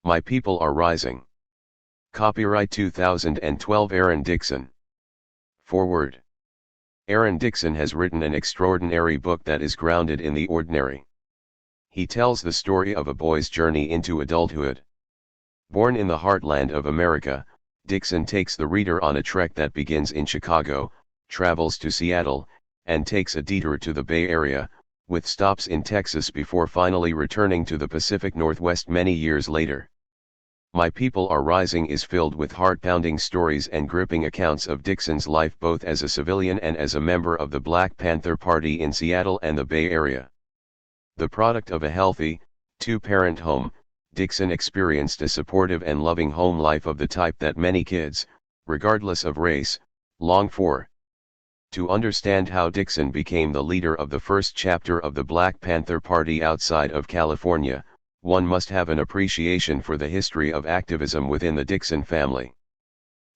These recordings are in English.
My People Are Rising. Copyright 2012 Aaron Dixon. Foreword. Aaron Dixon has written an extraordinary book that is grounded in the ordinary. He tells the story of a boy's journey into adulthood. Born in the heartland of America, Dixon takes the reader on a trek that begins in Chicago, travels to Seattle, and takes a detour to the Bay Area, with stops in Texas before finally returning to the Pacific Northwest many years later. My People Are Rising is filled with heart-pounding stories and gripping accounts of Dixon's life both as a civilian and as a member of the Black Panther Party in Seattle and the Bay Area. The product of a healthy, two-parent home, Dixon experienced a supportive and loving home life of the type that many kids, regardless of race, long for. To understand how Dixon became the leader of the first chapter of the Black Panther Party outside of California, one must have an appreciation for the history of activism within the Dixon family.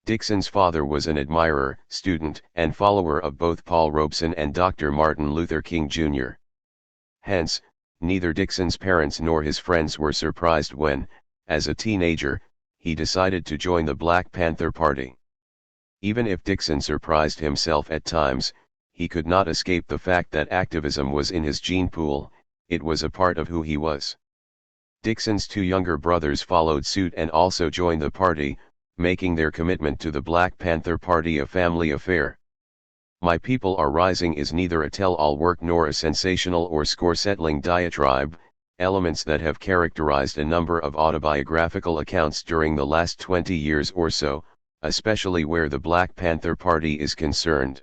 Dixon's father was an admirer, student, and follower of both Paul Robeson and Dr. Martin Luther King Jr. Hence, neither Dixon's parents nor his friends were surprised when, as a teenager, he decided to join the Black Panther Party. Even if Dixon surprised himself at times, he could not escape the fact that activism was in his gene pool, it was a part of who he was. Dixon's two younger brothers followed suit and also joined the party, making their commitment to the Black Panther Party a family affair. My People Are Rising is neither a tell-all work nor a sensational or score-settling diatribe, elements that have characterized a number of autobiographical accounts during the last 20 years or so, especially where the Black Panther Party is concerned.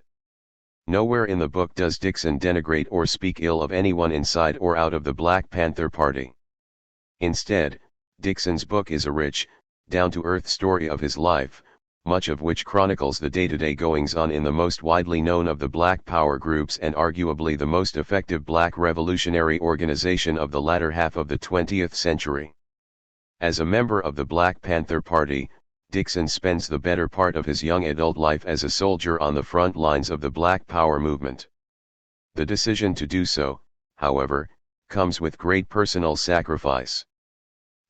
Nowhere in the book does Dixon denigrate or speak ill of anyone inside or out of the Black Panther Party. Instead, Dixon's book is a rich, down-to-earth story of his life, much of which chronicles the day-to-day goings-on in the most widely known of the Black Power groups and arguably the most effective Black revolutionary organization of the latter half of the 20th century. As a member of the Black Panther Party, Dixon spends the better part of his young adult life as a soldier on the front lines of the Black Power movement. The decision to do so, however, comes with great personal sacrifice.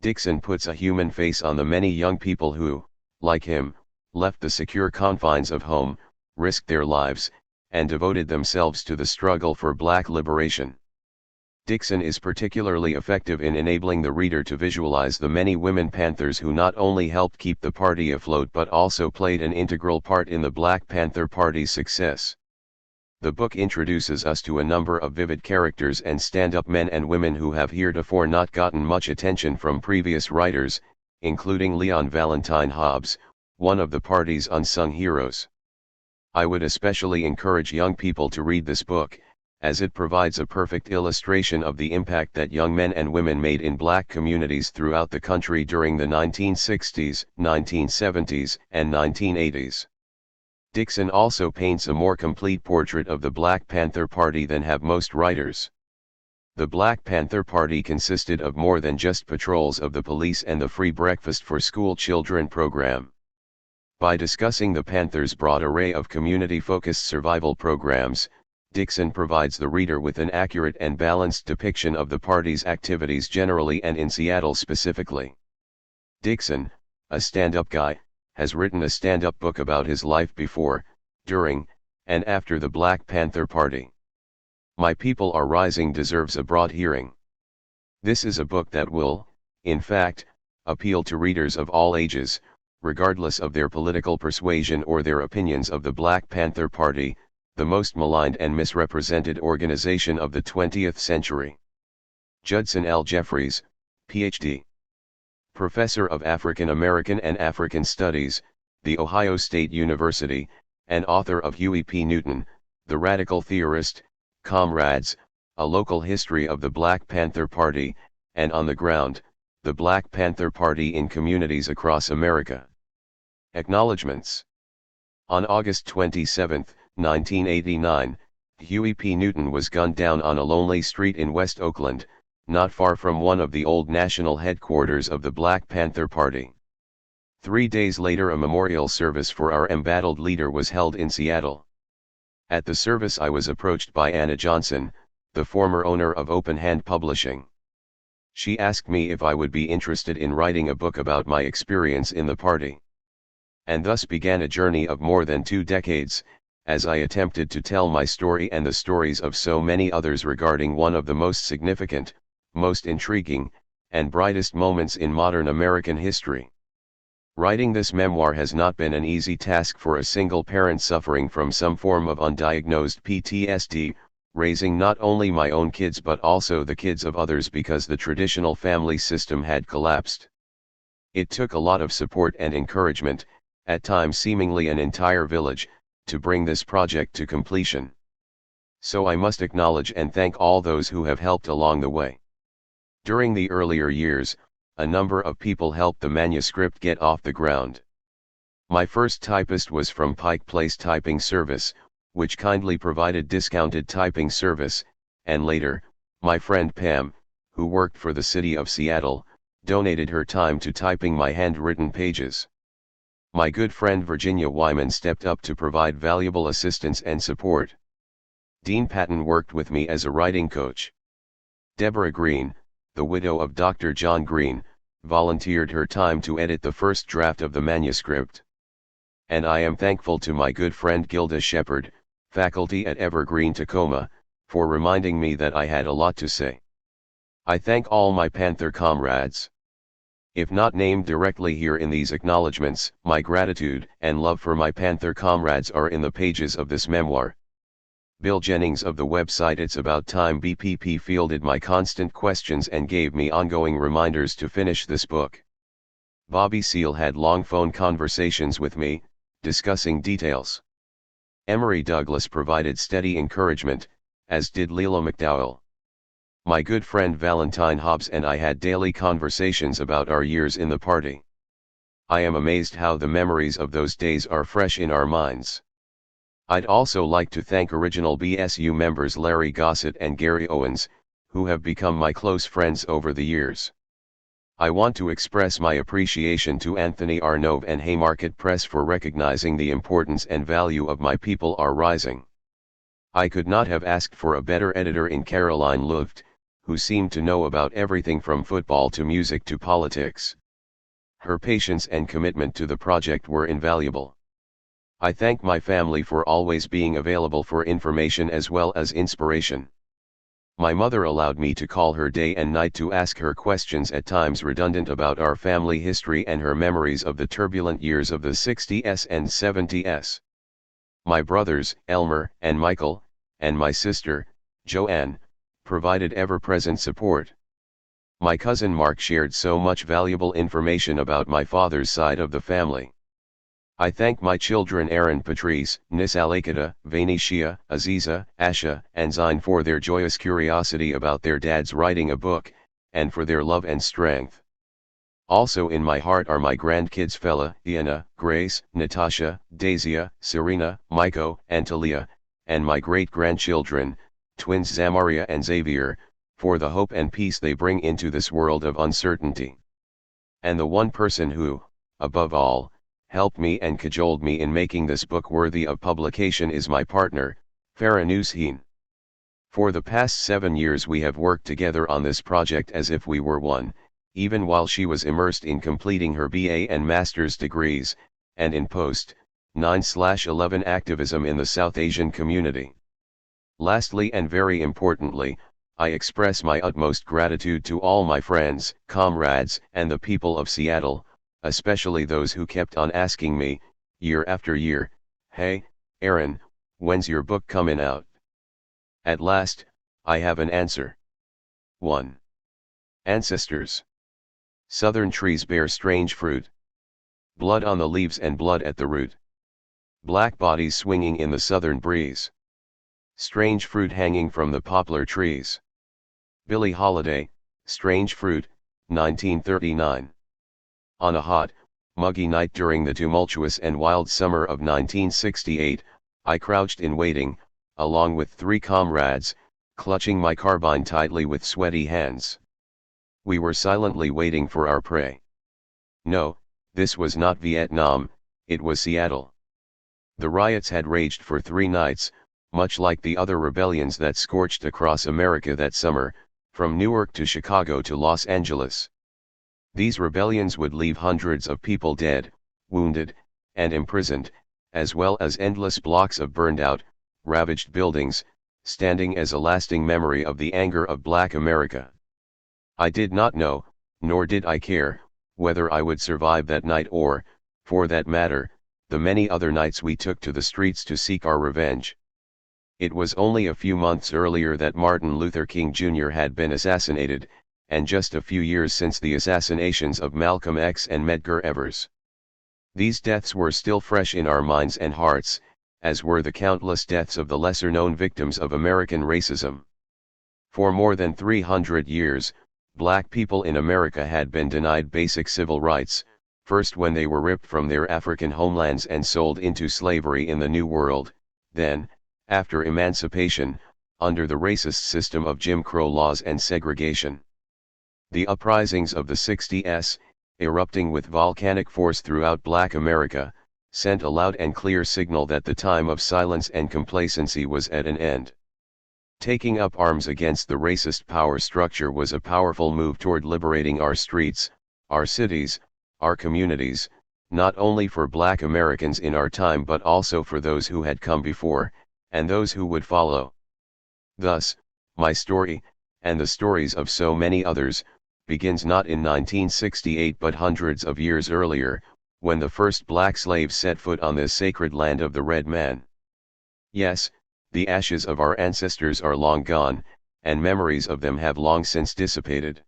Dixon puts a human face on the many young people who, like him, left the secure confines of home, risked their lives, and devoted themselves to the struggle for Black liberation. Dixon is particularly effective in enabling the reader to visualize the many women Panthers who not only helped keep the party afloat but also played an integral part in the Black Panther Party's success. The book introduces us to a number of vivid characters and stand-up men and women who have heretofore not gotten much attention from previous writers, including Leon Valentine Hobbs, one of the party's unsung heroes. I would especially encourage young people to read this book, as it provides a perfect illustration of the impact that young men and women made in Black communities throughout the country during the 1960s, 1970s, and 1980s. Dixon also paints a more complete portrait of the Black Panther Party than have most writers. The Black Panther Party consisted of more than just patrols of the police and the free breakfast for school children program. By discussing the Panthers' broad array of community-focused survival programs, Dixon provides the reader with an accurate and balanced depiction of the party's activities generally and in Seattle specifically. Dixon, a stand-up guy, has written a stand-up book about his life before, during, and after the Black Panther Party. My People Are Rising deserves a broad hearing. This is a book that will, in fact, appeal to readers of all ages, regardless of their political persuasion or their opinions of the Black Panther Party, the most maligned and misrepresented organization of the 20th century. Judson L. Jeffries, Ph.D. Professor of African American and African Studies, The Ohio State University, and author of Huey P. Newton, The Radical Theorist, Comrades, A Local History of the Black Panther Party, and On the Ground, The Black Panther Party in Communities Across America. Acknowledgements. On August 27, 1989, Huey P. Newton was gunned down on a lonely street in West Oakland, not far from one of the old national headquarters of the Black Panther Party. 3 days later, a memorial service for our embattled leader was held in Seattle. At the service I was approached by Anna Johnson, the former owner of Open Hand Publishing. She asked me if I would be interested in writing a book about my experience in the party. And thus began a journey of more than 2 decades, as I attempted to tell my story and the stories of so many others regarding one of the most significant, most intriguing, and brightest moments in modern American history. Writing this memoir has not been an easy task for a single parent suffering from some form of undiagnosed PTSD, raising not only my own kids but also the kids of others because the traditional family system had collapsed. It took a lot of support and encouragement, at times seemingly an entire village, to bring this project to completion. So I must acknowledge and thank all those who have helped along the way. During the earlier years, a number of people helped the manuscript get off the ground. My first typist was from Pike Place Typing Service, which kindly provided discounted typing service, and later, my friend Pam, who worked for the city of Seattle, donated her time to typing my handwritten pages. My good friend Virginia Wyman stepped up to provide valuable assistance and support. Dean Patton worked with me as a writing coach. Deborah Green, the widow of Dr. John Green, volunteered her time to edit the first draft of the manuscript. And I am thankful to my good friend Gilda Shepard, faculty at Evergreen Tacoma, for reminding me that I had a lot to say. I thank all my Panther comrades. If not named directly here in these acknowledgements, my gratitude and love for my Panther comrades are in the pages of this memoir. Bill Jennings of the website It's About Time BPP fielded my constant questions and gave me ongoing reminders to finish this book. Bobby Seale had long phone conversations with me, discussing details. Emory Douglas provided steady encouragement, as did Leela McDowell. My good friend Valentine Hobbs and I had daily conversations about our years in the party. I am amazed how the memories of those days are fresh in our minds. I'd also like to thank original BSU members Larry Gossett and Gary Owens, who have become my close friends over the years. I want to express my appreciation to Anthony Arnove and Haymarket Press for recognizing the importance and value of My People Are Rising. I could not have asked for a better editor in Caroline Luft, who seemed to know about everything from football to music to politics. Her patience and commitment to the project were invaluable. I thank my family for always being available for information as well as inspiration. My mother allowed me to call her day and night to ask her questions at times redundant about our family history and her memories of the turbulent years of the 60s and 70s. My brothers, Elmer and Michael, and my sister, Joanne, provided ever-present support. My cousin Mark shared so much valuable information about my father's side of the family. I thank my children Aaron Patrice, Nisalakita, Vainishia, Aziza, Asha, and Zine for their joyous curiosity about their dad's writing a book, and for their love and strength. Also in my heart are my grandkids Fela, Iana, Grace, Natasha, Daisia, Serena, Maiko, and Talia, and my great-grandchildren, twins Zamaria and Xavier, for the hope and peace they bring into this world of uncertainty. And the one person who, above all, helped me and cajoled me in making this book worthy of publication is my partner, Farah Nushin. For the past 7 years we have worked together on this project as if we were one, even while she was immersed in completing her BA and Master's degrees, and in post-9/11 activism in the South Asian community. Lastly and very importantly, I express my utmost gratitude to all my friends, comrades, and the people of Seattle, especially those who kept on asking me, year after year, "Hey, Aaron, when's your book coming out?" At last, I have an answer. 1. Ancestors. Southern trees bear strange fruit. Blood on the leaves and blood at the root. Black bodies swinging in the southern breeze. Strange fruit hanging from the poplar trees. Billie Holiday, Strange Fruit, 1939. On a hot, muggy night during the tumultuous and wild summer of 1968, I crouched in waiting, along with 3 comrades, clutching my carbine tightly with sweaty hands. We were silently waiting for our prey. No, this was not Vietnam, it was Seattle. The riots had raged for 3 nights, much like the other rebellions that scorched across America that summer, from Newark to Chicago to Los Angeles. These rebellions would leave hundreds of people dead, wounded, and imprisoned, as well as endless blocks of burned out, ravaged buildings, standing as a lasting memory of the anger of Black America. I did not know, nor did I care, whether I would survive that night or, for that matter, the many other nights we took to the streets to seek our revenge. It was only a few months earlier that Martin Luther King Jr. had been assassinated, and just a few years since the assassinations of Malcolm X and Medgar Evers. These deaths were still fresh in our minds and hearts, as were the countless deaths of the lesser-known victims of American racism. For more than 300 years, Black people in America had been denied basic civil rights, first when they were ripped from their African homelands and sold into slavery in the New World, then, after emancipation, under the racist system of Jim Crow laws and segregation. The uprisings of the 60s, erupting with volcanic force throughout Black America, sent a loud and clear signal that the time of silence and complacency was at an end. Taking up arms against the racist power structure was a powerful move toward liberating our streets, our cities, our communities, not only for Black Americans in our time but also for those who had come before, and those who would follow. Thus, my story, and the stories of so many others, begins not in 1968 but hundreds of years earlier, when the first Black slaves set foot on this sacred land of the red man. Yes, the ashes of our ancestors are long gone, and memories of them have long since dissipated.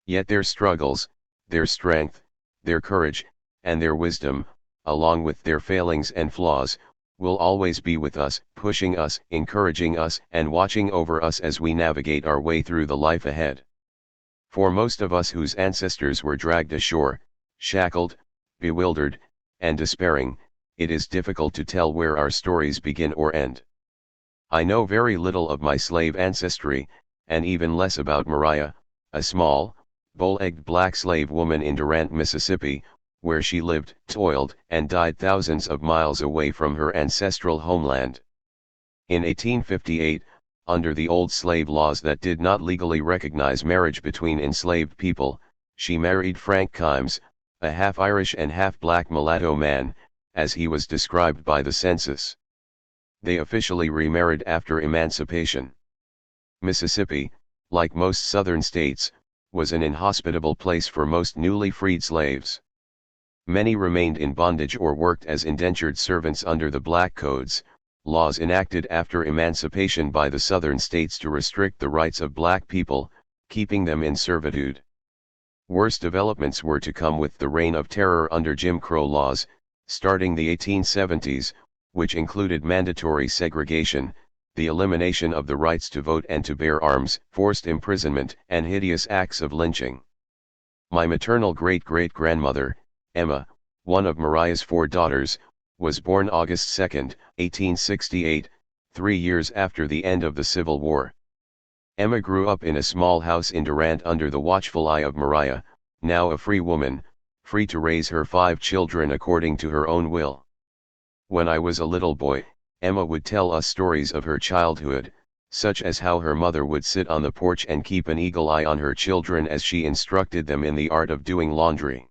Yet their struggles, their strength, their courage, and their wisdom, along with their failings and flaws, will always be with us, pushing us, encouraging us, and watching over us as we navigate our way through the life ahead. For most of us whose ancestors were dragged ashore, shackled, bewildered, and despairing, it is difficult to tell where our stories begin or end. I know very little of my slave ancestry, and even less about Mariah, a small, bull-egged Black slave woman in Durant, Mississippi, where she lived, toiled, and died thousands of miles away from her ancestral homeland. In 1858, under the old slave laws that did not legally recognize marriage between enslaved people, she married Frank Kimes, a half-Irish and half-Black mulatto man, as he was described by the census. They officially remarried after emancipation. Mississippi, like most southern states, was an inhospitable place for most newly freed slaves. Many remained in bondage or worked as indentured servants under the Black Codes, laws enacted after emancipation by the southern states to restrict the rights of Black people, keeping them in servitude. Worse developments were to come with the reign of terror under Jim Crow laws, starting the 1870s, which included mandatory segregation, the elimination of the rights to vote and to bear arms, forced imprisonment, and hideous acts of lynching. My maternal great-great-grandmother, Emma, one of Mariah's 4 daughters, was born August 2, 1868, 3 years after the end of the Civil War. Emma grew up in a small house in Durant under the watchful eye of Mariah, now a free woman, free to raise her 5 children according to her own will. When I was a little boy, Emma would tell us stories of her childhood, such as how her mother would sit on the porch and keep an eagle eye on her children as she instructed them in the art of doing laundry.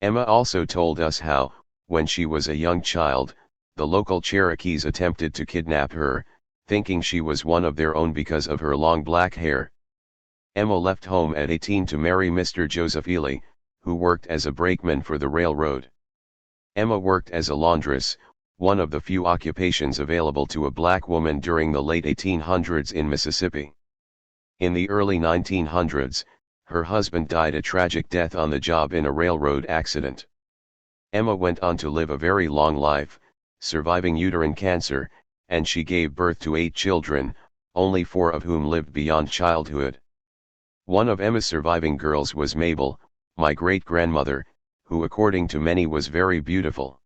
Emma also told us how, when she was a young child, the local Cherokees attempted to kidnap her, thinking she was one of their own because of her long black hair. Emma left home at 18 to marry Mr. Joseph Ely, who worked as a brakeman for the railroad. Emma worked as a laundress, one of the few occupations available to a Black woman during the late 1800s in Mississippi. In the early 1900s, her husband died a tragic death on the job in a railroad accident. Emma went on to live a very long life, surviving uterine cancer, and she gave birth to 8 children, only 4 of whom lived beyond childhood. One of Emma's surviving girls was Mabel, my great-grandmother, who according to many was very beautiful.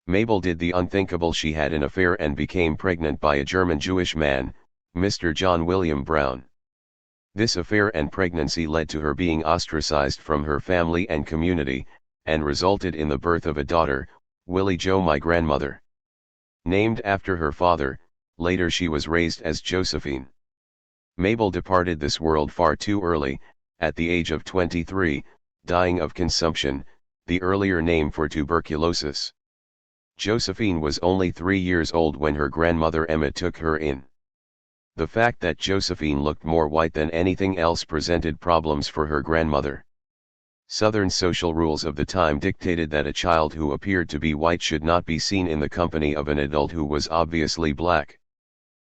Mabel did the unthinkable. She had an affair and became pregnant by a German Jewish man, Mr. John William Brown. This affair and pregnancy led to her being ostracized from her family and community, and resulted in the birth of a daughter, Willie Jo, my grandmother. Named after her father, later she was raised as Josephine. Mabel departed this world far too early, at the age of 23, dying of consumption, the earlier name for tuberculosis. Josephine was only 3 years old when her grandmother Emma took her in. The fact that Josephine looked more white than anything else presented problems for her grandmother. Southern social rules of the time dictated that a child who appeared to be white should not be seen in the company of an adult who was obviously black.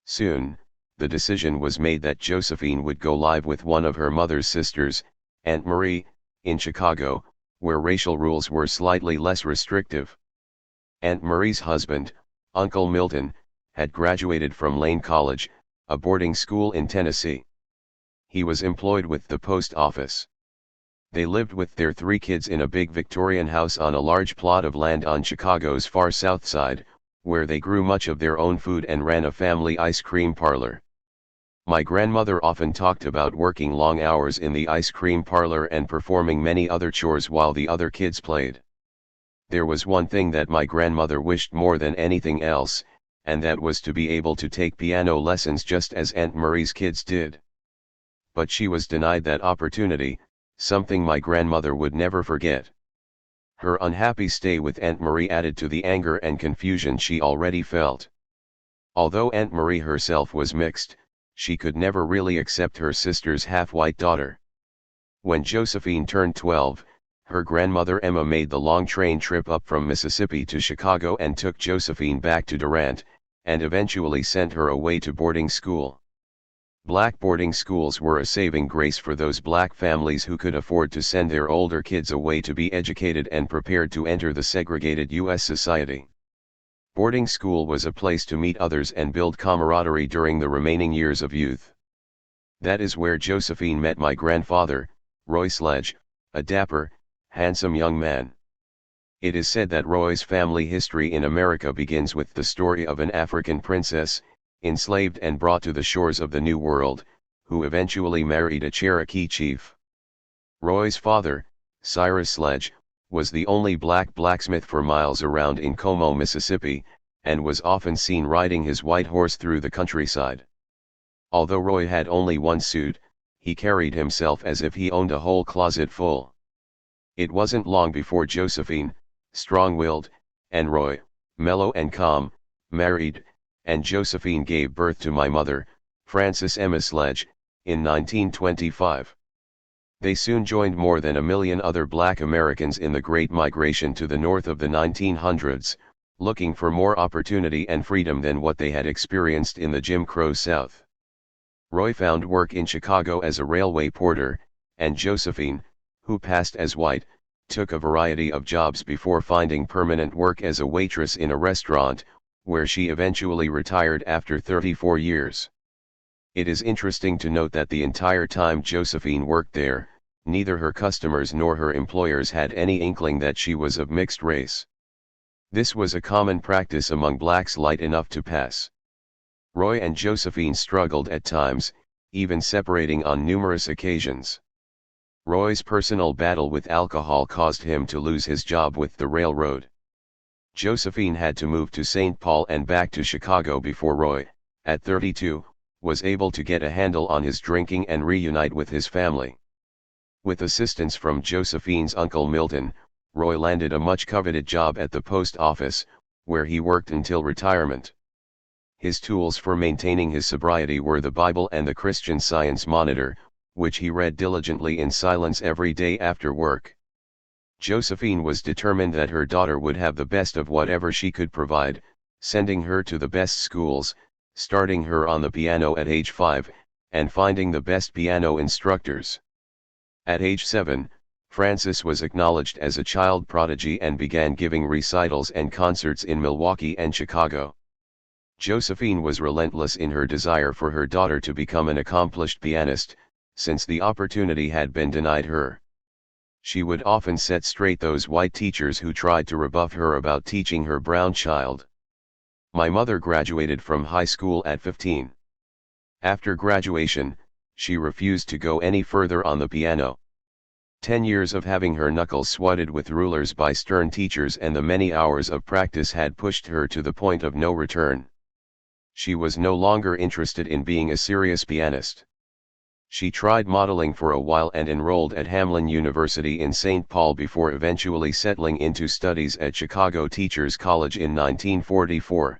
Soon, the decision was made that Josephine would go live with one of her mother's sisters, Aunt Marie, in Chicago, where racial rules were slightly less restrictive. Aunt Marie's husband, Uncle Milton, had graduated from Lane College, a boarding school in Tennessee. He was employed with the post office. They lived with their 3 kids in a big Victorian house on a large plot of land on Chicago's far south side, where they grew much of their own food and ran a family ice cream parlor. My grandmother often talked about working long hours in the ice cream parlor and performing many other chores while the other kids played. There was one thing that my grandmother wished more than anything else, and that was to be able to take piano lessons just as Aunt Marie's kids did. But she was denied that opportunity, something my grandmother would never forget. Her unhappy stay with Aunt Marie added to the anger and confusion she already felt. Although Aunt Marie herself was mixed, she could never really accept her sister's half-white daughter. When Josephine turned 12, her grandmother Emma made the long train trip up from Mississippi to Chicago and took Josephine back to Durant, and eventually sent her away to boarding school. Black boarding schools were a saving grace for those black families who could afford to send their older kids away to be educated and prepared to enter the segregated U.S. society. Boarding school was a place to meet others and build camaraderie during the remaining years of youth. That is where Josephine met my grandfather, Roy Sledge, a dapper, handsome young man. It is said that Roy's family history in America begins with the story of an African princess, enslaved and brought to the shores of the New World, who eventually married a Cherokee chief. Roy's father, Cyrus Sledge, was the only black blacksmith for miles around in Como, Mississippi, and was often seen riding his white horse through the countryside. Although Roy had only one suit, he carried himself as if he owned a whole closet full. It wasn't long before Josephine, strong-willed, and Roy, mellow and calm, married, and Josephine gave birth to my mother, Frances Emma Sledge, in 1925. They soon joined more than 1 million other black Americans in the Great Migration to the north of the 1900s, looking for more opportunity and freedom than what they had experienced in the Jim Crow South. Roy found work in Chicago as a railway porter, and Josephine, who passed as white, took a variety of jobs before finding permanent work as a waitress in a restaurant, where she eventually retired after 34 years. It is interesting to note that the entire time Josephine worked there, neither her customers nor her employers had any inkling that she was of mixed race. This was a common practice among blacks light enough to pass. Roy and Josephine struggled at times, even separating on numerous occasions. Roy's personal battle with alcohol caused him to lose his job with the railroad. Josephine had to move to St. Paul and back to Chicago before Roy, at 32, was able to get a handle on his drinking and reunite with his family. With assistance from Josephine's Uncle Milton, Roy landed a much-coveted job at the post office, where he worked until retirement. His tools for maintaining his sobriety were the Bible and the Christian Science Monitor, which he read diligently in silence every day after work. Josephine was determined that her daughter would have the best of whatever she could provide, sending her to the best schools, starting her on the piano at age 5, and finding the best piano instructors. At age 7, Frances was acknowledged as a child prodigy and began giving recitals and concerts in Milwaukee and Chicago. Josephine was relentless in her desire for her daughter to become an accomplished pianist, since the opportunity had been denied her. She would often set straight those white teachers who tried to rebuff her about teaching her brown child. My mother graduated from high school at 15. After graduation, she refused to go any further on the piano. 10 years of having her knuckles swatted with rulers by stern teachers and the many hours of practice had pushed her to the point of no return. She was no longer interested in being a serious pianist. She tried modeling for a while and enrolled at Hamline University in St. Paul before eventually settling into studies at Chicago Teachers College in 1944.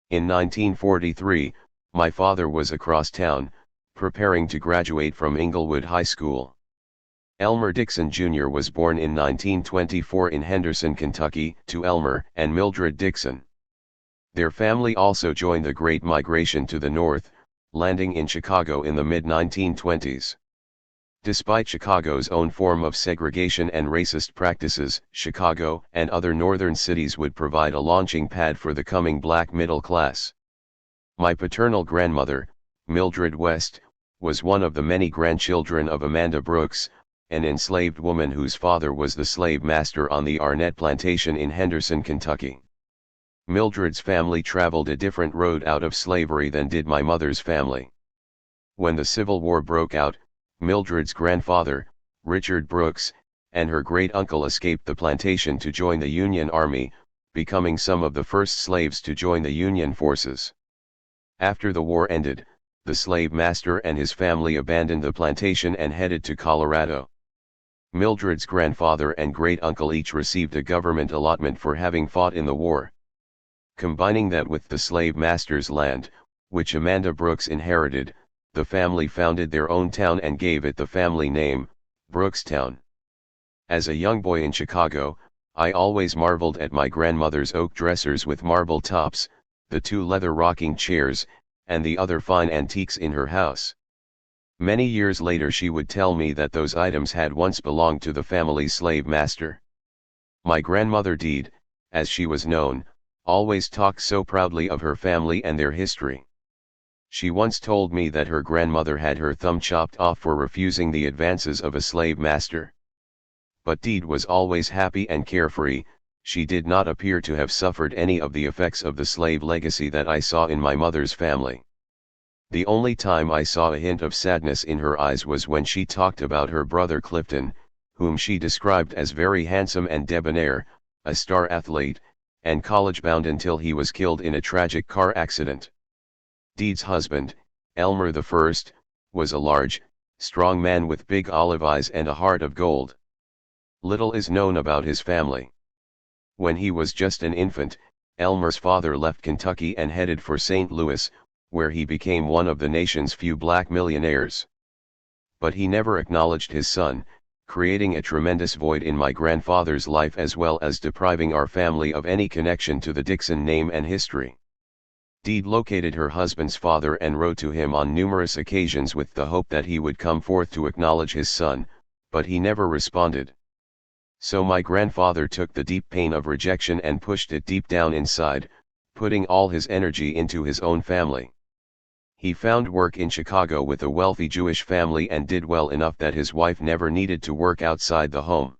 In 1943, my father was across town, preparing to graduate from Inglewood High School. Elmer Dixon Jr. was born in 1924 in Henderson, Kentucky, to Elmer and Mildred Dixon. Their family also joined the Great Migration to the north, landing in Chicago in the mid-1920s. Despite Chicago's own form of segregation and racist practices, Chicago and other northern cities would provide a launching pad for the coming black middle class. My paternal grandmother, Mildred West, was one of the many grandchildren of Amanda Brooks, an enslaved woman whose father was the slave master on the Arnett Plantation in Henderson, Kentucky. Mildred's family traveled a different road out of slavery than did my mother's family. When the Civil War broke out, Mildred's grandfather, Richard Brooks, and her great-uncle escaped the plantation to join the Union Army, becoming some of the first slaves to join the Union forces. After the war ended, the slave master and his family abandoned the plantation and headed to Colorado. Mildred's grandfather and great-uncle each received a government allotment for having fought in the war. Combining that with the slave master's land, which Amanda Brooks inherited, the family founded their own town and gave it the family name, Brookstown. As a young boy in Chicago, I always marveled at my grandmother's oak dressers with marble tops, the 2 leather rocking chairs, and the other fine antiques in her house. Many years later she would tell me that those items had once belonged to the family's slave master. My grandmother Deed, as she was known, always talked so proudly of her family and their history. She once told me that her grandmother had her thumb chopped off for refusing the advances of a slave master. But Deed was always happy and carefree. She did not appear to have suffered any of the effects of the slave legacy that I saw in my mother's family. The only time I saw a hint of sadness in her eyes was when she talked about her brother Clifton, whom she described as very handsome and debonair, a star athlete, and college-bound until he was killed in a tragic car accident. Deed's husband, Elmer I, was a large, strong man with big olive eyes and a heart of gold. Little is known about his family. When he was just an infant, Elmer's father left Kentucky and headed for St. Louis, where he became one of the nation's few black millionaires. But he never acknowledged his son, creating a tremendous void in my grandfather's life as well as depriving our family of any connection to the Dixon name and history. Deed located her husband's father and wrote to him on numerous occasions with the hope that he would come forth to acknowledge his son, but he never responded. So my grandfather took the deep pain of rejection and pushed it deep down inside, putting all his energy into his own family. He found work in Chicago with a wealthy Jewish family and did well enough that his wife never needed to work outside the home.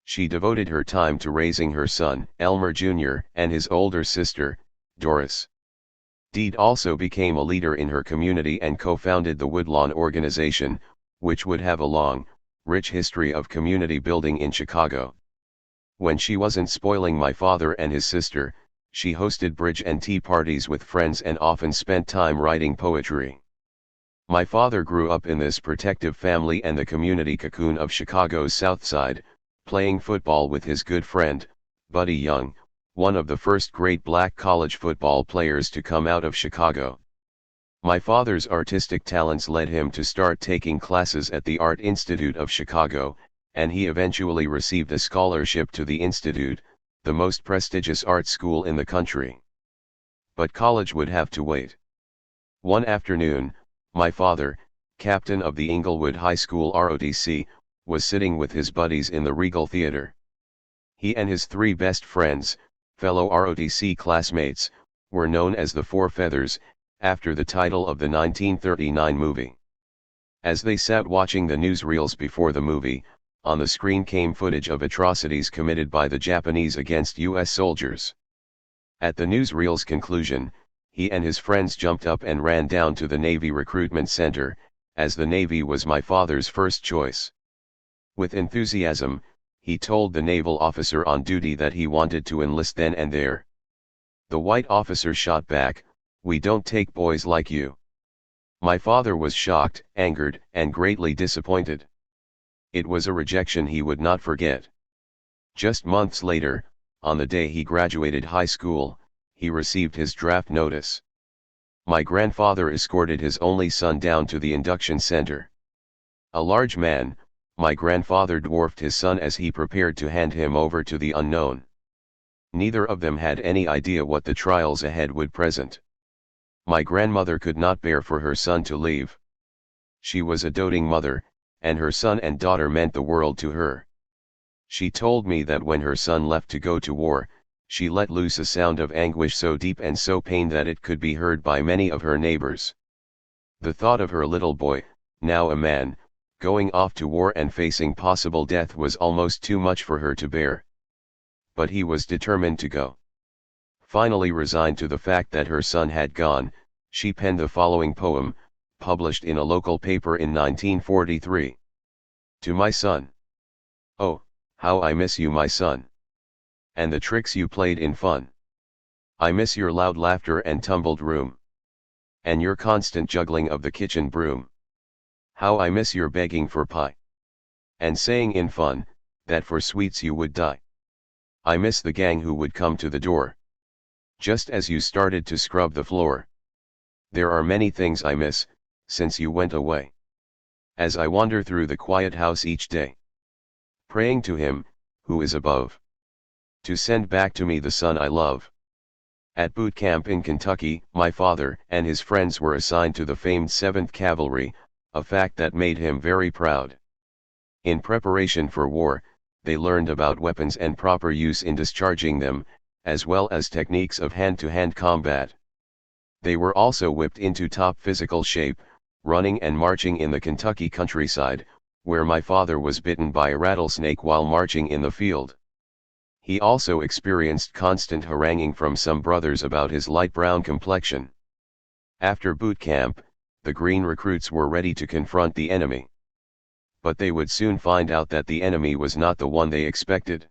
She devoted her time to raising her son, Elmer Jr., and his older sister, Doris. Deed also became a leader in her community and co-founded the Woodlawn organization, which would have a long, rich history of community building in Chicago. When she wasn't spoiling my father and his sister, she hosted bridge and tea parties with friends and often spent time writing poetry. My father grew up in this protective family and the community cocoon of Chicago's South Side, playing football with his good friend, Buddy Young, one of the first great black college football players to come out of Chicago. My father's artistic talents led him to start taking classes at the Art Institute of Chicago, and he eventually received a scholarship to the Institute, the most prestigious art school in the country. But college would have to wait. One afternoon, my father, captain of the Inglewood High School ROTC, was sitting with his buddies in the Regal Theater. He and his 3 best friends, fellow ROTC classmates, were known as the Four Feathers, after the title of the 1939 movie. As they sat watching the newsreels before the movie, on the screen came footage of atrocities committed by the Japanese against U.S. soldiers. At the newsreel's conclusion, he and his friends jumped up and ran down to the Navy Recruitment Center, as the Navy was my father's first choice. With enthusiasm, he told the naval officer on duty that he wanted to enlist then and there. The white officer shot back, "We don't take boys like you." My father was shocked, angered, and greatly disappointed. It was a rejection he would not forget. Just months later, on the day he graduated high school, he received his draft notice. My grandfather escorted his only son down to the induction center. A large man, my grandfather dwarfed his son as he prepared to hand him over to the unknown. Neither of them had any idea what the trials ahead would present. My grandmother could not bear for her son to leave. She was a doting mother, and her son and daughter meant the world to her. She told me that when her son left to go to war, she let loose a sound of anguish so deep and so pained that it could be heard by many of her neighbors. The thought of her little boy, now a man, going off to war and facing possible death was almost too much for her to bear. But he was determined to go. Finally resigned to the fact that her son had gone, she penned the following poem, published in a local paper in 1943. To my son. Oh, how I miss you, my son. And the tricks you played in fun. I miss your loud laughter and tumbled room. And your constant juggling of the kitchen broom. How I miss your begging for pie. And saying in fun, that for sweets you would die. I miss the gang who would come to the door. Just as you started to scrub the floor. There are many things I miss, since you went away. As I wander through the quiet house each day. Praying to him, who is above. To send back to me the son I love. At boot camp in Kentucky, my father and his friends were assigned to the famed 7th Cavalry, a fact that made him very proud. In preparation for war, they learned about weapons and proper use in discharging them, as well as techniques of hand-to-hand combat. They were also whipped into top physical shape, running and marching in the Kentucky countryside, where my father was bitten by a rattlesnake while marching in the field. He also experienced constant haranguing from some brothers about his light brown complexion. After boot camp, the green recruits were ready to confront the enemy. But they would soon find out that the enemy was not the one they expected.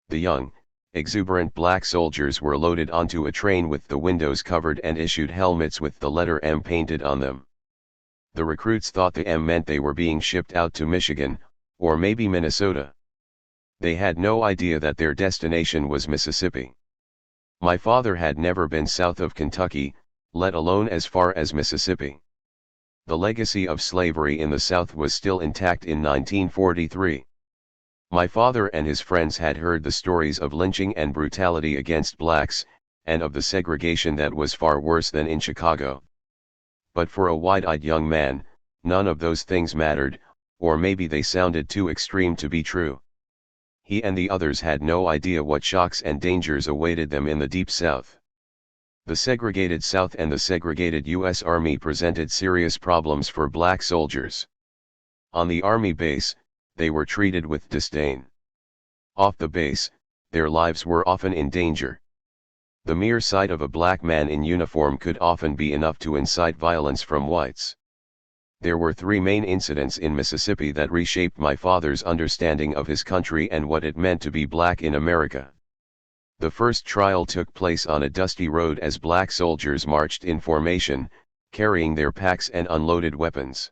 The young, exuberant black soldiers were loaded onto a train with the windows covered and issued helmets with the letter M painted on them. The recruits thought the M meant they were being shipped out to Michigan, or maybe Minnesota. They had no idea that their destination was Mississippi. My father had never been south of Kentucky, let alone as far as Mississippi. The legacy of slavery in the South was still intact in 1943. My father and his friends had heard the stories of lynching and brutality against blacks, and of the segregation that was far worse than in Chicago. But for a wide-eyed young man, none of those things mattered, or maybe they sounded too extreme to be true. He and the others had no idea what shocks and dangers awaited them in the Deep South. The segregated South and the segregated U.S. Army presented serious problems for black soldiers. On the Army base, they were treated with disdain. Off the base, their lives were often in danger. The mere sight of a black man in uniform could often be enough to incite violence from whites. There were 3 main incidents in Mississippi that reshaped my father's understanding of his country and what it meant to be black in America. The first trial took place on a dusty road as black soldiers marched in formation, carrying their packs and unloaded weapons.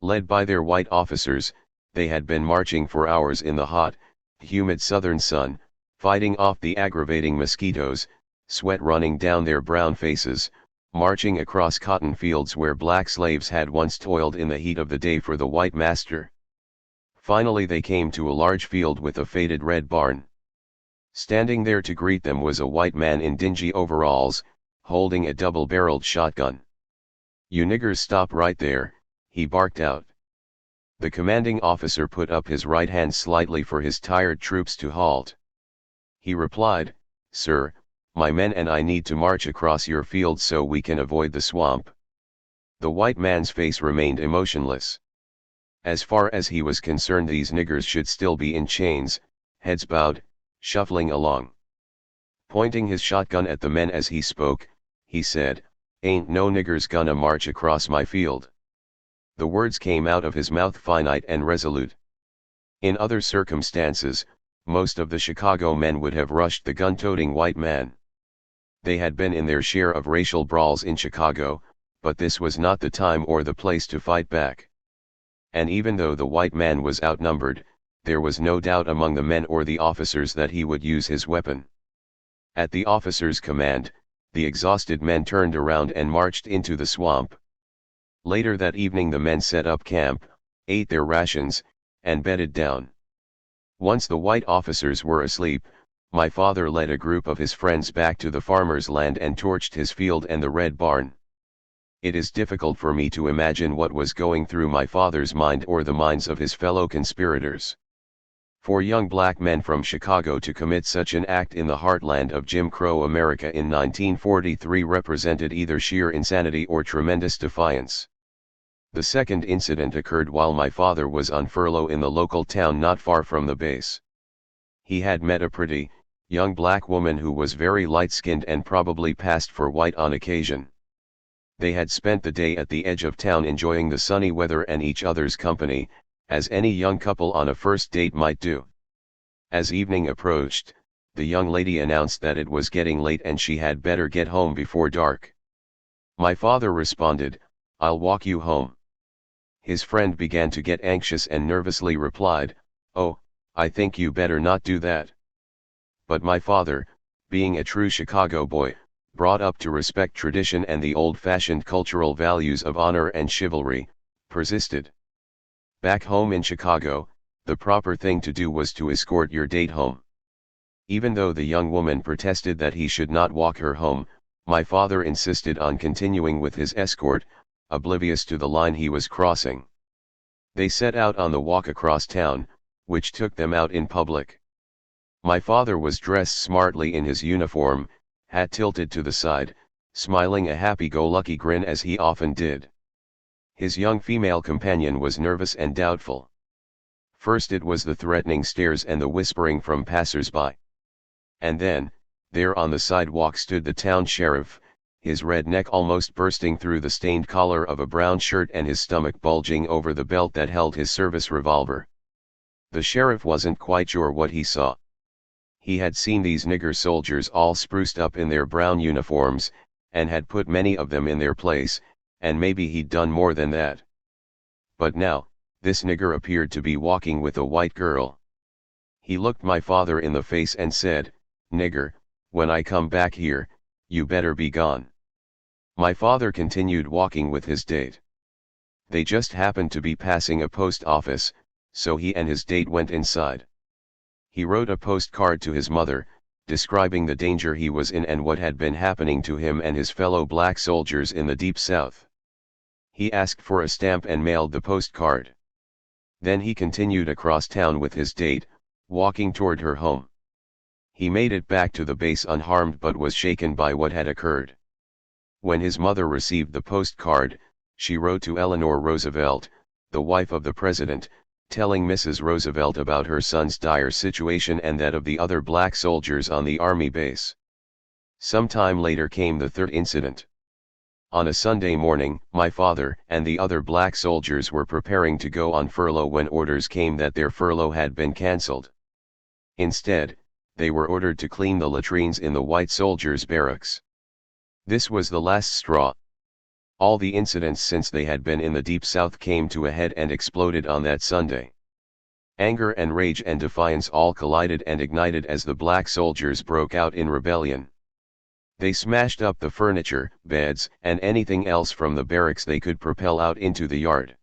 Led by their white officers, they had been marching for hours in the hot, humid southern sun, fighting off the aggravating mosquitoes, sweat running down their brown faces, marching across cotton fields where black slaves had once toiled in the heat of the day for the white master. Finally they came to a large field with a faded red barn. Standing there to greet them was a white man in dingy overalls, holding a double-barreled shotgun. "You niggers stop right there," he barked out. The commanding officer put up his right hand slightly for his tired troops to halt. He replied, "Sir, my men and I need to march across your field so we can avoid the swamp." The white man's face remained emotionless. As far as he was concerned, these niggers should still be in chains, heads bowed, shuffling along. Pointing his shotgun at the men as he spoke, he said, "Ain't no niggers gonna march across my field." The words came out of his mouth finite and resolute. In other circumstances, most of the Chicago men would have rushed the gun-toting white man. They had been in their share of racial brawls in Chicago, but this was not the time or the place to fight back. And even though the white man was outnumbered, there was no doubt among the men or the officers that he would use his weapon. At the officer's command, the exhausted men turned around and marched into the swamp. Later that evening the men set up camp, ate their rations, and bedded down. Once the white officers were asleep, my father led a group of his friends back to the farmer's land and torched his field and the red barn. It is difficult for me to imagine what was going through my father's mind or the minds of his fellow conspirators. For young black men from Chicago to commit such an act in the heartland of Jim Crow America in 1943 represented either sheer insanity or tremendous defiance. The second incident occurred while my father was on furlough in the local town not far from the base. He had met a pretty, young black woman who was very light-skinned and probably passed for white on occasion. They had spent the day at the edge of town enjoying the sunny weather and each other's company, as any young couple on a first date might do. As evening approached, the young lady announced that it was getting late and she had better get home before dark. My father responded, "I'll walk you home." His friend began to get anxious and nervously replied, "Oh, I think you better not do that." But my father, being a true Chicago boy, brought up to respect tradition and the old-fashioned cultural values of honor and chivalry, persisted. Back home in Chicago, the proper thing to do was to escort your date home. Even though the young woman protested that he should not walk her home, my father insisted on continuing with his escort, oblivious to the line he was crossing. They set out on the walk across town, which took them out in public. My father was dressed smartly in his uniform, hat tilted to the side, smiling a happy-go-lucky grin as he often did. His young female companion was nervous and doubtful. First it was the threatening stares and the whispering from passers-by. And then, there on the sidewalk stood the town sheriff, his red neck almost bursting through the stained collar of a brown shirt and his stomach bulging over the belt that held his service revolver. The sheriff wasn't quite sure what he saw. He had seen these nigger soldiers all spruced up in their brown uniforms, and had put many of them in their place, and maybe he'd done more than that. But now, this nigger appeared to be walking with a white girl. He looked my father in the face and said, "Nigger, when I come back here, you better be gone." My father continued walking with his date. They just happened to be passing a post office, so he and his date went inside. He wrote a postcard to his mother, describing the danger he was in and what had been happening to him and his fellow black soldiers in the Deep South. He asked for a stamp and mailed the postcard. Then he continued across town with his date, walking toward her home. He made it back to the base unharmed but was shaken by what had occurred. When his mother received the postcard, she wrote to Eleanor Roosevelt, the wife of the president, telling Mrs. Roosevelt about her son's dire situation and that of the other black soldiers on the army base. Some time later came the third incident. On a Sunday morning, my father and the other black soldiers were preparing to go on furlough when orders came that their furlough had been cancelled. Instead, they were ordered to clean the latrines in the white soldiers' barracks. This was the last straw. All the incidents since they had been in the Deep South came to a head and exploded on that Sunday. Anger and rage and defiance all collided and ignited as the black soldiers broke out in rebellion. They smashed up the furniture, beds, and anything else from the barracks they could propel out into the yard.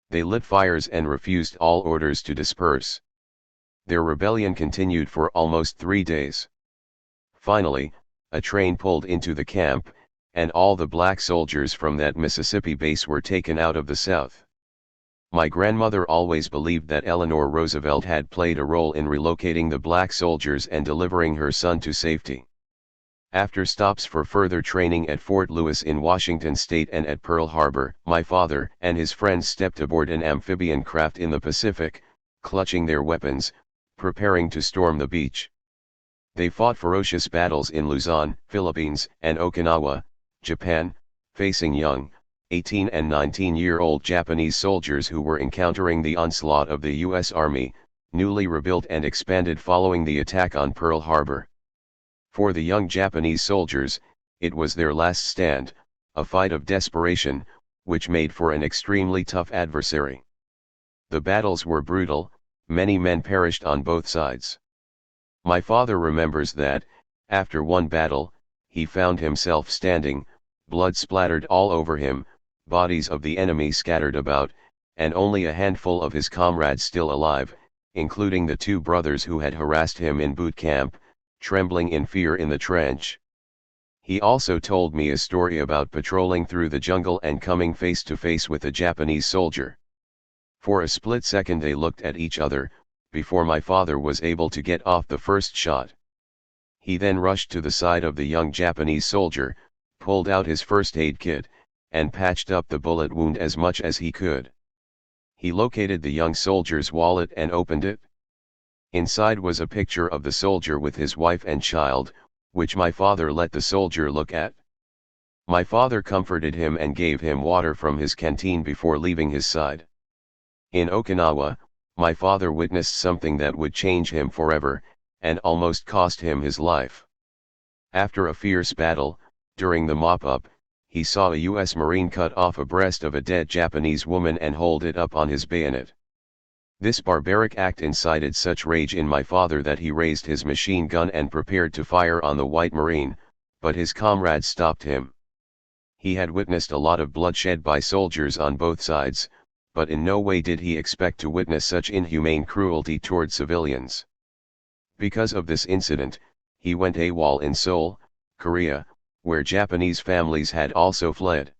They lit fires and refused all orders to disperse. Their rebellion continued for almost 3 days. Finally, a train pulled into the camp, and all the black soldiers from that Mississippi base were taken out of the South. My grandmother always believed that Eleanor Roosevelt had played a role in relocating the black soldiers and delivering her son to safety. After stops for further training at Fort Lewis in Washington state and at Pearl Harbor, my father and his friends stepped aboard an amphibian craft in the Pacific, clutching their weapons, preparing to storm the beach. They fought ferocious battles in Luzon, Philippines, and Okinawa, Japan, facing young, 18 and 19-year-old Japanese soldiers who were encountering the onslaught of the U.S. Army, newly rebuilt and expanded following the attack on Pearl Harbor. For the young Japanese soldiers, it was their last stand, a fight of desperation, which made for an extremely tough adversary. The battles were brutal, many men perished on both sides. My father remembers that, after one battle, he found himself standing, blood splattered all over him, bodies of the enemy scattered about, and only a handful of his comrades still alive, including the two brothers who had harassed him in boot camp, trembling in fear in the trench. He also told me a story about patrolling through the jungle and coming face to face with a Japanese soldier. For a split second they looked at each other, before my father was able to get off the first shot. He then rushed to the side of the young Japanese soldier, pulled out his first aid kit, and patched up the bullet wound as much as he could. He located the young soldier's wallet and opened it. Inside was a picture of the soldier with his wife and child, which my father let the soldier look at. My father comforted him and gave him water from his canteen before leaving his side. In Okinawa, my father witnessed something that would change him forever, and almost cost him his life. After a fierce battle, during the mop-up, he saw a U.S. Marine cut off a breast of a dead Japanese woman and hold it up on his bayonet. This barbaric act incited such rage in my father that he raised his machine gun and prepared to fire on the white Marine, but his comrades stopped him. He had witnessed a lot of bloodshed by soldiers on both sides, but in no way did he expect to witness such inhumane cruelty toward civilians. Because of this incident, he went AWOL in Seoul, Korea, where Japanese families had also fled.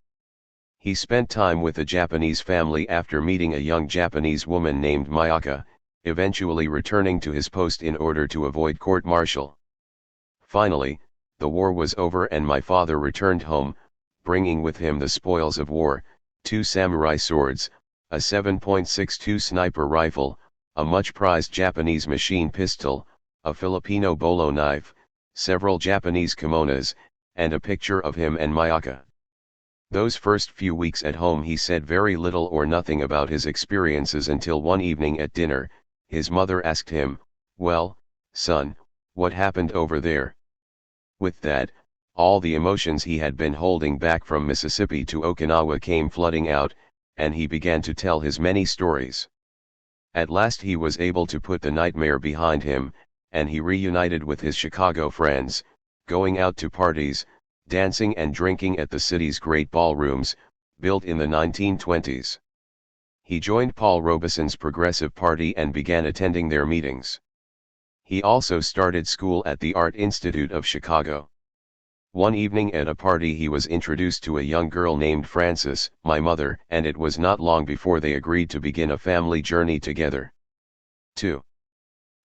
He spent time with a Japanese family after meeting a young Japanese woman named Mayaka, eventually returning to his post in order to avoid court-martial. Finally, the war was over and my father returned home, bringing with him the spoils of war, 2 samurai swords, a 7.62 sniper rifle, a much-prized Japanese machine pistol, a Filipino bolo knife, several Japanese kimonos, and a picture of him and Mayaka. Those first few weeks at home he said very little or nothing about his experiences until one evening at dinner, his mother asked him, "Well, son, what happened over there?" With that, all the emotions he had been holding back from Mississippi to Okinawa came flooding out, and he began to tell his many stories. At last he was able to put the nightmare behind him, and he reunited with his Chicago friends, going out to parties, dancing and drinking at the city's great ballrooms, built in the 1920s. He joined Paul Robeson's Progressive Party and began attending their meetings. He also started school at the Art Institute of Chicago. One evening at a party he was introduced to a young girl named Frances, my mother, and it was not long before they agreed to begin a family journey together. 2.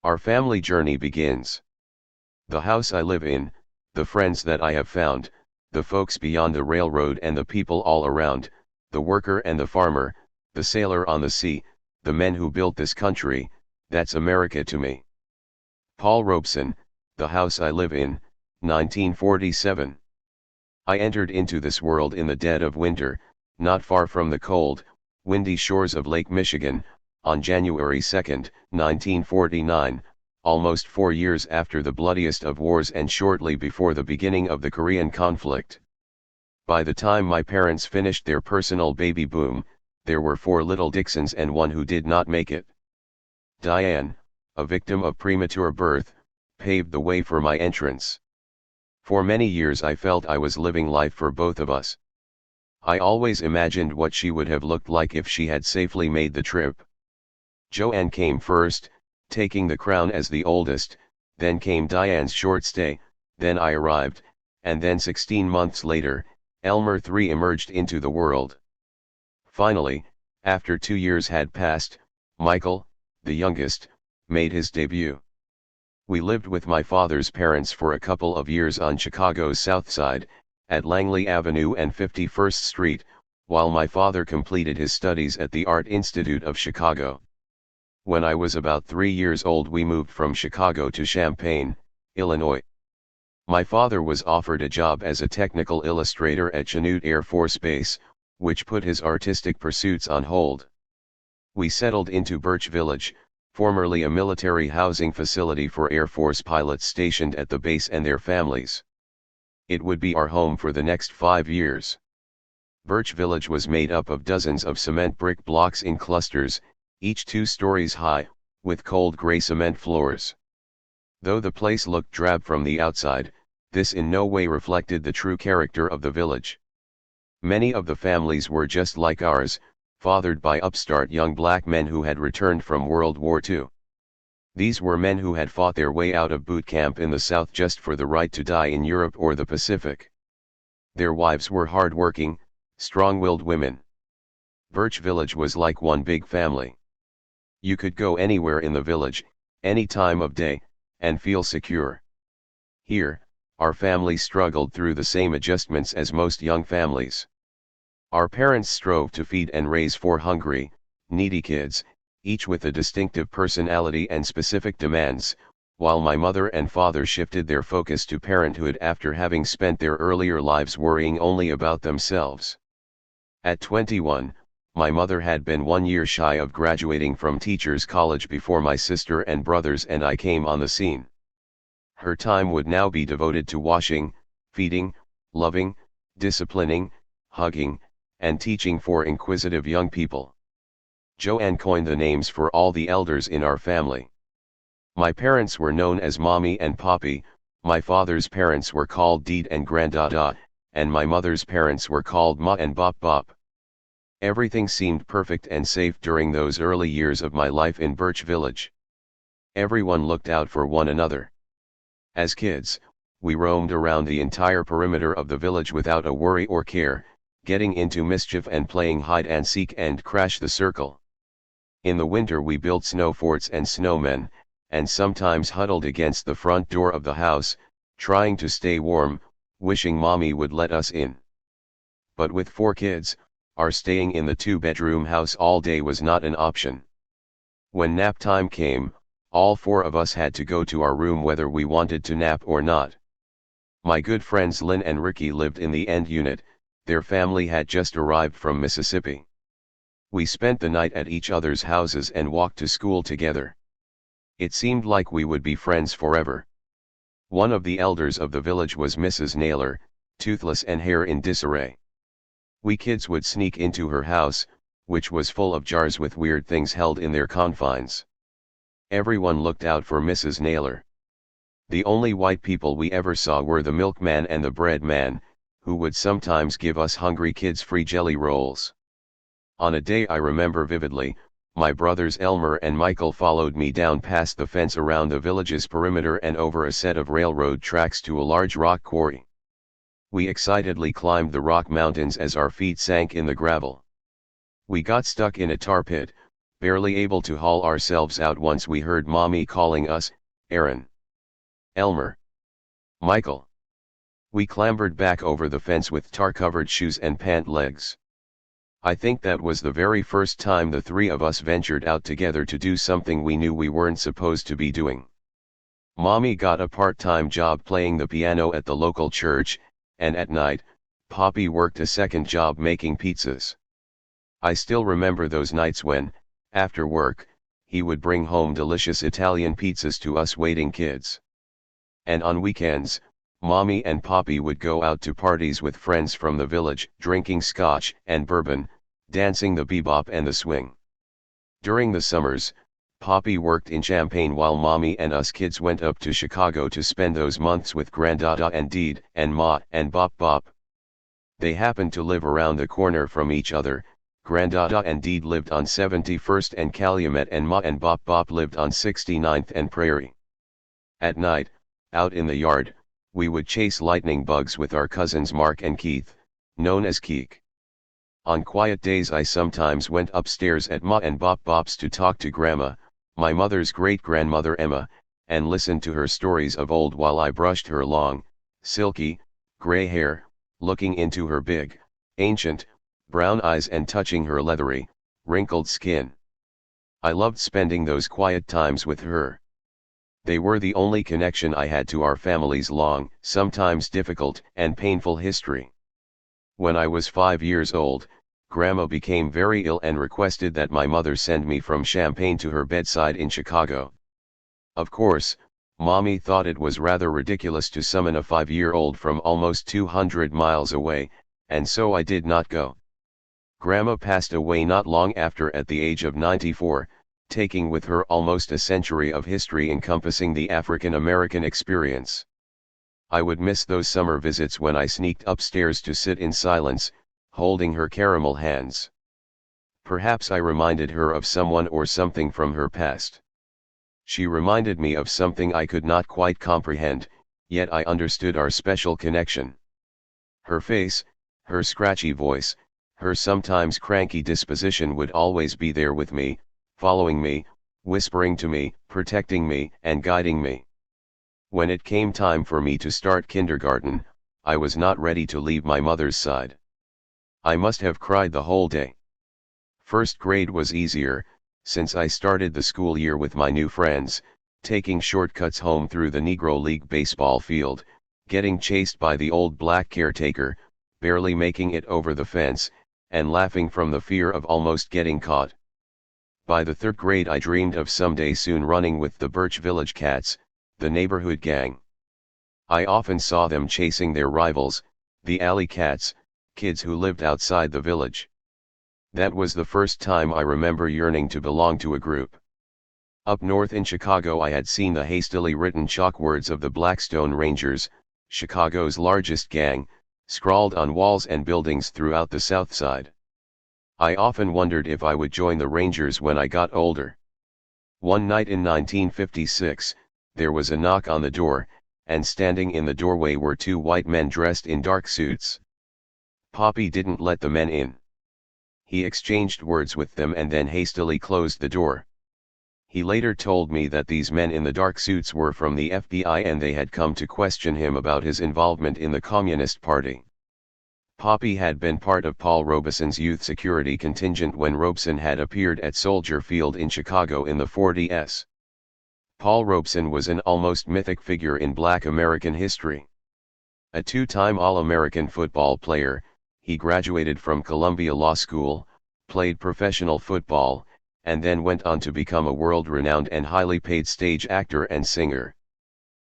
Our family journey begins. The house I live in, the friends that I have found, the folks beyond the railroad and the people all around, the worker and the farmer, the sailor on the sea, the men who built this country, that's America to me. Paul Robeson, The House I Live In, 1947. I entered into this world in the dead of winter, not far from the cold, windy shores of Lake Michigan, on January 2, 1949, almost 4 years after the bloodiest of wars and shortly before the beginning of the Korean conflict. By the time my parents finished their personal baby boom, there were 4 little Dixons and one who did not make it. Diane, a victim of premature birth, paved the way for my entrance. For many years I felt I was living life for both of us. I always imagined what she would have looked like if she had safely made the trip. Joanne came first, taking the crown as the oldest, then came Diane's short stay, then I arrived, and then 16 months later, Elmer III emerged into the world. Finally, after 2 years had passed, Michael, the youngest, made his debut. We lived with my father's parents for a couple of years on Chicago's South Side, at Langley Avenue and 51st Street, while my father completed his studies at the Art Institute of Chicago. When I was about 3 years old we moved from Chicago to Champaign, Illinois. My father was offered a job as a technical illustrator at Chanute Air Force Base, which put his artistic pursuits on hold. We settled into Birch Village, formerly a military housing facility for Air Force pilots stationed at the base and their families. It would be our home for the next 5 years. Birch Village was made up of dozens of cement brick blocks in clusters, each 2 stories high, with cold gray cement floors. Though the place looked drab from the outside, this in no way reflected the true character of the village. Many of the families were just like ours, fathered by upstart young black men who had returned from World War II. These were men who had fought their way out of boot camp in the South just for the right to die in Europe or the Pacific. Their wives were hard-working, strong-willed women. Birch Village was like one big family. You could go anywhere in the village, any time of day, and feel secure. Here, our family struggled through the same adjustments as most young families. Our parents strove to feed and raise 4 hungry, needy kids, each with a distinctive personality and specific demands, while my mother and father shifted their focus to parenthood after having spent their earlier lives worrying only about themselves. At 21, my mother had been 1 year shy of graduating from teachers' college before my sister and brothers and I came on the scene. Her time would now be devoted to washing, feeding, loving, disciplining, hugging, and teaching 4 inquisitive young people. Joanne coined the names for all the elders in our family. My parents were known as Mommy and Poppy, my father's parents were called Deed and Granddada, and my mother's parents were called Ma and Bop Bop. Everything seemed perfect and safe during those early years of my life in Birch Village. Everyone looked out for one another. As kids, we roamed around the entire perimeter of the village without a worry or care, getting into mischief and playing hide and seek and crash the circle. In the winter we built snow forts and snowmen, and sometimes huddled against the front door of the house, trying to stay warm, wishing Mommy would let us in. But with 4 kids, our staying in the 2-bedroom house all day was not an option. When nap time came, all 4 of us had to go to our room whether we wanted to nap or not. My good friends Lynn and Ricky lived in the end unit, their family had just arrived from Mississippi. We spent the night at each other's houses and walked to school together. It seemed like we would be friends forever. One of the elders of the village was Mrs. Naylor, toothless and hair in disarray. We kids would sneak into her house, which was full of jars with weird things held in their confines. Everyone looked out for Mrs. Naylor. The only white people we ever saw were the milkman and the bread man, who would sometimes give us hungry kids free jelly rolls. On a day I remember vividly, my brothers Elmer and Michael followed me down past the fence around the village's perimeter and over a set of railroad tracks to a large rock quarry. We excitedly climbed the rock mountains as our feet sank in the gravel. We got stuck in a tar pit, barely able to haul ourselves out once we heard Mommy calling us, Aaron, Elmer, Michael. We clambered back over the fence with tar-covered shoes and pant legs. I think that was the very first time the 3 of us ventured out together to do something we knew we weren't supposed to be doing. Mommy got a part-time job playing the piano at the local church, and at night, Poppy worked a second job making pizzas. I still remember those nights when, after work, he would bring home delicious Italian pizzas to us waiting kids. And on weekends, Mommy and Poppy would go out to parties with friends from the village, drinking scotch and bourbon, dancing the bebop and the swing. During the summers, Poppy worked in Champaign while Mommy and us kids went up to Chicago to spend those months with Granddada and Deed and Ma and Bop Bop. They happened to live around the corner from each other. Granddada and Deed lived on 71st and Calumet and Ma and Bop Bop lived on 69th and Prairie. At night, out in the yard, we would chase lightning bugs with our cousins Mark and Keith, known as Keek. On quiet days I sometimes went upstairs at Ma and Bop Bop's to talk to Grandma, my mother's great-grandmother Emma, and listen to her stories of old while I brushed her long, silky, gray hair, looking into her big, ancient, brown eyes and touching her leathery, wrinkled skin. I loved spending those quiet times with her. They were the only connection I had to our family's long, sometimes difficult and painful history. When I was 5 years old, Grandma became very ill and requested that my mother send me from Champaign to her bedside in Chicago. Of course, Mommy thought it was rather ridiculous to summon a 5-year-old from almost 200 miles away, and so I did not go. Grandma passed away not long after at the age of 94, taking with her almost a century of history encompassing the African American experience. I would miss those summer visits when I sneaked upstairs to sit in silence, holding her caramel hands. Perhaps I reminded her of someone or something from her past. She reminded me of something I could not quite comprehend, yet I understood our special connection. Her face, her scratchy voice, her sometimes cranky disposition would always be there with me, following me, whispering to me, protecting me, and guiding me. When it came time for me to start kindergarten, I was not ready to leave my mother's side. I must have cried the whole day. First grade was easier, since I started the school year with my new friends, taking shortcuts home through the Negro League baseball field, getting chased by the old black caretaker, barely making it over the fence, and laughing from the fear of almost getting caught. By the third grade I dreamed of someday soon running with the Birch Village Cats, the neighborhood gang. I often saw them chasing their rivals, the alley cats, kids who lived outside the village. That was the first time I remember yearning to belong to a group. Up north in Chicago I had seen the hastily written chalk words of the Blackstone Rangers, Chicago's largest gang, scrawled on walls and buildings throughout the South Side. I often wondered if I would join the Rangers when I got older. One night in 1956, there was a knock on the door, and standing in the doorway were two white men dressed in dark suits. Poppy didn't let the men in. He exchanged words with them and then hastily closed the door. He later told me that these men in the dark suits were from the FBI and they had come to question him about his involvement in the Communist Party. Poppy had been part of Paul Robeson's youth security contingent when Robeson had appeared at Soldier Field in Chicago in the 40s. Paul Robeson was an almost mythic figure in Black American history. A two-time All-American football player, he graduated from Columbia Law School, played professional football, and then went on to become a world-renowned and highly paid stage actor and singer.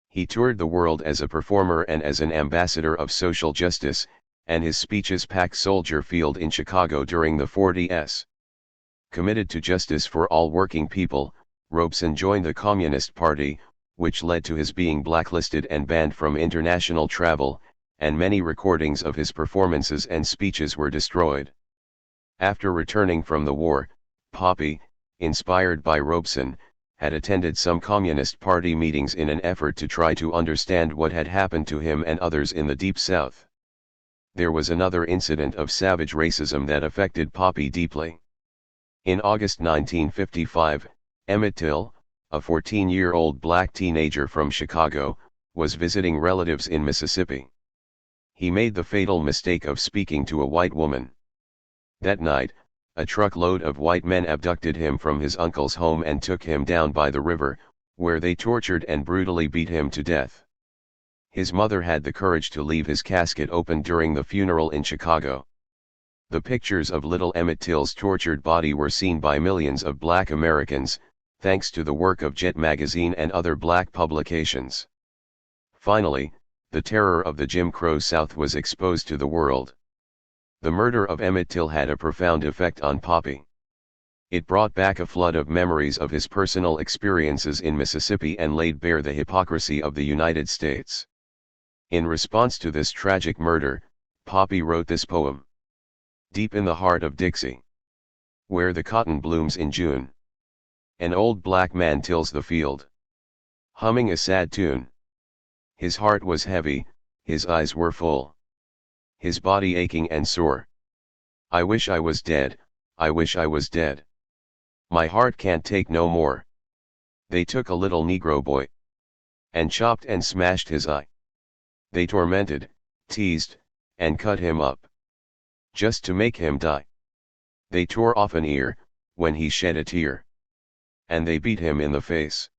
He toured the world as a performer and as an ambassador of social justice, and his speeches packed Soldier Field in Chicago during the 40s. Committed to justice for all working people, Robeson joined the Communist Party, which led to his being blacklisted and banned from international travel, and many recordings of his performances and speeches were destroyed. After returning from the war, Poppy, inspired by Robeson, had attended some Communist Party meetings in an effort to try to understand what had happened to him and others in the Deep South. There was another incident of savage racism that affected Poppy deeply. In August 1955, Emmett Till, a 14-year-old black teenager from Chicago, was visiting relatives in Mississippi. He made the fatal mistake of speaking to a white woman. That night, a truckload of white men abducted him from his uncle's home and took him down by the river, where they tortured and brutally beat him to death. His mother had the courage to leave his casket open during the funeral in Chicago. The pictures of little Emmett Till's tortured body were seen by millions of Black Americans, thanks to the work of Jet magazine and other black publications. Finally, the terror of the Jim Crow South was exposed to the world. The murder of Emmett Till had a profound effect on Poppy. It brought back a flood of memories of his personal experiences in Mississippi and laid bare the hypocrisy of the United States. In response to this tragic murder, Poppy wrote this poem. Deep in the heart of Dixie, where the cotton blooms in June, an old black man tills the field, humming a sad tune. His heart was heavy, his eyes were full, his body aching and sore. I wish I was dead, I wish I was dead. My heart can't take no more. They took a little Negro boy and chopped and smashed his eye. They tormented, teased, and cut him up, just to make him die. They tore off an ear, when he shed a tear. And they beat him in the face.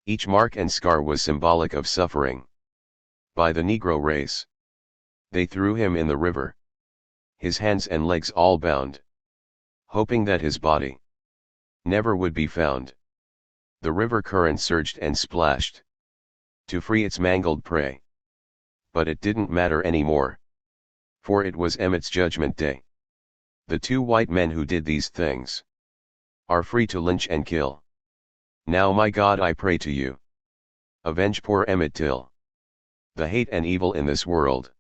Each mark and scar was symbolic of suffering by the Negro race. They threw him in the river, his hands and legs all bound, hoping that his body never would be found. The river current surged and splashed to free its mangled prey. But it didn't matter anymore. For it was Emmett's judgment day. The two white men who did these things are free to lynch and kill. Now my God, I pray to you, avenge poor Emmett Till. The hate and evil in this world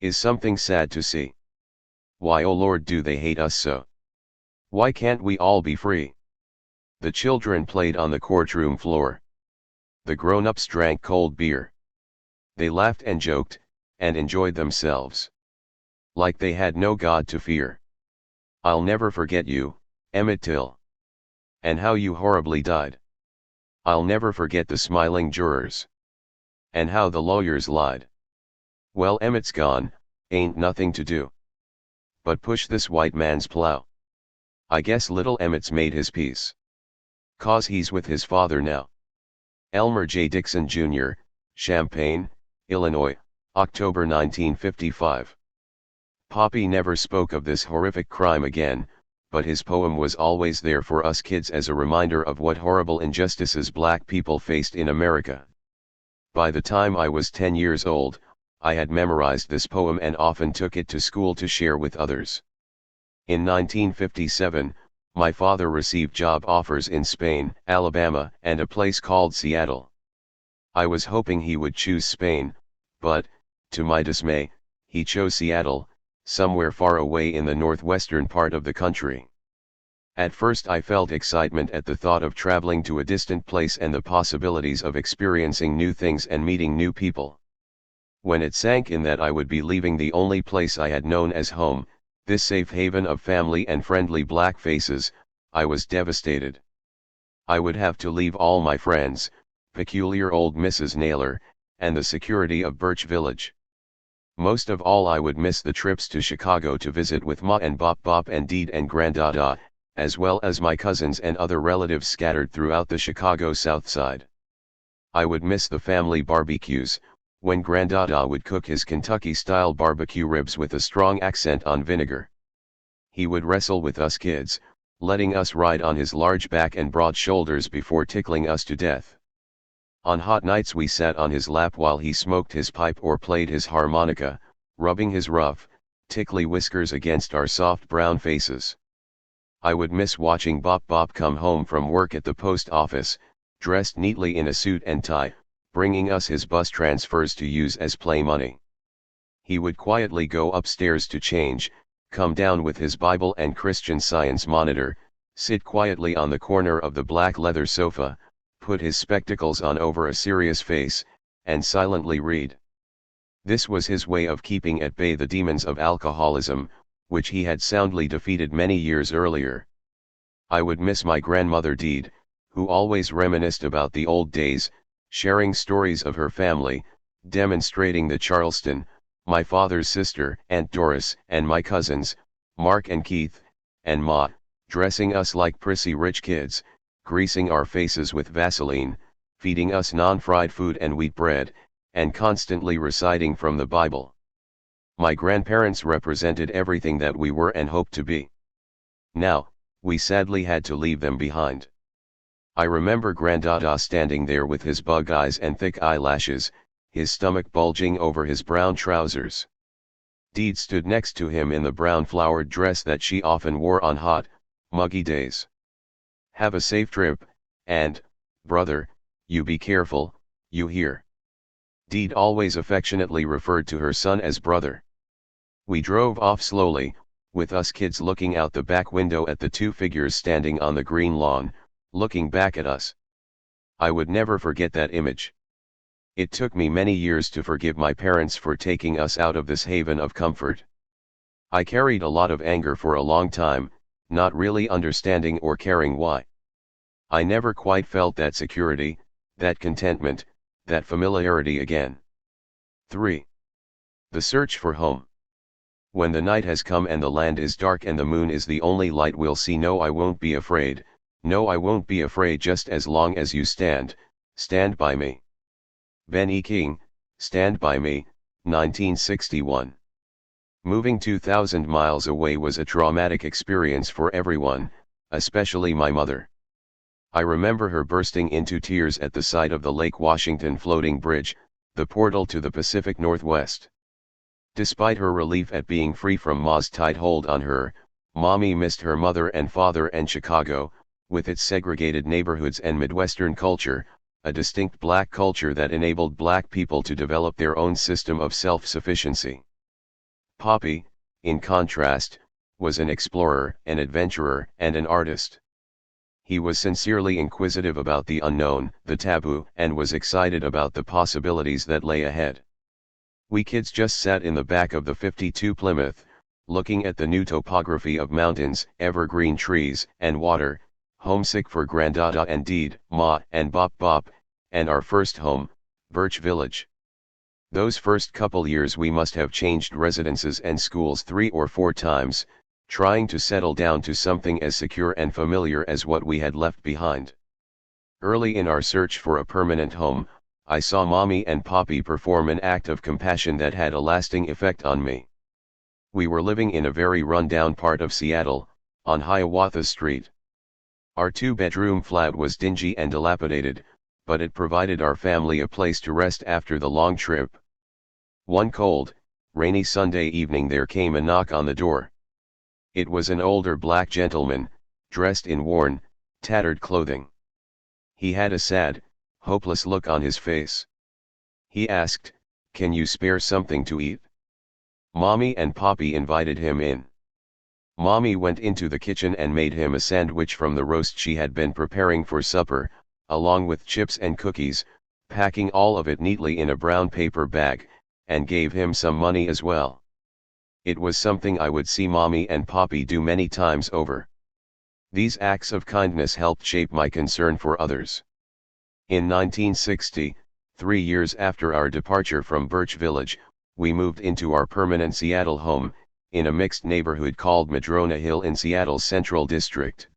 is something sad to see. Why, oh Lord, do they hate us so? Why can't we all be free? The children played on the courtroom floor. The grown-ups drank cold beer. They laughed and joked, and enjoyed themselves like they had no God to fear. I'll never forget you, Emmett Till. And how you horribly died. I'll never forget the smiling jurors. And how the lawyers lied. Well, Emmett's gone, ain't nothing to do but push this white man's plow. I guess little Emmett's made his peace, 'cause he's with his father now. Elmer J. Dixon Jr., Champaign, Illinois, October 1955. Poppy never spoke of this horrific crime again, but his poem was always there for us kids as a reminder of what horrible injustices black people faced in America. By the time I was 10 years old, I had memorized this poem and often took it to school to share with others. In 1957, my father received job offers in Spain, Alabama, and a place called Seattle. I was hoping he would choose Spain, but, to my dismay, he chose Seattle, somewhere far away in the northwestern part of the country. At first I felt excitement at the thought of traveling to a distant place and the possibilities of experiencing new things and meeting new people. When it sank in that I would be leaving the only place I had known as home, this safe haven of family and friendly black faces, I was devastated. I would have to leave all my friends, peculiar old Mrs. Naylor, and the security of Birch Village. Most of all I would miss the trips to Chicago to visit with Ma and Bop Bop and Deed and Granddada, as well as my cousins and other relatives scattered throughout the Chicago South Side. I would miss the family barbecues, when Granddada would cook his Kentucky-style barbecue ribs with a strong accent on vinegar. He would wrestle with us kids, letting us ride on his large back and broad shoulders before tickling us to death. On hot nights we sat on his lap while he smoked his pipe or played his harmonica, rubbing his rough, tickly whiskers against our soft brown faces. I would miss watching Bop Bop come home from work at the post office, dressed neatly in a suit and tie, bringing us his bus transfers to use as play money. He would quietly go upstairs to change, come down with his Bible and Christian Science monitor, sit quietly on the corner of the black leather sofa, put his spectacles on over a serious face, and silently read. This was his way of keeping at bay the demons of alcoholism, which he had soundly defeated many years earlier. I would miss my grandmother Deed, who always reminisced about the old days, sharing stories of her family, demonstrating the Charleston, my father's sister, Aunt Doris, and my cousins, Mark and Keith, and Ma, dressing us like prissy rich kids, greasing our faces with Vaseline, feeding us non-fried food and wheat bread, and constantly reciting from the Bible. My grandparents represented everything that we were and hoped to be. Now, we sadly had to leave them behind. I remember Granddada standing there with his bug eyes and thick eyelashes, his stomach bulging over his brown trousers. Deed stood next to him in the brown flowered dress that she often wore on hot, muggy days. Have a safe trip, and, brother, you be careful, you hear? Deed always affectionately referred to her son as brother. We drove off slowly, with us kids looking out the back window at the two figures standing on the green lawn, looking back at us. I would never forget that image. It took me many years to forgive my parents for taking us out of this haven of comfort. I carried a lot of anger for a long time, not really understanding or caring why. I never quite felt that security, that contentment, that familiarity again. 3. The search for home. When the night has come and the land is dark and the moon is the only light we'll see, no, I won't be afraid, no, I won't be afraid just as long as you stand by me. Ben E. King, Stand By Me, 1961. Moving 2,000 miles away was a traumatic experience for everyone, especially my mother. I remember her bursting into tears at the sight of the Lake Washington floating bridge, the portal to the Pacific Northwest. Despite her relief at being free from Ma's tight hold on her, Mommy missed her mother and father and Chicago, with its segregated neighborhoods and Midwestern culture, a distinct black culture that enabled black people to develop their own system of self-sufficiency. Poppy, in contrast, was an explorer, an adventurer, and an artist. He was sincerely inquisitive about the unknown, the taboo, and was excited about the possibilities that lay ahead. We kids just sat in the back of the '52 Plymouth, looking at the new topography of mountains, evergreen trees, and water, homesick for Grandada and Deed, Ma, and Bop Bop, and our first home, Birch Village. Those first couple years we must have changed residences and schools 3 or 4 times, trying to settle down to something as secure and familiar as what we had left behind. Early in our search for a permanent home, I saw Mommy and Poppy perform an act of compassion that had a lasting effect on me. We were living in a very run-down part of Seattle, on Hiawatha Street. Our 2-bedroom flat was dingy and dilapidated, but it provided our family a place to rest after the long trip. One cold, rainy Sunday evening there came a knock on the door. It was an older black gentleman, dressed in worn, tattered clothing. He had a sad, hopeless look on his face. He asked, "Can you spare something to eat?" Mommy and Poppy invited him in. Mommy went into the kitchen and made him a sandwich from the roast she had been preparing for supper, along with chips and cookies, packing all of it neatly in a brown paper bag, and gave him some money as well. It was something I would see Mommy and Poppy do many times over. These acts of kindness helped shape my concern for others. In 1960, 3 years after our departure from Birch Village, we moved into our permanent Seattle home, in a mixed neighborhood called Madrona Hill in Seattle's Central District.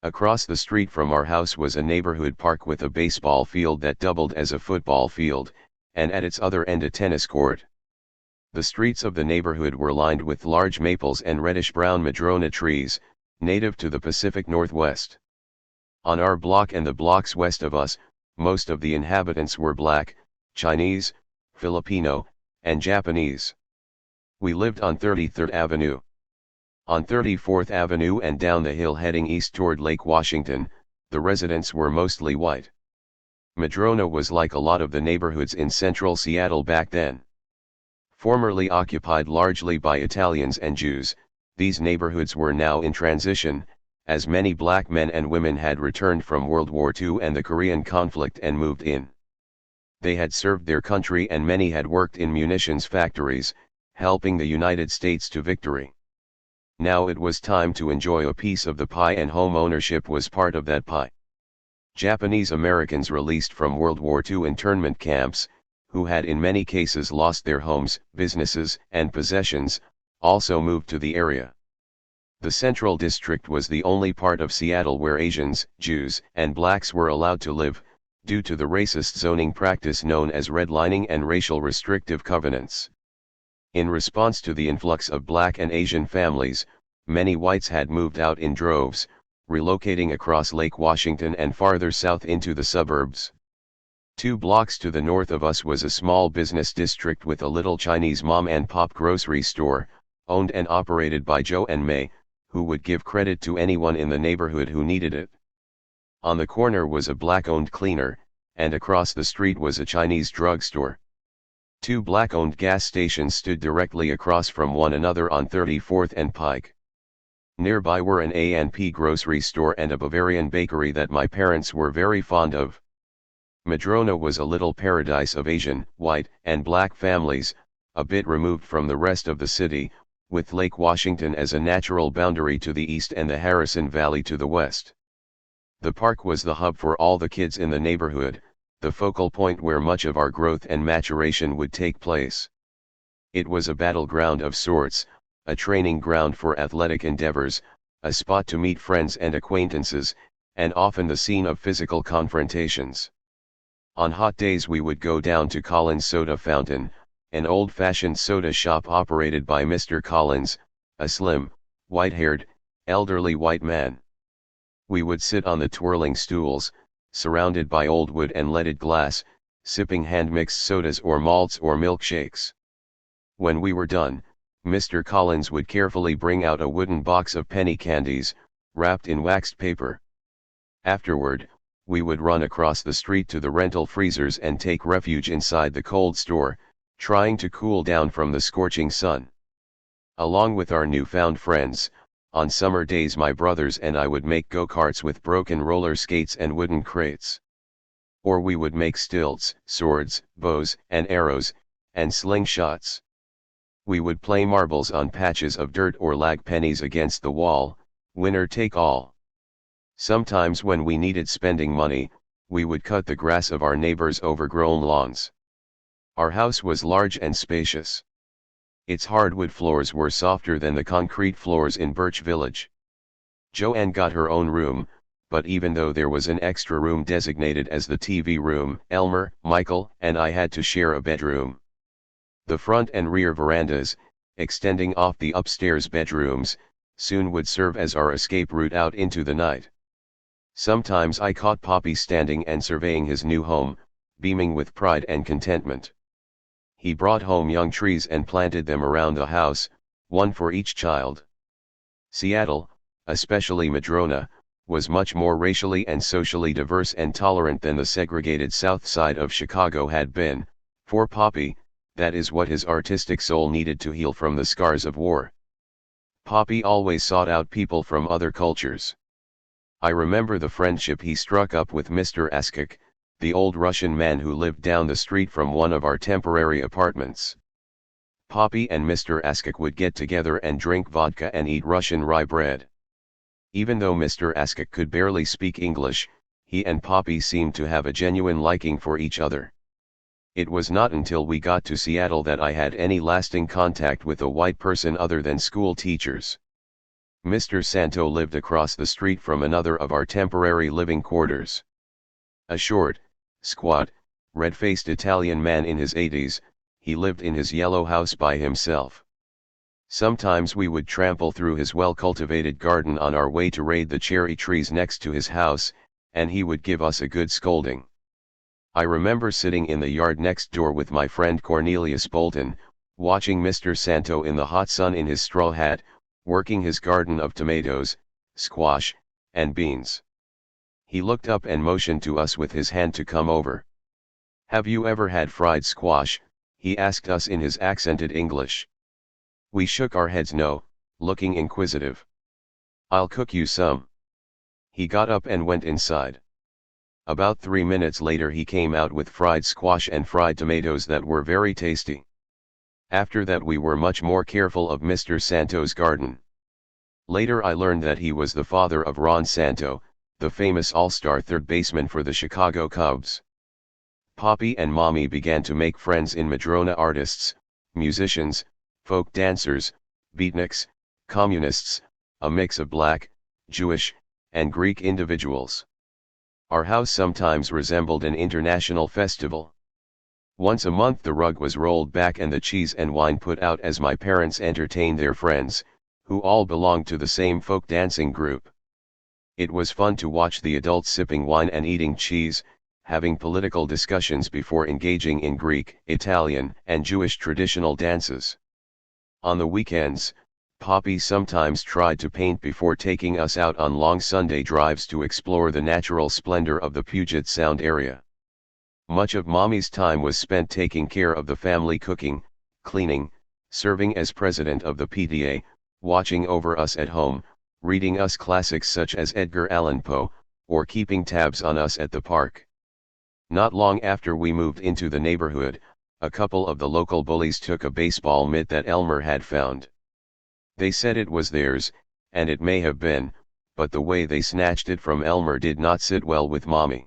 Across the street from our house was a neighborhood park with a baseball field that doubled as a football field, and at its other end a tennis court. The streets of the neighborhood were lined with large maples and reddish-brown madrona trees, native to the Pacific Northwest. On our block and the blocks west of us, most of the inhabitants were black, Chinese, Filipino, and Japanese. We lived on 33rd Avenue. On 34th Avenue and down the hill heading east toward Lake Washington, the residents were mostly white. Madrona was like a lot of the neighborhoods in central Seattle back then. Formerly occupied largely by Italians and Jews, these neighborhoods were now in transition, as many black men and women had returned from World War II and the Korean conflict and moved in. They had served their country and many had worked in munitions factories, helping the United States to victory. Now it was time to enjoy a piece of the pie, and home ownership was part of that pie. Japanese Americans released from World War II internment camps, who had in many cases lost their homes, businesses, and possessions, also moved to the area. The Central District was the only part of Seattle where Asians, Jews, and blacks were allowed to live, due to the racist zoning practice known as redlining and racial restrictive covenants. In response to the influx of black and Asian families, many whites had moved out in droves, relocating across Lake Washington and farther south into the suburbs. 2 blocks to the north of us was a small business district with a little Chinese mom and pop grocery store, owned and operated by Joe and May, who would give credit to anyone in the neighborhood who needed it. On the corner was a black-owned cleaner, and across the street was a Chinese drugstore. 2 black-owned gas stations stood directly across from one another on 34th and Pike. Nearby were an A&P grocery store and a Bavarian bakery that my parents were very fond of. Madrona was a little paradise of Asian, white, and black families, a bit removed from the rest of the city, with Lake Washington as a natural boundary to the east and the Harrison Valley to the west. The park was the hub for all the kids in the neighborhood, the focal point where much of our growth and maturation would take place. It was a battleground of sorts, a training ground for athletic endeavors, a spot to meet friends and acquaintances, and often the scene of physical confrontations. On hot days we would go down to Collins Soda Fountain, an old-fashioned soda shop operated by Mr. Collins, a slim, white-haired, elderly white man. We would sit on the twirling stools, surrounded by old wood and leaded glass, sipping hand-mixed sodas or malts or milkshakes. When we were done, Mr. Collins would carefully bring out a wooden box of penny candies, wrapped in waxed paper. Afterward, we would run across the street to the rental freezers and take refuge inside the cold store, trying to cool down from the scorching sun. Along with our newfound friends, on summer days my brothers and I would make go-karts with broken roller skates and wooden crates. Or we would make stilts, swords, bows and arrows, and slingshots. We would play marbles on patches of dirt or lag pennies against the wall, winner take all. Sometimes when we needed spending money, we would cut the grass of our neighbors' overgrown lawns. Our house was large and spacious. Its hardwood floors were softer than the concrete floors in Birch Village. Joanne got her own room, but even though there was an extra room designated as the TV room, Elmer, Michael, and I had to share a bedroom. The front and rear verandas, extending off the upstairs bedrooms, soon would serve as our escape route out into the night. Sometimes I caught Poppy standing and surveying his new home, beaming with pride and contentment. He brought home young trees and planted them around the house, one for each child. Seattle, especially Madrona, was much more racially and socially diverse and tolerant than the segregated South Side of Chicago had been. For Poppy, that is what his artistic soul needed to heal from the scars of war. Poppy always sought out people from other cultures. I remember the friendship he struck up with Mr. Askik, the old Russian man who lived down the street from one of our temporary apartments. Poppy and Mr. Askik would get together and drink vodka and eat Russian rye bread. Even though Mr. Askik could barely speak English, he and Poppy seemed to have a genuine liking for each other. It was not until we got to Seattle that I had any lasting contact with a white person other than school teachers. Mr. Santo lived across the street from another of our temporary living quarters. A short, squat, red-faced Italian man in his 80s, he lived in his yellow house by himself. Sometimes we would trample through his well-cultivated garden on our way to raid the cherry trees next to his house, and he would give us a good scolding. I remember sitting in the yard next door with my friend Cornelius Bolton, watching Mr. Santo in the hot sun in his straw hat, working his garden of tomatoes, squash, and beans. He looked up and motioned to us with his hand to come over. "Have you ever had fried squash?" he asked us in his accented English. We shook our heads no, looking inquisitive. "I'll cook you some." He got up and went inside. About 3 minutes later he came out with fried squash and fried tomatoes that were very tasty. After that we were much more careful of Mr. Santo's garden. Later I learned that he was the father of Ron Santo, the famous all-star third baseman for the Chicago Cubs. Poppy and Mommy began to make friends in Madrona: artists, musicians, folk dancers, beatniks, communists, a mix of black, Jewish, and Greek individuals. Our house sometimes resembled an international festival. Once a month the rug was rolled back and the cheese and wine put out as my parents entertained their friends, who all belonged to the same folk dancing group. It was fun to watch the adults sipping wine and eating cheese, having political discussions before engaging in Greek, Italian, and Jewish traditional dances. On the weekends, Poppy sometimes tried to paint before taking us out on long Sunday drives to explore the natural splendor of the Puget Sound area. Much of Mommy's time was spent taking care of the family, cooking, cleaning, serving as president of the PTA, watching over us at home, reading us classics such as Edgar Allan Poe, or keeping tabs on us at the park. Not long after we moved into the neighborhood, a couple of the local bullies took a baseball mitt that Elmer had found. They said it was theirs, and it may have been, but the way they snatched it from Elmer did not sit well with Mommy.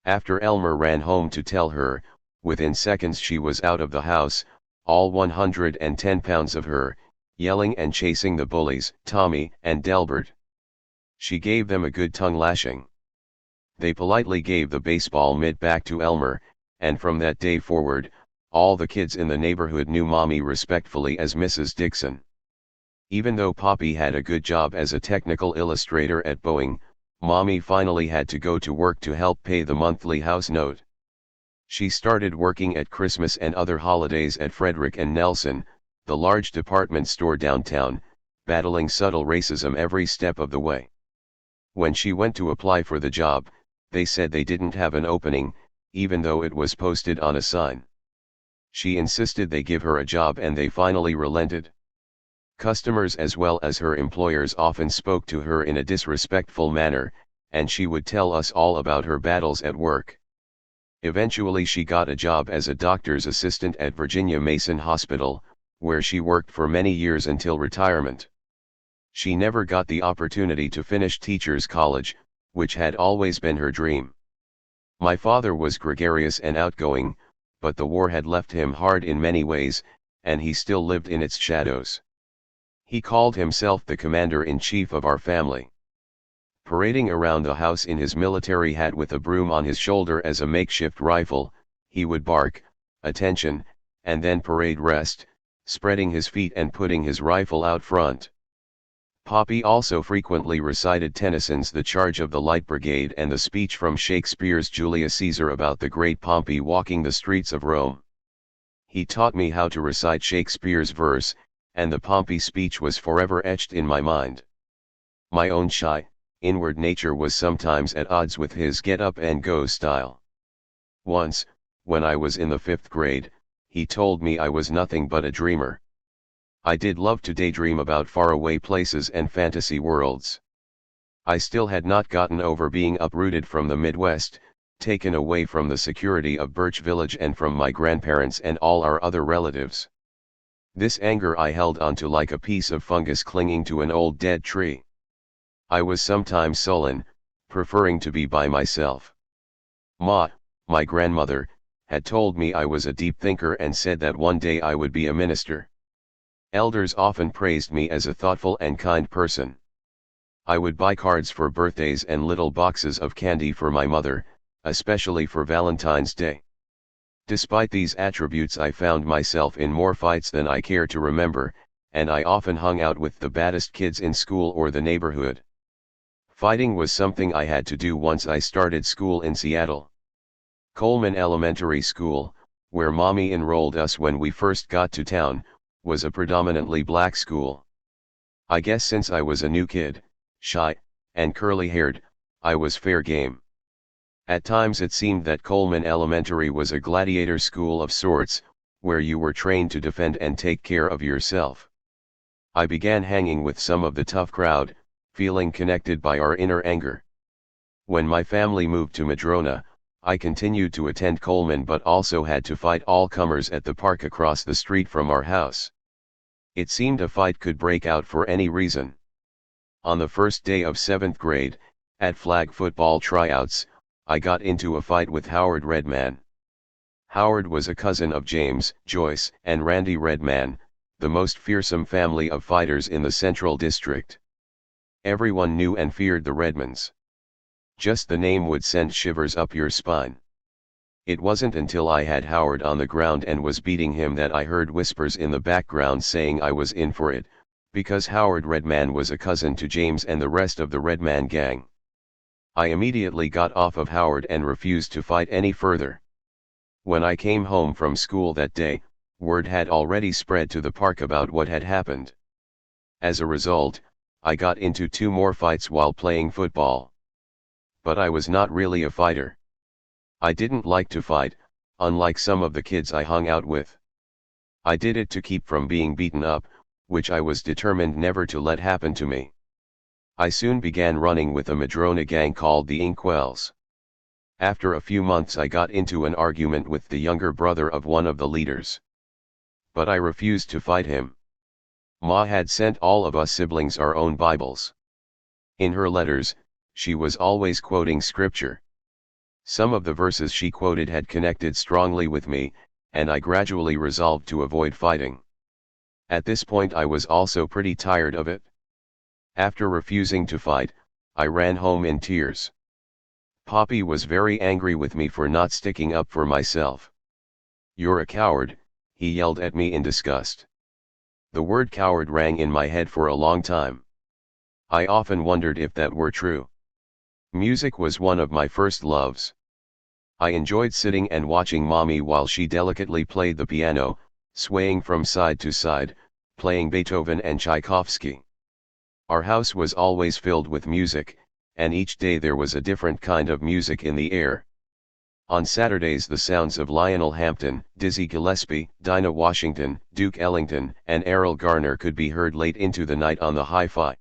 After Elmer ran home to tell her, within seconds she was out of the house, all 110 pounds of her, yelling and chasing the bullies, Tommy and Delbert. She gave them a good tongue lashing. They politely gave the baseball mitt back to Elmer, and from that day forward, all the kids in the neighborhood knew Mommy respectfully as Mrs. Dixon. Even though Poppy had a good job as a technical illustrator at Boeing, Mommy finally had to go to work to help pay the monthly house note. She started working at Christmas and other holidays at Frederick and Nelson, the large department store downtown, battling subtle racism every step of the way. When she went to apply for the job, they said they didn't have an opening, even though it was posted on a sign. She insisted they give her a job and they finally relented. Customers as well as her employers often spoke to her in a disrespectful manner, and she would tell us all about her battles at work. Eventually she got a job as a doctor's assistant at Virginia Mason Hospital, where she worked for many years until retirement. She never got the opportunity to finish teacher's college, which had always been her dream. My father was gregarious and outgoing, but the war had left him hard in many ways, and he still lived in its shadows. He called himself the commander-in-chief of our family. Parading around the house in his military hat with a broom on his shoulder as a makeshift rifle, he would bark, "Attention," and then parade rest, spreading his feet and putting his rifle out front. Poppy also frequently recited Tennyson's The Charge of the Light Brigade and the speech from Shakespeare's Julius Caesar about the great Pompey walking the streets of Rome. He taught me how to recite Shakespeare's verse, and the Pompey speech was forever etched in my mind. My own shy, inward nature was sometimes at odds with his get-up-and-go style. Once, when I was in the 5th grade, he told me I was nothing but a dreamer. I did love to daydream about faraway places and fantasy worlds. I still had not gotten over being uprooted from the Midwest, taken away from the security of Birch Village and from my grandparents and all our other relatives. This anger I held onto like a piece of fungus clinging to an old dead tree. I was sometimes sullen, preferring to be by myself. Ma, my grandmother, had told me I was a deep thinker and said that one day I would be a minister. Elders often praised me as a thoughtful and kind person. I would buy cards for birthdays and little boxes of candy for my mother, especially for Valentine's Day. Despite these attributes, I found myself in more fights than I care to remember, and I often hung out with the baddest kids in school or the neighborhood. Fighting was something I had to do once I started school in Seattle. Coleman Elementary School, where Mommy enrolled us when we first got to town, was a predominantly black school. I guess since I was a new kid, shy, and curly-haired, I was fair game. At times it seemed that Coleman Elementary was a gladiator school of sorts, where you were trained to defend and take care of yourself. I began hanging with some of the tough crowd, feeling connected by our inner anger. When my family moved to Madrona, I continued to attend Coleman but also had to fight all comers at the park across the street from our house. It seemed a fight could break out for any reason. On the first day of 7th grade, at flag football tryouts, I got into a fight with Howard Redman. Howard was a cousin of James, Joyce, and Randy Redman, the most fearsome family of fighters in the Central District. Everyone knew and feared the Redmans. Just the name would send shivers up your spine. It wasn't until I had Howard on the ground and was beating him that I heard whispers in the background saying I was in for it, because Howard Redman was a cousin to James and the rest of the Redman gang. I immediately got off of Howard and refused to fight any further. When I came home from school that day, word had already spread to the park about what had happened. As a result, I got into 2 more fights while playing football. But I was not really a fighter. I didn't like to fight, unlike some of the kids I hung out with. I did it to keep from being beaten up, which I was determined never to let happen to me. I soon began running with a Madrona gang called the Inkwells. After a few months I got into an argument with the younger brother of one of the leaders. But I refused to fight him. Ma had sent all of us siblings our own Bibles. In her letters, she was always quoting scripture. Some of the verses she quoted had connected strongly with me, and I gradually resolved to avoid fighting. At this point I was also pretty tired of it. After refusing to fight, I ran home in tears. Poppy was very angry with me for not sticking up for myself. "You're a coward," he yelled at me in disgust. The word coward rang in my head for a long time. I often wondered if that were true. Music was one of my first loves. I enjoyed sitting and watching Mommy while she delicately played the piano, swaying from side to side, playing Beethoven and Tchaikovsky. Our house was always filled with music, and each day there was a different kind of music in the air. On Saturdays the sounds of Lionel Hampton, Dizzy Gillespie, Dinah Washington, Duke Ellington, and Errol Garner could be heard late into the night on the hi-fi.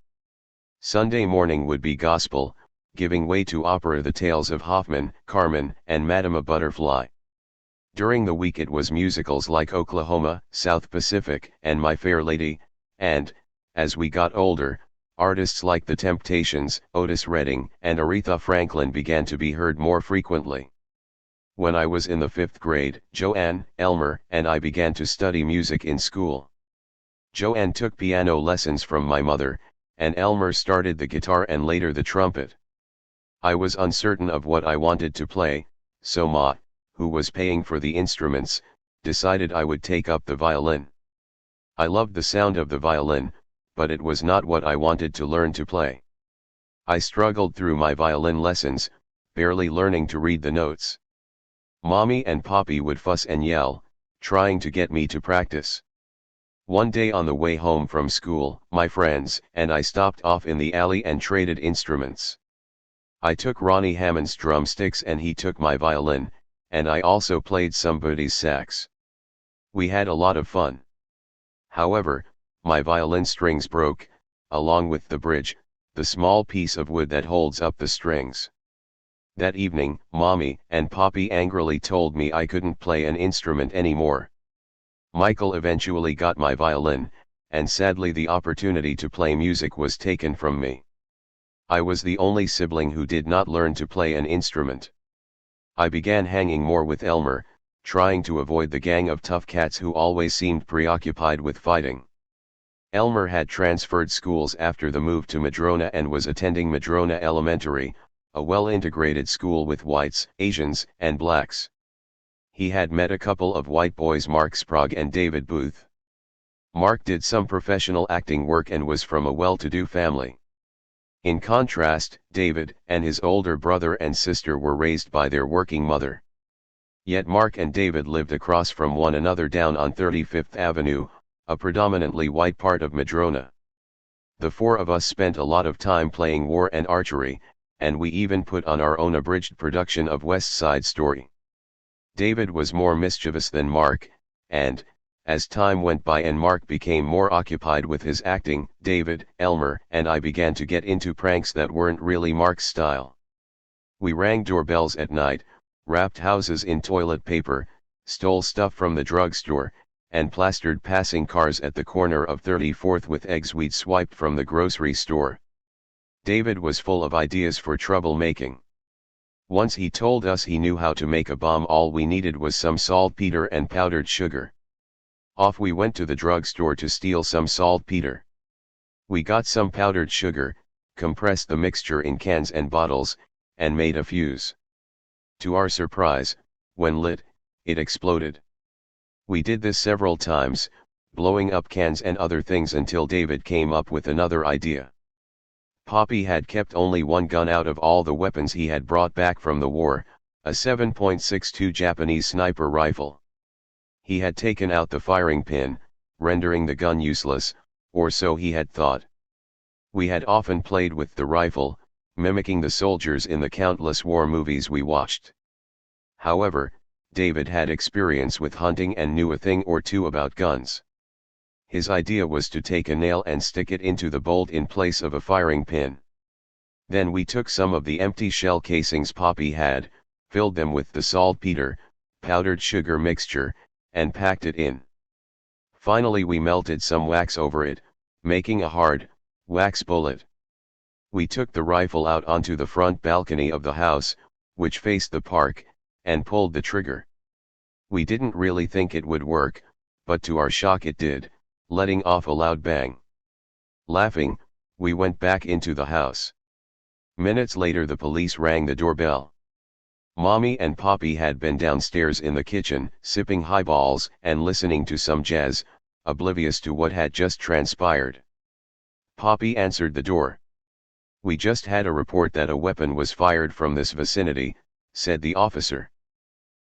Sunday morning would be gospel, giving way to opera, the tales of Hoffman, Carmen, and Madame Butterfly. During the week it was musicals like Oklahoma, South Pacific, and My Fair Lady, and, as we got older, artists like The Temptations, Otis Redding, and Aretha Franklin began to be heard more frequently. When I was in the 5th grade, Joanne, Elmer, and I began to study music in school. Joanne took piano lessons from my mother, and Elmer started the guitar and later the trumpet. I was uncertain of what I wanted to play, so Ma, who was paying for the instruments, decided I would take up the violin. I loved the sound of the violin, but it was not what I wanted to learn to play. I struggled through my violin lessons, barely learning to read the notes. Mommy and Poppy would fuss and yell, trying to get me to practice. One day on the way home from school, my friends and I stopped off in the alley and traded instruments. I took Ronnie Hammond's drumsticks and he took my violin, and I also played somebody's sax. We had a lot of fun. However, my violin strings broke, along with the bridge, the small piece of wood that holds up the strings. That evening, Mommy and Poppy angrily told me I couldn't play an instrument anymore. Michael eventually got my violin, and sadly the opportunity to play music was taken from me. I was the only sibling who did not learn to play an instrument. I began hanging more with Elmer, trying to avoid the gang of tough cats who always seemed preoccupied with fighting. Elmer had transferred schools after the move to Madrona and was attending Madrona Elementary, a well-integrated school with whites, Asians, and blacks. He had met a couple of white boys, Mark Sprague and David Booth. Mark did some professional acting work and was from a well-to-do family. In contrast, David and his older brother and sister were raised by their working mother. Yet Mark and David lived across from one another down on 35th Avenue, a predominantly white part of Madrona. The four of us spent a lot of time playing war and archery, and we even put on our own abridged production of West Side Story. David was more mischievous than Mark, and, as time went by and Mark became more occupied with his acting, David, Elmer, and I began to get into pranks that weren't really Mark's style. We rang doorbells at night, wrapped houses in toilet paper, stole stuff from the drugstore, and plastered passing cars at the corner of 34th with eggs we'd swiped from the grocery store. David was full of ideas for troublemaking. Once he told us he knew how to make a bomb. All we needed was some saltpeter and powdered sugar. Off we went to the drugstore to steal some saltpeter. We got some powdered sugar, compressed the mixture in cans and bottles, and made a fuse. To our surprise, when lit, it exploded. We did this several times, blowing up cans and other things until David came up with another idea. Poppy had kept only one gun out of all the weapons he had brought back from the war, a 7.62 Japanese sniper rifle. He had taken out the firing pin, rendering the gun useless, or so he had thought. We had often played with the rifle, mimicking the soldiers in the countless war movies we watched. However, David had experience with hunting and knew a thing or two about guns. His idea was to take a nail and stick it into the bolt in place of a firing pin. Then we took some of the empty shell casings Poppy had, filled them with the saltpeter, powdered sugar mixture, and packed it in. Finally we melted some wax over it, making a hard, wax bullet. We took the rifle out onto the front balcony of the house, which faced the park, and pulled the trigger. We didn't really think it would work, but to our shock it did, letting off a loud bang. Laughing, we went back into the house. Minutes later the police rang the doorbell. Mommy and Poppy had been downstairs in the kitchen, sipping highballs and listening to some jazz, oblivious to what had just transpired. Poppy answered the door. "We just had a report that a weapon was fired from this vicinity," said the officer.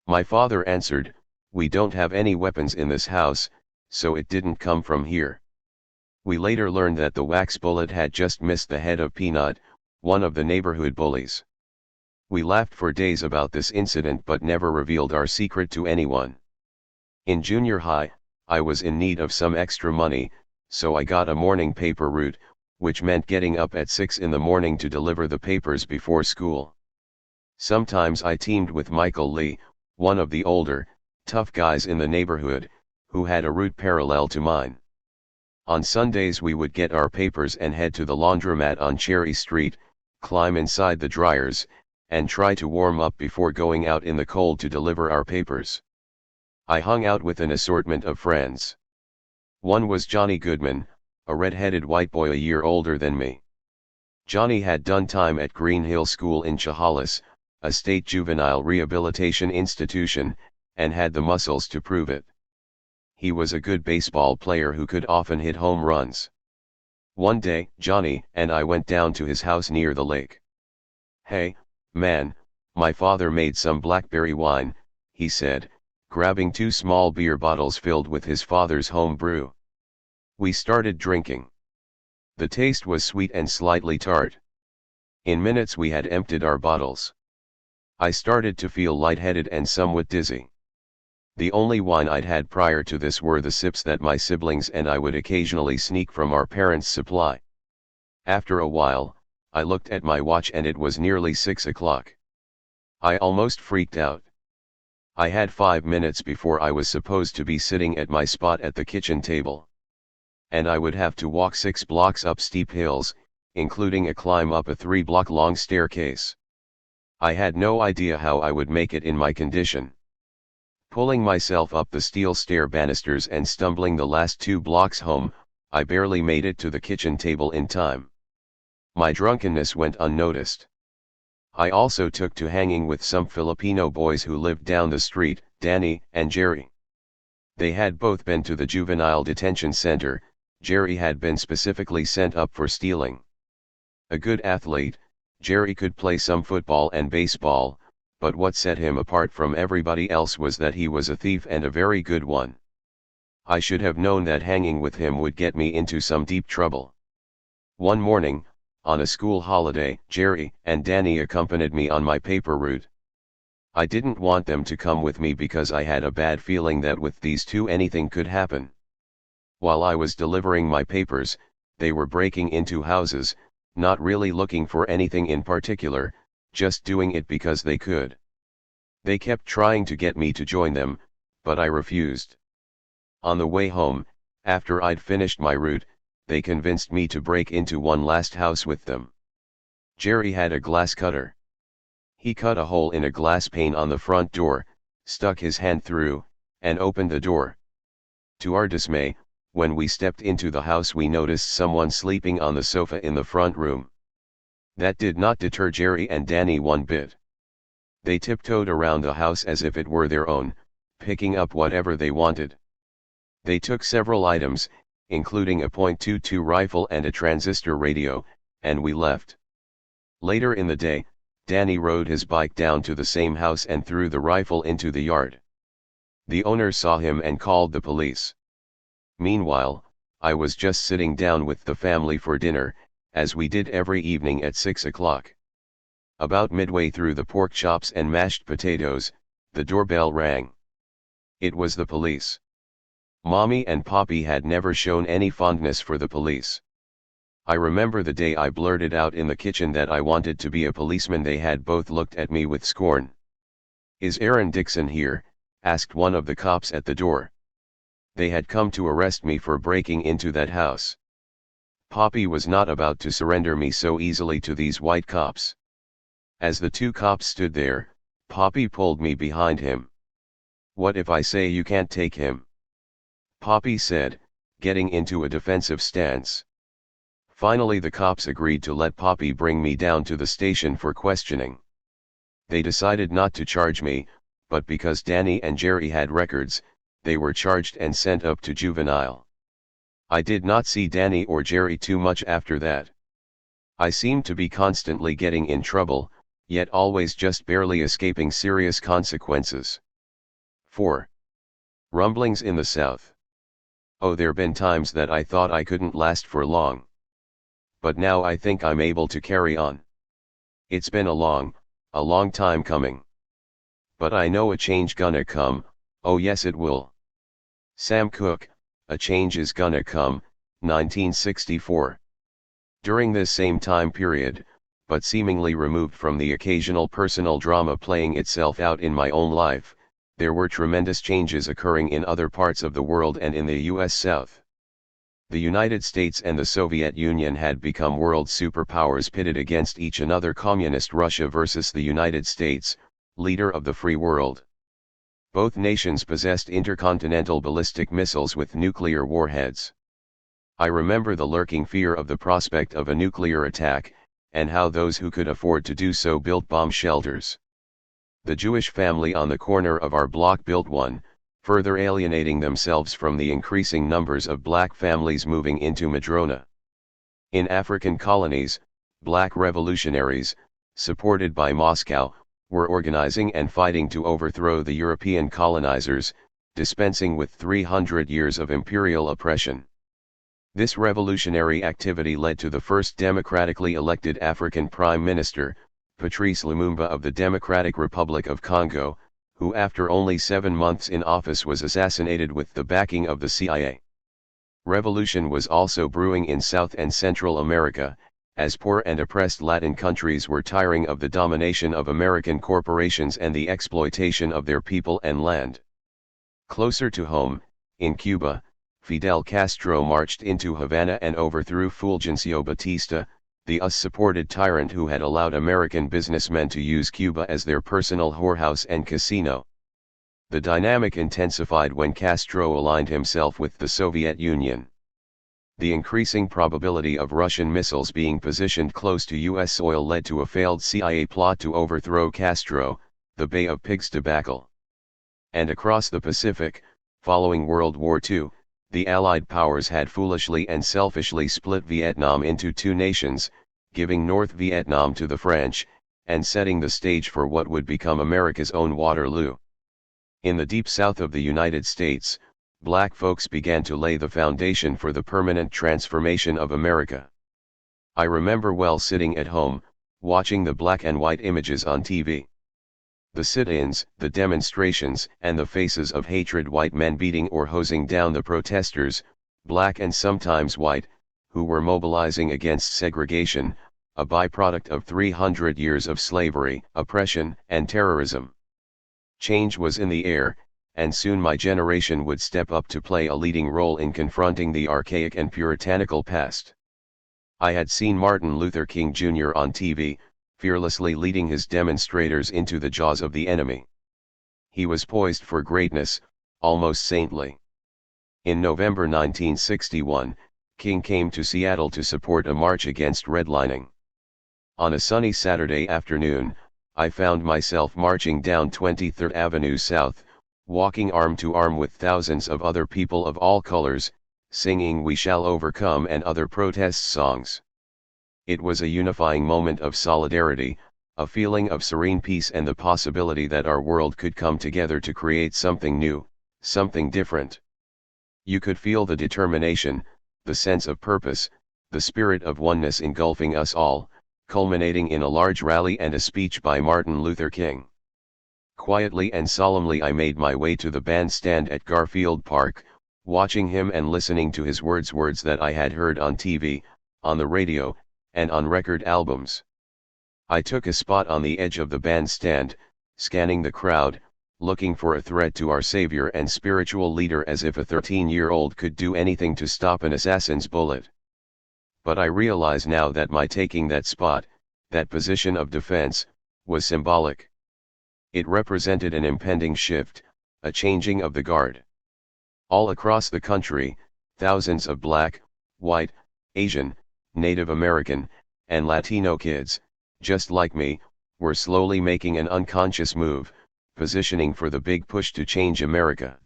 My father answered, "We don't have any weapons in this house, so it didn't come from here." We later learned that the wax bullet had just missed the head of Peanut, one of the neighborhood bullies. We laughed for days about this incident but never revealed our secret to anyone. In junior high, I was in need of some extra money, so I got a morning paper route, which meant getting up at 6 in the morning to deliver the papers before school. Sometimes I teamed with Michael Lee, one of the older, tough guys in the neighborhood, who had a route parallel to mine. On Sundays we would get our papers and head to the laundromat on Cherry Street, climb inside the dryers, and try to warm up before going out in the cold to deliver our papers. I hung out with an assortment of friends. One was Johnny Goodman, a red-headed white boy a year older than me. Johnny had done time at Green Hill School in Chehalis, a state juvenile rehabilitation institution, and had the muscles to prove it. He was a good baseball player who could often hit home runs. One day, Johnny and I went down to his house near the lake. "Hey, man, my father made some blackberry wine," he said, grabbing 2 small beer bottles filled with his father's home brew. We started drinking. The taste was sweet and slightly tart. In minutes we had emptied our bottles. I started to feel lightheaded and somewhat dizzy. The only wine I'd had prior to this were the sips that my siblings and I would occasionally sneak from our parents' supply. After a while, I looked at my watch and it was nearly 6 o'clock. I almost freaked out. I had 5 minutes before I was supposed to be sitting at my spot at the kitchen table. And I would have to walk 6 blocks up steep hills, including a climb up a 3-block-long staircase. I had no idea how I would make it in my condition. Pulling myself up the steel stair banisters and stumbling the last 2 blocks home, I barely made it to the kitchen table in time. My drunkenness went unnoticed. I also took to hanging with some Filipino boys who lived down the street, Danny and Jerry. They had both been to the juvenile detention center. Jerry had been specifically sent up for stealing. A good athlete, Jerry could play some football and baseball, but what set him apart from everybody else was that he was a thief and a very good one. I should have known that hanging with him would get me into some deep trouble. One morning, on a school holiday, Jerry and Danny accompanied me on my paper route. I didn't want them to come with me because I had a bad feeling that with these two anything could happen. While I was delivering my papers, they were breaking into houses, not really looking for anything in particular, just doing it because they could. They kept trying to get me to join them, but I refused. On the way home, after I'd finished my route, they convinced me to break into one last house with them. Jerry had a glass cutter. He cut a hole in a glass pane on the front door, stuck his hand through, and opened the door. To our dismay, when we stepped into the house we noticed someone sleeping on the sofa in the front room. That did not deter Jerry and Danny one bit. They tiptoed around the house as if it were their own, picking up whatever they wanted. They took several items, including a .22 rifle and a transistor radio, and we left. Later in the day, Danny rode his bike down to the same house and threw the rifle into the yard. The owner saw him and called the police. Meanwhile, I was just sitting down with the family for dinner, as we did every evening at 6 o'clock. About midway through the pork chops and mashed potatoes, the doorbell rang. It was the police. Mommy and Poppy had never shown any fondness for the police. I remember the day I blurted out in the kitchen that I wanted to be a policeman. They had both looked at me with scorn. "Is Aaron Dixon here?" asked one of the cops at the door. They had come to arrest me for breaking into that house. Poppy was not about to surrender me so easily to these white cops. As the two cops stood there, Poppy pulled me behind him. "What if I say you can't take him?" Poppy said, getting into a defensive stance. Finally the cops agreed to let Poppy bring me down to the station for questioning. They decided not to charge me, but because Danny and Jerry had records, they were charged and sent up to juvenile. I did not see Danny or Jerry too much after that. I seemed to be constantly getting in trouble, yet always just barely escaping serious consequences. 4. Rumblings in the South. Oh, there been times that I thought I couldn't last for long. But now I think I'm able to carry on. It's been a long time coming. But I know a change gonna come, oh yes it will. Sam Cooke, A Change is Gonna Come, 1964. During this same time period, but seemingly removed from the occasional personal drama playing itself out in my own life, there were tremendous changes occurring in other parts of the world and in the US South. The United States and the Soviet Union had become world superpowers pitted against each another. Communist Russia versus the United States, leader of the free world. Both nations possessed intercontinental ballistic missiles with nuclear warheads. I remember the lurking fear of the prospect of a nuclear attack, and how those who could afford to do so built bomb shelters. The Jewish family on the corner of our block built one, further alienating themselves from the increasing numbers of black families moving into Madrona. In African colonies, black revolutionaries, supported by Moscow, were organizing and fighting to overthrow the European colonizers, dispensing with 300 years of imperial oppression. This revolutionary activity led to the first democratically elected African Prime Minister, Patrice Lumumba of the Democratic Republic of Congo, who after only 7 months in office was assassinated with the backing of the CIA. Revolution was also brewing in South and Central America, as poor and oppressed Latin countries were tiring of the domination of American corporations and the exploitation of their people and land. Closer to home, in Cuba, Fidel Castro marched into Havana and overthrew Fulgencio Batista, the US-supported tyrant who had allowed American businessmen to use Cuba as their personal whorehouse and casino. The dynamic intensified when Castro aligned himself with the Soviet Union. The increasing probability of Russian missiles being positioned close to US soil led to a failed CIA plot to overthrow Castro, the Bay of Pigs debacle. And across the Pacific, following World War II, the Allied powers had foolishly and selfishly split Vietnam into two nations, giving North Vietnam to the French, and setting the stage for what would become America's own Waterloo. In the deep south of the United States, black folks began to lay the foundation for the permanent transformation of America. I remember well sitting at home, watching the black and white images on TV. The sit-ins, the demonstrations, and the faces of hatred, white men beating or hosing down the protesters, black and sometimes white, who were mobilizing against segregation, a byproduct of 300 years of slavery, oppression, and terrorism. Change was in the air, and soon my generation would step up to play a leading role in confronting the archaic and puritanical past. I had seen Martin Luther King Jr. on TV, fearlessly leading his demonstrators into the jaws of the enemy. He was poised for greatness, almost saintly. In November 1961, King came to Seattle to support a march against redlining. On a sunny Saturday afternoon, I found myself marching down 23rd Avenue South, walking arm to arm with thousands of other people of all colors, singing "We Shall Overcome" and other protest songs. It was a unifying moment of solidarity, a feeling of serene peace and the possibility that our world could come together to create something new, something different. You could feel the determination, the sense of purpose, the spirit of oneness engulfing us all, culminating in a large rally and a speech by Martin Luther King. Quietly and solemnly I made my way to the bandstand at Garfield Park, watching him and listening to his words that I had heard on TV, on the radio, and on record albums. I took a spot on the edge of the bandstand, scanning the crowd, looking for a threat to our savior and spiritual leader, as if a 13-year-old could do anything to stop an assassin's bullet. But I realize now that my taking that spot, that position of defense, was symbolic. It represented an impending shift, a changing of the guard. All across the country, thousands of black, white, Asian, Native American, and Latino kids, just like me, were slowly making an unconscious move, positioning for the big push to change America.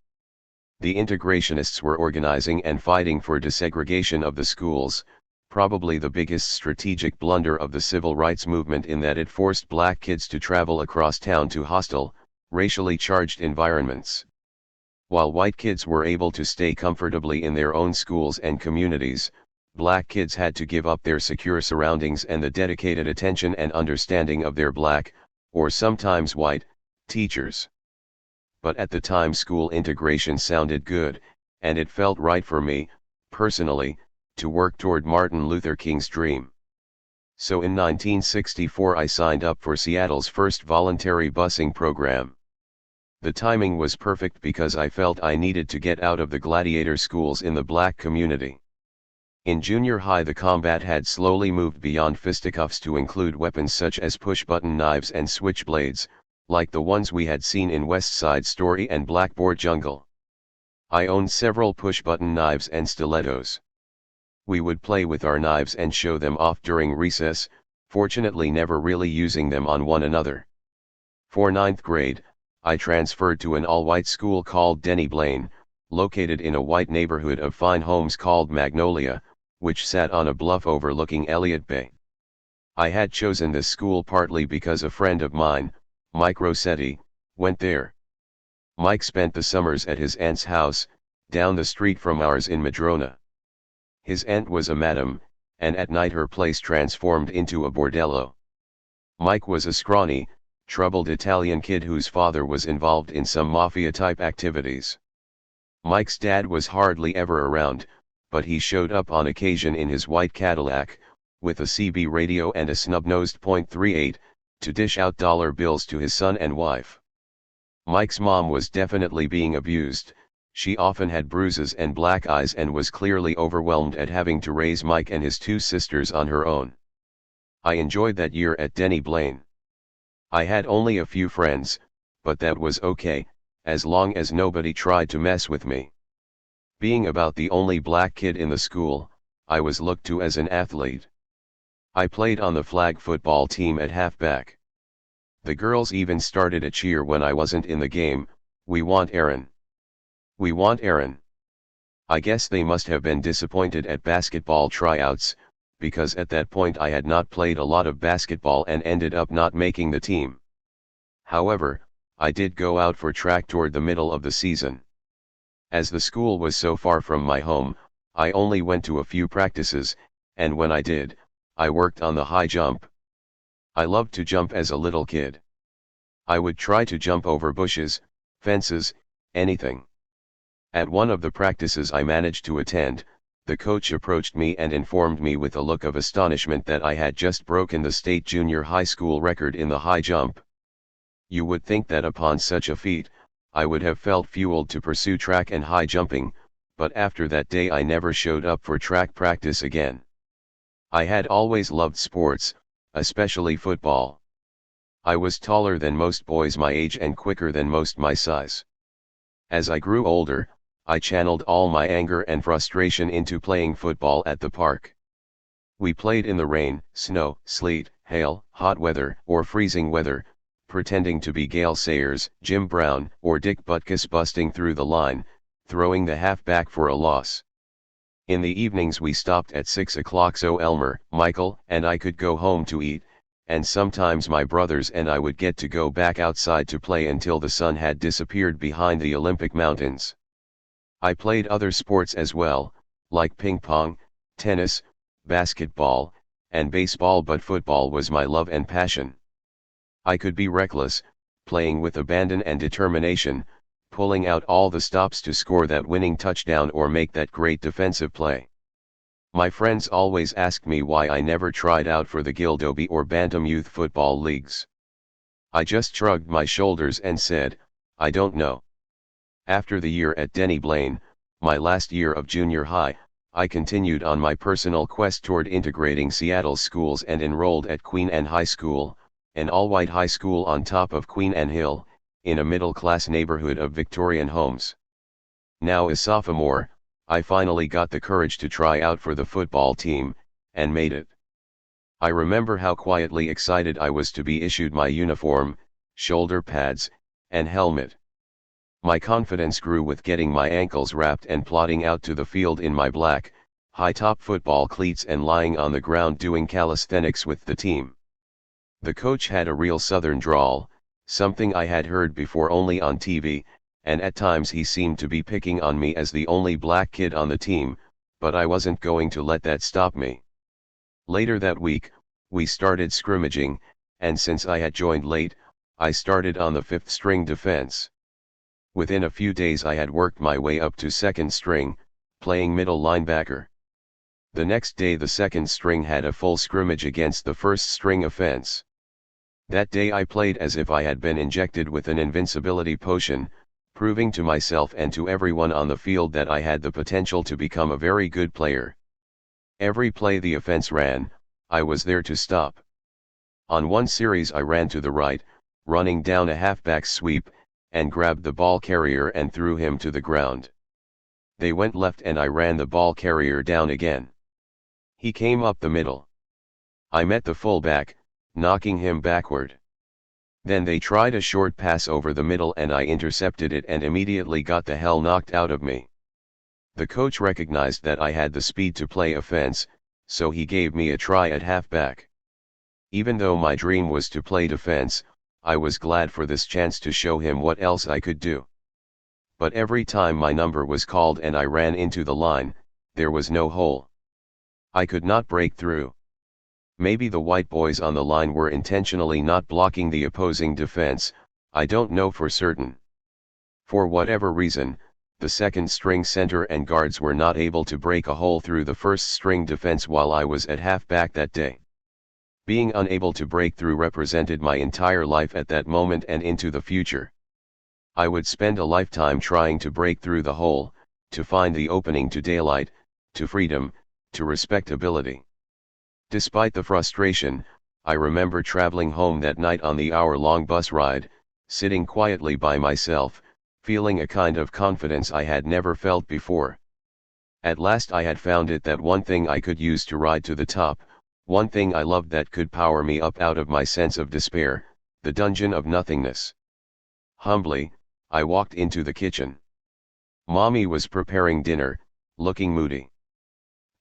The integrationists were organizing and fighting for desegregation of the schools, probably the biggest strategic blunder of the civil rights movement in that it forced black kids to travel across town to hostile, racially charged environments. While white kids were able to stay comfortably in their own schools and communities, black kids had to give up their secure surroundings and the dedicated attention and understanding of their black, or sometimes white, teachers. But at the time school integration sounded good, and it felt right for me, personally, to work toward Martin Luther King's dream. So in 1964 I signed up for Seattle's first voluntary busing program. The timing was perfect because I felt I needed to get out of the gladiator schools in the black community. In junior high the combat had slowly moved beyond fisticuffs to include weapons such as push-button knives and switchblades, like the ones we had seen in West Side Story and Blackboard Jungle. I owned several push-button knives and stilettos. We would play with our knives and show them off during recess, fortunately never really using them on one another. For 9th grade, I transferred to an all-white school called Denny Blaine, located in a white neighborhood of fine homes called Magnolia, which sat on a bluff overlooking Elliott Bay. I had chosen this school partly because a friend of mine, Mike Rossetti, went there. Mike spent the summers at his aunt's house, down the street from ours in Madrona. His aunt was a madam, and at night her place transformed into a bordello. Mike was a scrawny, troubled Italian kid whose father was involved in some mafia-type activities. Mike's dad was hardly ever around, but he showed up on occasion in his white Cadillac, with a CB radio and a snub-nosed .38, to dish out dollar bills to his son and wife. Mike's mom was definitely being abused. She often had bruises and black eyes and was clearly overwhelmed at having to raise Mike and his two sisters on her own. I enjoyed that year at Denny Blaine. I had only a few friends, but that was okay, as long as nobody tried to mess with me. Being about the only black kid in the school, I was looked to as an athlete. I played on the flag football team at halfback. The girls even started a cheer when I wasn't in the game, "We want Aaron. We want Aaron." I guess they must have been disappointed at basketball tryouts, because at that point I had not played a lot of basketball and ended up not making the team. However, I did go out for track toward the middle of the season. As the school was so far from my home, I only went to a few practices, and when I did, I worked on the high jump. I loved to jump as a little kid. I would try to jump over bushes, fences, anything. At one of the practices I managed to attend, the coach approached me and informed me with a look of astonishment that I had just broken the state junior high school record in the high jump. You would think that upon such a feat, I would have felt fueled to pursue track and high jumping, but after that day I never showed up for track practice again. I had always loved sports, especially football. I was taller than most boys my age and quicker than most my size. As I grew older, I channeled all my anger and frustration into playing football at the park. We played in the rain, snow, sleet, hail, hot weather, or freezing weather, pretending to be Gale Sayers, Jim Brown, or Dick Butkus busting through the line, throwing the halfback for a loss. In the evenings we stopped at 6 o'clock so Elmer, Michael, and I could go home to eat, and sometimes my brothers and I would get to go back outside to play until the sun had disappeared behind the Olympic Mountains. I played other sports as well, like ping pong, tennis, basketball, and baseball, but football was my love and passion. I could be reckless, playing with abandon and determination, pulling out all the stops to score that winning touchdown or make that great defensive play. My friends always asked me why I never tried out for the Gildobe or Bantam youth football leagues. I just shrugged my shoulders and said, I don't know. After the year at Denny Blaine, my last year of junior high, I continued on my personal quest toward integrating Seattle's schools and enrolled at Queen Anne High School, an all-white high school on top of Queen Anne Hill, in a middle-class neighborhood of Victorian homes. Now a sophomore, I finally got the courage to try out for the football team, and made it. I remember how quietly excited I was to be issued my uniform, shoulder pads, and helmet. My confidence grew with getting my ankles wrapped and plodding out to the field in my black, high-top football cleats and lying on the ground doing calisthenics with the team. The coach had a real southern drawl, something I had heard before only on TV, and at times he seemed to be picking on me as the only black kid on the team, but I wasn't going to let that stop me. Later that week, we started scrimmaging, and since I had joined late, I started on the 5th string defense. Within a few days I had worked my way up to 2nd string, playing middle linebacker. The next day the 2nd string had a full scrimmage against the 1st string offense. That day I played as if I had been injected with an invincibility potion, proving to myself and to everyone on the field that I had the potential to become a very good player. Every play the offense ran, I was there to stop. On one series I ran to the right, running down a halfback sweep, and grabbed the ball carrier and threw him to the ground. They went left and I ran the ball carrier down again. He came up the middle. I met the fullback, knocking him backward. Then they tried a short pass over the middle and I intercepted it and immediately got the hell knocked out of me. The coach recognized that I had the speed to play offense, so he gave me a try at halfback. Even though my dream was to play defense, I was glad for this chance to show him what else I could do. But every time my number was called and I ran into the line, there was no hole. I could not break through. Maybe the white boys on the line were intentionally not blocking the opposing defense, I don't know for certain. For whatever reason, the 2nd string center and guards were not able to break a hole through the 1st string defense while I was at halfback that day. Being unable to break through represented my entire life at that moment and into the future. I would spend a lifetime trying to break through the hole, to find the opening to daylight, to freedom, to respectability. Despite the frustration, I remember traveling home that night on the hour-long bus ride, sitting quietly by myself, feeling a kind of confidence I had never felt before. At last I had found it, that one thing I could use to ride to the top, one thing I loved that could power me up out of my sense of despair, the dungeon of nothingness. Humbly, I walked into the kitchen. Mommy was preparing dinner, looking moody.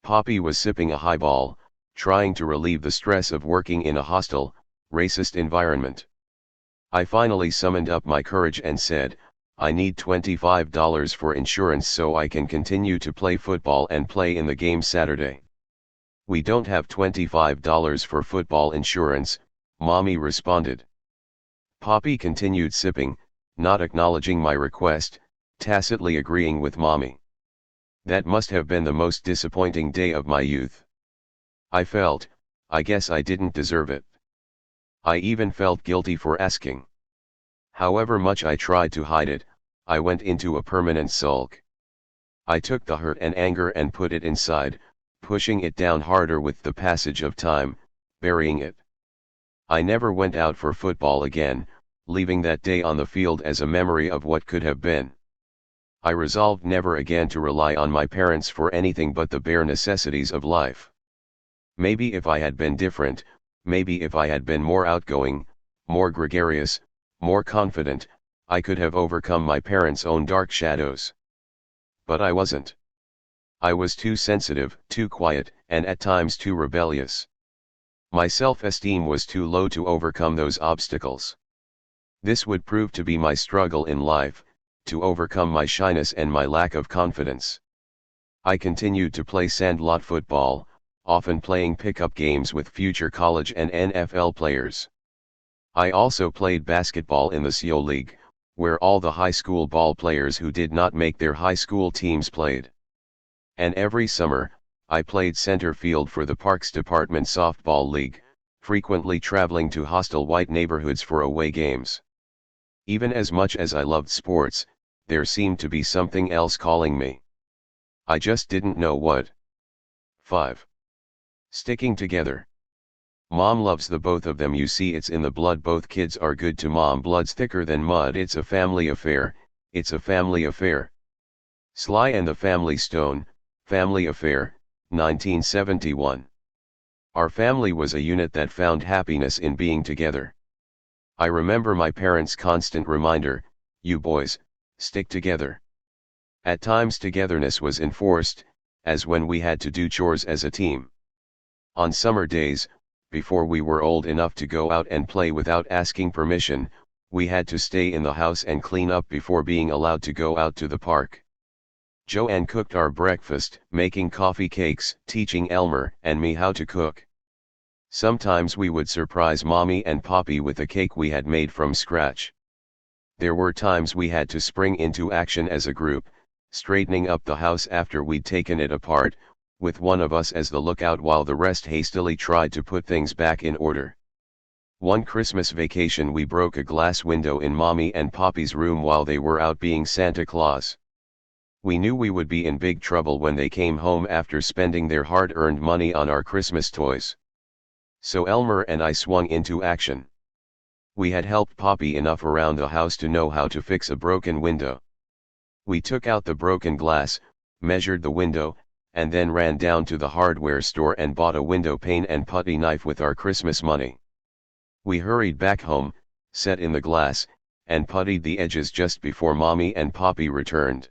Poppy was sipping a highball, trying to relieve the stress of working in a hostile, racist environment. I finally summoned up my courage and said, I need $25 for insurance so I can continue to play football and play in the game Saturday. We don't have $25 for football insurance, Mommy responded. Poppy continued sipping, not acknowledging my request, tacitly agreeing with Mommy. That must have been the most disappointing day of my youth. I felt, I guess I didn't deserve it. I even felt guilty for asking. However much I tried to hide it, I went into a permanent sulk. I took the hurt and anger and put it inside, pushing it down harder with the passage of time, burying it. I never went out for football again, leaving that day on the field as a memory of what could have been. I resolved never again to rely on my parents for anything but the bare necessities of life. Maybe if I had been different, maybe if I had been more outgoing, more gregarious, more confident, I could have overcome my parents' own dark shadows. But I wasn't. I was too sensitive, too quiet, and at times too rebellious. My self-esteem was too low to overcome those obstacles. This would prove to be my struggle in life, to overcome my shyness and my lack of confidence. I continued to play sandlot football, often playing pickup games with future college and NFL players. I also played basketball in the SEO League, where all the high school ball players who did not make their high school teams played. And every summer, I played center field for the Parks Department Softball League, frequently traveling to hostile white neighborhoods for away games. Even as much as I loved sports, there seemed to be something else calling me. I just didn't know what. 5. Sticking together. Mom loves the both of them, you see it's in the blood, both kids are good to mom, blood's thicker than mud, it's a family affair, it's a family affair. Sly and the Family Stone, Family Affair, 1971. Our family was a unit that found happiness in being together. I remember my parents' constant reminder, you boys, stick together. At times togetherness was enforced, as when we had to do chores as a team. On summer days, before we were old enough to go out and play without asking permission, we had to stay in the house and clean up before being allowed to go out to the park. Joanne cooked our breakfast, making coffee cakes, teaching Elmer and me how to cook. Sometimes we would surprise Mommy and Poppy with a cake we had made from scratch. There were times we had to spring into action as a group, straightening up the house after we'd taken it apart, with one of us as the lookout while the rest hastily tried to put things back in order. One Christmas vacation we broke a glass window in Mommy and Poppy's room while they were out being Santa Claus. We knew we would be in big trouble when they came home after spending their hard-earned money on our Christmas toys. So Elmer and I swung into action. We had helped Poppy enough around the house to know how to fix a broken window. We took out the broken glass, measured the window, and then ran down to the hardware store and bought a window pane and putty knife with our Christmas money. We hurried back home, set in the glass, and puttied the edges just before Mommy and Poppy returned.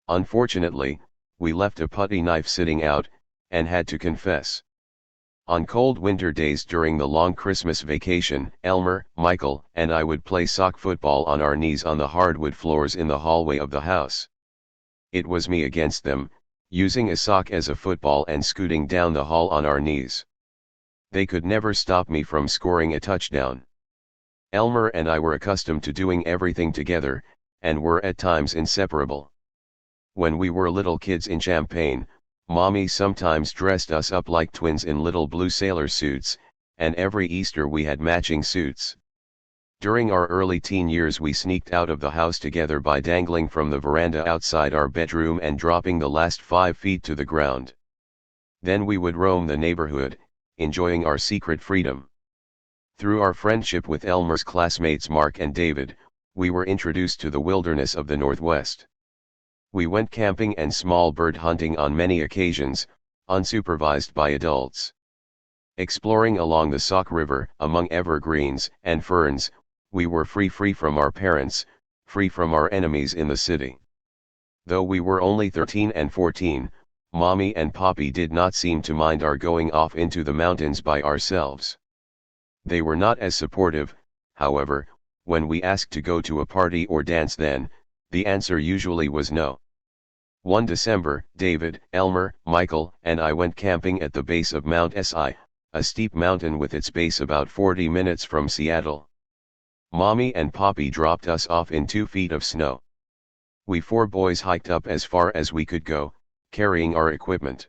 Unfortunately, we left a putty knife sitting out, and had to confess. On cold winter days during the long Christmas vacation, Elmer, Michael, and I would play sock football on our knees on the hardwood floors in the hallway of the house. It was me against them, using a sock as a football and scooting down the hall on our knees. They could never stop me from scoring a touchdown. Elmer and I were accustomed to doing everything together, and were at times inseparable. When we were little kids in Champaign, Mommy sometimes dressed us up like twins in little blue sailor suits, and every Easter we had matching suits. During our early teen years we sneaked out of the house together by dangling from the veranda outside our bedroom and dropping the last 5 feet to the ground. Then we would roam the neighborhood, enjoying our secret freedom. Through our friendship with Elmer's classmates Mark and David, we were introduced to the wilderness of the Northwest. We went camping and small bird hunting on many occasions, unsupervised by adults. Exploring along the Sauk River, among evergreens and ferns, we were free from our parents, free from our enemies in the city. Though we were only 13 and 14, Mommy and Poppy did not seem to mind our going off into the mountains by ourselves. They were not as supportive, however, when we asked to go to a party or dance then, the answer usually was no. One December, David, Elmer, Michael, and I went camping at the base of Mount Si, a steep mountain with its base about 40 minutes from Seattle. Mommy and Poppy dropped us off in 2 feet of snow. We 4 boys hiked up as far as we could go, carrying our equipment.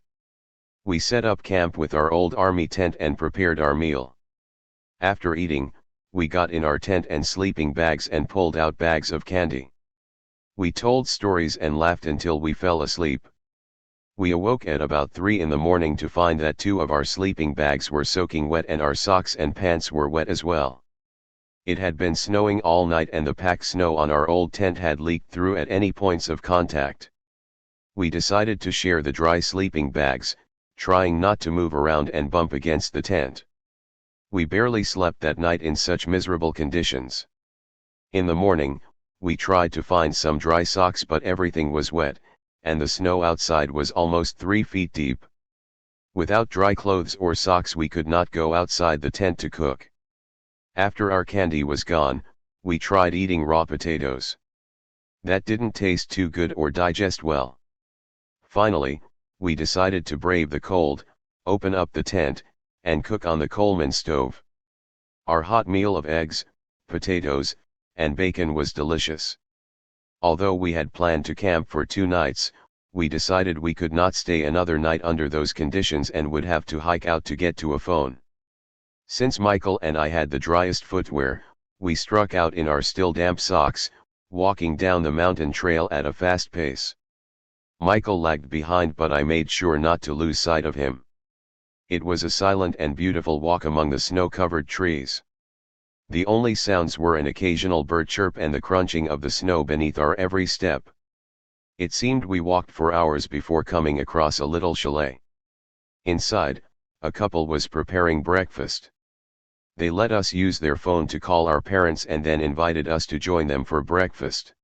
We set up camp with our old army tent and prepared our meal. After eating, we got in our tent and sleeping bags and pulled out bags of candy. We told stories and laughed until we fell asleep. We awoke at about 3 in the morning to find that 2 of our sleeping bags were soaking wet and our socks and pants were wet as well. It had been snowing all night and the packed snow on our old tent had leaked through at any points of contact. We decided to share the dry sleeping bags, trying not to move around and bump against the tent. We barely slept that night in such miserable conditions. In the morning, we tried to find some dry socks but everything was wet, and the snow outside was almost 3 feet deep. Without dry clothes or socks we could not go outside the tent to cook. After our candy was gone, we tried eating raw potatoes. That didn't taste too good or digest well. Finally, we decided to brave the cold, open up the tent, and cook on the Coleman stove. Our hot meal of eggs, potatoes, and bacon was delicious. Although we had planned to camp for 2 nights, we decided we could not stay another night under those conditions and would have to hike out to get to a phone. Since Michael and I had the driest footwear, we struck out in our still damp socks, walking down the mountain trail at a fast pace. Michael lagged behind but I made sure not to lose sight of him. It was a silent and beautiful walk among the snow-covered trees. The only sounds were an occasional bird chirp and the crunching of the snow beneath our every step. It seemed we walked for hours before coming across a little chalet. Inside, a couple was preparing breakfast. They let us use their phone to call our parents and then invited us to join them for breakfast.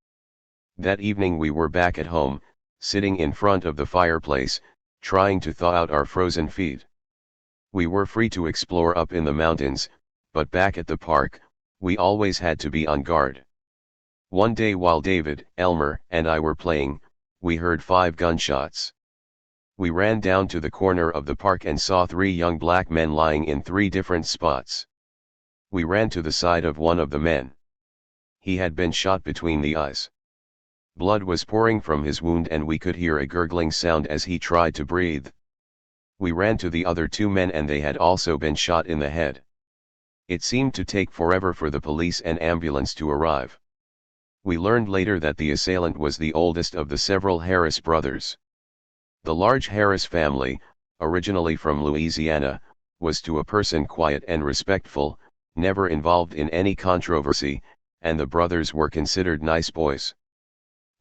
That evening we were back at home, sitting in front of the fireplace, trying to thaw out our frozen feet. We were free to explore up in the mountains, but back at the park, We always had to be on guard. One day while David, Elmer, and I were playing, we heard 5 gunshots. We ran down to the corner of the park and saw 3 young black men lying in 3 different spots. We ran to the side of one of the men. He had been shot between the eyes. Blood was pouring from his wound and we could hear a gurgling sound as he tried to breathe. We ran to the other 2 men and they had also been shot in the head. It seemed to take forever for the police and ambulance to arrive. We learned later that the assailant was the oldest of the several Harris brothers. The large Harris family, originally from Louisiana, was to a person quiet and respectful, never involved in any controversy, and the brothers were considered nice boys.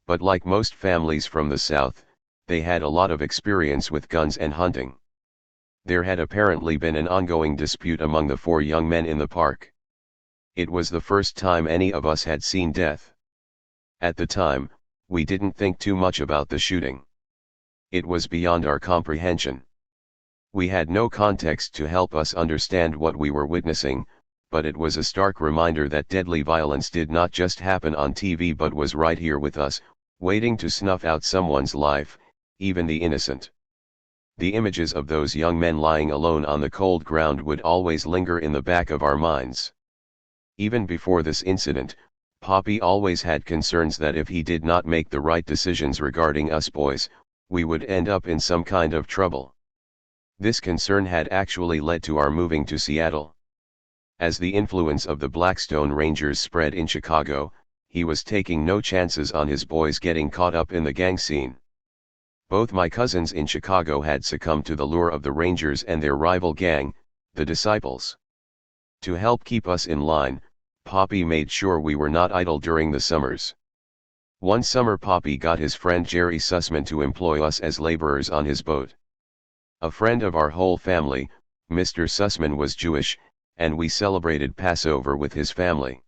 But like most families from the South, they had a lot of experience with guns and hunting. There had apparently been an ongoing dispute among the 4 young men in the park. It was the first time any of us had seen death. At the time, we didn't think too much about the shooting. It was beyond our comprehension. We had no context to help us understand what we were witnessing, but it was a stark reminder that deadly violence did not just happen on TV but was right here with us, waiting to snuff out someone's life, even the innocent. The images of those young men lying alone on the cold ground would always linger in the back of our minds. Even before this incident, Poppy always had concerns that if he did not make the right decisions regarding us boys, we would end up in some kind of trouble. This concern had actually led to our moving to Seattle. As the influence of the Blackstone Rangers spread in Chicago, he was taking no chances on his boys getting caught up in the gang scene. Both my cousins in Chicago had succumbed to the lure of the Rangers and their rival gang, the Disciples. To help keep us in line, Poppy made sure we were not idle during the summers. One summer Poppy got his friend Jerry Sussman to employ us as laborers on his boat. A friend of our whole family, Mr. Sussman was Jewish, and we celebrated Passover with his family.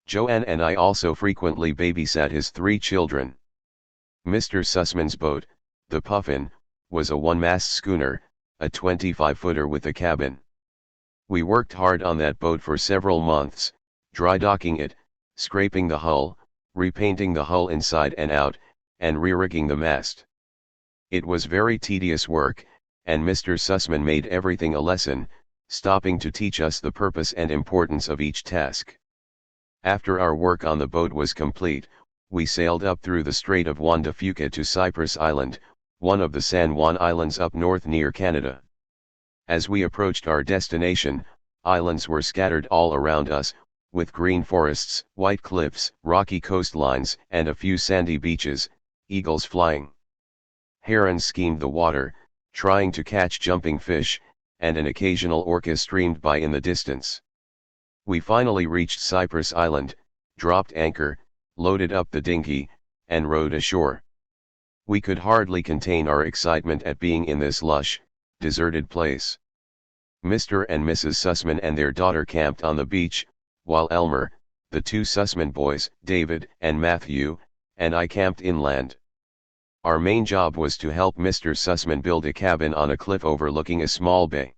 Joanne and I also frequently babysat his 3 children. Mr. Sussman's boat, the Puffin, was a 1-mast schooner, a 25-footer with a cabin. We worked hard on that boat for several months, dry docking it, scraping the hull, repainting the hull inside and out, and re-rigging the mast. It was very tedious work, and Mr. Sussman made everything a lesson, stopping to teach us the purpose and importance of each task. After our work on the boat was complete, we sailed up through the Strait of Juan de Fuca to Cypress Island, one of the San Juan Islands up north near Canada. As we approached our destination, islands were scattered all around us, with green forests, white cliffs, rocky coastlines, and a few sandy beaches, eagles flying. Herons schemed the water, trying to catch jumping fish, and an occasional orca streamed by in the distance. We finally reached Cypress Island, dropped anchor, loaded up the dinghy, and rowed ashore. We could hardly contain our excitement at being in this lush, deserted place. Mr. and Mrs. Sussman and their daughter camped on the beach, while Elmer, the 2 Sussman boys, David and Matthew, and I camped inland. Our main job was to help Mr. Sussman build a cabin on a cliff overlooking a small bay.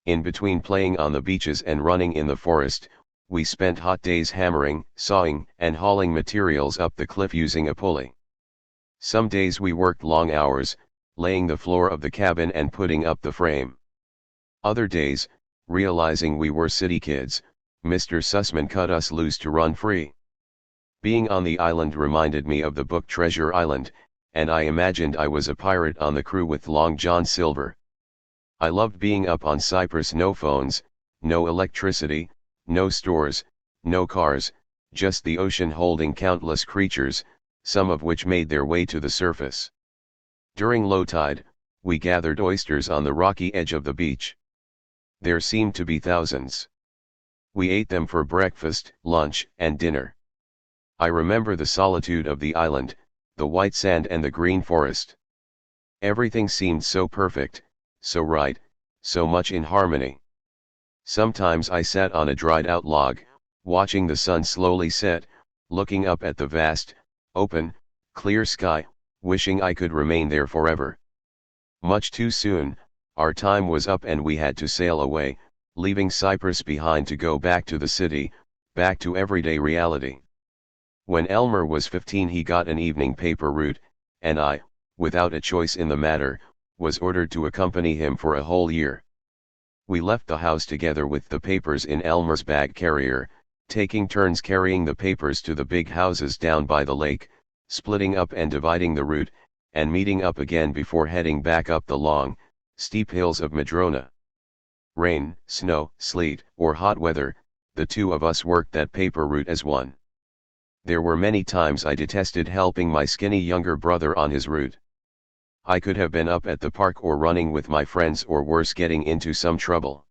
In between playing on the beaches and running in the forest, we spent hot days hammering, sawing, and hauling materials up the cliff using a pulley. Some days we worked long hours, laying the floor of the cabin and putting up the frame. Other days, realizing we were city kids, Mr. Sussman cut us loose to run free. Being on the island reminded me of the book Treasure Island, and I imagined I was a pirate on the crew with Long John Silver. I loved being up on Cyprus. No phones, no electricity, no stores, no cars, just the ocean holding countless creatures, some of which made their way to the surface. During low tide, we gathered oysters on the rocky edge of the beach. There seemed to be thousands. We ate them for breakfast, lunch, and dinner. I remember the solitude of the island, the white sand and the green forest. Everything seemed so perfect, so right, so much in harmony. Sometimes I sat on a dried-out log, watching the sun slowly set, looking up at the vast, open, clear sky, wishing I could remain there forever. Much too soon, our time was up and we had to sail away, leaving Cyprus behind to go back to the city, Back to everyday reality. When Elmer was 15 he got an evening paper route, and I, without a choice in the matter, was ordered to accompany him for a whole year. We left the house together with the papers in Elmer's bag carrier, taking turns carrying the papers to the big houses down by the lake, splitting up and dividing the route, and meeting up again before heading back up the long, steep hills of Madrona. Rain, snow, sleet, or hot weather, the two of us worked that paper route as one. There were many times I detested helping my skinny younger brother on his route. I could have been up at the park or running with my friends or worse getting into some trouble.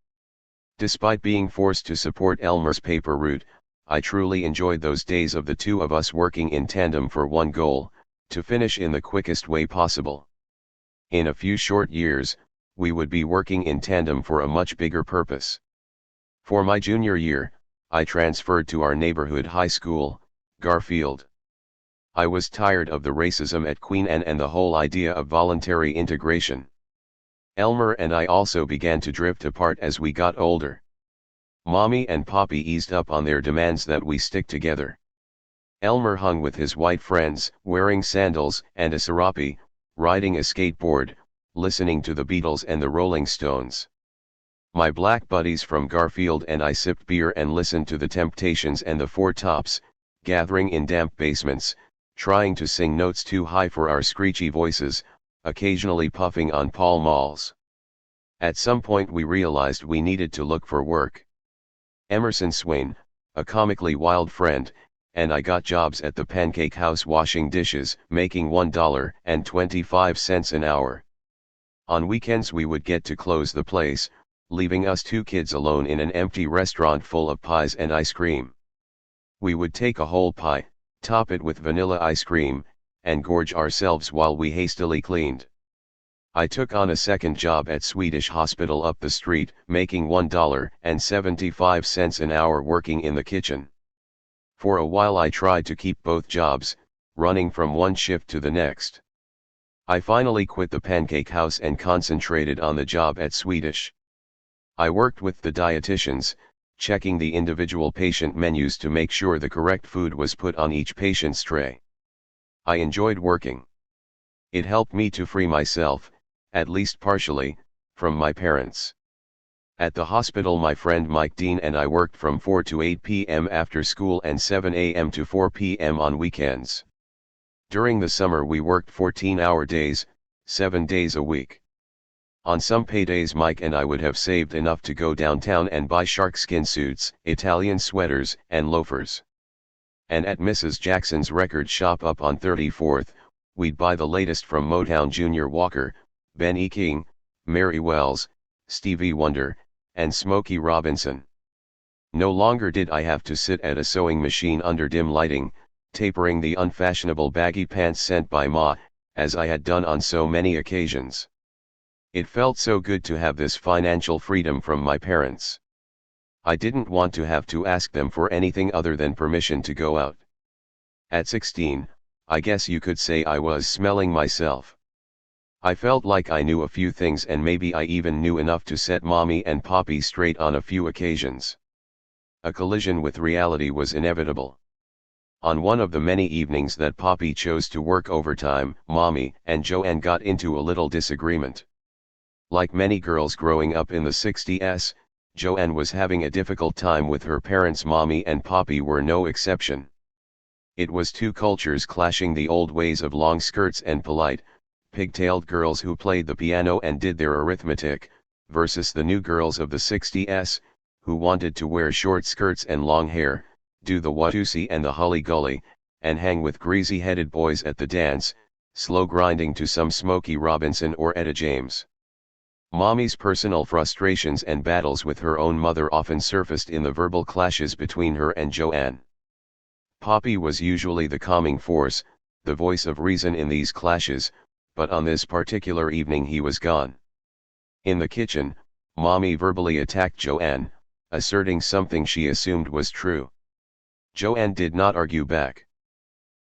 Despite being forced to support Elmer's paper route, I truly enjoyed those days of the two of us working in tandem for one goal, to finish in the quickest way possible. In a few short years, we would be working in tandem for a much bigger purpose. For my junior year, I transferred to our neighborhood high school, Garfield. I was tired of the racism at Queen Anne and the whole idea of voluntary integration. Elmer and I also began to drift apart as we got older. Mommy and Poppy eased up on their demands that we stick together. Elmer hung with his white friends, wearing sandals and a serape, riding a skateboard, listening to the Beatles and the Rolling Stones. My black buddies from Garfield and I sipped beer and listened to the Temptations and the Four Tops, gathering in damp basements, trying to sing notes too high for our screechy voices, occasionally puffing on Pall Malls. At some point we realized we needed to look for work. Emerson Swain, a comically wild friend, and I got jobs at the Pancake House washing dishes, making $1.25 an hour. On weekends we would get to close the place, leaving us two kids alone in an empty restaurant full of pies and ice cream. We would take a whole pie, top it with vanilla ice cream, and gorge ourselves while we hastily cleaned. I took on a second job at Swedish Hospital up the street, making $1.75 an hour working in the kitchen. For a while I tried to keep both jobs, running from one shift to the next. I finally quit the Pancake House and concentrated on the job at Swedish. I worked with the dietitians, checking the individual patient menus to make sure the correct food was put on each patient's tray. I enjoyed working. It helped me to free myself, at least partially, from my parents. At the hospital my friend Mike Dean and I worked from 4 to 8 p.m. after school and 7 a.m. to 4 p.m. on weekends. During the summer we worked 14-hour days, 7 days a week. On some paydays Mike and I would have saved enough to go downtown and buy sharkskin suits, Italian sweaters, and loafers. And at Mrs. Jackson's record shop up on 34th, we'd buy the latest from Motown Junior Walker, Ben E. King, Mary Wells, Stevie Wonder, and Smokey Robinson. No longer did I have to sit at a sewing machine under dim lighting, tapering the unfashionable baggy pants sent by Ma, as I had done on so many occasions. It felt so good to have this financial freedom from my parents. I didn't want to have to ask them for anything other than permission to go out. At 16, I guess you could say I was smelling myself. I felt like I knew a few things and maybe I even knew enough to set Mommy and Poppy straight on a few occasions. A collision with reality was inevitable. On one of the many evenings that Poppy chose to work overtime, Mommy and Joanne got into a little disagreement. Like many girls growing up in the 60s, Joanne was having a difficult time with her parents. Mommy and Poppy were no exception. It was two cultures clashing: the old ways of long skirts and polite, pigtailed girls who played the piano and did their arithmetic, versus the new girls of the 60s, who wanted to wear short skirts and long hair, do the Watusi and the Hully-Gully, and hang with greasy-headed boys at the dance, slow grinding to some Smokey Robinson or Etta James. Mommy's personal frustrations and battles with her own mother often surfaced in the verbal clashes between her and Joanne. Poppy was usually the calming force, the voice of reason in these clashes, but on this particular evening he was gone. In the kitchen, Mommy verbally attacked Joanne, asserting something she assumed was true. Joanne did not argue back.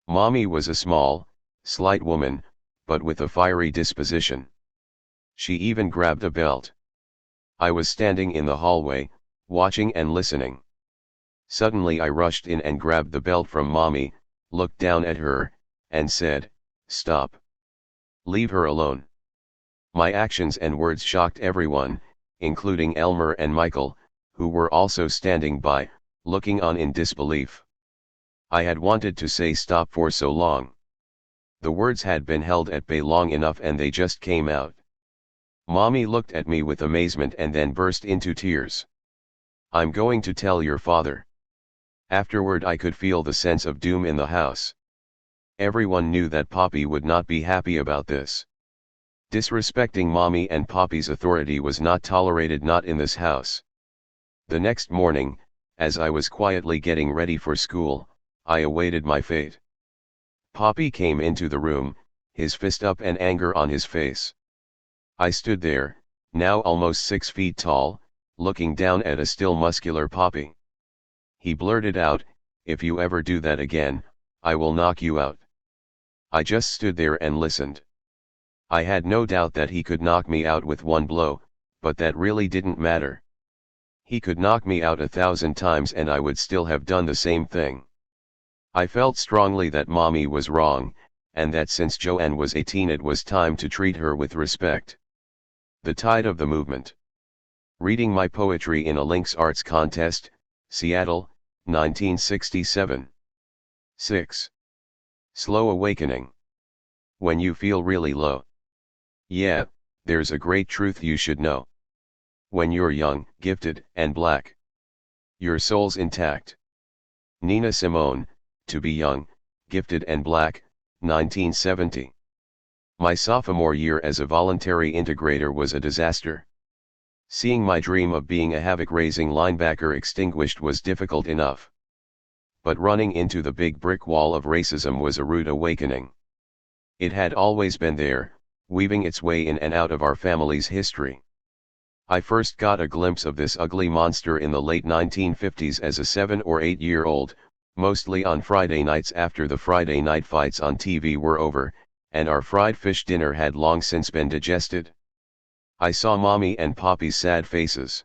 Mommy was a small, slight woman, but with a fiery disposition. She even grabbed a belt. I was standing in the hallway, watching and listening. Suddenly I rushed in and grabbed the belt from Mommy, looked down at her, and said, "Stop. Leave her alone." My actions and words shocked everyone, including Elmer and Michael, who were also standing by, looking on in disbelief. I had wanted to say stop for so long. The words had been held at bay long enough and they just came out. Mommy looked at me with amazement and then burst into tears. "I'm going to tell your father." Afterward I could feel the sense of doom in the house. Everyone knew that Poppy would not be happy about this. Disrespecting Mommy and Poppy's authority was not tolerated, not in this house. The next morning, as I was quietly getting ready for school, I awaited my fate. Poppy came into the room, his fist up and anger on his face. I stood there, now almost 6 feet tall, looking down at a still muscular Poppy. He blurted out, "If you ever do that again, I will knock you out." I just stood there and listened. I had no doubt that he could knock me out with one blow, but that really didn't matter. He could knock me out 1,000 times and I would still have done the same thing. I felt strongly that Mommy was wrong, and that since Joanne was 18 it was time to treat her with respect. The tide of the movement. Reading my poetry in a Lynx Arts contest, Seattle, 1967. 6. Slow awakening. When you feel really low. Yeah, there's a great truth you should know. When you're young, gifted, and black, your soul's intact. Nina Simone, To Be Young, Gifted and Black, 1970. My sophomore year as a voluntary integrator was a disaster. Seeing my dream of being a havoc-raising linebacker extinguished was difficult enough. But running into the big brick wall of racism was a rude awakening. It had always been there, weaving its way in and out of our family's history. I first got a glimpse of this ugly monster in the late 1950s as a 7 or 8-year-old, mostly on Friday nights after the Friday night fights on TV were over, and our fried fish dinner had long since been digested. I saw Mommy and Poppy's sad faces.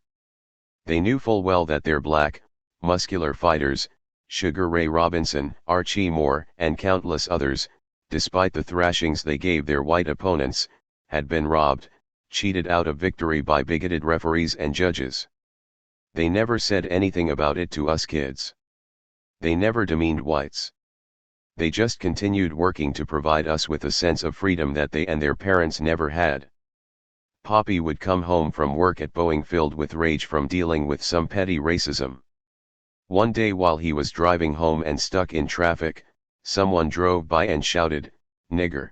They knew full well that their black, muscular fighters, Sugar Ray Robinson, Archie Moore, and countless others, despite the thrashings they gave their white opponents, had been robbed, cheated out of victory by bigoted referees and judges. They never said anything about it to us kids. They never demeaned whites. They just continued working to provide us with a sense of freedom that they and their parents never had. Poppy would come home from work at Boeing filled with rage from dealing with some petty racism. One day while he was driving home and stuck in traffic, someone drove by and shouted, "Nigger."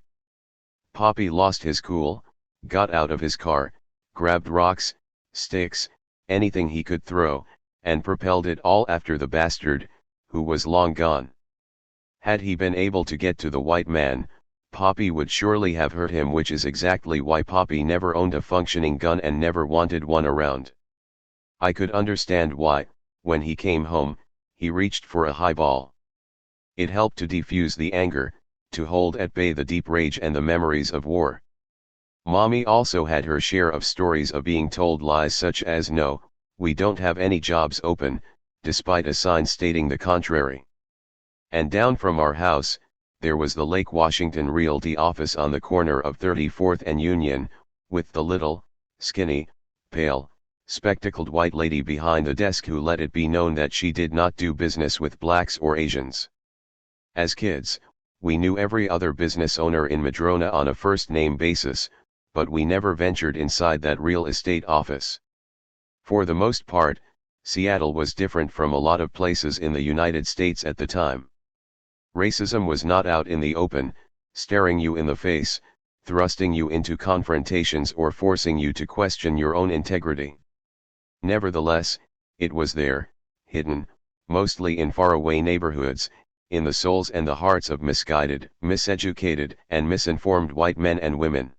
Poppy lost his cool, got out of his car, grabbed rocks, sticks, anything he could throw, and propelled it all after the bastard, who was long gone. Had he been able to get to the white man, Poppy would surely have hurt him, which is exactly why Poppy never owned a functioning gun and never wanted one around. I could understand why, when he came home, he reached for a highball. It helped to defuse the anger, to hold at bay the deep rage and the memories of war. Mommy also had her share of stories of being told lies such as "No, we don't have any jobs open," despite a sign stating the contrary. And down from our house, there was the Lake Washington Realty office on the corner of 34th and Union, with the little, skinny, pale, spectacled white lady behind the desk who let it be known that she did not do business with blacks or Asians. As kids, we knew every other business owner in Madrona on a first-name basis, but we never ventured inside that real estate office. For the most part, Seattle was different from a lot of places in the United States at the time. Racism was not out in the open, staring you in the face, thrusting you into confrontations or forcing you to question your own integrity. Nevertheless, it was there, hidden, mostly in faraway neighborhoods, in the souls and the hearts of misguided, miseducated, and misinformed white men and women.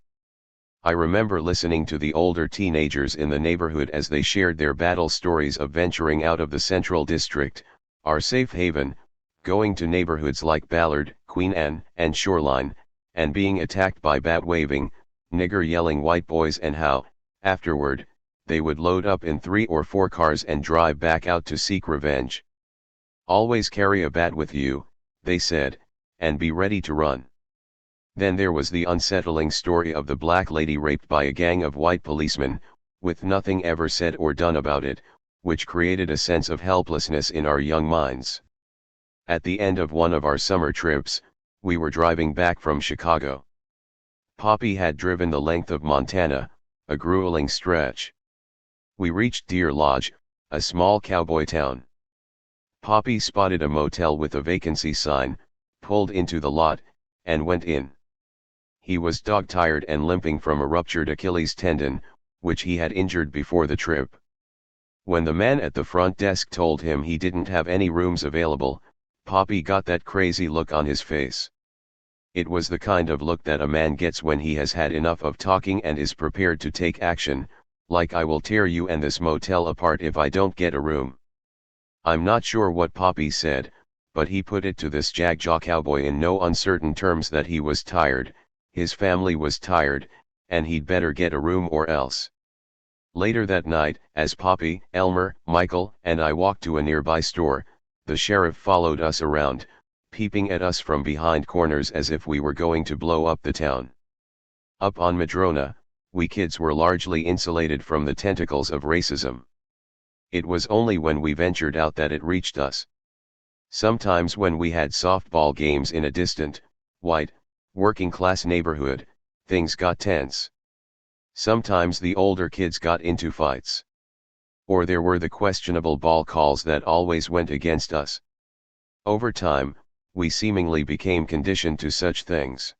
I remember listening to the older teenagers in the neighborhood as they shared their battle stories of venturing out of the Central District, our safe haven, going to neighborhoods like Ballard, Queen Anne, and Shoreline, and being attacked by bat-waving, nigger-yelling white boys, and how, afterward, they would load up in 3 or 4 cars and drive back out to seek revenge. Always carry a bat with you, they said, and be ready to run. Then there was the unsettling story of the black lady raped by a gang of white policemen, with nothing ever said or done about it, which created a sense of helplessness in our young minds. At the end of one of our summer trips, we were driving back from Chicago. Poppy had driven the length of Montana, a grueling stretch. We reached Deer Lodge, a small cowboy town. Poppy spotted a motel with a vacancy sign, pulled into the lot, and went in. He was dog-tired and limping from a ruptured Achilles tendon, which he had injured before the trip. When the man at the front desk told him he didn't have any rooms available, Poppy got that crazy look on his face. It was the kind of look that a man gets when he has had enough of talking and is prepared to take action, like I will tear you and this motel apart if I don't get a room. I'm not sure what Poppy said, but he put it to this jag-jaw cowboy in no uncertain terms that he was tired, his family was tired, and he'd better get a room or else. Later that night, as Poppy, Elmer, Michael, and I walked to a nearby store, the sheriff followed us around, peeping at us from behind corners as if we were going to blow up the town. Up on Madrona, we kids were largely insulated from the tentacles of racism. It was only when we ventured out that it reached us. Sometimes when we had softball games in a distant, white, working-class neighborhood, things got tense. Sometimes the older kids got into fights. Or there were the questionable ball calls that always went against us. Over time, we seemingly became conditioned to such things.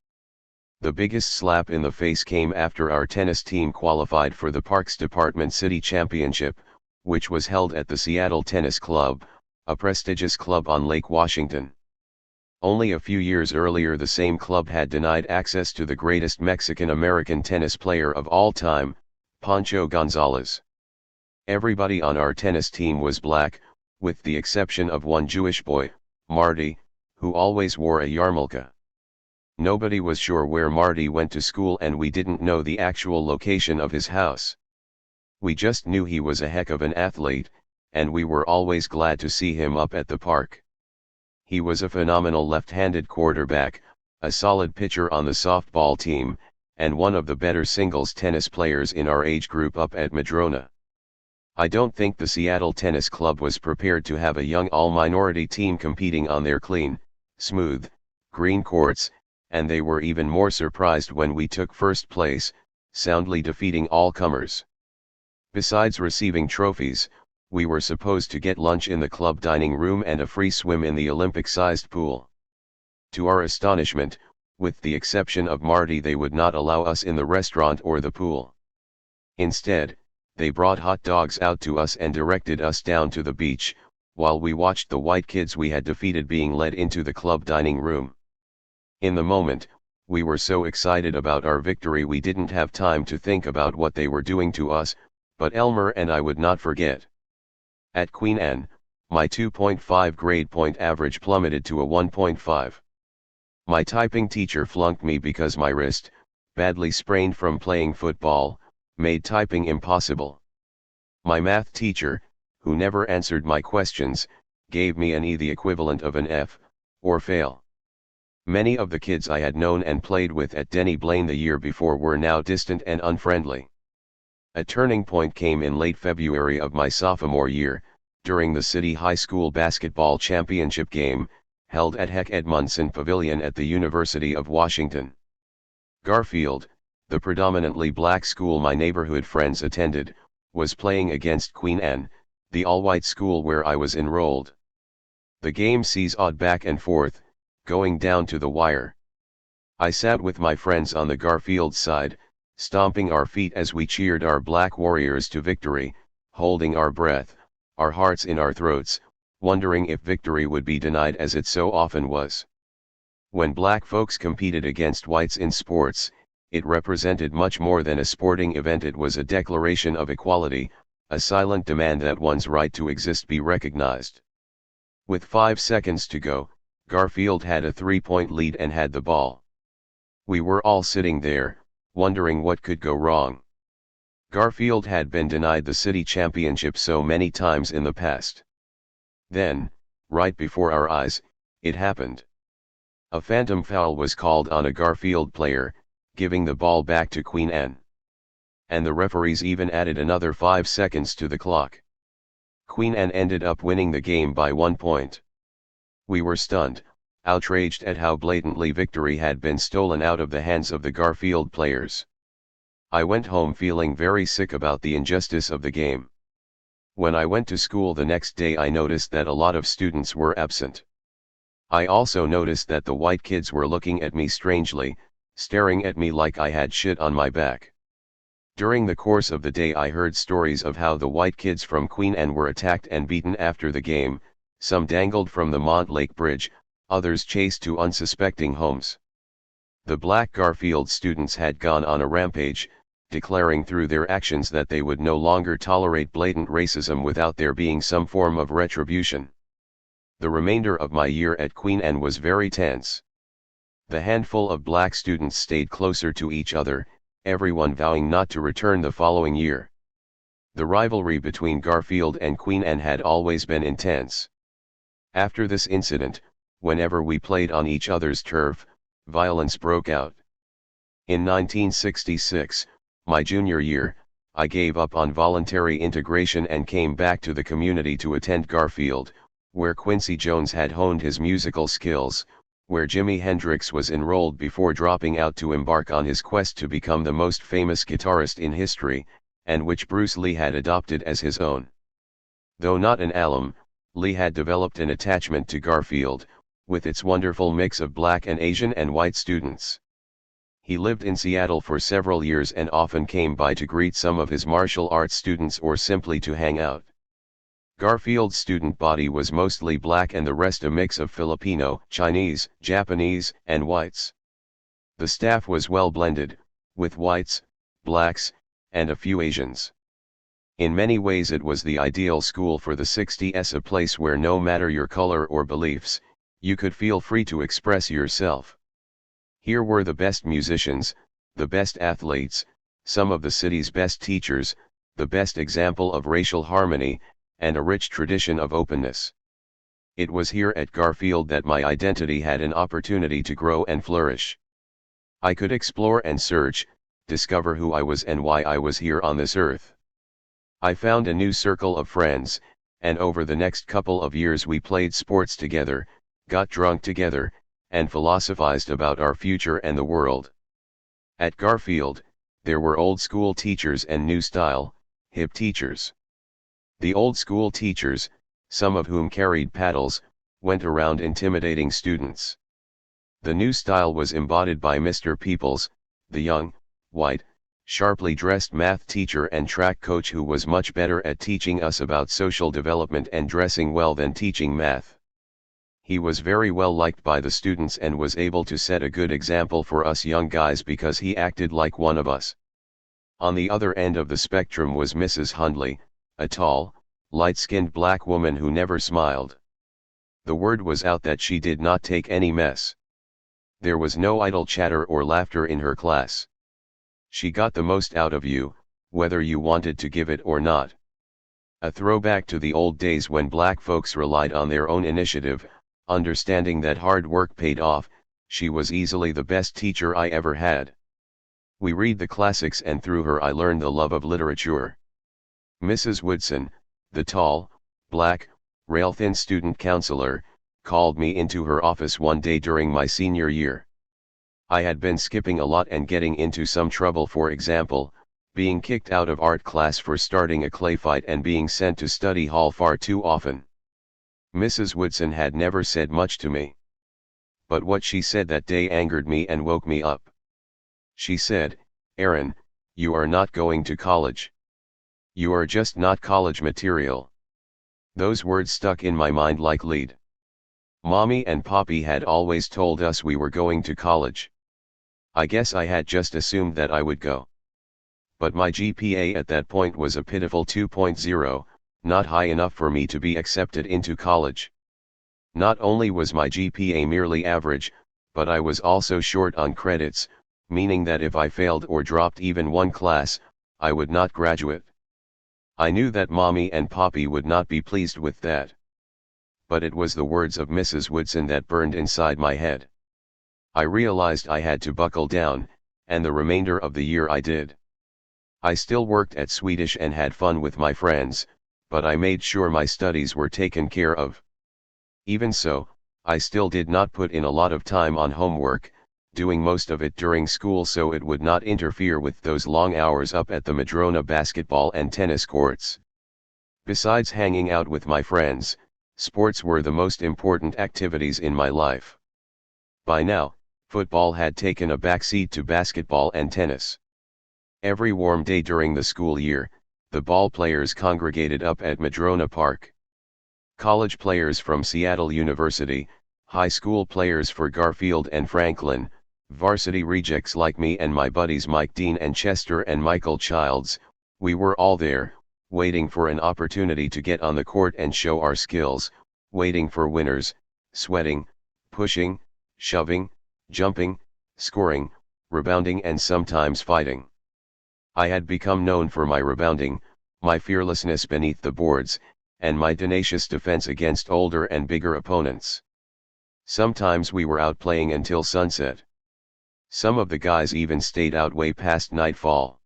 The biggest slap in the face came after our tennis team qualified for the Parks Department City Championship, which was held at the Seattle Tennis Club, a prestigious club on Lake Washington. Only a few years earlier the same club had denied access to the greatest Mexican-American tennis player of all time, Pancho Gonzalez. Everybody on our tennis team was black, with the exception of one Jewish boy, Marty, who always wore a yarmulke. Nobody was sure where Marty went to school and we didn't know the actual location of his house. We just knew he was a heck of an athlete, and we were always glad to see him up at the park. He was a phenomenal left-handed quarterback, a solid pitcher on the softball team, and one of the better singles tennis players in our age group up at Madrona. I don't think the Seattle Tennis Club was prepared to have a young all-minority team competing on their clean, smooth, green courts, and they were even more surprised when we took first place, soundly defeating all comers. Besides receiving trophies, we were supposed to get lunch in the club dining room and a free swim in the Olympic-sized pool. To our astonishment, with the exception of Marty, they would not allow us in the restaurant or the pool. Instead, they brought hot dogs out to us and directed us down to the beach, while we watched the white kids we had defeated being led into the club dining room. In the moment, we were so excited about our victory we didn't have time to think about what they were doing to us, but Elmer and I would not forget. At Queen Anne, my 2.5 grade point average plummeted to a 1.5. My typing teacher flunked me because my wrist, badly sprained from playing football, made typing impossible. My math teacher, who never answered my questions, gave me an E, the equivalent of an F, or fail. Many of the kids I had known and played with at Denny Blaine the year before were now distant and unfriendly. A turning point came in late February of my sophomore year, during the City High School basketball championship game, held at Heck Edmondson Pavilion at the University of Washington. Garfield, the predominantly black school my neighborhood friends attended, was playing against Queen Anne, the all-white school where I was enrolled. The game seesawed back and forth, going down to the wire. I sat with my friends on the Garfield side, stomping our feet as we cheered our black warriors to victory, holding our breath, our hearts in our throats, wondering if victory would be denied as it so often was. When black folks competed against whites in sports, it represented much more than a sporting event. It was a declaration of equality, a silent demand that one's right to exist be recognized. With 5 seconds to go, Garfield had a 3-point lead and had the ball. We were all sitting there, wondering what could go wrong. Garfield had been denied the city championship so many times in the past. Then, Right before our eyes, it happened. A phantom foul was called on a Garfield player, giving the ball back to Queen Anne. And the referees even added another 5 seconds to the clock. Queen Anne ended up winning the game by 1 point. We were stunned, outraged at how blatantly victory had been stolen out of the hands of the Garfield players. I went home feeling very sick about the injustice of the game. When I went to school the next day, I noticed that a lot of students were absent. I also noticed that the white kids were looking at me strangely, staring at me like I had shit on my back. During the course of the day, I heard stories of how the white kids from Queen Anne were attacked and beaten after the game, some dangled from the Montlake Bridge, others chased to unsuspecting homes. The black Garfield students had gone on a rampage, declaring through their actions that they would no longer tolerate blatant racism without there being some form of retribution. The remainder of my year at Queen Anne was very tense. The handful of black students stayed closer to each other, everyone vowing not to return the following year. The rivalry between Garfield and Queen Anne had always been intense. After this incident, whenever we played on each other's turf, violence broke out. In 1966, my junior year, I gave up on voluntary integration and came back to the community to attend Garfield, where Quincy Jones had honed his musical skills, where Jimi Hendrix was enrolled before dropping out to embark on his quest to become the most famous guitarist in history, and which Bruce Lee had adopted as his own. Though not an alum, Lee had developed an attachment to Garfield, with its wonderful mix of black and Asian and white students. He lived in Seattle for several years and often came by to greet some of his martial arts students or simply to hang out. Garfield's student body was mostly black and the rest a mix of Filipino, Chinese, Japanese, and whites. The staff was well blended, with whites, blacks, and a few Asians. In many ways it was the ideal school for the 60s, a place where no matter your color or beliefs, you could feel free to express yourself. Here were the best musicians, the best athletes, some of the city's best teachers, the best example of racial harmony, and a rich tradition of openness. It was here at Garfield that my identity had an opportunity to grow and flourish. I could explore and search, discover who I was and why I was here on this earth. I found a new circle of friends, and over the next couple of years we played sports together, got drunk together, and philosophized about our future and the world. At Garfield, there were old school teachers and new style, hip teachers. The old school teachers, some of whom carried paddles, went around intimidating students. The new style was embodied by Mr. Peoples, the young, white, sharply dressed math teacher and track coach who was much better at teaching us about social development and dressing well than teaching math. He was very well liked by the students and was able to set a good example for us young guys because he acted like one of us. On the other end of the spectrum was Mrs. Hundley, a tall, light-skinned black woman who never smiled. The word was out that she did not take any mess. There was no idle chatter or laughter in her class. She got the most out of you, whether you wanted to give it or not. A throwback to the old days when black folks relied on their own initiative, understanding that hard work paid off. She was easily the best teacher I ever had. We read the classics and through her I learned the love of literature. Mrs. Woodson, the tall, black, rail-thin student counselor, called me into her office one day during my senior year. I had been skipping a lot and getting into some trouble, for example, being kicked out of art class for starting a clay fight and being sent to study hall far too often. Mrs. Woodson had never said much to me. But what she said that day angered me and woke me up. She said, "Aaron, you are not going to college. You are just not college material." Those words stuck in my mind like lead. Mommy and Poppy had always told us we were going to college. I guess I had just assumed that I would go. But my GPA at that point was a pitiful 2.0, not high enough for me to be accepted into college. Not only was my GPA merely average, but I was also short on credits, meaning that if I failed or dropped even one class, I would not graduate. I knew that Mommy and Poppy would not be pleased with that. but it was the words of Mrs. Woodson that burned inside my head. I realized I had to buckle down, and the remainder of the year I did. I still worked at Swedish and had fun with my friends, but I made sure my studies were taken care of. Even so, I still did not put in a lot of time on homework, doing most of it during school so it would not interfere with those long hours up at the Madrona basketball and tennis courts. Besides hanging out with my friends, sports were the most important activities in my life. By now, football had taken a backseat to basketball and tennis. Every warm day during the school year, the ball players congregated up at Madrona Park. College players from Seattle University, high school players for Garfield and Franklin, varsity rejects like me and my buddies Mike Dean and Chester and Michael Childs, we were all there, waiting for an opportunity to get on the court and show our skills, waiting for winners, sweating, pushing, shoving, jumping, scoring, rebounding and sometimes fighting. I had become known for my rebounding, my fearlessness beneath the boards, and my tenacious defense against older and bigger opponents. Sometimes we were out playing until sunset. Some of the guys even stayed out way past nightfall.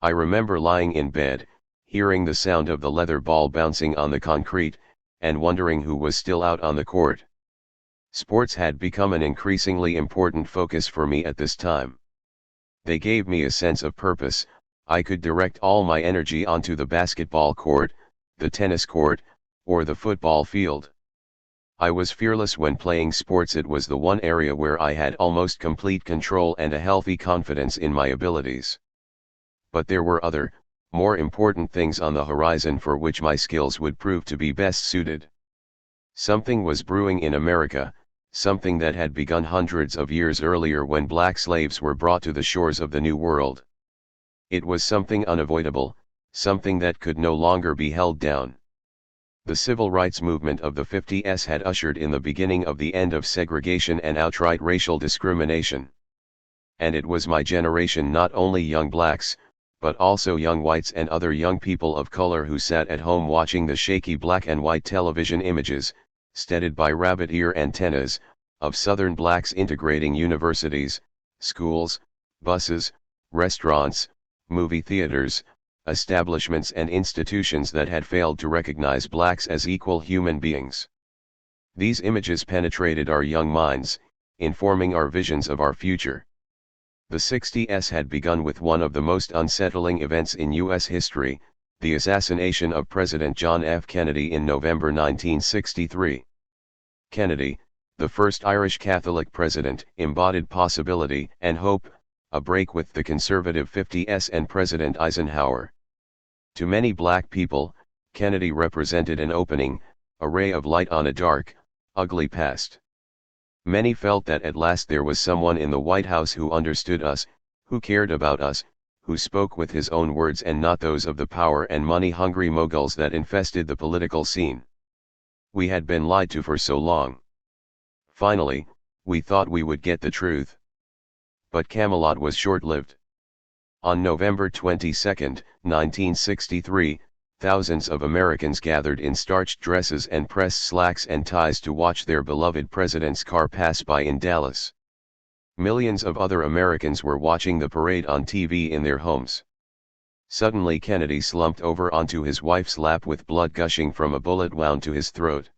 I remember lying in bed, hearing the sound of the leather ball bouncing on the concrete, and wondering who was still out on the court. Sports had become an increasingly important focus for me at this time. They gave me a sense of purpose. I could direct all my energy onto the basketball court, the tennis court, or the football field. I was fearless when playing sports. It was the one area where I had almost complete control and a healthy confidence in my abilities. But there were other, more important things on the horizon for which my skills would prove to be best suited. Something was brewing in America, something that had begun hundreds of years earlier when black slaves were brought to the shores of the New World. It was something unavoidable, something that could no longer be held down. The civil rights movement of the 50s had ushered in the beginning of the end of segregation and outright racial discrimination. And it was my generation, not only young blacks, but also young whites and other young people of color who sat at home watching the shaky black and white television images, steadied by rabbit ear antennas, of Southern blacks integrating universities, schools, buses, restaurants, movie theaters, establishments and institutions that had failed to recognize blacks as equal human beings. These images penetrated our young minds, informing our visions of our future. The 60s had begun with one of the most unsettling events in U.S. history, the assassination of President John F. Kennedy in November 1963. Kennedy, the first Irish Catholic president, embodied possibility and hope, a break with the conservative 50s and President Eisenhower. To many black people, Kennedy represented an opening, a ray of light on a dark, ugly past. Many felt that at last there was someone in the White House who understood us, who cared about us, who spoke with his own words and not those of the power and money-hungry moguls that infested the political scene. We had been lied to for so long. Finally, we thought we would get the truth. But Camelot was short-lived. On November 22, 1963, thousands of Americans gathered in starched dresses and pressed slacks and ties to watch their beloved president's car pass by in Dallas. Millions of other Americans were watching the parade on TV in their homes. Suddenly Kennedy slumped over onto his wife's lap with blood gushing from a bullet wound to his throat.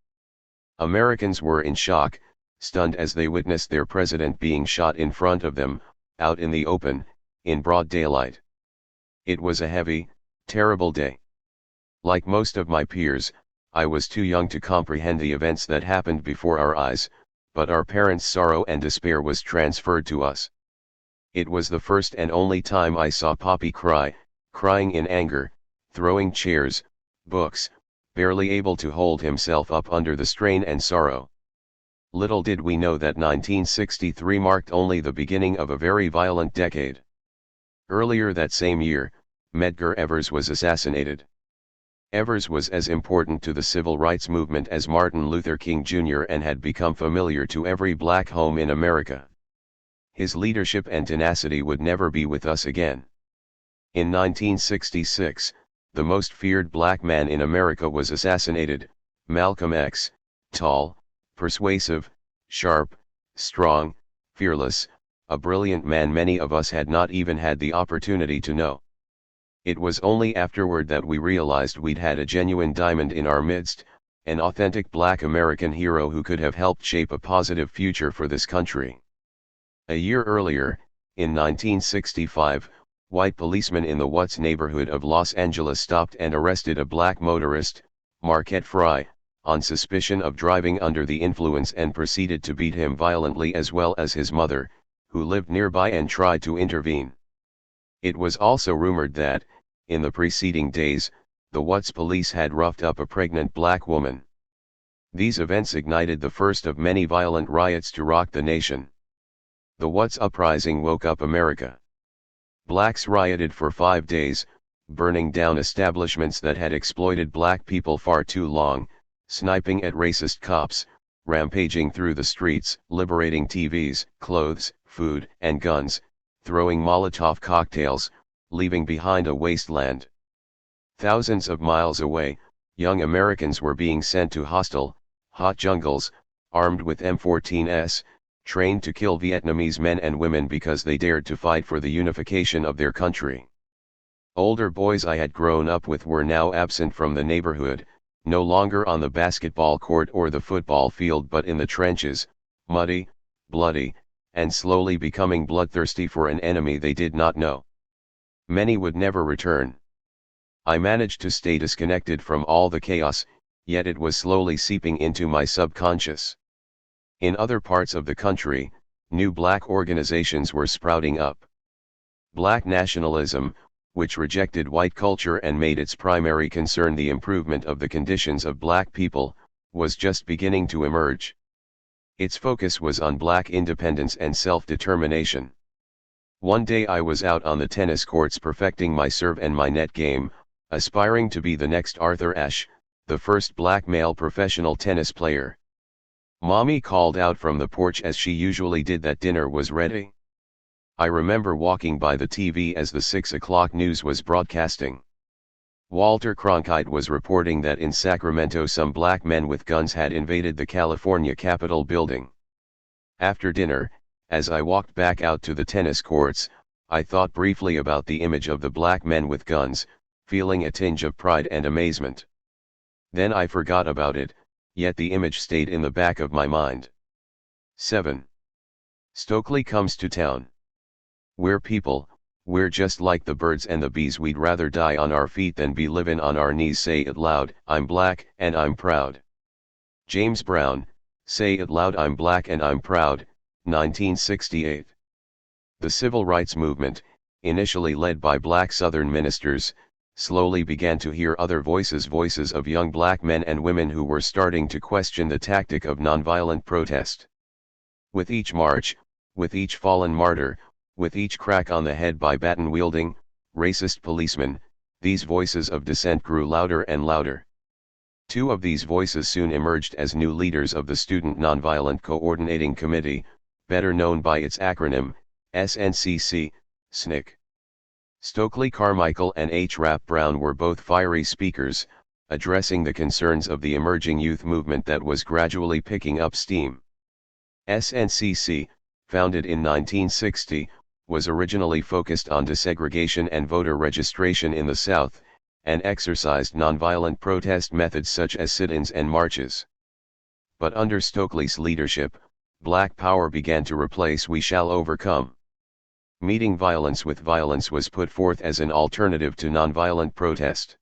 Americans were in shock, stunned as they witnessed their president being shot in front of them, out in the open, in broad daylight. It was a heavy, terrible day. Like most of my peers, I was too young to comprehend the events that happened before our eyes, but our parents' sorrow and despair was transferred to us. It was the first and only time I saw Poppy cry, crying in anger, throwing chairs, books, barely able to hold himself up under the strain and sorrow. Little did we know that 1963 marked only the beginning of a very violent decade. Earlier that same year, Medgar Evers was assassinated. Evers was as important to the civil rights movement as Martin Luther King Jr. and had become familiar to every black home in America. His leadership and tenacity would never be with us again. In 1966, the most feared black man in America was assassinated, Malcolm X, tall, persuasive, sharp, strong, fearless, a brilliant man many of us had not even had the opportunity to know. It was only afterward that we realized we'd had a genuine diamond in our midst, an authentic Black American hero who could have helped shape a positive future for this country. A year earlier, in 1965, white policemen in the Watts neighborhood of Los Angeles stopped and arrested a black motorist, Marquette Fry, on suspicion of driving under the influence and proceeded to beat him violently as well as his mother, who lived nearby and tried to intervene. It was also rumored that, in the preceding days, the Watts police had roughed up a pregnant black woman. These events ignited the first of many violent riots to rock the nation. The Watts uprising woke up America. Blacks rioted for 5 days, burning down establishments that had exploited black people far too long, sniping at racist cops, rampaging through the streets, liberating TVs, clothes, food, and guns, throwing Molotov cocktails, leaving behind a wasteland. Thousands of miles away, young Americans were being sent to hostile, hot jungles, armed with M14s, trained to kill Vietnamese men and women because they dared to fight for the unification of their country. Older boys I had grown up with were now absent from the neighborhood, no longer on the basketball court or the football field but in the trenches, muddy, bloody, and slowly becoming bloodthirsty for an enemy they did not know. Many would never return. I managed to stay disconnected from all the chaos, yet it was slowly seeping into my subconscious. In other parts of the country, new black organizations were sprouting up. Black nationalism, which rejected white culture and made its primary concern the improvement of the conditions of black people, was just beginning to emerge. Its focus was on black independence and self-determination. One day I was out on the tennis courts perfecting my serve and my net game, aspiring to be the next Arthur Ashe, the first black male professional tennis player. Mommy called out from the porch as she usually did that dinner was ready. I remember walking by the TV as the 6 o'clock news was broadcasting. Walter Cronkite was reporting that in Sacramento some black men with guns had invaded the California Capitol building. After dinner, as I walked back out to the tennis courts, I thought briefly about the image of the black men with guns, feeling a tinge of pride and amazement. Then I forgot about it, yet the image stayed in the back of my mind. 7. Stokely comes to town. We're people, we're just like the birds and the bees, we'd rather die on our feet than be livin' on our knees. Say it loud, I'm black and I'm proud. James Brown, Say It Loud, I'm Black and I'm Proud, 1968. The civil rights movement, initially led by black Southern ministers, slowly began to hear other voices of young black men and women who were starting to question the tactic of nonviolent protest. With each march, with each fallen martyr, with each crack on the head by baton-wielding, racist policemen, these voices of dissent grew louder and louder. 2 of these voices soon emerged as new leaders of the Student Nonviolent Coordinating Committee, better known by its acronym, SNCC, SNCC. Stokely Carmichael and H. Rap Brown were both fiery speakers, addressing the concerns of the emerging youth movement that was gradually picking up steam. SNCC, founded in 1960, was originally focused on desegregation and voter registration in the South, and exercised nonviolent protest methods such as sit-ins and marches. But under Stokely's leadership, Black Power began to replace We Shall Overcome. Meeting violence with violence was put forth as an alternative to nonviolent protest.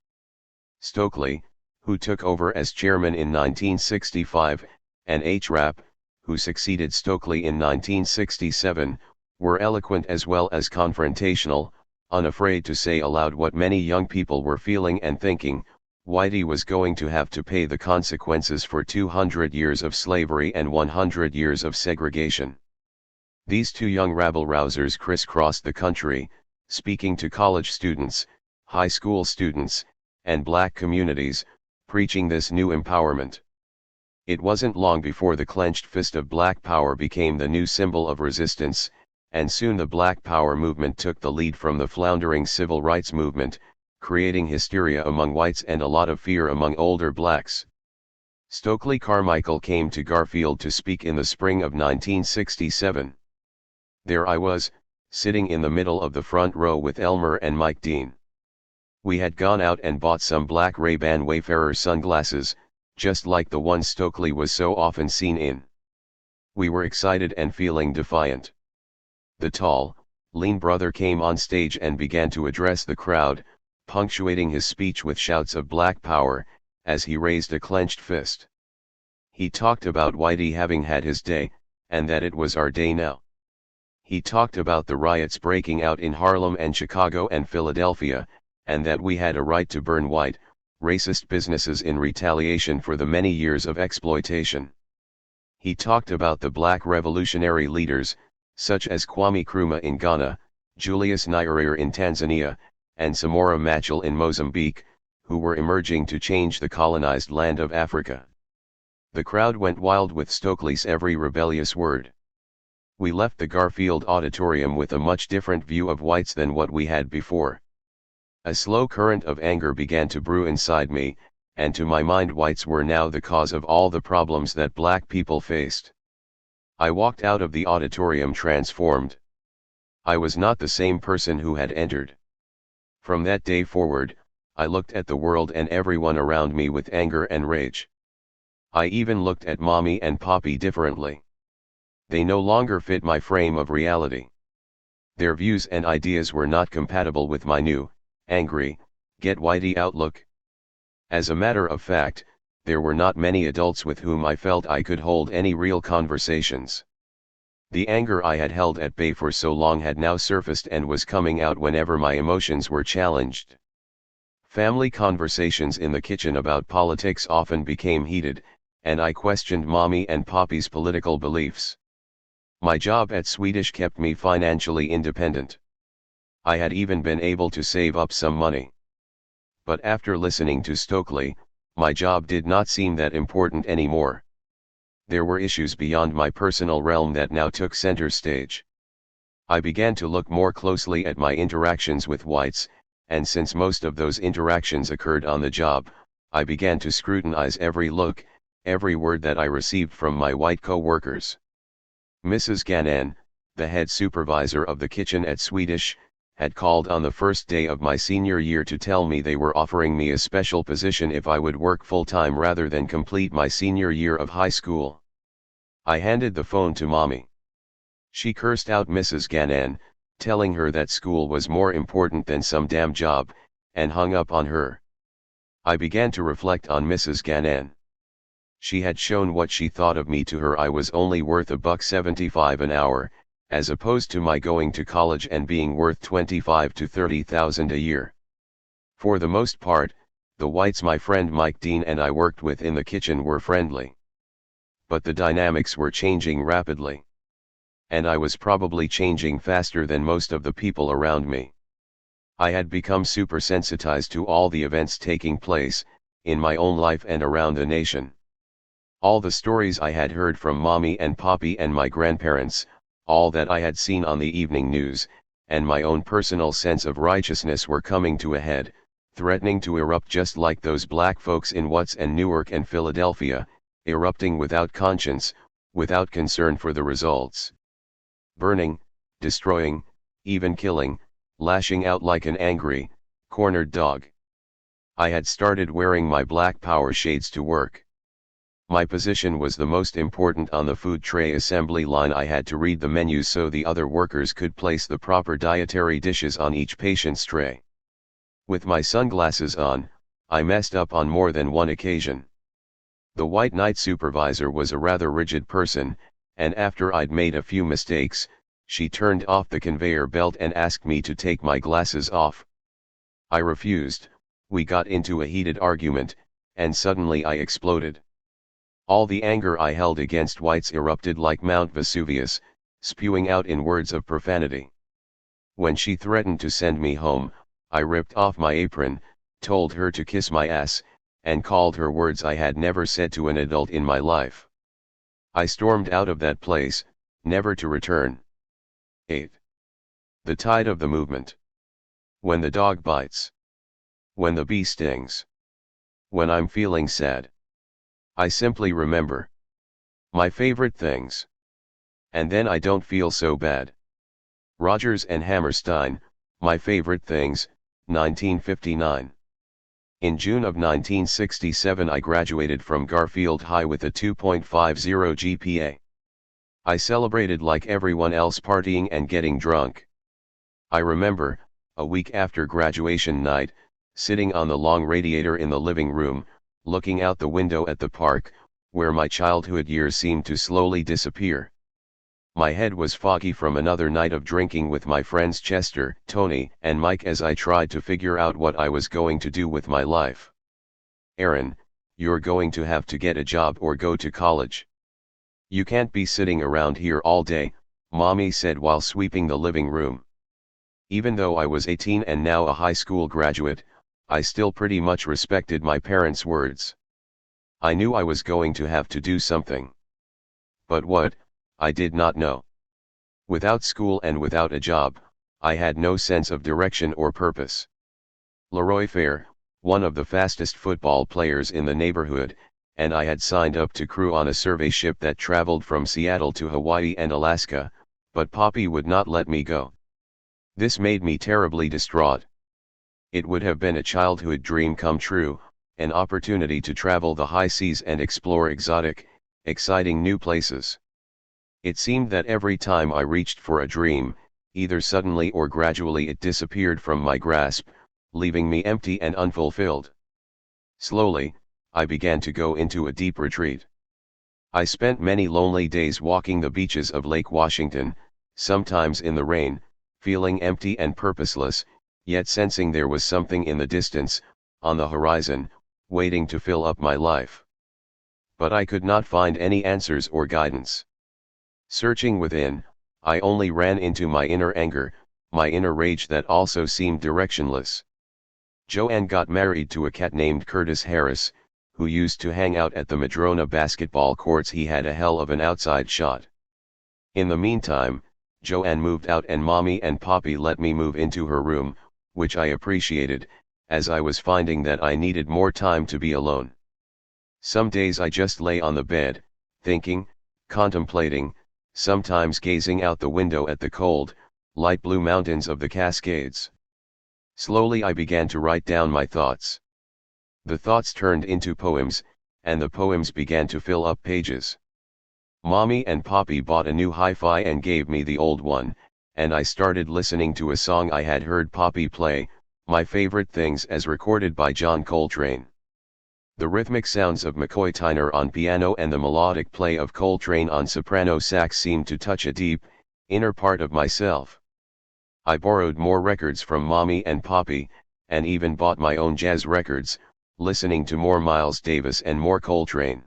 Stokely, who took over as chairman in 1965, and H. Rap, who succeeded Stokely in 1967, were eloquent as well as confrontational, unafraid to say aloud what many young people were feeling and thinking: Whitey was going to have to pay the consequences for 200 years of slavery and 100 years of segregation. These 2 young rabble-rousers crisscrossed the country, speaking to college students, high school students, and black communities, preaching this new empowerment. It wasn't long before the clenched fist of Black Power became the new symbol of resistance, and soon the Black Power movement took the lead from the floundering civil rights movement, creating hysteria among whites and a lot of fear among older blacks. Stokely Carmichael came to Garfield to speak in the spring of 1967. There I was, sitting in the middle of the front row with Elmer and Mike Dean. We had gone out and bought some black Ray-Ban Wayfarer sunglasses, just like the ones Stokely was so often seen in. We were excited and feeling defiant. The tall, lean brother came on stage and began to address the crowd, punctuating his speech with shouts of Black Power, as he raised a clenched fist. He talked about Whitey having had his day, and that it was our day now. He talked about the riots breaking out in Harlem and Chicago and Philadelphia, and that we had a right to burn white, racist businesses in retaliation for the many years of exploitation. He talked about the black revolutionary leaders, such as Kwame Nkrumah in Ghana, Julius Nyerere in Tanzania, and Samora Machel in Mozambique, who were emerging to change the colonized land of Africa. The crowd went wild with Stokely's every rebellious word. We left the Garfield Auditorium with a much different view of whites than what we had before. A slow current of anger began to brew inside me, and to my mind whites were now the cause of all the problems that black people faced. I walked out of the auditorium transformed. I was not the same person who had entered. From that day forward, I looked at the world and everyone around me with anger and rage. I even looked at Mommy and Poppy differently. They no longer fit my frame of reality. Their views and ideas were not compatible with my new, angry, get Whitey outlook. As a matter of fact, there were not many adults with whom I felt I could hold any real conversations. The anger I had held at bay for so long had now surfaced and was coming out whenever my emotions were challenged. Family conversations in the kitchen about politics often became heated, and I questioned Mommy and Poppy's political beliefs. My job at Swedish kept me financially independent. I had even been able to save up some money. But after listening to Stokely, my job did not seem that important anymore. There were issues beyond my personal realm that now took center stage. I began to look more closely at my interactions with whites, and since most of those interactions occurred on the job, I began to scrutinize every look, every word that I received from my white co-workers. Mrs. Gannon, the head supervisor of the kitchen at Swedish, had called on the first day of my senior year to tell me they were offering me a special position if I would work full-time rather than complete my senior year of high school. I handed the phone to Mommy. She cursed out Mrs. Gannon, telling her that school was more important than some damn job, and hung up on her. I began to reflect on Mrs. Gannon. She had shown what she thought of me to her. I was only worth $1.75 an hour, as opposed to my going to college and being worth $25,000 to $30,000 a year. For the most part, the whites my friend Mike Dean and I worked with in the kitchen were friendly. But the dynamics were changing rapidly. And I was probably changing faster than most of the people around me. I had become super sensitized to all the events taking place, in my own life and around the nation. All the stories I had heard from Mommy and Poppy and my grandparents, all that I had seen on the evening news, and my own personal sense of righteousness were coming to a head, threatening to erupt just like those black folks in Watts and Newark and Philadelphia, erupting without conscience, without concern for the results. Burning, destroying, even killing, lashing out like an angry, cornered dog. I had started wearing my black power shades to work. My position was the most important on the food tray assembly line. I had to read the menus so the other workers could place the proper dietary dishes on each patient's tray. With my sunglasses on, I messed up on more than one occasion. The white night supervisor was a rather rigid person, and after I'd made a few mistakes, she turned off the conveyor belt and asked me to take my glasses off. I refused. We got into a heated argument, and suddenly I exploded. All the anger I held against whites erupted like Mount Vesuvius, spewing out in words of profanity. When she threatened to send me home, I ripped off my apron, told her to kiss my ass, and called her words I had never said to an adult in my life. I stormed out of that place, never to return. 8. The tide of the movement. When the dog bites. When the bee stings. When I'm feeling sad. I simply remember. My favorite things. And then I don't feel so bad. Rodgers and Hammerstein, My Favorite Things, 1959. In June of 1967 I graduated from Garfield High with a 2.50 GPA. I celebrated like everyone else, partying and getting drunk. I remember, a week after graduation night, sitting on the long radiator in the living room, looking out the window at the park, where my childhood years seemed to slowly disappear. My head was foggy from another night of drinking with my friends Chester, Tony, and Mike as I tried to figure out what I was going to do with my life. Aaron, you're going to have to get a job or go to college. You can't be sitting around here all day, Mommy said while sweeping the living room. Even though I was 18 and now a high school graduate, I still pretty much respected my parents' words. I knew I was going to have to do something. But what, I did not know. Without school and without a job, I had no sense of direction or purpose. Leroy Fair, one of the fastest football players in the neighborhood, and I had signed up to crew on a survey ship that traveled from Seattle to Hawaii and Alaska, but Poppy would not let me go. This made me terribly distraught. It would have been a childhood dream come true, an opportunity to travel the high seas and explore exotic, exciting new places. It seemed that every time I reached for a dream, either suddenly or gradually it disappeared from my grasp, leaving me empty and unfulfilled. Slowly, I began to go into a deep retreat. I spent many lonely days walking the beaches of Lake Washington, sometimes in the rain, feeling empty and purposeless, yet sensing there was something in the distance, on the horizon, waiting to fill up my life. But I could not find any answers or guidance. Searching within, I only ran into my inner anger, my inner rage that also seemed directionless. Joanne got married to a cat named Curtis Harris, who used to hang out at the Madrona basketball courts. He had a hell of an outside shot. In the meantime, Joanne moved out and Mommy and Poppy let me move into her room, which I appreciated, as I was finding that I needed more time to be alone. Some days I just lay on the bed, thinking, contemplating, sometimes gazing out the window at the cold, light blue mountains of the Cascades. Slowly I began to write down my thoughts. The thoughts turned into poems, and the poems began to fill up pages. Mommy and Poppy bought a new hi-fi and gave me the old one, and I started listening to a song I had heard Poppy play, My Favorite Things, as recorded by John Coltrane. The rhythmic sounds of McCoy Tyner on piano and the melodic play of Coltrane on soprano sax seemed to touch a deep, inner part of myself. I borrowed more records from Mommy and Poppy, and even bought my own jazz records, listening to more Miles Davis and more Coltrane.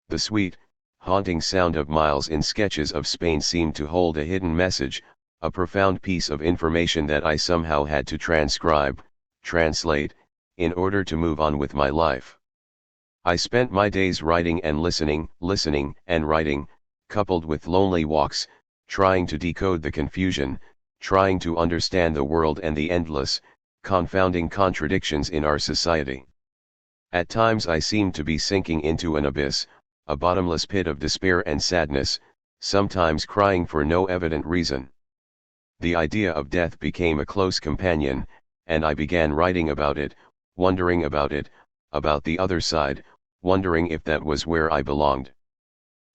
The sweet, haunting sound of Miles in Sketches of Spain seemed to hold a hidden message, a profound piece of information that I somehow had to transcribe, translate, in order to move on with my life. I spent my days writing and listening and writing, coupled with lonely walks, trying to decode the confusion, trying to understand the world and the endless, confounding contradictions in our society. At times I seemed to be sinking into an abyss, a bottomless pit of despair and sadness, sometimes crying for no evident reason. The idea of death became a close companion, and I began writing about it, wondering about it, about the other side, wondering if that was where I belonged.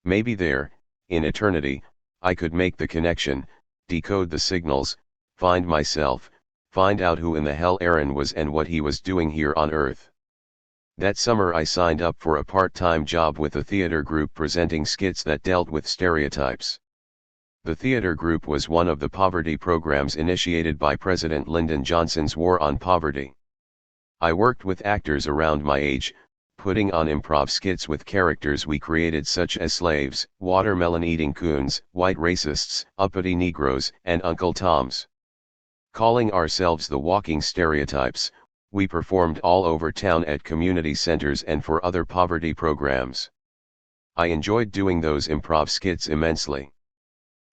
Maybe there, in eternity, I could make the connection, decode the signals, find myself, find out who in the hell Aaron was and what he was doing here on Earth. That summer I signed up for a part-time job with a theater group presenting skits that dealt with stereotypes. The theater group was one of the poverty programs initiated by President Lyndon Johnson's War on Poverty. I worked with actors around my age, putting on improv skits with characters we created such as slaves, watermelon-eating coons, white racists, uppity Negroes, and Uncle Toms. Calling ourselves the Walking Stereotypes, we performed all over town at community centers and for other poverty programs. I enjoyed doing those improv skits immensely.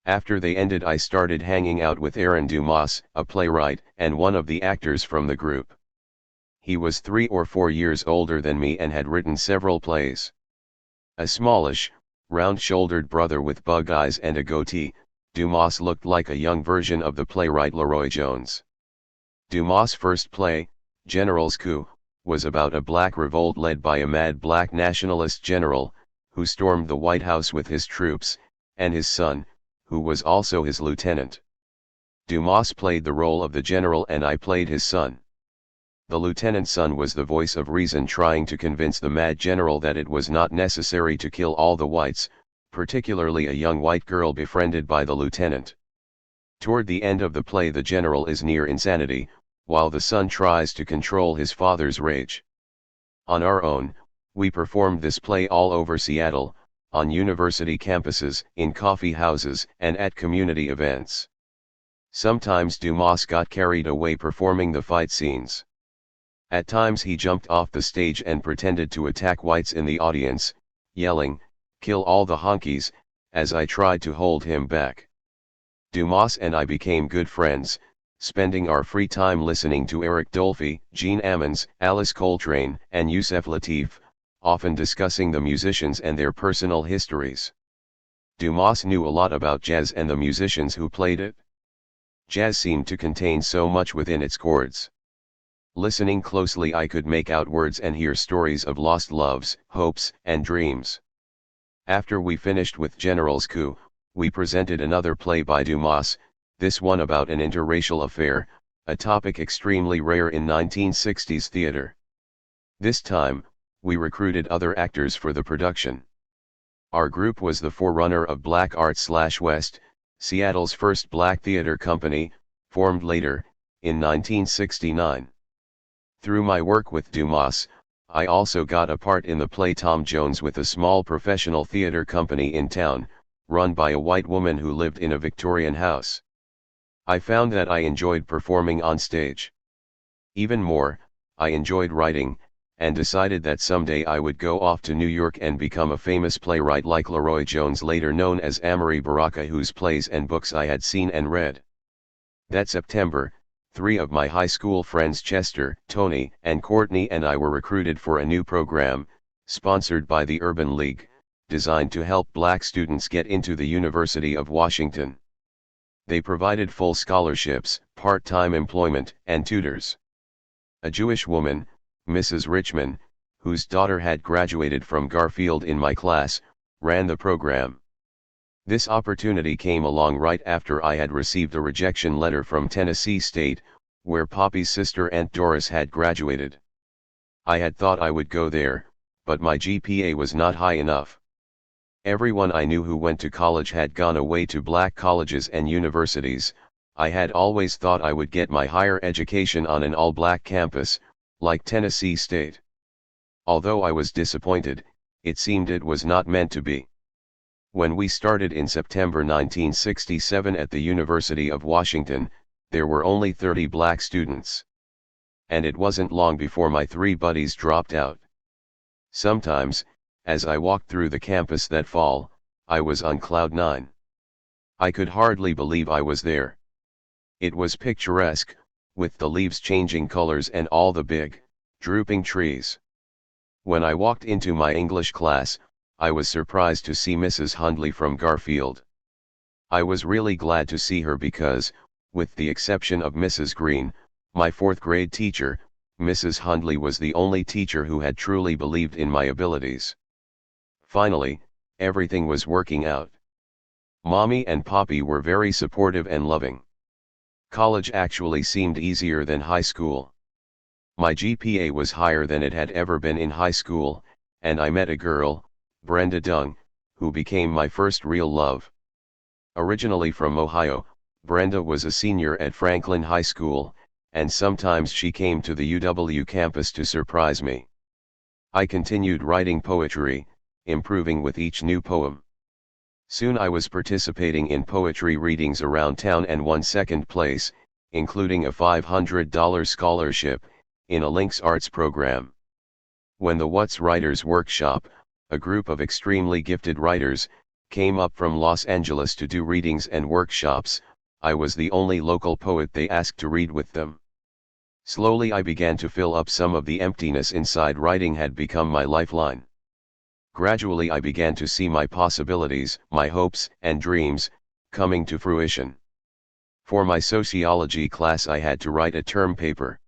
After they ended I started hanging out with Aaron Dumas, a playwright, and one of the actors from the group. He was 3 or 4 years older than me and had written several plays. A smallish, round-shouldered brother with bug eyes and a goatee, Dumas looked like a young version of the playwright Leroy Jones. Dumas' first play, General's Coup, was about a black revolt led by a mad black nationalist general, who stormed the White House with his troops, and his son, who was also his lieutenant. Dumas played the role of the general and I played his son. The lieutenant's son was the voice of reason trying to convince the mad general that it was not necessary to kill all the whites, particularly a young white girl befriended by the lieutenant. Toward the end of the play the general is near insanity, while the son tries to control his father's rage. On our own, we performed this play all over Seattle, on university campuses, in coffee houses, and at community events. Sometimes Dumas got carried away performing the fight scenes. At times he jumped off the stage and pretended to attack whites in the audience, yelling, "Kill all the honkies," as I tried to hold him back. Dumas and I became good friends, spending our free time listening to Eric Dolphy, Gene Ammons, Alice Coltrane, and Yusef Lateef, often discussing the musicians and their personal histories. Dumas knew a lot about jazz and the musicians who played it. Jazz seemed to contain so much within its chords. Listening closely I could make out words and hear stories of lost loves, hopes, and dreams. After we finished with General's Coup, we presented another play by Dumas, this one about an interracial affair, a topic extremely rare in 1960s theater. This time, we recruited other actors for the production. Our group was the forerunner of Black Arts/West, Seattle's first black theater company, formed later, in 1969. Through my work with Dumas, I also got a part in the play Tom Jones with a small professional theater company in town, run by a white woman who lived in a Victorian house. I found that I enjoyed performing on stage. Even more, I enjoyed writing, and decided that someday I would go off to New York and become a famous playwright like Leroy Jones, later known as Amory Baraka, whose plays and books I had seen and read. That September, 3 of my high school friends Chester, Tony, and Courtney and I were recruited for a new program, sponsored by the Urban League, designed to help black students get into the University of Washington. They provided full scholarships, part-time employment, and tutors. A Jewish woman, Mrs. Richman, whose daughter had graduated from Garfield in my class, ran the program. This opportunity came along right after I had received a rejection letter from Tennessee State, where Poppy's sister Aunt Doris had graduated. I had thought I would go there, but my GPA was not high enough. Everyone I knew who went to college had gone away to black colleges and universities. I had always thought I would get my higher education on an all-black campus, like Tennessee State. Although I was disappointed, it seemed it was not meant to be. When we started in September 1967 at the University of Washington, there were only 30 black students. And it wasn't long before my 3 buddies dropped out. Sometimes, as I walked through the campus that fall, I was on cloud 9. I could hardly believe I was there. It was picturesque, with the leaves changing colors and all the big, drooping trees. When I walked into my English class, I was surprised to see Mrs. Hundley from Garfield. I was really glad to see her because, with the exception of Mrs. Green, my 4th grade teacher, Mrs. Hundley was the only teacher who had truly believed in my abilities. Finally, everything was working out. Mommy and Poppy were very supportive and loving. College actually seemed easier than high school. My GPA was higher than it had ever been in high school, and I met a girl, Brenda Dung, who became my first real love. Originally from Ohio, Brenda was a senior at Franklin High School, and sometimes she came to the UW campus to surprise me. I continued writing poetry, improving with each new poem. Soon I was participating in poetry readings around town and won 2nd place, including a $500 scholarship, in a Lynx Arts program. When the What's Writers Workshop, a group of extremely gifted writers, came up from Los Angeles to do readings and workshops, I was the only local poet they asked to read with them. Slowly I began to fill up some of the emptiness inside. Writing had become my lifeline. Gradually I began to see my possibilities, my hopes and dreams, coming to fruition. For my sociology class I had to write a term paper.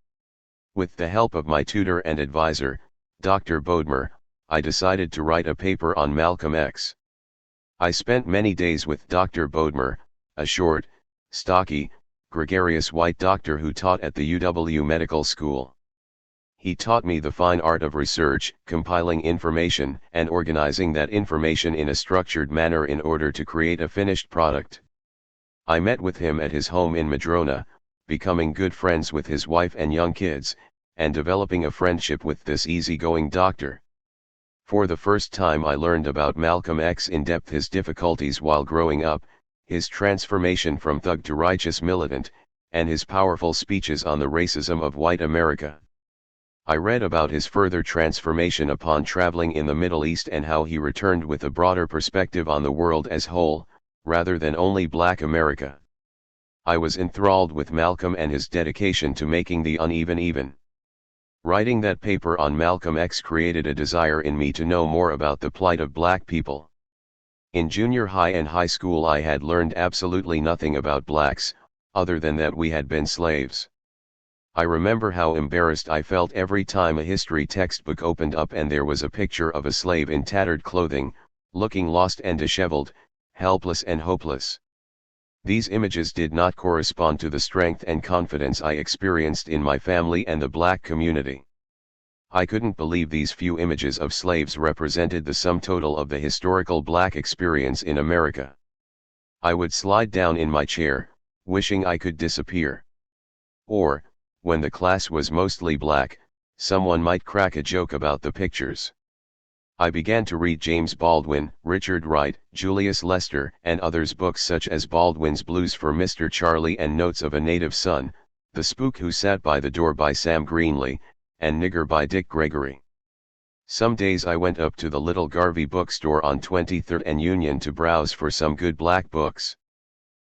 With the help of my tutor and advisor, Dr. Bodmer, I decided to write a paper on Malcolm X. I spent many days with Dr. Bodmer, a short, stocky, gregarious white doctor who taught at the UW Medical School. He taught me the fine art of research, compiling information, and organizing that information in a structured manner in order to create a finished product. I met with him at his home in Madrona, becoming good friends with his wife and young kids, and developing a friendship with this easygoing doctor. For the first time I learned about Malcolm X in depth, his difficulties while growing up, his transformation from thug to righteous militant, and his powerful speeches on the racism of white America. I read about his further transformation upon traveling in the Middle East and how he returned with a broader perspective on the world as whole, rather than only Black America. I was enthralled with Malcolm and his dedication to making the uneven even. Writing that paper on Malcolm X created a desire in me to know more about the plight of Black people. In junior high and high school I had learned absolutely nothing about blacks, other than that we had been slaves. I remember how embarrassed I felt every time a history textbook opened up and there was a picture of a slave in tattered clothing, looking lost and disheveled, helpless and hopeless. These images did not correspond to the strength and confidence I experienced in my family and the Black community. I couldn't believe these few images of slaves represented the sum total of the historical Black experience in America. I would slide down in my chair, wishing I could disappear. Or, when the class was mostly Black, someone might crack a joke about the pictures. I began to read James Baldwin, Richard Wright, Julius Lester, and others' books such as Baldwin's Blues for Mr. Charlie and Notes of a Native Son, The Spook Who Sat by the Door by Sam Greenlee, and Nigger by Dick Gregory. Some days I went up to the Little Garvey bookstore on 23rd and Union to browse for some good Black books.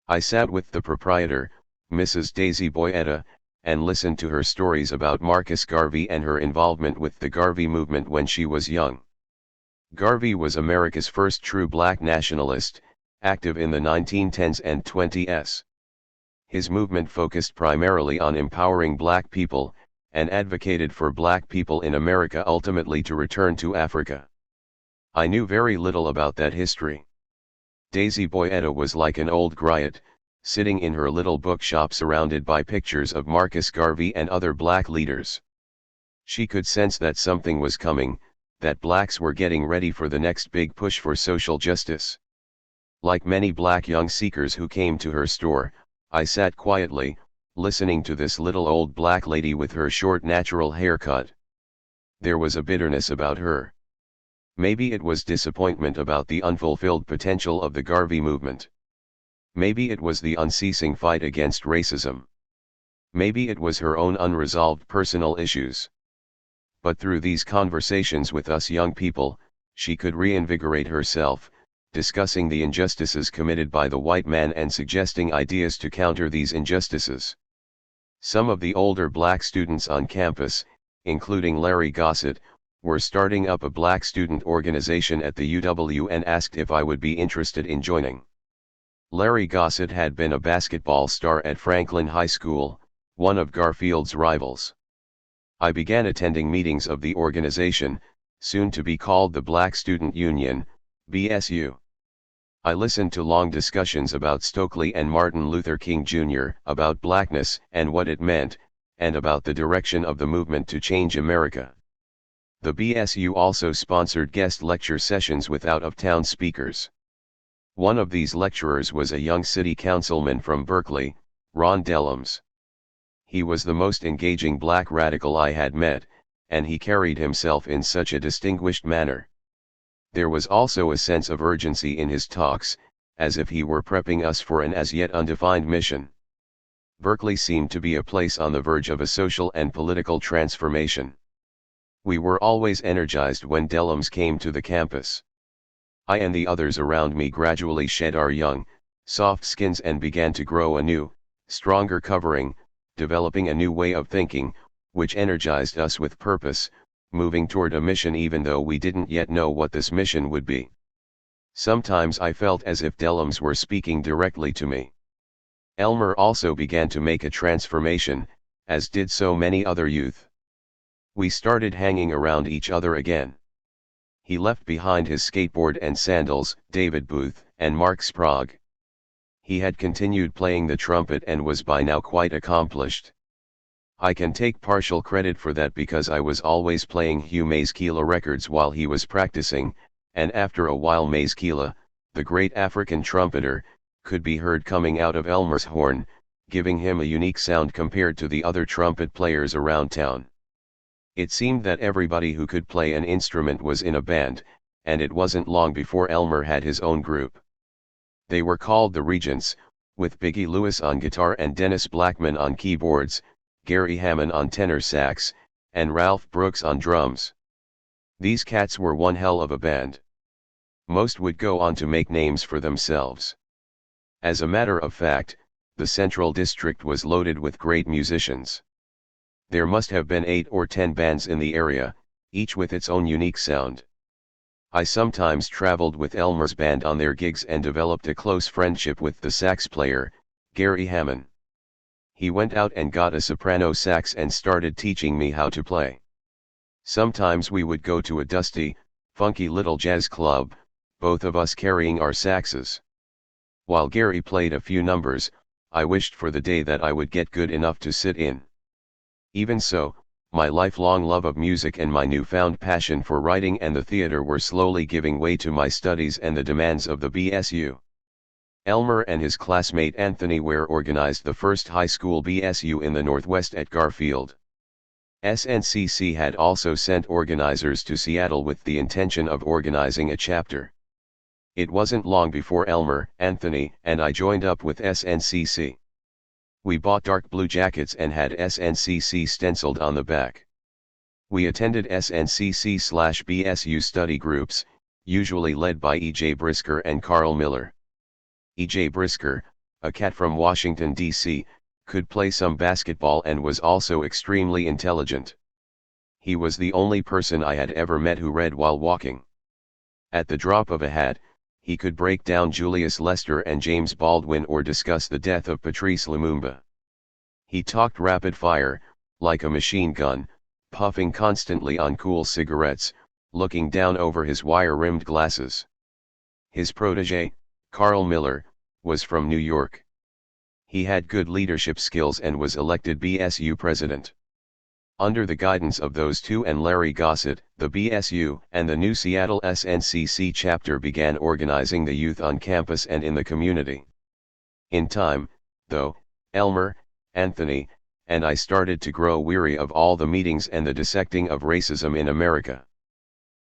I sat with the proprietor, Mrs. Daisy Boyetta, and listened to her stories about Marcus Garvey and her involvement with the Garvey movement when she was young. Garvey was America's first true Black nationalist, active in the 1910s and 20s. His movement focused primarily on empowering Black people, and advocated for Black people in America ultimately to return to Africa. I knew very little about that history. Daisy Boyetta was like an old griot, sitting in her little bookshop surrounded by pictures of Marcus Garvey and other Black leaders. She could sense that something was coming, that Blacks were getting ready for the next big push for social justice. Like many Black young seekers who came to her store, I sat quietly, listening to this little old Black lady with her short natural haircut. There was a bitterness about her. Maybe it was disappointment about the unfulfilled potential of the Garvey movement. Maybe it was the unceasing fight against racism. Maybe it was her own unresolved personal issues. But through these conversations with us young people, she could reinvigorate herself, discussing the injustices committed by the white man and suggesting ideas to counter these injustices. Some of the older Black students on campus, including Larry Gossett, were starting up a Black student organization at the UW and asked if I would be interested in joining. Larry Gossett had been a basketball star at Franklin High School, one of Garfield's rivals. I began attending meetings of the organization, soon to be called the Black Student Union, BSU. I listened to long discussions about Stokely and Martin Luther King Jr., about blackness and what it meant, and about the direction of the movement to change America. The BSU also sponsored guest lecture sessions with out-of-town speakers. One of these lecturers was a young city councilman from Berkeley, Ron Dellums. He was the most engaging Black radical I had met, and he carried himself in such a distinguished manner. There was also a sense of urgency in his talks, as if he were prepping us for an as yet undefined mission. Berkeley seemed to be a place on the verge of a social and political transformation. We were always energized when Dellums came to the campus. I and the others around me gradually shed our young, soft skins and began to grow a new, stronger covering, developing a new way of thinking, which energized us with purpose, moving toward a mission even though we didn't yet know what this mission would be. Sometimes I felt as if Dellums were speaking directly to me. Elmer also began to make a transformation, as did so many other youth. We started hanging around each other again. He left behind his skateboard and sandals, David Booth, and Mark Sprague. He had continued playing the trumpet and was by now quite accomplished. I can take partial credit for that because I was always playing Hugh Masekela records while he was practicing, and after a while Masekela, the great African trumpeter, could be heard coming out of Elmer's horn, giving him a unique sound compared to the other trumpet players around town. It seemed that everybody who could play an instrument was in a band, and it wasn't long before Elmer had his own group. They were called the Regents, with Biggie Lewis on guitar and Dennis Blackman on keyboards, Gary Hammond on tenor sax, and Ralph Brooks on drums. These cats were one hell of a band. Most would go on to make names for themselves. As a matter of fact, the Central District was loaded with great musicians. There must have been 8 or 10 bands in the area, each with its own unique sound. I sometimes traveled with Elmer's band on their gigs and developed a close friendship with the sax player, Gary Hammond. He went out and got a soprano sax and started teaching me how to play. Sometimes we would go to a dusty, funky little jazz club, both of us carrying our saxes. While Gary played a few numbers, I wished for the day that I would get good enough to sit in. Even so, my lifelong love of music and my newfound passion for writing and the theater were slowly giving way to my studies and the demands of the BSU. Elmer and his classmate Anthony Ware organized the first high school BSU in the Northwest at Garfield. SNCC had also sent organizers to Seattle with the intention of organizing a chapter. It wasn't long before Elmer, Anthony, and I joined up with SNCC. We bought dark blue jackets and had SNCC stenciled on the back. We attended SNCC/BSU study groups, usually led by E.J. Brisker and Carl Miller. E.J. Brisker, a cat from Washington, D.C., could play some basketball and was also extremely intelligent. He was the only person I had ever met who read while walking. At the drop of a hat, he could break down Julius Lester and James Baldwin or discuss the death of Patrice Lumumba. He talked rapid fire, like a machine gun, puffing constantly on cool cigarettes, looking down over his wire-rimmed glasses. His protege, Carl Miller, was from New York. He had good leadership skills and was elected BSU president. Under the guidance of those two and Larry Gossett, the BSU and the new Seattle SNCC chapter began organizing the youth on campus and in the community. In time, though, Elmer, Anthony, and I started to grow weary of all the meetings and the dissecting of racism in America.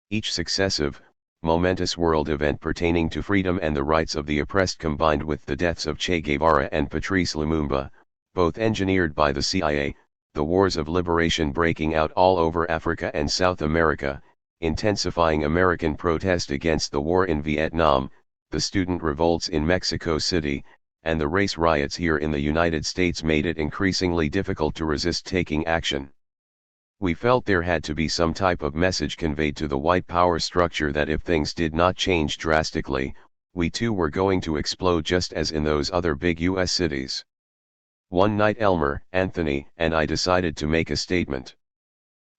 Each successive, momentous world event pertaining to freedom and the rights of the oppressed combined with the deaths of Che Guevara and Patrice Lumumba, both engineered by the CIA, the wars of liberation breaking out all over Africa and South America, intensifying American protest against the war in Vietnam, the student revolts in Mexico City, and the race riots here in the United States made it increasingly difficult to resist taking action. We felt there had to be some type of message conveyed to the white power structure that if things did not change drastically, we too were going to explode just as in those other big US cities. One night Elmer, Anthony, and I decided to make a statement.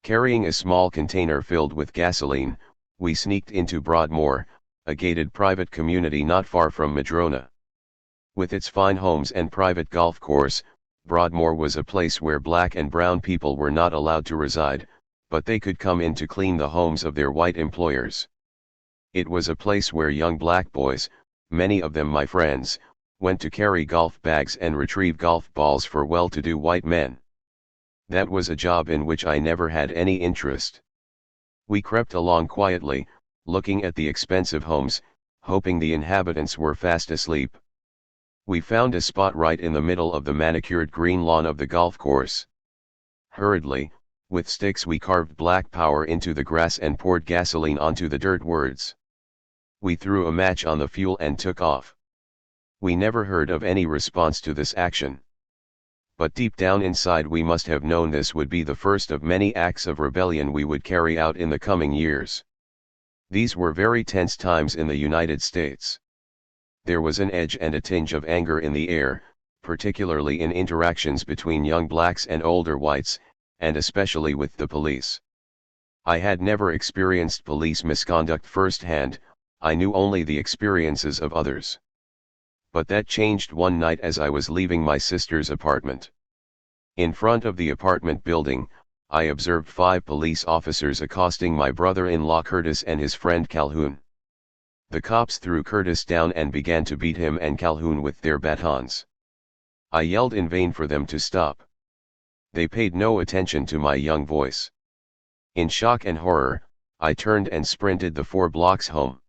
Carrying a small container filled with gasoline, we sneaked into Broadmoor, a gated private community not far from Madrona. With its fine homes and private golf course, Broadmoor was a place where black and brown people were not allowed to reside, but they could come in to clean the homes of their white employers. It was a place where young black boys, many of them my friends, went to carry golf bags and retrieve golf balls for well-to-do white men. That was a job in which I never had any interest. We crept along quietly, looking at the expensive homes, hoping the inhabitants were fast asleep. We found a spot right in the middle of the manicured green lawn of the golf course. Hurriedly, with sticks we carved black power into the grass and poured gasoline onto the dirt words. We threw a match on the fuel and took off. We never heard of any response to this action. but deep down inside we must have known this would be the first of many acts of rebellion we would carry out in the coming years. These were very tense times in the United States. There was an edge and a tinge of anger in the air, particularly in interactions between young blacks and older whites, and especially with the police. I had never experienced police misconduct firsthand, I knew only the experiences of others. But that changed one night as I was leaving my sister's apartment. In front of the apartment building, I observed 5 police officers accosting my brother-in-law Curtis and his friend Calhoun. The cops threw Curtis down and began to beat him and Calhoun with their batons. I yelled in vain for them to stop. They paid no attention to my young voice. In shock and horror, I turned and sprinted the 4 blocks home.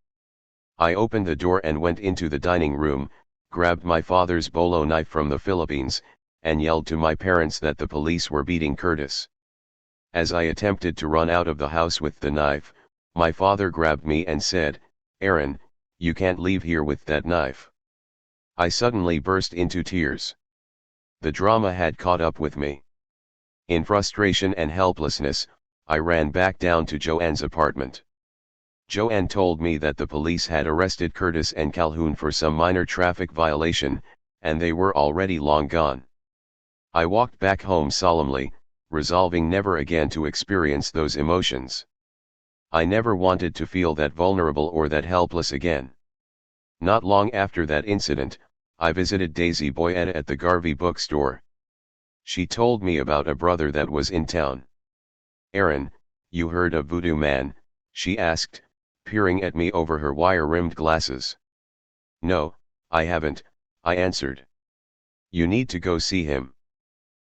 I opened the door and went into the dining room, grabbed my father's bolo knife from the Philippines, and yelled to my parents that the police were beating Curtis. As I attempted to run out of the house with the knife, my father grabbed me and said, "Aaron, you can't leave here with that knife." I suddenly burst into tears. The drama had caught up with me. In frustration and helplessness, I ran back down to Joanne's apartment. Joanne told me that the police had arrested Curtis and Calhoun for some minor traffic violation, and they were already long gone. I walked back home solemnly, resolving never again to experience those emotions. I never wanted to feel that vulnerable or that helpless again. Not long after that incident, I visited Daisy Boyetta at the Garvey bookstore. She told me about a brother that was in town. "Aaron, you heard of Voodoo Man?" she asked, peering at me over her wire-rimmed glasses. "No, I haven't," I answered. "You need to go see him.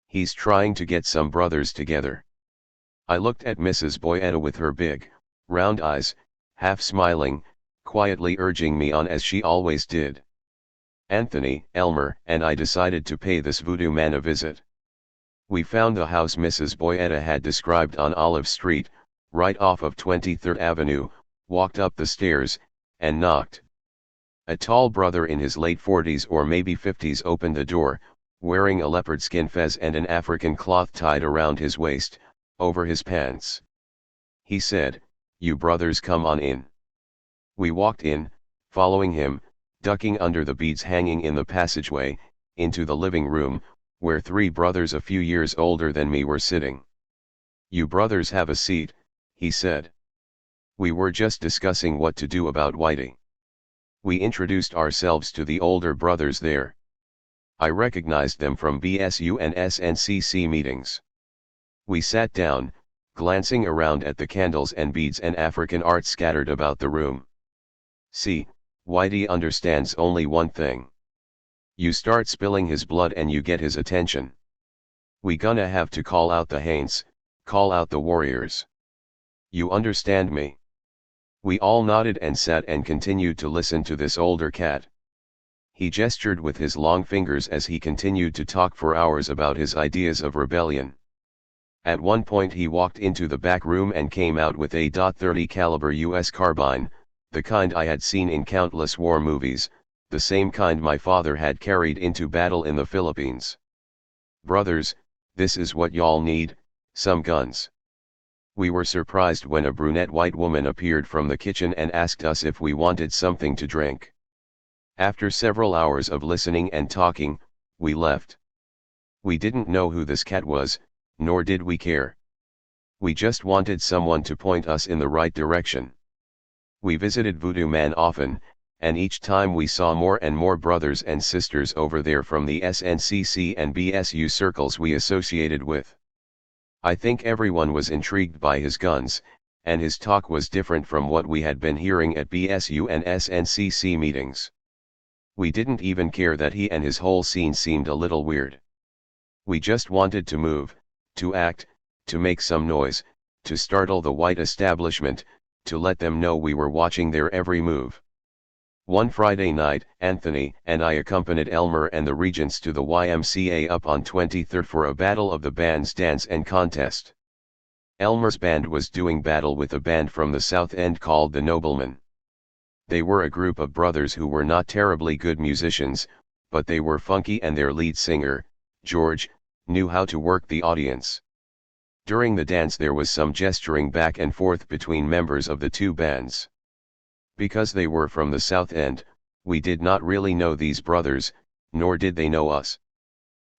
He's trying to get some brothers together." I looked at Mrs. Boyetta with her big, round eyes, half smiling, quietly urging me on as she always did. Anthony, Elmer, and I decided to pay this Voodoo Man a visit. We found the house Mrs. Boyetta had described on Olive Street, right off of 23rd Avenue, walked up the stairs, and knocked. A tall brother in his late 40s or maybe 50s opened the door, wearing a leopard skin fez and an African cloth tied around his waist, over his pants. He said, "You brothers come on in." We walked in, following him, ducking under the beads hanging in the passageway, into the living room, where 3 brothers a few years older than me were sitting. "You brothers have a seat," he said. We were just discussing what to do about Whitey. We introduced ourselves to the older brothers there. I recognized them from BSU and SNCC meetings. We sat down, glancing around at the candles and beads and African art scattered about the room. "See, Whitey understands only one thing. You start spilling his blood and you get his attention. We gonna have to call out the Haints, call out the warriors. You understand me?" We all nodded and sat and continued to listen to this older cat. He gestured with his long fingers as he continued to talk for hours about his ideas of rebellion. At one point he walked into the back room and came out with a .30 caliber US carbine, the kind I had seen in countless war movies, the same kind my father had carried into battle in the Philippines. "Brothers, this is what y'all need, some guns." We were surprised when a brunette white woman appeared from the kitchen and asked us if we wanted something to drink. After several hours of listening and talking, we left. We didn't know who this cat was, nor did we care. We just wanted someone to point us in the right direction. We visited Voodoo Man often, and each time we saw more and more brothers and sisters over there from the SNCC and BSU circles we associated with. I think everyone was intrigued by his guns, and his talk was different from what we had been hearing at BSU and SNCC meetings. We didn't even care that he and his whole scene seemed a little weird. We just wanted to move, to act, to make some noise, to startle the white establishment, to let them know we were watching their every move. One Friday night, Anthony and I accompanied Elmer and the Regents to the YMCA up on 23rd for a Battle of the Bands dance and contest. Elmer's band was doing battle with a band from the South End called the Noblemen. They were a group of brothers who were not terribly good musicians, but they were funky, and their lead singer, George, knew how to work the audience. During the dance there was some gesturing back and forth between members of the two bands. Because they were from the South End, we did not really know these brothers, nor did they know us.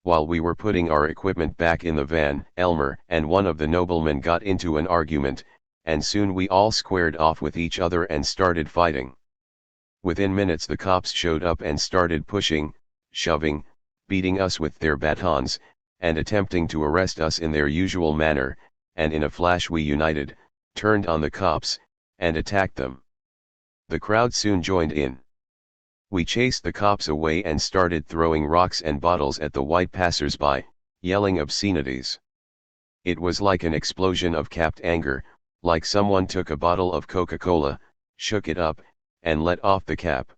While we were putting our equipment back in the van, Elmer and one of the noblemen got into an argument, and soon we all squared off with each other and started fighting. Within minutes the cops showed up and started pushing, shoving, beating us with their batons, and attempting to arrest us in their usual manner, and in a flash we united, turned on the cops, and attacked them. The crowd soon joined in. We chased the cops away and started throwing rocks and bottles at the white passers-by, yelling obscenities. It was like an explosion of capped anger, like someone took a bottle of Coca-Cola, shook it up, and let off the cap.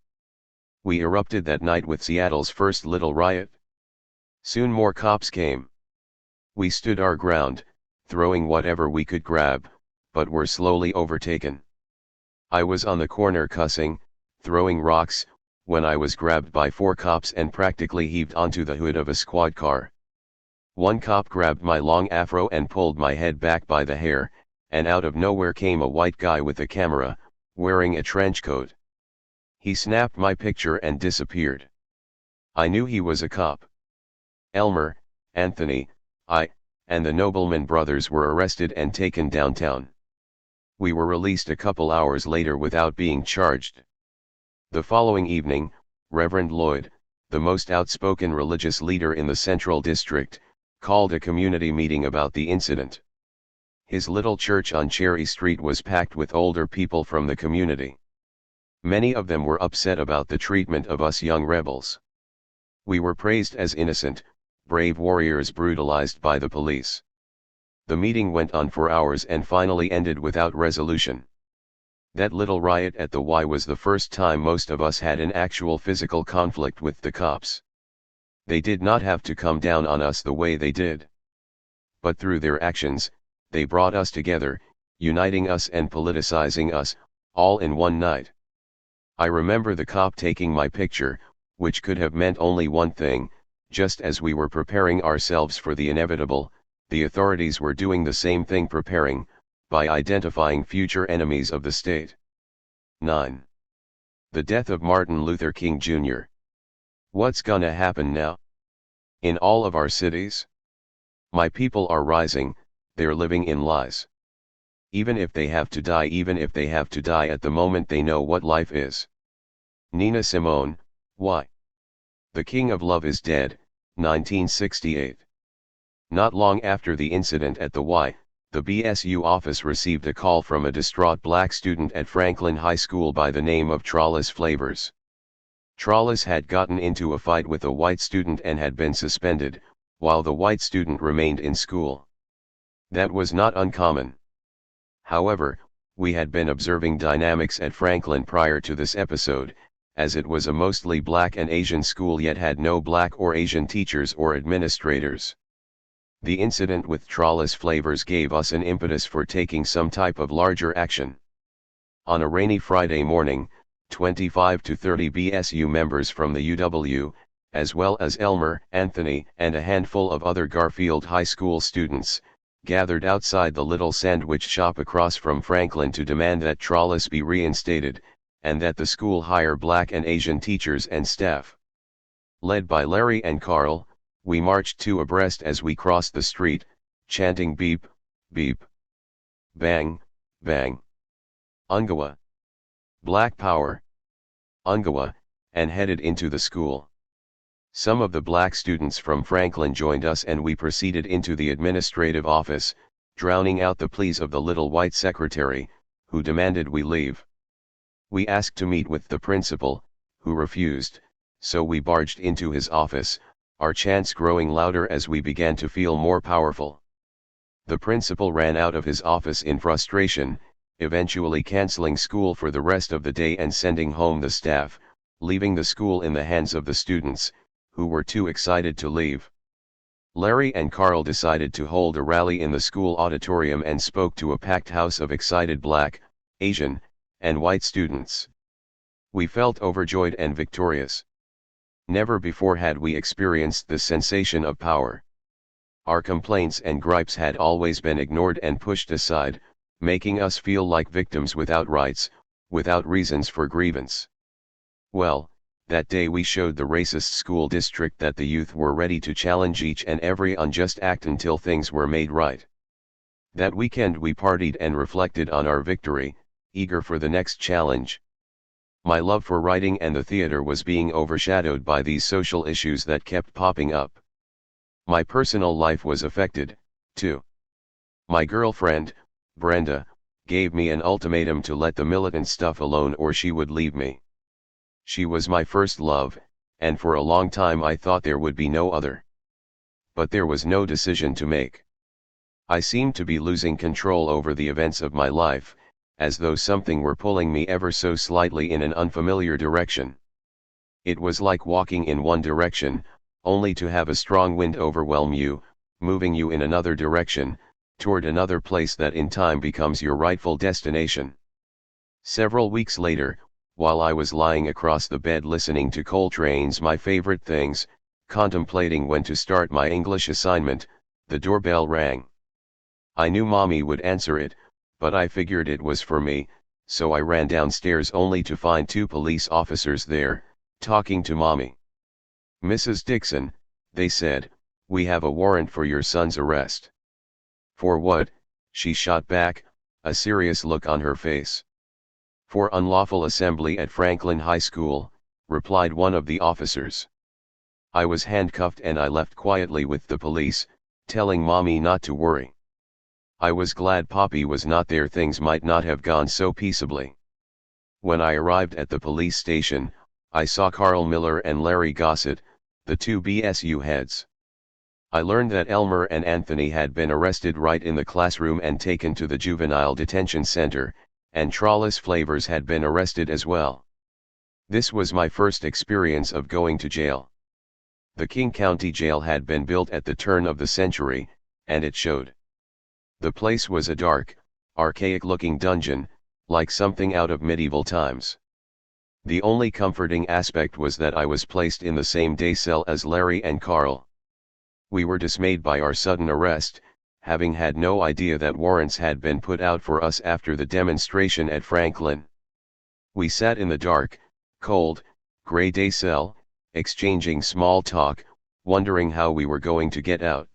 We erupted that night with Seattle's first little riot. Soon more cops came. We stood our ground, throwing whatever we could grab, but were slowly overtaken. I was on the corner cussing, throwing rocks, when I was grabbed by 4 cops and practically heaved onto the hood of a squad car. One cop grabbed my long afro and pulled my head back by the hair, and out of nowhere came a white guy with a camera, wearing a trench coat. He snapped my picture and disappeared. I knew he was a cop. Elmer, Anthony, I, and the nobleman brothers were arrested and taken downtown. We were released a couple hours later without being charged. The following evening, Reverend Lloyd, the most outspoken religious leader in the Central District, called a community meeting about the incident. His little church on Cherry Street was packed with older people from the community. Many of them were upset about the treatment of us young rebels. We were praised as innocent, brave warriors brutalized by the police. The meeting went on for hours and finally ended without resolution. That little riot at the Y was the first time most of us had an actual physical conflict with the cops. They did not have to come down on us the way they did. But through their actions, they brought us together, uniting us and politicizing us, all in one night. I remember the cop taking my picture, which could have meant only one thing: just as we were preparing ourselves for the inevitable, the authorities were doing the same thing, preparing, by identifying future enemies of the state. 9. The death of Martin Luther King Jr. What's gonna happen now? In all of our cities? My people are rising, they're living in lies. Even if they have to die, even if they have to die at the moment they know what life is. Nina Simone, Why? The King of Love is Dead, 1968. Not long after the incident at the Y, the BSU office received a call from a distraught black student at Franklin High School by the name of Trawless Flavors. Trawless had gotten into a fight with a white student and had been suspended, while the white student remained in school. That was not uncommon. However, we had been observing dynamics at Franklin prior to this episode, as it was a mostly black and Asian school yet had no black or Asian teachers or administrators. The incident with Trawless Flavors gave us an impetus for taking some type of larger action. On a rainy Friday morning, 25 to 30 BSU members from the UW, as well as Elmer, Anthony, and a handful of other Garfield High School students, gathered outside the little sandwich shop across from Franklin to demand that Trawless be reinstated, and that the school hire black and Asian teachers and staff. Led by Larry and Carl, we marched two abreast as we crossed the street, chanting beep, beep, bang, bang, Ungawa, Black Power, Ungawa, and headed into the school. Some of the black students from Franklin joined us and we proceeded into the administrative office, drowning out the pleas of the little white secretary, who demanded we leave. We asked to meet with the principal, who refused, so we barged into his office, our chants growing louder as we began to feel more powerful. The principal ran out of his office in frustration, eventually canceling school for the rest of the day and sending home the staff, leaving the school in the hands of the students, who were too excited to leave. Larry and Carl decided to hold a rally in the school auditorium and spoke to a packed house of excited black, Asian, and white students. We felt overjoyed and victorious. Never before had we experienced this sensation of power. Our complaints and gripes had always been ignored and pushed aside, making us feel like victims without rights, without reasons for grievance. Well, that day we showed the racist school district that the youth were ready to challenge each and every unjust act until things were made right. That weekend we partied and reflected on our victory, eager for the next challenge. My love for writing and the theater was being overshadowed by these social issues that kept popping up. My personal life was affected, too. My girlfriend, Brenda, gave me an ultimatum to let the militant stuff alone or she would leave me. She was my first love, and for a long time I thought there would be no other. But there was no decision to make. I seemed to be losing control over the events of my life, as though something were pulling me ever so slightly in an unfamiliar direction. It was like walking in one direction, only to have a strong wind overwhelm you, moving you in another direction, toward another place that in time becomes your rightful destination. Several weeks later, while I was lying across the bed listening to Coltrane's My Favorite Things, contemplating when to start my English assignment, the doorbell rang. I knew Mommy would answer it, but I figured it was for me, so I ran downstairs only to find 2 police officers there, talking to Mommy. "Mrs. Dixon," they said, "we have a warrant for your son's arrest." "For what?" she shot back, a serious look on her face. "For unlawful assembly at Franklin High School," replied one of the officers. I was handcuffed and I left quietly with the police, telling Mommy not to worry. I was glad Poppy was not there, things might not have gone so peaceably. When I arrived at the police station, I saw Carl Miller and Larry Gossett, the 2 BSU heads. I learned that Elmer and Anthony had been arrested right in the classroom and taken to the juvenile detention center, and Trollis Flavors had been arrested as well. This was my first experience of going to jail. The King County Jail had been built at the turn of the century, and it showed. The place was a dark, archaic-looking dungeon, like something out of medieval times. The only comforting aspect was that I was placed in the same day cell as Larry and Carl. We were dismayed by our sudden arrest, having had no idea that warrants had been put out for us after the demonstration at Franklin. We sat in the dark, cold, gray day cell, exchanging small talk, wondering how we were going to get out.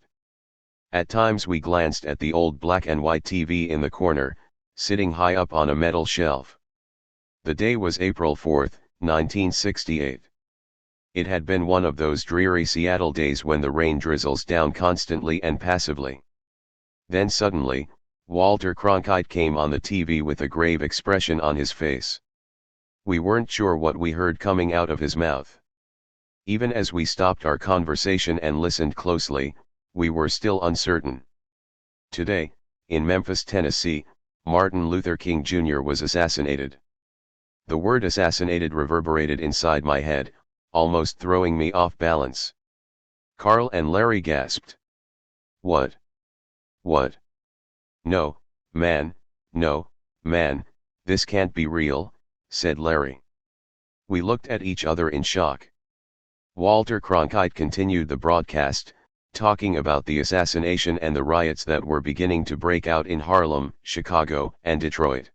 At times we glanced at the old black and white TV in the corner, sitting high up on a metal shelf. The day was April 4, 1968. It had been one of those dreary Seattle days when the rain drizzles down constantly and passively. Then suddenly, Walter Cronkite came on the TV with a grave expression on his face. We weren't sure what we heard coming out of his mouth. Even as we stopped our conversation and listened closely, we were still uncertain. Today, in Memphis, Tennessee, Martin Luther King Jr. was assassinated. The word assassinated reverberated inside my head, almost throwing me off balance. Carl and Larry gasped. "What? What? No, man, this can't be real," said Larry. We looked at each other in shock. Walter Cronkite continued the broadcast, talking about the assassination and the riots that were beginning to break out in Harlem, Chicago, and Detroit.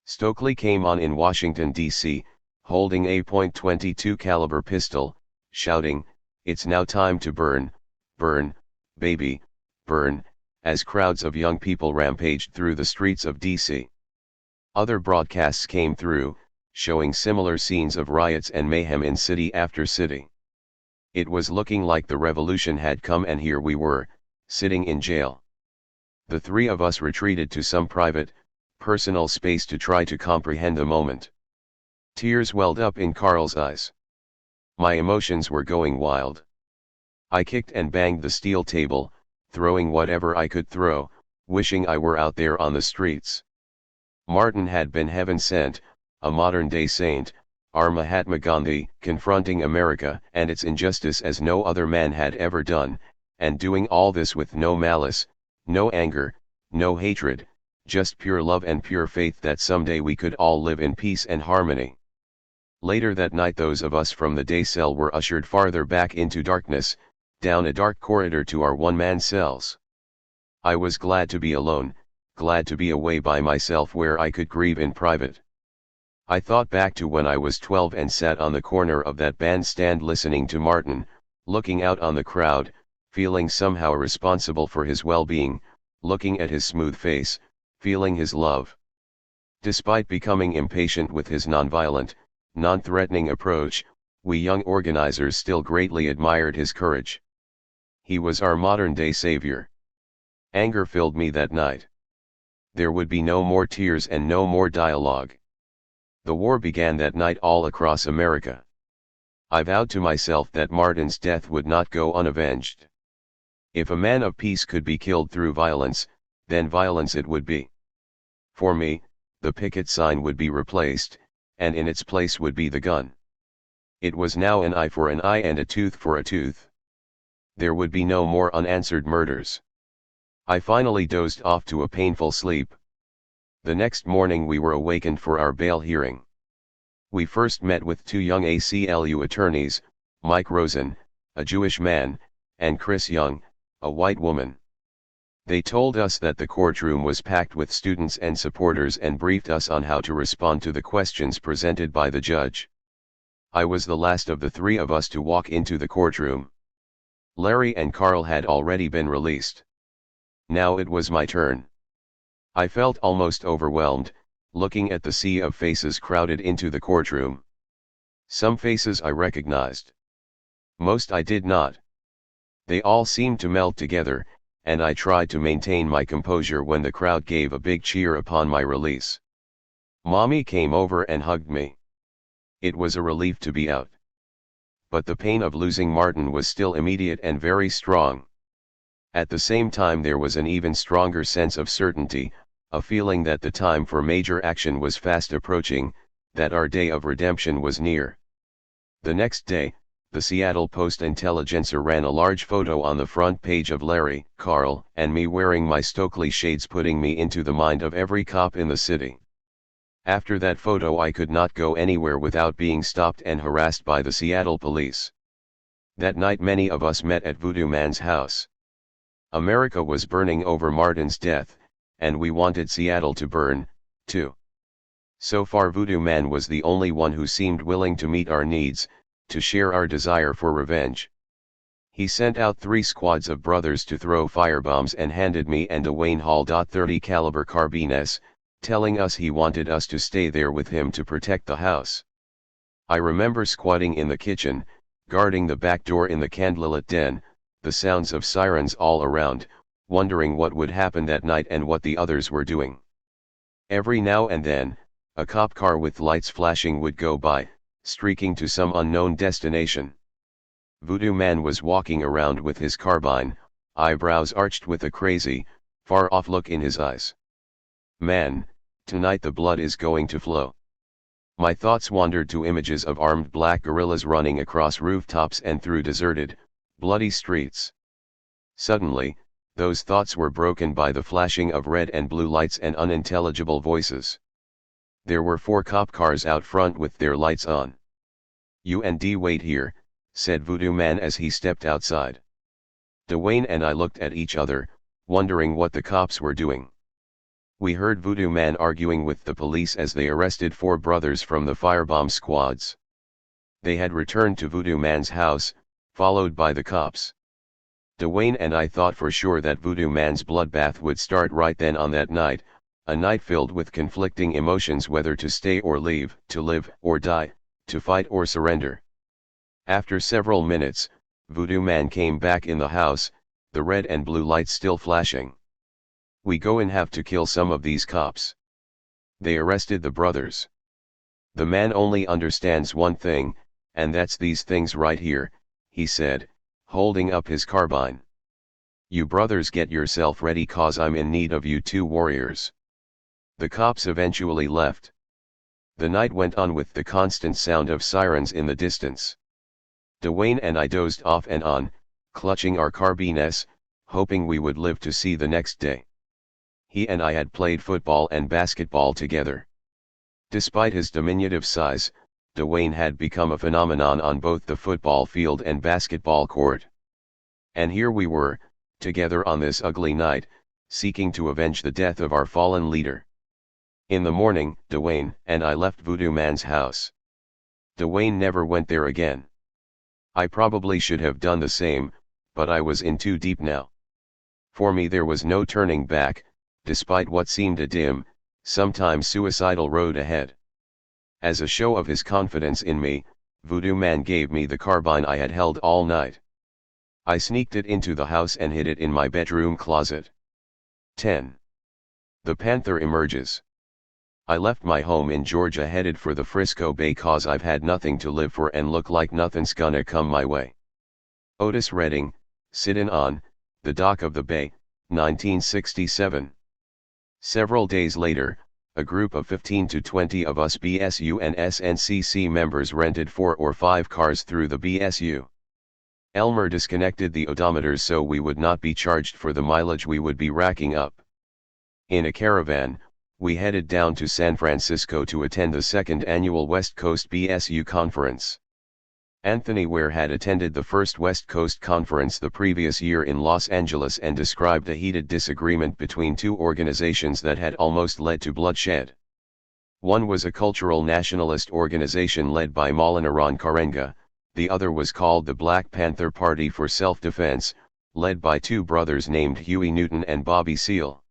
Stokely came on in Washington, D.C., holding a .22 caliber pistol, shouting, "It's now time to burn, burn, baby, burn," as crowds of young people rampaged through the streets of D.C. Other broadcasts came through, showing similar scenes of riots and mayhem in city after city. It was looking like the revolution had come, and here we were, sitting in jail. The 3 of us retreated to some private, personal space to try to comprehend the moment. Tears welled up in Carl's eyes. My emotions were going wild. I kicked and banged the steel table, throwing whatever I could throw, wishing I were out there on the streets. Martin had been heaven sent, a modern-day saint, our Mahatma Gandhi, confronting America and its injustice as no other man had ever done, and doing all this with no malice, no anger, no hatred, just pure love and pure faith that someday we could all live in peace and harmony. Later that night those of us from the day cell were ushered farther back into darkness, down a dark corridor to our one-man cells. I was glad to be alone, glad to be away by myself where I could grieve in private. I thought back to when I was 12 and sat on the corner of that bandstand listening to Martin, looking out on the crowd, feeling somehow responsible for his well-being, looking at his smooth face, feeling his love. Despite becoming impatient with his nonviolent, non-threatening approach, we young organizers still greatly admired his courage. He was our modern-day savior. Anger filled me that night. There would be no more tears and no more dialogue. The war began that night all across America. I vowed to myself that Martin's death would not go unavenged. If a man of peace could be killed through violence, then violence it would be. For me, the picket sign would be replaced, and in its place would be the gun. It was now an eye for an eye and a tooth for a tooth. There would be no more unanswered murders. I finally dozed off to a painful sleep. The next morning we were awakened for our bail hearing. We first met with two young ACLU attorneys, Mike Rosen, a Jewish man, and Chris Young, a white woman. They told us that the courtroom was packed with students and supporters and briefed us on how to respond to the questions presented by the judge. I was the last of the three of us to walk into the courtroom. Larry and Carl had already been released. Now it was my turn. I felt almost overwhelmed, looking at the sea of faces crowded into the courtroom. Some faces I recognized. Most I did not. They all seemed to melt together, and I tried to maintain my composure when the crowd gave a big cheer upon my release. Mommy came over and hugged me. It was a relief to be out. But the pain of losing Martin was still immediate and very strong. At the same time there was an even stronger sense of certainty, a feeling that the time for major action was fast approaching, that our day of redemption was near. The next day, the Seattle Post-Intelligencer ran a large photo on the front page of Larry, Carl, and me wearing my Stokely shades, putting me into the mind of every cop in the city. After that photo I could not go anywhere without being stopped and harassed by the Seattle police. That night many of us met at Voodoo Man's house. America was burning over Martin's death, and we wanted Seattle to burn, too. So far Voodoo Man was the only one who seemed willing to meet our needs, to share our desire for revenge. He sent out 3 squads of brothers to throw firebombs and handed me and a Wayne Hall .30 caliber carbines, telling us he wanted us to stay there with him to protect the house. I remember squatting in the kitchen, guarding the back door in the candlelit den, the sounds of sirens all around, wondering what would happen that night and what the others were doing. Every now and then, a cop car with lights flashing would go by, streaking to some unknown destination. Voodoo Man was walking around with his carbine, eyebrows arched with a crazy, far-off look in his eyes. Man, tonight the blood is going to flow. My thoughts wandered to images of armed black guerrillas running across rooftops and through deserted, bloody streets. Suddenly, those thoughts were broken by the flashing of red and blue lights and unintelligible voices. There were 4 cop cars out front with their lights on. "You and D wait here," said Voodoo Man as he stepped outside. Dwayne and I looked at each other, wondering what the cops were doing. We heard Voodoo Man arguing with the police as they arrested 4 brothers from the firebomb squads. They had returned to Voodoo Man's house, followed by the cops. Dwayne and I thought for sure that Voodoo Man's bloodbath would start right then on that night, a night filled with conflicting emotions, whether to stay or leave, to live or die, to fight or surrender. After several minutes, Voodoo Man came back in the house, the red and blue lights still flashing. "We go and have to kill some of these cops." They arrested the brothers. "The man only understands one thing, and that's these things right here," he said, holding up his carbine. "You brothers get yourself ready, cause I'm in need of you 2 warriors." The cops eventually left. The night went on with the constant sound of sirens in the distance. Dwayne and I dozed off and on, clutching our carbines, hoping we would live to see the next day. He and I had played football and basketball together. Despite his diminutive size, Dwayne had become a phenomenon on both the football field and basketball court. And here we were, together on this ugly night, seeking to avenge the death of our fallen leader. In the morning, Dwayne and I left Voodoo Man's house. Dwayne never went there again. I probably should have done the same, but I was in too deep now. For me there was no turning back, despite what seemed a dim, sometimes suicidal road ahead. As a show of his confidence in me, Voodoo Man gave me the carbine I had held all night. I sneaked it into the house and hid it in my bedroom closet. 10. The Panther emerges. I left my home in Georgia headed for the Frisco Bay cause I've had nothing to live for and look like nothing's gonna come my way. Otis Redding, sittin' on the dock of the bay, 1967. Several days later, a group of 15 to 20 of us BSU and SNCC members rented 4 or 5 cars through the BSU. Elmer disconnected the odometers so we would not be charged for the mileage we would be racking up. In a caravan, we headed down to San Francisco to attend the second annual West Coast BSU conference. Anthony Ware had attended the first West Coast conference the previous year in Los Angeles and described a heated disagreement between two organizations that had almost led to bloodshed. One was a cultural nationalist organization led by Maulana Karenga, the other was called the Black Panther Party for Self-Defense, led by two brothers named Huey Newton and Bobby Seale.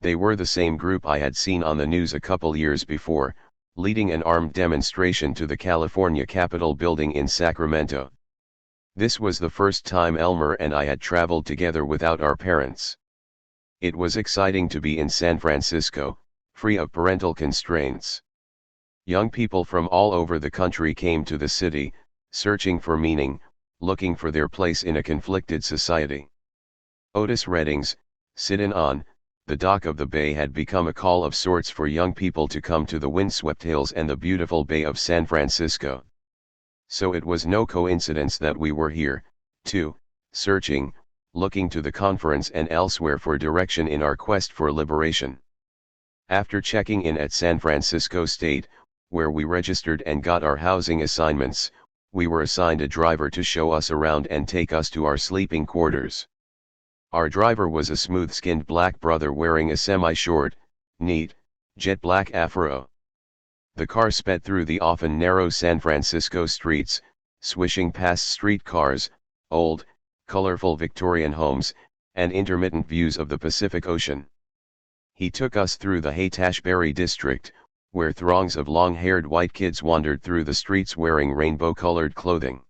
They were the same group I had seen on the news a couple years before, leading an armed demonstration to the California Capitol building in Sacramento. This was the first time Elmer and I had traveled together without our parents. It was exciting to be in San Francisco, free of parental constraints. Young people from all over the country came to the city, searching for meaning, looking for their place in a conflicted society. Otis Redding's, sittin' on the dock of the bay had become a call of sorts for young people to come to the windswept hills and the beautiful Bay of San Francisco. So it was no coincidence that we were here, too, searching, looking to the conference and elsewhere for direction in our quest for liberation. After checking in at San Francisco State, where we registered and got our housing assignments, we were assigned a driver to show us around and take us to our sleeping quarters. Our driver was a smooth-skinned black brother wearing a semi-short, neat, jet black afro. The car sped through the often narrow San Francisco streets, swishing past streetcars, old, colorful Victorian homes, and intermittent views of the Pacific Ocean. He took us through the Haight-Ashbury district, where throngs of long-haired white kids wandered through the streets wearing rainbow-colored clothing.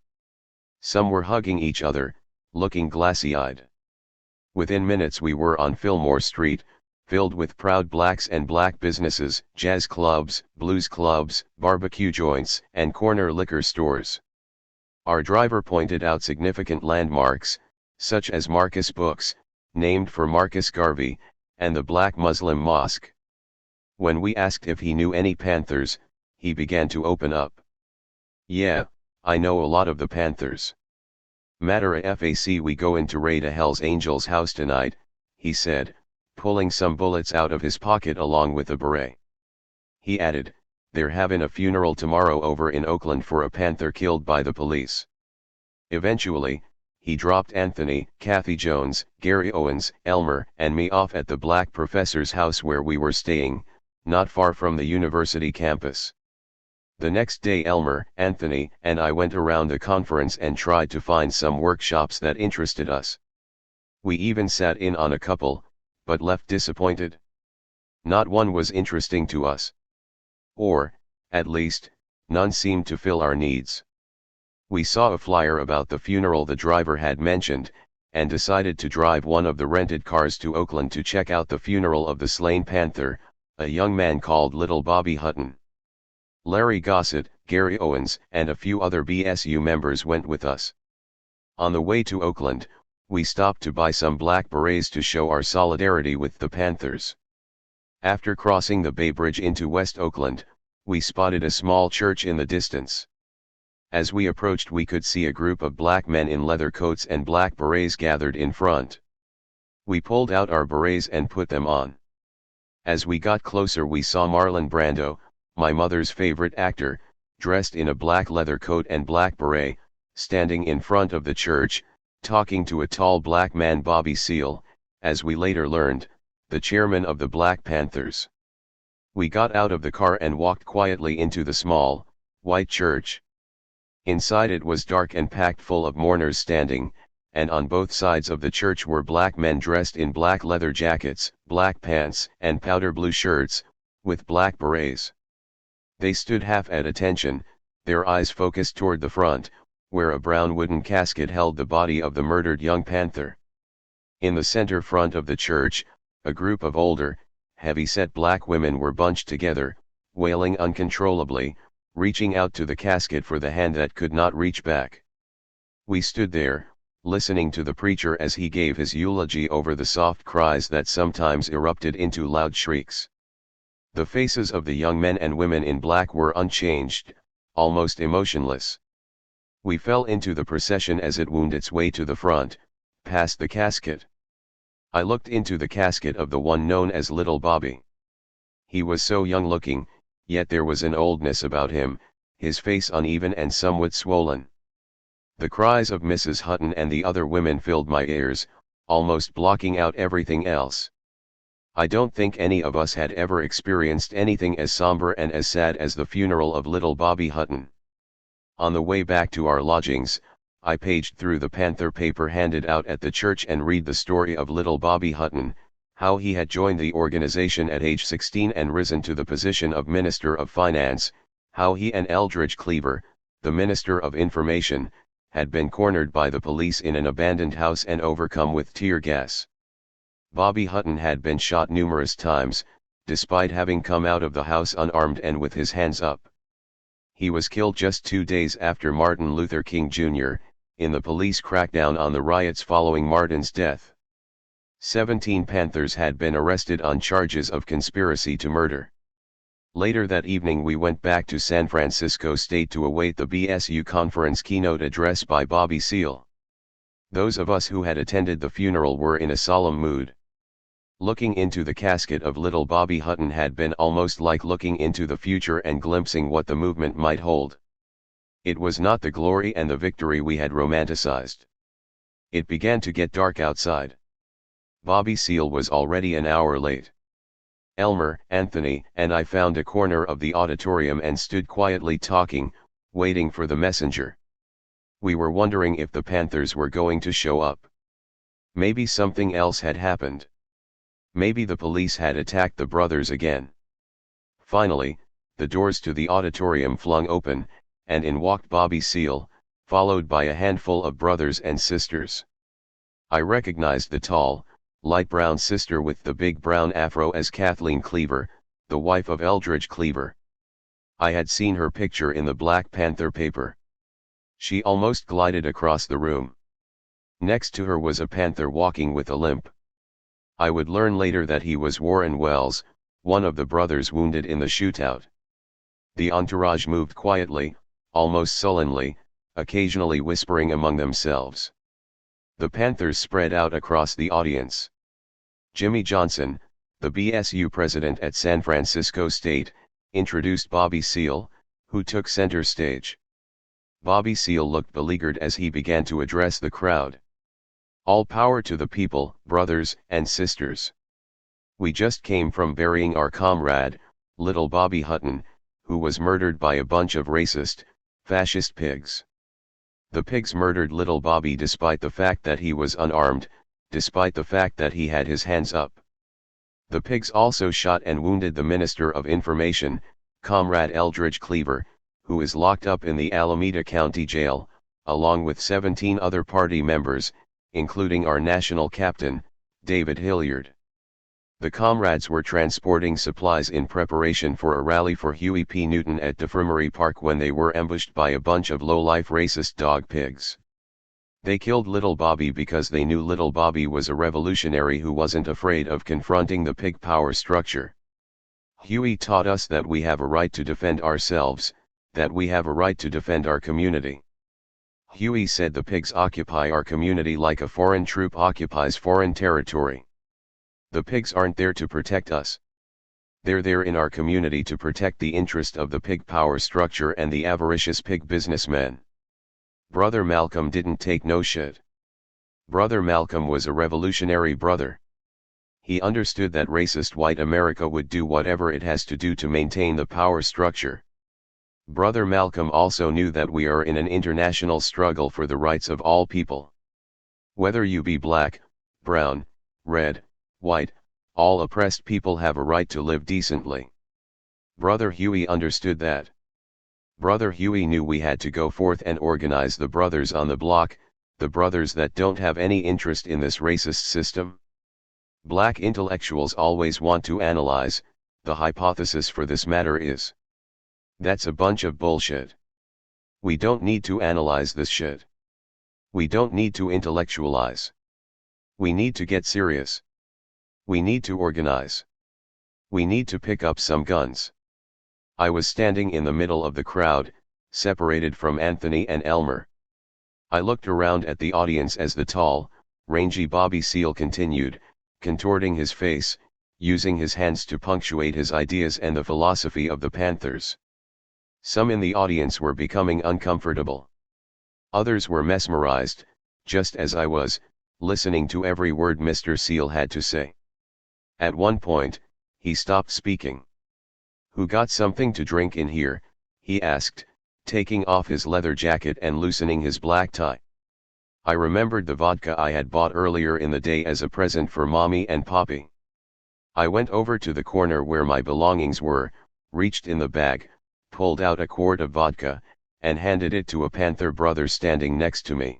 Some were hugging each other, looking glassy-eyed. Within minutes we were on Fillmore Street, filled with proud blacks and black businesses, jazz clubs, blues clubs, barbecue joints, and corner liquor stores. Our driver pointed out significant landmarks, such as Marcus Books, named for Marcus Garvey, and the Black Muslim Mosque. When we asked if he knew any Panthers, he began to open up. "Yeah, I know a lot of the Panthers. Matter of fact, we going to raid a Hells Angels house tonight," he said, pulling some bullets out of his pocket along with a beret. He added, "They're having a funeral tomorrow over in Oakland for a Panther killed by the police." Eventually, he dropped Anthony, Kathy Jones, Gary Owens, Elmer, and me off at the black professor's house where we were staying, not far from the university campus. The next day Elmer, Anthony, and I went around the conference and tried to find some workshops that interested us. We even sat in on a couple, but left disappointed. Not one was interesting to us. Or, at least, none seemed to fill our needs. We saw a flyer about the funeral the driver had mentioned, and decided to drive one of the rented cars to Oakland to check out the funeral of the slain Panther, a young man called Little Bobby Hutton. Larry Gossett, Gary Owens, and a few other BSU members went with us. On the way to Oakland, we stopped to buy some black berets to show our solidarity with the Panthers. After crossing the Bay Bridge into West Oakland, we spotted a small church in the distance. As we approached we could see a group of black men in leather coats and black berets gathered in front. We pulled out our berets and put them on. As we got closer we saw Marlon Brando, my mother's favorite actor, dressed in a black leather coat and black beret, standing in front of the church, talking to a tall black man, Bobby Seale, as we later learned, the chairman of the Black Panthers. We got out of the car and walked quietly into the small, white church. Inside it was dark and packed full of mourners standing, and on both sides of the church were black men dressed in black leather jackets, black pants, and powder blue shirts, with black berets. They stood half at attention, their eyes focused toward the front, where a brown wooden casket held the body of the murdered young panther. In the center front of the church, a group of older, heavy-set black women were bunched together, wailing uncontrollably, reaching out to the casket for the hand that could not reach back. We stood there, listening to the preacher as he gave his eulogy over the soft cries that sometimes erupted into loud shrieks. The faces of the young men and women in black were unchanged, almost emotionless. We fell into the procession as it wound its way to the front, past the casket. I looked into the casket of the one known as Little Bobby. He was so young looking, yet there was an oldness about him, his face uneven and somewhat swollen. The cries of Mrs. Hutton and the other women filled my ears, almost blocking out everything else. I don't think any of us had ever experienced anything as somber and as sad as the funeral of little Bobby Hutton. On the way back to our lodgings, I paged through the Panther paper handed out at the church and read the story of little Bobby Hutton, how he had joined the organization at age 16 and risen to the position of Minister of Finance, how he and Eldridge Cleaver, the Minister of Information, had been cornered by the police in an abandoned house and overcome with tear gas. Bobby Hutton had been shot numerous times, despite having come out of the house unarmed and with his hands up. He was killed just 2 days after Martin Luther King Jr., in the police crackdown on the riots following Martin's death. 17 Panthers had been arrested on charges of conspiracy to murder. Later that evening we went back to San Francisco State to await the BSU conference keynote address by Bobby Seale. Those of us who had attended the funeral were in a solemn mood. Looking into the casket of little Bobby Hutton had been almost like looking into the future and glimpsing what the movement might hold. It was not the glory and the victory we had romanticized. It began to get dark outside. Bobby Seale was already an hour late. Elmer, Anthony, and I found a corner of the auditorium and stood quietly talking, waiting for the messenger. We were wondering if the Panthers were going to show up. Maybe something else had happened. Maybe the police had attacked the brothers again. Finally, the doors to the auditorium flung open, and in walked Bobby Seale, followed by a handful of brothers and sisters. I recognized the tall, light brown sister with the big brown afro as Kathleen Cleaver, the wife of Eldridge Cleaver. I had seen her picture in the Black Panther paper. She almost glided across the room. Next to her was a panther walking with a limp. I would learn later that he was Warren Wells, one of the brothers wounded in the shootout. The entourage moved quietly, almost sullenly, occasionally whispering among themselves. The Panthers spread out across the audience. Jimmy Johnson, the BSU president at San Francisco State, introduced Bobby Seale, who took center stage. Bobby Seale looked beleaguered as he began to address the crowd. All power to the people, brothers and sisters. We just came from burying our comrade, little Bobby Hutton, who was murdered by a bunch of racist, fascist pigs. The pigs murdered little Bobby despite the fact that he was unarmed, despite the fact that he had his hands up. The pigs also shot and wounded the Minister of Information, Comrade Eldridge Cleaver, who is locked up in the Alameda County Jail, along with 17 other party members, including our national captain, David Hilliard. The comrades were transporting supplies in preparation for a rally for Huey P. Newton at Defremery Park when they were ambushed by a bunch of low-life racist dog pigs. They killed little Bobby because they knew little Bobby was a revolutionary who wasn't afraid of confronting the pig power structure. Huey taught us that we have a right to defend ourselves, that we have a right to defend our community. Huey said the pigs occupy our community like a foreign troop occupies foreign territory. The pigs aren't there to protect us. They're there in our community to protect the interest of the pig power structure and the avaricious pig businessmen. Brother Malcolm didn't take no shit. Brother Malcolm was a revolutionary brother. He understood that racist white America would do whatever it has to do to maintain the power structure. Brother Malcolm also knew that we are in an international struggle for the rights of all people. Whether you be black, brown, red, white, all oppressed people have a right to live decently. Brother Huey understood that. Brother Huey knew we had to go forth and organize the brothers on the block, the brothers that don't have any interest in this racist system. Black intellectuals always want to analyze. The hypothesis for this matter is, that's a bunch of bullshit. We don't need to analyze this shit. We don't need to intellectualize. We need to get serious. We need to organize. We need to pick up some guns. I was standing in the middle of the crowd, separated from Anthony and Elmer. I looked around at the audience as the tall, rangy Bobby Seale continued, contorting his face, using his hands to punctuate his ideas and the philosophy of the Panthers. Some in the audience were becoming uncomfortable. Others were mesmerized, just as I was, listening to every word Mr. Seale had to say. At one point, he stopped speaking. "Who got something to drink in here?" he asked, taking off his leather jacket and loosening his black tie. I remembered the vodka I had bought earlier in the day as a present for Mommy and Poppy. I went over to the corner where my belongings were, reached in the bag, pulled out a quart of vodka, and handed it to a Panther brother standing next to me.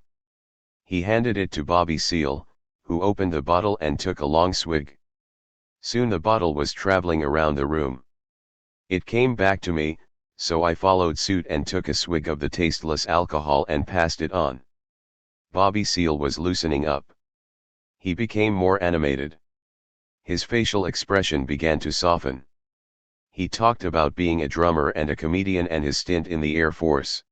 He handed it to Bobby Seale, who opened the bottle and took a long swig. Soon the bottle was traveling around the room. It came back to me, so I followed suit and took a swig of the tasteless alcohol and passed it on. Bobby Seale was loosening up. He became more animated. His facial expression began to soften. He talked about being a drummer and a comedian and his stint in the Air Force.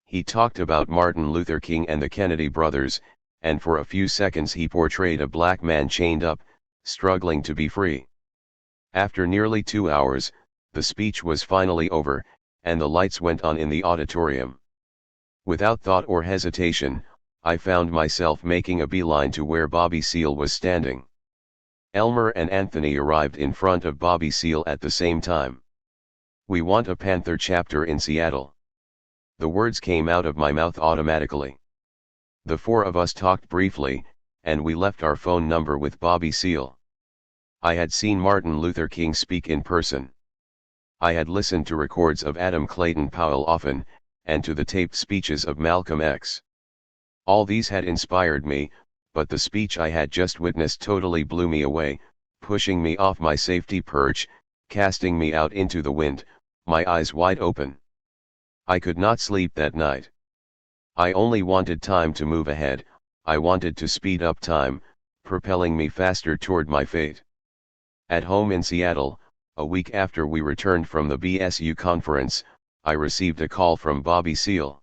He talked about Martin Luther King and the Kennedy brothers, and for a few seconds he portrayed a black man chained up, struggling to be free. After nearly 2 hours, the speech was finally over, and the lights went on in the auditorium. Without thought or hesitation, I found myself making a beeline to where Bobby Seale was standing. Elmer and Anthony arrived in front of Bobby Seale at the same time. "We want a Panther chapter in Seattle." The words came out of my mouth automatically. The four of us talked briefly, and we left our phone number with Bobby Seale. I had seen Martin Luther King speak in person. I had listened to records of Adam Clayton Powell often, and to the taped speeches of Malcolm X. All these had inspired me, but the speech I had just witnessed totally blew me away, pushing me off my safety perch, casting me out into the wind, my eyes wide open. I could not sleep that night. I only wanted time to move ahead. I wanted to speed up time, propelling me faster toward my fate. At home in Seattle, a week after we returned from the BSU conference, I received a call from Bobby Seale.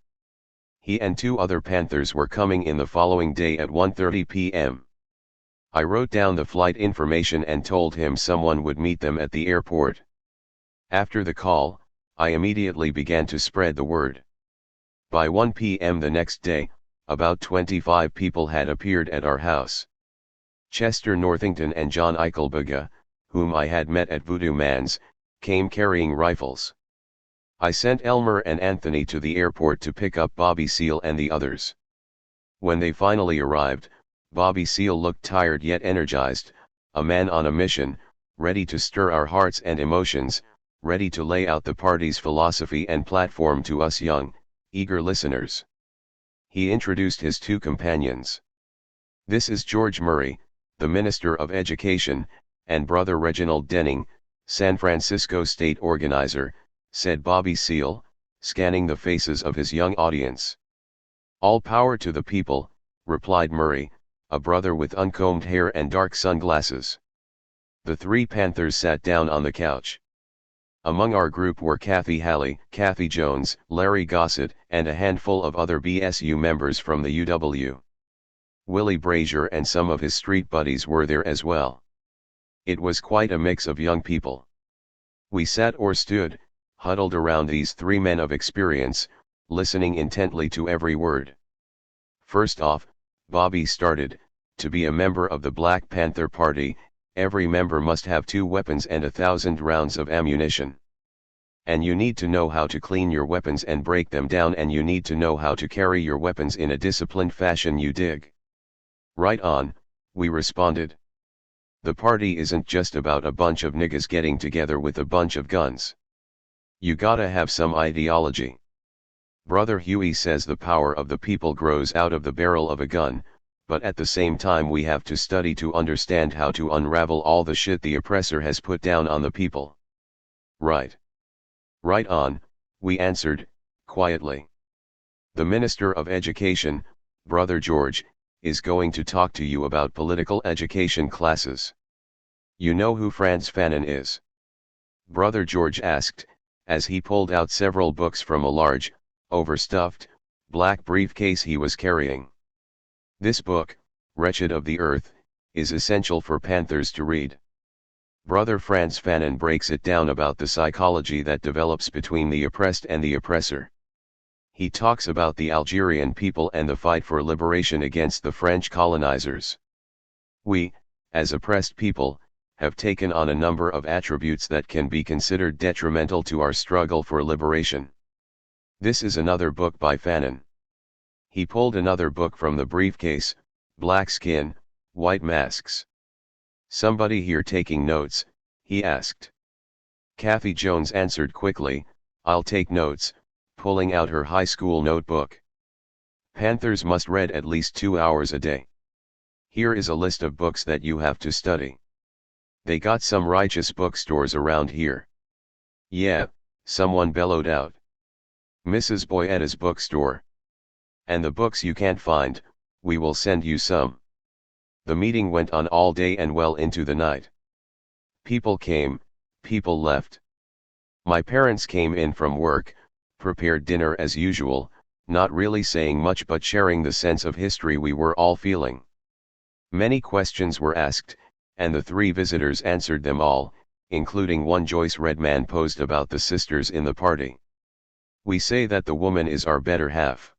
He and 2 other Panthers were coming in the following day at 1:30 p.m. I wrote down the flight information and told him someone would meet them at the airport. After the call, I immediately began to spread the word. By 1 p.m. the next day, about 25 people had appeared at our house. Chester Northington and John Eichelberger, whom I had met at Voodoo Man's, came carrying rifles. I sent Elmer and Anthony to the airport to pick up Bobby Seale and the others. When they finally arrived, Bobby Seale looked tired yet energized, a man on a mission, ready to stir our hearts and emotions, ready to lay out the party's philosophy and platform to us young, eager listeners. He introduced his 2 companions. "This is George Murray, the Minister of Education, and Brother Reginald Denning, San Francisco State Organizer," said Bobby Seale, scanning the faces of his young audience. "All power to the people," replied Murray, a brother with uncombed hair and dark sunglasses. The 3 Panthers sat down on the couch. Among our group were Kathy Halley, Kathy Jones, Larry Gossett, and a handful of other BSU members from the UW. Willie Brazier and some of his street buddies were there as well. It was quite a mix of young people. We sat or stood, huddled around these 3 men of experience, listening intently to every word. First off, Bobby started, to be a member of the Black Panther Party, every member must have 2 weapons and 1,000 rounds of ammunition. And you need to know how to clean your weapons and break them down, and you need to know how to carry your weapons in a disciplined fashion, you dig? Right on, we responded. The party isn't just about a bunch of niggas getting together with a bunch of guns. You gotta have some ideology. Brother Huey says the power of the people grows out of the barrel of a gun, but at the same time we have to study to understand how to unravel all the shit the oppressor has put down on the people. Right. Right on, we answered, quietly. The Minister of Education, Brother George, is going to talk to you about political education classes. You know who Frantz Fanon is? Brother George asked, as he pulled out several books from a large, overstuffed, black briefcase he was carrying. This book, Wretched of the Earth, is essential for Panthers to read. Brother Frantz Fanon breaks it down about the psychology that develops between the oppressed and the oppressor. He talks about the Algerian people and the fight for liberation against the French colonizers. We, as oppressed people, have taken on a number of attributes that can be considered detrimental to our struggle for liberation. This is another book by Fanon. He pulled another book from the briefcase, Black Skin, White Masks. Somebody here taking notes, he asked. Kathy Jones answered quickly, I'll take notes, pulling out her high school notebook. Panthers must read at least 2 hours a day. Here is a list of books that you have to study. They got some righteous bookstores around here. Yeah, someone bellowed out. Mrs. Boyetta's bookstore. And the books you can't find, we will send you some. The meeting went on all day and well into the night. People came, people left. My parents came in from work, prepared dinner as usual, not really saying much but sharing the sense of history we were all feeling. Many questions were asked, and the 3 visitors answered them all, including one Joyce Redman posed about the sisters in the party. We say that the woman is our better half.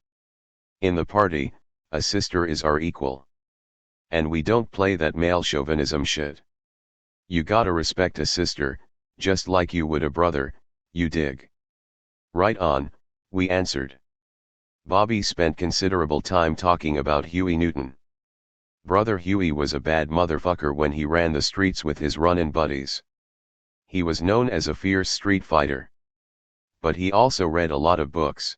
In the party, a sister is our equal. And we don't play that male chauvinism shit. You gotta respect a sister, just like you would a brother, you dig? Right on, we answered. Bobby spent considerable time talking about Huey Newton. Brother Huey was a bad motherfucker when he ran the streets with his runnin' buddies. He was known as a fierce street fighter. But he also read a lot of books.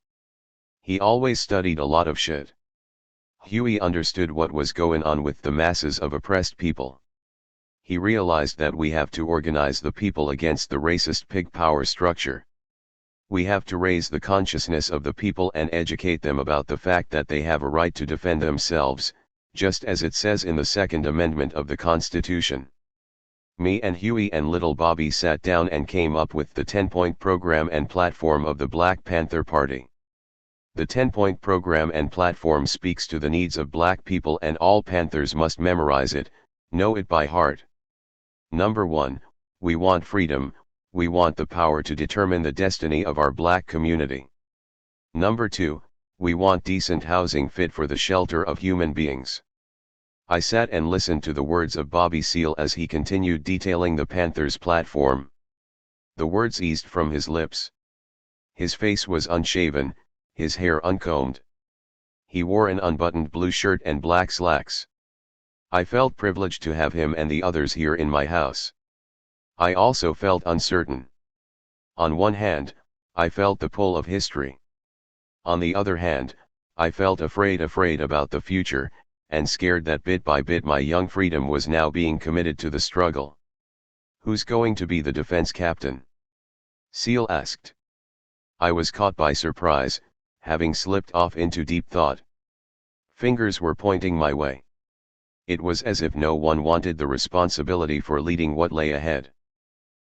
He always studied a lot of shit. Huey understood what was going on with the masses of oppressed people. He realized that we have to organize the people against the racist pig power structure. We have to raise the consciousness of the people and educate them about the fact that they have a right to defend themselves, just as it says in the Second Amendment of the Constitution. Me and Huey and little Bobby sat down and came up with the 10-point program and platform of the Black Panther Party. The 10-point program and platform speaks to the needs of black people, and all Panthers must memorize it, know it by heart. Number 1, we want freedom, we want the power to determine the destiny of our black community. Number 2, we want decent housing fit for the shelter of human beings. I sat and listened to the words of Bobby Seale as he continued detailing the Panthers' platform. The words eased from his lips. His face was unshaven, his hair uncombed. He wore an unbuttoned blue shirt and black slacks. I felt privileged to have him and the others here in my house. I also felt uncertain. On one hand, I felt the pull of history. On the other hand, I felt afraid about the future, and scared that bit by bit my young freedom was now being committed to the struggle. Who's going to be the defense captain? Seale asked. I was caught by surprise, having slipped off into deep thought. Fingers were pointing my way. It was as if no one wanted the responsibility for leading what lay ahead.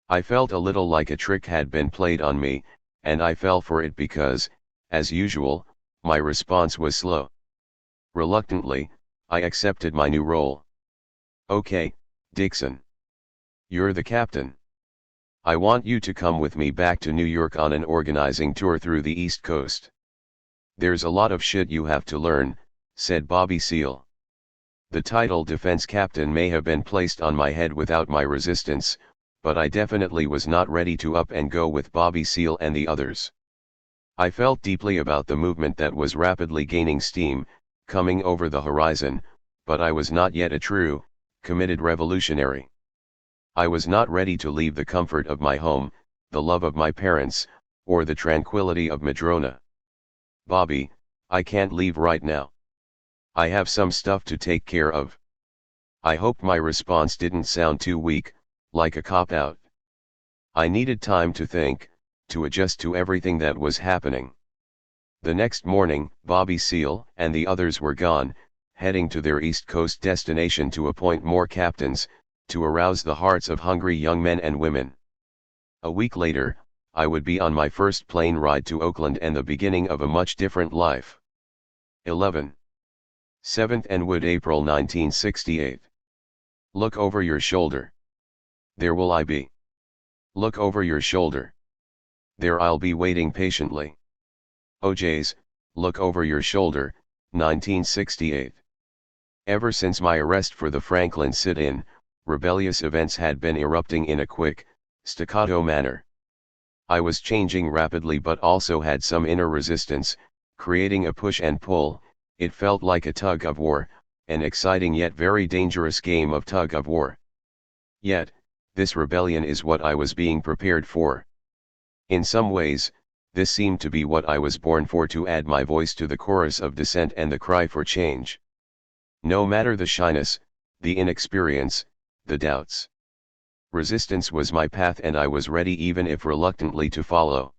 I felt a little like a trick had been played on me, and I fell for it because, as usual, my response was slow. Reluctantly, I accepted my new role. Okay, Dixon. You're the captain. I want you to come with me back to New York on an organizing tour through the East Coast. There's a lot of shit you have to learn, said Bobby Seale. The title defense captain may have been placed on my head without my resistance, but I definitely was not ready to up and go with Bobby Seale and the others. I felt deeply about the movement that was rapidly gaining steam, coming over the horizon, but I was not yet a true, committed revolutionary. I was not ready to leave the comfort of my home, the love of my parents, or the tranquility of Madrona. Bobby, I can't leave right now. I have some stuff to take care of. I hoped my response didn't sound too weak, like a cop-out. I needed time to think, to adjust to everything that was happening. The next morning, Bobby Seale and the others were gone, heading to their East Coast destination to appoint more captains, to arouse the hearts of hungry young men and women. A week later, I would be on my first plane ride to Oakland and the beginning of a much different life. 11. 7th and Wood, April 1968. Look over your shoulder. There will I be. Look over your shoulder. There I'll be waiting patiently. OJ's, look over your shoulder, 1968. Ever since my arrest for the Franklin sit-in, rebellious events had been erupting in a quick, staccato manner. I was changing rapidly but also had some inner resistance, creating a push and pull. It felt like a tug of war, an exciting yet very dangerous game of tug of war. Yet, this rebellion is what I was being prepared for. In some ways, this seemed to be what I was born for, to add my voice to the chorus of dissent and the cry for change. No matter the shyness, the inexperience, the doubts. Resistance was my path and I was ready, even if reluctantly, to follow.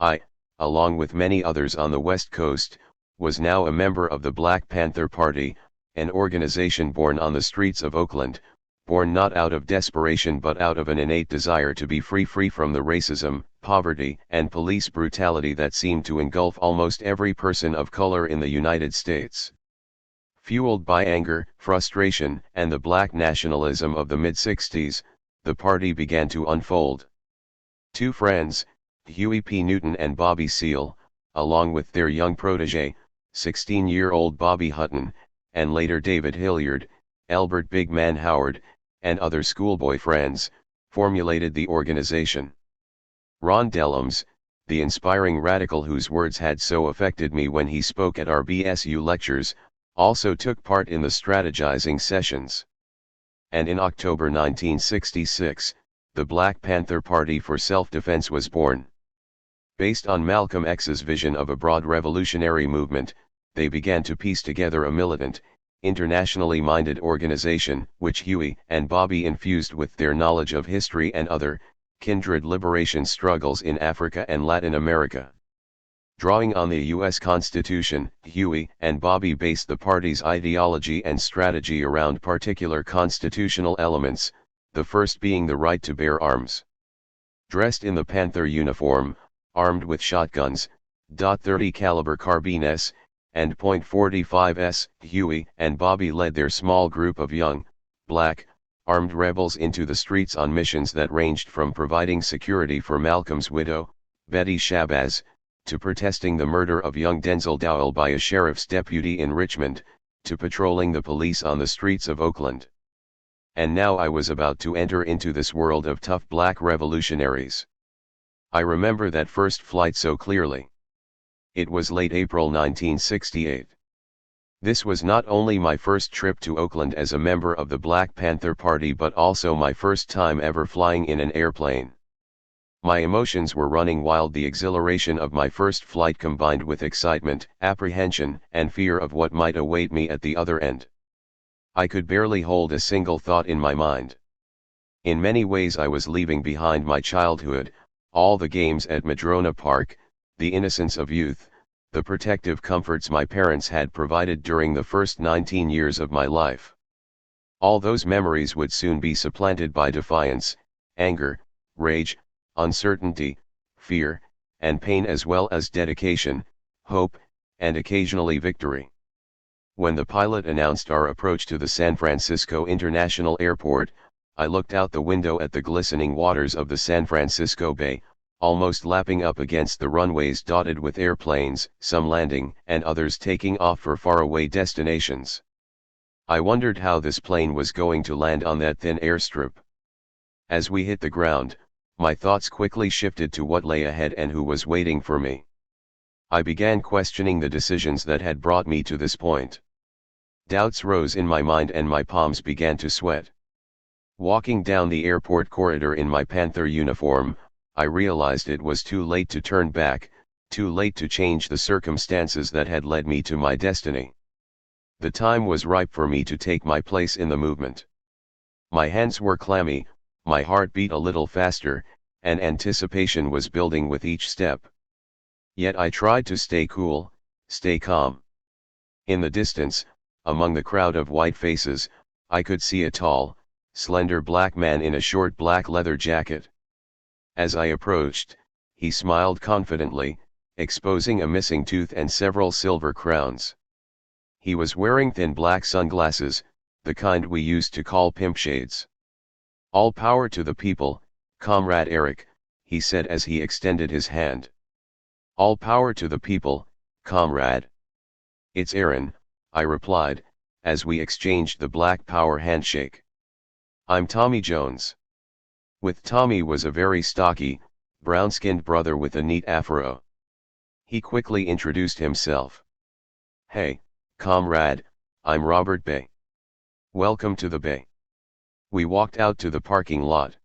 I, along with many others on the West Coast, was now a member of the Black Panther Party, an organization born on the streets of Oakland, born not out of desperation but out of an innate desire to be free from the racism, poverty, and police brutality that seemed to engulf almost every person of color in the United States. Fueled by anger, frustration, and the black nationalism of the mid-60s, the party began to unfold. Two friends, Huey P. Newton and Bobby Seale, along with their young protege, 16-year-old Bobby Hutton, and later David Hilliard, Elbert Big Man Howard, and other schoolboy friends, formulated the organization. Ron Dellums, the inspiring radical whose words had so affected me when he spoke at our BSU lectures, also took part in the strategizing sessions. And in October 1966, the Black Panther Party for Self-Defense was born. Based on Malcolm X's vision of a broad revolutionary movement, they began to piece together a militant, internationally minded organization, which Huey and Bobby infused with their knowledge of history and other, kindred liberation struggles in Africa and Latin America. Drawing on the U.S. Constitution, Huey and Bobby based the party's ideology and strategy around particular constitutional elements, the first being the right to bear arms. Dressed in the Panther uniform, armed with shotguns, .30 caliber carbines, and .45s, Huey and Bobby led their small group of young, black, armed rebels into the streets on missions that ranged from providing security for Malcolm's widow, Betty Shabazz, to protesting the murder of young Denzel Dowell by a sheriff's deputy in Richmond, to patrolling the police on the streets of Oakland. And now I was about to enter into this world of tough black revolutionaries. I remember that first flight so clearly. It was late April 1968. This was not only my first trip to Oakland as a member of the Black Panther Party but also my first time ever flying in an airplane. My emotions were running wild, the exhilaration of my first flight combined with excitement, apprehension, and fear of what might await me at the other end. I could barely hold a single thought in my mind. In many ways I was leaving behind my childhood, all the games at Madrona Park, the innocence of youth, the protective comforts my parents had provided during the first 19 years of my life. All those memories would soon be supplanted by defiance, anger, rage, uncertainty, fear, and pain, as well as dedication, hope, and occasionally victory. When the pilot announced our approach to the San Francisco International Airport, I looked out the window at the glistening waters of the San Francisco Bay, almost lapping up against the runways dotted with airplanes, some landing and others taking off for faraway destinations. I wondered how this plane was going to land on that thin airstrip. As we hit the ground, my thoughts quickly shifted to what lay ahead and who was waiting for me. I began questioning the decisions that had brought me to this point. Doubts rose in my mind and my palms began to sweat. Walking down the airport corridor in my Panther uniform, I realized it was too late to turn back, too late to change the circumstances that had led me to my destiny. The time was ripe for me to take my place in the movement. My hands were clammy, my heart beat a little faster, and anticipation was building with each step. Yet I tried to stay cool, stay calm. In the distance, among the crowd of white faces, I could see a tall, slender black man in a short black leather jacket. As I approached, he smiled confidently, exposing a missing tooth and several silver crowns. He was wearing thin black sunglasses, the kind we used to call pimp shades. "All power to the people, Comrade Eric," he said as he extended his hand. "All power to the people, comrade." "It's Aaron," I replied, as we exchanged the Black Power handshake. "I'm Tommy Jones." With Tommy was a very stocky, brown-skinned brother with a neat afro. He quickly introduced himself. "Hey, comrade, I'm Robert Bay. Welcome to the Bay." We walked out to the parking lot.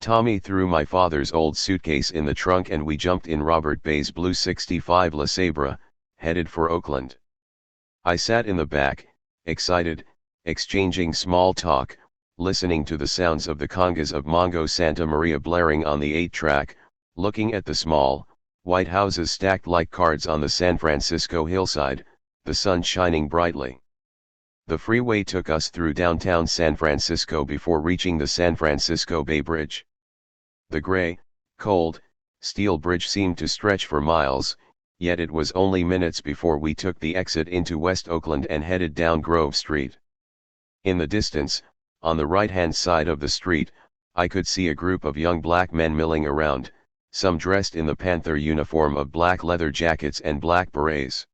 Tommy threw my father's old suitcase in the trunk and we jumped in Robert Bay's blue 65 LeSabre, headed for Oakland. I sat in the back, excited, exchanging small talk, listening to the sounds of the congas of Mongo Santa Maria blaring on the 8-track, looking at the small, white houses stacked like cards on the San Francisco hillside, the sun shining brightly. The freeway took us through downtown San Francisco before reaching the San Francisco Bay Bridge. The gray, cold, steel bridge seemed to stretch for miles, yet it was only minutes before we took the exit into West Oakland and headed down Grove Street. In the distance, on the right-hand side of the street, I could see a group of young black men milling around, some dressed in the Panther uniform of black leather jackets and black berets.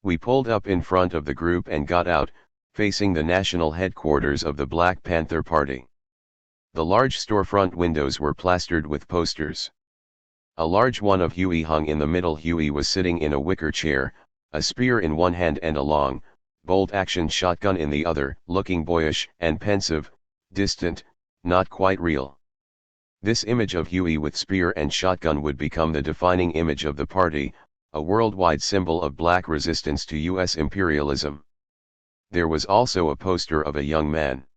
We pulled up in front of the group and got out, facing the national headquarters of the Black Panther Party. The large storefront windows were plastered with posters. A large one of Huey hung in the middle. Huey was sitting in a wicker chair, a spear in one hand and a long, bolt-action shotgun in the other, looking boyish and pensive, distant, not quite real. This image of Huey with spear and shotgun would become the defining image of the party, a worldwide symbol of black resistance to U.S. imperialism. There was also a poster of a young man.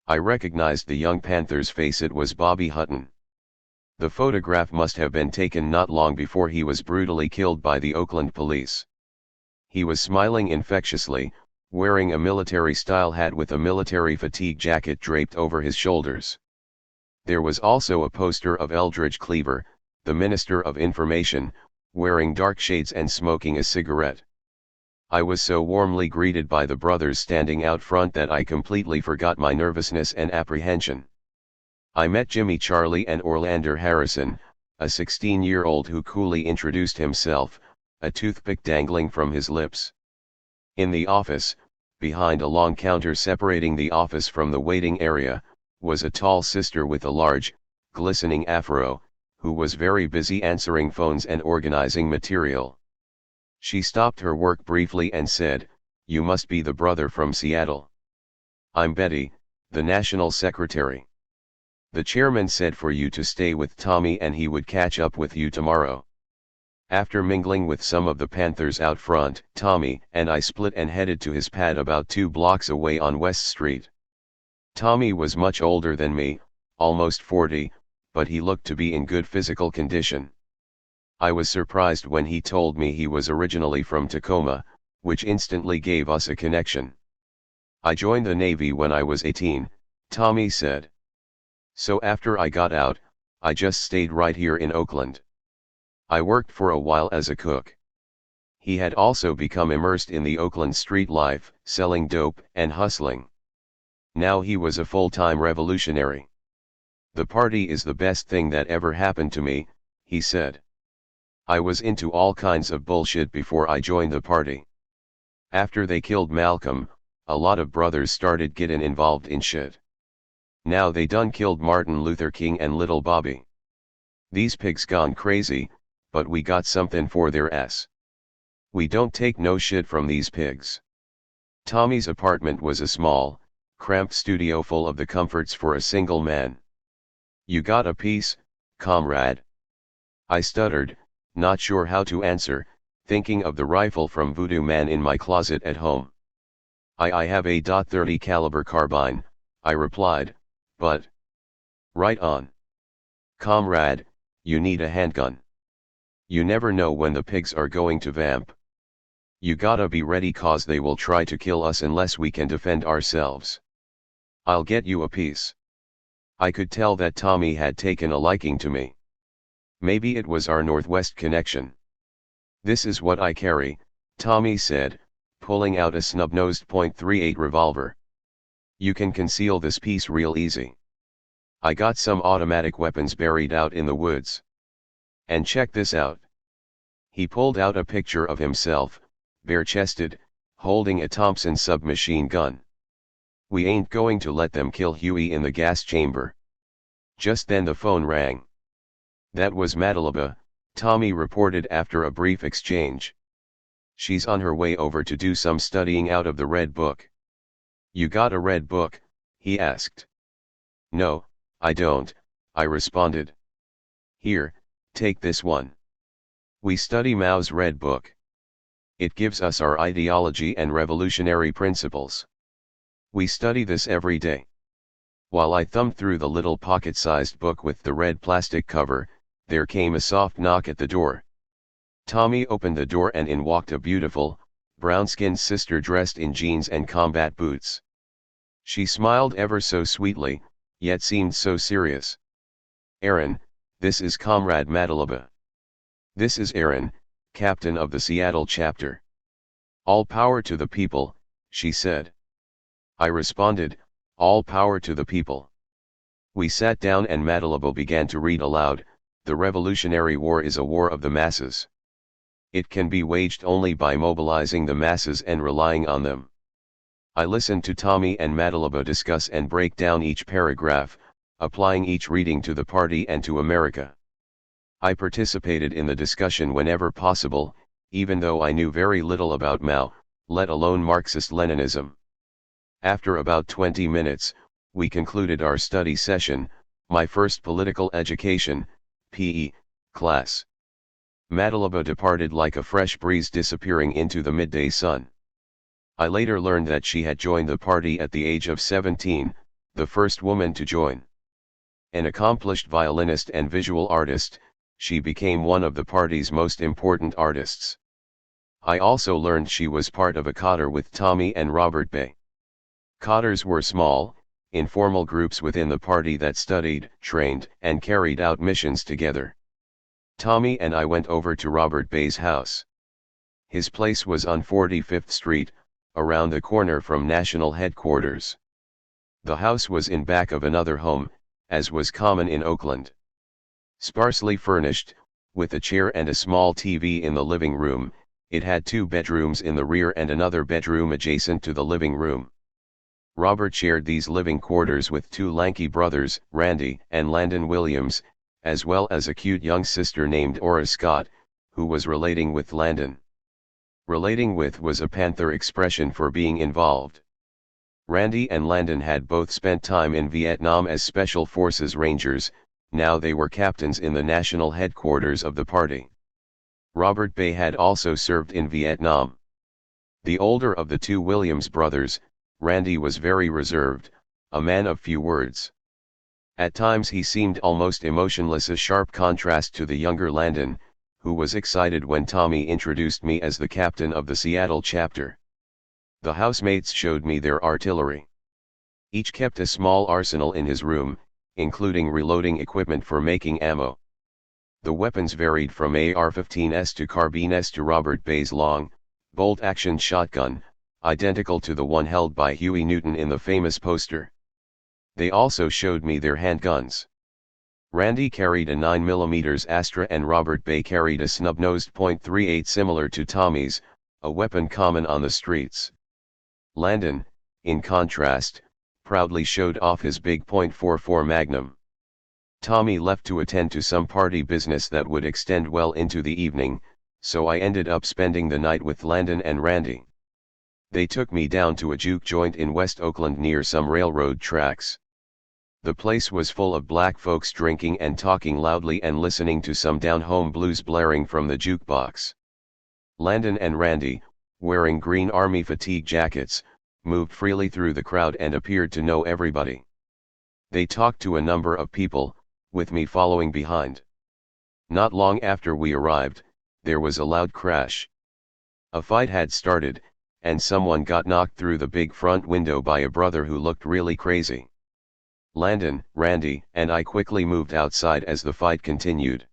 I recognized the young Panther's face. It was Bobby Hutton. The photograph must have been taken not long before he was brutally killed by the Oakland police. He was smiling infectiously, wearing a military-style hat with a military fatigue jacket draped over his shoulders. There was also a poster of Eldridge Cleaver, the Minister of Information, wearing dark shades and smoking a cigarette. I was so warmly greeted by the brothers standing out front that I completely forgot my nervousness and apprehension. I met Jimmy Charlie and Orlander Harrison, a 16-year-old who coolly introduced himself, a toothpick dangling from his lips. In the office, behind a long counter separating the office from the waiting area, was a tall sister with a large, glistening afro, who was very busy answering phones and organizing material. She stopped her work briefly and said, "You must be the brother from Seattle." "I'm Betty, the national secretary. The chairman said for you to stay with Tommy and he would catch up with you tomorrow." After mingling with some of the Panthers out front, Tommy and I split and headed to his pad about 2 blocks away on West Street. Tommy was much older than me, almost 40, but he looked to be in good physical condition. I was surprised when he told me he was originally from Tacoma, which instantly gave us a connection. "I joined the Navy when I was 18, Tommy said. So after I got out, I just stayed right here in Oakland. I worked for a while as a cook." He had also become immersed in the Oakland street life, selling dope and hustling. Now he was a full-time revolutionary. "The party is the best thing that ever happened to me," he said. "I was into all kinds of bullshit before I joined the party. After they killed Malcolm, a lot of brothers started getting involved in shit. Now they done killed Martin Luther King and Little Bobby. These pigs gone crazy, but we got something for their ass. We don't take no shit from these pigs. Tommy's apartment was a small, cramped studio full of the comforts for a single man. You got a piece, comrade? I stuttered, not sure how to answer, thinking of the rifle from Voodoo Man in my closet at home. I have a .30 caliber carbine, I replied, but... Right on. Comrade, you need a handgun. You never know when the pigs are going to vamp. You gotta be ready cause they will try to kill us unless we can defend ourselves. I'll get you a piece. I could tell that Tommy had taken a liking to me. Maybe it was our Northwest connection. This is what I carry, Tommy said, pulling out a snub-nosed .38 revolver. You can conceal this piece real easy. I got some automatic weapons buried out in the woods. And check this out. He pulled out a picture of himself, bare-chested, holding a Thompson submachine gun. We ain't going to let them kill Huey in the gas chamber. Just then the phone rang. That was Madalaba, Tommy reported after a brief exchange. She's on her way over to do some studying out of the Red Book. You got a Red Book? He asked. No, I don't, I responded. Here, take this one. We study Mao's Red Book. It gives us our ideology and revolutionary principles. We study this every day. While I thumbed through the little pocket-sized book with the red plastic cover, there came a soft knock at the door. Tommy opened the door and in walked a beautiful, brown-skinned sister dressed in jeans and combat boots. She smiled ever so sweetly, yet seemed so serious. Aaron, this is Comrade Madalaba. This is Aaron, captain of the Seattle chapter. All power to the people, she said. I responded, all power to the people. We sat down and Madalaba began to read aloud, the Revolutionary War is a war of the masses. It can be waged only by mobilizing the masses and relying on them. I listened to Tommy and Madalaba discuss and break down each paragraph, applying each reading to the party and to America. I participated in the discussion whenever possible, even though I knew very little about Mao, let alone Marxist-Leninism. After about 20 minutes, we concluded our study session, my first political education, PE, class. Madalaba departed like a fresh breeze disappearing into the midday sun. I later learned that she had joined the party at the age of 17, the first woman to join. An accomplished violinist and visual artist, she became one of the party's most important artists. I also learned she was part of a cadre with Tommy and Robert Bay. Cadres were small, informal groups within the party that studied, trained, and carried out missions together. Tommy and I went over to Robert Bay's house. His place was on 45th Street, around the corner from National Headquarters. The house was in back of another home, as was common in Oakland. Sparsely furnished, with a chair and a small TV in the living room, it had 2 bedrooms in the rear and another bedroom adjacent to the living room. Robert shared these living quarters with 2 lanky brothers, Randy and Landon Williams, as well as a cute young sister named Ora Scott, who was relating with Landon. Relating with was a Panther expression for being involved. Randy and Landon had both spent time in Vietnam as Special Forces Rangers, now they were captains in the national headquarters of the party. Robert Bay had also served in Vietnam. The older of the 2 Williams brothers, Randy was very reserved, a man of few words. At times he seemed almost emotionless, a sharp contrast to the younger Landon, who was excited when Tommy introduced me as the captain of the Seattle chapter. The housemates showed me their artillery. Each kept a small arsenal in his room, including reloading equipment for making ammo. The weapons varied from AR-15s to carbines to Robert Bay's long, bolt-action shotgun, identical to the one held by Huey Newton in the famous poster. They also showed me their handguns. Randy carried a 9mm Astra and Robert Bay carried a snub-nosed .38 similar to Tommy's, a weapon common on the streets. Landon, in contrast, proudly showed off his big .44 Magnum. Tommy left to attend to some party business that would extend well into the evening, so I ended up spending the night with Landon and Randy. They took me down to a juke joint in West Oakland near some railroad tracks. The place was full of black folks drinking and talking loudly and listening to some down-home blues blaring from the jukebox. Landon and Randy, wearing green army fatigue jackets, moved freely through the crowd and appeared to know everybody. They talked to a number of people, with me following behind. Not long after we arrived, there was a loud crash. A fight had started, and someone got knocked through the big front window by a brother who looked really crazy. Landon, Randy, and I quickly moved outside as the fight continued.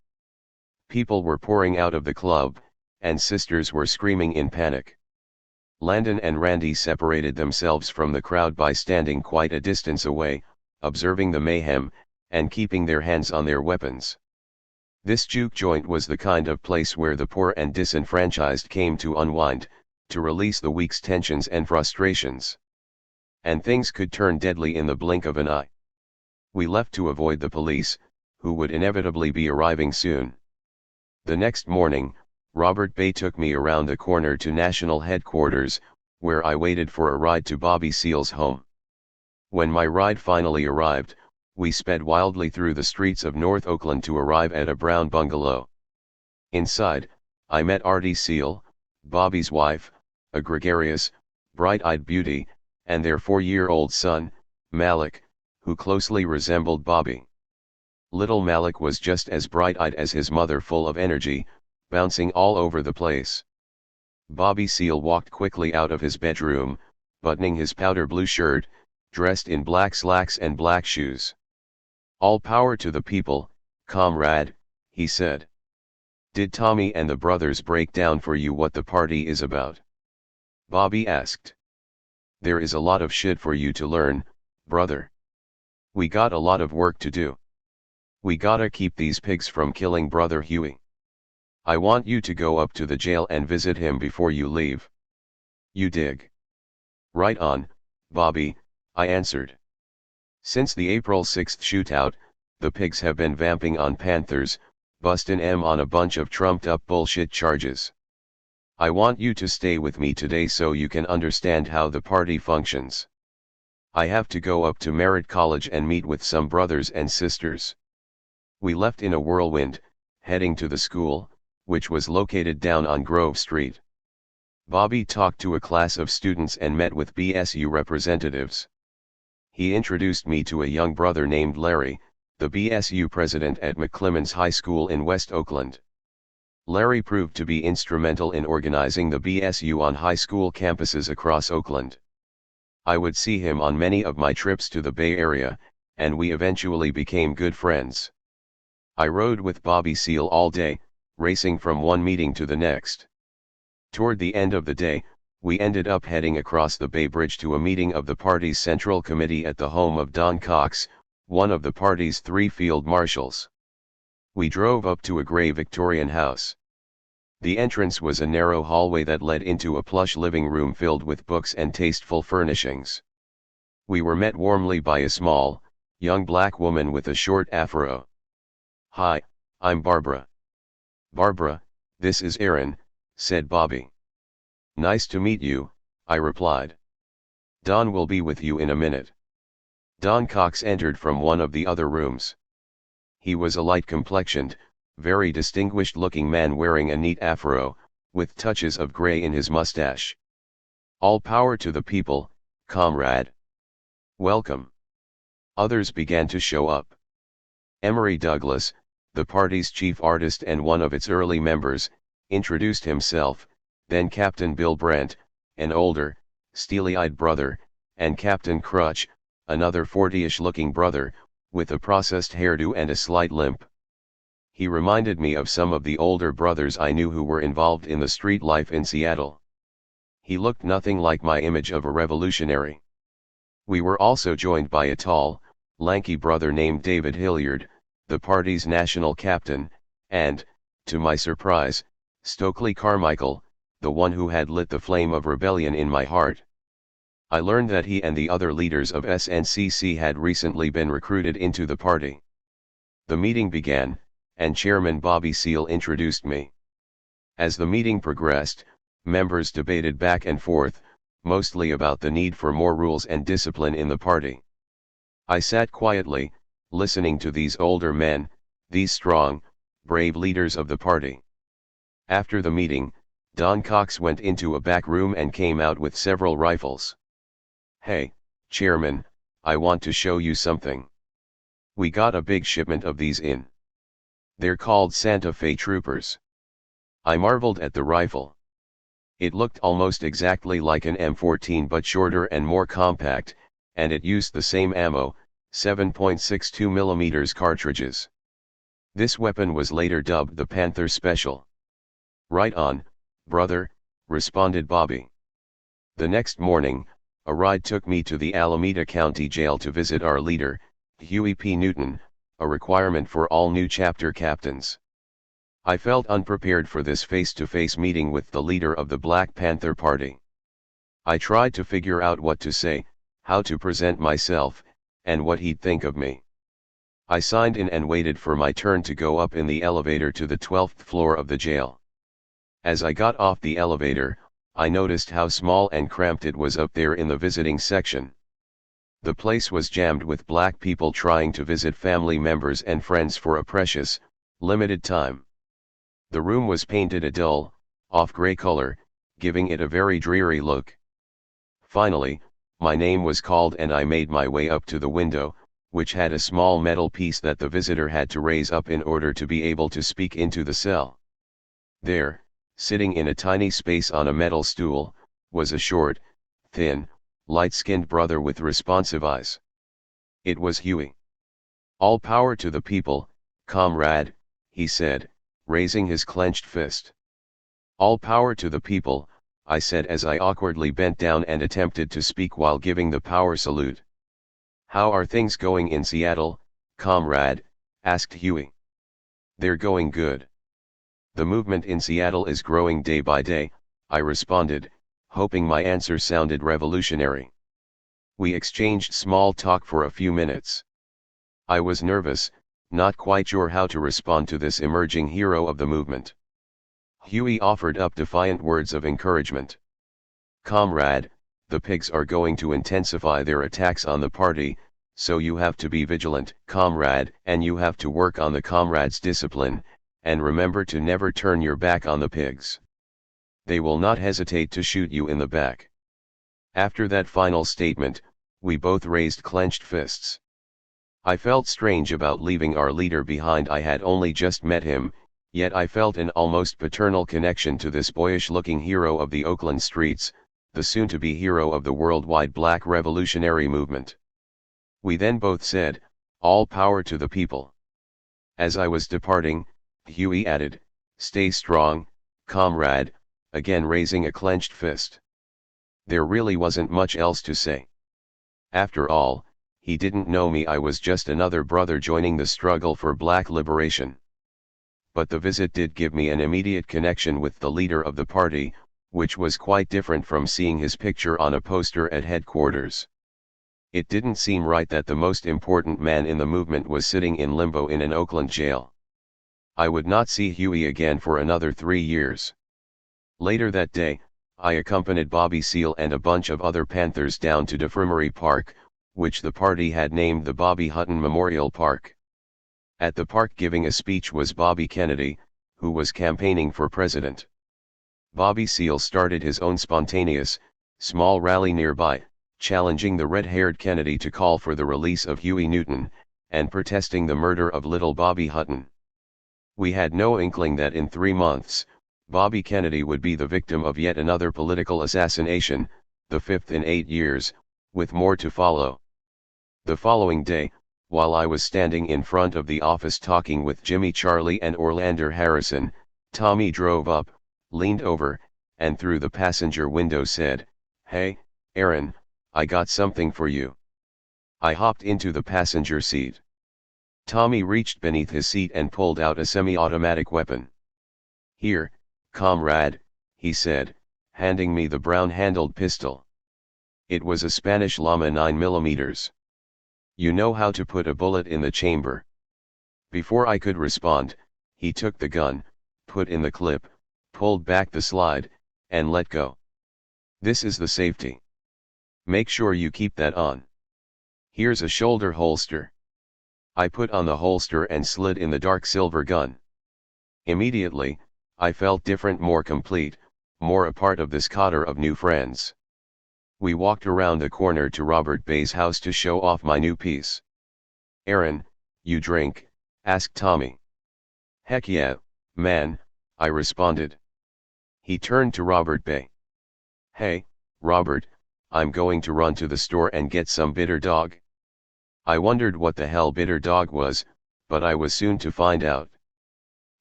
People were pouring out of the club, and sisters were screaming in panic. Landon and Randy separated themselves from the crowd by standing quite a distance away, observing the mayhem, and keeping their hands on their weapons. This juke joint was the kind of place where the poor and disenfranchised came to unwind, to release the week's tensions and frustrations. And things could turn deadly in the blink of an eye. We left to avoid the police, who would inevitably be arriving soon. The next morning, Robert Bay took me around the corner to National Headquarters, where I waited for a ride to Bobby Seale's home. When my ride finally arrived, we sped wildly through the streets of North Oakland to arrive at a brown bungalow. Inside, I met Artie Seale, Bobby's wife, a gregarious, bright-eyed beauty, and their 4-year-old son, Malik, who closely resembled Bobby. Little Malik was just as bright-eyed as his mother, full of energy, bouncing all over the place. Bobby Seale walked quickly out of his bedroom, buttoning his powder blue shirt, dressed in black slacks and black shoes. "All power to the people, comrade," he said. "Did Tommy and the brothers break down for you what the party is about?" Bobby asked. "There is a lot of shit for you to learn, brother. We got a lot of work to do. We gotta keep these pigs from killing Brother Huey. I want you to go up to the jail and visit him before you leave. You dig?" "Right on, Bobby," I answered. Since the April 6th shootout, the pigs have been vamping on Panthers, bustin' 'em on a bunch of trumped-up bullshit charges. I want you to stay with me today so you can understand how the party functions. I have to go up to Merritt College and meet with some brothers and sisters." We left in a whirlwind, heading to the school, which was located down on Grove Street. Bobby talked to a class of students and met with BSU representatives. He introduced me to a young brother named Larry, the BSU president at McClemens High School in West Oakland. Larry proved to be instrumental in organizing the BSU on high school campuses across Oakland. I would see him on many of my trips to the Bay Area, and we eventually became good friends. I rode with Bobby Seale all day, racing from one meeting to the next. Toward the end of the day, we ended up heading across the Bay Bridge to a meeting of the party's Central Committee at the home of Don Cox, one of the party's 3 field marshals. We drove up to a gray Victorian house. The entrance was a narrow hallway that led into a plush living room filled with books and tasteful furnishings. We were met warmly by a small, young black woman with a short afro. "Hi, I'm Barbara." "Barbara, this is Aaron," said Bobby. "Nice to meet you," I replied. "Don will be with you in a minute." Don Cox entered from one of the other rooms. He was a light-complexioned, very distinguished-looking man wearing a neat afro, with touches of gray in his mustache. "All power to the people, comrade. Welcome." Others began to show up. Emory Douglas, the party's chief artist and one of its early members, introduced himself, then Captain Bill Brandt, an older, steely-eyed brother, and Captain Crutch, another 40-ish-looking brother, with a processed hairdo and a slight limp. He reminded me of some of the older brothers I knew who were involved in the street life in Seattle. He looked nothing like my image of a revolutionary. We were also joined by a tall, lanky brother named David Hilliard, the party's national captain, and, to my surprise, Stokely Carmichael, the one who had lit the flame of rebellion in my heart. I learned that he and the other leaders of SNCC had recently been recruited into the party. The meeting began, and Chairman Bobby Seale introduced me. As the meeting progressed, members debated back and forth, mostly about the need for more rules and discipline in the party. I sat quietly, listening to these older men, these strong, brave leaders of the party. After the meeting, Don Cox went into a back room and came out with several rifles. "Hey, Chairman, I want to show you something. We got a big shipment of these in. They're called Santa Fe Troopers." I marveled at the rifle. It looked almost exactly like an M14 but shorter and more compact, and it used the same ammo, 7.62mm cartridges. This weapon was later dubbed the Panther Special. "Right on, brother," responded Bobby. The next morning, a ride took me to the Alameda County Jail to visit our leader, Huey P. Newton, a requirement for all new chapter captains. I felt unprepared for this face-to-face meeting with the leader of the Black Panther Party. I tried to figure out what to say, how to present myself, and what he'd think of me. I signed in and waited for my turn to go up in the elevator to the 12th floor of the jail. As I got off the elevator, I noticed how small and cramped it was up there in the visiting section. The place was jammed with black people trying to visit family members and friends for a precious, limited time. The room was painted a dull, off-gray color, giving it a very dreary look. Finally, my name was called and I made my way up to the window, which had a small metal piece that the visitor had to raise up in order to be able to speak into the cell. There, sitting in a tiny space on a metal stool, was a short, thin, light-skinned brother with responsive eyes. It was Huey. "All power to the people, comrade," he said, raising his clenched fist. "All power to the people," I said as I awkwardly bent down and attempted to speak while giving the power salute. "How are things going in Seattle, comrade?" asked Huey. "They're going good. The movement in Seattle is growing day by day," I responded, hoping my answer sounded revolutionary. We exchanged small talk for a few minutes. I was nervous, not quite sure how to respond to this emerging hero of the movement. Huey offered up defiant words of encouragement. "Comrade, the pigs are going to intensify their attacks on the party, so you have to be vigilant, comrade, and you have to work on the comrade's discipline, and remember to never turn your back on the pigs. They will not hesitate to shoot you in the back." After that final statement, we both raised clenched fists. I felt strange about leaving our leader behind. I had only just met him, yet I felt an almost paternal connection to this boyish-looking hero of the Oakland streets, the soon-to-be hero of the worldwide Black revolutionary movement. We then both said, "All power to the people." As I was departing, Huey added, "Stay strong, comrade," again raising a clenched fist. There really wasn't much else to say. After all, he didn't know me. I was just another brother joining the struggle for Black liberation. But the visit did give me an immediate connection with the leader of the party, which was quite different from seeing his picture on a poster at headquarters. It didn't seem right that the most important man in the movement was sitting in limbo in an Oakland jail. I would not see Huey again for another 3 years. Later that day, I accompanied Bobby Seale and a bunch of other Panthers down to Defremery Park, which the party had named the Bobby Hutton Memorial Park. At the park giving a speech was Bobby Kennedy, who was campaigning for president. Bobby Seale started his own spontaneous, small rally nearby, challenging the red-haired Kennedy to call for the release of Huey Newton, and protesting the murder of little Bobby Hutton. We had no inkling that in 3 months, Bobby Kennedy would be the victim of yet another political assassination, the 5th in 8 years, with more to follow. The following day, while I was standing in front of the office talking with Jimmy Charlie and Orlando Harrison, Tommy drove up, leaned over, and through the passenger window said, "Hey, Aaron, I got something for you." I hopped into the passenger seat. Tommy reached beneath his seat and pulled out a semi-automatic weapon. "Here, comrade," he said, handing me the brown-handled pistol. It was a Spanish llama 9mm. You know how to put a bullet in the chamber. Before I could respond, he took the gun, put in the clip, pulled back the slide, and let go. This is the safety. Make sure you keep that on. Here's a shoulder holster. I put on the holster and slid in the dark silver gun. Immediately, I felt different, more complete, more a part of this cotter of new friends. We walked around the corner to Robert Bay's house to show off my new piece. "Aaron, you drink?" asked Tommy. "Heck yeah, man," I responded. He turned to Robert Bay. "Hey, Robert, I'm going to run to the store and get some bitter dog." I wondered what the hell bitter dog was, but I was soon to find out.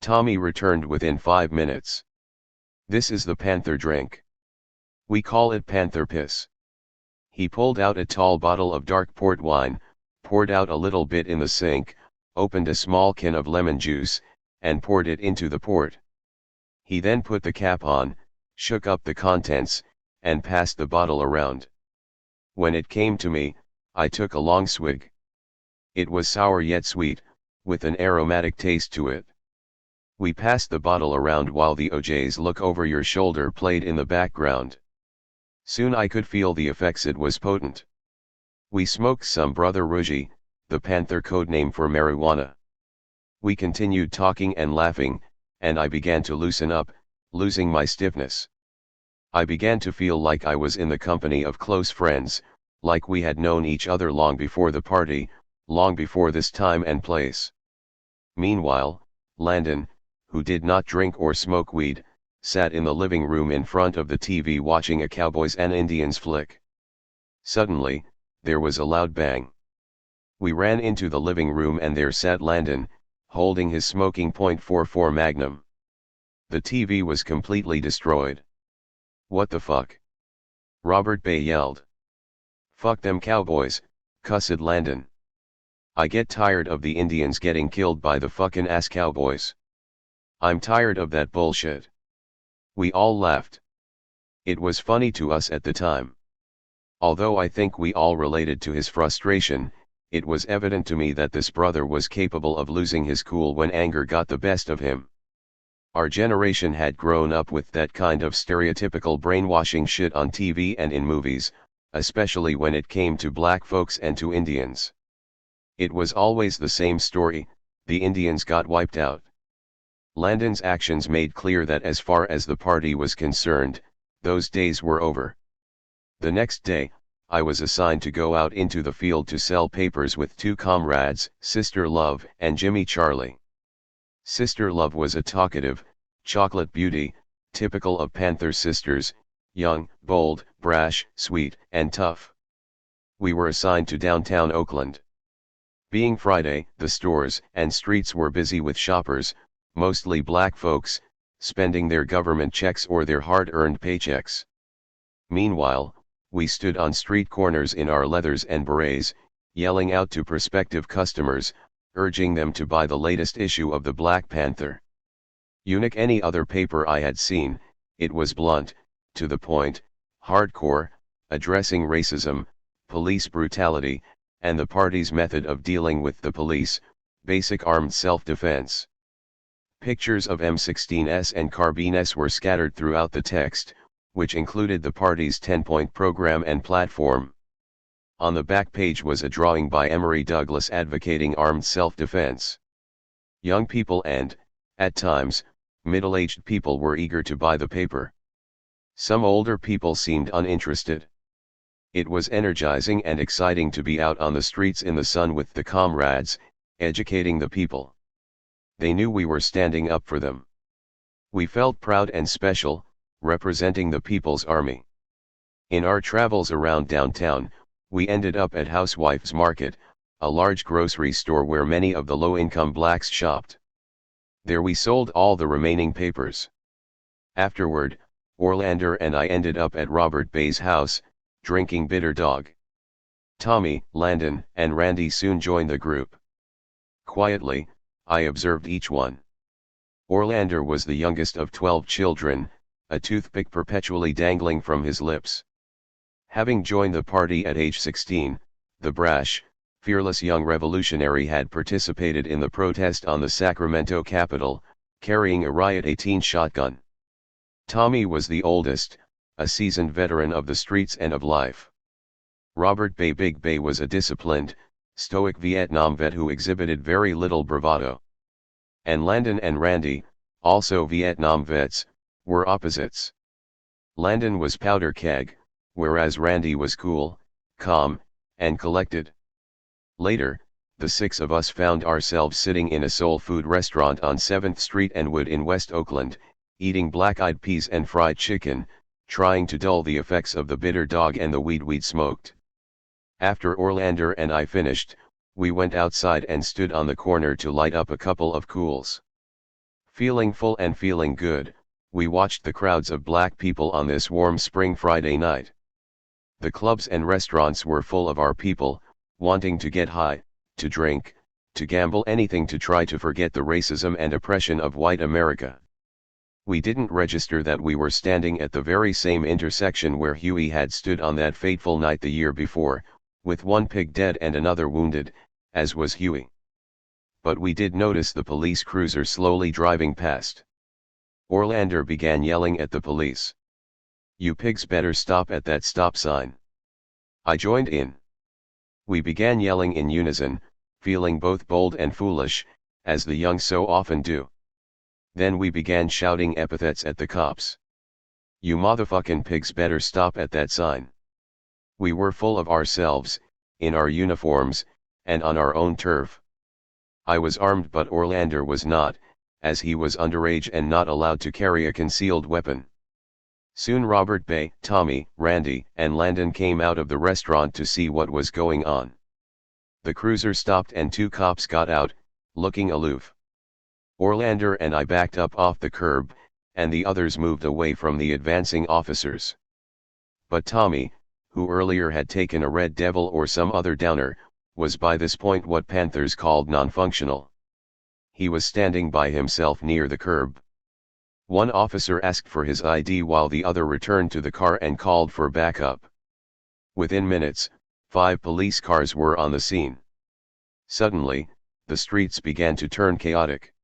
Tommy returned within 5 minutes. "This is the Panther drink. We call it Panther piss." He pulled out a tall bottle of dark port wine, poured out a little bit in the sink, opened a small can of lemon juice, and poured it into the port. He then put the cap on, shook up the contents, and passed the bottle around. When it came to me, I took a long swig. It was sour yet sweet, with an aromatic taste to it. We passed the bottle around while the OJ's look over your shoulder played in the background. Soon I could feel the effects. It was potent. We smoked some Brother Rougie, the Panther codename for marijuana. We continued talking and laughing, and I began to loosen up, losing my stiffness. I began to feel like I was in the company of close friends, like we had known each other long before the party, long before this time and place. Meanwhile, Landon, who did not drink or smoke weed, sat in the living room in front of the TV watching a Cowboys and Indians flick. Suddenly, there was a loud bang. We ran into the living room and there sat Landon, holding his smoking .44 Magnum. The TV was completely destroyed. "What the fuck?" Robert Bay yelled. "Fuck them Cowboys," cussed Landon. "I get tired of the Indians getting killed by the fucking ass Cowboys. I'm tired of that bullshit." We all laughed. It was funny to us at the time. Although I think we all related to his frustration, it was evident to me that this brother was capable of losing his cool when anger got the best of him. Our generation had grown up with that kind of stereotypical brainwashing shit on TV and in movies, especially when it came to black folks and to Indians. It was always the same story: the Indians got wiped out. Landon's actions made clear that as far as the party was concerned, those days were over. The next day, I was assigned to go out into the field to sell papers with 2 comrades, Sister Love and Jimmy Charlie. Sister Love was a talkative, chocolate beauty, typical of Panther sisters, young, bold, brash, sweet, and tough. We were assigned to downtown Oakland. Being Friday, the stores and streets were busy with shoppers, mostly black folks, spending their government checks or their hard-earned paychecks. Meanwhile, we stood on street corners in our leathers and berets, yelling out to prospective customers, urging them to buy the latest issue of the Black Panther. Unlike any other paper I had seen, it was blunt, to the point, hardcore, addressing racism, police brutality, and the party's method of dealing with the police, basic armed self-defense. Pictures of M16s and carbines were scattered throughout the text, which included the party's 10-point program and platform. On the back page was a drawing by Emory Douglas advocating armed self-defense. Young people and, at times, middle-aged people were eager to buy the paper. Some older people seemed uninterested. It was energizing and exciting to be out on the streets in the sun with the comrades, educating the people. They knew we were standing up for them. We felt proud and special, representing the People's Army. In our travels around downtown, we ended up at Housewife's Market, a large grocery store where many of the low-income blacks shopped. There we sold all the remaining papers. Afterward, Orlander and I ended up at Robert Bay's house, drinking bitter dog. Tommy, Landon, and Randy soon joined the group. Quietly, I observed each one. Orlander was the youngest of 12 children, a toothpick perpetually dangling from his lips. Having joined the party at age 16, the brash, fearless young revolutionary had participated in the protest on the Sacramento Capitol, carrying a Riot 18 shotgun. Tommy was the oldest, a seasoned veteran of the streets and of life. Robert Big Bay was a disciplined, stoic Vietnam vet who exhibited very little bravado. And Landon and Randy, also Vietnam vets, were opposites. Landon was powder keg, whereas Randy was cool, calm, and collected. Later, the six of us found ourselves sitting in a soul food restaurant on 7th Street and Wood in West Oakland, eating black-eyed peas and fried chicken, trying to dull the effects of the bitter dog and the weed we'd smoked. After Orlander and I finished, we went outside and stood on the corner to light up a couple of cools. Feeling full and feeling good, we watched the crowds of black people on this warm spring Friday night. The clubs and restaurants were full of our people, wanting to get high, to drink, to gamble, anything to try to forget the racism and oppression of white America. We didn't register that we were standing at the very same intersection where Huey had stood on that fateful night the year before, with one pig dead and another wounded, as was Huey. But we did notice the police cruiser slowly driving past. Orlander began yelling at the police. "You pigs better stop at that stop sign." I joined in. We began yelling in unison, feeling both bold and foolish, as the young so often do. Then we began shouting epithets at the cops. "You motherfucking pigs better stop at that sign." We were full of ourselves, in our uniforms, and on our own turf. I was armed but Orlander was not, as he was underage and not allowed to carry a concealed weapon. Soon Robert Bay, Tommy, Randy, and Landon came out of the restaurant to see what was going on. The cruiser stopped and two cops got out, looking aloof. Orlander and I backed up off the curb, and the others moved away from the advancing officers. But Tommy, who earlier had taken a Red Devil or some other downer, was by this point what Panthers called non-functional. He was standing by himself near the curb. One officer asked for his ID while the other returned to the car and called for backup. Within minutes, 5 police cars were on the scene. Suddenly, the streets began to turn chaotic.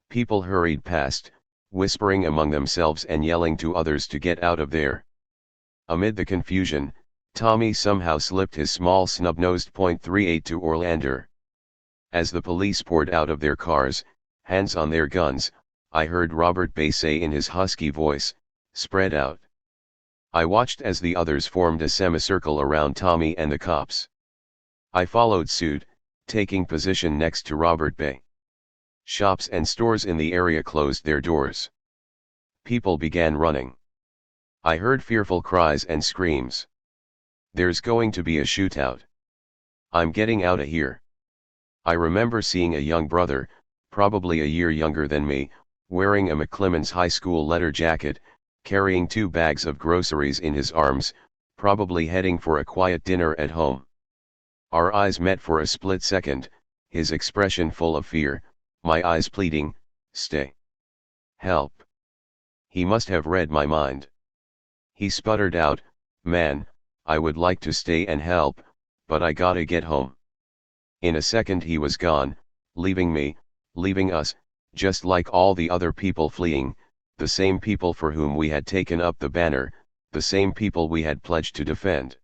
People hurried past, whispering among themselves and yelling to others to get out of there. Amid the confusion, Tommy somehow slipped his small snub-nosed .38 to Orlander. As the police poured out of their cars, hands on their guns, I heard Robert Bay say in his husky voice, "Spread out." I watched as the others formed a semicircle around Tommy and the cops. I followed suit, taking position next to Robert Bay. Shops and stores in the area closed their doors. People began running. I heard fearful cries and screams. "There's going to be a shootout. I'm getting out of here." I remember seeing a young brother, probably a year younger than me, wearing a McClemens High School leather jacket, carrying 2 bags of groceries in his arms, probably heading for a quiet dinner at home. Our eyes met for a split second, his expression full of fear, my eyes pleading, "Stay. Help." He must have read my mind. He sputtered out, "Man, I would like to stay and help, but I gotta get home." In a second he was gone, leaving me, leaving us, just like all the other people fleeing, the same people for whom we had taken up the banner, the same people we had pledged to defend.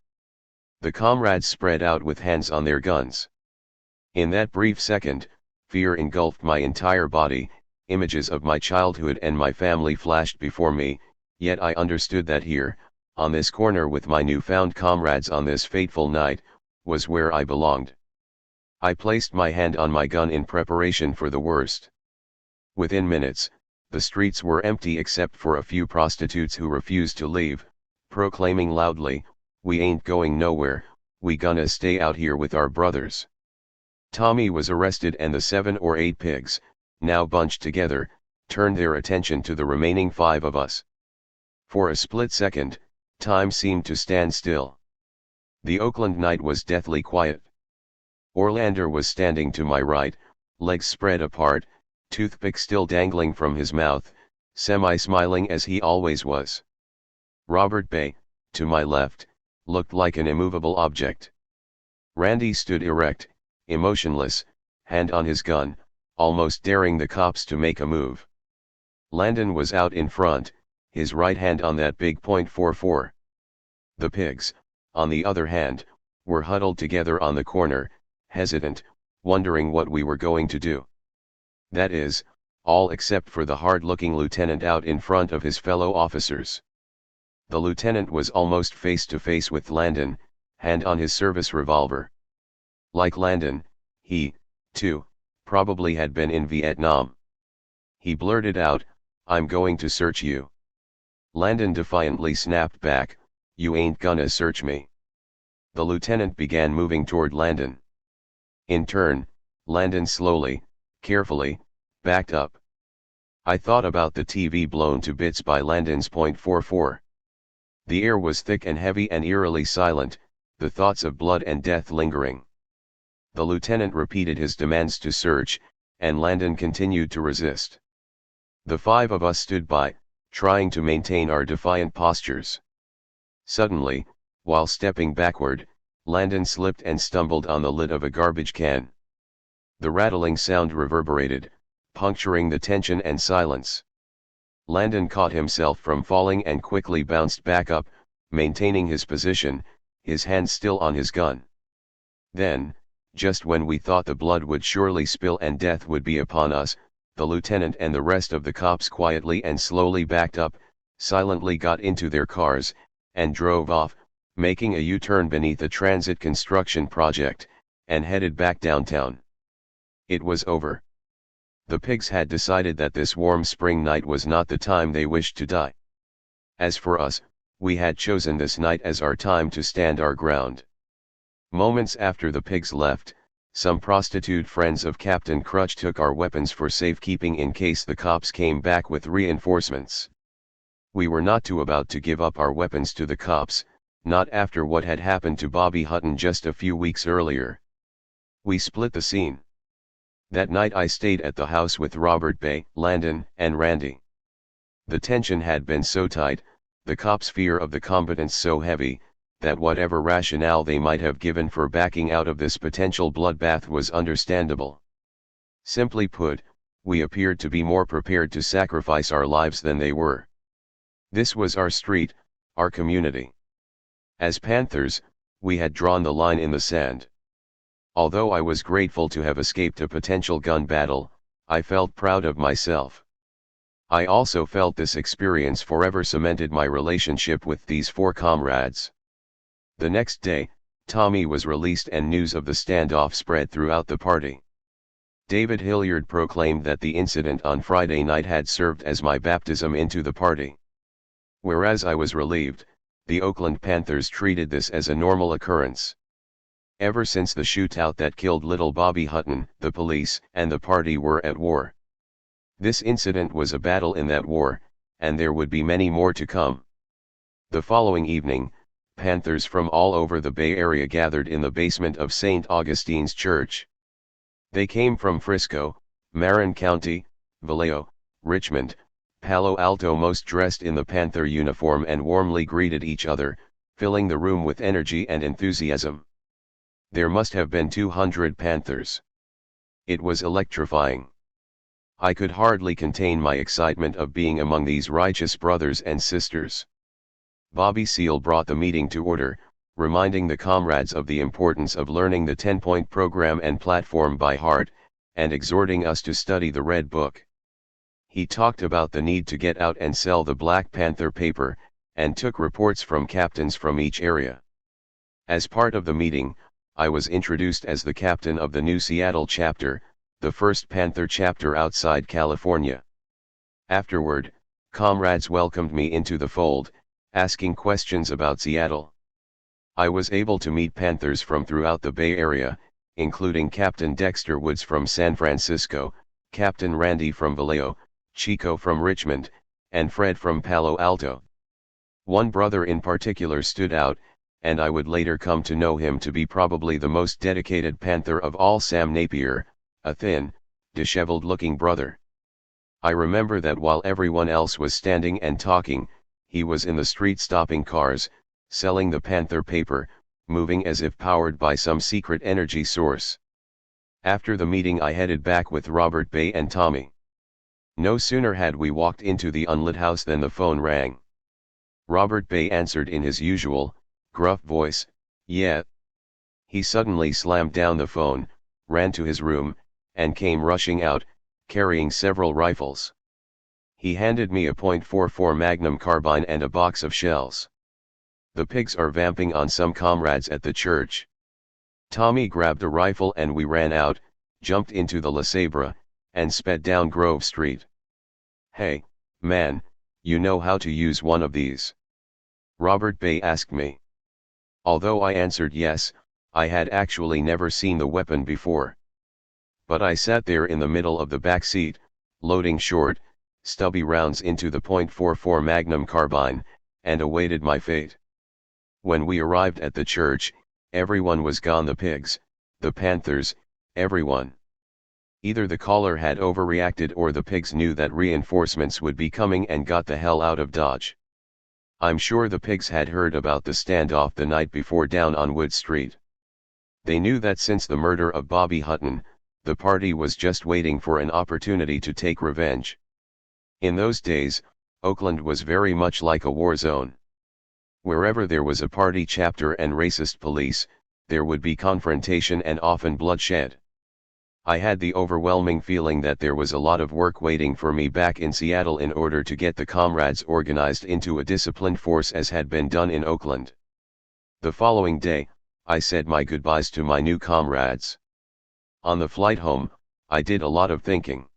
The comrades spread out with hands on their guns. In that brief second, fear engulfed my entire body, images of my childhood and my family flashed before me, yet I understood that here, on this corner with my newfound comrades on this fateful night, was where I belonged. I placed my hand on my gun in preparation for the worst. Within minutes, the streets were empty except for a few prostitutes who refused to leave, proclaiming loudly, "We ain't going nowhere, we gonna stay out here with our brothers." Tommy was arrested and the 7 or 8 pigs, now bunched together, turned their attention to the remaining 5 of us. For a split second, time seemed to stand still. The Oakland night was deathly quiet. Orlander was standing to my right, legs spread apart, toothpick still dangling from his mouth, semi-smiling as he always was. Robert Bay, to my left, looked like an immovable object. Randy stood erect, emotionless, hand on his gun, almost daring the cops to make a move. Landon was out in front, his right hand on that big .44. The pigs, on the other hand, were huddled together on the corner, hesitant, wondering what we were going to do. That is, all except for the hard-looking lieutenant out in front of his fellow officers. The lieutenant was almost face to face with Landon, hand on his service revolver. Like Landon, he, too, probably had been in Vietnam. He blurted out, "I'm going to search you." Landon defiantly snapped back, "You ain't gonna search me." The lieutenant began moving toward Landon. In turn, Landon slowly, carefully, backed up. I thought about the TV blown to bits by Landon's .44. The air was thick and heavy and eerily silent, the thoughts of blood and death lingering. The lieutenant repeated his demands to search, and Landon continued to resist. The five of us stood by, trying to maintain our defiant postures. Suddenly, while stepping backward, Landon slipped and stumbled on the lid of a garbage can. The rattling sound reverberated, puncturing the tension and silence. Landon caught himself from falling and quickly bounced back up, maintaining his position, his hand still on his gun. Then, just when we thought the blood would surely spill and death would be upon us, the lieutenant and the rest of the cops quietly and slowly backed up, silently got into their cars, and drove off, making a U-turn beneath a transit construction project, and headed back downtown. It was over. The pigs had decided that this warm spring night was not the time they wished to die. As for us, we had chosen this night as our time to stand our ground. Moments after the pigs left, some prostitute friends of Captain Crutch took our weapons for safekeeping in case the cops came back with reinforcements. We were not too about to give up our weapons to the cops, not after what had happened to Bobby Hutton just a few weeks earlier. We split the scene. That night I stayed at the house with Robert Bay, Landon, and Randy. The tension had been so tight, the cops' fear of the combatants so heavy, that whatever rationale they might have given for backing out of this potential bloodbath was understandable. Simply put, we appeared to be more prepared to sacrifice our lives than they were. This was our street, our community. As Panthers, we had drawn the line in the sand. Although I was grateful to have escaped a potential gun battle, I felt proud of myself. I also felt this experience forever cemented my relationship with these four comrades. The next day, Tommy was released and news of the standoff spread throughout the party. David Hilliard proclaimed that the incident on Friday night had served as my baptism into the party. Whereas I was relieved, the Oakland Panthers treated this as a normal occurrence. Ever since the shootout that killed little Bobby Hutton, the police and the party were at war. This incident was a battle in that war, and there would be many more to come. The following evening, Panthers from all over the Bay Area gathered in the basement of St. Augustine's Church. They came from Frisco, Marin County, Vallejo, Richmond, Palo Alto, most dressed in the Panther uniform, and warmly greeted each other, filling the room with energy and enthusiasm. There must have been 200 Panthers. It was electrifying. I could hardly contain my excitement of being among these righteous brothers and sisters. Bobby Seale brought the meeting to order, reminding the comrades of the importance of learning the 10-point program and platform by heart, and exhorting us to study the Red Book. He talked about the need to get out and sell the Black Panther paper, and took reports from captains from each area. As part of the meeting, I was introduced as the captain of the new Seattle chapter, the first Panther chapter outside California. Afterward, comrades welcomed me into the fold, asking questions about Seattle. I was able to meet Panthers from throughout the Bay Area, including Captain Dexter Woods from San Francisco, Captain Randy from Vallejo, Chico from Richmond, and Fred from Palo Alto. One brother in particular stood out, and I would later come to know him to be probably the most dedicated Panther of all, Sam Napier, a thin, disheveled-looking brother. I remember that while everyone else was standing and talking, he was in the street stopping cars, selling the Panther paper, moving as if powered by some secret energy source. After the meeting I headed back with Robert Bay and Tommy. No sooner had we walked into the unlit house than the phone rang. Robert Bay answered in his usual, gruff voice, "Yeah." He suddenly slammed down the phone, ran to his room, and came rushing out, carrying several rifles. He handed me a .44 Magnum carbine and a box of shells. "The pigs are vamping on some comrades at the church." Tommy grabbed a rifle and we ran out, jumped into the La Sabre, and sped down Grove Street. "Hey, man, you know how to use one of these?" Robert Bay asked me. Although I answered yes, I had actually never seen the weapon before. But I sat there in the middle of the back seat, loading short, stubby rounds into the .44 Magnum carbine, and awaited my fate. When we arrived at the church, everyone was gone: the pigs, the Panthers, everyone. Either the caller had overreacted or the pigs knew that reinforcements would be coming and got the hell out of Dodge. I'm sure the pigs had heard about the standoff the night before down on Wood Street. They knew that since the murder of Bobby Hutton, the party was just waiting for an opportunity to take revenge. In those days, Oakland was very much like a war zone. Wherever there was a party chapter and racist police, there would be confrontation and often bloodshed. I had the overwhelming feeling that there was a lot of work waiting for me back in Seattle in order to get the comrades organized into a disciplined force as had been done in Oakland. The following day, I said my goodbyes to my new comrades. On the flight home, I did a lot of thinking.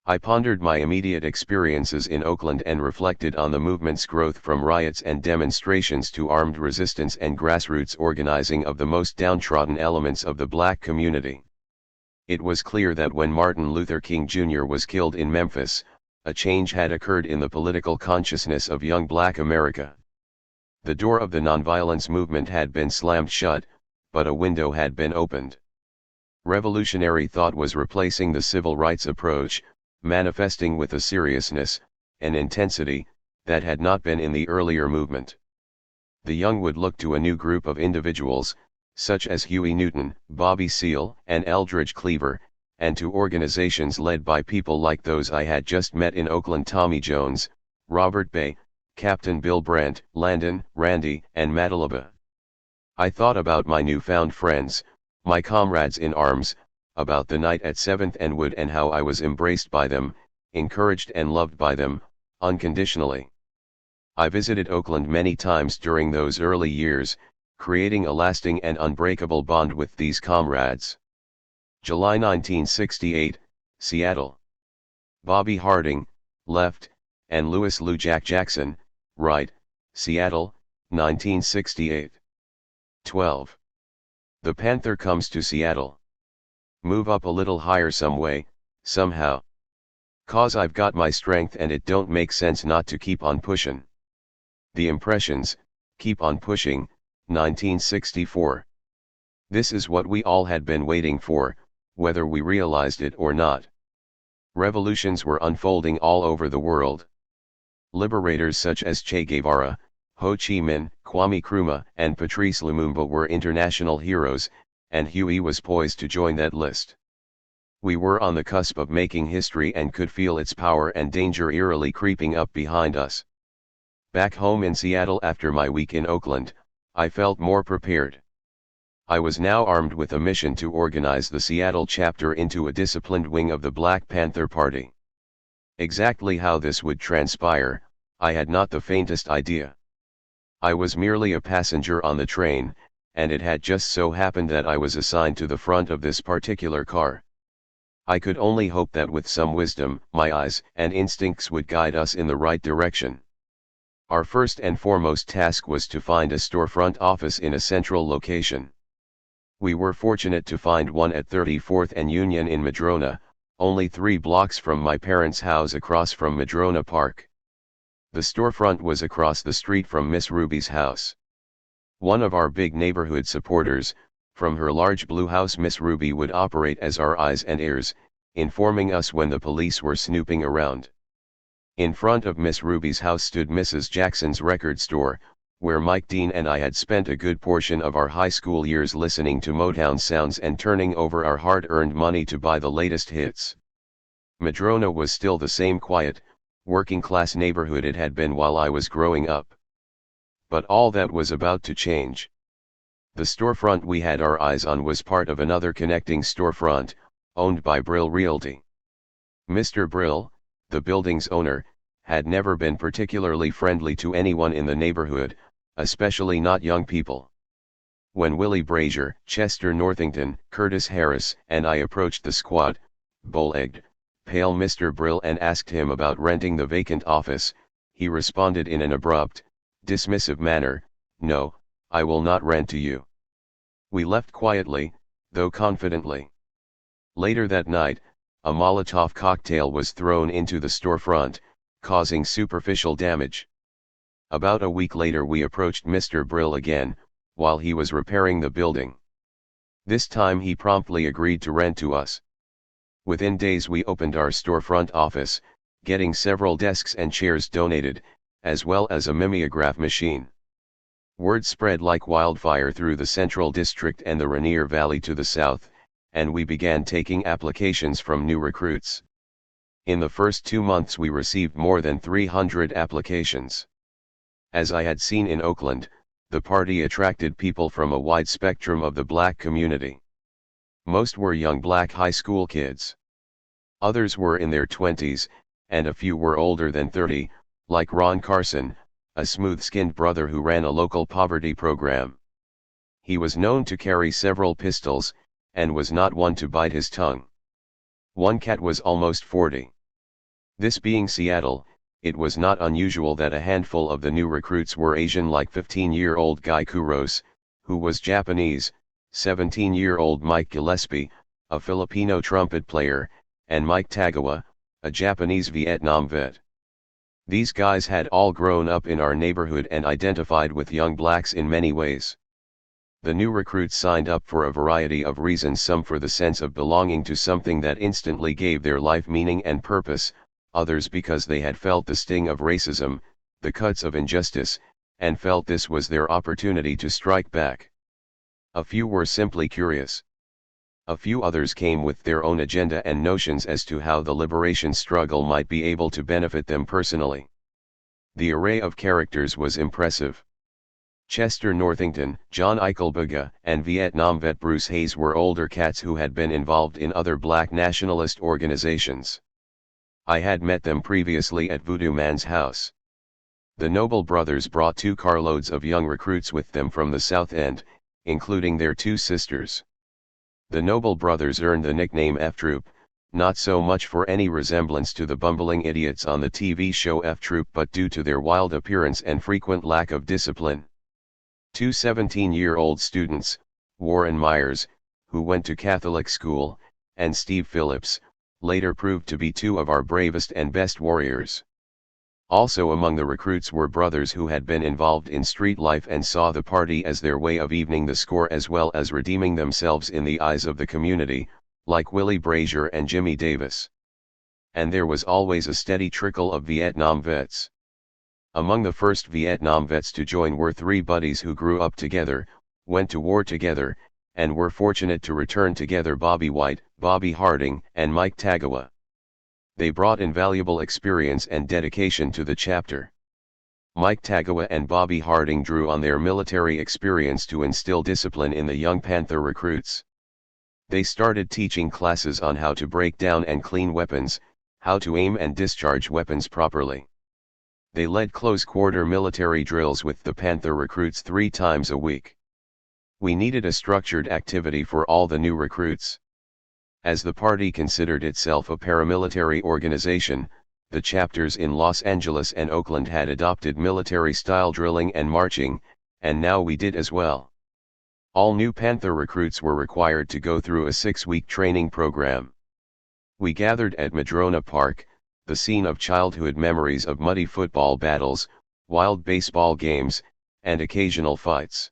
I pondered my immediate experiences in Oakland and reflected on the movement's growth from riots and demonstrations to armed resistance and grassroots organizing of the most downtrodden elements of the black community. It was clear that when Martin Luther King Jr. was killed in Memphis, a change had occurred in the political consciousness of young black America. The door of the nonviolence movement had been slammed shut, but a window had been opened. Revolutionary thought was replacing the civil rights approach, manifesting with a seriousness, and intensity, that had not been in the earlier movement. The young would look to a new group of individuals, such as Huey Newton, Bobby Seale, and Eldridge Cleaver, and to organizations led by people like those I had just met in Oakland: Tommy Jones, Robert Bay, Captain Bill Brandt, Landon, Randy, and Matalaba. I thought about my newfound friends, my comrades in arms, about the night at 7th and Wood and how I was embraced by them, encouraged and loved by them, unconditionally. I visited Oakland many times during those early years, creating a lasting and unbreakable bond with these comrades. July 1968, Seattle. Bobby Harding, left, and Louis Lou Jack Jackson, right, Seattle, 1968. 12. The Panther comes to Seattle. Move up a little higher some way, somehow. 'Cause I've got my strength and it don't make sense not to keep on pushin'. The Impressions, Keep on Pushing, 1964. This is what we all had been waiting for, whether we realized it or not. Revolutions were unfolding all over the world. Liberators such as Che Guevara, Ho Chi Minh, Kwame Nkrumah, and Patrice Lumumba were international heroes, and Huey was poised to join that list. We were on the cusp of making history and could feel its power and danger eerily creeping up behind us. Back home in Seattle after my week in Oakland, I felt more prepared. I was now armed with a mission to organize the Seattle chapter into a disciplined wing of the Black Panther Party. Exactly how this would transpire, I had not the faintest idea. I was merely a passenger on the train, and it had just so happened that I was assigned to the front of this particular car. I could only hope that with some wisdom, my eyes and instincts would guide us in the right direction. Our first and foremost task was to find a storefront office in a central location. We were fortunate to find one at 34th and Union in Madrona, only 3 blocks from my parents' house across from Madrona Park. The storefront was across the street from Miss Ruby's house. One of our big neighborhood supporters, from her large blue house, Miss Ruby would operate as our eyes and ears, informing us when the police were snooping around. In front of Miss Ruby's house stood Mrs. Jackson's record store, where Mike Dean and I had spent a good portion of our high school years listening to Motown sounds and turning over our hard-earned money to buy the latest hits. Madrona was still the same quiet, working-class neighborhood it had been while I was growing up. But all that was about to change. The storefront we had our eyes on was part of another connecting storefront, owned by Brill Realty. Mr. Brill, the building's owner, had never been particularly friendly to anyone in the neighborhood, especially not young people. When Willie Brazier, Chester Northington, Curtis Harris, and I approached the squat, bull-egged, pale Mr. Brill and asked him about renting the vacant office, he responded in an abrupt, dismissive manner, "No, I will not rent to you." We left quietly, though confidently. Later that night, a Molotov cocktail was thrown into the storefront, causing superficial damage. About a week later we approached Mr. Brill again, while he was repairing the building. This time he promptly agreed to rent to us. Within days we opened our storefront office, getting several desks and chairs donated, as well as a mimeograph machine. Word spread like wildfire through the Central District and the Rainier Valley to the south, and we began taking applications from new recruits. In the first 2 months we received more than 300 applications. As I had seen in Oakland, the party attracted people from a wide spectrum of the black community. Most were young black high school kids. Others were in their 20s, and a few were older than 30, like Ron Carson, a smooth-skinned brother who ran a local poverty program. He was known to carry several pistols, and was not one to bite his tongue. One cat was almost 40. This being Seattle, it was not unusual that a handful of the new recruits were Asian, like 15-year-old Guy Kuros, who was Japanese, 17-year-old Mike Gillespie, a Filipino trumpet player, and Mike Tagawa, a Japanese Vietnam vet. These guys had all grown up in our neighborhood and identified with young blacks in many ways. The new recruits signed up for a variety of reasons, some for the sense of belonging to something that instantly gave their life meaning and purpose, others because they had felt the sting of racism, the cuts of injustice, and felt this was their opportunity to strike back. A few were simply curious. A few others came with their own agenda and notions as to how the liberation struggle might be able to benefit them personally. The array of characters was impressive. Chester Northington, John Eichelberger, and Vietnam vet Bruce Hayes were older cats who had been involved in other black nationalist organizations. I had met them previously at Voodoo Man's house. The Noble brothers brought 2 carloads of young recruits with them from the South End, including their 2 sisters. The Noble brothers earned the nickname F Troop, not so much for any resemblance to the bumbling idiots on the TV show F Troop, but due to their wild appearance and frequent lack of discipline. 2 17-year-old students, Warren Myers, who went to Catholic school, and Steve Phillips, later proved to be 2 of our bravest and best warriors. Also among the recruits were brothers who had been involved in street life and saw the party as their way of evening the score as well as redeeming themselves in the eyes of the community, like Willie Brazier and Jimmy Davis. And there was always a steady trickle of Vietnam vets. Among the first Vietnam vets to join were 3 buddies who grew up together, went to war together, and were fortunate to return together: Bobby White, Bobby Harding, and Mike Tagawa. They brought invaluable experience and dedication to the chapter. Mike Tagawa and Bobby Harding drew on their military experience to instill discipline in the young Panther recruits. They started teaching classes on how to break down and clean weapons, how to aim and discharge weapons properly. They led close-quarter military drills with the Panther recruits 3 times a week. We needed a structured activity for all the new recruits. As the party considered itself a paramilitary organization, the chapters in Los Angeles and Oakland had adopted military-style drilling and marching, and now we did as well. All new Panther recruits were required to go through a 6-week training program. We gathered at Madrona Park, the scene of childhood memories of muddy football battles, wild baseball games, and occasional fights.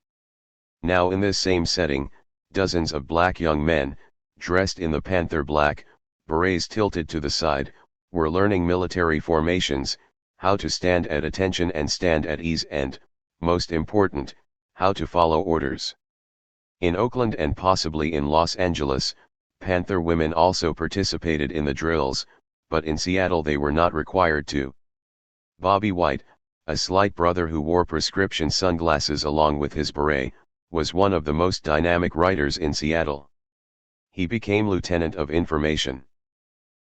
Now in this same setting, dozens of black young men, dressed in the Panther black, berets tilted to the side, were learning military formations, how to stand at attention and stand at ease and, Most important, how to follow orders. In Oakland and possibly in Los Angeles, Panther women also participated in the drills, but in Seattle they were not required to. Bobby White, a slight brother who wore prescription sunglasses along with his beret, was one of the most dynamic writers in Seattle. He became Lieutenant of Information.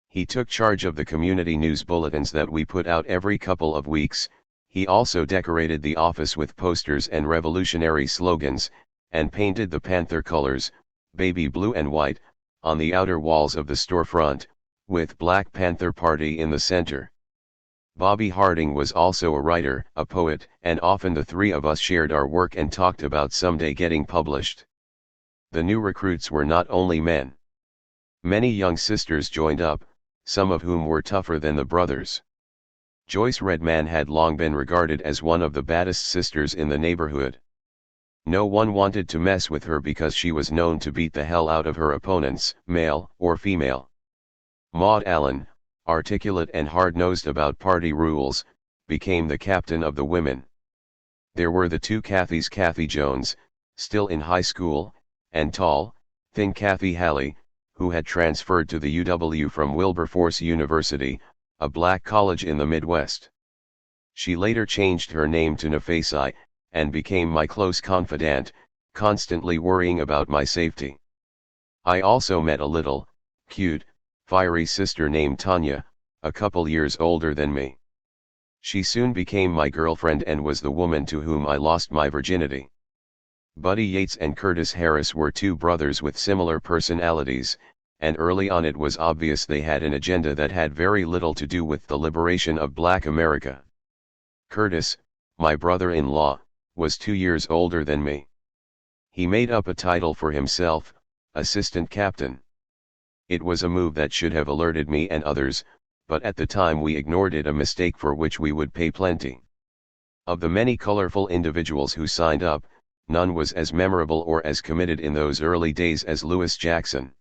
He took charge of the community news bulletins that we put out every couple of weeks. He also decorated the office with posters and revolutionary slogans, and painted the Panther colors, baby blue and white, on the outer walls of the storefront, with Black Panther Party in the center. Bobby Harding was also a writer, a poet, and often the three of us shared our work and talked about someday getting published. The new recruits were not only men. Many young sisters joined up, some of whom were tougher than the brothers. Joyce Redman had long been regarded as one of the baddest sisters in the neighborhood. No one wanted to mess with her because she was known to beat the hell out of her opponents, male or female. Maud Allen, articulate and hard-nosed about party rules, became the captain of the women. There were the two Kathys: Kathy Jones, still in high school, and tall, thin Kathy Halley, who had transferred to the UW from Wilberforce University, a black college in the Midwest. She later changed her name to Nafesi, and became my close confidant, constantly worrying about my safety. I also met a little, cute, fiery sister named Tanya, a couple years older than me. She soon became my girlfriend and was the woman to whom I lost my virginity. Buddy Yates and Curtis Harris were two brothers with similar personalities, and early on it was obvious they had an agenda that had very little to do with the liberation of Black America. Curtis, my brother-in-law, was 2 years older than me. He made up a title for himself, assistant captain. It was a move that should have alerted me and others, but at the time we ignored it, a mistake for which we would pay plenty. Of the many colorful individuals who signed up, none was as memorable or as committed in those early days as Lewis Jackson.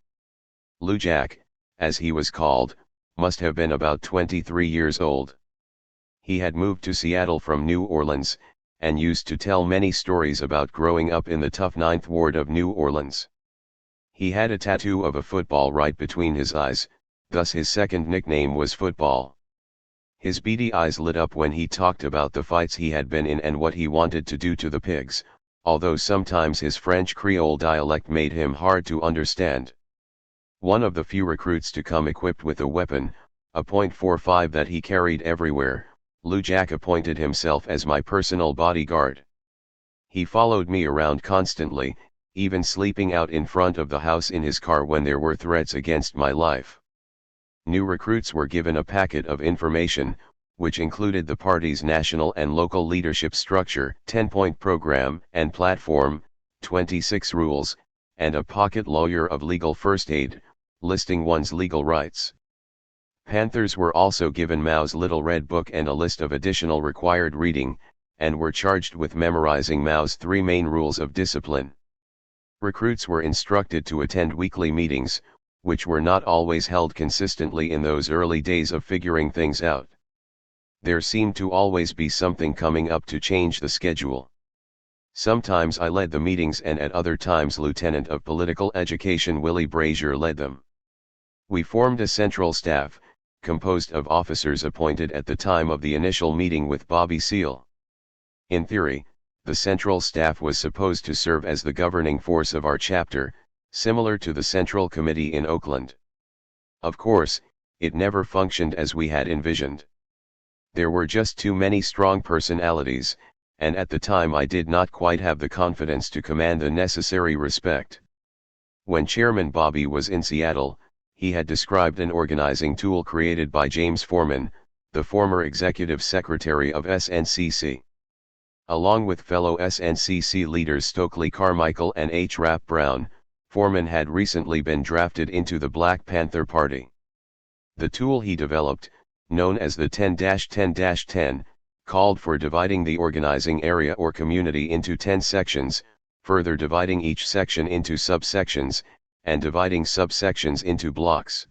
Lou Jack, as he was called, must have been about 23 years old. He had moved to Seattle from New Orleans, and used to tell many stories about growing up in the tough Ninth Ward of New Orleans. He had a tattoo of a football right between his eyes, thus his second nickname was Football. His beady eyes lit up when he talked about the fights he had been in and what he wanted to do to the pigs, although sometimes his French Creole dialect made him hard to understand. One of the few recruits to come equipped with a weapon, a .45 that he carried everywhere, Lou Jack appointed himself as my personal bodyguard. He followed me around constantly, even sleeping out in front of the house in his car when there were threats against my life. New recruits were given a packet of information, which included the party's national and local leadership structure, 10-point program and platform, 26 rules, and a pocket lawyer of legal first aid, listing one's legal rights. Panthers were also given Mao's Little Red Book and a list of additional required reading, and were charged with memorizing Mao's 3 main rules of discipline. Recruits were instructed to attend weekly meetings, which were not always held consistently in those early days of figuring things out. There seemed to always be something coming up to change the schedule. Sometimes I led the meetings and at other times Lieutenant of Political Education Willie Brazier led them. We formed a central staff, composed of officers appointed at the time of the initial meeting with Bobby Seale. In theory, the central staff was supposed to serve as the governing force of our chapter, similar to the Central Committee in Oakland. Of course, it never functioned as we had envisioned. There were just too many strong personalities, and at the time I did not quite have the confidence to command the necessary respect. When Chairman Bobby was in Seattle, he had described an organizing tool created by James Foreman, the former executive secretary of SNCC. Along with fellow SNCC leaders Stokely Carmichael and H. Rap Brown, Foreman had recently been drafted into the Black Panther Party. The tool he developed, known as the 10-10-10, called for dividing the organizing area or community into 10 sections, further dividing each section into subsections, and dividing subsections into blocks.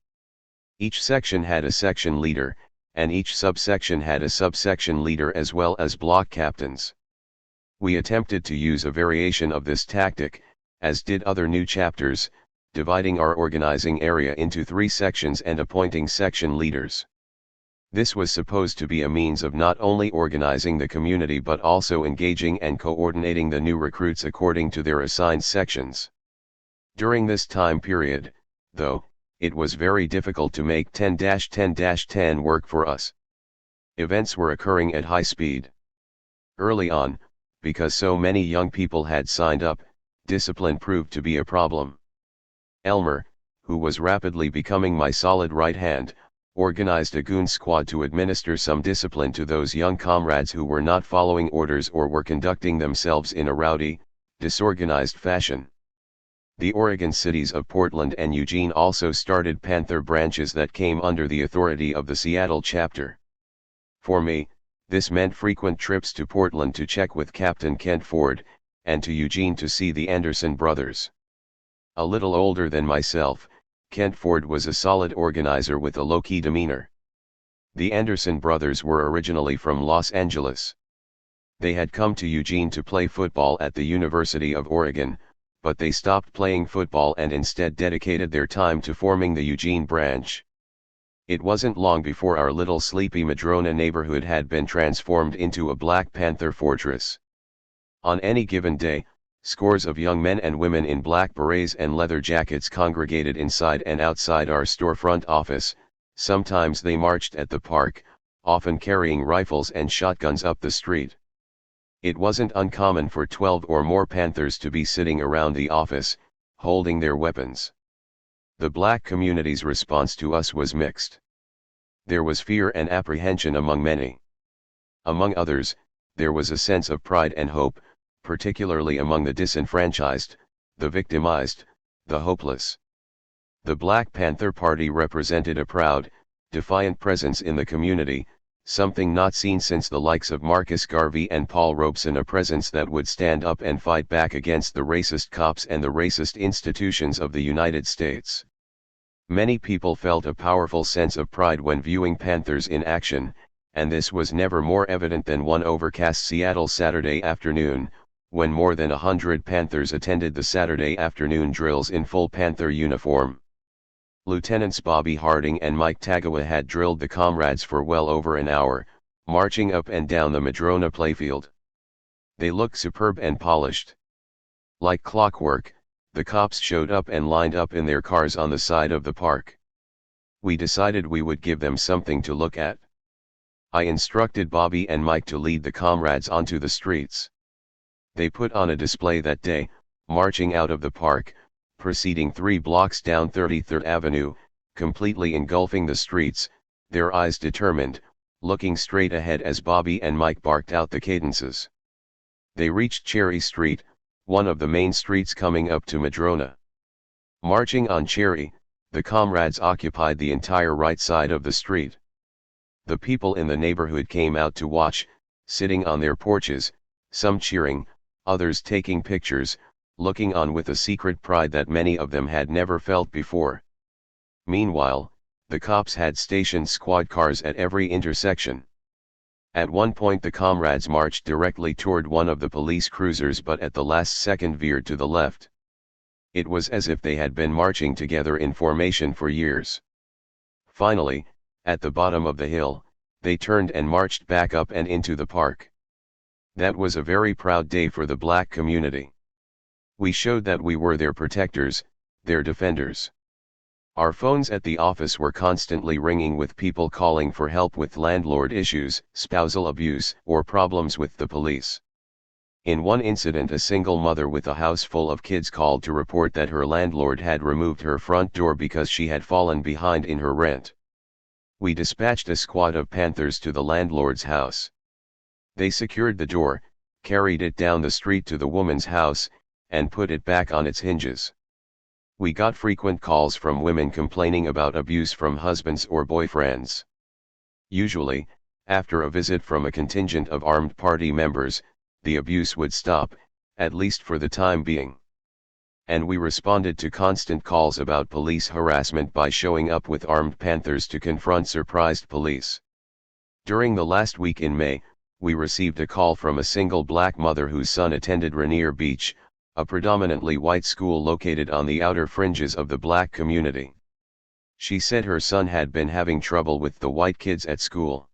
Each section had a section leader, and each subsection had a subsection leader as well as block captains. We attempted to use a variation of this tactic, as did other new chapters, dividing our organizing area into 3 sections and appointing section leaders. This was supposed to be a means of not only organizing the community but also engaging and coordinating the new recruits according to their assigned sections. During this time period, though, it was very difficult to make 10-10-10 work for us. Events were occurring at high speed. Early on, because so many young people had signed up, discipline proved to be a problem. Elmer, who was rapidly becoming my solid right hand, organized a goon squad to administer some discipline to those young comrades who were not following orders or were conducting themselves in a rowdy, disorganized fashion. The Oregon cities of Portland and Eugene also started Panther branches that came under the authority of the Seattle chapter. For me, this meant frequent trips to Portland to check with Captain Kent Ford, and to Eugene to see the Anderson brothers. A little older than myself, Kent Ford was a solid organizer with a low-key demeanor. The Anderson brothers were originally from Los Angeles. They had come to Eugene to play football at the University of Oregon, but they stopped playing football and instead dedicated their time to forming the Eugene branch. It wasn't long before our little sleepy Madrona neighborhood had been transformed into a Black Panther fortress. On any given day, scores of young men and women in black berets and leather jackets congregated inside and outside our storefront office. Sometimes they marched at the park, often carrying rifles and shotguns up the street. It wasn't uncommon for 12 or more Panthers to be sitting around the office, holding their weapons. The black community's response to us was mixed. There was fear and apprehension among many. Among others, there was a sense of pride and hope, particularly among the disenfranchised, the victimized, the hopeless. The Black Panther Party represented a proud, defiant presence in the community, something not seen since the likes of Marcus Garvey and Paul Robeson, a presence that would stand up and fight back against the racist cops and the racist institutions of the United States. Many people felt a powerful sense of pride when viewing Panthers in action, and this was never more evident than one overcast Seattle Saturday afternoon, when more than 100 Panthers attended the Saturday afternoon drills in full Panther uniform. Lieutenants Bobby Harding and Mike Tagawa had drilled the comrades for well over an hour, marching up and down the Madrona playfield. They looked superb and polished. Like clockwork, the cops showed up and lined up in their cars on the side of the park. We decided we would give them something to look at. I instructed Bobby and Mike to lead the comrades onto the streets. They put on a display that day, marching out of the park, proceeding 3 blocks down 33rd Avenue, completely engulfing the streets, their eyes determined, looking straight ahead as Bobby and Mike barked out the cadences. They reached Cherry Street, one of the main streets coming up to Madrona. Marching on Cherry, the comrades occupied the entire right side of the street. The people in the neighborhood came out to watch, sitting on their porches, some cheering, others taking pictures, looking on with a secret pride that many of them had never felt before. Meanwhile, the cops had stationed squad cars at every intersection. At one point the comrades marched directly toward one of the police cruisers, but at the last second veered to the left. It was as if they had been marching together in formation for years. Finally, at the bottom of the hill, they turned and marched back up and into the park. That was a very proud day for the black community. We showed that we were their protectors, their defenders. Our phones at the office were constantly ringing with people calling for help with landlord issues, spousal abuse, or problems with the police. In one incident, a single mother with a house full of kids called to report that her landlord had removed her front door because she had fallen behind in her rent. We dispatched a squad of Panthers to the landlord's house. They secured the door, carried it down the street to the woman's house, and put it back on its hinges. We got frequent calls from women complaining about abuse from husbands or boyfriends. Usually, after a visit from a contingent of armed party members, the abuse would stop, at least for the time being. And we responded to constant calls about police harassment by showing up with armed Panthers to confront surprised police. During the last week in May, we received a call from a single black mother whose son attended Rainier Beach, a predominantly white school located on the outer fringes of the black community. She said her son had been having trouble with the white kids at school.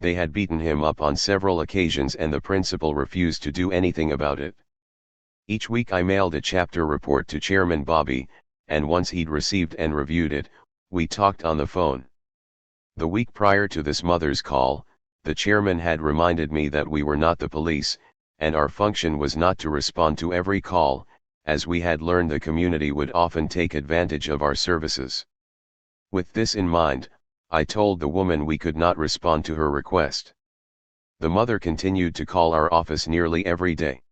They had beaten him up on several occasions and the principal refused to do anything about it. Each week I mailed a chapter report to Chairman Bobby, and once he'd received and reviewed it, we talked on the phone. The week prior to this mother's call, the chairman had reminded me that we were not the police, and our function was not to respond to every call, as we had learned the community would often take advantage of our services. With this in mind, I told the woman we could not respond to her request. The mother continued to call our office nearly every day.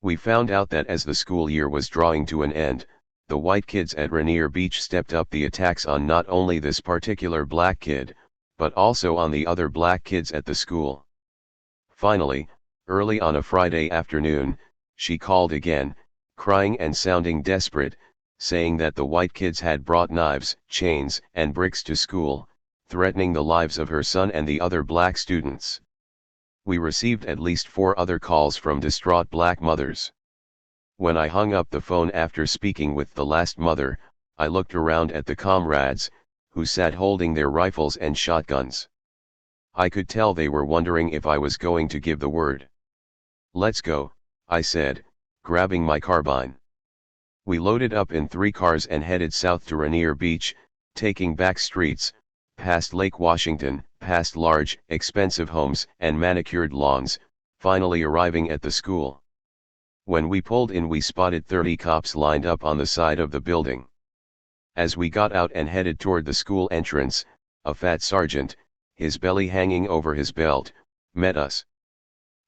We found out that as the school year was drawing to an end, the white kids at Rainier Beach stepped up the attacks on not only this particular black kid, but also on the other black kids at the school. Finally, early on a Friday afternoon, she called again, crying and sounding desperate, saying that the white kids had brought knives, chains, and bricks to school, threatening the lives of her son and the other black students. We received at least 4 other calls from distraught black mothers. When I hung up the phone after speaking with the last mother, I looked around at the comrades, who sat holding their rifles and shotguns. I could tell they were wondering if I was going to give the word. "Let's go," I said, grabbing my carbine. We loaded up in 3 cars and headed south to Rainier Beach, taking back streets, past Lake Washington, past large, expensive homes and manicured lawns, finally arriving at the school. When we pulled in, we spotted 30 cops lined up on the side of the building. As we got out and headed toward the school entrance, a fat sergeant, his belly hanging over his belt, met us.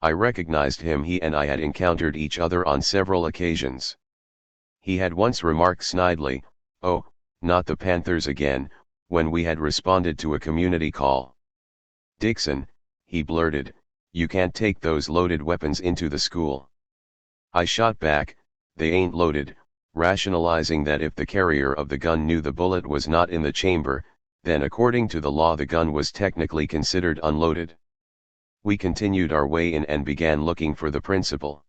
I recognized him. He and I had encountered each other on several occasions. He had once remarked snidely, "Oh, not the Panthers again," when we had responded to a community call. "Dixon," he blurted, "you can't take those loaded weapons into the school." I shot back, "They ain't loaded," rationalizing that if the carrier of the gun knew the bullet was not in the chamber, then according to the law the gun was technically considered unloaded. We continued our way in and began looking for the principal.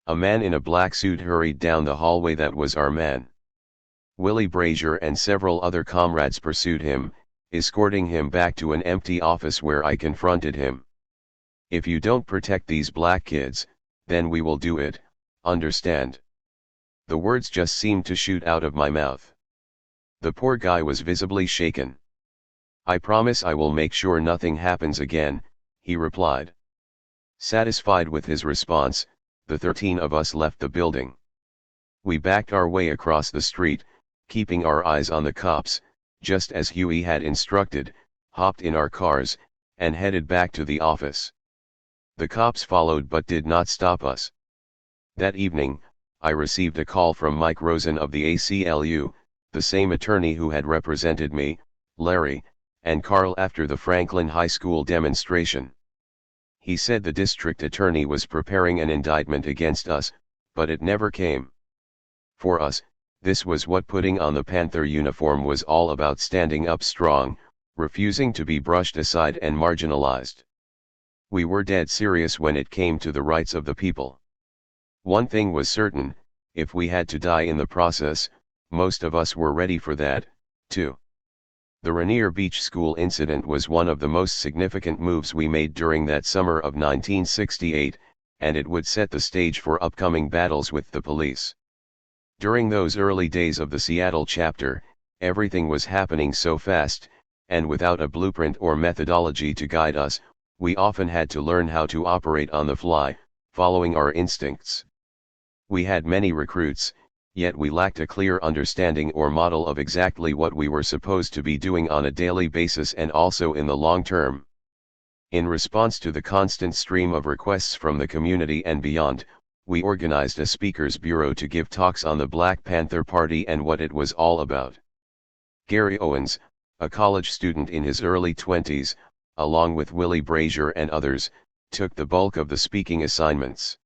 A man in a black suit hurried down the hallway. That was our man. Willie Brazier and several other comrades pursued him, escorting him back to an empty office where I confronted him. "If you don't protect these black kids, then we will do it, understand?" The words just seemed to shoot out of my mouth. The poor guy was visibly shaken. "I promise I will make sure nothing happens again," he replied. Satisfied with his response, the 13 of us left the building. We backed our way across the street, keeping our eyes on the cops, just as Huey had instructed, hopped in our cars, and headed back to the office. The cops followed but did not stop us. That evening, I received a call from Mike Rosen of the ACLU, the same attorney who had represented me, Larry, and Carl after the Franklin High School demonstration. He said the district attorney was preparing an indictment against us, but it never came. For us, this was what putting on the Panther uniform was all about: standing up strong, refusing to be brushed aside and marginalized. We were dead serious when it came to the rights of the people. One thing was certain: if we had to die in the process, most of us were ready for that, too. The Rainier Beach School incident was one of the most significant moves we made during that summer of 1968, and it would set the stage for upcoming battles with the police. During those early days of the Seattle chapter, everything was happening so fast, and without a blueprint or methodology to guide us, we often had to learn how to operate on the fly, following our instincts. We had many recruits, yet we lacked a clear understanding or model of exactly what we were supposed to be doing on a daily basis and also in the long term. In response to the constant stream of requests from the community and beyond, we organized a speakers bureau to give talks on the Black Panther Party and what it was all about. Gary Owens, a college student in his early 20s, along with Willie Brazier and others, took the bulk of the speaking assignments.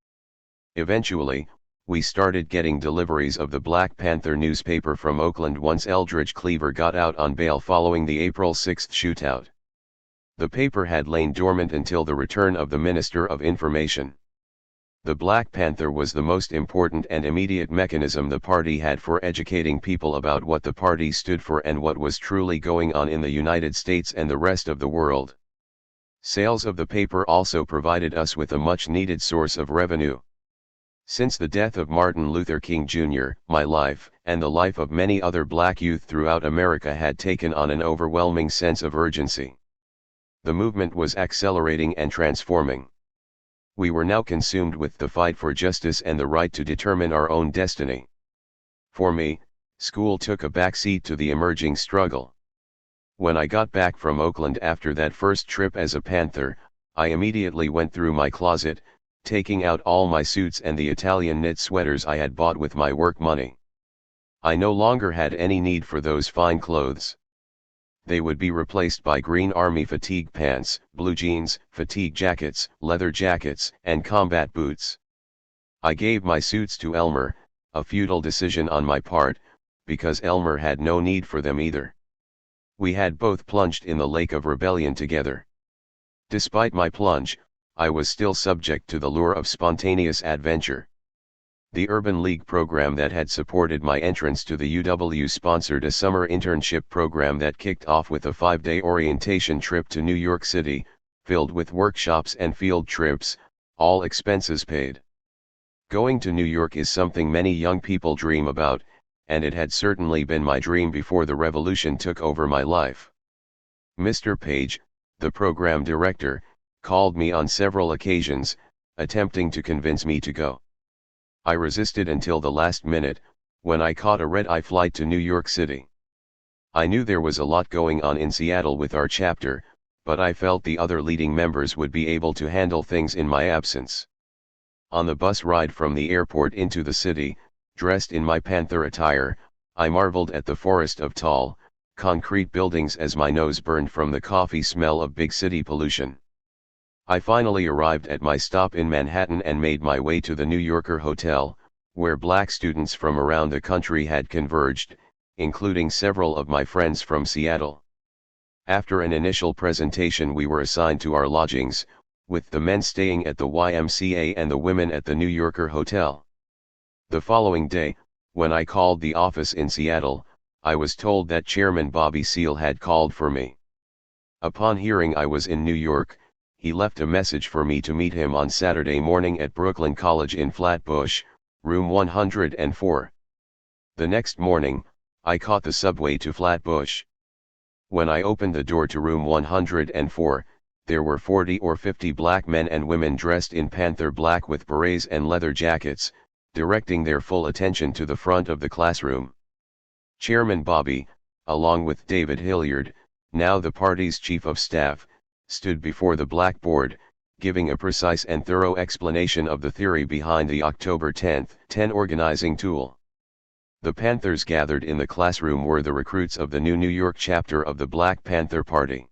Eventually, we started getting deliveries of the Black Panther newspaper from Oakland once Eldridge Cleaver got out on bail following the April 6 shootout. The paper had lain dormant until the return of the Minister of Information. The Black Panther was the most important and immediate mechanism the party had for educating people about what the party stood for and what was truly going on in the United States and the rest of the world. Sales of the paper also provided us with a much-needed source of revenue. Since the death of Martin Luther King Jr., my life, and the life of many other black youth throughout America had taken on an overwhelming sense of urgency. The movement was accelerating and transforming. We were now consumed with the fight for justice and the right to determine our own destiny. For me, school took a backseat to the emerging struggle. When I got back from Oakland after that first trip as a Panther, I immediately went through my closet, taking out all my suits and the Italian knit sweaters I had bought with my work money. I no longer had any need for those fine clothes. They would be replaced by Green Army fatigue pants, blue jeans, fatigue jackets, leather jackets, and combat boots. I gave my suits to Elmer, a futile decision on my part, because Elmer had no need for them either. We had both plunged in the lake of rebellion together. Despite my plunge, I was still subject to the lure of spontaneous adventure. The Urban League program that had supported my entrance to the UW sponsored a summer internship program that kicked off with a 5-day orientation trip to New York City, filled with workshops and field trips, all expenses paid. Going to New York is something many young people dream about, and it had certainly been my dream before the revolution took over my life. Mr. Page, the program director, called me on several occasions, attempting to convince me to go. I resisted until the last minute, when I caught a red-eye flight to New York City. I knew there was a lot going on in Seattle with our chapter, but I felt the other leading members would be able to handle things in my absence. On the bus ride from the airport into the city, dressed in my Panther attire, I marveled at the forest of tall, concrete buildings as my nose burned from the coffee smell of big city pollution. I finally arrived at my stop in Manhattan and made my way to the New Yorker Hotel, where black students from around the country had converged, including several of my friends from Seattle. After an initial presentation, we were assigned to our lodgings, with the men staying at the YMCA and the women at the New Yorker Hotel. The following day, when I called the office in Seattle, I was told that Chairman Bobby Seale had called for me. Upon hearing I was in New York, he left a message for me to meet him on Saturday morning at Brooklyn College in Flatbush, room 104. The next morning, I caught the subway to Flatbush. When I opened the door to room 104, there were 40 or 50 black men and women dressed in Panther black with berets and leather jackets, directing their full attention to the front of the classroom. Chairman Bobby, along with David Hilliard, now the party's chief of staff, stood before the blackboard, giving a precise and thorough explanation of the theory behind the October 10 organizing tool. The Panthers gathered in the classroom were the recruits of the New York chapter of the Black Panther Party.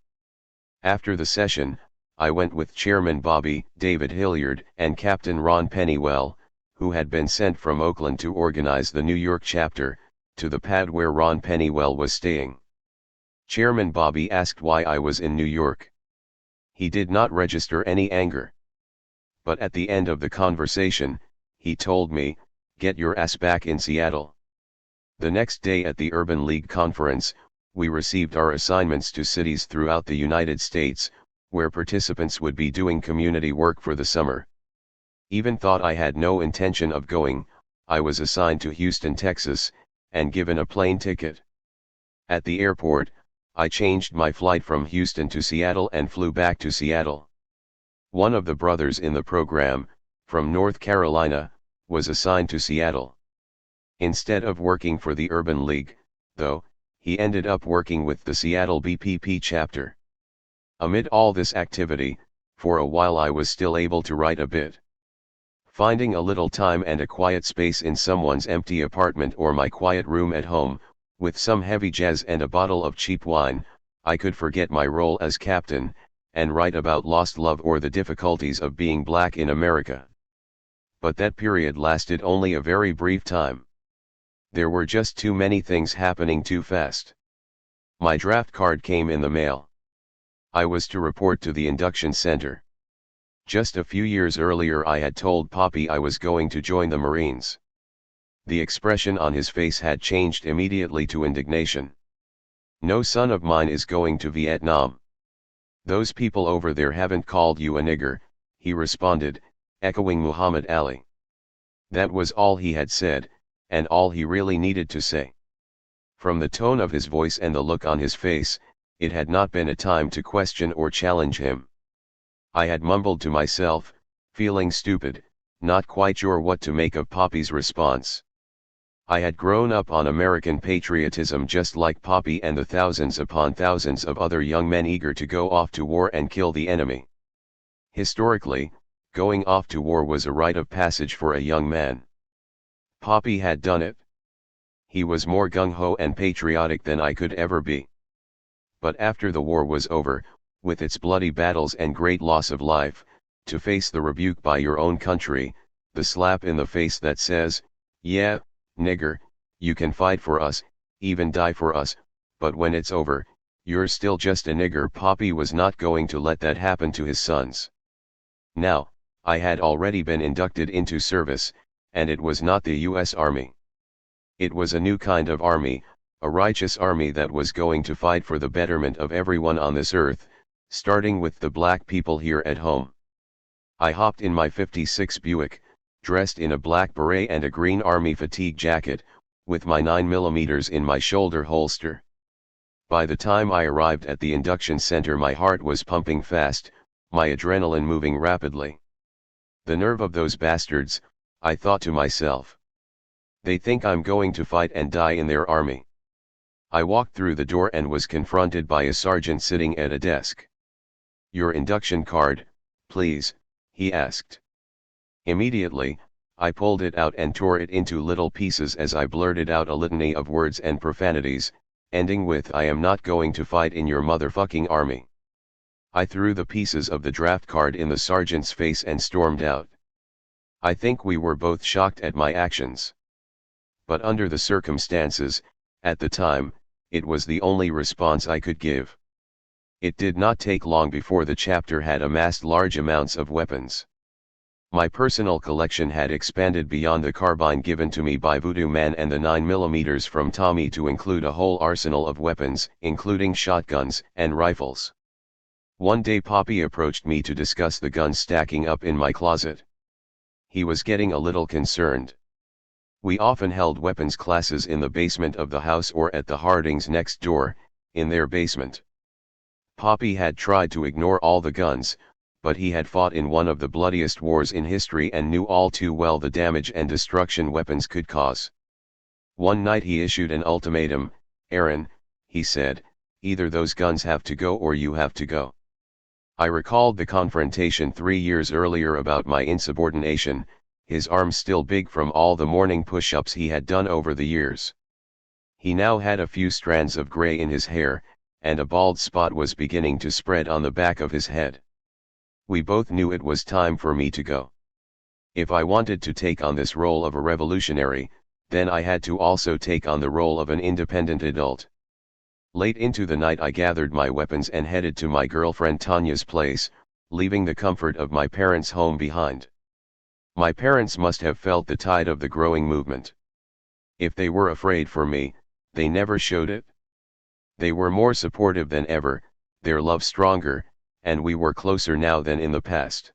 After the session, I went with Chairman Bobby, David Hilliard, and Captain Ron Pennywell, who had been sent from Oakland to organize the New York chapter, to the pad where Ron Pennywell was staying. Chairman Bobby asked why I was in New York. He did not register any anger. But at the end of the conversation, he told me, "Get your ass back in Seattle." The next day at the Urban League conference, we received our assignments to cities throughout the United States, where participants would be doing community work for the summer. Even thought I had no intention of going, I was assigned to Houston, Texas, and given a plane ticket. At the airport, I changed my flight from Houston to Seattle and flew back to Seattle. One of the brothers in the program, from North Carolina, was assigned to Seattle. Instead of working for the Urban League, though, he ended up working with the Seattle BPP chapter. Amid all this activity, for a while I was still able to write a bit. Finding a little time and a quiet space in someone's empty apartment or my quiet room at home, with some heavy jazz and a bottle of cheap wine, I could forget my role as captain, and write about lost love or the difficulties of being black in America. But that period lasted only a very brief time. There were just too many things happening too fast. My draft card came in the mail. I was to report to the induction center. Just a few years earlier I had told Poppy I was going to join the Marines. The expression on his face had changed immediately to indignation. "No son of mine is going to Vietnam. Those people over there haven't called you a nigger," he responded, echoing Muhammad Ali. That was all he had said, and all he really needed to say. From the tone of his voice and the look on his face, it had not been a time to question or challenge him. I had mumbled to myself, feeling stupid, not quite sure what to make of Poppy's response. I had grown up on American patriotism just like Poppy and the thousands upon thousands of other young men eager to go off to war and kill the enemy. Historically, going off to war was a rite of passage for a young man. Poppy had done it. He was more gung-ho and patriotic than I could ever be. But after the war was over, with its bloody battles and great loss of life, to face the rebuke by your own country, the slap in the face that says, "Yeah, nigger, you can fight for us, even die for us, but when it's over, you're still just a nigger." Poppy was not going to let that happen to his sons. Now, I had already been inducted into service, and it was not the U.S. Army. It was a new kind of army, a righteous army that was going to fight for the betterment of everyone on this earth, starting with the black people here at home. I hopped in my '56 Buick, dressed in a black beret and a green army fatigue jacket, with my 9mm in my shoulder holster. By the time I arrived at the induction center, my heart was pumping fast, my adrenaline moving rapidly. The nerve of those bastards, I thought to myself. They think I'm going to fight and die in their army. I walked through the door and was confronted by a sergeant sitting at a desk. "Your induction card, please," he asked. Immediately, I pulled it out and tore it into little pieces as I blurted out a litany of words and profanities, ending with, "I am not going to fight in your motherfucking army." I threw the pieces of the draft card in the sergeant's face and stormed out. I think we were both shocked at my actions. But under the circumstances, at the time, it was the only response I could give. It did not take long before the chapter had amassed large amounts of weapons. My personal collection had expanded beyond the carbine given to me by Voodoo Man and the 9mm from Tommy to include a whole arsenal of weapons, including shotguns and rifles. One day Poppy approached me to discuss the guns stacking up in my closet. He was getting a little concerned. We often held weapons classes in the basement of the house or at the Hardings next door, in their basement. Poppy had tried to ignore all the guns, but he had fought in one of the bloodiest wars in history and knew all too well the damage and destruction weapons could cause. One night he issued an ultimatum. "Aaron," he said, "either those guns have to go or you have to go." I recalled the confrontation 3 years earlier about my insubordination, his arms still big from all the morning push-ups he had done over the years. He now had a few strands of gray in his hair, and a bald spot was beginning to spread on the back of his head. We both knew it was time for me to go. If I wanted to take on this role of a revolutionary, then I had to also take on the role of an independent adult. Late into the night I gathered my weapons and headed to my girlfriend Tanya's place, leaving the comfort of my parents' home behind. My parents must have felt the tide of the growing movement. If they were afraid for me, they never showed it. They were more supportive than ever, their love stronger, and we were closer now than in the past.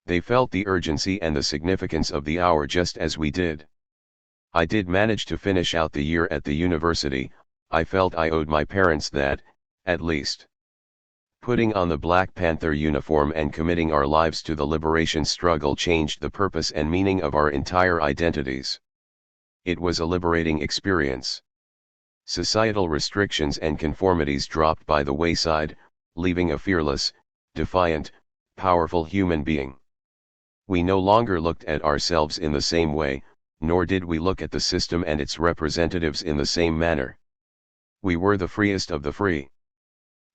They felt the urgency and the significance of the hour just as we did. I did manage to finish out the year at the university. I felt I owed my parents that, at least. Putting on the Black Panther uniform and committing our lives to the liberation struggle changed the purpose and meaning of our entire identities. It was a liberating experience. Societal restrictions and conformities dropped by the wayside, leaving a fearless, defiant, powerful human being. We no longer looked at ourselves in the same way, nor did we look at the system and its representatives in the same manner. We were the freest of the free.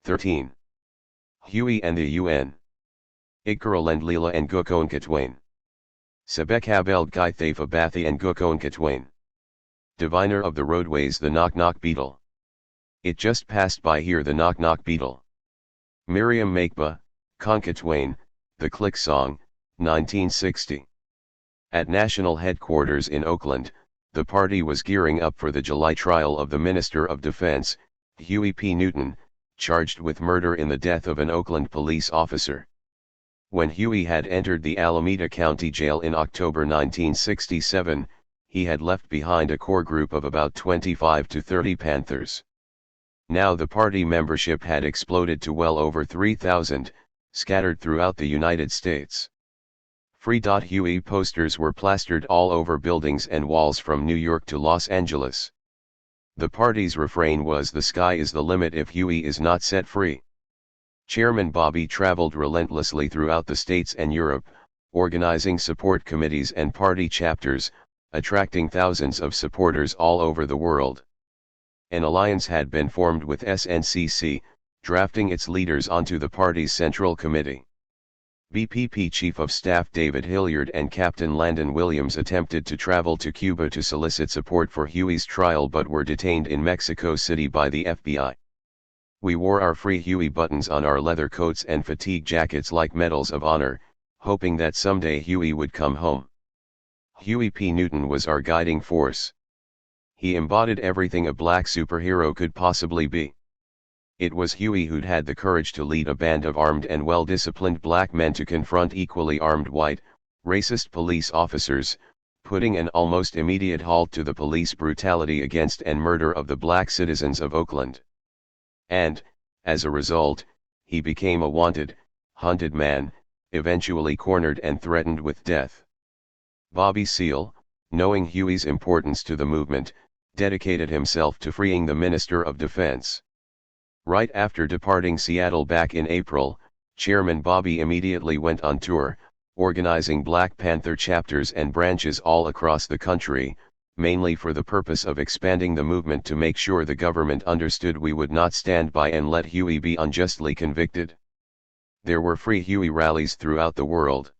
13. Huey and the UN. Igkarl and Leela and Gukonkatwain. Sebek Habeld Gaithafa Bathi and Gukonkatwain. Diviner of the roadways, the knock knock beetle. It just passed by here, the knock knock beetle. Miriam Makeba, Conkatwain, The Click Song, 1960. At national headquarters in Oakland, the party was gearing up for the July trial of the Minister of Defense, Huey P. Newton, charged with murder in the death of an Oakland police officer. When Huey had entered the Alameda County Jail in October 1967, he had left behind a core group of about 25 to 30 Panthers. Now the party membership had exploded to well over 3,000, scattered throughout the United States. Free. Huey posters were plastered all over buildings and walls from New York to Los Angeles. The party's refrain was "The sky is the limit if Huey is not set free." Chairman Bobby traveled relentlessly throughout the states and Europe, organizing support committees and party chapters, attracting thousands of supporters all over the world. An alliance had been formed with SNCC, drafting its leaders onto the party's Central Committee. BPP Chief of Staff David Hilliard and Captain Landon Williams attempted to travel to Cuba to solicit support for Huey's trial but were detained in Mexico City by the FBI. We wore our Free Huey buttons on our leather coats and fatigue jackets like medals of honor, hoping that someday Huey would come home. Huey P. Newton was our guiding force. He embodied everything a black superhero could possibly be. It was Huey who'd had the courage to lead a band of armed and well-disciplined black men to confront equally armed white, racist police officers, putting an almost immediate halt to the police brutality against and murder of the black citizens of Oakland. And, as a result, he became a wanted, hunted man, eventually cornered and threatened with death. Bobby Seale, knowing Huey's importance to the movement, dedicated himself to freeing the Minister of Defense. Right after departing Seattle back in April, Chairman Bobby immediately went on tour, organizing Black Panther chapters and branches all across the country, mainly for the purpose of expanding the movement to make sure the government understood we would not stand by and let Huey be unjustly convicted. There were Free Huey rallies throughout the world.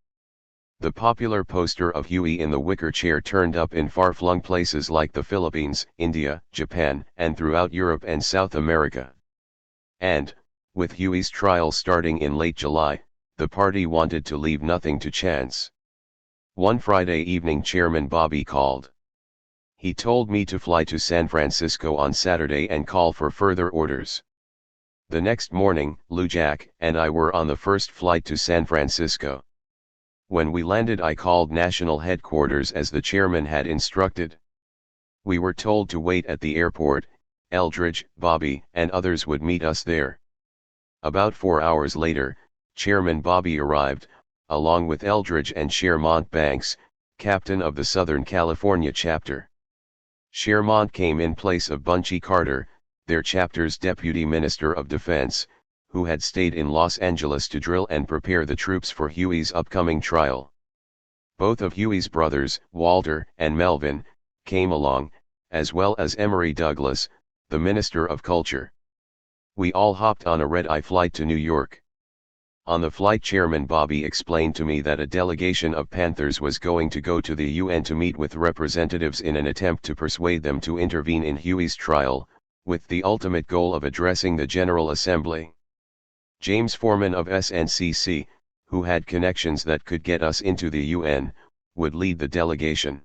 The popular poster of Huey in the wicker chair turned up in far-flung places like the Philippines, India, Japan, and throughout Europe and South America. And, with Huey's trial starting in late July, the party wanted to leave nothing to chance. One Friday evening Chairman Bobby called. He told me to fly to San Francisco on Saturday and call for further orders. The next morning, Lou Jack and I were on the first flight to San Francisco. When we landed I called national headquarters as the chairman had instructed. We were told to wait at the airport. Eldridge, Bobby, and others would meet us there. About 4 hours later, Chairman Bobby arrived, along with Eldridge and Shermont Banks, captain of the Southern California chapter. Shermont came in place of Bunchy Carter, their chapter's deputy minister of defense, who had stayed in Los Angeles to drill and prepare the troops for Huey's upcoming trial. Both of Huey's brothers, Walter and Melvin, came along, as well as Emory Douglas, the Minister of Culture. We all hopped on a red-eye flight to New York. On the flight Chairman Bobby explained to me that a delegation of Panthers was going to go to the UN to meet with representatives in an attempt to persuade them to intervene in Huey's trial, with the ultimate goal of addressing the General Assembly. James Foreman of SNCC, who had connections that could get us into the UN, would lead the delegation.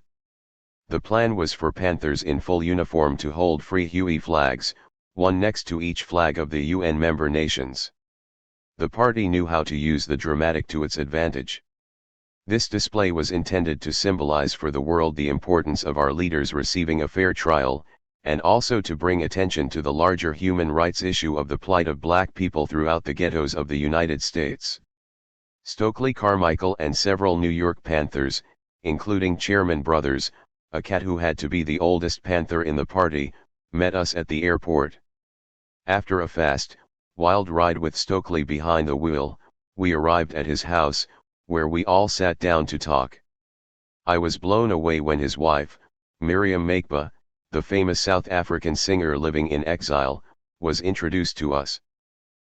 The plan was for Panthers in full uniform to hold Free Huey flags, one next to each flag of the UN member nations. The party knew how to use the dramatic to its advantage. This display was intended to symbolize for the world the importance of our leaders receiving a fair trial, and also to bring attention to the larger human rights issue of the plight of black people throughout the ghettos of the United States. Stokely Carmichael and several New York Panthers, including Chairman Brothers, a cat who had to be the oldest Panther in the party, met us at the airport. After a fast, wild ride with Stokely behind the wheel, we arrived at his house, where we all sat down to talk. I was blown away when his wife, Miriam Makeba, the famous South African singer living in exile, was introduced to us.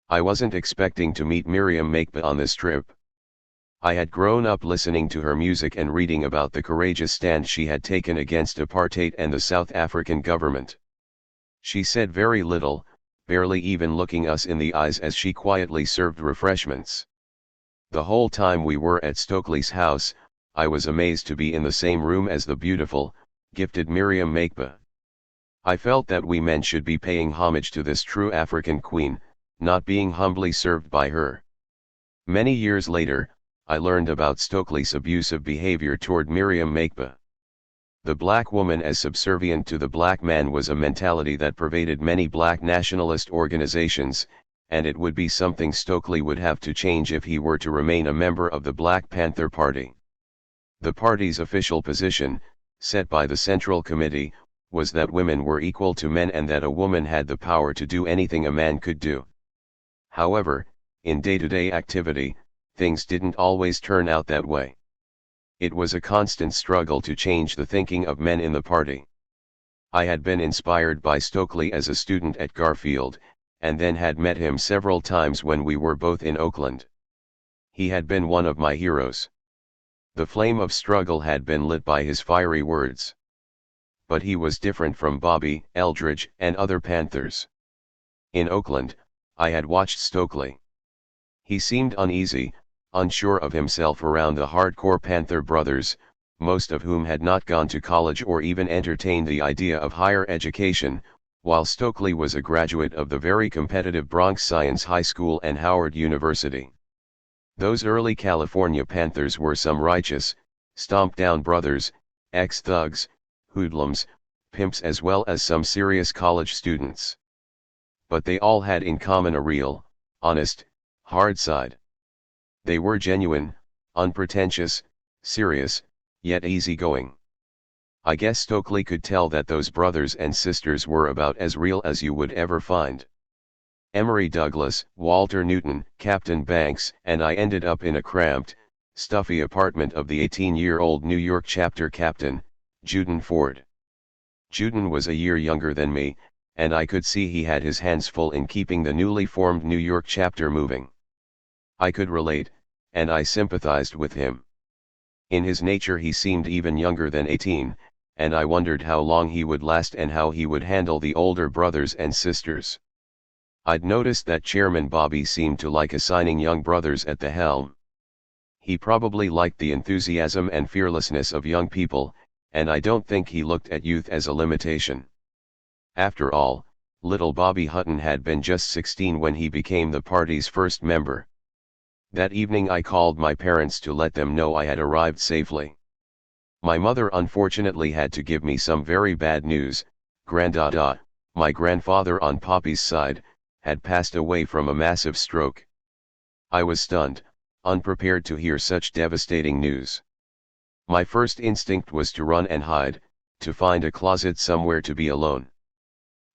I wasn't expecting to meet Miriam Makeba on this trip. I had grown up listening to her music and reading about the courageous stand she had taken against apartheid and the South African government. She said very little, barely even looking us in the eyes as she quietly served refreshments. The whole time we were at Stokely's house, I was amazed to be in the same room as the beautiful, gifted Miriam Makeba. I felt that we men should be paying homage to this true African queen, not being humbly served by her. Many years later, I learned about Stokely's abusive behavior toward Miriam Makeba. The black woman as subservient to the black man was a mentality that pervaded many black nationalist organizations, and it would be something Stokely would have to change if he were to remain a member of the Black Panther Party. The party's official position, set by the Central Committee, was that women were equal to men and that a woman had the power to do anything a man could do. However, in day-to-day activity, things didn't always turn out that way. It was a constant struggle to change the thinking of men in the party. I had been inspired by Stokely as a student at Garfield, and then had met him several times when we were both in Oakland. He had been one of my heroes. The flame of struggle had been lit by his fiery words. But he was different from Bobby, Eldridge, and other Panthers. In Oakland, I had watched Stokely. He seemed uneasy, unsure of himself around the hardcore Panther brothers, most of whom had not gone to college or even entertained the idea of higher education, while Stokely was a graduate of the very competitive Bronx Science High School and Howard University. Those early California Panthers were some righteous, stomp-down brothers, ex-thugs, hoodlums, pimps as well as some serious college students. But they all had in common a real, honest, hard side. They were genuine, unpretentious, serious, yet easygoing. I guess Stokely could tell that those brothers and sisters were about as real as you would ever find. Emory Douglas, Walter Newton, Captain Banks, and I ended up in a cramped, stuffy apartment of the 18-year-old New York chapter captain, Juden Ford. Juden was a year younger than me, and I could see he had his hands full in keeping the newly formed New York chapter moving. I could relate, and I sympathized with him. In his nature he seemed even younger than 18, and I wondered how long he would last and how he would handle the older brothers and sisters. I'd noticed that Chairman Bobby seemed to like assigning young brothers at the helm. He probably liked the enthusiasm and fearlessness of young people, and I don't think he looked at youth as a limitation. After all, little Bobby Hutton had been just 16 when he became the party's first member. That evening I called my parents to let them know I had arrived safely. My mother unfortunately had to give me some very bad news. Granddada, my grandfather on Poppy's side, had passed away from a massive stroke. I was stunned, unprepared to hear such devastating news. My first instinct was to run and hide, to find a closet somewhere to be alone.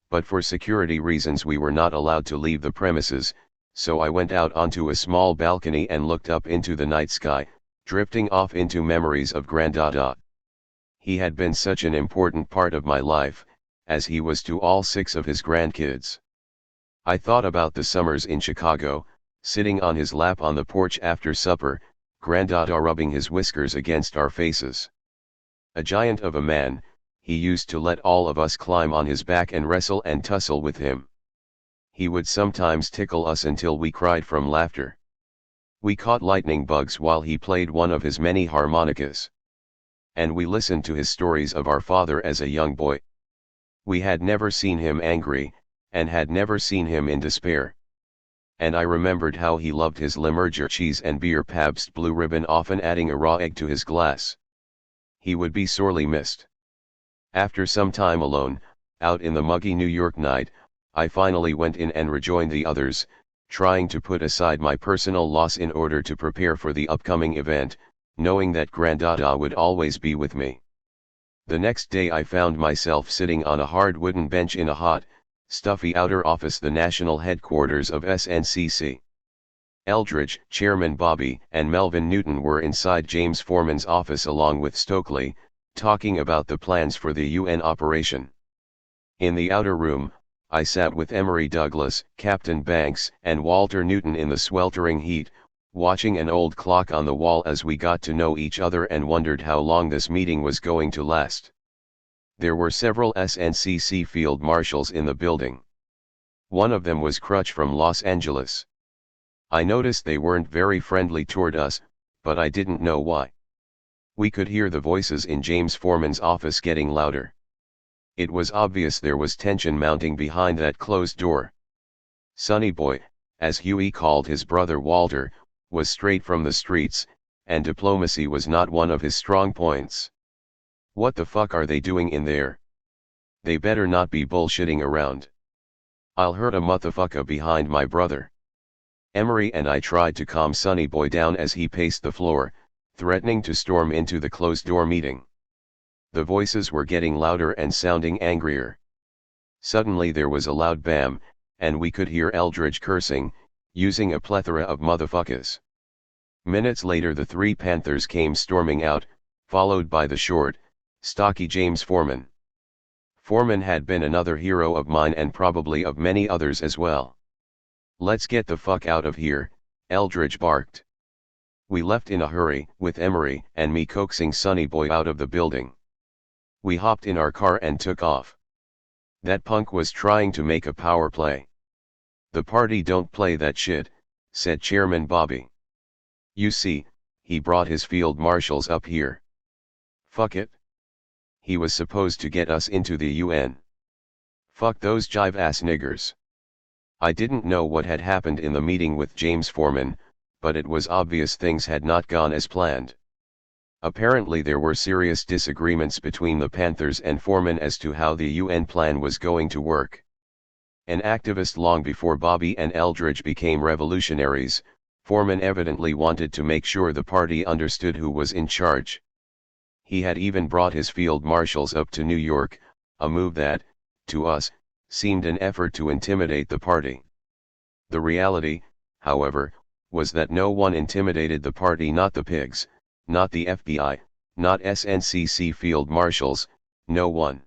But for security reasons we were not allowed to leave the premises, so I went out onto a small balcony and looked up into the night sky, drifting off into memories of Granddada. He had been such an important part of my life, as he was to all 6 of his grandkids. I thought about the summers in Chicago, sitting on his lap on the porch after supper, Granddada rubbing his whiskers against our faces. A giant of a man, he used to let all of us climb on his back and wrestle and tussle with him. He would sometimes tickle us until we cried from laughter. We caught lightning bugs while he played one of his many harmonicas. And we listened to his stories of our father as a young boy. We had never seen him angry, and had never seen him in despair. And I remembered how he loved his Limburger cheese and beer Pabst Blue Ribbon, often adding a raw egg to his glass. He would be sorely missed. After some time alone, out in the muggy New York night, I finally went in and rejoined the others, trying to put aside my personal loss in order to prepare for the upcoming event, knowing that Granddada would always be with me. The next day I found myself sitting on a hard wooden bench in a hot, stuffy outer office, the national headquarters of SNCC. Eldridge, Chairman Bobby, and Melvin Newton were inside James Foreman's office along with Stokely, talking about the plans for the UN operation. In the outer room, I sat with Emory Douglas, Captain Banks, and Walter Newton in the sweltering heat, watching an old clock on the wall as we got to know each other and wondered how long this meeting was going to last. There were several SNCC field marshals in the building. One of them was Crutch from Los Angeles. I noticed they weren't very friendly toward us, but I didn't know why. We could hear the voices in James Foreman's office getting louder. It was obvious there was tension mounting behind that closed door. Sonny Boy, as Huey called his brother Walter, was straight from the streets, and diplomacy was not one of his strong points. What the fuck are they doing in there? They better not be bullshitting around. I'll hurt a motherfucker behind my brother. Emery and I tried to calm Sonny Boy down as he paced the floor, threatening to storm into the closed-door meeting. The voices were getting louder and sounding angrier. Suddenly there was a loud bam, and we could hear Eldridge cursing, using a plethora of motherfuckers. Minutes later the three Panthers came storming out, followed by the short, stocky James Foreman. Foreman had been another hero of mine and probably of many others as well. "Let's get the fuck out of here," Eldridge barked. We left in a hurry, with Emery and me coaxing Sonny Boy out of the building. We hopped in our car and took off. That punk was trying to make a power play. "The party don't play that shit," said Chairman Bobby. "You see, he brought his field marshals up here. Fuck it. He was supposed to get us into the UN. Fuck those jive-ass niggers." I didn't know what had happened in the meeting with James Foreman, but it was obvious things had not gone as planned. Apparently there were serious disagreements between the Panthers and Foreman as to how the UN plan was going to work. An activist long before Bobby and Eldridge became revolutionaries, Foreman evidently wanted to make sure the party understood who was in charge. He had even brought his field marshals up to New York, a move that, to us, seemed an effort to intimidate the party. The reality, however, was that no one intimidated the party, not the pigs, not the FBI, not SNCC field marshals, no one.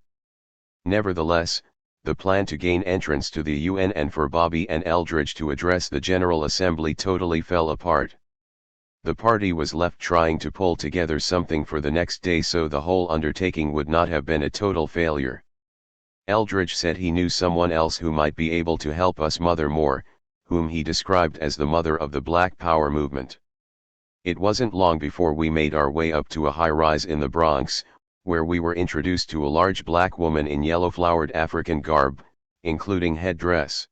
Nevertheless, the plan to gain entrance to the UN and for Bobby and Eldridge to address the General Assembly totally fell apart. The party was left trying to pull together something for the next day so the whole undertaking would not have been a total failure. Eldridge said he knew someone else who might be able to help us, Mother Moore, whom he described as the mother of the Black Power movement. It wasn't long before we made our way up to a high-rise in the Bronx, where we were introduced to a large black woman in yellow-flowered African garb, including headdress.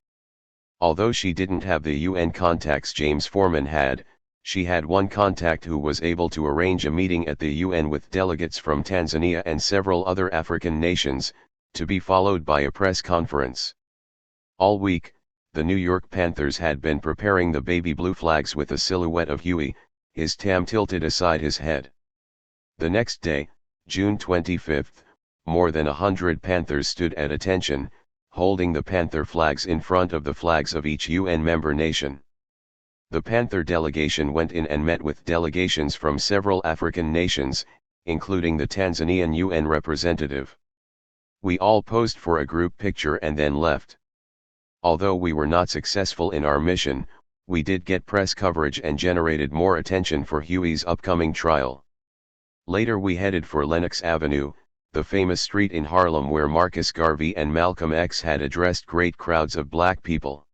Although she didn't have the UN contacts James Foreman had, she had one contact who was able to arrange a meeting at the UN with delegates from Tanzania and several other African nations, to be followed by a press conference. All week, the New York Panthers had been preparing the baby blue flags with a silhouette of Huey, his tam tilted aside his head. The next day, June 25, more than 100 Panthers stood at attention, holding the Panther flags in front of the flags of each UN member nation. The Panther delegation went in and met with delegations from several African nations, including the Tanzanian UN representative. We all posed for a group picture and then left. Although we were not successful in our mission, we did get press coverage and generated more attention for Huey's upcoming trial. Later we headed for Lenox Avenue, the famous street in Harlem where Marcus Garvey and Malcolm X had addressed great crowds of black people.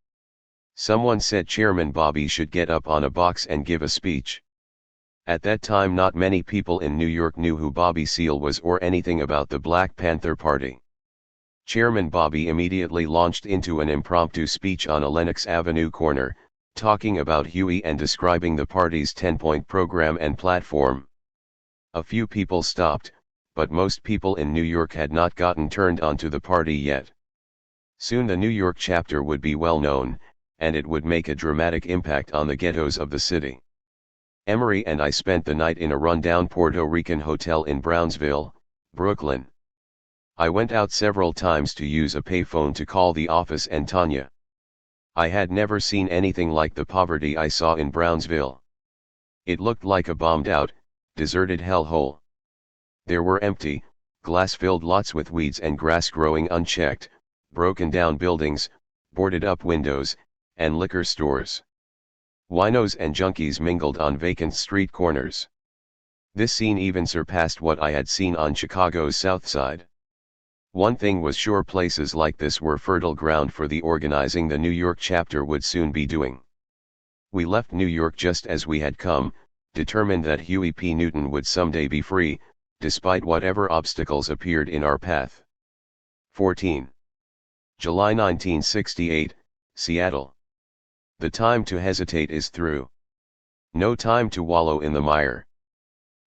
Someone said Chairman Bobby should get up on a box and give a speech. At that time not many people in New York knew who Bobby Seale was or anything about the Black Panther Party. Chairman Bobby immediately launched into an impromptu speech on a Lenox Avenue corner, talking about Huey and describing the party's 10-point program and platform. A few people stopped, but most people in New York had not gotten turned on to the party yet. Soon the New York chapter would be well known, and it would make a dramatic impact on the ghettos of the city. Emery and I spent the night in a rundown Puerto Rican hotel in Brownsville, Brooklyn. I went out several times to use a payphone to call the office and Tanya. I had never seen anything like the poverty I saw in Brownsville. It looked like a bombed-out, deserted hellhole. There were empty, glass-filled lots with weeds and grass growing unchecked, broken-down buildings, boarded-up windows, and liquor stores. Winos and junkies mingled on vacant street corners. This scene even surpassed what I had seen on Chicago's South Side. One thing was sure, places like this were fertile ground for the organizing the New York chapter would soon be doing. We left New York just as we had come, determined that Huey P. Newton would someday be free, despite whatever obstacles appeared in our path. 14. July 1968, Seattle. The time to hesitate is through. No time to wallow in the mire.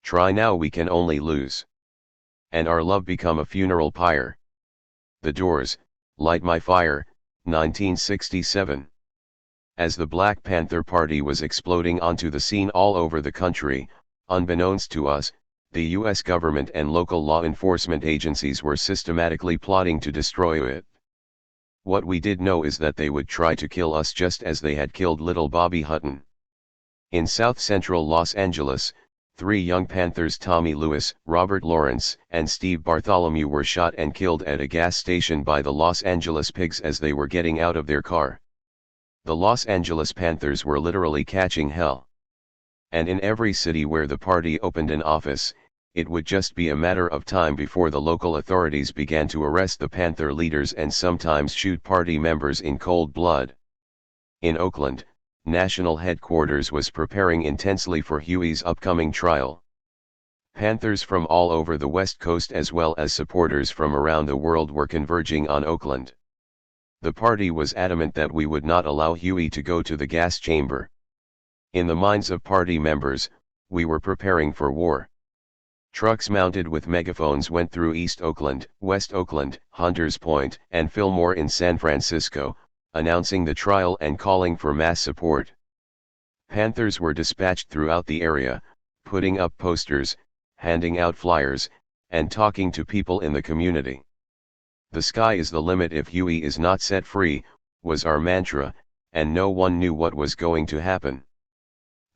Try now, we can only lose. And our love become a funeral pyre. The Doors, Light My Fire, 1967. As the Black Panther Party was exploding onto the scene all over the country, unbeknownst to us, the U.S. government and local law enforcement agencies were systematically plotting to destroy it. What we did know is that they would try to kill us just as they had killed little Bobby Hutton. In south-central Los Angeles, 3 young Panthers, Tommy Lewis, Robert Lawrence, and Steve Bartholomew, were shot and killed at a gas station by the Los Angeles Pigs as they were getting out of their car. The Los Angeles Panthers were literally catching hell. And in every city where the party opened an office, it would just be a matter of time before the local authorities began to arrest the Panther leaders and sometimes shoot party members in cold blood. In Oakland, national headquarters was preparing intensely for Huey's upcoming trial. Panthers from all over the West Coast as well as supporters from around the world were converging on Oakland. The party was adamant that we would not allow Huey to go to the gas chamber. In the minds of party members, we were preparing for war. Trucks mounted with megaphones went through East Oakland, West Oakland, Hunters Point, and Fillmore in San Francisco, announcing the trial and calling for mass support. Panthers were dispatched throughout the area, putting up posters, handing out flyers, and talking to people in the community. "The sky is the limit if Huey is not set free," was our mantra, and no one knew what was going to happen.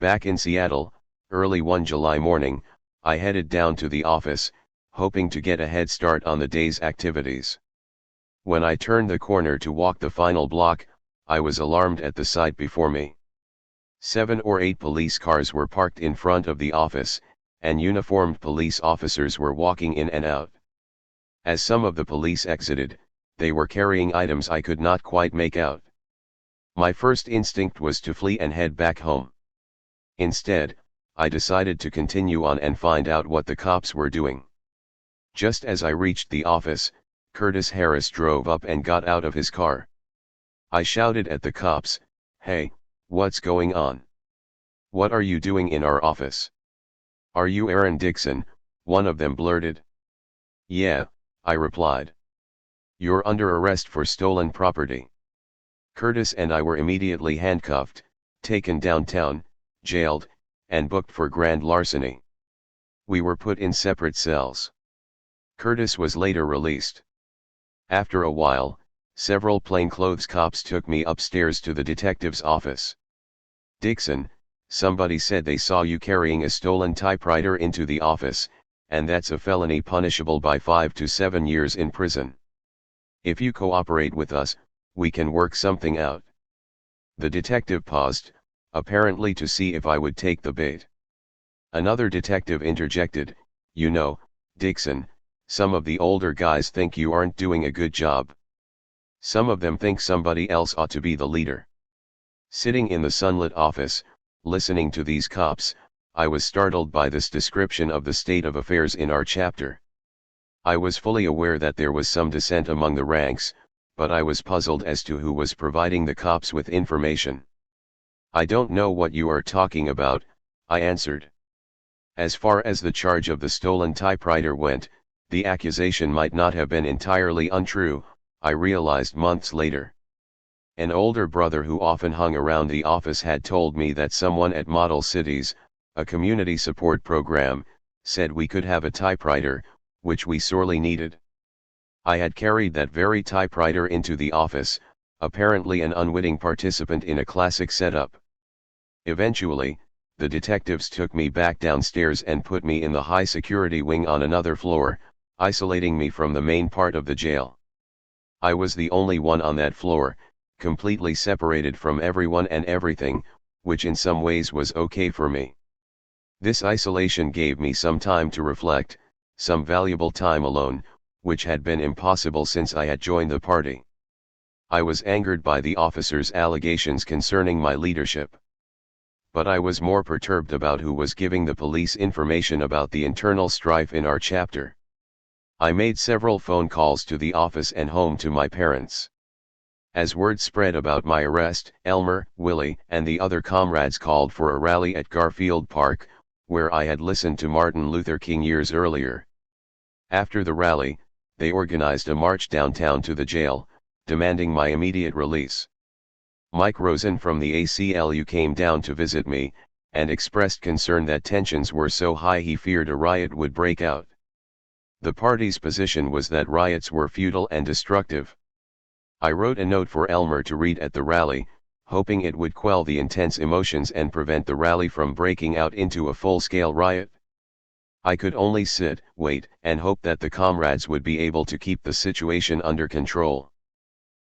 Back in Seattle, early one July morning, I headed down to the office, hoping to get a head start on the day's activities. When I turned the corner to walk the final block, I was alarmed at the sight before me. 7 or 8 police cars were parked in front of the office, and uniformed police officers were walking in and out. As some of the police exited, they were carrying items I could not quite make out. My first instinct was to flee and head back home. Instead, I decided to continue on and find out what the cops were doing. Just as I reached the office, Curtis Harris drove up and got out of his car. I shouted at the cops, "Hey, what's going on? What are you doing in our office? Are you Aaron Dixon?" one of them blurted. "Yeah," I replied. "You're under arrest for stolen property." Curtis and I were immediately handcuffed, taken downtown, jailed, and booked for grand larceny. We were put in separate cells. Curtis was later released. After a while, several plainclothes cops took me upstairs to the detective's office. "Dixon, somebody said they saw you carrying a stolen typewriter into the office, and that's a felony punishable by 5 to 7 years in prison. If you cooperate with us, we can work something out." The detective paused, apparently to see if I would take the bait. Another detective interjected, "You know, Dixon, some of the older guys think you aren't doing a good job. Some of them think somebody else ought to be the leader." Sitting in the sunlit office, listening to these cops, I was startled by this description of the state of affairs in our chapter. I was fully aware that there was some dissent among the ranks, but I was puzzled as to who was providing the cops with information. "I don't know what you are talking about," I answered. As far as the charge of the stolen typewriter went, the accusation might not have been entirely untrue, I realized months later. An older brother who often hung around the office had told me that someone at Model Cities, a community support program, said we could have a typewriter, which we sorely needed. I had carried that very typewriter into the office, apparently an unwitting participant in a classic setup. Eventually, the detectives took me back downstairs and put me in the high security wing on another floor, isolating me from the main part of the jail. I was the only one on that floor, completely separated from everyone and everything, which in some ways was okay for me. This isolation gave me some time to reflect, some valuable time alone, which had been impossible since I had joined the party. I was angered by the officers' allegations concerning my leadership. But I was more perturbed about who was giving the police information about the internal strife in our chapter. I made several phone calls to the office and home to my parents. As word spread about my arrest, Elmer, Willie, and the other comrades called for a rally at Garfield Park, where I had listened to Martin Luther King years earlier. After the rally, they organized a march downtown to the jail, demanding my immediate release. Mike Rosen from the ACLU came down to visit me, and expressed concern that tensions were so high he feared a riot would break out. The party's position was that riots were futile and destructive. I wrote a note for Elmer to read at the rally, hoping it would quell the intense emotions and prevent the rally from breaking out into a full-scale riot. I could only sit, wait, and hope that the comrades would be able to keep the situation under control.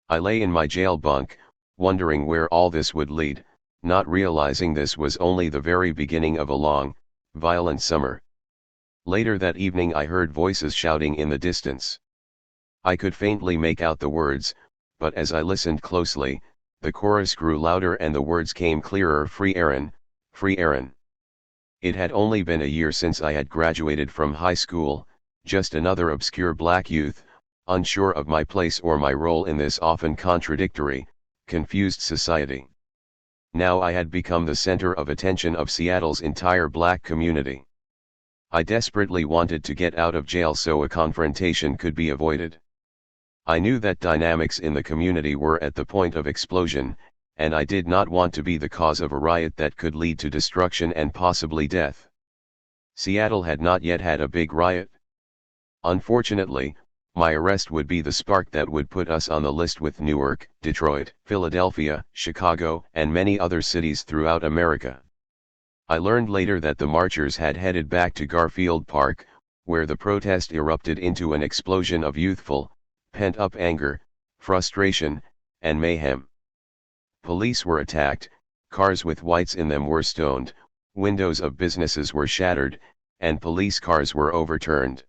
I lay in my jail bunk, wondering where all this would lead, not realizing this was only the very beginning of a long, violent summer. Later that evening I heard voices shouting in the distance. I could faintly make out the words, but as I listened closely, the chorus grew louder and the words came clearer: "Free Aaron, free Aaron." It had only been a year since I had graduated from high school, just another obscure black youth, unsure of my place or my role in this often contradictory, confused society. Now I had become the center of attention of Seattle's entire black community. I desperately wanted to get out of jail so a confrontation could be avoided. I knew that dynamics in the community were at the point of explosion, and I did not want to be the cause of a riot that could lead to destruction and possibly death. Seattle had not yet had a big riot. Unfortunately, my arrest would be the spark that would put us on the list with Newark, Detroit, Philadelphia, Chicago, and many other cities throughout America. I learned later that the marchers had headed back to Garfield Park, where the protest erupted into an explosion of youthful, pent-up anger, frustration, and mayhem. Police were attacked, cars with whites in them were stoned, windows of businesses were shattered, and police cars were overturned.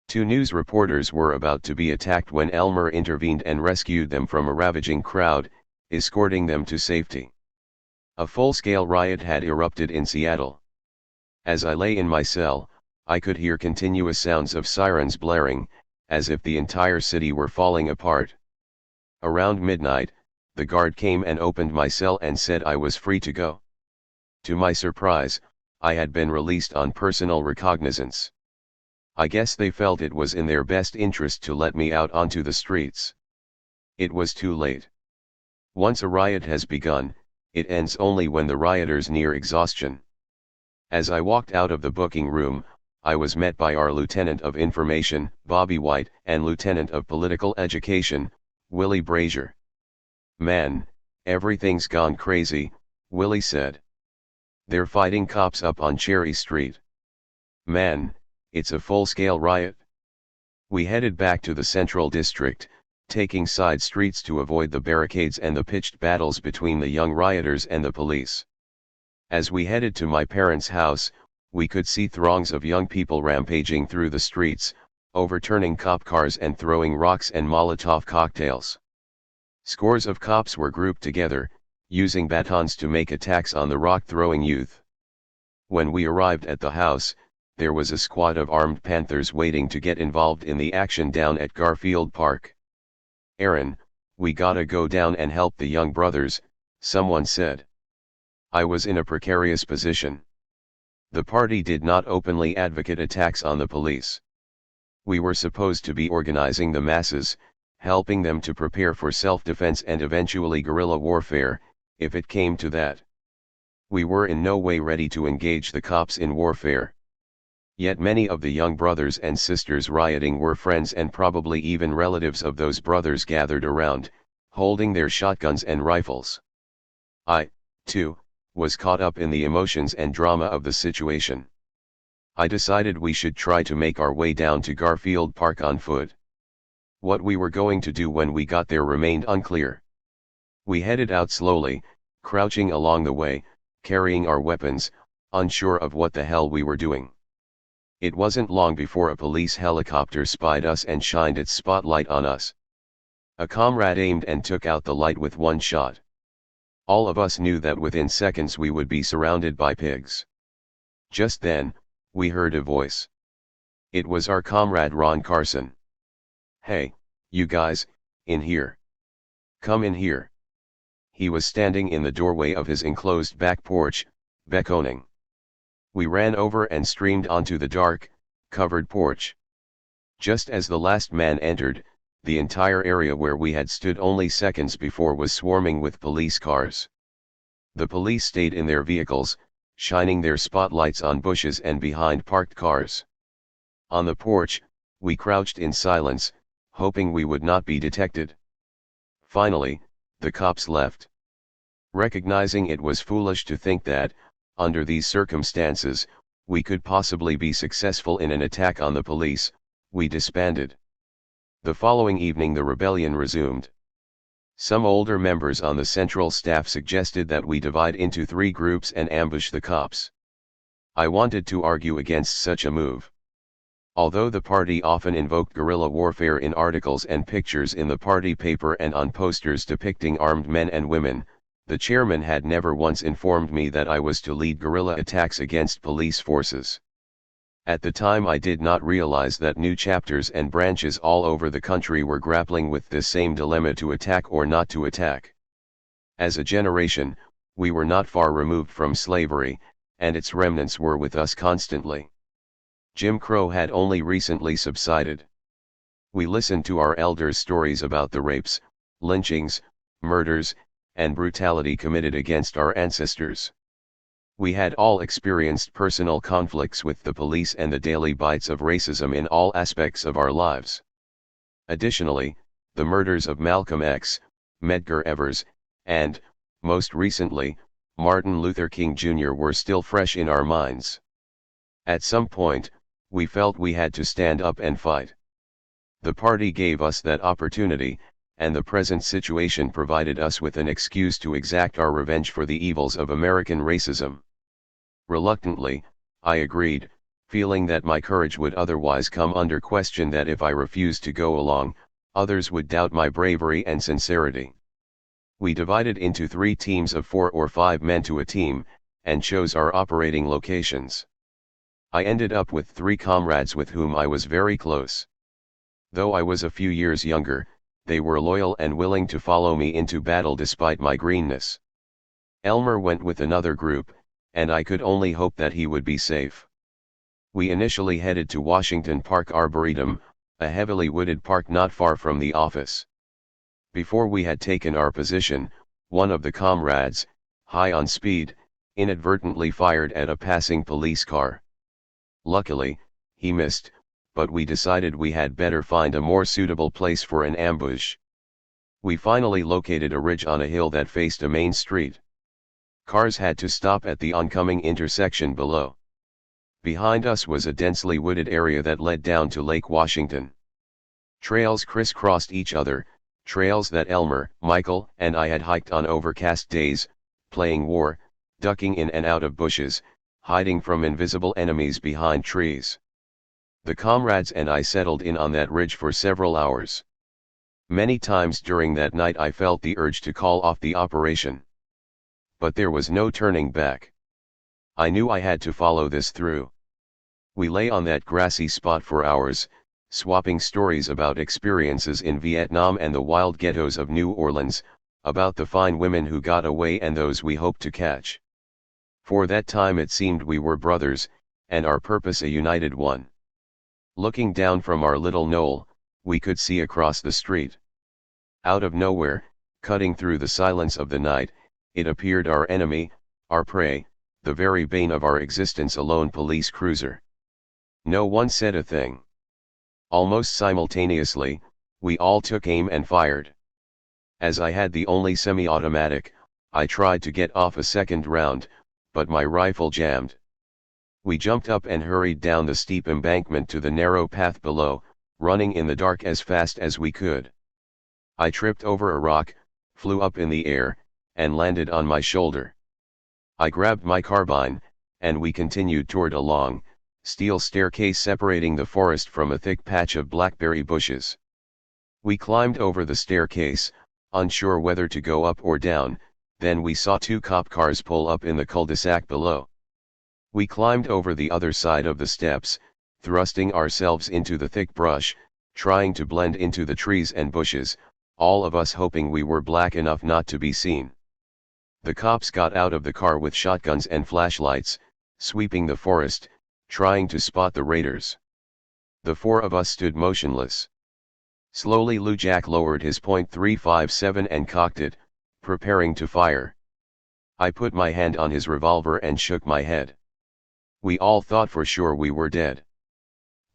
2 news reporters were about to be attacked when Elmer intervened and rescued them from a ravaging crowd, escorting them to safety. A full-scale riot had erupted in Seattle. As I lay in my cell, I could hear continuous sounds of sirens blaring, as if the entire city were falling apart. Around midnight, the guard came and opened my cell and said I was free to go. To my surprise, I had been released on personal recognizance. I guess they felt it was in their best interest to let me out onto the streets. It was too late. Once a riot has begun, it ends only when the rioters near exhaustion. As I walked out of the booking room, I was met by our Lieutenant of Information, Bobby White, and Lieutenant of Political Education, Willie Brazier. "Man, everything's gone crazy," Willie said. "They're fighting cops up on Cherry Street. Man, it's a full-scale riot." We headed back to the Central District, taking side streets to avoid the barricades and the pitched battles between the young rioters and the police. As we headed to my parents' house, we could see throngs of young people rampaging through the streets, overturning cop cars and throwing rocks and Molotov cocktails. Scores of cops were grouped together, using batons to make attacks on the rock-throwing youth. When we arrived at the house, there was a squad of armed Panthers waiting to get involved in the action down at Garfield Park. "Aaron, we gotta go down and help the young brothers," someone said. I was in a precarious position. The party did not openly advocate attacks on the police. We were supposed to be organizing the masses, helping them to prepare for self-defense and eventually guerrilla warfare, if it came to that. We were in no way ready to engage the cops in warfare. Yet many of the young brothers and sisters rioting were friends and probably even relatives of those brothers gathered around, holding their shotguns and rifles. I, too, was caught up in the emotions and drama of the situation. I decided we should try to make our way down to Garfield Park on foot. What we were going to do when we got there remained unclear. We headed out slowly, crouching along the way, carrying our weapons, unsure of what the hell we were doing. It wasn't long before a police helicopter spied us and shined its spotlight on us. A comrade aimed and took out the light with one shot. All of us knew that within seconds we would be surrounded by pigs. Just then, we heard a voice. It was our comrade Ron Carson. "Hey, you guys, in here. Come in here." He was standing in the doorway of his enclosed back porch, beckoning. We ran over and streamed onto the dark, covered porch. Just as the last man entered, the entire area where we had stood only seconds before was swarming with police cars. The police stayed in their vehicles, shining their spotlights on bushes and behind parked cars. On the porch, we crouched in silence, hoping we would not be detected. Finally, the cops left. Recognizing it was foolish to think that, under these circumstances, we could possibly be successful in an attack on the police, we disbanded. The following evening the rebellion resumed. Some older members on the central staff suggested that we divide into 3 groups and ambush the cops. I wanted to argue against such a move. Although the party often invoked guerrilla warfare in articles and pictures in the party paper and on posters depicting armed men and women, the chairman had never once informed me that I was to lead guerrilla attacks against police forces. At the time I did not realize that new chapters and branches all over the country were grappling with this same dilemma, to attack or not to attack. As a generation, we were not far removed from slavery, and its remnants were with us constantly. Jim Crow had only recently subsided. We listened to our elders' stories about the rapes, lynchings, murders, and brutality committed against our ancestors. We had all experienced personal conflicts with the police and the daily bites of racism in all aspects of our lives. Additionally, the murders of Malcolm X, Medgar Evers, and, most recently, Martin Luther King Jr. were still fresh in our minds. At some point, we felt we had to stand up and fight. The party gave us that opportunity, and the present situation provided us with an excuse to exact our revenge for the evils of American racism. Reluctantly, I agreed, feeling that my courage would otherwise come under question, that if I refused to go along, others would doubt my bravery and sincerity. We divided into 3 teams of 4 or 5 men to a team, and chose our operating locations. I ended up with 3 comrades with whom I was very close. Though I was a few years younger, they were loyal and willing to follow me into battle despite my greenness. Elmer went with another group, and I could only hope that he would be safe. We initially headed to Washington Park Arboretum, a heavily wooded park not far from the office. Before we had taken our position, one of the comrades, high on speed, inadvertently fired at a passing police car. Luckily, he missed, but we decided we had better find a more suitable place for an ambush. We finally located a ridge on a hill that faced a main street. Cars had to stop at the oncoming intersection below. Behind us was a densely wooded area that led down to Lake Washington. Trails crisscrossed each other, trails that Elmer, Michael, and I had hiked on overcast days, playing war, ducking in and out of bushes, hiding from invisible enemies behind trees. The comrades and I settled in on that ridge for several hours. Many times during that night I felt the urge to call off the operation. But there was no turning back. I knew I had to follow this through. We lay on that grassy spot for hours, swapping stories about experiences in Vietnam and the wild ghettos of New Orleans, about the fine women who got away and those we hoped to catch. For that time it seemed we were brothers, and our purpose a united one. Looking down from our little knoll, we could see across the street. Out of nowhere, cutting through the silence of the night, it appeared our enemy, our prey, the very bane of our existence, a lone police cruiser. No one said a thing. Almost simultaneously, we all took aim and fired. As I had the only semi-automatic, I tried to get off a second round, but my rifle jammed. We jumped up and hurried down the steep embankment to the narrow path below, running in the dark as fast as we could. I tripped over a rock, flew up in the air, and landed on my shoulder. I grabbed my carbine, and we continued toward a long, Steel staircase separating the forest from a thick patch of blackberry bushes. We climbed over the staircase, unsure whether to go up or down, then we saw two cop cars pull up in the cul-de-sac below. We climbed over the other side of the steps, thrusting ourselves into the thick brush, trying to blend into the trees and bushes, all of us hoping we were black enough not to be seen. The cops got out of the car with shotguns and flashlights, sweeping the forest, trying to spot the raiders. The four of us stood motionless. Slowly Lou Jack lowered his .357 and cocked it, preparing to fire. I put my hand on his revolver and shook my head. We all thought for sure we were dead.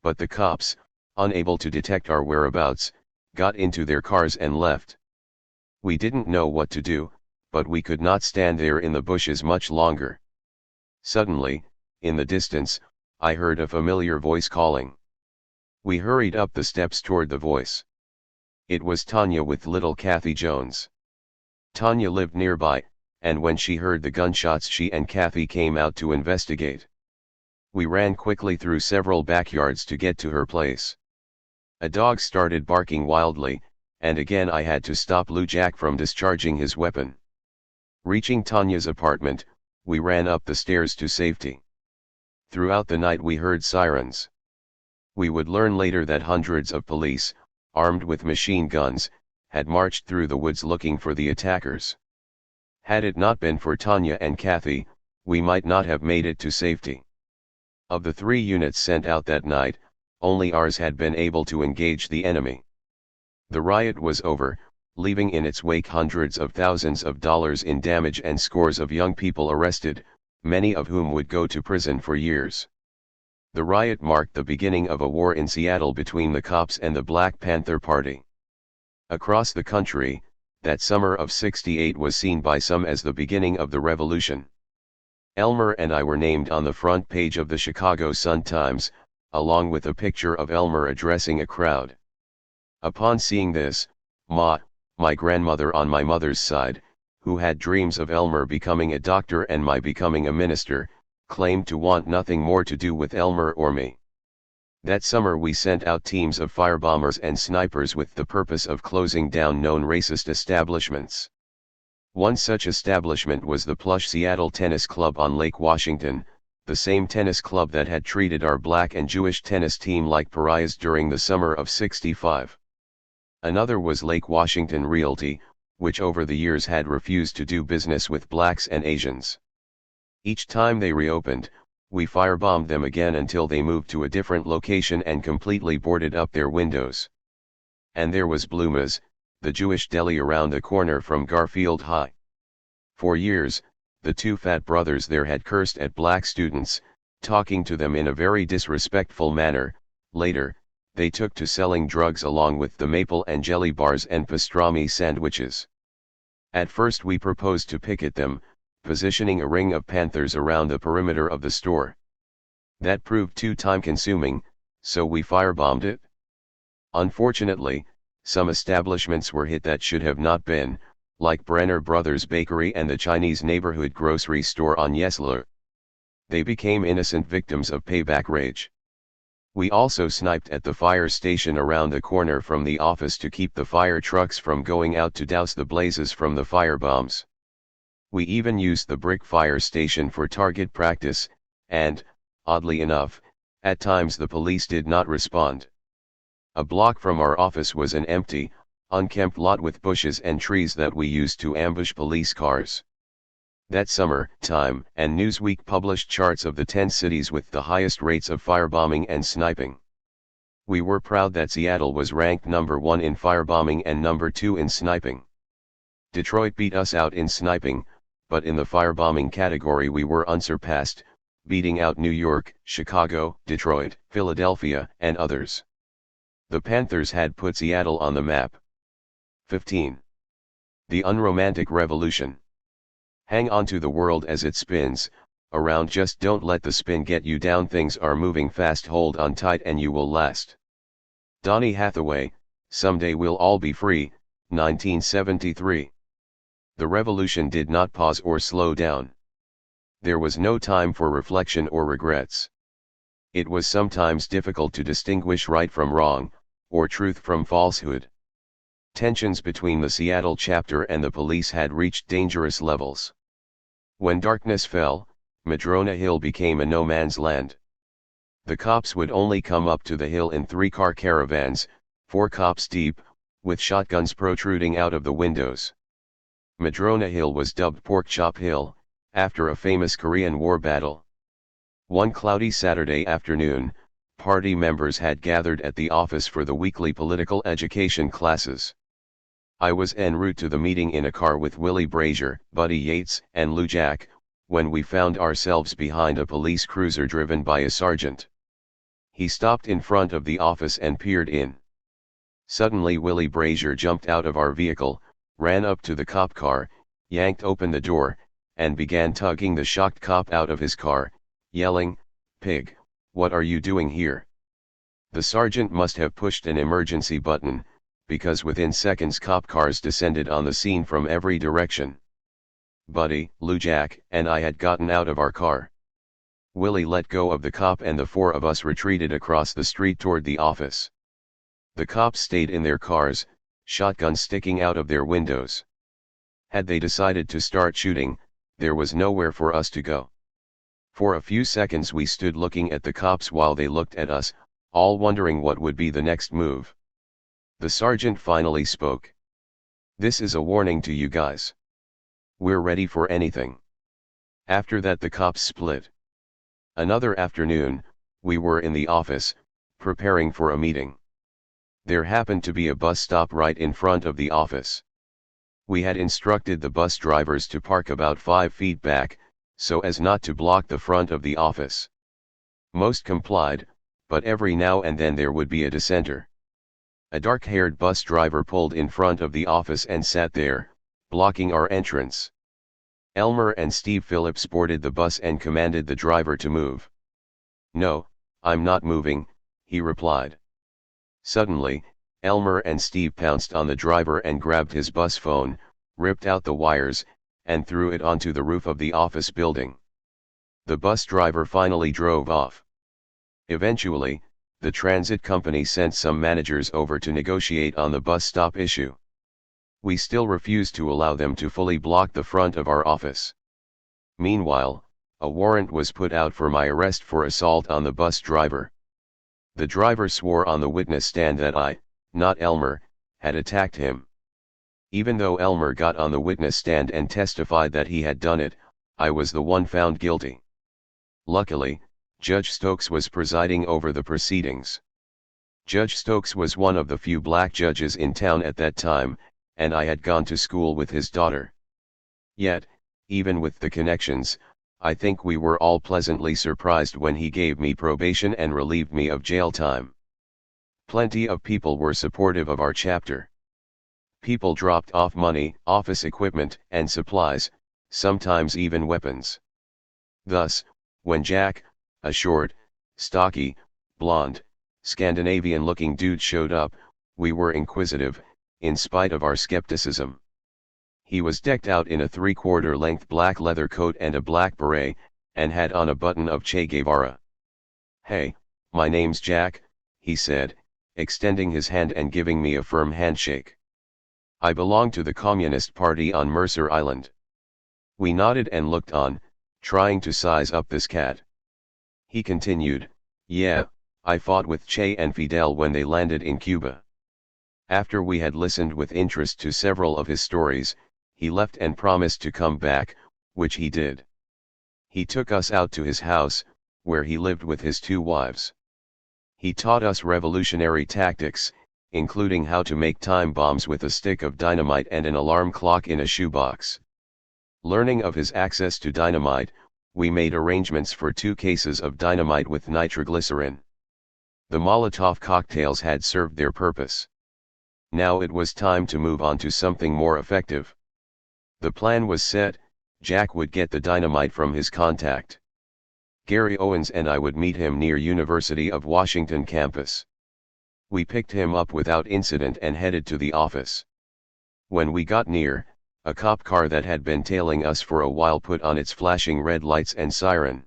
But the cops, unable to detect our whereabouts, got into their cars and left. We didn't know what to do, but we could not stand there in the bushes much longer. Suddenly, in the distance, I heard a familiar voice calling. We hurried up the steps toward the voice. It was Tanya with little Kathy Jones. Tanya lived nearby, and when she heard the gunshots she and Kathy came out to investigate. We ran quickly through several backyards to get to her place. A dog started barking wildly, and again I had to stop Lou Jack from discharging his weapon. Reaching Tanya's apartment, we ran up the stairs to safety. Throughout the night we heard sirens. We would learn later that hundreds of police, armed with machine guns, had marched through the woods looking for the attackers. Had it not been for Tanya and Kathy, we might not have made it to safety. Of the 3 units sent out that night, only ours had been able to engage the enemy. The riot was over, leaving in its wake hundreds of thousands of dollars in damage and scores of young people arrested, many of whom would go to prison for years. The riot marked the beginning of a war in Seattle between the cops and the Black Panther Party. Across the country, that summer of '68 was seen by some as the beginning of the revolution. Elmer and I were named on the front page of the Chicago Sun-Times, along with a picture of Elmer addressing a crowd. Upon seeing this, my grandmother on my mother's side, who had dreams of Elmer becoming a doctor and my becoming a minister, claimed to want nothing more to do with Elmer or me. That summer we sent out teams of firebombers and snipers with the purpose of closing down known racist establishments. One such establishment was the plush Seattle Tennis Club on Lake Washington, the same tennis club that had treated our black and Jewish tennis team like pariahs during the summer of '65. Another was Lake Washington Realty, which over the years had refused to do business with blacks and Asians. Each time they reopened, we firebombed them again until they moved to a different location and completely boarded up their windows. And there was Bluma's, the Jewish deli around the corner from Garfield High. For years, the two fat brothers there had cursed at black students, talking to them in a very disrespectful manner. Later, they took to selling drugs along with the maple and jelly bars and pastrami sandwiches. At first we proposed to picket them, positioning a ring of Panthers around the perimeter of the store. That proved too time-consuming, so we firebombed it. Unfortunately, some establishments were hit that should have not been, like Brenner Brothers Bakery and the Chinese neighborhood grocery store on Yesler. They became innocent victims of payback rage. We also sniped at the fire station around the corner from the office to keep the fire trucks from going out to douse the blazes from the firebombs. We even used the brick fire station for target practice, and, oddly enough, at times the police did not respond. A block from our office was an empty, unkempt lot with bushes and trees that we used to ambush police cars. That summer, Time and Newsweek published charts of the 10 cities with the highest rates of firebombing and sniping. We were proud that Seattle was ranked number 1 in firebombing and number 2 in sniping. Detroit beat us out in sniping, but in the firebombing category we were unsurpassed, beating out New York, Chicago, Detroit, Philadelphia, and others. The Panthers had put Seattle on the map. 15. The Unromantic Revolution. Hang on to the world as it spins around, just don't let the spin get you down. Things are moving fast, hold on tight and you will last. Donny Hathaway, Someday We'll All Be Free, 1973. The revolution did not pause or slow down. There was no time for reflection or regrets. It was sometimes difficult to distinguish right from wrong, or truth from falsehood. Tensions between the Seattle chapter and the police had reached dangerous levels. When darkness fell, Madrona Hill became a no-man's land. The cops would only come up to the hill in 3-car caravans, 4 cops deep, with shotguns protruding out of the windows. Madrona Hill was dubbed Pork Chop Hill, after a famous Korean War battle. One cloudy Saturday afternoon, party members had gathered at the office for the weekly political education classes. I was en route to the meeting in a car with Willie Brazier, Buddy Yates, and Lou Jack, when we found ourselves behind a police cruiser driven by a sergeant. He stopped in front of the office and peered in. Suddenly Willie Brazier jumped out of our vehicle, ran up to the cop car, yanked open the door, and began tugging the shocked cop out of his car, yelling, "Pig, what are you doing here?" The sergeant must have pushed an emergency button, because within seconds cop cars descended on the scene from every direction. Buddy, Lou Jack, and I had gotten out of our car. Willie let go of the cop and the 4 of us retreated across the street toward the office. The cops stayed in their cars, shotguns sticking out of their windows. Had they decided to start shooting, there was nowhere for us to go. For a few seconds we stood looking at the cops while they looked at us, all wondering what would be the next move. The sergeant finally spoke. "This is a warning to you guys. We're ready for anything." After that the cops split. Another afternoon, we were in the office, preparing for a meeting. There happened to be a bus stop right in front of the office. We had instructed the bus drivers to park about 5 feet back, so as not to block the front of the office. Most complied, but every now and then there would be a dissenter. A dark-haired bus driver pulled in front of the office and sat there, blocking our entrance. Elmer and Steve Phillips boarded the bus and commanded the driver to move. "No, I'm not moving," he replied. Suddenly, Elmer and Steve pounced on the driver and grabbed his bus phone, ripped out the wires, and threw it onto the roof of the office building. The bus driver finally drove off. Eventually, the transit company sent some managers over to negotiate on the bus stop issue. We still refused to allow them to fully block the front of our office. Meanwhile, a warrant was put out for my arrest for assault on the bus driver. The driver swore on the witness stand that I, not Elmer, had attacked him. Even though Elmer got on the witness stand and testified that he had done it, I was the one found guilty. Luckily, Judge Stokes was presiding over the proceedings. Judge Stokes was one of the few black judges in town at that time, and I had gone to school with his daughter. Yet, even with the connections, I think we were all pleasantly surprised when he gave me probation and relieved me of jail time. Plenty of people were supportive of our chapter. People dropped off money, office equipment, and supplies, sometimes even weapons. Thus, when Jack, a short, stocky, blonde, Scandinavian-looking dude showed up, we were inquisitive, in spite of our skepticism. He was decked out in a 3/4 length black leather coat and a black beret, and had on a button of Che Guevara. "Hey, my name's Jack," he said, extending his hand and giving me a firm handshake. "I belong to the Communist Party on Mercer Island." We nodded and looked on, trying to size up this cat. He continued, "Yeah, I fought with Che and Fidel when they landed in Cuba." After we had listened with interest to several of his stories, he left and promised to come back, which he did. He took us out to his house, where he lived with his 2 wives. He taught us revolutionary tactics, including how to make time bombs with a stick of dynamite and an alarm clock in a shoebox. Learning of his access to dynamite, we made arrangements for 2 cases of dynamite with nitroglycerin. The Molotov cocktails had served their purpose. Now it was time to move on to something more effective. The plan was set: Jack would get the dynamite from his contact. Gary Owens and I would meet him near University of Washington campus. We picked him up without incident and headed to the office. When we got near, a cop car that had been tailing us for a while put on its flashing red lights and siren.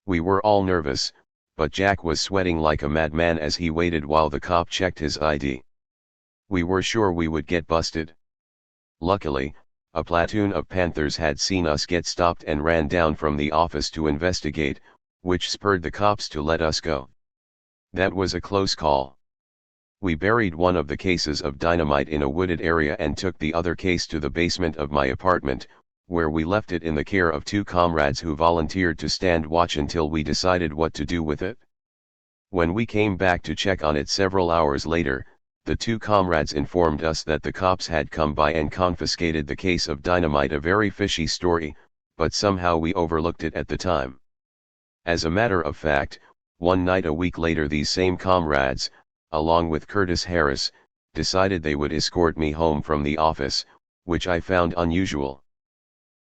We were all nervous, but Jack was sweating like a madman as he waited while the cop checked his ID. We were sure we would get busted. Luckily, a platoon of Panthers had seen us get stopped and ran down from the office to investigate, which spurred the cops to let us go. That was a close call. We buried one of the cases of dynamite in a wooded area and took the other case to the basement of my apartment, where we left it in the care of two comrades who volunteered to stand watch until we decided what to do with it. When we came back to check on it several hours later, the two comrades informed us that the cops had come by and confiscated the case of dynamite, a very fishy story, but somehow we overlooked it at the time. As a matter of fact, one night a week later these same comrades, along with Curtis Harris, decided they would escort me home from the office, which I found unusual.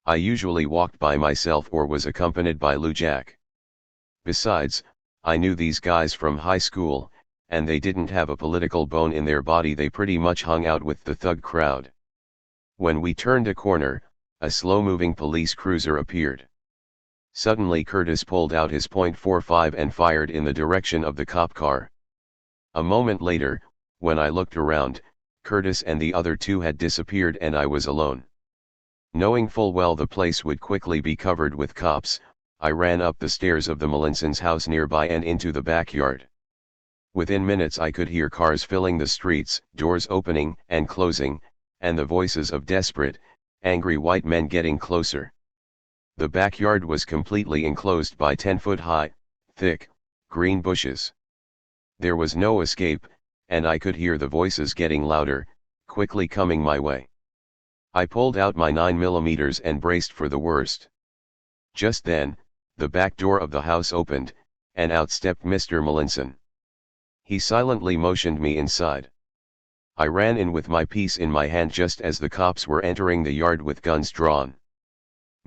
I usually walked by myself or was accompanied by Lou Jack. Besides, I knew these guys from high school, and they didn't have a political bone in their body. They pretty much hung out with the thug crowd. When we turned a corner, a slow-moving police cruiser appeared. Suddenly Curtis pulled out his .45 and fired in the direction of the cop car. A moment later, when I looked around, Curtis and the other two had disappeared and I was alone. Knowing full well the place would quickly be covered with cops, I ran up the stairs of the Molinsons' house nearby and into the backyard. Within minutes I could hear cars filling the streets, doors opening and closing, and the voices of desperate, angry white men getting closer. The backyard was completely enclosed by 10-foot-high, thick, green bushes. There was no escape, and I could hear the voices getting louder, quickly coming my way. I pulled out my 9mm and braced for the worst. Just then, the back door of the house opened, and out stepped Mr. Molinson. He silently motioned me inside. I ran in with my piece in my hand just as the cops were entering the yard with guns drawn.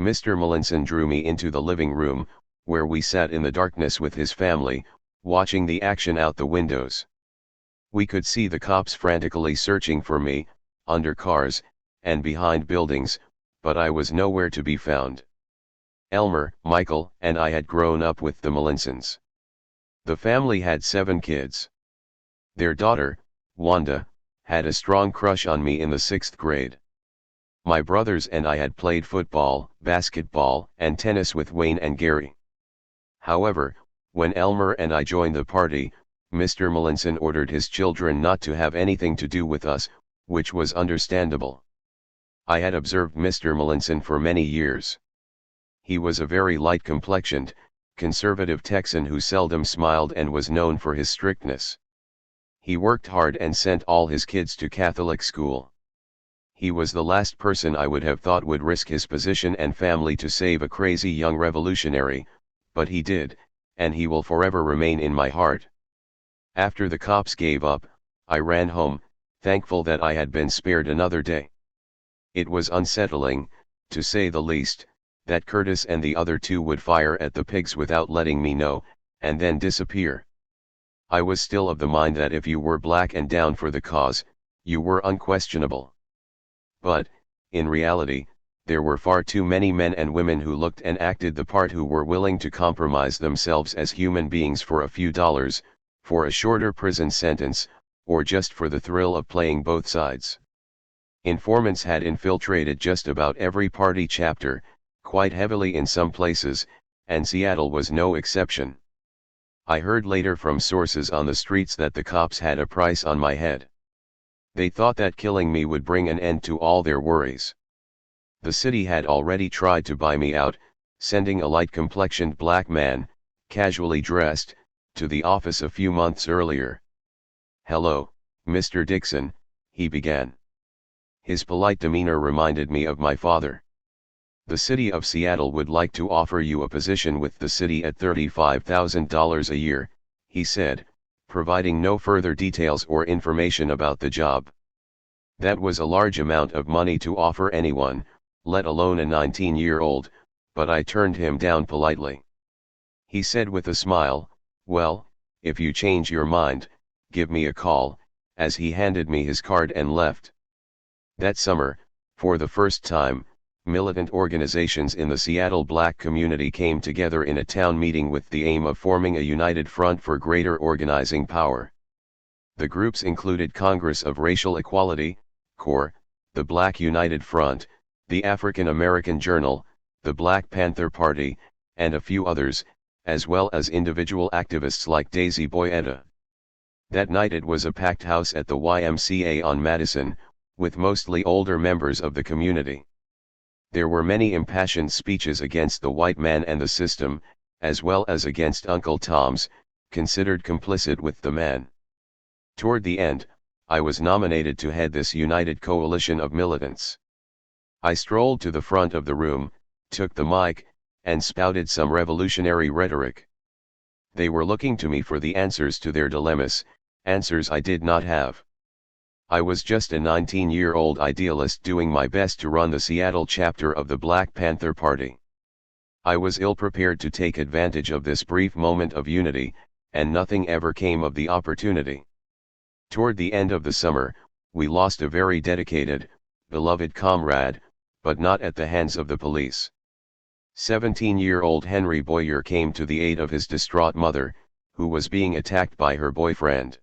Mr. Molinson drew me into the living room, where we sat in the darkness with his family, watching the action out the windows. We could see the cops frantically searching for me, under cars, and behind buildings, but I was nowhere to be found. Elmer, Michael, and I had grown up with the Molinsons. The family had 7 kids. Their daughter, Wanda, had a strong crush on me in the 6th grade. My brothers and I had played football, basketball, and tennis with Wayne and Gary. However, when Elmer and I joined the party, Mr. Molinson ordered his children not to have anything to do with us, which was understandable. I had observed Mr. Molinson for many years. He was a very light-complexioned, conservative Texan who seldom smiled and was known for his strictness. He worked hard and sent all his kids to Catholic school. He was the last person I would have thought would risk his position and family to save a crazy young revolutionary, but he did, and he will forever remain in my heart. After the cops gave up, I ran home, thankful that I had been spared another day. It was unsettling, to say the least, that Curtis and the other two would fire at the pigs without letting me know, and then disappear. I was still of the mind that if you were black and down for the cause, you were unquestionable. But, in reality, there were far too many men and women who looked and acted the part, who were willing to compromise themselves as human beings for a few dollars, for a shorter prison sentence, or just for the thrill of playing both sides. Informants had infiltrated just about every party chapter, quite heavily in some places, and Seattle was no exception. I heard later from sources on the streets that the cops had a price on my head. They thought that killing me would bring an end to all their worries. The city had already tried to buy me out, sending a light-complexioned black man, casually dressed, to the office a few months earlier. "Hello, Mr. Dixon," he began. His polite demeanor reminded me of my father. "The city of Seattle would like to offer you a position with the city at $35,000 a year," he said, providing no further details or information about the job. That was a large amount of money to offer anyone, let alone a 19-year-old, but I turned him down politely. He said with a smile, "Well, if you change your mind, give me a call," as he handed me his card and left. That summer, for the first time, militant organizations in the Seattle black community came together in a town meeting with the aim of forming a united front for greater organizing power. The groups included Congress of Racial Equality, CORE, the Black United Front, the African American Journal, the Black Panther Party, and a few others, as well as individual activists like Daisy Boyetta. That night it was a packed house at the YMCA on Madison, with mostly older members of the community. There were many impassioned speeches against the white man and the system, as well as against Uncle Tom's, considered complicit with the man. Toward the end, I was nominated to head this united coalition of militants. I strolled to the front of the room, took the mic, and spouted some revolutionary rhetoric. They were looking to me for the answers to their dilemmas, answers I did not have. I was just a 19-year-old idealist doing my best to run the Seattle chapter of the Black Panther Party. I was ill-prepared to take advantage of this brief moment of unity, and nothing ever came of the opportunity. Toward the end of the summer, we lost a very dedicated, beloved comrade, but not at the hands of the police. 17-year-old Henry Boyer came to the aid of his distraught mother, who was being attacked by her boyfriend.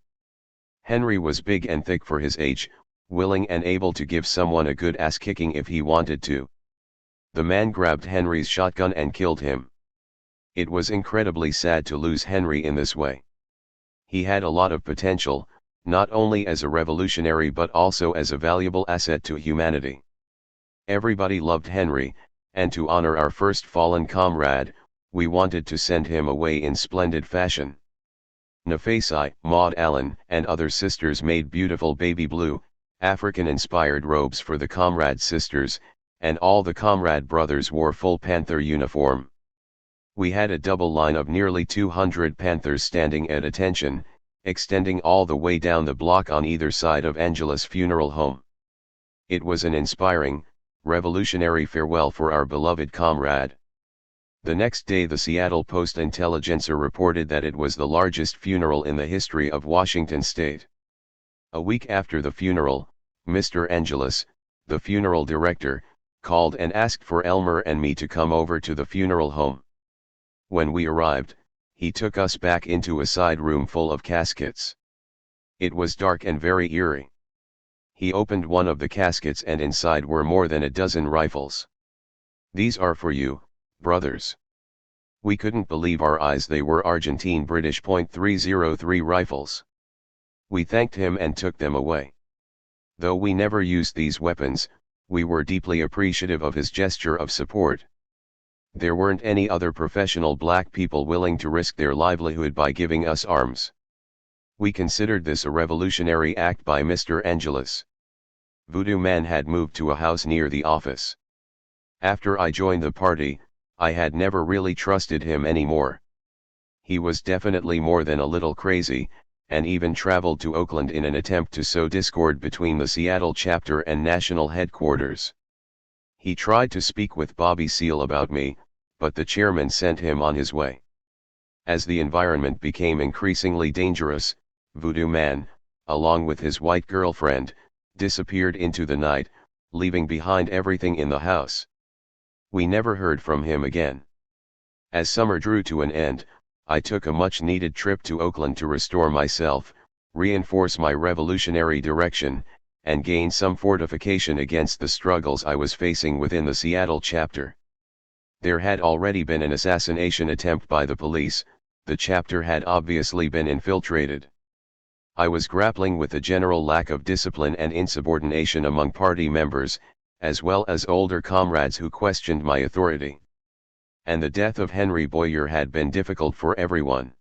Henry was big and thick for his age, willing and able to give someone a good ass-kicking if he wanted to. The man grabbed Henry's shotgun and killed him. It was incredibly sad to lose Henry in this way. He had a lot of potential, not only as a revolutionary but also as a valuable asset to humanity. Everybody loved Henry, and to honor our first fallen comrade, we wanted to send him away in splendid fashion. Nafesi, Maud Allen, and other sisters made beautiful baby blue, African-inspired robes for the comrade sisters, and all the comrade brothers wore full Panther uniform. We had a double line of nearly 200 Panthers standing at attention, extending all the way down the block on either side of Angela's funeral home. It was an inspiring, revolutionary farewell for our beloved comrade. The next day the Seattle Post-Intelligencer reported that it was the largest funeral in the history of Washington state. A week after the funeral, Mr. Angelus, the funeral director, called and asked for Elmer and me to come over to the funeral home. When we arrived, he took us back into a side room full of caskets. It was dark and very eerie. He opened one of the caskets and inside were more than a dozen rifles. "These are for you, brothers." We couldn't believe our eyes. They were Argentine British .303 rifles. We thanked him and took them away. Though we never used these weapons, we were deeply appreciative of his gesture of support. There weren't any other professional black people willing to risk their livelihood by giving us arms. We considered this a revolutionary act by Mr. Angelus. Voodoo Man had moved to a house near the office. After I joined the party, I had never really trusted him anymore. He was definitely more than a little crazy, and even traveled to Oakland in an attempt to sow discord between the Seattle chapter and national headquarters. He tried to speak with Bobby Seale about me, but the chairman sent him on his way. As the environment became increasingly dangerous, Voodoo Man, along with his white girlfriend, disappeared into the night, leaving behind everything in the house. We never heard from him again. As summer drew to an end, I took a much-needed trip to Oakland to restore myself, reinforce my revolutionary direction, and gain some fortification against the struggles I was facing within the Seattle chapter. There had already been an assassination attempt by the police. The chapter had obviously been infiltrated. I was grappling with a general lack of discipline and insubordination among party members, as well as older comrades who questioned my authority. And the death of Henry Boyer had been difficult for everyone.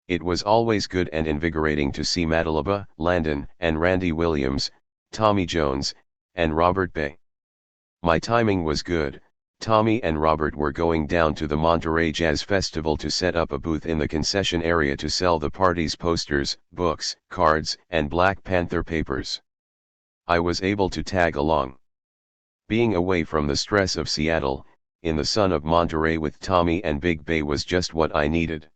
It was always good and invigorating to see Madalaba, Landon, and Randy Williams, Tommy Jones, and Robert Bay. My timing was good. Tommy and Robert were going down to the Monterey Jazz Festival to set up a booth in the concession area to sell the party's posters, books, cards, and Black Panther papers. I was able to tag along. Being away from the stress of Seattle, in the sun of Monterey with Tommy and Big Bay was just what I needed.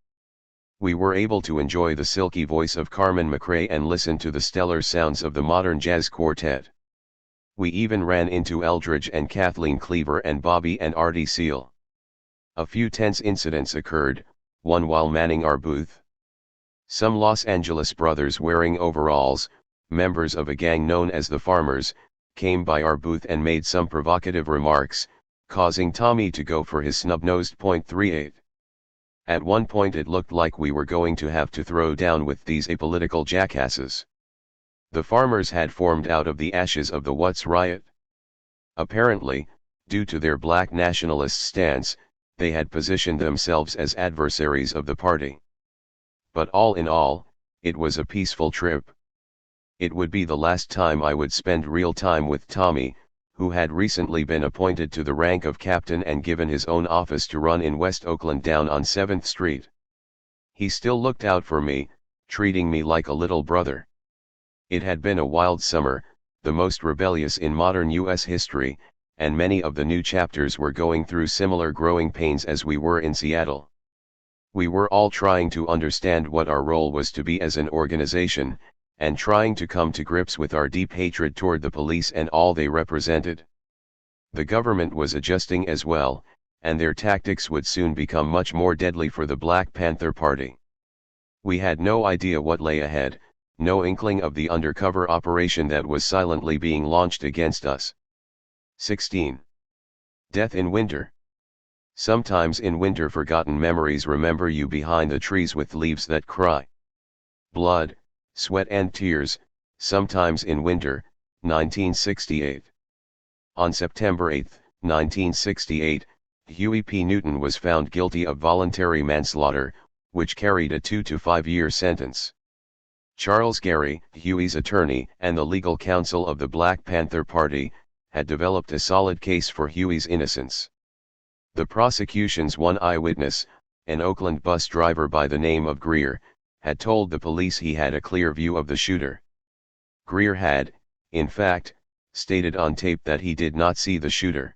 We were able to enjoy the silky voice of Carmen McRae and listen to the stellar sounds of the modern jazz quartet. We even ran into Eldridge and Kathleen Cleaver and Bobby and Artie Seal. A few tense incidents occurred, one while manning our booth. Some Los Angeles brothers wearing overalls, members of a gang known as the Farmers, came by our booth and made some provocative remarks, causing Tommy to go for his snub-nosed .38. At one point it looked like we were going to have to throw down with these apolitical jackasses. The Farmers had formed out of the ashes of the What's riot. Apparently, due to their black nationalist stance, they had positioned themselves as adversaries of the party. But all in all, it was a peaceful trip. It would be the last time I would spend real time with Tommy, who had recently been appointed to the rank of captain and given his own office to run in West Oakland down on 7th Street. He still looked out for me, treating me like a little brother. It had been a wild summer, the most rebellious in modern U.S. history, and many of the new chapters were going through similar growing pains as we were in Seattle. We were all trying to understand what our role was to be as an organization, and trying to come to grips with our deep hatred toward the police and all they represented. The government was adjusting as well, and their tactics would soon become much more deadly for the Black Panther Party. We had no idea what lay ahead, no inkling of the undercover operation that was silently being launched against us. 16. Death in Winter. Sometimes in winter forgotten memories remember you behind the trees with leaves that cry. Blood, sweat and tears, sometimes in winter, 1968. On September 8, 1968, Huey P. Newton was found guilty of voluntary manslaughter, which carried a 2 to 5 year sentence. Charles Gary, Huey's attorney and the legal counsel of the Black Panther Party, had developed a solid case for Huey's innocence. The prosecution's one eyewitness, an Oakland bus driver by the name of Greer, had told the police he had a clear view of the shooter. Greer had, in fact, stated on tape that he did not see the shooter.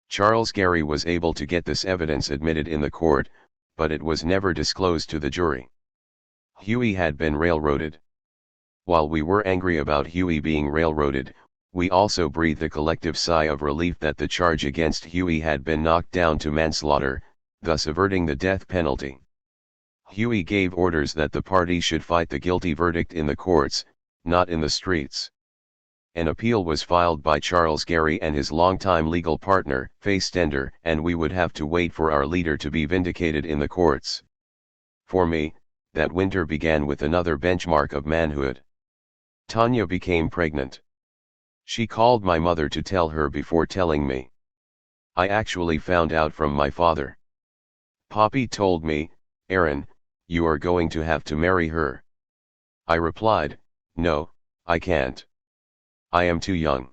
Charles Gary was able to get this evidence admitted in the court, but it was never disclosed to the jury. Huey had been railroaded. While we were angry about Huey being railroaded, we also breathed a collective sigh of relief that the charge against Huey had been knocked down to manslaughter, thus averting the death penalty. Huey gave orders that the party should fight the guilty verdict in the courts, not in the streets. An appeal was filed by Charles Gary and his longtime legal partner, Faye Stender, and we would have to wait for our leader to be vindicated in the courts. For me, that winter began with another benchmark of manhood. Tanya became pregnant. She called my mother to tell her before telling me. I actually found out from my father. Poppy told me, "Aaron, you are going to have to marry her." I replied, "No, I can't. I am too young."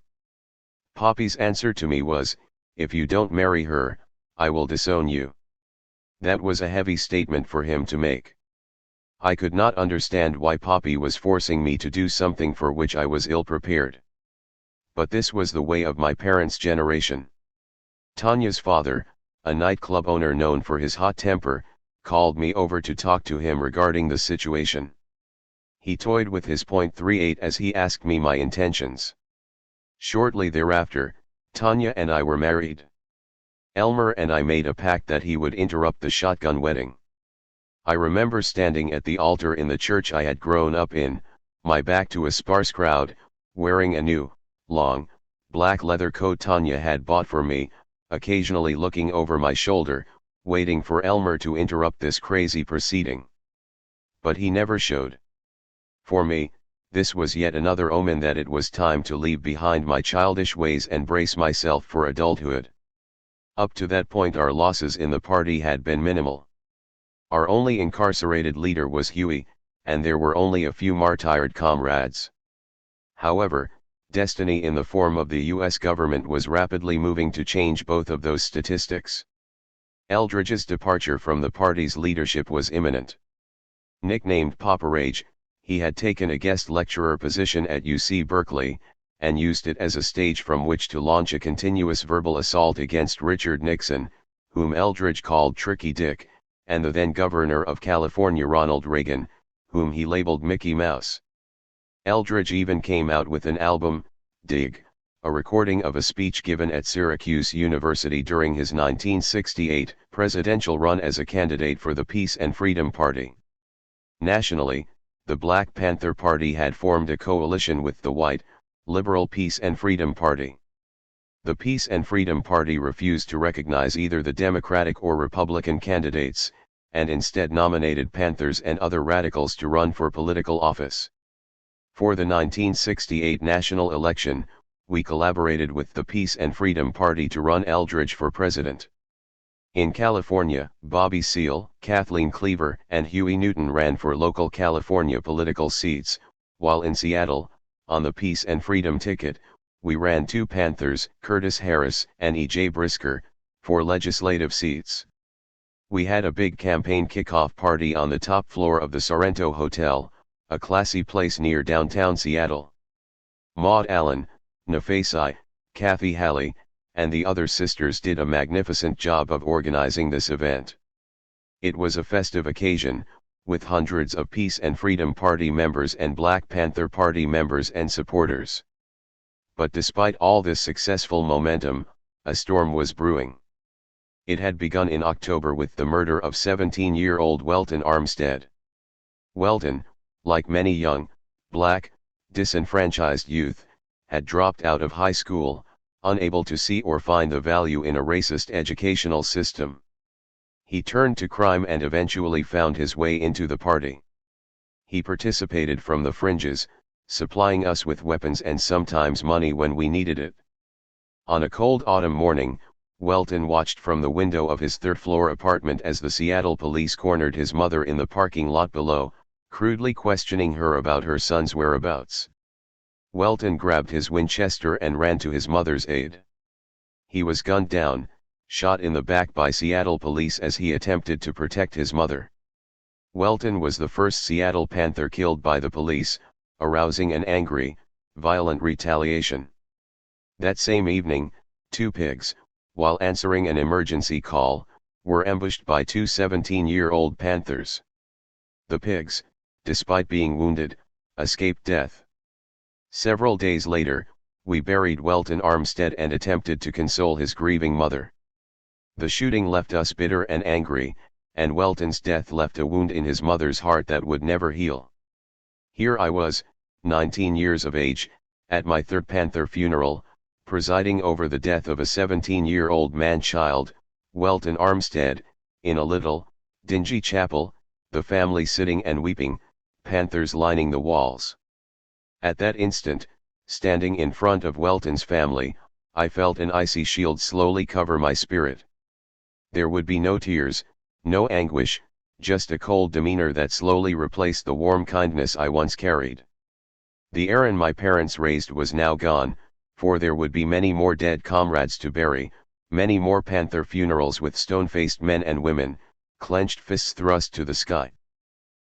Poppy's answer to me was, "If you don't marry her, I will disown you." That was a heavy statement for him to make. I could not understand why Poppy was forcing me to do something for which I was ill-prepared. But this was the way of my parents' generation. Tanya's father, a nightclub owner known for his hot temper, called me over to talk to him regarding the situation. He toyed with his .38 as he asked me my intentions. Shortly thereafter, Tanya and I were married. Elmer and I made a pact that he would interrupt the shotgun wedding. I remember standing at the altar in the church I had grown up in, my back to a sparse crowd, wearing a new, long, black leather coat Tanya had bought for me, occasionally looking over my shoulder, waiting for Elmer to interrupt this crazy proceeding. But he never showed. For me, this was yet another omen that it was time to leave behind my childish ways and brace myself for adulthood. Up to that point our losses in the party had been minimal. Our only incarcerated leader was Huey, and there were only a few martyred comrades. However, destiny in the form of the U.S. government was rapidly moving to change both of those statistics. Eldridge's departure from the party's leadership was imminent. Nicknamed Papa Rage, he had taken a guest lecturer position at UC Berkeley, and used it as a stage from which to launch a continuous verbal assault against Richard Nixon, whom Eldridge called Tricky Dick, and the then Governor of California Ronald Reagan, whom he labeled Mickey Mouse. Eldridge even came out with an album, Dig, a recording of a speech given at Syracuse University during his 1968 presidential run as a candidate for the Peace and Freedom Party. Nationally, the Black Panther Party had formed a coalition with the white, liberal Peace and Freedom Party. The Peace and Freedom Party refused to recognize either the Democratic or Republican candidates, and instead nominated Panthers and other radicals to run for political office. For the 1968 national election, we collaborated with the Peace and Freedom Party to run Eldridge for president. In California, Bobby Seale, Kathleen Cleaver, and Huey Newton ran for local California political seats, while in Seattle, on the Peace and Freedom ticket, we ran two Panthers, Curtis Harris and E.J. Brisker, for legislative seats. We had a big campaign kickoff party on the top floor of the Sorrento Hotel, a classy place near downtown Seattle. Maud Allen, Nafesi, Kathy Halley, and the other sisters did a magnificent job of organizing this event. It was a festive occasion, with hundreds of Peace and Freedom Party members and Black Panther Party members and supporters. But despite all this successful momentum, a storm was brewing. It had begun in October with the murder of 17-year-old Welton Armstead. Welton, like many young, black, disenfranchised youth, had dropped out of high school, unable to see or find the value in a racist educational system. He turned to crime and eventually found his way into the party. He participated from the fringes, supplying us with weapons and sometimes money when we needed it. On a cold autumn morning, Welton watched from the window of his third-floor apartment as the Seattle police cornered his mother in the parking lot below, crudely questioning her about her son's whereabouts. Welton grabbed his Winchester and ran to his mother's aid. He was gunned down, shot in the back by Seattle police as he attempted to protect his mother. Welton was the first Seattle Panther killed by the police, arousing an angry, violent retaliation. That same evening, two pigs, while answering an emergency call, were ambushed by two 17-year-old Panthers. The pigs, despite being wounded, escaped death. Several days later, we buried Welton Armstead and attempted to console his grieving mother. The shooting left us bitter and angry, and Welton's death left a wound in his mother's heart that would never heal. Here I was, 19 years of age, at my third Panther funeral, presiding over the death of a 17-year-old man-child, Welton Armstead, in a little, dingy chapel, the family sitting and weeping, Panthers lining the walls. At that instant, standing in front of Welton's family, I felt an icy shield slowly cover my spirit. There would be no tears, no anguish, just a cold demeanor that slowly replaced the warm kindness I once carried. The Aaron my parents raised was now gone, for there would be many more dead comrades to bury, many more Panther funerals with stone-faced men and women, clenched fists thrust to the sky.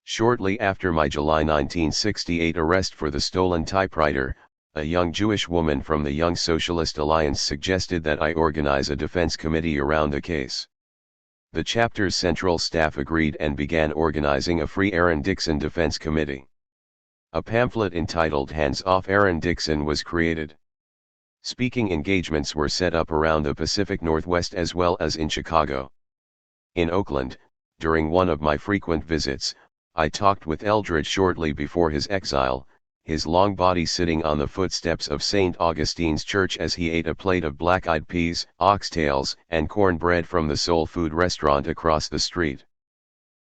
Shortly after my July 1968 arrest for the stolen typewriter, a young Jewish woman from the Young Socialist Alliance suggested that I organize a defense committee around the case. The chapter's central staff agreed and began organizing a Free Aaron Dixon Defense Committee. A pamphlet entitled Hands Off Aaron Dixon was created. Speaking engagements were set up around the Pacific Northwest as well as in Chicago. In Oakland, during one of my frequent visits, I talked with Eldridge shortly before his exile, his long body sitting on the footsteps of St. Augustine's Church as he ate a plate of black-eyed peas, oxtails, and cornbread from the soul food restaurant across the street.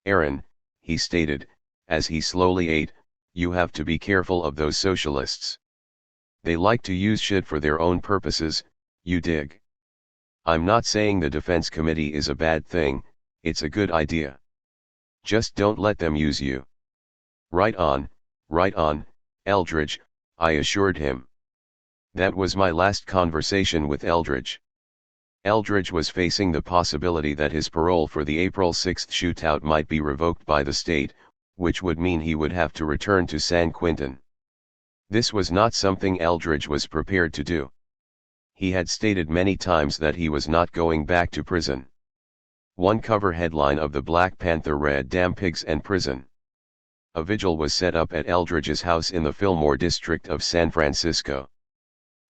"Aaron," he stated, as he slowly ate, "you have to be careful of those socialists. They like to use shit for their own purposes, you dig. I'm not saying the defense committee is a bad thing, it's a good idea. Just don't let them use you." Right on, Eldridge," I assured him. That was my last conversation with Eldridge. Eldridge was facing the possibility that his parole for the April 6 shootout might be revoked by the state, which would mean he would have to return to San Quentin. This was not something Eldridge was prepared to do. He had stated many times that he was not going back to prison. One cover headline of the Black Panther read "Damn Pigs and Prison." A vigil was set up at Eldridge's house in the Fillmore district of San Francisco.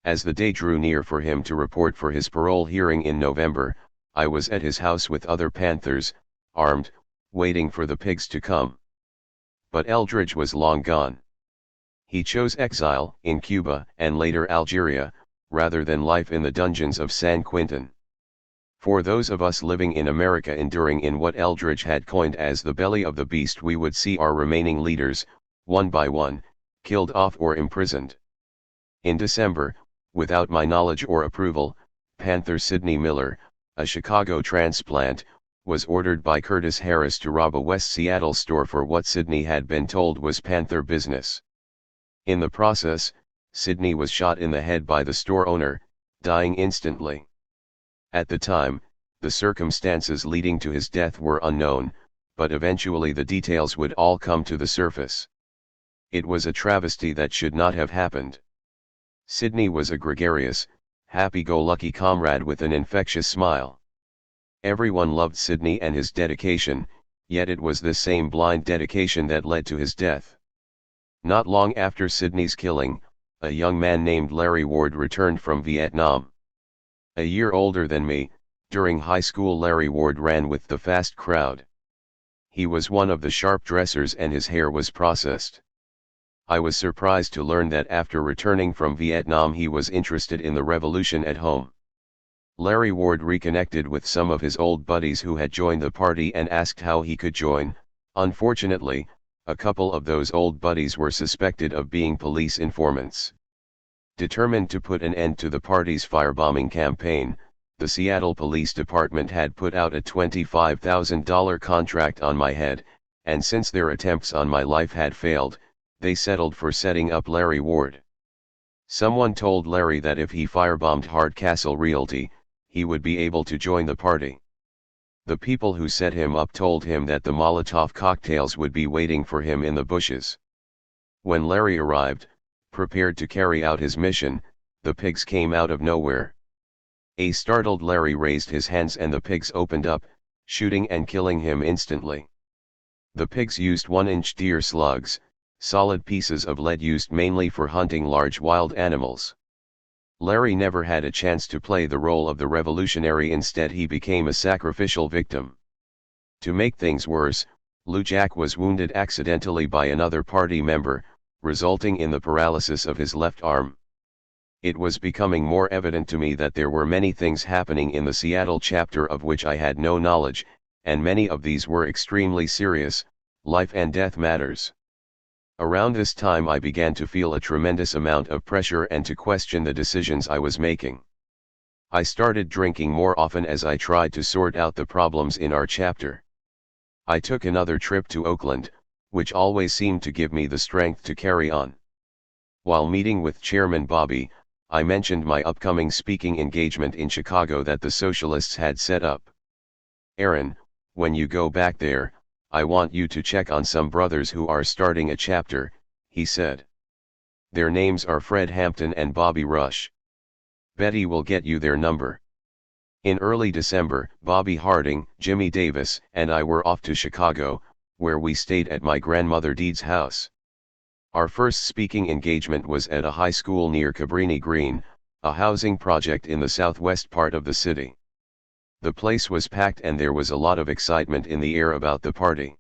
As the day drew near for him to report for his parole hearing in November, I was at his house with other Panthers, armed, waiting for the pigs to come. But Eldridge was long gone. He chose exile in Cuba and later Algeria, rather than life in the dungeons of San Quentin. For those of us living in America enduring in what Eldridge had coined as the belly of the beast, we would see our remaining leaders, one by one, killed off or imprisoned. In December, without my knowledge or approval, Panther Sidney Miller, a Chicago transplant, was ordered by Curtis Harris to rob a West Seattle store for what Sidney had been told was Panther business. In the process, Sidney was shot in the head by the store owner, dying instantly. At the time, the circumstances leading to his death were unknown, but eventually the details would all come to the surface. It was a travesty that should not have happened. Sidney was a gregarious, happy-go-lucky comrade with an infectious smile. Everyone loved Sidney and his dedication, yet it was this same blind dedication that led to his death. Not long after Sidney's killing, a young man named Larry Ward returned from Vietnam. A year older than me, during high school Larry Ward ran with the fast crowd. He was one of the sharp dressers and his hair was processed. I was surprised to learn that after returning from Vietnam he was interested in the revolution at home. Larry Ward reconnected with some of his old buddies who had joined the party and asked how he could join. Unfortunately, a couple of those old buddies were suspected of being police informants. Determined to put an end to the party's firebombing campaign, the Seattle Police Department had put out a $25,000 contract on my head, and since their attempts on my life had failed, they settled for setting up Larry Ward. Someone told Larry that if he firebombed Hardcastle Realty, he would be able to join the party. The people who set him up told him that the Molotov cocktails would be waiting for him in the bushes. When Larry arrived, prepared to carry out his mission, the pigs came out of nowhere. A startled Larry raised his hands and the pigs opened up, shooting and killing him instantly. The pigs used 1-inch deer slugs, solid pieces of lead used mainly for hunting large wild animals. Larry never had a chance to play the role of the revolutionary, instead he became a sacrificial victim. To make things worse, Lou Jack was wounded accidentally by another party member, resulting in the paralysis of his left arm. It was becoming more evident to me that there were many things happening in the Seattle chapter of which I had no knowledge, and many of these were extremely serious, life and death matters. Around this time I began to feel a tremendous amount of pressure and to question the decisions I was making. I started drinking more often as I tried to sort out the problems in our chapter. I took another trip to Oakland, which always seemed to give me the strength to carry on. While meeting with Chairman Bobby, I mentioned my upcoming speaking engagement in Chicago that the socialists had set up. "Aaron, when you go back there, I want you to check on some brothers who are starting a chapter," he said. "Their names are Fred Hampton and Bobby Rush. Betty will get you their number." In early December, Bobby Harding, Jimmy Davis, and I were off to Chicago, where we stayed at my grandmother Deed's house. Our first speaking engagement was at a high school near Cabrini Green, a housing project in the southwest part of the city. The place was packed and there was a lot of excitement in the air about the party.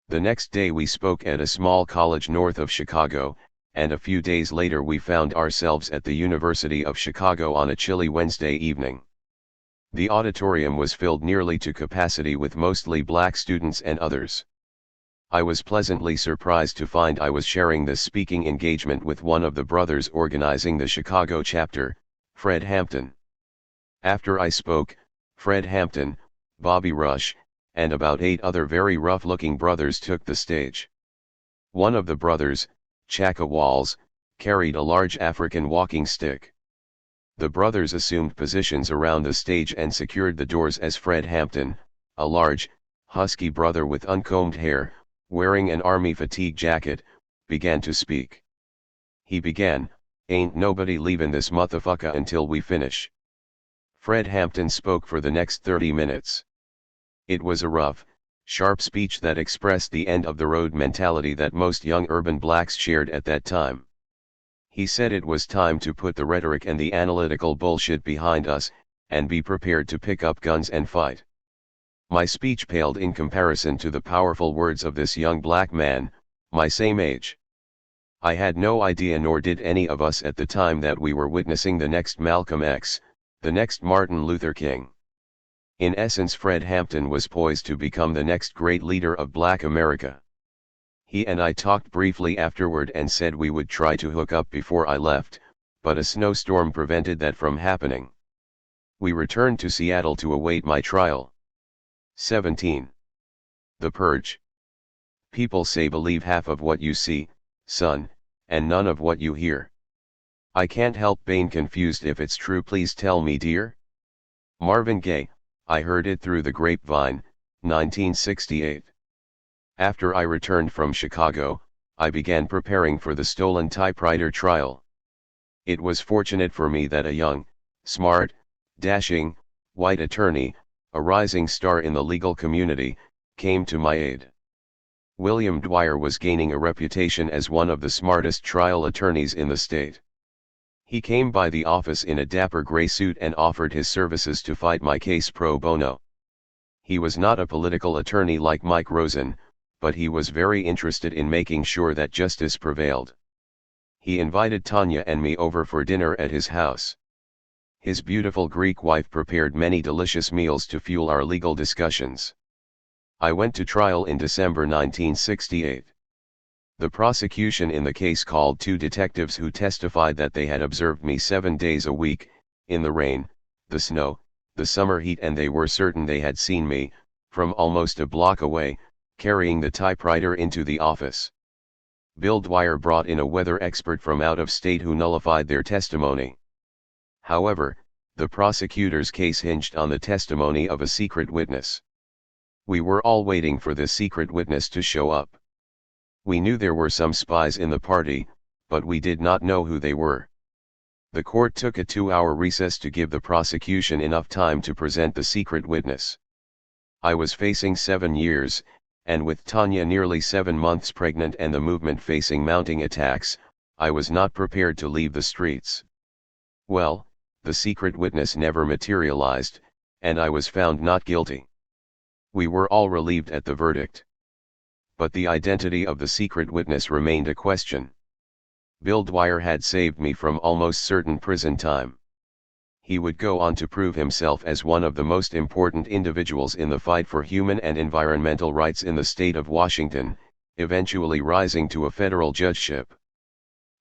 The next day we spoke at a small college north of Chicago, and a few days later we found ourselves at the University of Chicago on a chilly Wednesday evening. The auditorium was filled nearly to capacity with mostly black students and others. I was pleasantly surprised to find I was sharing this speaking engagement with one of the brothers organizing the Chicago chapter, Fred Hampton. After I spoke, Fred Hampton, Bobby Rush, and about 8 other very rough-looking brothers took the stage. One of the brothers, Chaka Walls, carried a large African walking stick. The brothers assumed positions around the stage and secured the doors as Fred Hampton, a large, husky brother with uncombed hair, wearing an army fatigue jacket, began to speak. He began, "Ain't nobody leaving this motherfucker until we finish." Fred Hampton spoke for the next 30 minutes. It was a rough, sharp speech that expressed the end-of-the-road mentality that most young urban blacks shared at that time. He said it was time to put the rhetoric and the analytical bullshit behind us, and be prepared to pick up guns and fight. My speech paled in comparison to the powerful words of this young black man, my same age. I had no idea, nor did any of us at the time, that we were witnessing the next Malcolm X, the next Martin Luther King. In essence, Fred Hampton was poised to become the next great leader of Black America. He and I talked briefly afterward and said we would try to hook up before I left, but a snowstorm prevented that from happening. We returned to Seattle to await my trial. 17. The Purge. People say believe half of what you see, son, and none of what you hear. I can't help being confused. If it's true, please tell me, dear. Marvin Gaye, I heard it through the grapevine, 1968. After I returned from Chicago, I began preparing for the stolen typewriter trial. It was fortunate for me that a young, smart, dashing, white attorney, a rising star in the legal community, came to my aid. William Dwyer was gaining a reputation as one of the smartest trial attorneys in the state. He came by the office in a dapper gray suit and offered his services to fight my case pro bono. He was not a political attorney like Mike Rosen, but he was very interested in making sure that justice prevailed. He invited Tanya and me over for dinner at his house. His beautiful Greek wife prepared many delicious meals to fuel our legal discussions. I went to trial in December 1968. The prosecution in the case called 2 detectives who testified that they had observed me 7 days a week, in the rain, the snow, the summer heat, and they were certain they had seen me, from almost a block away, carrying the typewriter into the office. Bill Dwyer brought in a weather expert from out of state who nullified their testimony. However, the prosecutor's case hinged on the testimony of a secret witness. We were all waiting for this secret witness to show up. We knew there were some spies in the party, but we did not know who they were. The court took a 2-hour recess to give the prosecution enough time to present the secret witness. I was facing 7 years, and with Tanya nearly 7 months pregnant and the movement facing mounting attacks, I was not prepared to leave the streets. Well, the secret witness never materialized, and I was found not guilty. We were all relieved at the verdict. But the identity of the secret witness remained a question. Bill Dwyer had saved me from almost certain prison time. He would go on to prove himself as one of the most important individuals in the fight for human and environmental rights in the state of Washington, eventually rising to a federal judgeship.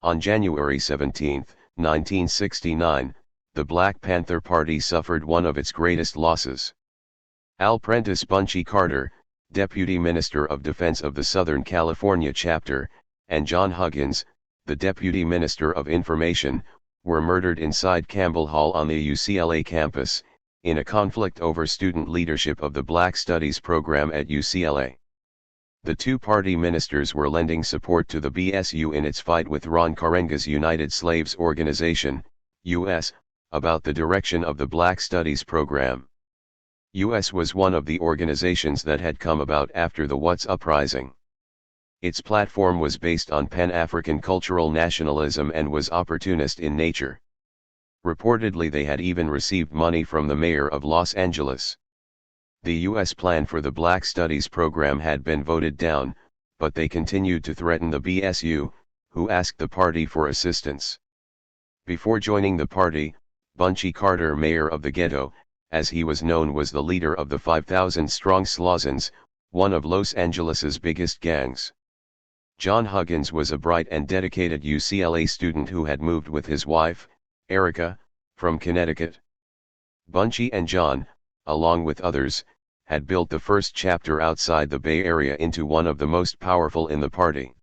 On January 17, 1969, the Black Panther Party suffered one of its greatest losses. Al Prentice Bunchy Carter, Deputy Minister of Defense of the Southern California chapter, and John Huggins, the Deputy Minister of Information, were murdered inside Campbell Hall on the UCLA campus, in a conflict over student leadership of the Black Studies program at UCLA. The two party ministers were lending support to the BSU in its fight with Ron Karenga's United Slaves Organization, U.S., about the direction of the Black Studies program. U.S. was one of the organizations that had come about after the Watts Uprising. Its platform was based on Pan-African cultural nationalism and was opportunist in nature. Reportedly, they had even received money from the mayor of Los Angeles. The U.S. plan for the Black Studies program had been voted down, but they continued to threaten the BSU, who asked the party for assistance. Before joining the party, Bunchy Carter, mayor of the ghetto, as he was known, was the leader of the 5,000-strong Slawsons, one of Los Angeles's biggest gangs. John Huggins was a bright and dedicated UCLA student who had moved with his wife, Erica, from Connecticut. Bunchy and John, along with others, had built the first chapter outside the Bay Area into one of the most powerful in the party.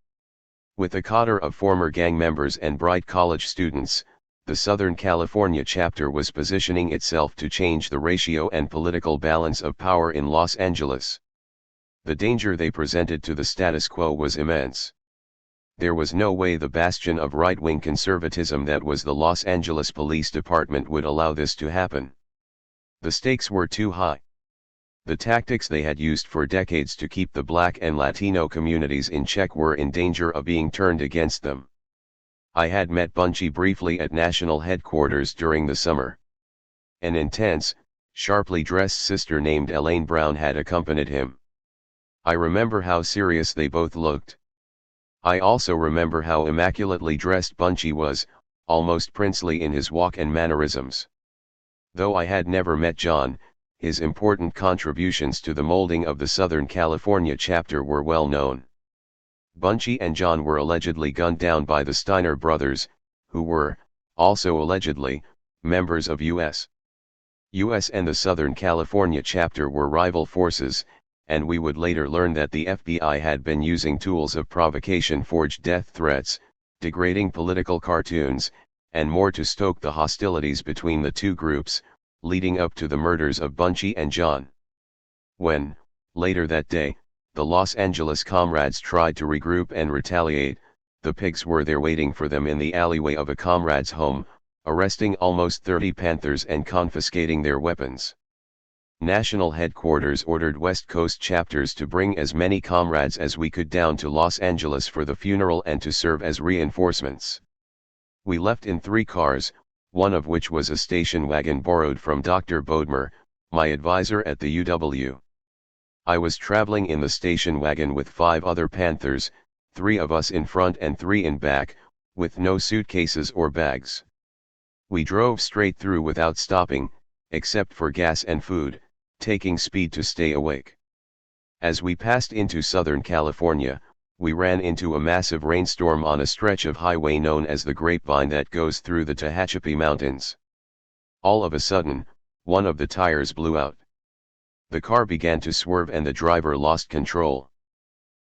With a cadre of former gang members and bright college students, the Southern California chapter was positioning itself to change the ratio and political balance of power in Los Angeles. The danger they presented to the status quo was immense. There was no way the bastion of right-wing conservatism that was the Los Angeles Police Department would allow this to happen. The stakes were too high. The tactics they had used for decades to keep the Black and Latino communities in check were in danger of being turned against them. I had met Bunchy briefly at national headquarters during the summer. An intense, sharply dressed sister named Elaine Brown had accompanied him. I remember how serious they both looked. I also remember how immaculately dressed Bunchy was, almost princely in his walk and mannerisms. Though I had never met John, his important contributions to the molding of the Southern California chapter were well known. Bunchy and John were allegedly gunned down by the Steiner brothers, who were, also allegedly, members of U.S. and the Southern California chapter were rival forces, and we would later learn that the FBI had been using tools of provocation, forged death threats, degrading political cartoons, and more to stoke the hostilities between the two groups, leading up to the murders of Bunchy and John. When, later that day, the Los Angeles comrades tried to regroup and retaliate, the pigs were there waiting for them in the alleyway of a comrade's home, arresting almost 30 Panthers and confiscating their weapons. National headquarters ordered West Coast chapters to bring as many comrades as we could down to Los Angeles for the funeral and to serve as reinforcements. We left in 3 cars, one of which was a station wagon borrowed from Dr. Bodmer, my advisor at the UW. I was traveling in the station wagon with 5 other Panthers, 3 of us in front and 3 in back, with no suitcases or bags. We drove straight through without stopping, except for gas and food, taking speed to stay awake. As we passed into Southern California, we ran into a massive rainstorm on a stretch of highway known as the Grapevine that goes through the Tehachapi Mountains. All of a sudden, one of the tires blew out. The car began to swerve and the driver lost control.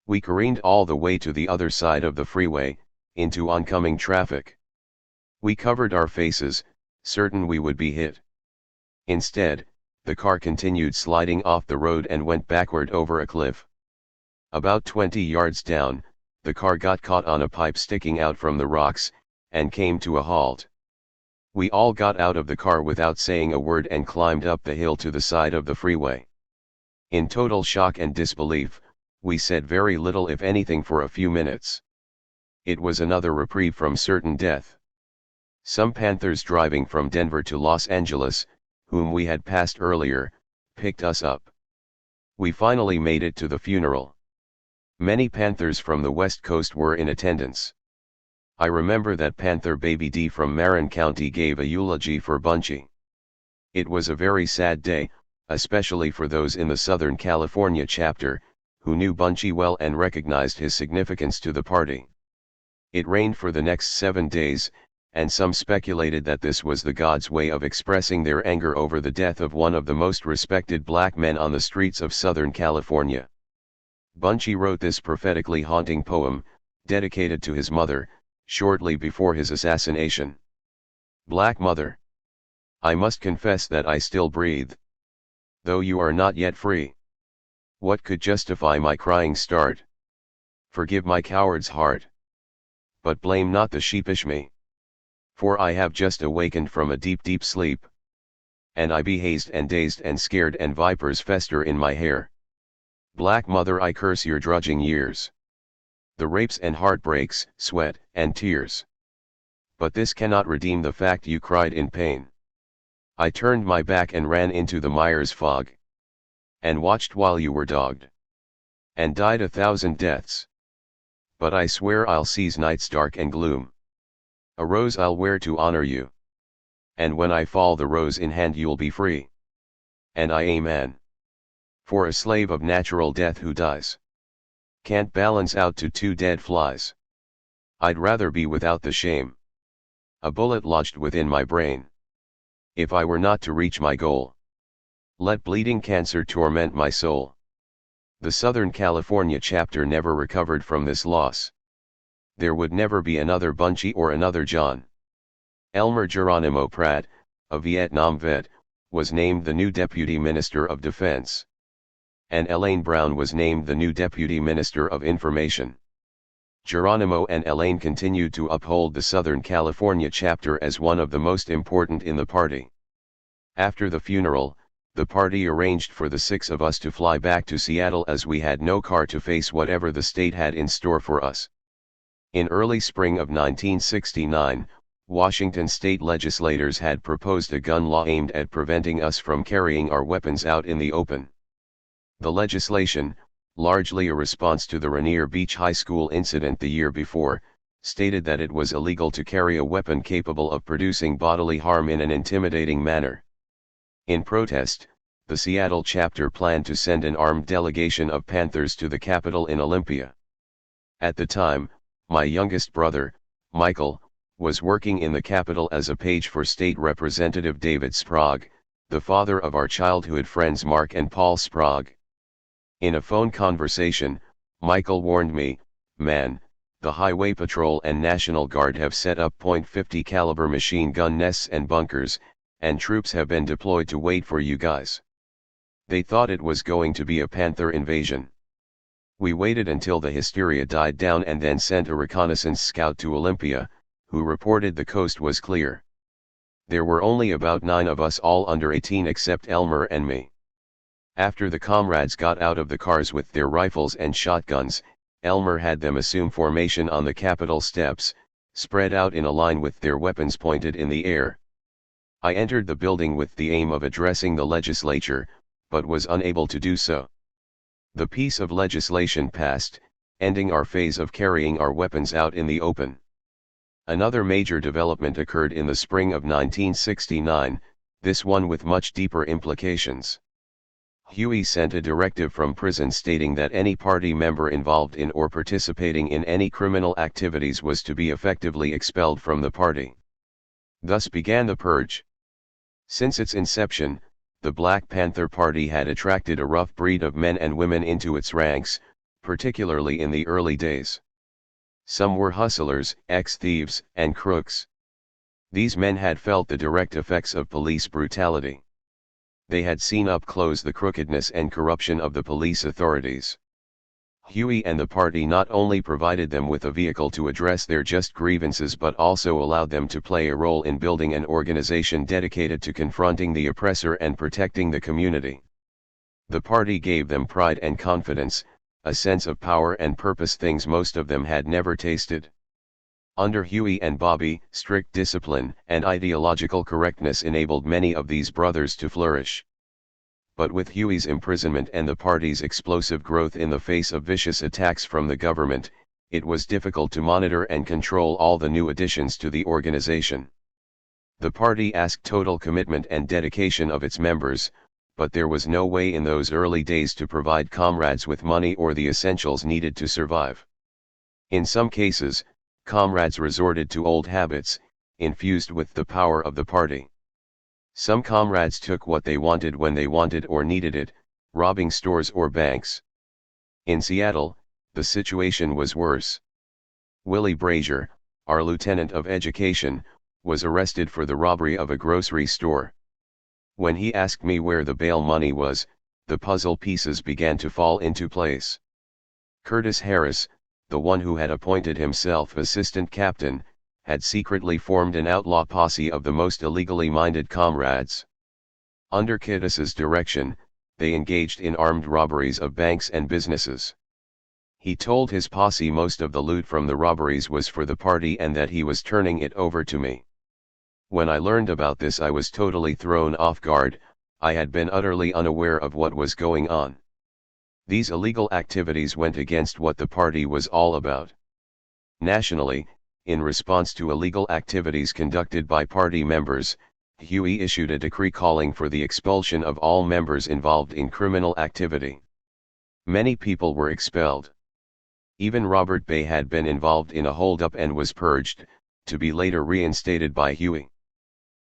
We careened all the way to the other side of the freeway, into oncoming traffic. We covered our faces, certain we would be hit. Instead, the car continued sliding off the road and went backward over a cliff. About 20 yards down, the car got caught on a pipe sticking out from the rocks, and came to a halt. We all got out of the car without saying a word and climbed up the hill to the side of the freeway. In total shock and disbelief, we said very little if anything for a few minutes. It was another reprieve from certain death. Some Panthers driving from Denver to Los Angeles, whom we had passed earlier, picked us up. We finally made it to the funeral. Many Panthers from the West Coast were in attendance. I remember that Panther Baby D from Marin County gave a eulogy for Bunchy. It was a very sad day, especially for those in the Southern California chapter, who knew Bunchy well and recognized his significance to the party. It rained for the next 7 days, and some speculated that this was the gods' way of expressing their anger over the death of one of the most respected black men on the streets of Southern California. Bunchy wrote this prophetically haunting poem, dedicated to his mother, shortly before his assassination. Black Mother, I must confess that I still breathe, though you are not yet free. What could justify my crying start? Forgive my coward's heart, but blame not the sheepish me. For I have just awakened from a deep, deep sleep, and I be hazed and dazed and scared, and vipers fester in my hair. Black Mother, I curse your drudging years, the rapes and heartbreaks, sweat and tears. But this cannot redeem the fact you cried in pain. I turned my back and ran into the mire's fog, and watched while you were dogged, and died 1,000 deaths. But I swear I'll seize night's dark and gloom, a rose I'll wear to honor you, and when I fall the rose in hand you'll be free. And I amen. For a slave of natural death who dies can't balance out to 2 dead flies. I'd rather be without the shame, a bullet lodged within my brain, if I were not to reach my goal. Let bleeding cancer torment my soul. The Southern California chapter never recovered from this loss. There would never be another Bunchy or another John. Elmer Geronimo Pratt, a Vietnam vet, was named the new Deputy Minister of Defense. And Elaine Brown was named the new Deputy Minister of Information. Geronimo and Elaine continued to uphold the Southern California chapter as one of the most important in the party. After the funeral, the party arranged for the 6 of us to fly back to Seattle as we had no car to face whatever the state had in store for us. In early spring of 1969, Washington state legislators had proposed a gun law aimed at preventing us from carrying our weapons out in the open. The legislation, largely a response to the Rainier Beach High School incident the year before, stated that it was illegal to carry a weapon capable of producing bodily harm in an intimidating manner. In protest, the Seattle chapter planned to send an armed delegation of Panthers to the Capitol in Olympia. At the time, my youngest brother, Michael, was working in the Capitol as a page for State Representative David Sprague, the father of our childhood friends Mark and Paul Sprague. In a phone conversation, Michael warned me, "Man, the Highway Patrol and National Guard have set up .50 caliber machine gun nests and bunkers, and troops have been deployed to wait for you guys. They thought it was going to be a Panther invasion." We waited until the hysteria died down and then sent a reconnaissance scout to Olympia, who reported the coast was clear. There were only about 9 of us, all under 18 except Elmer and me. After the comrades got out of the cars with their rifles and shotguns, Elmer had them assume formation on the Capitol steps, spread out in a line with their weapons pointed in the air. I entered the building with the aim of addressing the legislature, but was unable to do so. The piece of legislation passed, ending our phase of carrying our weapons out in the open. Another major development occurred in the spring of 1969, this one with much deeper implications. Huey sent a directive from prison stating that any party member involved in or participating in any criminal activities was to be effectively expelled from the party. Thus began the purge. Since its inception, the Black Panther Party had attracted a rough breed of men and women into its ranks, particularly in the early days. Some were hustlers, ex-thieves, and crooks. These men had felt the direct effects of police brutality. They had seen up close the crookedness and corruption of the police authorities. Huey and the party not only provided them with a vehicle to address their just grievances but also allowed them to play a role in building an organization dedicated to confronting the oppressor and protecting the community. The party gave them pride and confidence, a sense of power and purpose, things most of them had never tasted. Under Huey and Bobby, strict discipline and ideological correctness enabled many of these brothers to flourish. But with Huey's imprisonment and the party's explosive growth in the face of vicious attacks from the government, it was difficult to monitor and control all the new additions to the organization. The party asked total commitment and dedication of its members, but there was no way in those early days to provide comrades with money or the essentials needed to survive. In some cases, comrades resorted to old habits, infused with the power of the party. Some comrades took what they wanted when they wanted or needed it, robbing stores or banks. In Seattle, the situation was worse. Willie Brazier, our lieutenant of education, was arrested for the robbery of a grocery store. When he asked me where the bail money was, the puzzle pieces began to fall into place. Curtis Harris, the one who had appointed himself assistant captain, had secretly formed an outlaw posse of the most illegally minded comrades. Under Curtis's direction, they engaged in armed robberies of banks and businesses. He told his posse most of the loot from the robberies was for the party and that he was turning it over to me. When I learned about this, I was totally thrown off guard. I had been utterly unaware of what was going on. These illegal activities went against what the party was all about. Nationally, in response to illegal activities conducted by party members, Huey issued a decree calling for the expulsion of all members involved in criminal activity. Many people were expelled. Even Robert Bay had been involved in a holdup and was purged, to be later reinstated by Huey.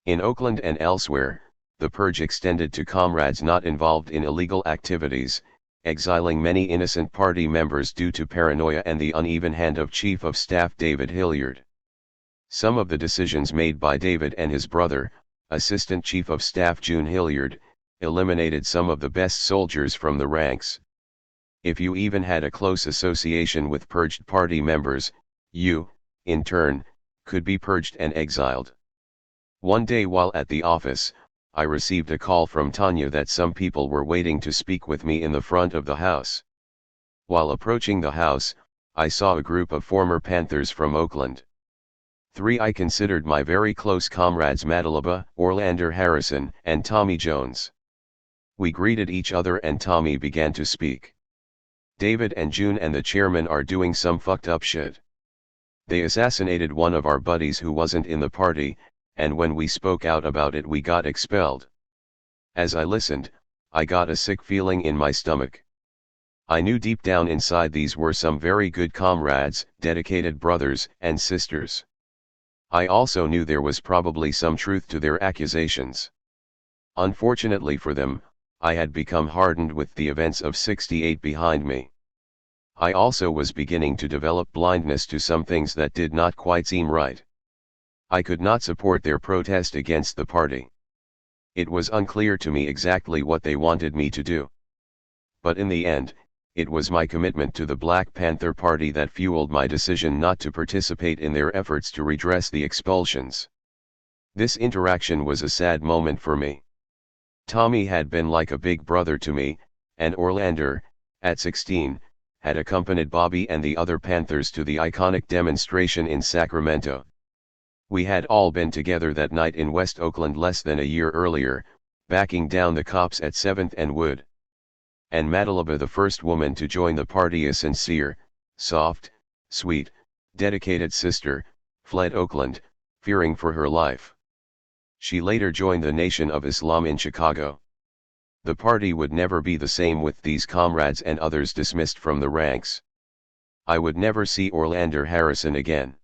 In Oakland and elsewhere, the purge extended to comrades not involved in illegal activities, exiling many innocent party members due to paranoia and the uneven hand of Chief of Staff David Hilliard. Some of the decisions made by David and his brother, Assistant Chief of Staff June Hilliard, eliminated some of the best soldiers from the ranks. If you even had a close association with purged party members, you, in turn, could be purged and exiled. One day while at the office, I received a call from Tanya that some people were waiting to speak with me in the front of the house. While approaching the house, I saw a group of former Panthers from Oakland. 3 I considered my very close comrades Madalaba, Orlander Harrison, and Tommy Jones. We greeted each other and Tommy began to speak. David and June and the chairman are doing some fucked up shit. They assassinated one of our buddies who wasn't in the party, and when we spoke out about it we got expelled. As I listened, I got a sick feeling in my stomach. I knew deep down inside these were some very good comrades, dedicated brothers and sisters. I also knew there was probably some truth to their accusations. Unfortunately for them, I had become hardened with the events of '68 behind me. I also was beginning to develop blindness to some things that did not quite seem right. I could not support their protest against the party. It was unclear to me exactly what they wanted me to do. But in the end, it was my commitment to the Black Panther Party that fueled my decision not to participate in their efforts to redress the expulsions. This interaction was a sad moment for me. Tommy had been like a big brother to me, and Orlander, at 16, had accompanied Bobby and the other Panthers to the iconic demonstration in Sacramento. We had all been together that night in West Oakland less than a year earlier, backing down the cops at 7th and Wood. And Madalaba, the first woman to join the party, a sincere, soft, sweet, dedicated sister, fled Oakland, fearing for her life. She later joined the Nation of Islam in Chicago. The party would never be the same with these comrades and others dismissed from the ranks. I would never see Orlander Harrison again.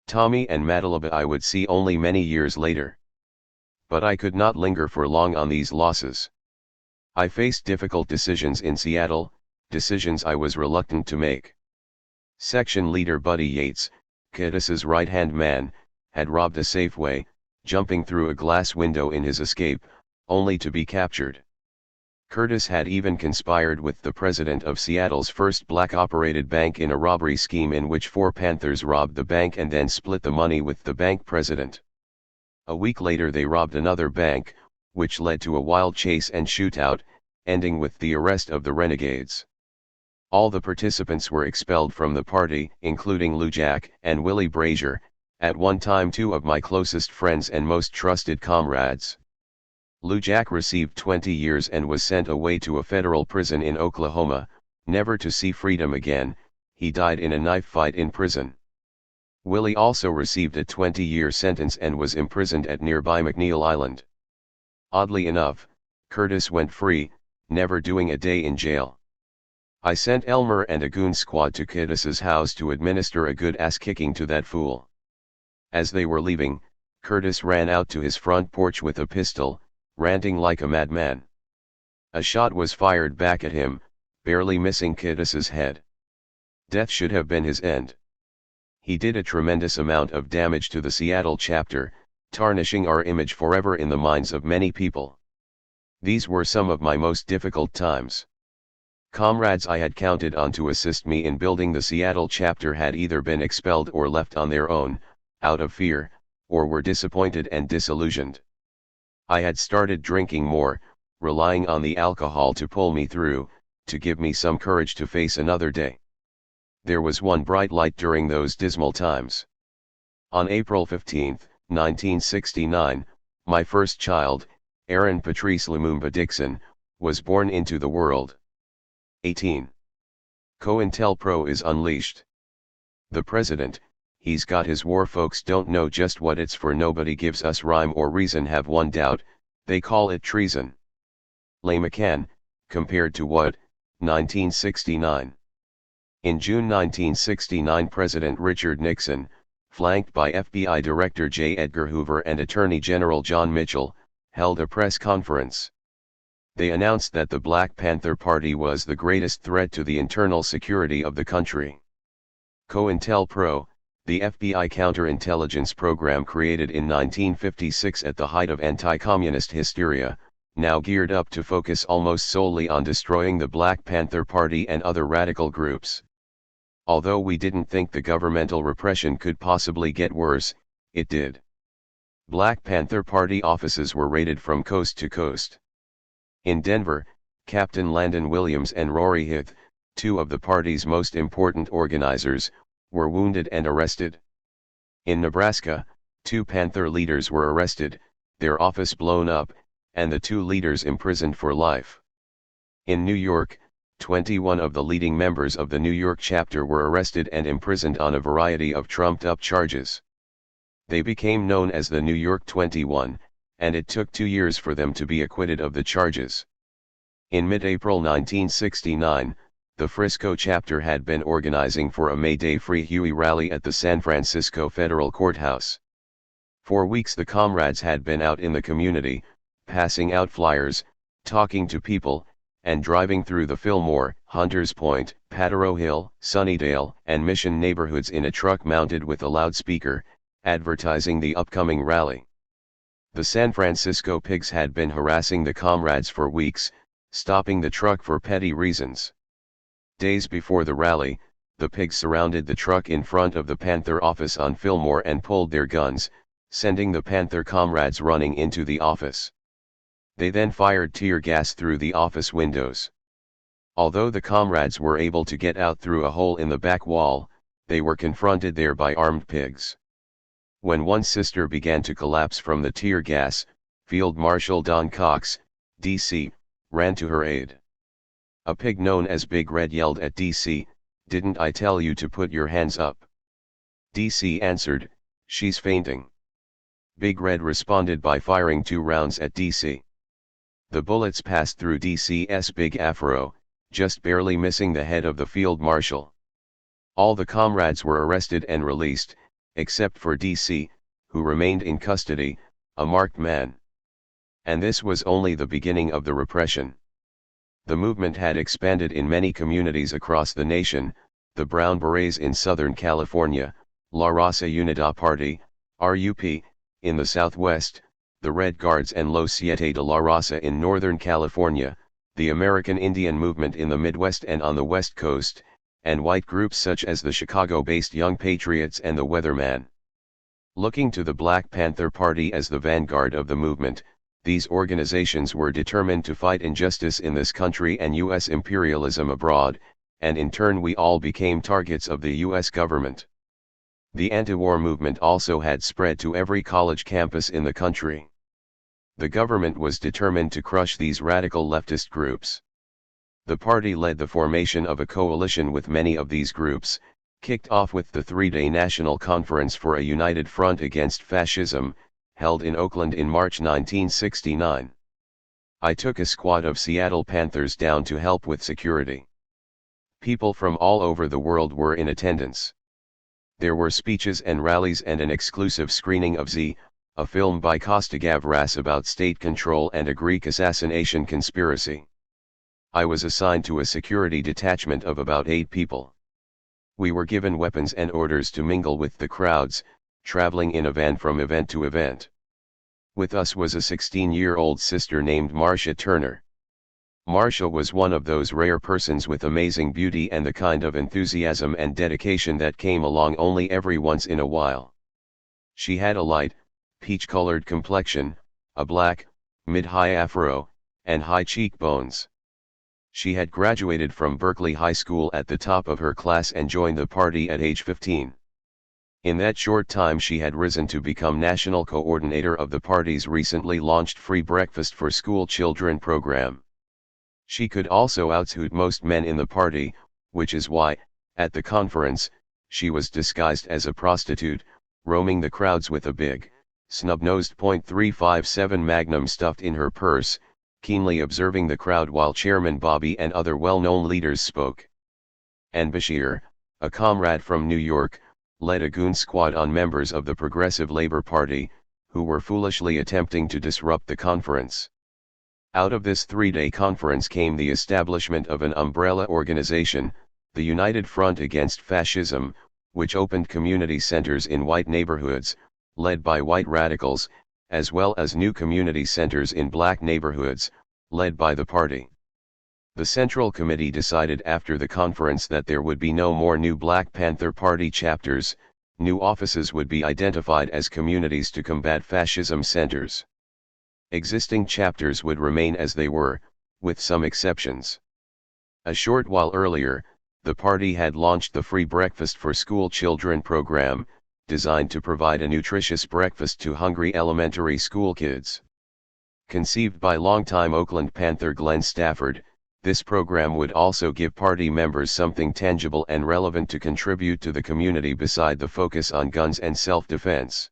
Tommy and Madalaba I would see only many years later. But I could not linger for long on these losses. I faced difficult decisions in Seattle, decisions I was reluctant to make. Section leader Buddy Yates, Curtis's right-hand man, had robbed a Safeway, jumping through a glass window in his escape, only to be captured. Curtis had even conspired with the president of Seattle's first black-operated bank in a robbery scheme in which 4 Panthers robbed the bank and then split the money with the bank president. A week later they robbed another bank, which led to a wild chase and shootout, ending with the arrest of the renegades. All the participants were expelled from the party, including Lou Jack and Willie Brazier, at one time 2 of my closest friends and most trusted comrades. Lou Jack received 20 years and was sent away to a federal prison in Oklahoma, never to see freedom again. He died in a knife fight in prison. Willie also received a 20-year sentence and was imprisoned at nearby McNeil Island. Oddly enough, Curtis went free, never doing a day in jail. I sent Elmer and a goon squad to Curtis's house to administer a good ass-kicking to that fool. As they were leaving, Curtis ran out to his front porch with a pistol, ranting like a madman. A shot was fired back at him, barely missing Curtis's head. Death should have been his end. He did a tremendous amount of damage to the Seattle chapter, tarnishing our image forever in the minds of many people. These were some of my most difficult times. Comrades I had counted on to assist me in building the Seattle chapter had either been expelled or left on their own, out of fear, or were disappointed and disillusioned. I had started drinking more, relying on the alcohol to pull me through, to give me some courage to face another day. There was one bright light during those dismal times. On April 15, 1969, my first child, Aaron Patrice Lumumba Dixon, was born into the world. 18. COINTELPRO is unleashed. The president, he's got his war, folks don't know just what it's for, nobody gives us rhyme or reason, have one doubt, they call it treason. Les McCann, compared to what? 1969. In June 1969 President Richard Nixon, flanked by FBI Director J. Edgar Hoover and Attorney General John Mitchell, held a press conference. They announced that the Black Panther Party was the greatest threat to the internal security of the country. COINTELPRO, the FBI counterintelligence program created in 1956 at the height of anti-communist hysteria, now geared up to focus almost solely on destroying the Black Panther Party and other radical groups. Although we didn't think the governmental repression could possibly get worse, it did. Black Panther Party offices were raided from coast to coast. In Denver, Captain Landon Williams and Rory Hith, two of the party's most important organizers, were wounded and arrested. In Nebraska, two Panther leaders were arrested, their office blown up, and the two leaders imprisoned for life. In New York, 21 of the leading members of the New York chapter were arrested and imprisoned on a variety of trumped-up charges. They became known as the New York 21, and it took 2 years for them to be acquitted of the charges. In mid-April 1969, the Frisco chapter had been organizing for a May Day Free Huey rally at the San Francisco Federal Courthouse. For weeks the comrades had been out in the community, passing out flyers, talking to people, and driving through the Fillmore, Hunters Point, Patero Hill, Sunnydale, and Mission neighborhoods in a truck mounted with a loudspeaker, advertising the upcoming rally. The San Francisco pigs had been harassing the comrades for weeks, stopping the truck for petty reasons. Days before the rally, the pigs surrounded the truck in front of the Panther office on Fillmore and pulled their guns, sending the Panther comrades running into the office. They then fired tear gas through the office windows. Although the comrades were able to get out through a hole in the back wall, they were confronted there by armed pigs. When one sister began to collapse from the tear gas, Field Marshal Don Cox, D.C., ran to her aid. A pig known as Big Red yelled at D.C., "Didn't I tell you to put your hands up?" D.C. answered, "She's fainting." Big Red responded by firing 2 rounds at D.C. The bullets passed through D.C.'s big afro, just barely missing the head of the field marshal. All the comrades were arrested and released, except for D.C., who remained in custody, a marked man. And this was only the beginning of the repression. The movement had expanded in many communities across the nation, the Brown Berets in Southern California, La Raza Unida Party, RUP, in the Southwest, the Red Guards and Los Siete de la Raza in Northern California, the American Indian movement in the Midwest and on the West Coast, and white groups such as the Chicago-based Young Patriots and the Weatherman. Looking to the Black Panther Party as the vanguard of the movement, these organizations were determined to fight injustice in this country and U.S. imperialism abroad, and in turn we all became targets of the U.S. government. The anti-war movement also had spread to every college campus in the country. The government was determined to crush these radical leftist groups. The party led the formation of a coalition with many of these groups, kicked off with the 3-day National Conference for a United Front Against Fascism, held in Oakland in March 1969. I took a squad of Seattle Panthers down to help with security. People from all over the world were in attendance. There were speeches and rallies and an exclusive screening of Z, a film by Costa Gavras about state control and a Greek assassination conspiracy. I was assigned to a security detachment of about 8 people. We were given weapons and orders to mingle with the crowds, traveling in a van from event to event. With us was a 16-year-old sister named Marcia Turner. Marcia was one of those rare persons with amazing beauty and the kind of enthusiasm and dedication that came along only every once in a while. She had a light, peach-colored complexion, a black, mid-high afro, and high cheekbones. She had graduated from Berkeley High School at the top of her class and joined the party at age 15. In that short time she had risen to become national coordinator of the party's recently launched Free Breakfast for School Children program. She could also outshoot most men in the party, which is why, at the conference, she was disguised as a prostitute, roaming the crowds with a big, snub-nosed .357 Magnum stuffed in her purse, keenly observing the crowd while Chairman Bobby and other well-known leaders spoke. And Bashir, a comrade from New York, led a goon squad on members of the Progressive Labor Party, who were foolishly attempting to disrupt the conference. Out of this 3-day conference came the establishment of an umbrella organization, the United Front Against Fascism, which opened community centers in white neighborhoods, led by white radicals, as well as new community centers in black neighborhoods, led by the party. The Central Committee decided after the conference that there would be no more new Black Panther Party chapters, new offices would be identified as communities to combat fascism centers. Existing chapters would remain as they were, with some exceptions. A short while earlier, the party had launched the Free Breakfast for School Children program, designed to provide a nutritious breakfast to hungry elementary school kids. Conceived by longtime Oakland Panther Glenn Stafford, this program would also give party members something tangible and relevant to contribute to the community beside the focus on guns and self-defense.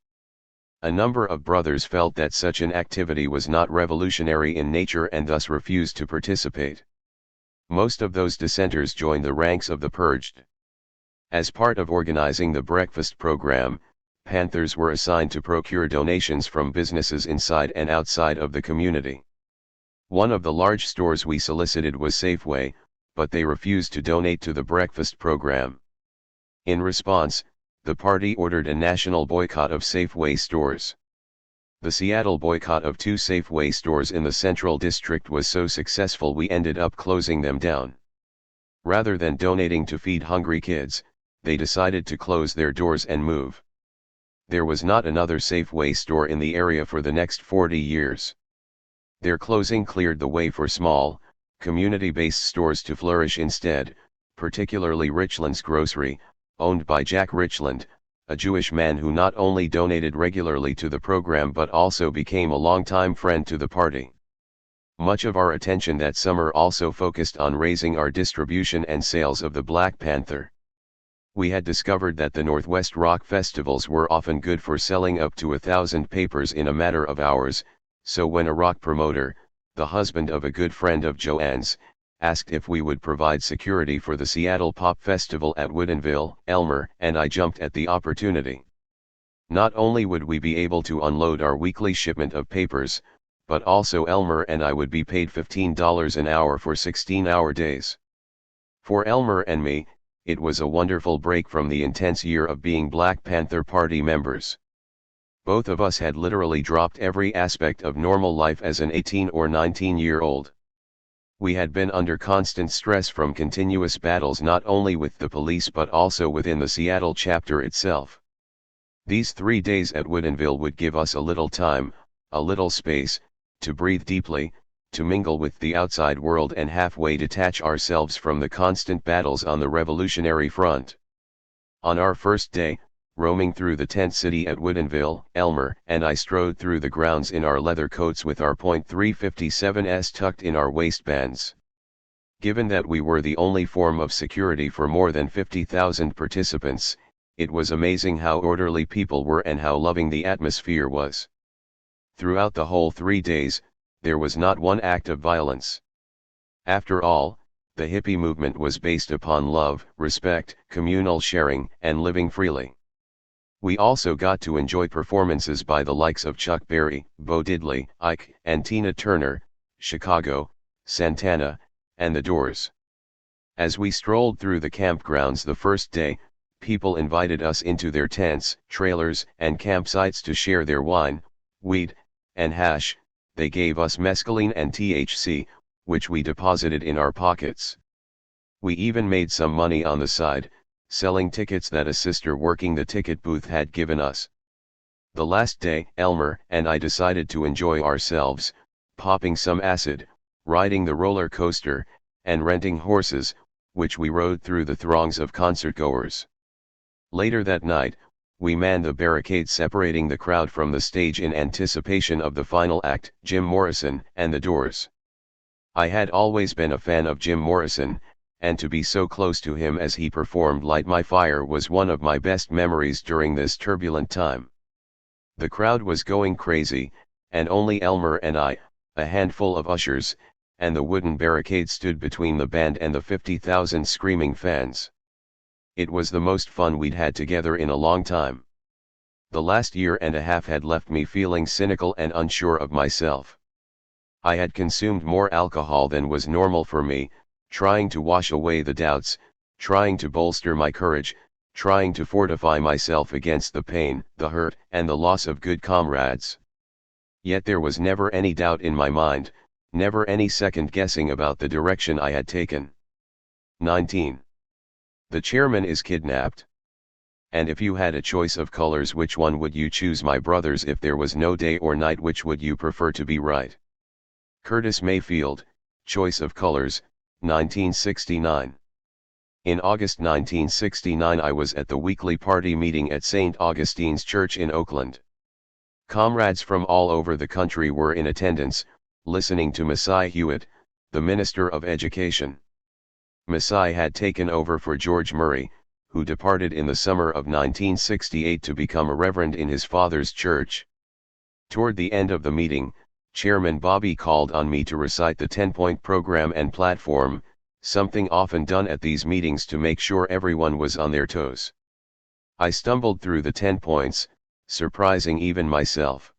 A number of brothers felt that such an activity was not revolutionary in nature and thus refused to participate. Most of those dissenters joined the ranks of the purged. As part of organizing the breakfast program, Panthers were assigned to procure donations from businesses inside and outside of the community. One of the large stores we solicited was Safeway, but they refused to donate to the breakfast program. In response, the party ordered a national boycott of Safeway stores. The Seattle boycott of 2 Safeway stores in the Central District was so successful we ended up closing them down. Rather than donating to feed hungry kids, they decided to close their doors and move. There was not another Safeway store in the area for the next 40 years. Their closing cleared the way for small, community-based stores to flourish instead, particularly Richland's Grocery, owned by Jack Richland, a Jewish man who not only donated regularly to the program but also became a longtime friend to the party. Much of our attention that summer also focused on raising our distribution and sales of the Black Panther. We had discovered that the Northwest rock festivals were often good for selling up to 1,000 papers in a matter of hours, so when a rock promoter, the husband of a good friend of Joanne's, asked if we would provide security for the Seattle Pop Festival at Woodinville, Elmer and I jumped at the opportunity. Not only would we be able to unload our weekly shipment of papers, but also Elmer and I would be paid $15 an hour for 16-hour days. For Elmer and me, it was a wonderful break from the intense year of being Black Panther Party members. Both of us had literally dropped every aspect of normal life as an 18 or 19-year-old. We had been under constant stress from continuous battles not only with the police but also within the Seattle chapter itself. These 3 days at Woodinville would give us a little time, a little space, to breathe deeply, to mingle with the outside world and halfway detach ourselves from the constant battles on the revolutionary front. On our first day, roaming through the tent city at Woodinville, Elmer and I strode through the grounds in our leather coats with our .357s tucked in our waistbands. Given that we were the only form of security for more than 50,000 participants, it was amazing how orderly people were and how loving the atmosphere was. Throughout the whole 3 days, there was not one act of violence. After all, the hippie movement was based upon love, respect, communal sharing, and living freely. We also got to enjoy performances by the likes of Chuck Berry, Bo Diddley, Ike, and Tina Turner, Chicago, Santana, and The Doors. As we strolled through the campgrounds the first day, people invited us into their tents, trailers, and campsites to share their wine, weed, and hash. They gave us mescaline and THC, which we deposited in our pockets. We even made some money on the side, selling tickets that a sister working the ticket booth had given us. The last day, Elmer and I decided to enjoy ourselves, popping some acid, riding the roller coaster, and renting horses, which we rode through the throngs of concertgoers. Later that night, we manned the barricade separating the crowd from the stage in anticipation of the final act, Jim Morrison and The Doors. I had always been a fan of Jim Morrison, and to be so close to him as he performed Light My Fire was one of my best memories during this turbulent time. The crowd was going crazy, and only Elmer and I, a handful of ushers, and the wooden barricade stood between the band and the 50,000 screaming fans. It was the most fun we'd had together in a long time. The last year and a half had left me feeling cynical and unsure of myself. I had consumed more alcohol than was normal for me, trying to wash away the doubts, trying to bolster my courage, trying to fortify myself against the pain, the hurt, and the loss of good comrades. Yet there was never any doubt in my mind, never any second guessing about the direction I had taken. 19. The chairman is kidnapped. And if you had a choice of colors, which one would you choose, my brothers? If there was no day or night, which would you prefer to be right? Curtis Mayfield, choice of colors, 1969. In August 1969 I was at the weekly party meeting at St. Augustine's Church in Oakland. Comrades from all over the country were in attendance, listening to Messiah Hewitt, the Minister of Education. Messiah had taken over for George Murray, who departed in the summer of 1968 to become a reverend in his father's church. Toward the end of the meeting, Chairman Bobby called on me to recite the 10-point program and platform, something often done at these meetings to make sure everyone was on their toes. I stumbled through the 10 points, surprising even myself.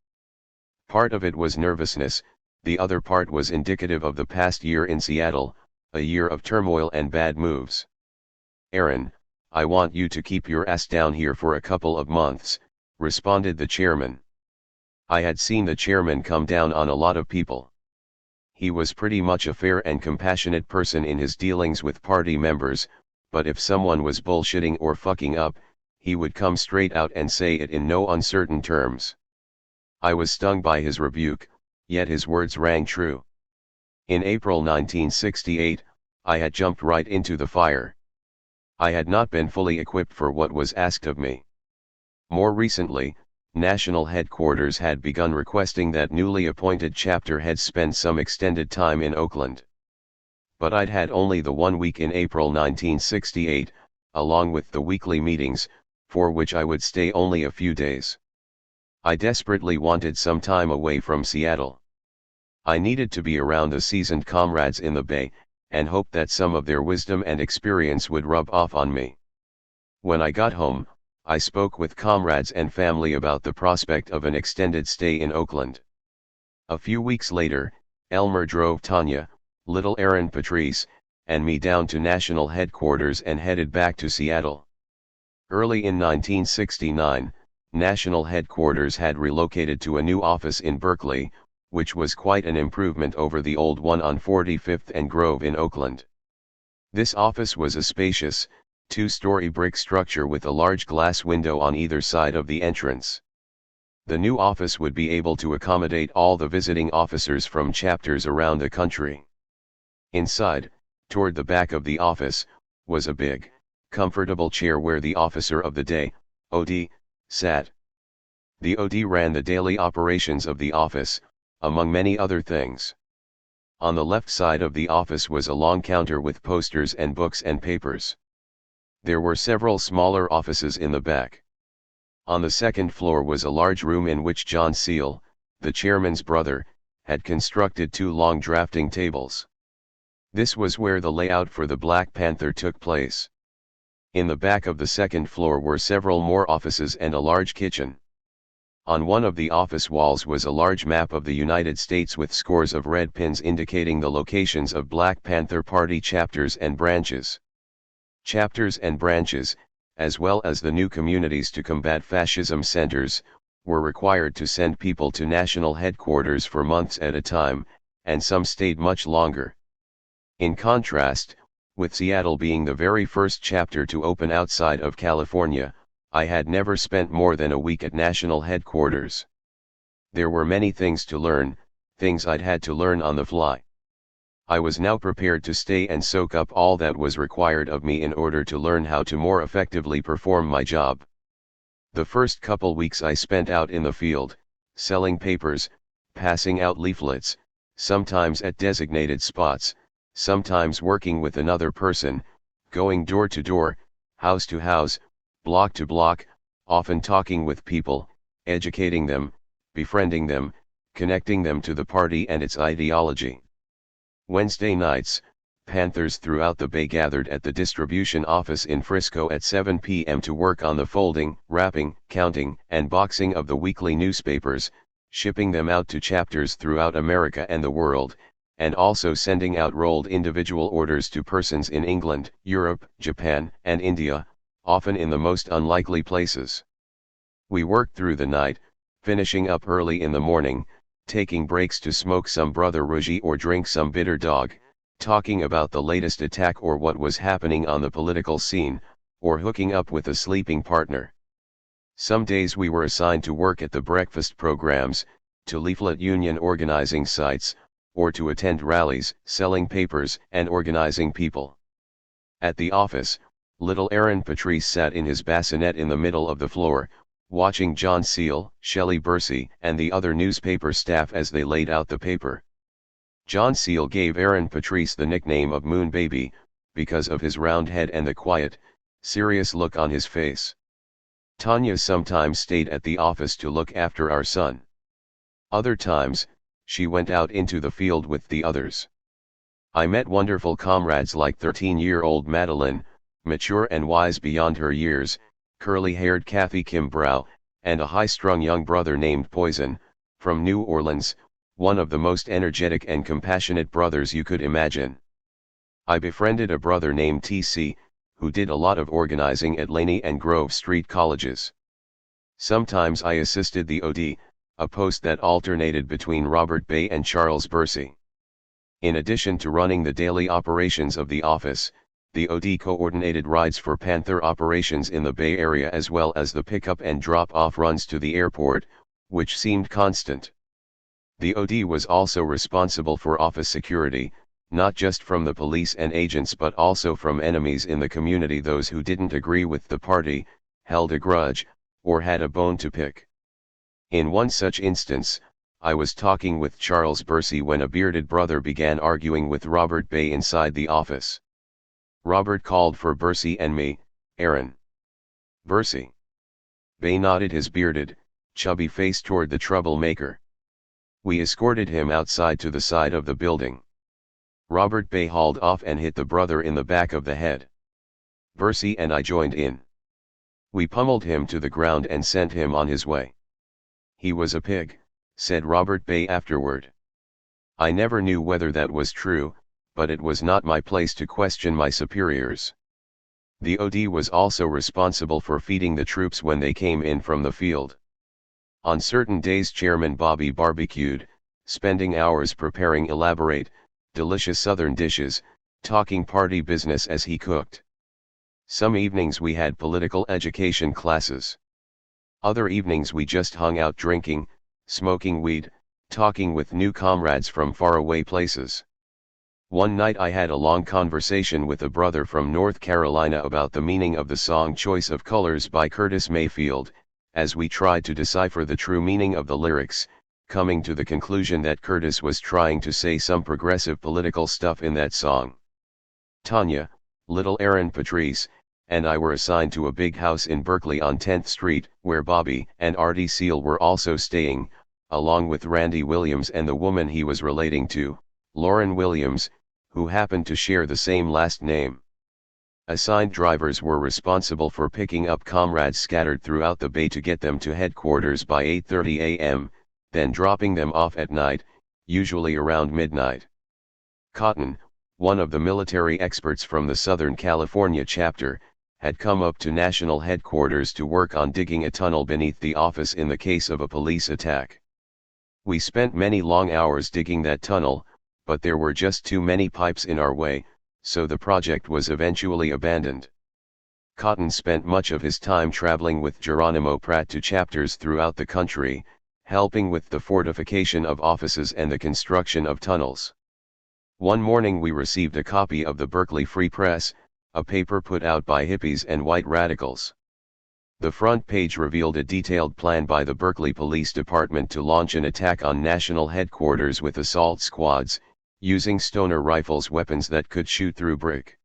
Part of it was nervousness, the other part was indicative of the past year in Seattle, a year of turmoil and bad moves. "Aaron, I want you to keep your ass down here for a couple of months," responded the chairman. I had seen the chairman come down on a lot of people. He was pretty much a fair and compassionate person in his dealings with party members, but if someone was bullshitting or fucking up, he would come straight out and say it in no uncertain terms. I was stung by his rebuke, yet his words rang true. In April 1968, I had jumped right into the fire. I had not been fully equipped for what was asked of me. More recently, National Headquarters had begun requesting that newly appointed chapter heads spend some extended time in Oakland. But I'd had only the 1 week in April 1968, along with the weekly meetings, for which I would stay only a few days. I desperately wanted some time away from Seattle. I needed to be around the seasoned comrades in the Bay, and hoped that some of their wisdom and experience would rub off on me. When I got home, I spoke with comrades and family about the prospect of an extended stay in Oakland. A few weeks later, Elmer drove Tanya, little Aaron Patrice, and me down to National Headquarters and headed back to Seattle. Early in 1969, National Headquarters had relocated to a new office in Berkeley, which was quite an improvement over the old one on 45th and Grove in Oakland. This office was a spacious, 2-story brick structure with a large glass window on either side of the entrance. The new office would be able to accommodate all the visiting officers from chapters around the country. Inside, toward the back of the office, was a big, comfortable chair where the officer of the day, OD, sat. The OD ran the daily operations of the office, among many other things. On the left side of the office was a long counter with posters and books and papers. There were several smaller offices in the back. On the second floor was a large room in which John Seal, the chairman's brother, had constructed 2 long drafting tables. This was where the layout for the Black Panther took place. In the back of the second floor were several more offices and a large kitchen. On one of the office walls was a large map of the United States with scores of red pins indicating the locations of Black Panther Party chapters and branches. Chapters and branches, as well as the new Communities to Combat Fascism centers, were required to send people to national headquarters for months at a time, and some stayed much longer. In contrast, with Seattle being the very first chapter to open outside of California, I had never spent more than a week at national headquarters. There were many things to learn, things I'd had to learn on the fly. I was now prepared to stay and soak up all that was required of me in order to learn how to more effectively perform my job. The first couple weeks I spent out in the field, selling papers, passing out leaflets, sometimes at designated spots, sometimes working with another person, going door to door, house to house, block to block, often talking with people, educating them, befriending them, connecting them to the party and its ideology. Wednesday nights, Panthers throughout the Bay gathered at the distribution office in Frisco at 7 p.m. to work on the folding, wrapping, counting, and boxing of the weekly newspapers, shipping them out to chapters throughout America and the world, and also sending out rolled individual orders to persons in England, Europe, Japan, and India, often in the most unlikely places. We worked through the night, finishing up early in the morning, taking breaks to smoke some Brother Rouge or drink some bitter dog, talking about the latest attack or what was happening on the political scene, or hooking up with a sleeping partner. Some days we were assigned to work at the breakfast programs, to leaflet union organizing sites, or to attend rallies, selling papers, and organizing people. At the office, little Aaron Patrice sat in his bassinet in the middle of the floor, watching John Seal, Shelley Bursey, and the other newspaper staff as they laid out the paper. John Seal gave Aaron Patrice the nickname of Moon Baby, because of his round head and the quiet, serious look on his face. Tanya sometimes stayed at the office to look after our son. Other times, she went out into the field with the others. I met wonderful comrades like 13-year-old Madeline, mature and wise beyond her years, curly-haired Kathy Kimbrough, and a high-strung young brother named Poison, from New Orleans, one of the most energetic and compassionate brothers you could imagine. I befriended a brother named T.C., who did a lot of organizing at Laney and Grove Street colleges. Sometimes I assisted the OD, a post that alternated between Robert Bay and Charles Bursey. In addition to running the daily operations of the office, the OD coordinated rides for Panther operations in the Bay Area as well as the pickup and drop-off runs to the airport, which seemed constant. The OD was also responsible for office security, not just from the police and agents but also from enemies in the community, those who didn't agree with the party, held a grudge, or had a bone to pick. In one such instance, I was talking with Charles Bursey when a bearded brother began arguing with Robert Bay inside the office. Robert called for Bursey and me, Aaron. Bursey. Bay nodded his bearded, chubby face toward the troublemaker. We escorted him outside to the side of the building. Robert Bay hauled off and hit the brother in the back of the head. Bursey and I joined in. We pummeled him to the ground and sent him on his way. He was a pig, said Robert Bay afterward. I never knew whether that was true, but it was not my place to question my superiors. The OD was also responsible for feeding the troops when they came in from the field. On certain days Chairman Bobby barbecued, spending hours preparing elaborate, delicious Southern dishes, talking party business as he cooked. Some evenings we had political education classes. Other evenings we just hung out drinking, smoking weed, talking with new comrades from faraway places. One night I had a long conversation with a brother from North Carolina about the meaning of the song Choice of Colors by Curtis Mayfield, as we tried to decipher the true meaning of the lyrics, coming to the conclusion that Curtis was trying to say some progressive political stuff in that song. Tanya, little Aaron Patrice, and I were assigned to a big house in Berkeley on 10th Street, where Bobby and Artie Seal were also staying, along with Randy Williams and the woman he was relating to, Lauren Williams, who happened to share the same last name. Assigned drivers were responsible for picking up comrades scattered throughout the Bay to get them to headquarters by 8:30 a.m., then dropping them off at night, usually around midnight. Cotton, one of the military experts from the Southern California chapter, had come up to national headquarters to work on digging a tunnel beneath the office in the case of a police attack. We spent many long hours digging that tunnel, but there were just too many pipes in our way, so the project was eventually abandoned. Cotton spent much of his time traveling with Geronimo Pratt to chapters throughout the country, helping with the fortification of offices and the construction of tunnels. One morning we received a copy of the Berkeley Free Press, a paper put out by hippies and white radicals. The front page revealed a detailed plan by the Berkeley Police Department to launch an attack on national headquarters with assault squads, using stoner rifles, weapons that could shoot through brick.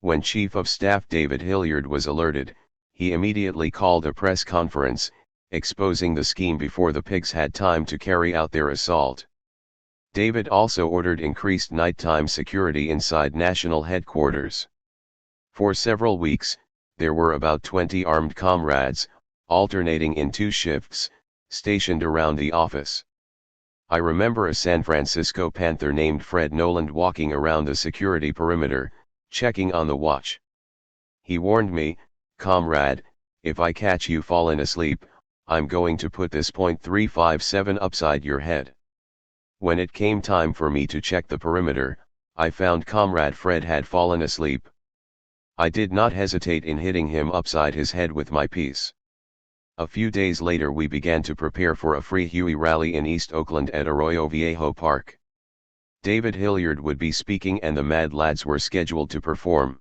When Chief of Staff David Hilliard was alerted, he immediately called a press conference, exposing the scheme before the pigs had time to carry out their assault. David also ordered increased nighttime security inside national headquarters. For several weeks, there were about 20 armed comrades, alternating in 2 shifts, stationed around the office. I remember a San Francisco Panther named Fred Noland walking around the security perimeter, checking on the watch. He warned me, "Comrade, if I catch you fallen asleep, I'm going to put this .357 upside your head." When it came time for me to check the perimeter, I found Comrade Fred had fallen asleep. I did not hesitate in hitting him upside his head with my piece. A few days later we began to prepare for a Free Huey rally in East Oakland at Arroyo Viejo Park. David Hilliard would be speaking and the Mad Lads were scheduled to perform.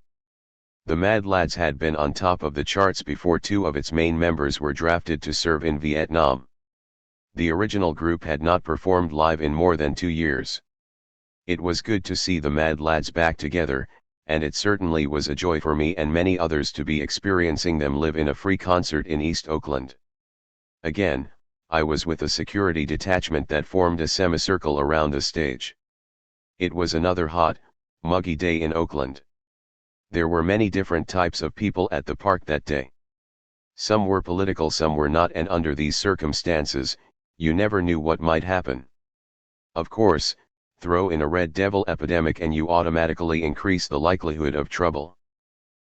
The Mad Lads had been on top of the charts before two of its main members were drafted to serve in Vietnam. The original group had not performed live in more than 2 years. It was good to see the Mad Lads back together, and it certainly was a joy for me and many others to be experiencing them live in a free concert in East Oakland. Again, I was with a security detachment that formed a semicircle around the stage. It was another hot, muggy day in Oakland. There were many different types of people at the park that day. Some were political, some were not, and under these circumstances, you never knew what might happen. Of course, throw in a red devil epidemic and you automatically increase the likelihood of trouble.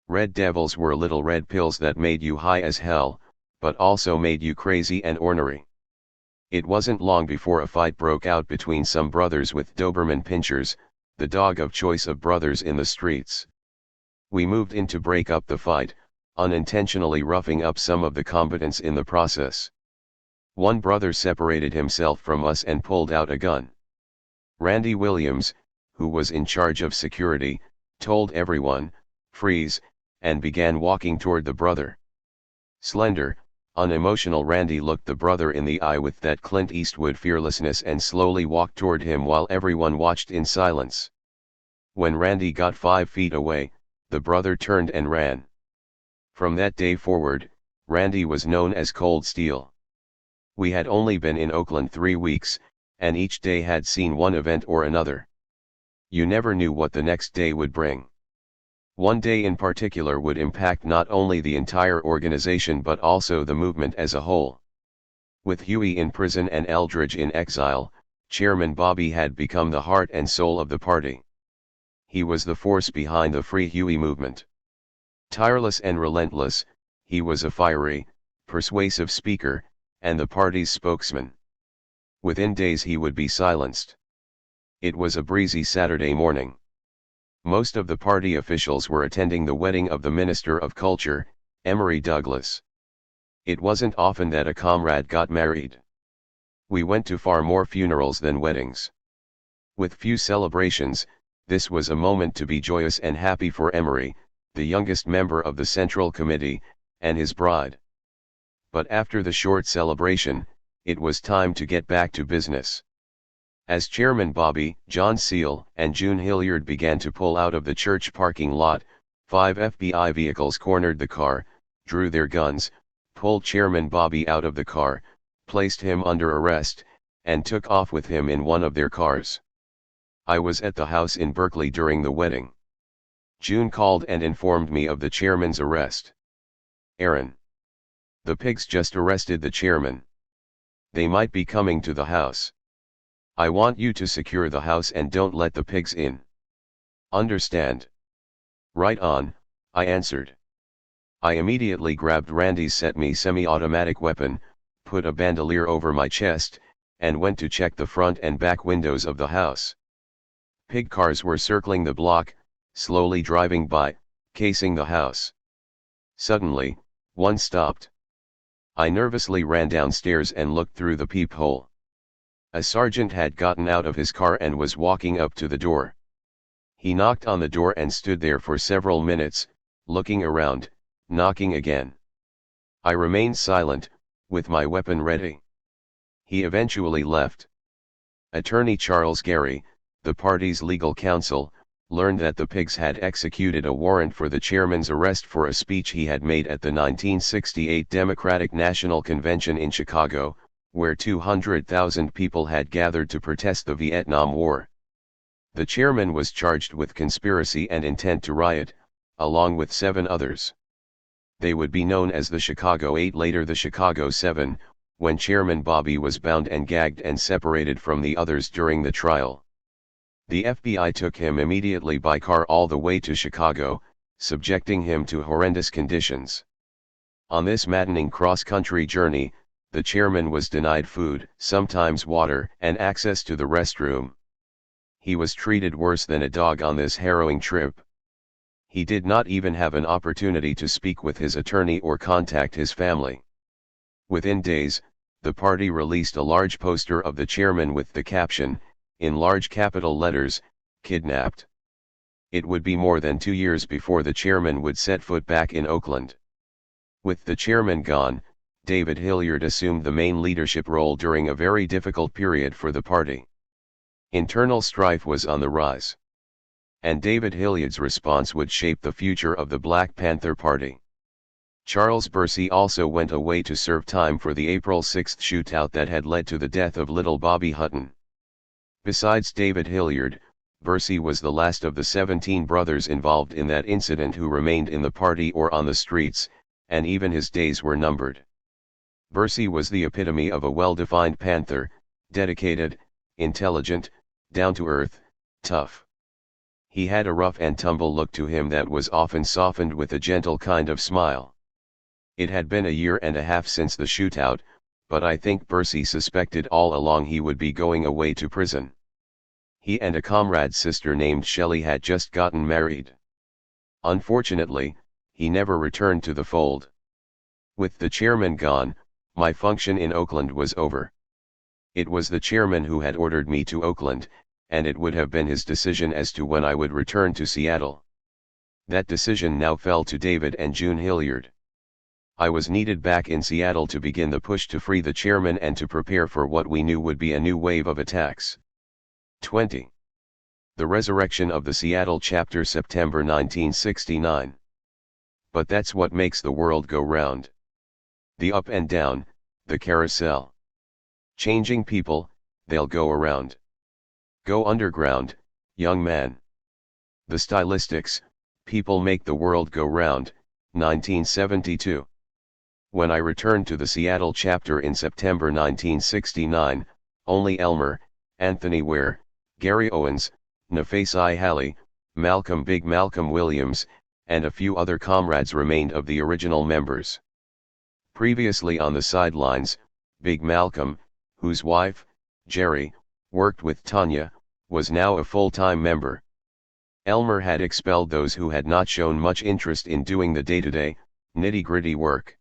Red devils were little red pills that made you high as hell, but also made you crazy and ornery. It wasn't long before a fight broke out between some brothers with Doberman Pinschers, the dog of choice of brothers in the streets. We moved in to break up the fight, unintentionally roughing up some of the combatants in the process. One brother separated himself from us and pulled out a gun. Randy Williams, who was in charge of security, told everyone, "Freeze," and began walking toward the brother. Slender, unemotional Randy looked the brother in the eye with that Clint Eastwood fearlessness and slowly walked toward him while everyone watched in silence. When Randy got 5 feet away, the brother turned and ran. From that day forward, Randy was known as Cold Steel. We had only been in Oakland 3 weeks, and each day had seen one event or another. You never knew what the next day would bring. One day in particular would impact not only the entire organization but also the movement as a whole. With Huey in prison and Eldridge in exile, Chairman Bobby had become the heart and soul of the party. He was the force behind the Free Huey movement. Tireless and relentless, he was a fiery, persuasive speaker, and the party's spokesman. Within days he would be silenced. It was a breezy Saturday morning. Most of the party officials were attending the wedding of the Minister of Culture, Emory Douglas. It wasn't often that a comrade got married. We went to far more funerals than weddings. With few celebrations, this was a moment to be joyous and happy for Emory, the youngest member of the Central Committee, and his bride. But after the short celebration, it was time to get back to business. As Chairman Bobby, John Seal, and June Hilliard began to pull out of the church parking lot, 5 FBI vehicles cornered the car, drew their guns, pulled Chairman Bobby out of the car, placed him under arrest, and took off with him in one of their cars. I was at the house in Berkeley during the wedding. June called and informed me of the chairman's arrest. "Aaron, the pigs just arrested the chairman. They might be coming to the house. I want you to secure the house and don't let the pigs in. Understand?" "Right on," I answered. I immediately grabbed Randy's semi-automatic weapon, put a bandolier over my chest, and went to check the front and back windows of the house. Pig cars were circling the block, slowly driving by, casing the house. Suddenly, one stopped. I nervously ran downstairs and looked through the peephole. A sergeant had gotten out of his car and was walking up to the door. He knocked on the door and stood there for several minutes, looking around, knocking again. I remained silent, with my weapon ready. He eventually left. Attorney Charles Gary, the party's legal counsel, learned that the pigs had executed a warrant for the chairman's arrest for a speech he had made at the 1968 Democratic National Convention in Chicago, where 200,000 people had gathered to protest the Vietnam War. The chairman was charged with conspiracy and intent to riot, along with 7 others. They would be known as the Chicago 8, later the Chicago 7, when Chairman Bobby was bound and gagged and separated from the others during the trial. The FBI took him immediately by car all the way to Chicago, subjecting him to horrendous conditions. On this maddening cross-country journey, the chairman was denied food, sometimes water, and access to the restroom. He was treated worse than a dog on this harrowing trip. He did not even have an opportunity to speak with his attorney or contact his family. Within days, the party released a large poster of the chairman with the caption, in large capital letters, kidnapped. It would be more than 2 years before the chairman would set foot back in Oakland. With the chairman gone, David Hilliard assumed the main leadership role during a very difficult period for the party. Internal strife was on the rise. And David Hilliard's response would shape the future of the Black Panther Party. Charles Bursey also went away to serve time for the April 6 shootout that had led to the death of little Bobby Hutton. Besides David Hilliard, Bursey was the last of the 17 brothers involved in that incident who remained in the party or on the streets, and even his days were numbered. Bursey was the epitome of a well-defined Panther, dedicated, intelligent, down-to-earth, tough. He had a rough and tumble look to him that was often softened with a gentle kind of smile. It had been a year and a half since the shootout, but I think Bursey suspected all along he would be going away to prison. He and a comrade's sister named Shelley had just gotten married. Unfortunately, he never returned to the fold. With the chairman gone, my function in Oakland was over. It was the chairman who had ordered me to Oakland, and it would have been his decision as to when I would return to Seattle. That decision now fell to David and June Hilliard. I was needed back in Seattle to begin the push to free the chairman and to prepare for what we knew would be a new wave of attacks. 20. The resurrection of the Seattle chapter, September 1969. But that's what makes the world go round. The up and down, the carousel. Changing people, they'll go around. Go underground, young man. The stylistics, people make the world go round, 1972. When I returned to the Seattle chapter in September 1969, only Elmer, Anthony Ware, Gary Owens, Nafesi Halley, Big Malcolm Williams, and a few other comrades remained of the original members. Previously on the sidelines, Big Malcolm, whose wife, Jerry, worked with Tanya, was now a full-time member. Elmer had expelled those who had not shown much interest in doing the day-to-day, nitty-gritty work.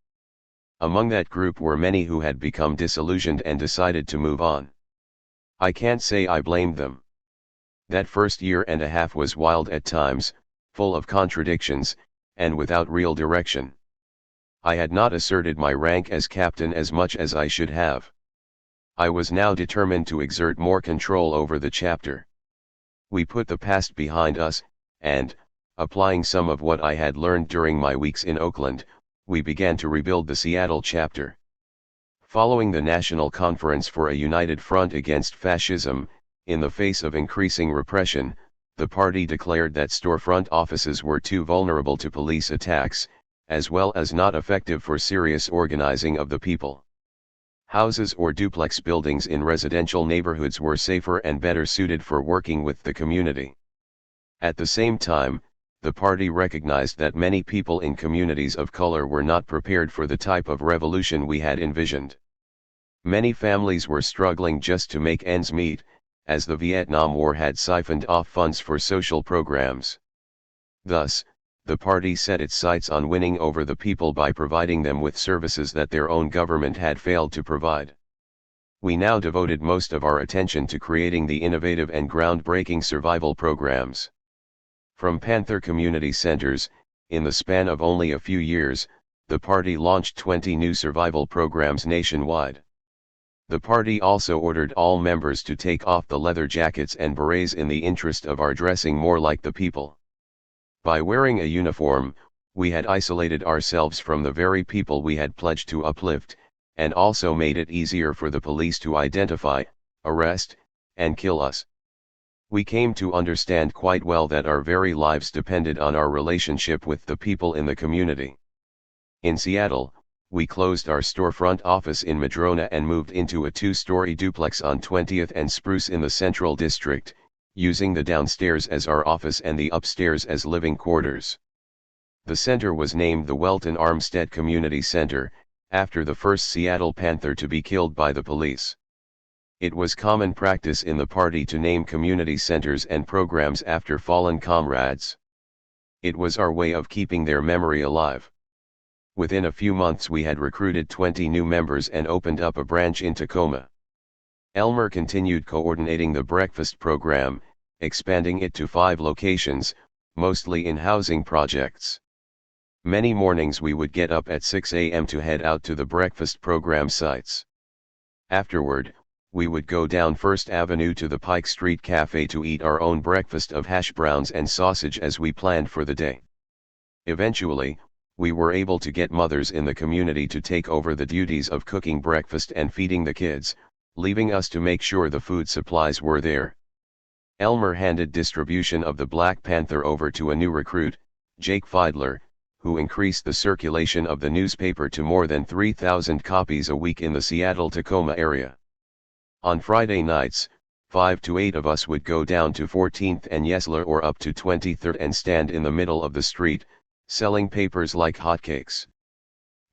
Among that group were many who had become disillusioned and decided to move on. I can't say I blamed them. That first year and a half was wild at times, full of contradictions, and without real direction. I had not asserted my rank as captain as much as I should have. I was now determined to exert more control over the chapter. We put the past behind us, and, applying some of what I had learned during my weeks in Oakland, we began to rebuild the Seattle chapter. Following the National Conference for a United Front Against Fascism, in the face of increasing repression, the party declared that storefront offices were too vulnerable to police attacks, as well as not effective for serious organizing of the people. Houses or duplex buildings in residential neighborhoods were safer and better suited for working with the community. At the same time, the party recognized that many people in communities of color were not prepared for the type of revolution we had envisioned. Many families were struggling just to make ends meet, as the Vietnam War had siphoned off funds for social programs. Thus, the party set its sights on winning over the people by providing them with services that their own government had failed to provide. We now devoted most of our attention to creating the innovative and groundbreaking survival programs. From Panther community centers, in the span of only a few years, the party launched 20 new survival programs nationwide. The party also ordered all members to take off the leather jackets and berets in the interest of our dressing more like the people. By wearing a uniform, we had isolated ourselves from the very people we had pledged to uplift, and also made it easier for the police to identify, arrest, and kill us. We came to understand quite well that our very lives depended on our relationship with the people in the community. In Seattle, we closed our storefront office in Madrona and moved into a 2-story duplex on 20th and Spruce in the Central District, using the downstairs as our office and the upstairs as living quarters. The center was named the Welton Armstead Community Center, after the first Seattle Panther to be killed by the police. It was common practice in the party to name community centers and programs after fallen comrades. It was our way of keeping their memory alive. Within a few months we had recruited 20 new members and opened up a branch in Tacoma. Elmer continued coordinating the breakfast program, expanding it to 5 locations, mostly in housing projects. Many mornings we would get up at 6 a.m. to head out to the breakfast program sites. Afterward, we would go down First Avenue to the Pike Street Cafe to eat our own breakfast of hash browns and sausage as we planned for the day. Eventually, we were able to get mothers in the community to take over the duties of cooking breakfast and feeding the kids, leaving us to make sure the food supplies were there. Elmer handed distribution of the Black Panther over to a new recruit, Jake Fiedler, who increased the circulation of the newspaper to more than 3,000 copies a week in the Seattle-Tacoma area. On Friday nights, 5 to 8 of us would go down to 14th and Yesler or up to 23rd and stand in the middle of the street, selling papers like hotcakes.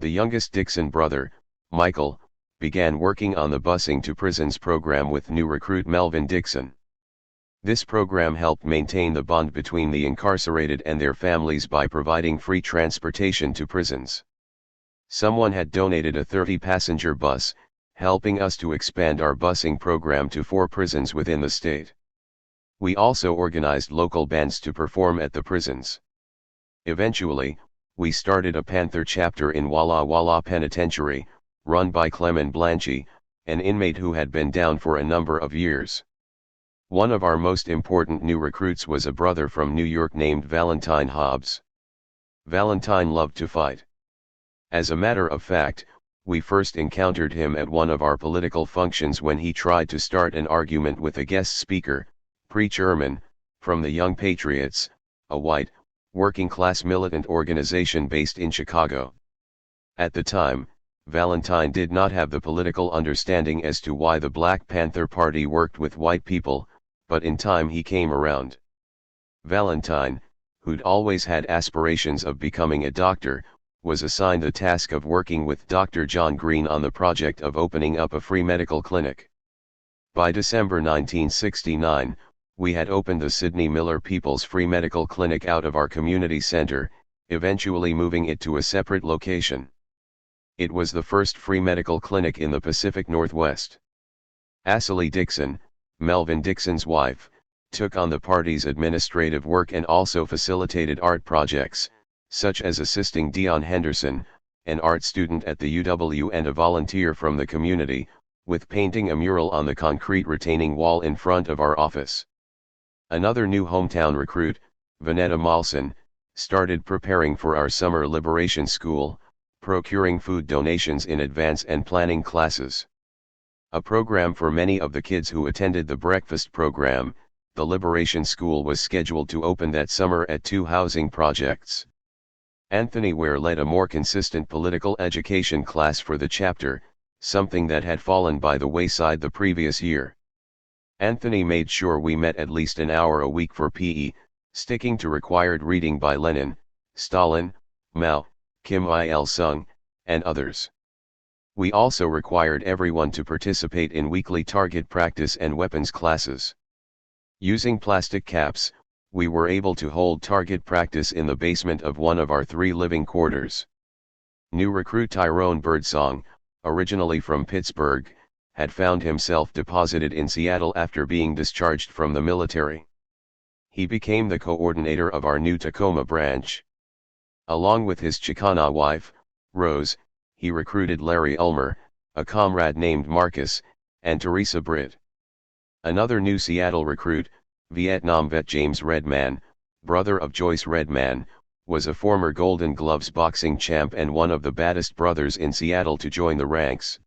The youngest Dixon brother, Michael, began working on the busing to prisons program with new recruit Melvin Dixon. This program helped maintain the bond between the incarcerated and their families by providing free transportation to prisons. Someone had donated a 30-passenger bus, helping us to expand our busing program to 4 prisons within the state. We also organized local bands to perform at the prisons. Eventually, we started a Panther chapter in Walla Walla Penitentiary, run by Clement Blanchy, an inmate who had been down for a number of years. One of our most important new recruits was a brother from New York named Valentine Hobbs. Valentine loved to fight. As a matter of fact, we first encountered him at one of our political functions when he tried to start an argument with a guest speaker, Preach Ehrman, from the Young Patriots, a white, working-class militant organization based in Chicago. At the time, Valentine did not have the political understanding as to why the Black Panther Party worked with white people, but in time he came around. Valentine, who'd always had aspirations of becoming a doctor, was assigned the task of working with Dr. John Green on the project of opening up a free medical clinic. By December 1969, we had opened the Sidney Miller People's Free Medical Clinic out of our community center, eventually moving it to a separate location. It was the first free medical clinic in the Pacific Northwest. Ashley Dixon, Melvin Dixon's wife, took on the party's administrative work and also facilitated art projects, such as assisting Dion Henderson, an art student at the UW and a volunteer from the community, with painting a mural on the concrete retaining wall in front of our office. Another new hometown recruit, Vanetta Malson, started preparing for our summer liberation school, procuring food donations in advance and planning classes. A program for many of the kids who attended the breakfast program, the Liberation School was scheduled to open that summer at 2 housing projects. Anthony Ware led a more consistent political education class for the chapter, something that had fallen by the wayside the previous year. Anthony made sure we met at least an hour a week for PE, sticking to required reading by Lenin, Stalin, Mao, Kim Il-sung, and others. We also required everyone to participate in weekly target practice and weapons classes. Using plastic caps, we were able to hold target practice in the basement of one of our 3 living quarters. New recruit Tyrone Birdsong, originally from Pittsburgh, had found himself deposited in Seattle after being discharged from the military. He became the coordinator of our new Tacoma branch. Along with his Chicana wife, Rose, he recruited Larry Ulmer, a comrade named Marcus, and Teresa Britt. Another new Seattle recruit, Vietnam vet James Redman, brother of Joyce Redman, was a former Golden Gloves boxing champ and one of the baddest brothers in Seattle to join the ranks.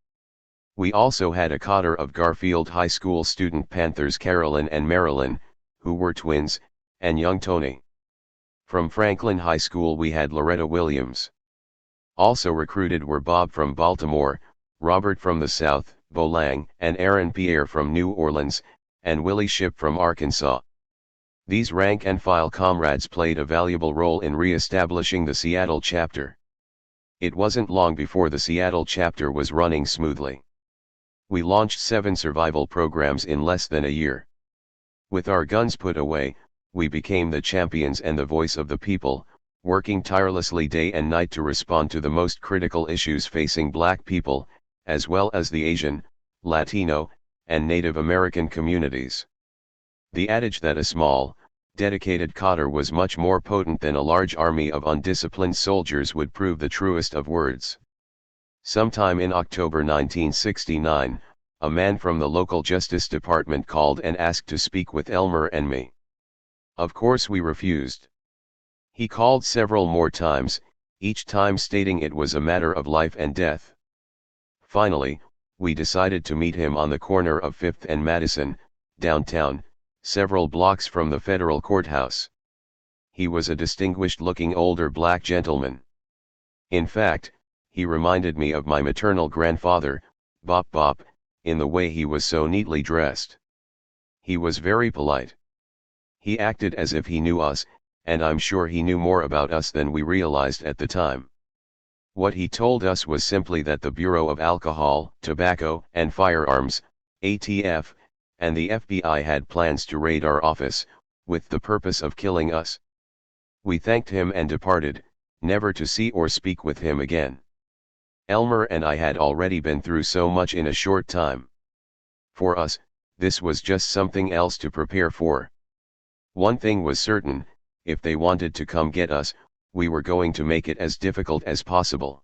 We also had a cadre of Garfield High School student Panthers Carolyn and Marilyn, who were twins, and young Tony. From Franklin High School we had Loretta Williams. Also recruited were Bob from Baltimore, Robert from the South, Bolang, and Aaron Pierre from New Orleans, and Willie Shipp from Arkansas. These rank-and-file comrades played a valuable role in re-establishing the Seattle chapter. It wasn't long before the Seattle chapter was running smoothly. We launched 7 survival programs in less than a year. With our guns put away, we became the champions and the voice of the people, working tirelessly day and night to respond to the most critical issues facing Black people, as well as the Asian, Latino, and Native American communities. The adage that a small, dedicated cadre was much more potent than a large army of undisciplined soldiers would prove the truest of words. Sometime in October 1969, a man from the local Justice Department called and asked to speak with Elmer and me. Of course we refused. He called several more times, each time stating it was a matter of life and death. Finally, we decided to meet him on the corner of 5th and Madison, downtown, several blocks from the federal courthouse. He was a distinguished-looking older black gentleman. In fact, he reminded me of my maternal grandfather, Bop Bop, in the way he was so neatly dressed. He was very polite. He acted as if he knew us, and I'm sure he knew more about us than we realized at the time. What he told us was simply that the Bureau of Alcohol, Tobacco, and Firearms, ATF, and the FBI had plans to raid our office, with the purpose of killing us. We thanked him and departed, never to see or speak with him again. Elmer and I had already been through so much in a short time. For us, this was just something else to prepare for. One thing was certain, if they wanted to come get us, we were going to make it as difficult as possible.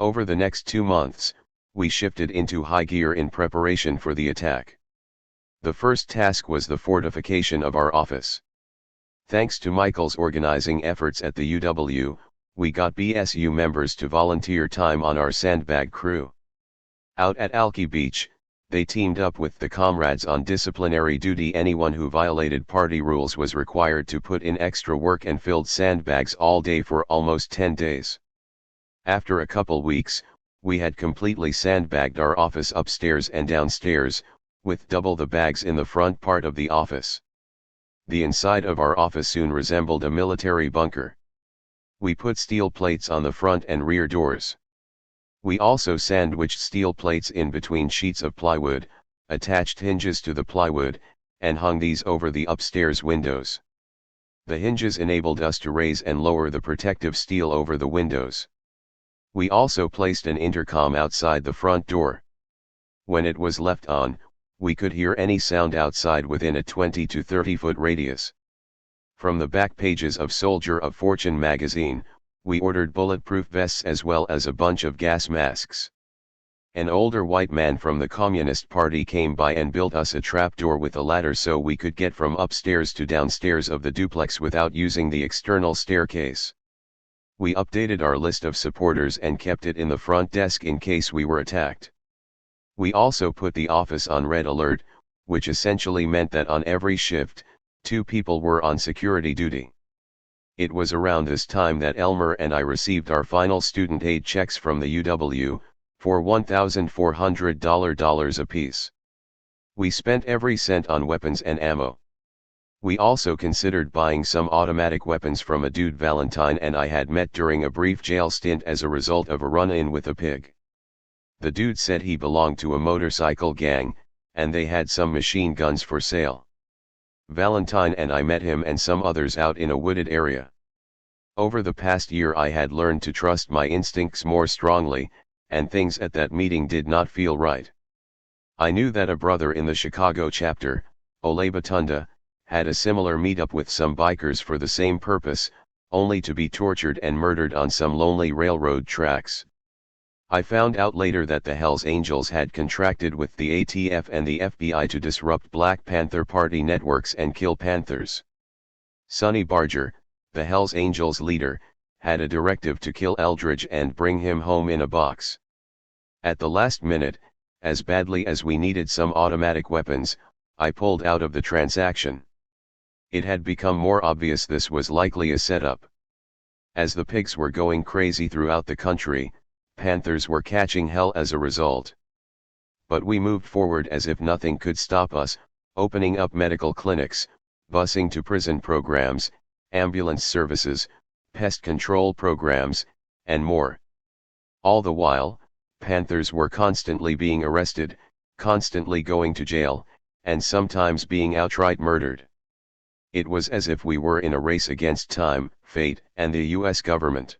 Over the next 2 months, we shifted into high gear in preparation for the attack. The first task was the fortification of our office. Thanks to Michael's organizing efforts at the UW, we got BSU members to volunteer time on our sandbag crew. Out at Alki Beach, they teamed up with the comrades on disciplinary duty. Anyone who violated party rules was required to put in extra work and filled sandbags all day for almost 10 days. After a couple weeks, we had completely sandbagged our office upstairs and downstairs, with double the bags in the front part of the office. The inside of our office soon resembled a military bunker. We put steel plates on the front and rear doors. We also sandwiched steel plates in between sheets of plywood, attached hinges to the plywood, and hung these over the upstairs windows. The hinges enabled us to raise and lower the protective steel over the windows. We also placed an intercom outside the front door. When it was left on, we could hear any sound outside within a 20 to 30 foot radius. From the back pages of Soldier of Fortune magazine, we ordered bulletproof vests as well as a bunch of gas masks. An older white man from the Communist Party came by and built us a trapdoor with a ladder so we could get from upstairs to downstairs of the duplex without using the external staircase. We updated our list of supporters and kept it in the front desk in case we were attacked. We also put the office on red alert, which essentially meant that on every shift, 2 people were on security duty. It was around this time that Elmer and I received our final student aid checks from the UW, for $1,400 apiece. We spent every cent on weapons and ammo. We also considered buying some automatic weapons from a dude Valentine and I had met during a brief jail stint as a result of a run-in with a pig. The dude said he belonged to a motorcycle gang, and they had some machine guns for sale. Valentine and I met him and some others out in a wooded area. Over the past year I had learned to trust my instincts more strongly, and things at that meeting did not feel right. I knew that a brother in the Chicago chapter, Ole Batunda, had a similar meetup with some bikers for the same purpose, only to be tortured and murdered on some lonely railroad tracks. I found out later that the Hells Angels had contracted with the ATF and the FBI to disrupt Black Panther Party networks and kill Panthers. Sonny Barger, the Hells Angels leader, had a directive to kill Eldridge and bring him home in a box. At the last minute, as badly as we needed some automatic weapons, I pulled out of the transaction. It had become more obvious this was likely a setup. As the pigs were going crazy throughout the country, Panthers were catching hell as a result. But we moved forward as if nothing could stop us, opening up medical clinics, busing to prison programs, ambulance services, pest control programs, and more. All the while, Panthers were constantly being arrested, constantly going to jail, and sometimes being outright murdered. It was as if we were in a race against time, fate, and the US government.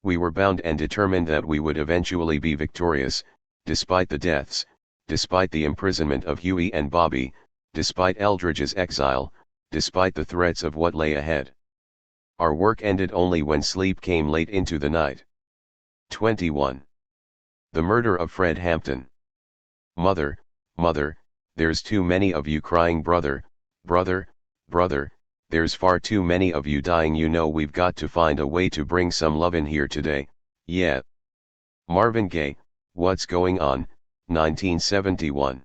We were bound and determined that we would eventually be victorious, despite the deaths, despite the imprisonment of Huey and Bobby, despite Eldridge's exile, despite the threats of what lay ahead. Our work ended only when sleep came late into the night. 21. The murder of Fred Hampton. Mother, mother, there's too many of you crying. Brother, brother, brother, there's far too many of you dying. You know we've got to find a way to bring some love in here today, yeah. Marvin Gaye, What's Going On, 1971.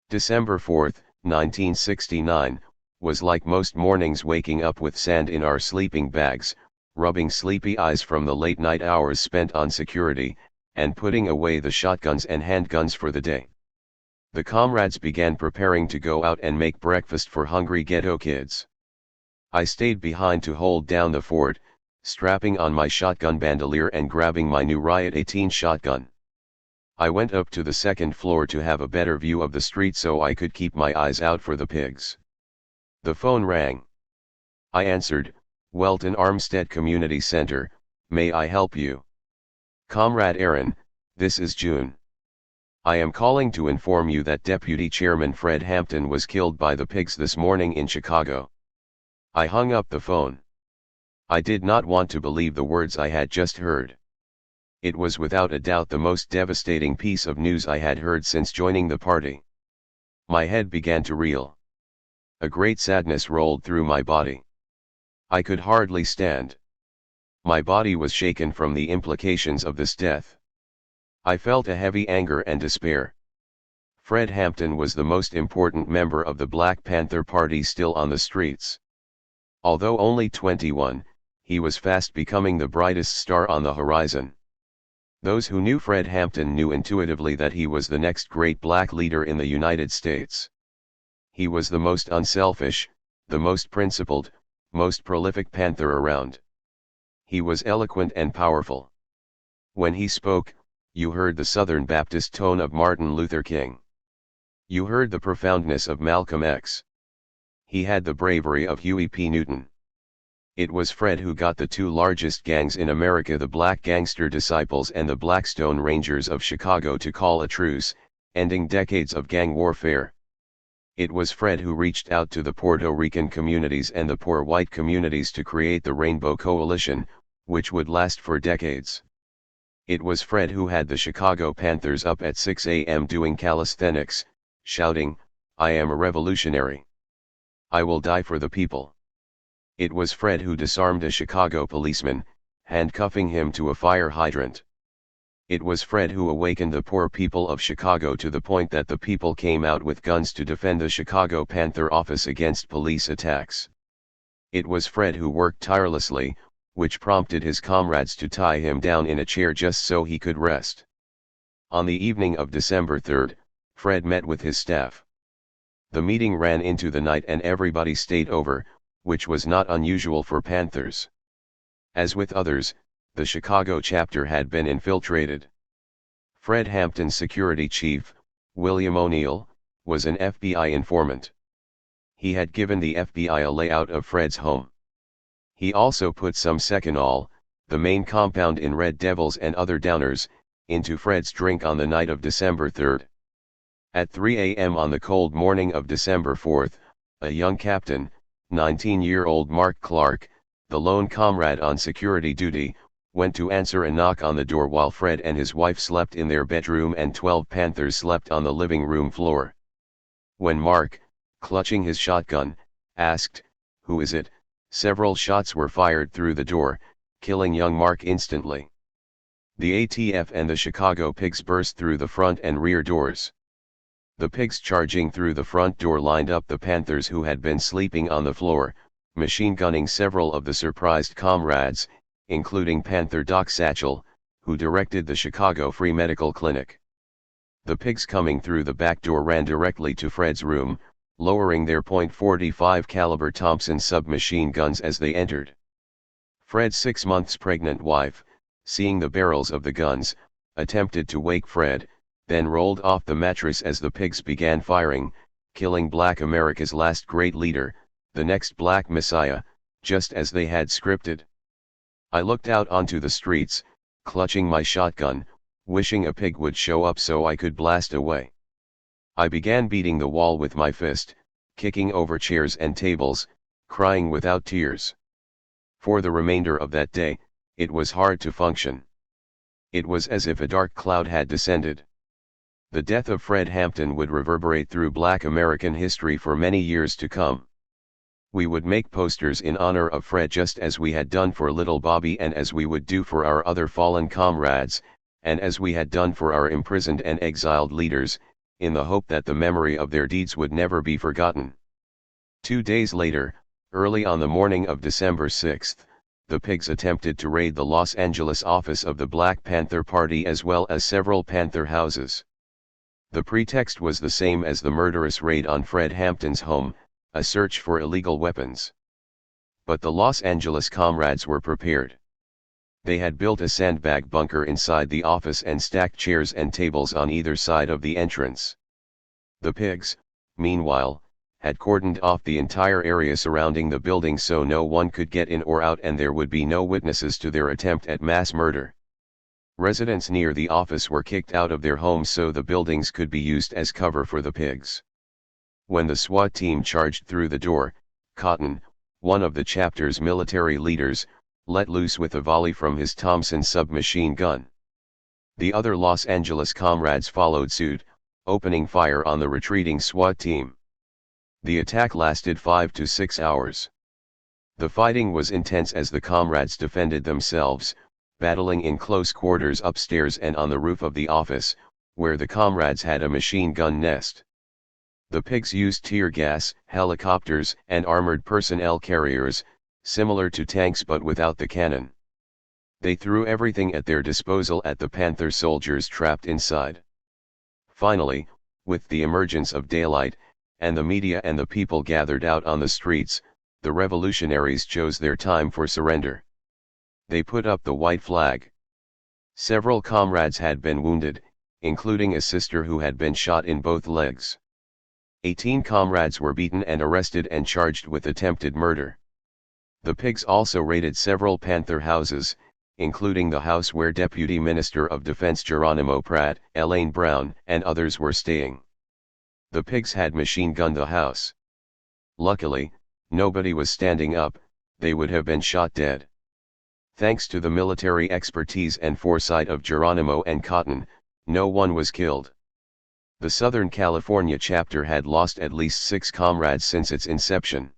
December 4, 1969, was like most mornings, waking up with sand in our sleeping bags, rubbing sleepy eyes from the late night hours spent on security, and putting away the shotguns and handguns for the day. The comrades began preparing to go out and make breakfast for hungry ghetto kids. I stayed behind to hold down the fort, strapping on my shotgun bandolier and grabbing my new Riot 18 shotgun. I went up to the second floor to have a better view of the street so I could keep my eyes out for the pigs. The phone rang. I answered, Welton Armstead Community Center, may I help you? Comrade Aaron, this is June. I am calling to inform you that Deputy Chairman Fred Hampton was killed by the pigs this morning in Chicago. I hung up the phone. I did not want to believe the words I had just heard. It was without a doubt the most devastating piece of news I had heard since joining the party. My head began to reel. A great sadness rolled through my body. I could hardly stand. My body was shaken from the implications of this death. I felt a heavy anger and despair. Fred Hampton was the most important member of the Black Panther Party still on the streets. Although only 21, he was fast becoming the brightest star on the horizon. Those who knew Fred Hampton knew intuitively that he was the next great black leader in the United States. He was the most unselfish, the most principled, most prolific Panther around. He was eloquent and powerful. When he spoke, you heard the Southern Baptist tone of Martin Luther King. You heard the profoundness of Malcolm X. He had the bravery of Huey P. Newton. It was Fred who got the two largest gangs in America, the Black Gangster Disciples and the Blackstone Rangers of Chicago, to call a truce, ending decades of gang warfare. It was Fred who reached out to the Puerto Rican communities and the poor white communities to create the Rainbow Coalition, which would last for decades. It was Fred who had the Chicago Panthers up at 6 a.m. doing calisthenics, shouting, "I am a revolutionary. I will die for the people." It was Fred who disarmed a Chicago policeman, handcuffing him to a fire hydrant. It was Fred who awakened the poor people of Chicago to the point that the people came out with guns to defend the Chicago Panther office against police attacks. It was Fred who worked tirelessly, which prompted his comrades to tie him down in a chair just so he could rest. On the evening of December 3rd, Fred met with his staff. The meeting ran into the night and everybody stayed over, which was not unusual for Panthers. As with others, the Chicago chapter had been infiltrated. Fred Hampton's security chief, William O'Neill, was an FBI informant. He had given the FBI a layout of Fred's home. He also put some Seconal, the main compound in Red Devils and other downers, into Fred's drink on the night of December 3rd. At 3 a.m. on the cold morning of December 4th, a young captain, 19-year-old Mark Clark, the lone comrade on security duty, went to answer a knock on the door while Fred and his wife slept in their bedroom and 12 Panthers slept on the living room floor. When Mark, clutching his shotgun, asked, "Who is it?" several shots were fired through the door, killing young Mark instantly. The ATF and the Chicago Pigs burst through the front and rear doors. The pigs charging through the front door lined up the Panthers who had been sleeping on the floor, machine gunning several of the surprised comrades, including Panther Doc Satchel, who directed the Chicago Free Medical Clinic. The pigs coming through the back door ran directly to Fred's room, lowering their .45 caliber Thompson submachine guns as they entered. Fred's 6 months pregnant wife, seeing the barrels of the guns, attempted to wake Fred, then rolled off the mattress as the pigs began firing, killing Black America's last great leader, the next Black Messiah, just as they had scripted. I looked out onto the streets, clutching my shotgun, wishing a pig would show up so I could blast away. I began beating the wall with my fist, kicking over chairs and tables, crying without tears. For the remainder of that day, it was hard to function. It was as if a dark cloud had descended. The death of Fred Hampton would reverberate through Black American history for many years to come. We would make posters in honor of Fred just as we had done for little Bobby and as we would do for our other fallen comrades, and as we had done for our imprisoned and exiled leaders, in the hope that the memory of their deeds would never be forgotten. 2 days later, early on the morning of December 6, the pigs attempted to raid the Los Angeles office of the Black Panther Party as well as several Panther houses. The pretext was the same as the murderous raid on Fred Hampton's home, a search for illegal weapons. But the Los Angeles comrades were prepared. They had built a sandbag bunker inside the office and stacked chairs and tables on either side of the entrance. The pigs, meanwhile, had cordoned off the entire area surrounding the building so no one could get in or out and there would be no witnesses to their attempt at mass murder. Residents near the office were kicked out of their homes so the buildings could be used as cover for the pigs. When the SWAT team charged through the door, Cotton, one of the chapter's military leaders, let loose with a volley from his Thompson submachine gun. The other Los Angeles comrades followed suit, opening fire on the retreating SWAT team. The attack lasted 5 to 6 hours. The fighting was intense as the comrades defended themselves, battling in close quarters upstairs and on the roof of the office, where the comrades had a machine gun nest. The pigs used tear gas, helicopters, and armored personnel carriers, similar to tanks but without the cannon. They threw everything at their disposal at the Panther soldiers trapped inside. Finally, with the emergence of daylight, and the media and the people gathered out on the streets, the revolutionaries chose their time for surrender. They put up the white flag. Several comrades had been wounded, including a sister who had been shot in both legs. 18 comrades were beaten and arrested and charged with attempted murder. The pigs also raided several Panther houses, including the house where Deputy Minister of Defense Geronimo Pratt, Elaine Brown, and others were staying. The pigs had machine-gunned the house. Luckily, nobody was standing up, they would have been shot dead. Thanks to the military expertise and foresight of Geronimo and Cotton, no one was killed. The Southern California chapter had lost at least 6 comrades since its inception.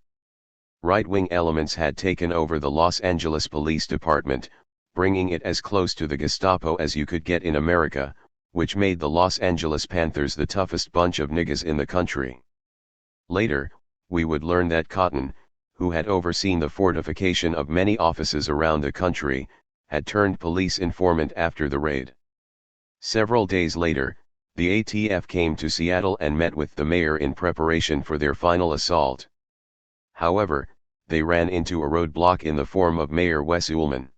Right-wing elements had taken over the Los Angeles Police Department, bringing it as close to the Gestapo as you could get in America, which made the Los Angeles Panthers the toughest bunch of niggas in the country. Later, we would learn that Cotton, who had overseen the fortification of many offices around the country, had turned police informant after the raid. Several days later, the ATF came to Seattle and met with the mayor in preparation for their final assault. However, they ran into a roadblock in the form of Mayor Wes Ullman.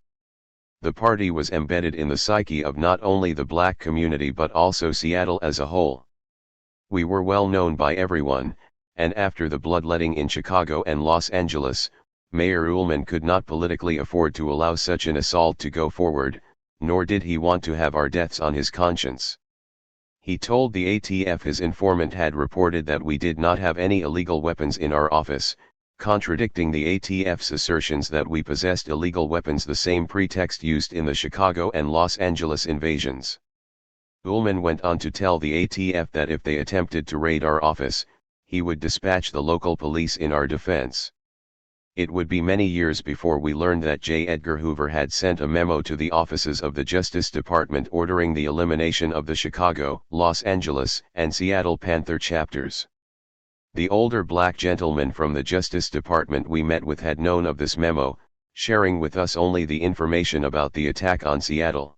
The party was embedded in the psyche of not only the black community but also Seattle as a whole. We were well known by everyone, and after the bloodletting in Chicago and Los Angeles, Mayor Ullman could not politically afford to allow such an assault to go forward, nor did he want to have our deaths on his conscience. He told the ATF his informant had reported that we did not have any illegal weapons in our office, contradicting the ATF's assertions that we possessed illegal weapons, the same pretext used in the Chicago and Los Angeles invasions. Ullman went on to tell the ATF that if they attempted to raid our office, he would dispatch the local police in our defense. It would be many years before we learned that J. Edgar Hoover had sent a memo to the offices of the Justice Department ordering the elimination of the Chicago, Los Angeles, and Seattle Panther chapters. The older black gentleman from the Justice Department we met with had known of this memo, sharing with us only the information about the attack on Seattle.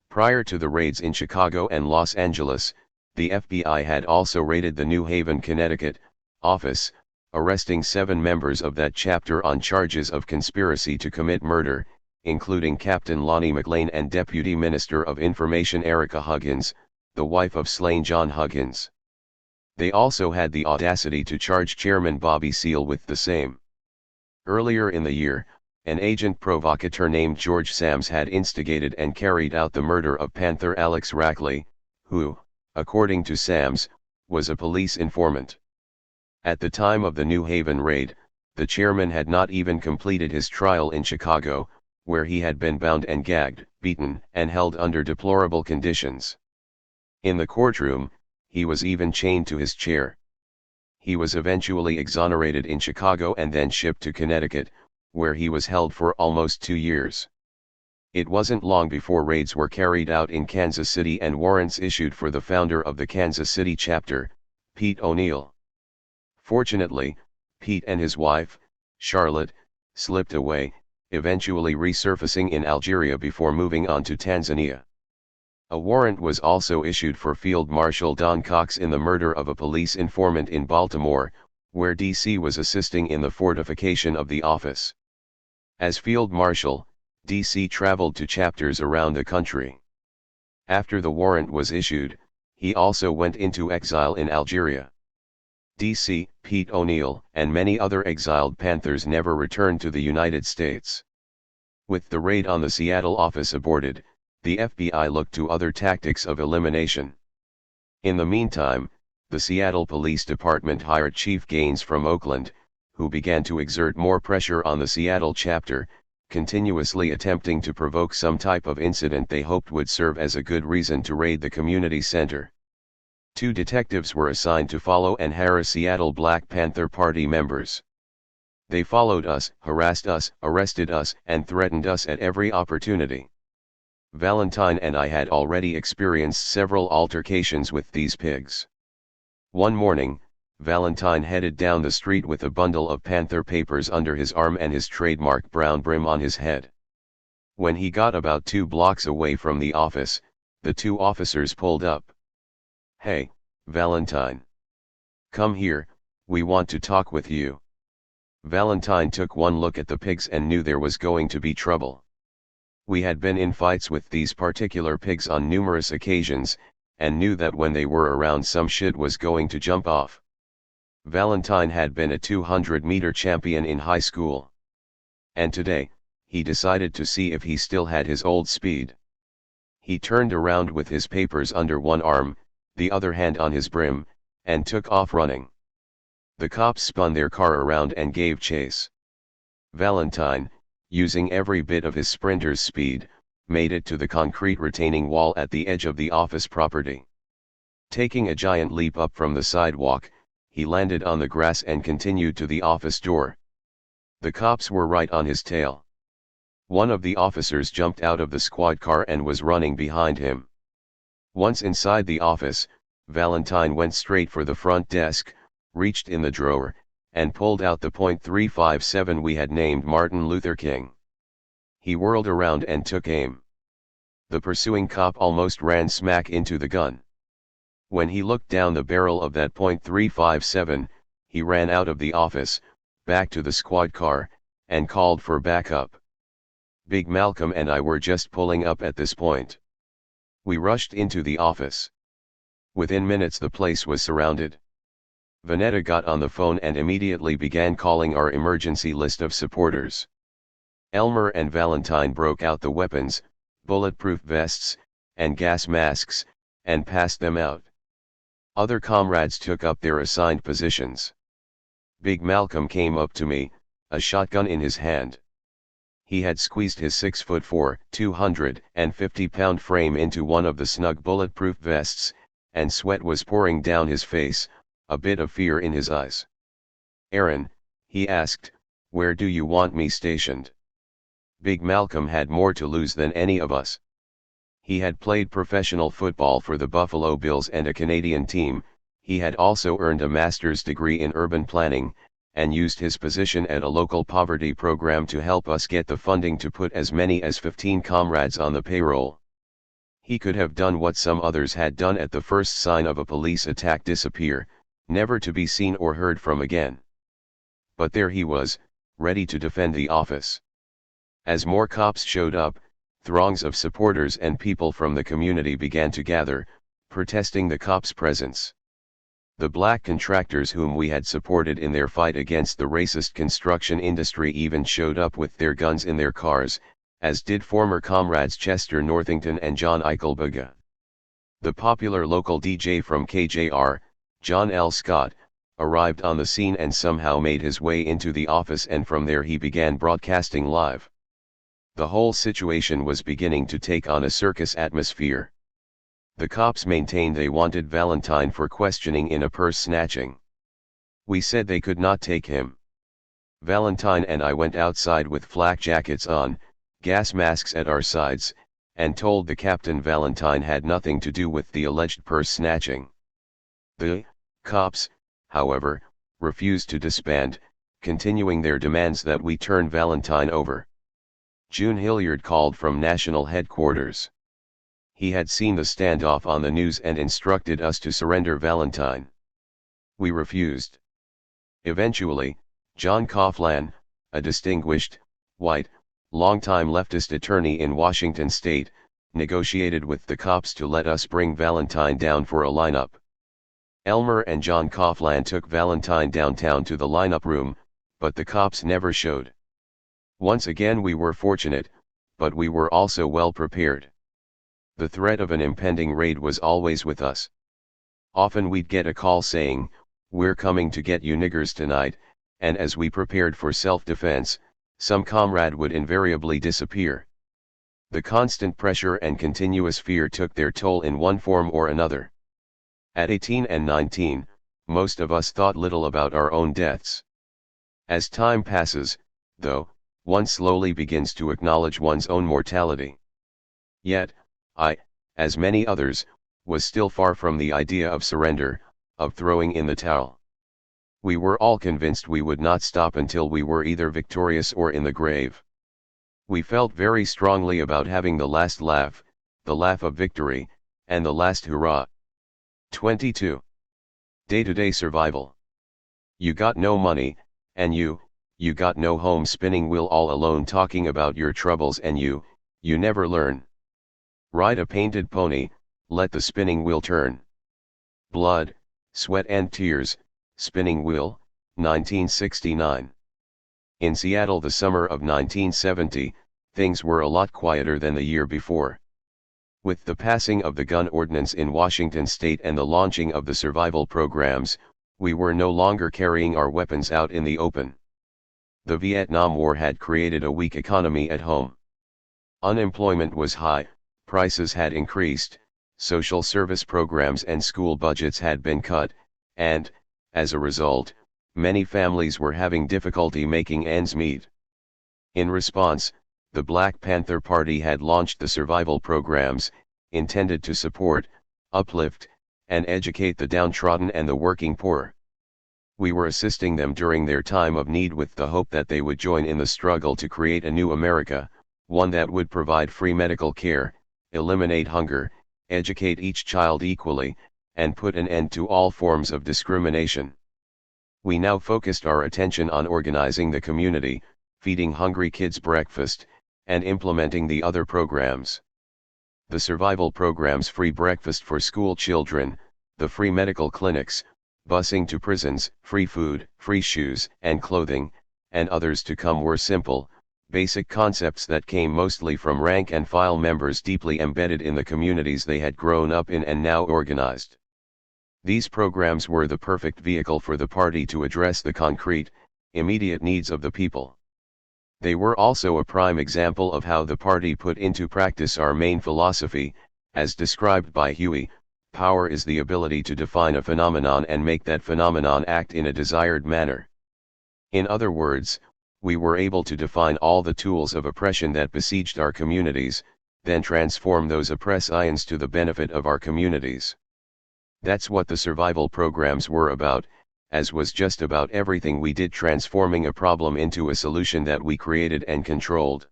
Prior to the raids in Chicago and Los Angeles, the FBI had also raided the New Haven, Connecticut, office, arresting 7 members of that chapter on charges of conspiracy to commit murder, including Captain Lonnie McLean and Deputy Minister of Information Erica Huggins, the wife of slain John Huggins. They also had the audacity to charge Chairman Bobby Seale with the same. Earlier in the year, an agent provocateur named George Sams had instigated and carried out the murder of Panther Alex Rackley, who, according to Sams, was a police informant. At the time of the New Haven raid, the chairman had not even completed his trial in Chicago, where he had been bound and gagged, beaten, and held under deplorable conditions. In the courtroom, he was even chained to his chair. He was eventually exonerated in Chicago and then shipped to Connecticut, where he was held for almost 2 years. It wasn't long before raids were carried out in Kansas City and warrants issued for the founder of the Kansas City chapter, Pete O'Neill. Fortunately, Pete and his wife, Charlotte, slipped away, eventually resurfacing in Algeria before moving on to Tanzania. A warrant was also issued for Field Marshal Don Cox in the murder of a police informant in Baltimore, where D.C. was assisting in the fortification of the office. As Field Marshal, D.C. traveled to chapters around the country. After the warrant was issued, he also went into exile in Algeria. D.C., Pete O'Neill, and many other exiled Panthers never returned to the United States. With the raid on the Seattle office aborted, the FBI looked to other tactics of elimination. In the meantime, the Seattle Police Department hired Chief Gaines from Oakland, who began to exert more pressure on the Seattle chapter, continuously attempting to provoke some type of incident they hoped would serve as a good reason to raid the community center. 2 detectives were assigned to follow and harass Seattle Black Panther Party members. They followed us, harassed us, arrested us, and threatened us at every opportunity. Valentine and I had already experienced several altercations with these pigs. One morning, Valentine headed down the street with a bundle of Panther papers under his arm and his trademark brown brim on his head. When he got about 2 blocks away from the office, the 2 officers pulled up. "Hey, Valentine. Come here, we want to talk with you." Valentine took one look at the pigs and knew there was going to be trouble. We had been in fights with these particular pigs on numerous occasions, and knew that when they were around some shit was going to jump off. Valentine had been a 200-meter champion in high school. And today, he decided to see if he still had his old speed. He turned around with his papers under one arm, the other hand on his brim, and took off running. The cops spun their car around and gave chase. Valentine, using every bit of his sprinter's speed, made it to the concrete retaining wall at the edge of the office property. Taking a giant leap up from the sidewalk, he landed on the grass and continued to the office door. The cops were right on his tail. One of the officers jumped out of the squad car and was running behind him. Once inside the office, Valentine went straight for the front desk, reached in the drawer, and pulled out the .357 we had named Martin Luther King. He whirled around and took aim. The pursuing cop almost ran smack into the gun. When he looked down the barrel of that .357, he ran out of the office, back to the squad car, and called for backup. Big Malcolm and I were just pulling up at this point. We rushed into the office. Within minutes the place was surrounded. Vanetta got on the phone and immediately began calling our emergency list of supporters. Elmer and Valentine broke out the weapons, bulletproof vests, and gas masks, and passed them out. Other comrades took up their assigned positions. Big Malcolm came up to me, a shotgun in his hand. He had squeezed his 6'4", 250-pound frame into one of the snug bulletproof vests, and sweat was pouring down his face, a bit of fear in his eyes. "Aaron," he asked, "where do you want me stationed?" Big Malcolm had more to lose than any of us. He had played professional football for the Buffalo Bills and a Canadian team. He had also earned a master's degree in urban planning, and used his position at a local poverty program to help us get the funding to put as many as 15 comrades on the payroll. He could have done what some others had done at the first sign of a police attack: disappear, never to be seen or heard from again. But there he was, ready to defend the office. As more cops showed up, throngs of supporters and people from the community began to gather, protesting the cops' presence. The black contractors whom we had supported in their fight against the racist construction industry even showed up with their guns in their cars, as did former comrades Chester Northington and John Eichelberger. The popular local DJ from KJR, John L. Scott, arrived on the scene and somehow made his way into the office, and from there he began broadcasting live. The whole situation was beginning to take on a circus atmosphere. The cops maintained they wanted Valentine for questioning in a purse snatching. We said they could not take him. Valentine and I went outside with flak jackets on, gas masks at our sides, and told the captain Valentine had nothing to do with the alleged purse snatching. The cops, however, refused to disband, continuing their demands that we turn Valentine over. June Hilliard called from national headquarters. He had seen the standoff on the news and instructed us to surrender Valentine. We refused. Eventually, John Coughlin, a distinguished, white, longtime leftist attorney in Washington state, negotiated with the cops to let us bring Valentine down for a lineup. Elmer and John Coughlin took Valentine downtown to the lineup room, but the cops never showed. Once again we were fortunate, but we were also well prepared. The threat of an impending raid was always with us. Often we'd get a call saying, "We're coming to get you niggers tonight," and as we prepared for self-defense, some comrade would invariably disappear. The constant pressure and continuous fear took their toll in one form or another. At 18 and 19, most of us thought little about our own deaths. As time passes, though, one slowly begins to acknowledge one's own mortality. Yet, I, as many others, was still far from the idea of surrender, of throwing in the towel. We were all convinced we would not stop until we were either victorious or in the grave. We felt very strongly about having the last laugh, the laugh of victory, and the last hurrah. 22. Day-to-day survival. You got no money, and you got no home, spinning wheel all alone talking about your troubles, and you never learn. Ride a painted pony, let the spinning wheel turn. Blood, sweat and tears, spinning wheel, 1969. In Seattle the summer of 1970, things were a lot quieter than the year before. With the passing of the gun ordinance in Washington state and the launching of the survival programs, we were no longer carrying our weapons out in the open. The Vietnam War had created a weak economy at home. Unemployment was high, prices had increased, social service programs and school budgets had been cut, and, as a result, many families were having difficulty making ends meet. In response, the Black Panther Party had launched the survival programs, intended to support, uplift, and educate the downtrodden and the working poor. We were assisting them during their time of need with the hope that they would join in the struggle to create a new America, one that would provide free medical care, eliminate hunger, educate each child equally, and put an end to all forms of discrimination. We now focused our attention on organizing the community, feeding hungry kids breakfast, and implementing the other programs. The survival programs: free breakfast for school children, the free medical clinics, busing to prisons, free food, free shoes and clothing, and others to come, were simple, basic concepts that came mostly from rank and file members deeply embedded in the communities they had grown up in and now organized. These programs were the perfect vehicle for the party to address the concrete, immediate needs of the people. They were also a prime example of how the party put into practice our main philosophy, as described by Huey: power is the ability to define a phenomenon and make that phenomenon act in a desired manner. In other words, we were able to define all the tools of oppression that besieged our communities, then transform those oppressors to the benefit of our communities. That's what the survival programs were about, as was just about everything we did, transforming a problem into a solution that we created and controlled.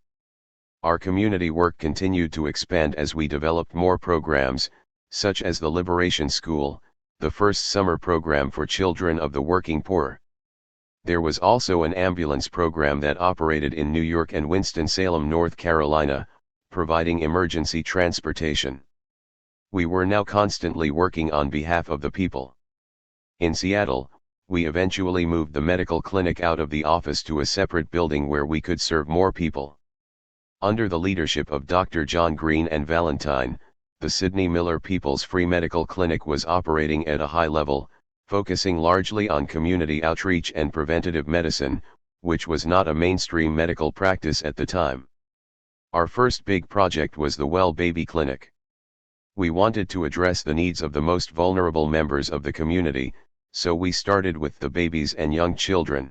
Our community work continued to expand as we developed more programs, such as the Liberation School, the first summer program for children of the working poor. There was also an ambulance program that operated in New York and Winston-Salem, North Carolina, providing emergency transportation. We were now constantly working on behalf of the people. In Seattle, we eventually moved the medical clinic out of the office to a separate building where we could serve more people. Under the leadership of Dr. John Green and Valentine, the Sidney Miller People's Free Medical Clinic was operating at a high level, focusing largely on community outreach and preventative medicine, which was not a mainstream medical practice at the time. Our first big project was the Well Baby Clinic. We wanted to address the needs of the most vulnerable members of the community, so we started with the babies and young children.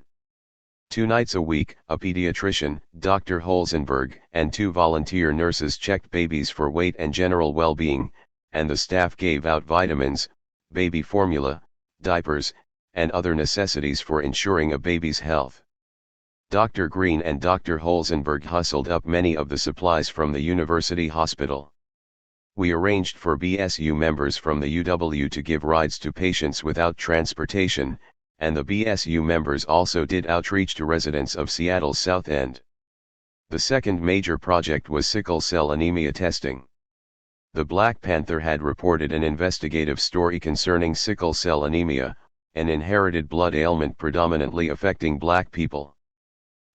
2 nights a week, a pediatrician, Dr. Holzenberg, and 2 volunteer nurses checked babies for weight and general well-being, and the staff gave out vitamins, baby formula, diapers, and other necessities for ensuring a baby's health. Dr. Green and Dr. Holzenberg hustled up many of the supplies from the university hospital. We arranged for BSU members from the UW to give rides to patients without transportation, and the BSU members also did outreach to residents of Seattle's South End. The second major project was sickle cell anemia testing. The Black Panther had reported an investigative story concerning sickle cell anemia, an inherited blood ailment predominantly affecting black people.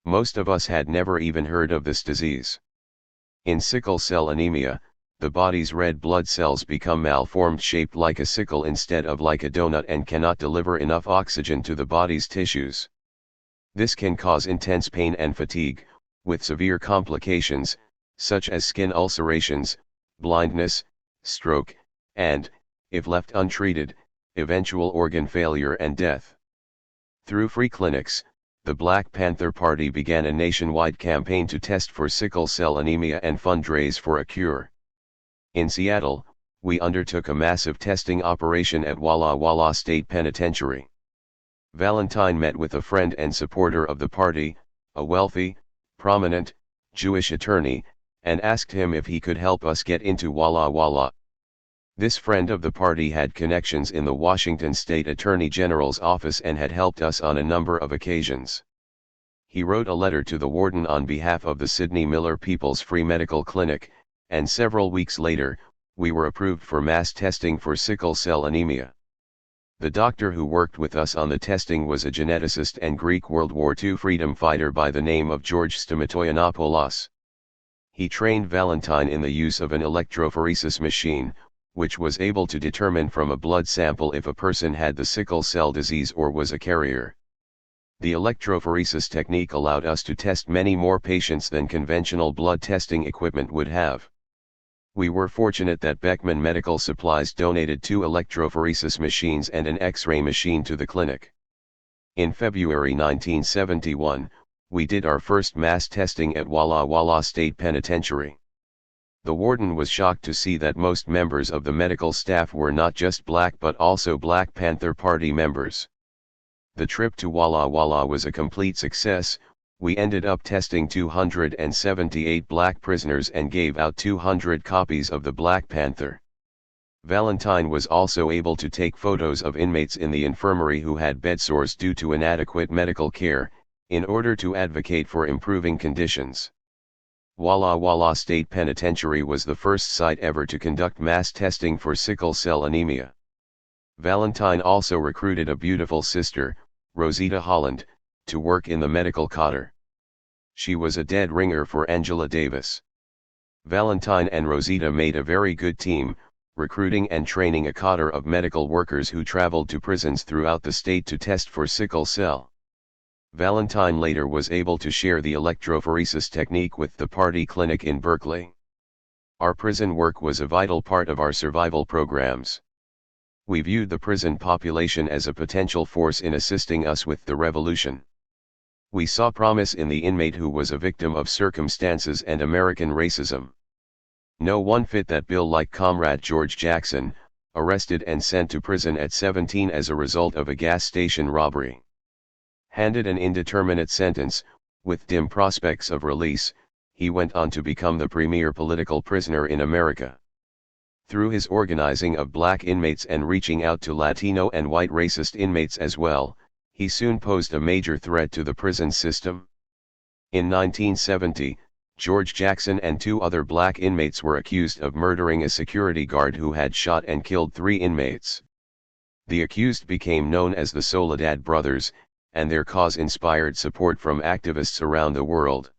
Most of us had never even heard of this disease. In sickle cell anemia, the body's red blood cells become malformed, shaped like a sickle instead of like a donut, and cannot deliver enough oxygen to the body's tissues. This can cause intense pain and fatigue, with severe complications, such as skin ulcerations, blindness, stroke, and, if left untreated, eventual organ failure and death. Through free clinics, the Black Panther Party began a nationwide campaign to test for sickle cell anemia and fundraise for a cure. In Seattle, we undertook a massive testing operation at Walla Walla State Penitentiary. Valentine met with a friend and supporter of the party, a wealthy, prominent, Jewish attorney, and asked him if he could help us get into Walla Walla. This friend of the party had connections in the Washington State Attorney General's office and had helped us on a number of occasions. He wrote a letter to the warden on behalf of the Sidney Miller People's Free Medical Clinic, and several weeks later, we were approved for mass testing for sickle cell anemia. The doctor who worked with us on the testing was a geneticist and Greek World War II freedom fighter by the name of George Stamatoianopoulos. He trained Valentine in the use of an electrophoresis machine, which was able to determine from a blood sample if a person had the sickle cell disease or was a carrier. The electrophoresis technique allowed us to test many more patients than conventional blood testing equipment would have. We were fortunate that Beckman Medical Supplies donated 2 electrophoresis machines and an X-ray machine to the clinic. In February 1971, we did our first mass testing at Walla Walla State Penitentiary. The warden was shocked to see that most members of the medical staff were not just black but also Black Panther Party members. The trip to Walla Walla was a complete success. We ended up testing 278 black prisoners and gave out 200 copies of the Black Panther. Valentine was also able to take photos of inmates in the infirmary who had bedsores due to inadequate medical care, in order to advocate for improving conditions. Walla Walla State Penitentiary was the first site ever to conduct mass testing for sickle cell anemia. Valentine also recruited a beautiful sister, Rosita Holland, to work in the medical cotter. She was a dead ringer for Angela Davis. Valentine and Rosita made a very good team, recruiting and training a cotter of medical workers who traveled to prisons throughout the state to test for sickle cell. Valentine later was able to share the electrophoresis technique with the party clinic in Berkeley. Our prison work was a vital part of our survival programs. We viewed the prison population as a potential force in assisting us with the revolution. We saw promise in the inmate who was a victim of circumstances and American racism. No one fit that bill like Comrade George Jackson, arrested and sent to prison at 17 as a result of a gas station robbery. Handed an indeterminate sentence, with dim prospects of release, he went on to become the premier political prisoner in America. Through his organizing of black inmates and reaching out to Latino and white racist inmates as well, he soon posed a major threat to the prison system. In 1970, George Jackson and 2 other black inmates were accused of murdering a security guard who had shot and killed 3 inmates. The accused became known as the Soledad Brothers, and their cause inspired support from activists around the world.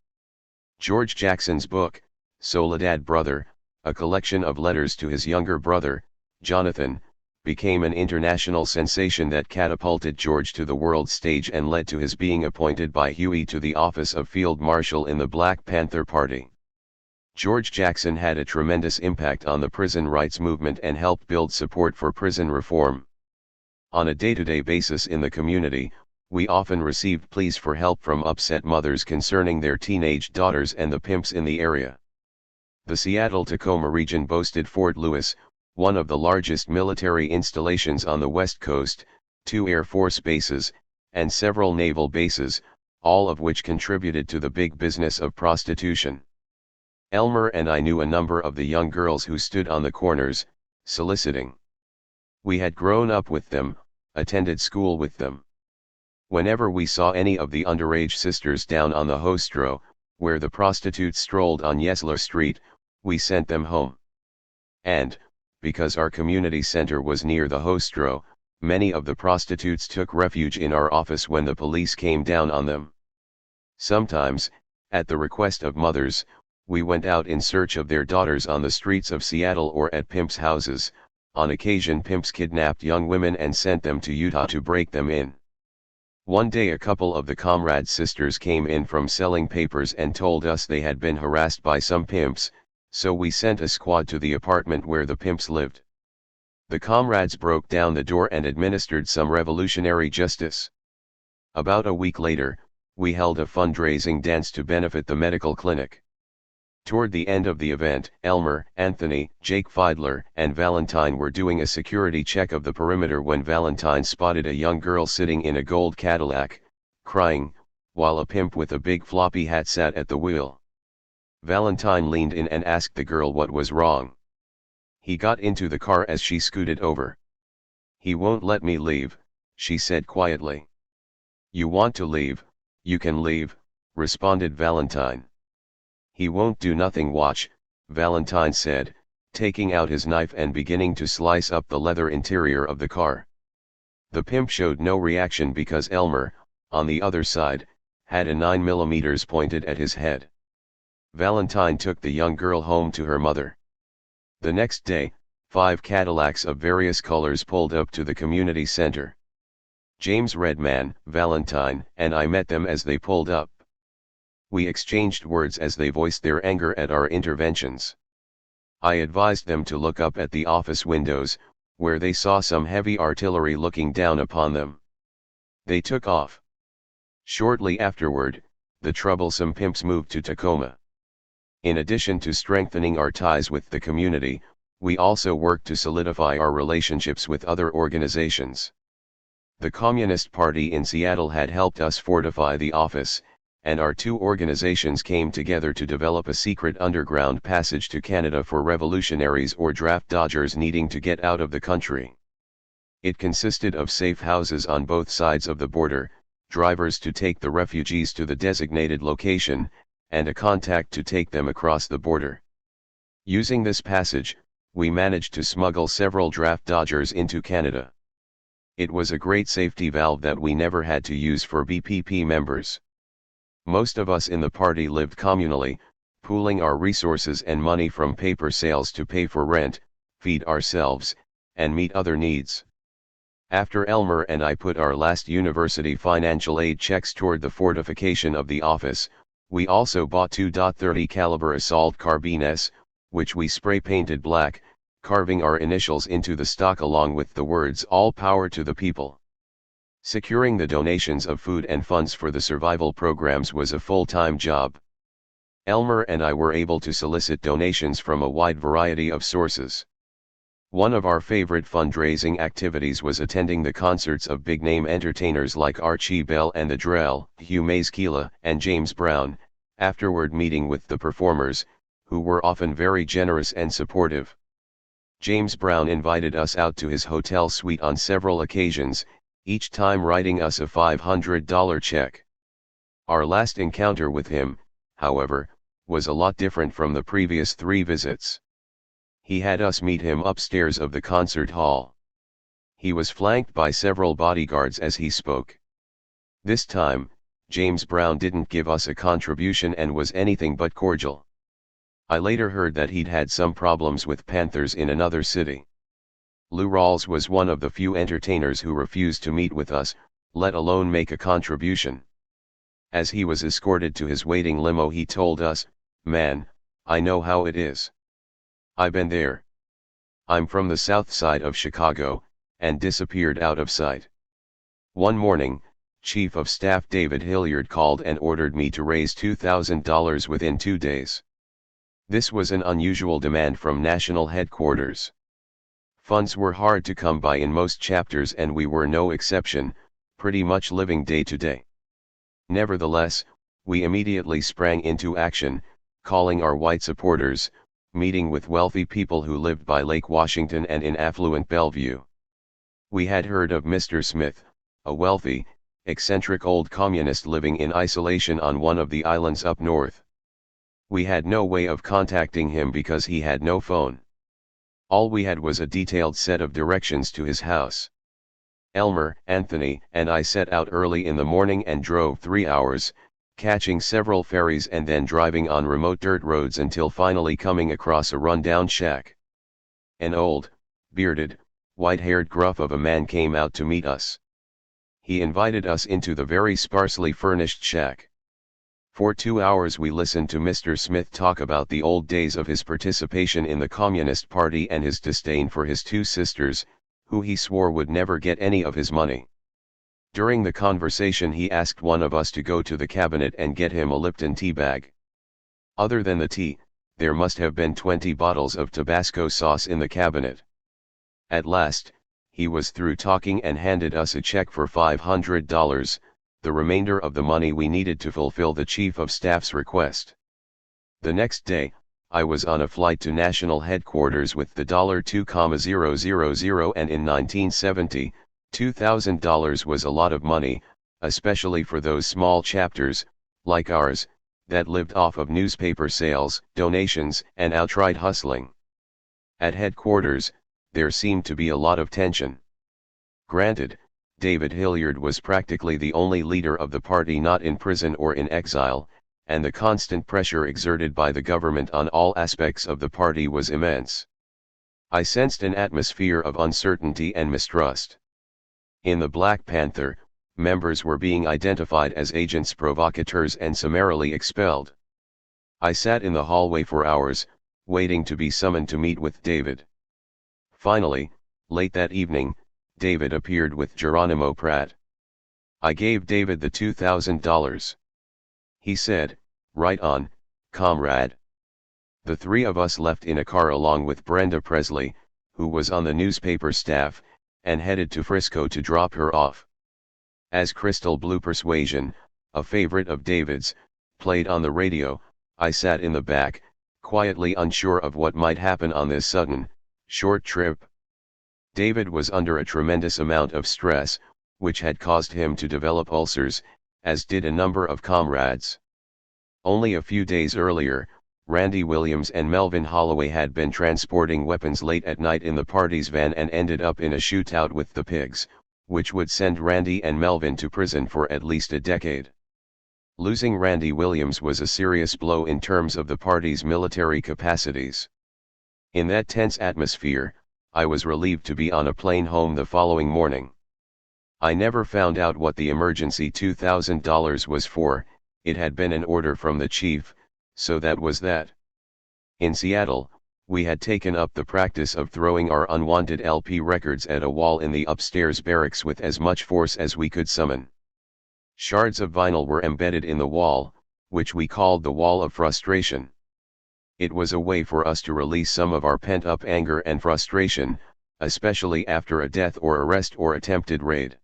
George Jackson's book, Soledad Brother, a collection of letters to his younger brother, Jonathan, became an international sensation that catapulted George to the world stage and led to his being appointed by Huey to the office of Field Marshal in the Black Panther Party. George Jackson had a tremendous impact on the prison rights movement and helped build support for prison reform. On a day-to-day basis in the community, we often received pleas for help from upset mothers concerning their teenage daughters and the pimps in the area. The Seattle-Tacoma region boasted Fort Lewis, one of the largest military installations on the West Coast, 2 Air Force bases, and several naval bases, all of which contributed to the big business of prostitution. Elmer and I knew a number of the young girls who stood on the corners, soliciting. We had grown up with them, attended school with them. Whenever we saw any of the underage sisters down on the Hostro, where the prostitutes strolled on Yesler Street, we sent them home. And, because our community center was near the Hostro, many of the prostitutes took refuge in our office when the police came down on them. Sometimes, at the request of mothers, we went out in search of their daughters on the streets of Seattle or at pimps' houses. On occasion pimps kidnapped young women and sent them to Utah to break them in. One day a couple of the comrade sisters came in from selling papers and told us they had been harassed by some pimps, so we sent a squad to the apartment where the pimps lived. The comrades broke down the door and administered some revolutionary justice. About a week later, we held a fundraising dance to benefit the medical clinic. Toward the end of the event, Elmer, Anthony, Jake Fiedler, and Valentine were doing a security check of the perimeter when Valentine spotted a young girl sitting in a gold Cadillac, crying, while a pimp with a big floppy hat sat at the wheel. Valentine leaned in and asked the girl what was wrong. He got into the car as she scooted over. "He won't let me leave," she said quietly. "You want to leave, you can leave," responded Valentine. "He won't do nothing, watch," Valentine said, taking out his knife and beginning to slice up the leather interior of the car. The pimp showed no reaction because Elmer, on the other side, had a 9mm pointed at his head. Valentine took the young girl home to her mother. The next day, 5 Cadillacs of various colors pulled up to the community center. James Redman, Valentine, and I met them as they pulled up. We exchanged words as they voiced their anger at our interventions. I advised them to look up at the office windows, where they saw some heavy artillery looking down upon them. They took off. Shortly afterward, the troublesome pimps moved to Tacoma. In addition to strengthening our ties with the community, we also worked to solidify our relationships with other organizations. The Communist Party in Seattle had helped us fortify the office, and our two organizations came together to develop a secret underground passage to Canada for revolutionaries or draft dodgers needing to get out of the country. It consisted of safe houses on both sides of the border, drivers to take the refugees to the designated location, and a contact to take them across the border. Using this passage, we managed to smuggle several draft dodgers into Canada. It was a great safety valve that we never had to use for BPP members. Most of us in the party lived communally, pooling our resources and money from paper sales to pay for rent, feed ourselves, and meet other needs. After Elmer and I put our last university financial aid checks toward the fortification of the office, we also bought 2.30 caliber assault carbines, which we spray painted black, carving our initials into the stock along with the words "All Power to the People." Securing the donations of food and funds for the survival programs was a full-time job. Elmer and I were able to solicit donations from a wide variety of sources. One of our favorite fundraising activities was attending the concerts of big-name entertainers like Archie Bell and the Drell, Hugh Masekela, and James Brown, afterward meeting with the performers, who were often very generous and supportive. James Brown invited us out to his hotel suite on several occasions, each time writing us a $500 check. Our last encounter with him, however, was a lot different from the previous 3 visits. He had us meet him upstairs of the concert hall. He was flanked by several bodyguards as he spoke. This time, James Brown didn't give us a contribution and was anything but cordial. I later heard that he'd had some problems with Panthers in another city. Lou Rawls was one of the few entertainers who refused to meet with us, let alone make a contribution. As he was escorted to his waiting limo, he told us, "Man, I know how it is. I been there. I'm from the south side of Chicago," and disappeared out of sight. One morning, Chief of Staff David Hilliard called and ordered me to raise $2,000 within 2 days. This was an unusual demand from national headquarters. Funds were hard to come by in most chapters, and we were no exception, pretty much living day to day. Nevertheless, we immediately sprang into action, calling our white supporters, meeting with wealthy people who lived by Lake Washington and in affluent Bellevue. We had heard of Mr. Smith, a wealthy, eccentric old communist living in isolation on one of the islands up north. We had no way of contacting him because he had no phone. All we had was a detailed set of directions to his house. Elmer, Anthony, and I set out early in the morning and drove 3 hours, catching several ferries and then driving on remote dirt roads until finally coming across a run-down shack. An old, bearded, white-haired gruff of a man came out to meet us. He invited us into the very sparsely furnished shack. For 2 hours we listened to Mr. Smith talk about the old days of his participation in the Communist Party and his disdain for his 2 sisters, who he swore would never get any of his money. During the conversation he asked one of us to go to the cabinet and get him a Lipton tea bag. Other than the tea, there must have been 20 bottles of Tabasco sauce in the cabinet. At last, he was through talking and handed us a check for $500, the remainder of the money we needed to fulfill the Chief of Staff's request. The next day, I was on a flight to national headquarters with the $2,000, and in 1970, $2,000 was a lot of money, especially for those small chapters, like ours, that lived off of newspaper sales, donations, and outright hustling. At headquarters, there seemed to be a lot of tension. Granted, David Hilliard was practically the only leader of the party not in prison or in exile, and the constant pressure exerted by the government on all aspects of the party was immense. I sensed an atmosphere of uncertainty and mistrust. In the Black Panther, members were being identified as agents provocateurs and summarily expelled. I sat in the hallway for hours, waiting to be summoned to meet with David. Finally, late that evening, David appeared with Geronimo Pratt. I gave David the $2,000. He said, "Right on, comrade." The 3 of us left in a car along with Brenda Presley, who was on the newspaper staff, and headed to Frisco to drop her off. As Crystal Blue Persuasion, a favorite of David's, played on the radio, I sat in the back, quietly unsure of what might happen on this sudden, short trip. David was under a tremendous amount of stress, which had caused him to develop ulcers, as did a number of comrades. Only a few days earlier, Randy Williams and Melvin Holloway had been transporting weapons late at night in the party's van and ended up in a shootout with the Pigs, which would send Randy and Melvin to prison for at least a decade. Losing Randy Williams was a serious blow in terms of the party's military capacities. In that tense atmosphere, I was relieved to be on a plane home the following morning. I never found out what the emergency $2,000 was for. It had been an order from the chief, so that was that. In Seattle, we had taken up the practice of throwing our unwanted LP records at a wall in the upstairs barracks with as much force as we could summon. Shards of vinyl were embedded in the wall, which we called the wall of frustration. It was a way for us to release some of our pent-up anger and frustration, especially after a death or arrest or attempted raid.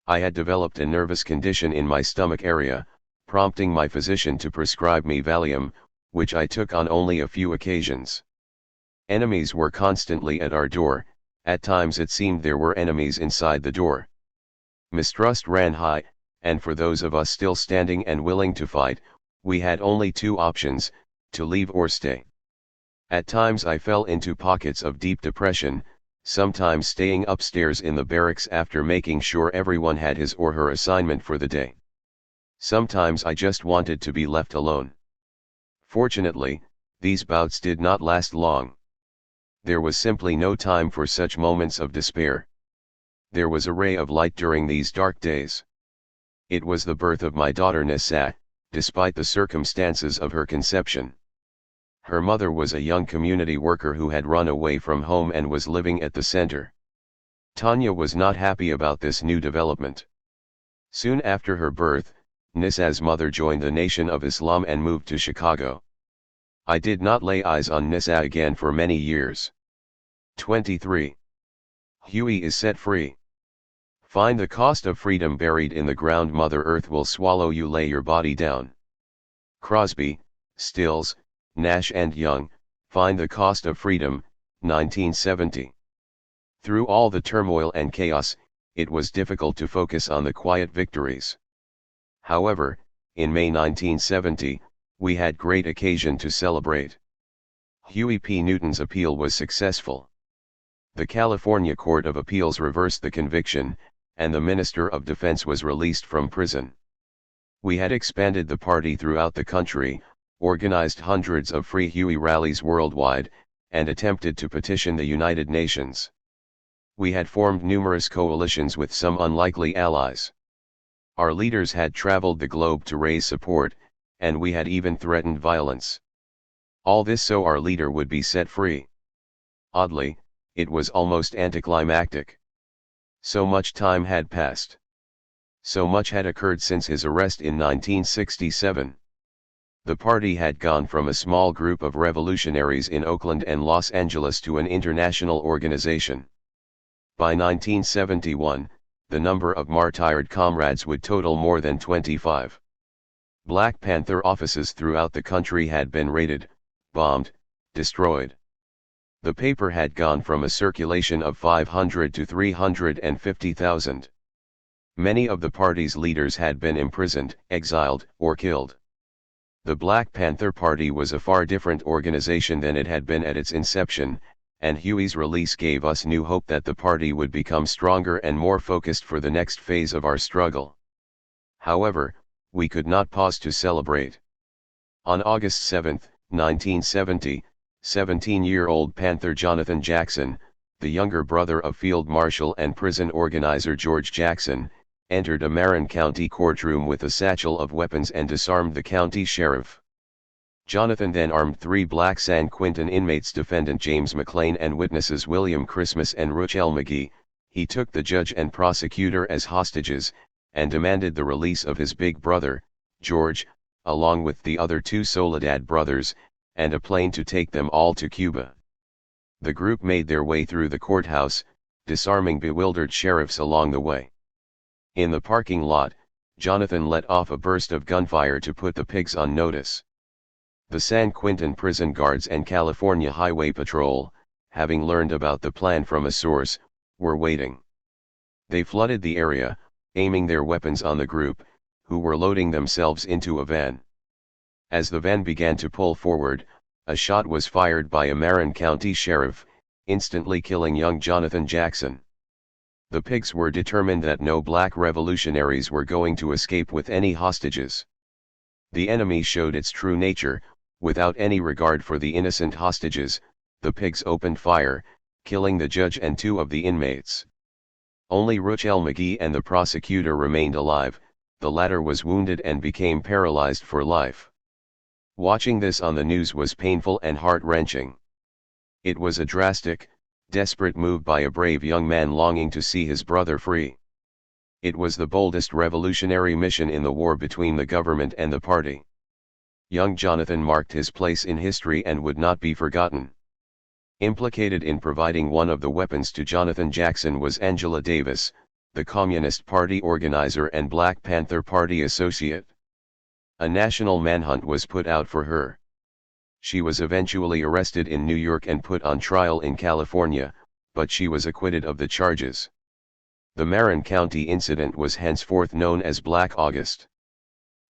I had developed a nervous condition in my stomach area, prompting my physician to prescribe me Valium, which I took on only a few occasions. Enemies were constantly at our door. At times it seemed there were enemies inside the door. Mistrust ran high, and for those of us still standing and willing to fight, we had only 2 options, to leave or stay. At times I fell into pockets of deep depression, sometimes staying upstairs in the barracks after making sure everyone had his or her assignment for the day. Sometimes I just wanted to be left alone. Fortunately, these bouts did not last long. There was simply no time for such moments of despair. There was a ray of light during these dark days. It was the birth of my daughter Nissa, despite the circumstances of her conception. Her mother was a young community worker who had run away from home and was living at the center. Tanya was not happy about this new development. Soon after her birth, Nissa's mother joined the Nation of Islam and moved to Chicago. I did not lay eyes on Nissa again for many years. 23. Huey is set free. Find the cost of freedom buried in the ground. Mother Earth will swallow you. Lay your body down. Crosby, Stills, Nash and Young, Find the Cost of Freedom, 1970. Through all the turmoil and chaos, it was difficult to focus on the quiet victories. However, in May 1970, we had great occasion to celebrate. Huey P. Newton's appeal was successful. The California Court of Appeals reversed the conviction, and the Minister of Defense was released from prison. We had expanded the party throughout the country, organized hundreds of Free Huey rallies worldwide, and attempted to petition the United Nations. We had formed numerous coalitions with some unlikely allies. Our leaders had traveled the globe to raise support, and we had even threatened violence. All this so our leader would be set free. Oddly, it was almost anticlimactic. So much time had passed. So much had occurred since his arrest in 1967. The party had gone from a small group of revolutionaries in Oakland and Los Angeles to an international organization. By 1971, the number of martyred comrades would total more than 25. Black Panther offices throughout the country had been raided, bombed, destroyed. The paper had gone from a circulation of 500 to 350,000. Many of the party's leaders had been imprisoned, exiled, or killed. The Black Panther Party was a far different organization than it had been at its inception, and Huey's release gave us new hope that the party would become stronger and more focused for the next phase of our struggle. However, we could not pause to celebrate. On August 7, 1970, 17-year-old Panther Jonathan Jackson, the younger brother of Field Marshal and prison organizer George Jackson, entered a Marin County courtroom with a satchel of weapons and disarmed the county sheriff. Jonathan then armed 3 Black San Quentin inmates, defendant James McLean and witnesses William Christmas and Ruchell McGee. He took the judge and prosecutor as hostages, and demanded the release of his big brother, George, along with the other 2 Soledad brothers, and a plane to take them all to Cuba. The group made their way through the courthouse, disarming bewildered sheriffs along the way. In the parking lot, Jonathan let off a burst of gunfire to put the pigs on notice. The San Quentin prison guards and California Highway Patrol, having learned about the plan from a source, were waiting. They flooded the area, aiming their weapons on the group, who were loading themselves into a van. As the van began to pull forward, a shot was fired by a Marin County sheriff, instantly killing young Jonathan Jackson. The pigs were determined that no black revolutionaries were going to escape with any hostages. The enemy showed its true nature. Without any regard for the innocent hostages, the pigs opened fire, killing the judge and 2 of the inmates. Only Ruchell McGee and the prosecutor remained alive. The latter was wounded and became paralyzed for life. Watching this on the news was painful and heart-wrenching. It was a drastic, desperate move by a brave young man longing to see his brother free. It was the boldest revolutionary mission in the war between the government and the party. Young Jonathan marked his place in history and would not be forgotten. Implicated in providing one of the weapons to Jonathan Jackson was Angela Davis, the Communist Party organizer and Black Panther Party associate. A national manhunt was put out for her. She was eventually arrested in New York and put on trial in California, but she was acquitted of the charges. The Marin County incident was henceforth known as Black August.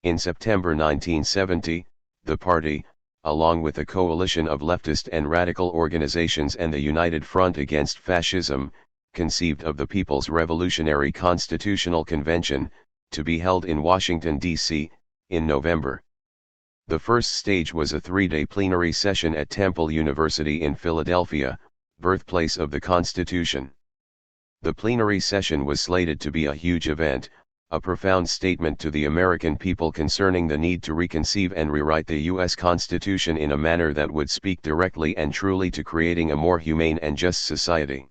In September 1970, the party, along with a coalition of leftist and radical organizations and the United Front Against Fascism, conceived of the People's Revolutionary Constitutional Convention, to be held in Washington, D.C., in November. The first stage was a 3-day plenary session at Temple University in Philadelphia, birthplace of the Constitution. The plenary session was slated to be a huge event, a profound statement to the American people concerning the need to reconceive and rewrite the U.S. Constitution in a manner that would speak directly and truly to creating a more humane and just society.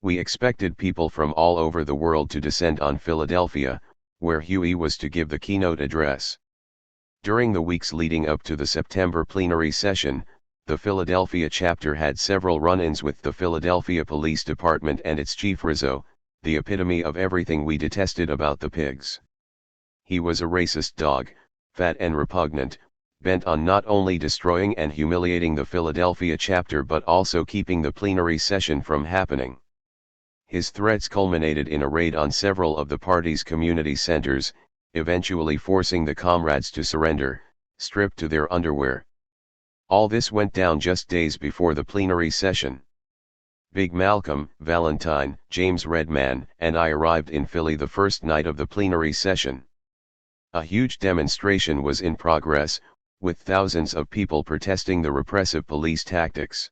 We expected people from all over the world to descend on Philadelphia, where Huey was to give the keynote address. During the weeks leading up to the September plenary session, the Philadelphia chapter had several run-ins with the Philadelphia Police Department and its chief Rizzo, the epitome of everything we detested about the pigs. He was a racist dog, fat and repugnant, bent on not only destroying and humiliating the Philadelphia chapter but also keeping the plenary session from happening. His threats culminated in a raid on several of the party's community centers, eventually forcing the comrades to surrender, stripped to their underwear. All this went down just days before the plenary session. Big Malcolm, Valentine, James Redman, and I arrived in Philly the first night of the plenary session. A huge demonstration was in progress, with thousands of people protesting the repressive police tactics.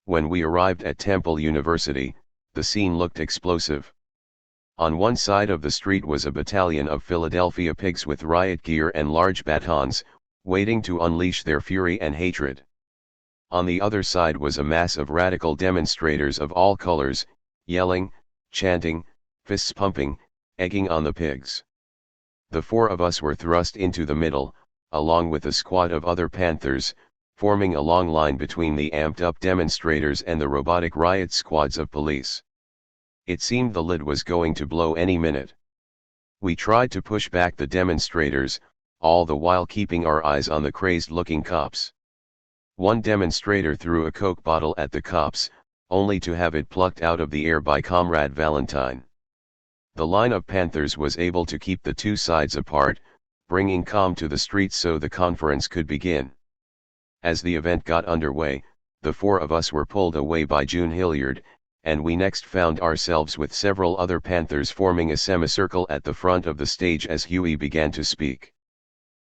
When we arrived at Temple University, the scene looked explosive. On one side of the street was a battalion of Philadelphia pigs with riot gear and large batons, waiting to unleash their fury and hatred. On the other side was a mass of radical demonstrators of all colors, yelling, chanting, fists pumping, egging on the pigs. The four of us were thrust into the middle, along with a squad of other Panthers, forming a long line between the amped-up demonstrators and the robotic riot squads of police. It seemed the lid was going to blow any minute. We tried to push back the demonstrators, all the while keeping our eyes on the crazed-looking cops. One demonstrator threw a Coke bottle at the cops, only to have it plucked out of the air by Comrade Valentine. The line of Panthers was able to keep the two sides apart, bringing calm to the streets so the conference could begin. As the event got underway, the four of us were pulled away by June Hilliard, and we next found ourselves with several other Panthers forming a semicircle at the front of the stage as Huey began to speak.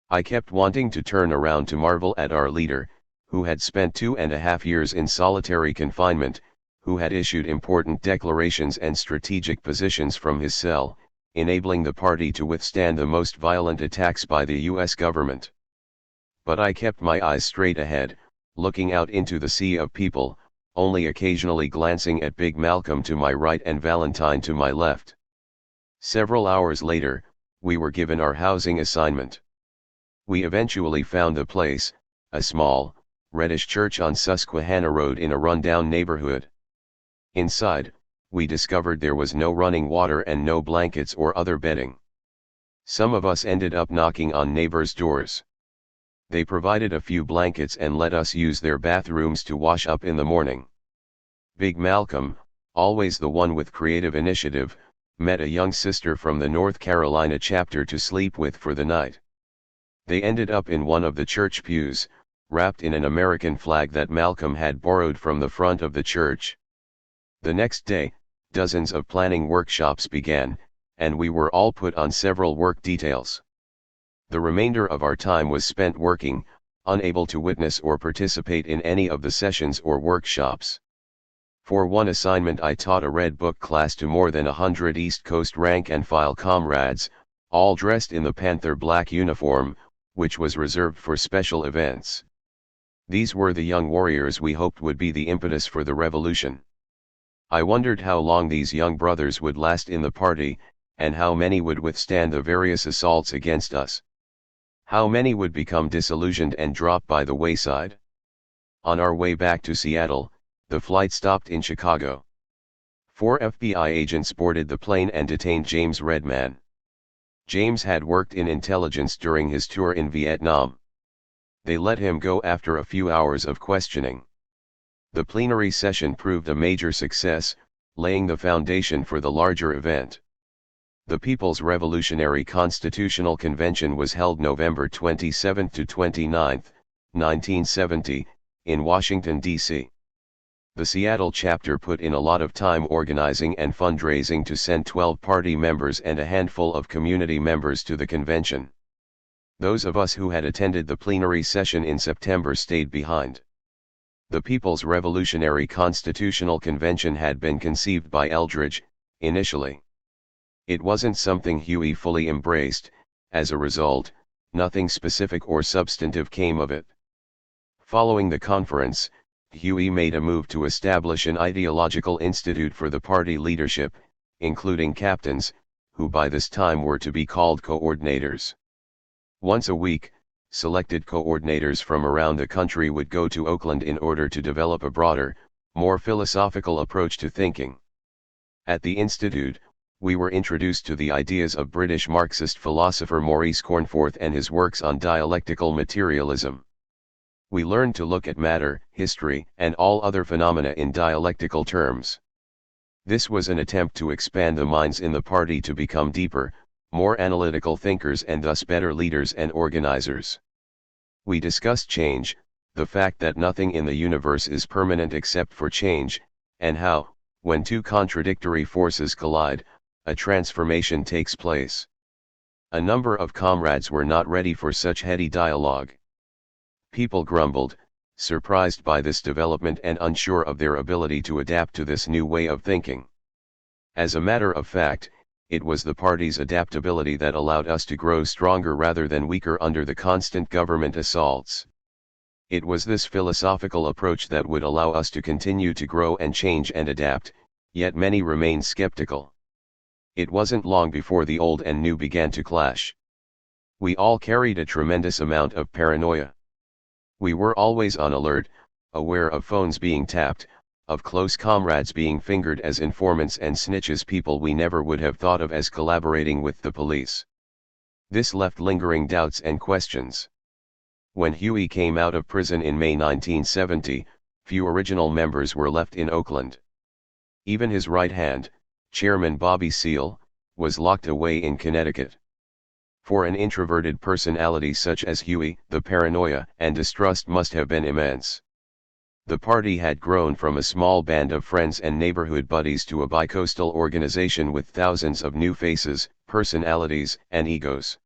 I kept wanting to turn around to marvel at our leader, who had spent 2.5 years in solitary confinement, who had issued important declarations and strategic positions from his cell, enabling the party to withstand the most violent attacks by the U.S. government. But I kept my eyes straight ahead, looking out into the sea of people, only occasionally glancing at Big Malcolm to my right and Valentine to my left. Several hours later, we were given our housing assignment. We eventually found the place, a small, reddish church on Susquehanna Road in a rundown neighborhood. Inside, we discovered there was no running water and no blankets or other bedding. Some of us ended up knocking on neighbors' doors. They provided a few blankets and let us use their bathrooms to wash up in the morning. Big Malcolm, always the one with creative initiative, met a young sister from the North Carolina chapter to sleep with for the night. They ended up in one of the church pews, wrapped in an American flag that Malcolm had borrowed from the front of the church. The next day, dozens of planning workshops began, and we were all put on several work details. The remainder of our time was spent working, unable to witness or participate in any of the sessions or workshops. For one assignment I taught a Red Book class to more than 100 East Coast rank-and-file comrades, all dressed in the Panther black uniform, which was reserved for special events. These were the young warriors we hoped would be the impetus for the revolution. I wondered how long these young brothers would last in the party, and how many would withstand the various assaults against us. How many would become disillusioned and drop by the wayside? On our way back to Seattle, the flight stopped in Chicago. 4 FBI agents boarded the plane and detained James Redman. James had worked in intelligence during his tour in Vietnam. They let him go after a few hours of questioning. The plenary session proved a major success, laying the foundation for the larger event. The People's Revolutionary Constitutional Convention was held November 27 to 29, 1970, in Washington, D.C. The Seattle chapter put in a lot of time organizing and fundraising to send 12 party members and a handful of community members to the convention. Those of us who had attended the plenary session in September stayed behind. The People's Revolutionary Constitutional Convention had been conceived by Eldridge, initially. It wasn't something Huey fully embraced. As a result, nothing specific or substantive came of it. Following the conference, Huey made a move to establish an ideological institute for the party leadership, including captains, who by this time were to be called coordinators. Once a week, selected coordinators from around the country would go to Oakland in order to develop a broader, more philosophical approach to thinking. At the institute, we were introduced to the ideas of British Marxist philosopher Maurice Cornforth and his works on dialectical materialism. We learned to look at matter, history, and all other phenomena in dialectical terms. This was an attempt to expand the minds in the party to become deeper, more analytical thinkers and thus better leaders and organizers. We discussed change, the fact that nothing in the universe is permanent except for change, and how, when two contradictory forces collide, a transformation takes place. A number of comrades were not ready for such heady dialogue. People grumbled, surprised by this development and unsure of their ability to adapt to this new way of thinking. As a matter of fact, it was the party's adaptability that allowed us to grow stronger rather than weaker under the constant government assaults. It was this philosophical approach that would allow us to continue to grow and change and adapt, yet many remained skeptical. It wasn't long before the old and new began to clash. We all carried a tremendous amount of paranoia. We were always on alert, aware of phones being tapped, of close comrades being fingered as informants and snitches, people we never would have thought of as collaborating with the police. This left lingering doubts and questions. When Huey came out of prison in May 1970, few original members were left in Oakland. Even his right hand, Chairman Bobby Seale, was locked away in Connecticut. For an introverted personality such as Huey, the paranoia and distrust must have been immense. The party had grown from a small band of friends and neighborhood buddies to a bicoastal organization with thousands of new faces, personalities, and egos.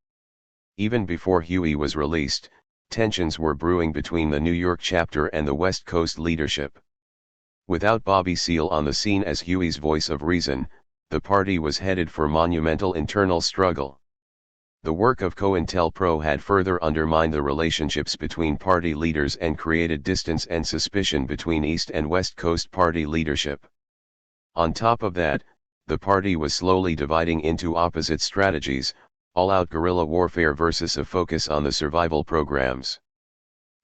Even before Huey was released, tensions were brewing between the New York chapter and the West Coast leadership. Without Bobby Seale on the scene as Huey's voice of reason, the party was headed for monumental internal struggle. The work of COINTELPRO had further undermined the relationships between party leaders and created distance and suspicion between East and West Coast party leadership. On top of that, the party was slowly dividing into opposite strategies, all-out guerrilla warfare versus a focus on the survival programs.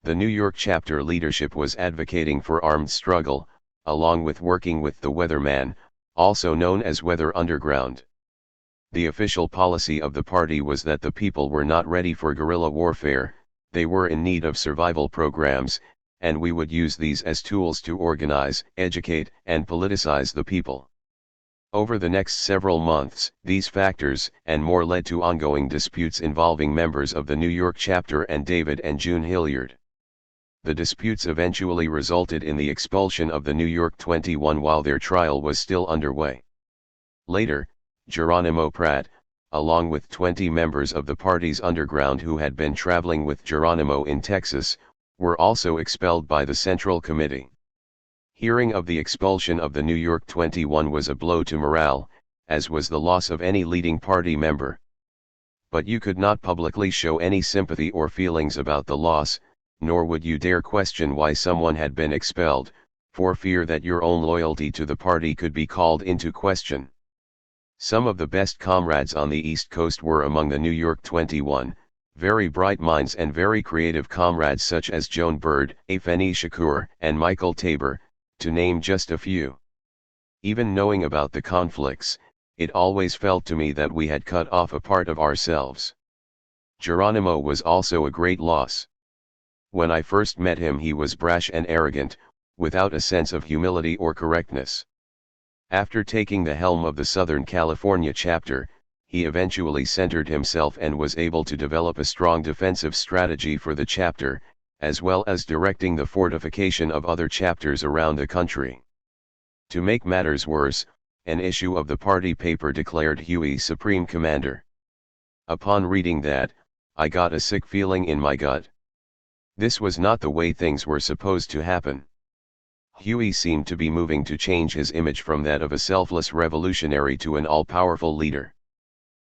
The New York chapter leadership was advocating for armed struggle, along with working with the Weatherman, also known as Weather Underground. The official policy of the party was that the people were not ready for guerrilla warfare, they were in need of survival programs, and we would use these as tools to organize, educate, and politicize the people. Over the next several months, these factors and more led to ongoing disputes involving members of the New York chapter and David and June Hilliard. The disputes eventually resulted in the expulsion of the New York 21 while their trial was still underway. Later, Geronimo Pratt, along with 20 members of the party's underground who had been traveling with Geronimo in Texas, were also expelled by the Central Committee. Hearing of the expulsion of the New York 21 was a blow to morale, as was the loss of any leading party member. But you could not publicly show any sympathy or feelings about the loss, nor would you dare question why someone had been expelled, for fear that your own loyalty to the party could be called into question. Some of the best comrades on the East Coast were among the New York 21, very bright minds and very creative comrades such as Joan Bird, Afeni Shakur, and Michael Tabor, to name just a few. Even knowing about the conflicts, it always felt to me that we had cut off a part of ourselves. Geronimo was also a great loss. When I first met him he was brash and arrogant, without a sense of humility or correctness. After taking the helm of the Southern California chapter, he eventually centered himself and was able to develop a strong defensive strategy for the chapter, as well as directing the fortification of other chapters around the country. To make matters worse, an issue of the party paper declared Huey Supreme Commander. Upon reading that, I got a sick feeling in my gut. This was not the way things were supposed to happen. Huey seemed to be moving to change his image from that of a selfless revolutionary to an all-powerful leader.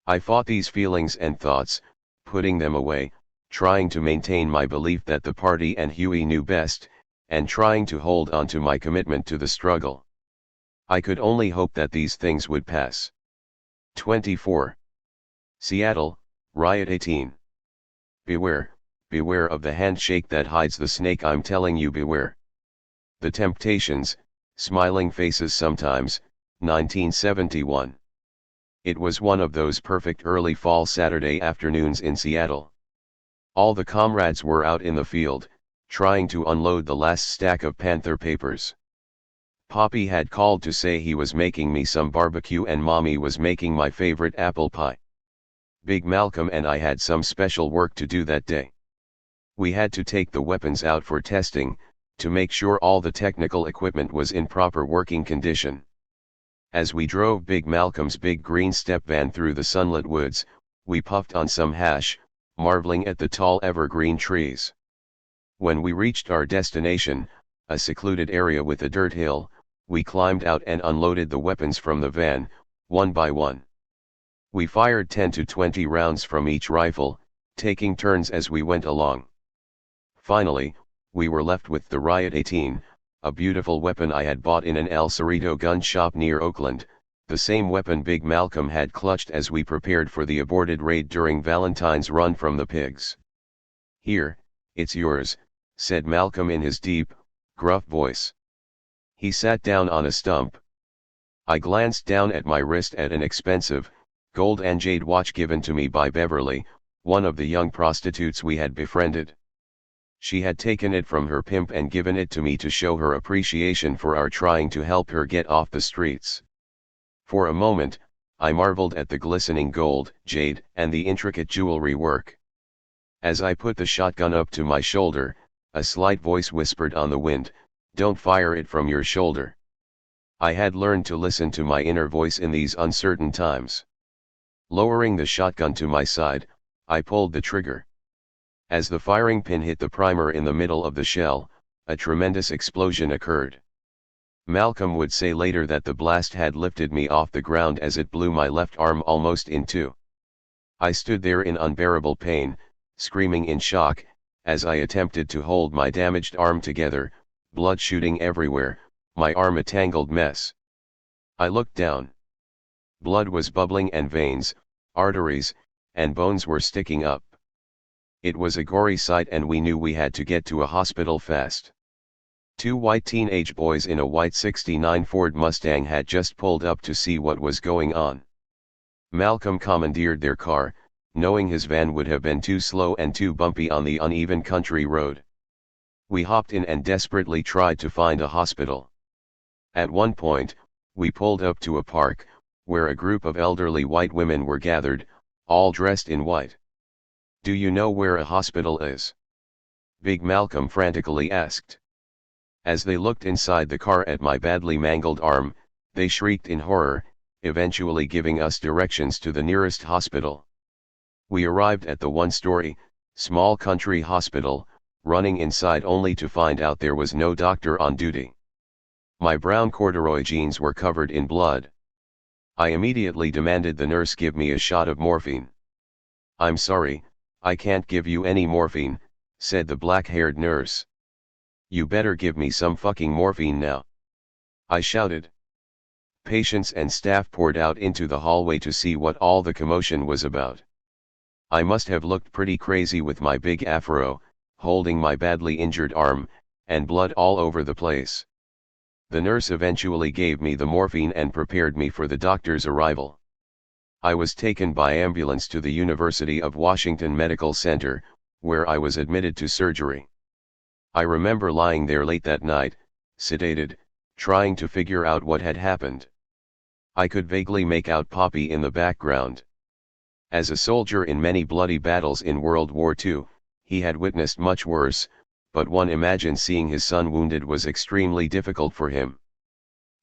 I fought these feelings and thoughts, putting them away, trying to maintain my belief that the party and Huey knew best, and trying to hold on to my commitment to the struggle. I could only hope that these things would pass. 24. Seattle, Riot 18. Beware, beware of the handshake that hides the snake, I'm telling you, beware. The Temptations, Smiling Faces Sometimes, 1971. It was one of those perfect early fall Saturday afternoons in Seattle. All the comrades were out in the field, trying to unload the last stack of Panther papers. Poppy had called to say he was making me some barbecue and Mommy was making my favorite apple pie. Big Malcolm and I had some special work to do that day. We had to take the weapons out for testing, to make sure all the technical equipment was in proper working condition. As we drove Big Malcolm's big green step van through the sunlit woods, we puffed on some hash, marveling at the tall evergreen trees. When we reached our destination, a secluded area with a dirt hill, we climbed out and unloaded the weapons from the van, one by one. We fired 10 to 20 rounds from each rifle, taking turns as we went along. Finally, we were left with the Riot 18, a beautiful weapon I had bought in an El Cerrito gun shop near Oakland, the same weapon Big Malcolm had clutched as we prepared for the aborted raid during Valentine's run from the pigs. "Here, it's yours," said Malcolm in his deep, gruff voice. He sat down on a stump. I glanced down at my wrist at an expensive, gold and jade watch given to me by Beverly, one of the young prostitutes we had befriended. She had taken it from her pimp and given it to me to show her appreciation for our trying to help her get off the streets. For a moment, I marveled at the glistening gold, jade, and the intricate jewelry work. As I put the shotgun up to my shoulder, a slight voice whispered on the wind, "Don't fire it from your shoulder." I had learned to listen to my inner voice in these uncertain times. Lowering the shotgun to my side, I pulled the trigger. As the firing pin hit the primer in the middle of the shell, a tremendous explosion occurred. Malcolm would say later that the blast had lifted me off the ground as it blew my left arm almost in two. I stood there in unbearable pain, screaming in shock, as I attempted to hold my damaged arm together, blood shooting everywhere, my arm a tangled mess. I looked down. Blood was bubbling and veins, arteries, and bones were sticking up. It was a gory sight and we knew we had to get to a hospital fast. Two white teenage boys in a white '69 Ford Mustang had just pulled up to see what was going on. Malcolm commandeered their car, knowing his van would have been too slow and too bumpy on the uneven country road. We hopped in and desperately tried to find a hospital. At one point, we pulled up to a park, where a group of elderly white women were gathered, all dressed in white. "Do you know where a hospital is?" Big Malcolm frantically asked. As they looked inside the car at my badly mangled arm, they shrieked in horror, eventually giving us directions to the nearest hospital. We arrived at the one-story, small country hospital, running inside only to find out there was no doctor on duty. My brown corduroy jeans were covered in blood. I immediately demanded the nurse give me a shot of morphine. "I'm sorry, I can't give you any morphine," said the black-haired nurse. "You better give me some fucking morphine now," I shouted. Patients and staff poured out into the hallway to see what all the commotion was about. I must have looked pretty crazy with my big afro, holding my badly injured arm, and blood all over the place. The nurse eventually gave me the morphine and prepared me for the doctor's arrival. I was taken by ambulance to the University of Washington Medical Center, where I was admitted to surgery. I remember lying there late that night, sedated, trying to figure out what had happened. I could vaguely make out Poppy in the background. As a soldier in many bloody battles in World War II, he had witnessed much worse, but one imagined seeing his son wounded was extremely difficult for him.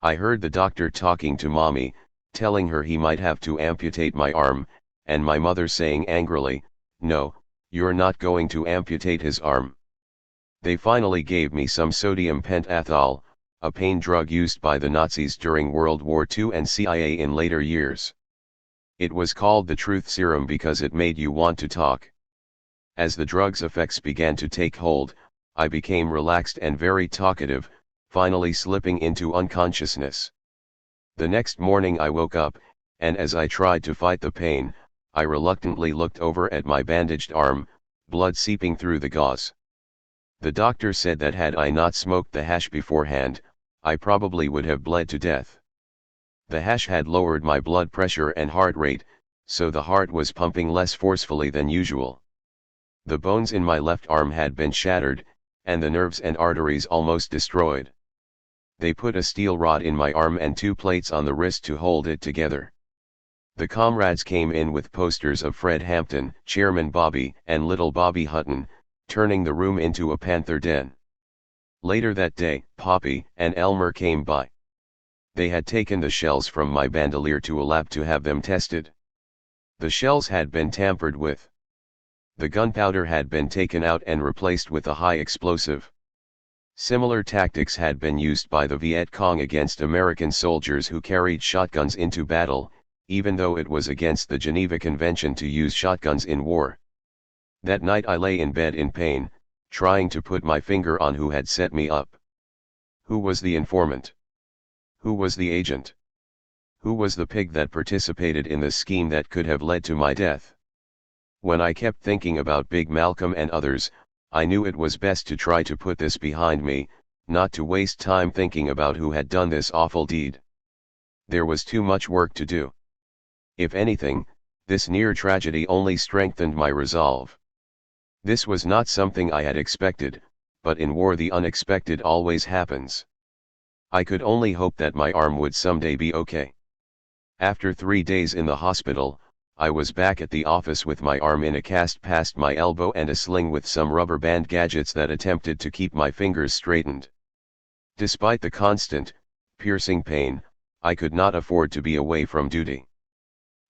I heard the doctor talking to Mommy, telling her he might have to amputate my arm, and my mother saying angrily, "No, you're not going to amputate his arm." They finally gave me some sodium pentothal, a pain drug used by the Nazis during World War II and CIA in later years. It was called the truth serum because it made you want to talk. As the drug's effects began to take hold, I became relaxed and very talkative, finally slipping into unconsciousness. The next morning I woke up, and as I tried to fight the pain, I reluctantly looked over at my bandaged arm, blood seeping through the gauze. The doctor said that had I not smoked the hash beforehand, I probably would have bled to death. The hash had lowered my blood pressure and heart rate, so the heart was pumping less forcefully than usual. The bones in my left arm had been shattered, and the nerves and arteries almost destroyed. They put a steel rod in my arm and 2 plates on the wrist to hold it together. The comrades came in with posters of Fred Hampton, Chairman Bobby, and Little Bobby Hutton, turning the room into a Panther den. Later that day, Poppy and Elmer came by. They had taken the shells from my bandolier to a lab to have them tested. The shells had been tampered with. The gunpowder had been taken out and replaced with a high explosive. Similar tactics had been used by the Viet Cong against American soldiers who carried shotguns into battle, even though it was against the Geneva Convention to use shotguns in war. That night I lay in bed in pain, trying to put my finger on who had set me up. Who was the informant? Who was the agent? Who was the pig that participated in the scheme that could have led to my death? When I kept thinking about Big Malcolm and others, I knew it was best to try to put this behind me, not to waste time thinking about who had done this awful deed. There was too much work to do. If anything, this near tragedy only strengthened my resolve. This was not something I had expected, but in war the unexpected always happens. I could only hope that my arm would someday be okay. After 3 days in the hospital, I was back at the office with my arm in a cast past my elbow and a sling with some rubber band gadgets that attempted to keep my fingers straightened. Despite the constant, piercing pain, I could not afford to be away from duty.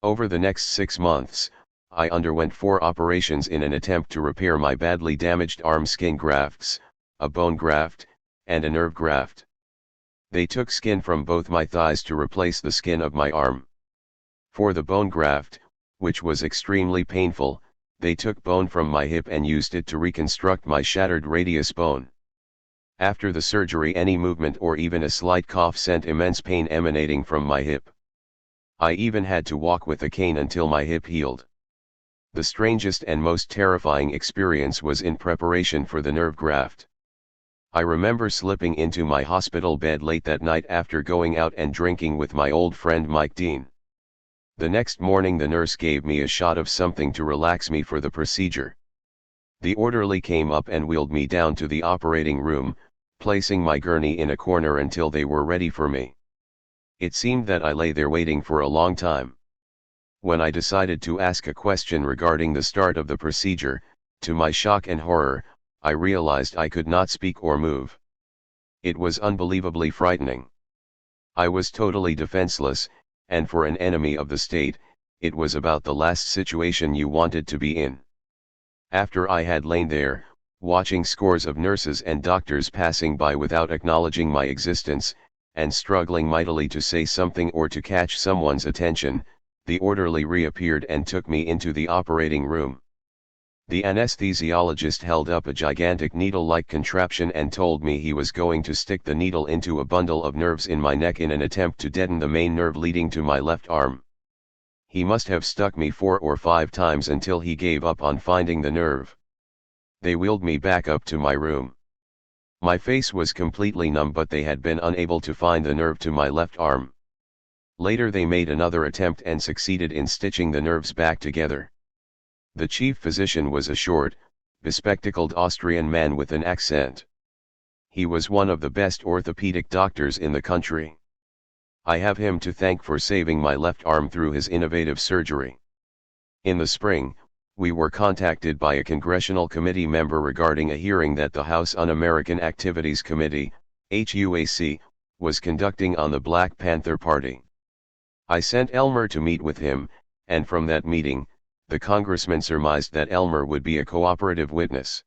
Over the next 6 months, I underwent 4 operations in an attempt to repair my badly damaged arm: skin grafts, a bone graft, and a nerve graft. They took skin from both my thighs to replace the skin of my arm. For the bone graft, which was extremely painful, they took bone from my hip and used it to reconstruct my shattered radius bone. After the surgery, any movement or even a slight cough sent immense pain emanating from my hip. I even had to walk with a cane until my hip healed. The strangest and most terrifying experience was in preparation for the nerve graft. I remember slipping into my hospital bed late that night after going out and drinking with my old friend Mike Dean. The next morning the nurse gave me a shot of something to relax me for the procedure. The orderly came up and wheeled me down to the operating room, placing my gurney in a corner until they were ready for me. It seemed that I lay there waiting for a long time. When I decided to ask a question regarding the start of the procedure, to my shock and horror, I realized I could not speak or move. It was unbelievably frightening. I was totally defenseless, and for an enemy of the state, it was about the last situation you wanted to be in. After I had lain there, watching scores of nurses and doctors passing by without acknowledging my existence, and struggling mightily to say something or to catch someone's attention, the orderly reappeared and took me into the operating room. The anesthesiologist held up a gigantic needle-like contraption and told me he was going to stick the needle into a bundle of nerves in my neck in an attempt to deaden the main nerve leading to my left arm. He must have stuck me 4 or 5 times until he gave up on finding the nerve. They wheeled me back up to my room. My face was completely numb, but they had been unable to find the nerve to my left arm. Later they made another attempt and succeeded in stitching the nerves back together. The chief physician was a short, bespectacled Austrian man with an accent. He was one of the best orthopedic doctors in the country. I have him to thank for saving my left arm through his innovative surgery. In the spring, we were contacted by a congressional committee member regarding a hearing that the House Un-American Activities Committee, HUAC, was conducting on the Black Panther Party. I sent Elmer to meet with him, and from that meeting, the congressman surmised that Elmer would be a cooperative witness.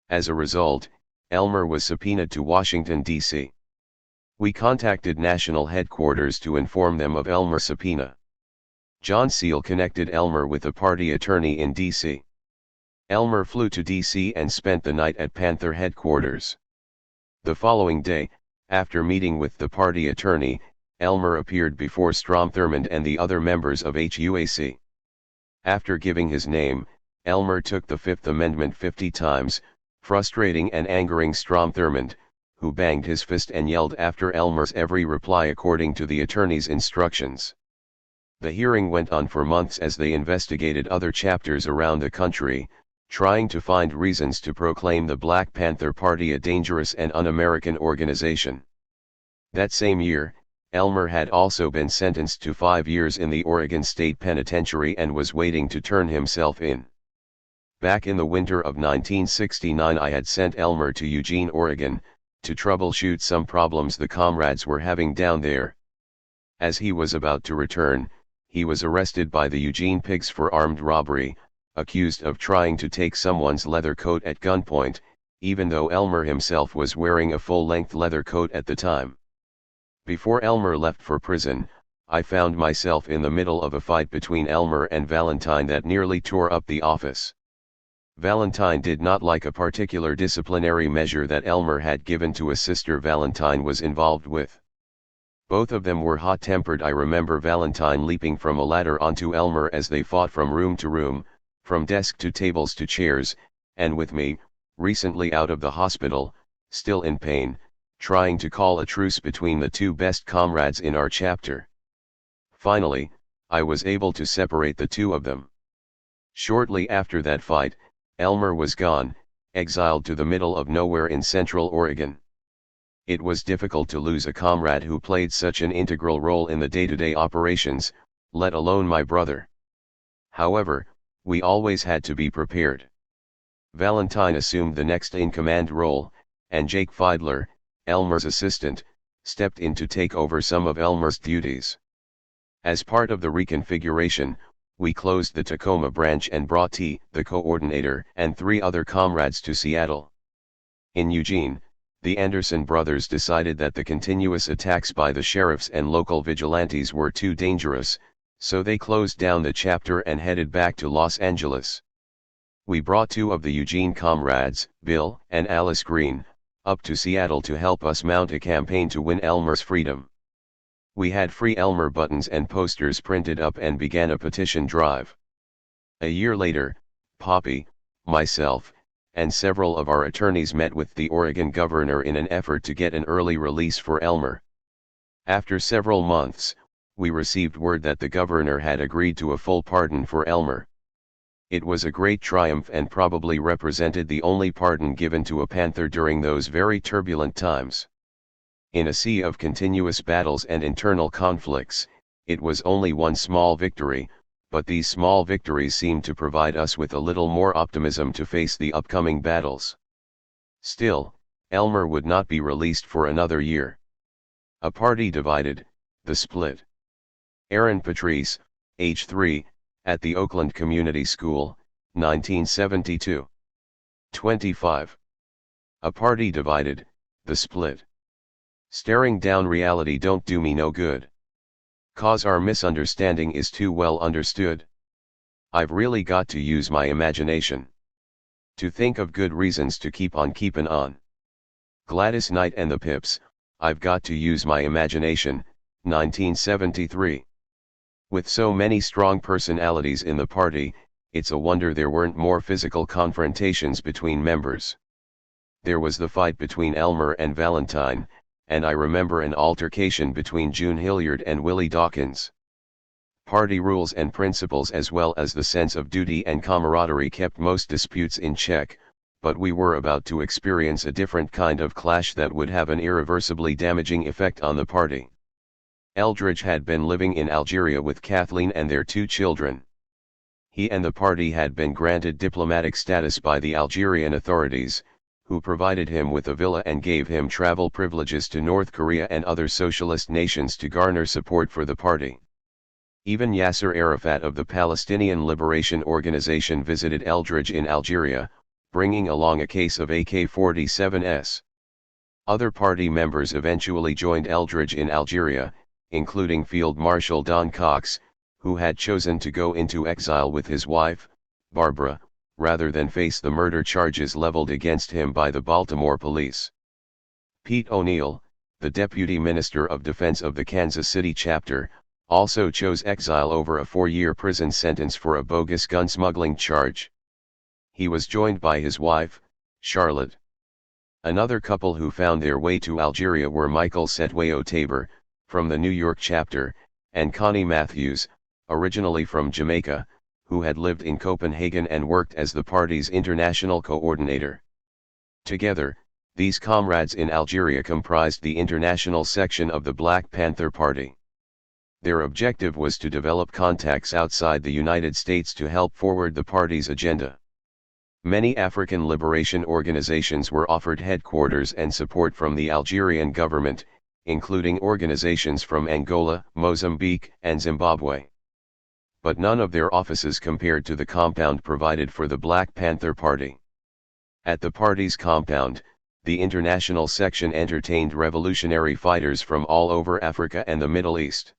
As a result, Elmer was subpoenaed to Washington, D.C. We contacted national headquarters to inform them of Elmer's subpoena. John Seal connected Elmer with a party attorney in D.C. Elmer flew to D.C. and spent the night at Panther headquarters. The following day, after meeting with the party attorney, Elmer appeared before Strom Thurmond and the other members of HUAC. After giving his name, Elmer took the Fifth Amendment 50 times, frustrating and angering Strom Thurmond, who banged his fist and yelled after Elmer's every reply according to the attorney's instructions. The hearing went on for months as they investigated other chapters around the country, trying to find reasons to proclaim the Black Panther Party a dangerous and un-American organization. That same year, Elmer had also been sentenced to 5 years in the Oregon State Penitentiary and was waiting to turn himself in. Back in the winter of 1969, I had sent Elmer to Eugene, Oregon, to troubleshoot some problems the comrades were having down there. As he was about to return, he was arrested by the Eugene Pigs for armed robbery, accused of trying to take someone's leather coat at gunpoint, even though Elmer himself was wearing a full-length leather coat at the time. Before Elmer left for prison, I found myself in the middle of a fight between Elmer and Valentine that nearly tore up the office. Valentine did not like a particular disciplinary measure that Elmer had given to a sister Valentine was involved with. Both of them were hot-tempered. I remember Valentine leaping from a ladder onto Elmer as they fought from room to room, from desk to tables to chairs, and with me, recently out of the hospital, still in pain, trying to call a truce between the two best comrades in our chapter. Finally, I was able to separate the two of them. Shortly after that fight, Elmer was gone, exiled to the middle of nowhere in Central Oregon. It was difficult to lose a comrade who played such an integral role in the day-to-day operations, let alone my brother. However, we always had to be prepared. Valentine assumed the next-in-command role, and Jake Fiedler, Elmer's assistant, stepped in to take over some of Elmer's duties. As part of the reconfiguration, we closed the Tacoma branch and brought T, the coordinator, and 3 other comrades to Seattle. In Eugene, the Anderson brothers decided that the continuous attacks by the sheriffs and local vigilantes were too dangerous, so they closed down the chapter and headed back to Los Angeles. We brought 2 of the Eugene comrades, Bill and Alice Green, up to Seattle to help us mount a campaign to win Elmer's freedom. We had Free Elmer buttons and posters printed up and began a petition drive. A year later, Poppy, myself, and several of our attorneys met with the Oregon governor in an effort to get an early release for Elmer. After several months, we received word that the governor had agreed to a full pardon for Elmer. It was a great triumph and probably represented the only pardon given to a Panther during those very turbulent times. In a sea of continuous battles and internal conflicts, it was only one small victory, but these small victories seemed to provide us with a little more optimism to face the upcoming battles. Still, Elmer would not be released for another year. A party divided, the split. Aaron Patrice, age 3, at the Oakland Community School, 1972. 25. A party divided, the split. Staring down reality don't do me no good. 'Cause our misunderstanding is too well understood. I've really got to use my imagination to think of good reasons to keep on keepin' on. Gladys Knight and the Pips, I've got to use my imagination, 1973. With so many strong personalities in the party, it's a wonder there weren't more physical confrontations between members. There was the fight between Elmer and Valentine, and I remember an altercation between June Hilliard and Willie Dawkins. Party rules and principles as well as the sense of duty and camaraderie kept most disputes in check, but we were about to experience a different kind of clash that would have an irreversibly damaging effect on the party. Eldridge had been living in Algeria with Kathleen and their 2 children. He and the party had been granted diplomatic status by the Algerian authorities, who provided him with a villa and gave him travel privileges to North Korea and other socialist nations to garner support for the party. Even Yasser Arafat of the Palestinian Liberation Organization visited Eldridge in Algeria, bringing along a case of AK-47s. Other party members eventually joined Eldridge in Algeria, including Field Marshal Don Cox, who had chosen to go into exile with his wife, Barbara, rather than face the murder charges leveled against him by the Baltimore police. Pete O'Neill, the Deputy Minister of Defense of the Kansas City chapter, also chose exile over a 4-year prison sentence for a bogus gun smuggling charge. He was joined by his wife, Charlotte. Another couple who found their way to Algeria were Michael Setwayo Tabor, from the New York chapter, and Connie Matthews, originally from Jamaica, who had lived in Copenhagen and worked as the party's international coordinator. Together, these comrades in Algeria comprised the international section of the Black Panther Party. Their objective was to develop contacts outside the United States to help forward the party's agenda. Many African liberation organizations were offered headquarters and support from the Algerian government, including organizations from Angola, Mozambique, and Zimbabwe. But none of their offices compared to the compound provided for the Black Panther Party. At the party's compound, the international section entertained revolutionary fighters from all over Africa and the Middle East.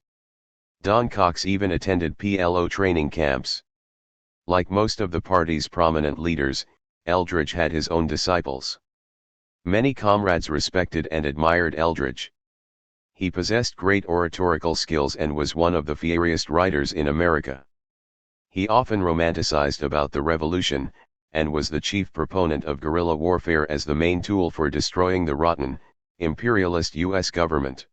Don Cox even attended PLO training camps. Like most of the party's prominent leaders, Eldridge had his own disciples. Many comrades respected and admired Eldridge. He possessed great oratorical skills and was one of the fieriest writers in America. He often romanticized about the revolution, and was the chief proponent of guerrilla warfare as the main tool for destroying the rotten, imperialist U.S. government.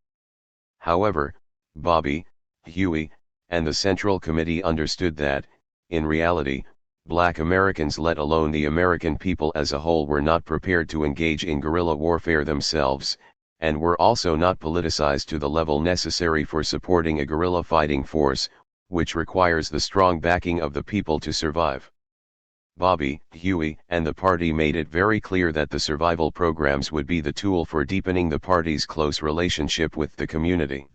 However, Bobby, Huey, and the Central Committee understood that, in reality, Black Americans, let alone the American people as a whole, were not prepared to engage in guerrilla warfare themselves, and were also not politicized to the level necessary for supporting a guerrilla fighting force, which requires the strong backing of the people to survive. Bobby, Huey, and the party made it very clear that the survival programs would be the tool for deepening the party's close relationship with the community.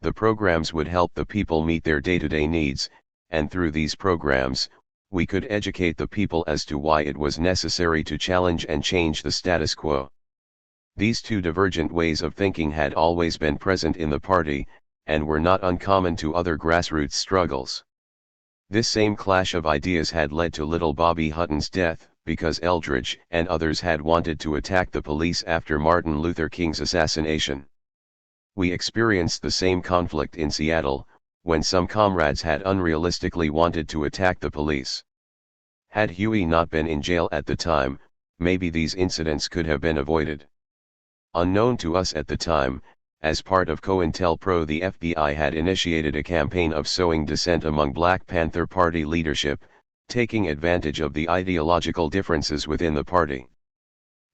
The programs would help the people meet their day-to-day needs, and through these programs, we could educate the people as to why it was necessary to challenge and change the status quo. These two divergent ways of thinking had always been present in the party, and were not uncommon to other grassroots struggles. This same clash of ideas had led to little Bobby Hutton's death, because Eldridge and others had wanted to attack the police after Martin Luther King's assassination. We experienced the same conflict in Seattle, when some comrades had unrealistically wanted to attack the police. Had Huey not been in jail at the time, maybe these incidents could have been avoided. Unknown to us at the time, as part of COINTELPRO, the FBI had initiated a campaign of sowing dissent among Black Panther Party leadership, taking advantage of the ideological differences within the party.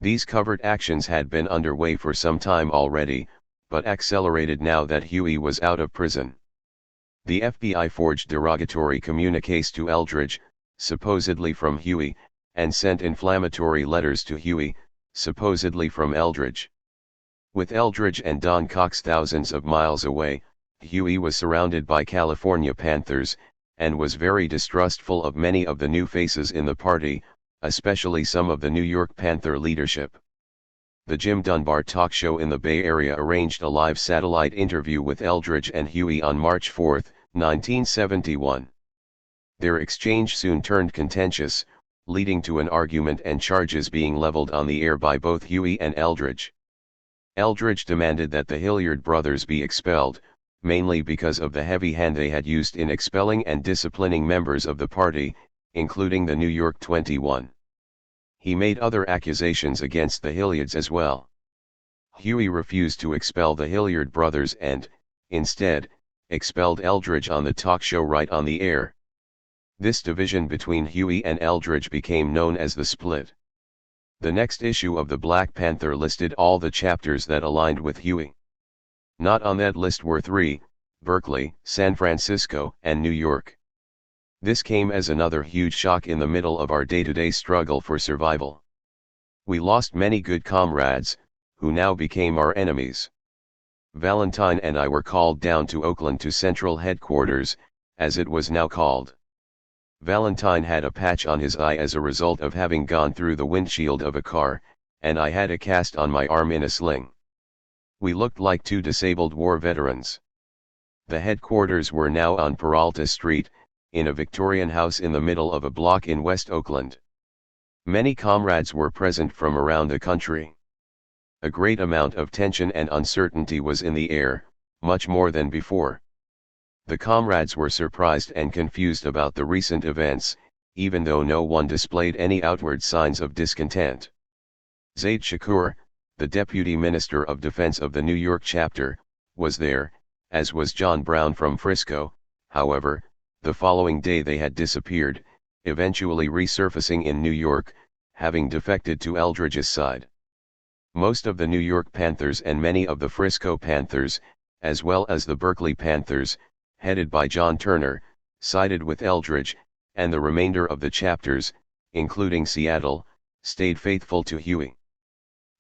These covert actions had been underway for some time already, but accelerated now that Huey was out of prison. The FBI forged derogatory communiques to Eldridge, supposedly from Huey, and sent inflammatory letters to Huey, supposedly from Eldridge. With Eldridge and Don Cox thousands of miles away, Huey was surrounded by California Panthers, and was very distrustful of many of the new faces in the party, especially some of the New York Panther leadership. The Jim Dunbar talk show in the Bay Area arranged a live satellite interview with Eldridge and Huey on March 4, 1971. Their exchange soon turned contentious, leading to an argument and charges being leveled on the air by both Huey and Eldridge. Eldridge demanded that the Hilliard brothers be expelled, mainly because of the heavy hand they had used in expelling and disciplining members of the party, including the New York 21. He made other accusations against the Hilliards as well. Huey refused to expel the Hilliard brothers and, instead, expelled Eldridge on the talk show right on the air. This division between Huey and Eldridge became known as the Split. The next issue of the Black Panther listed all the chapters that aligned with Huey. Not on that list were 3, Berkeley, San Francisco, and New York. This came as another huge shock in the middle of our day-to-day struggle for survival. We lost many good comrades, who now became our enemies. Valentine and I were called down to Oakland to Central Headquarters, as it was now called. Valentine had a patch on his eye as a result of having gone through the windshield of a car, and I had a cast on my arm in a sling. We looked like two disabled war veterans. The headquarters were now on Peralta Street, in a Victorian house in the middle of a block in West Oakland. Many comrades were present from around the country. A great amount of tension and uncertainty was in the air, much more than before. The comrades were surprised and confused about the recent events, even though no one displayed any outward signs of discontent. Zaid Shakur, the Deputy Minister of Defense of the New York chapter, was there, as was John Brown from Frisco. However, the following day they had disappeared, eventually resurfacing in New York, having defected to Eldridge's side. Most of the New York Panthers and many of the Frisco Panthers, as well as the Berkeley Panthers, headed by John Turner, sided with Eldridge, and the remainder of the chapters, including Seattle, stayed faithful to Huey.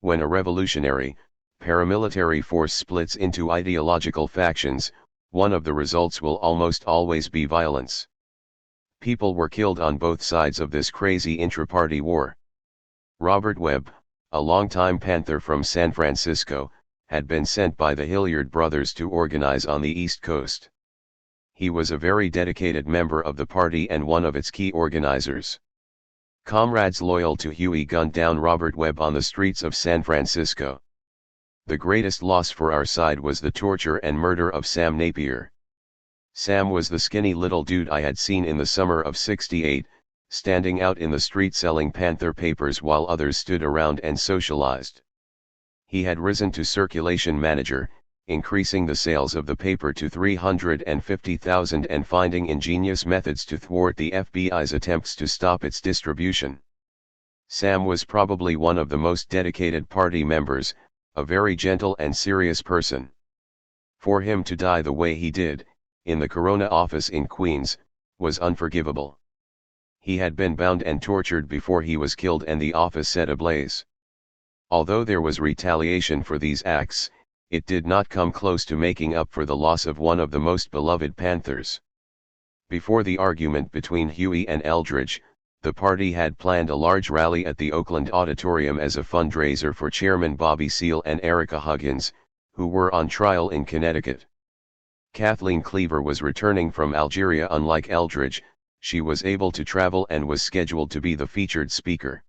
When a revolutionary, paramilitary force splits into ideological factions, one of the results will almost always be violence. People were killed on both sides of this crazy intra-party war. Robert Webb, a longtime Panther from San Francisco, had been sent by the Hilliard brothers to organize on the East Coast. He was a very dedicated member of the party and one of its key organizers. Comrades loyal to Huey gunned down Robert Webb on the streets of San Francisco. The greatest loss for our side was the torture and murder of Sam Napier. Sam was the skinny little dude I had seen in the summer of '68, standing out in the street selling Panther papers while others stood around and socialized. He had risen to circulation manager, increasing the sales of the paper to 350,000 and finding ingenious methods to thwart the FBI's attempts to stop its distribution. Sam was probably one of the most dedicated party members, a very gentle and serious person. For him to die the way he did, in the Corona office in Queens, was unforgivable. He had been bound and tortured before he was killed and the office set ablaze. Although there was retaliation for these acts, it did not come close to making up for the loss of one of the most beloved Panthers. Before the argument between Huey and Eldridge, the party had planned a large rally at the Oakland Auditorium as a fundraiser for Chairman Bobby Seale and Erica Huggins, who were on trial in Connecticut. Kathleen Cleaver was returning from Algeria. Unlike Eldridge, she was able to travel and was scheduled to be the featured speaker.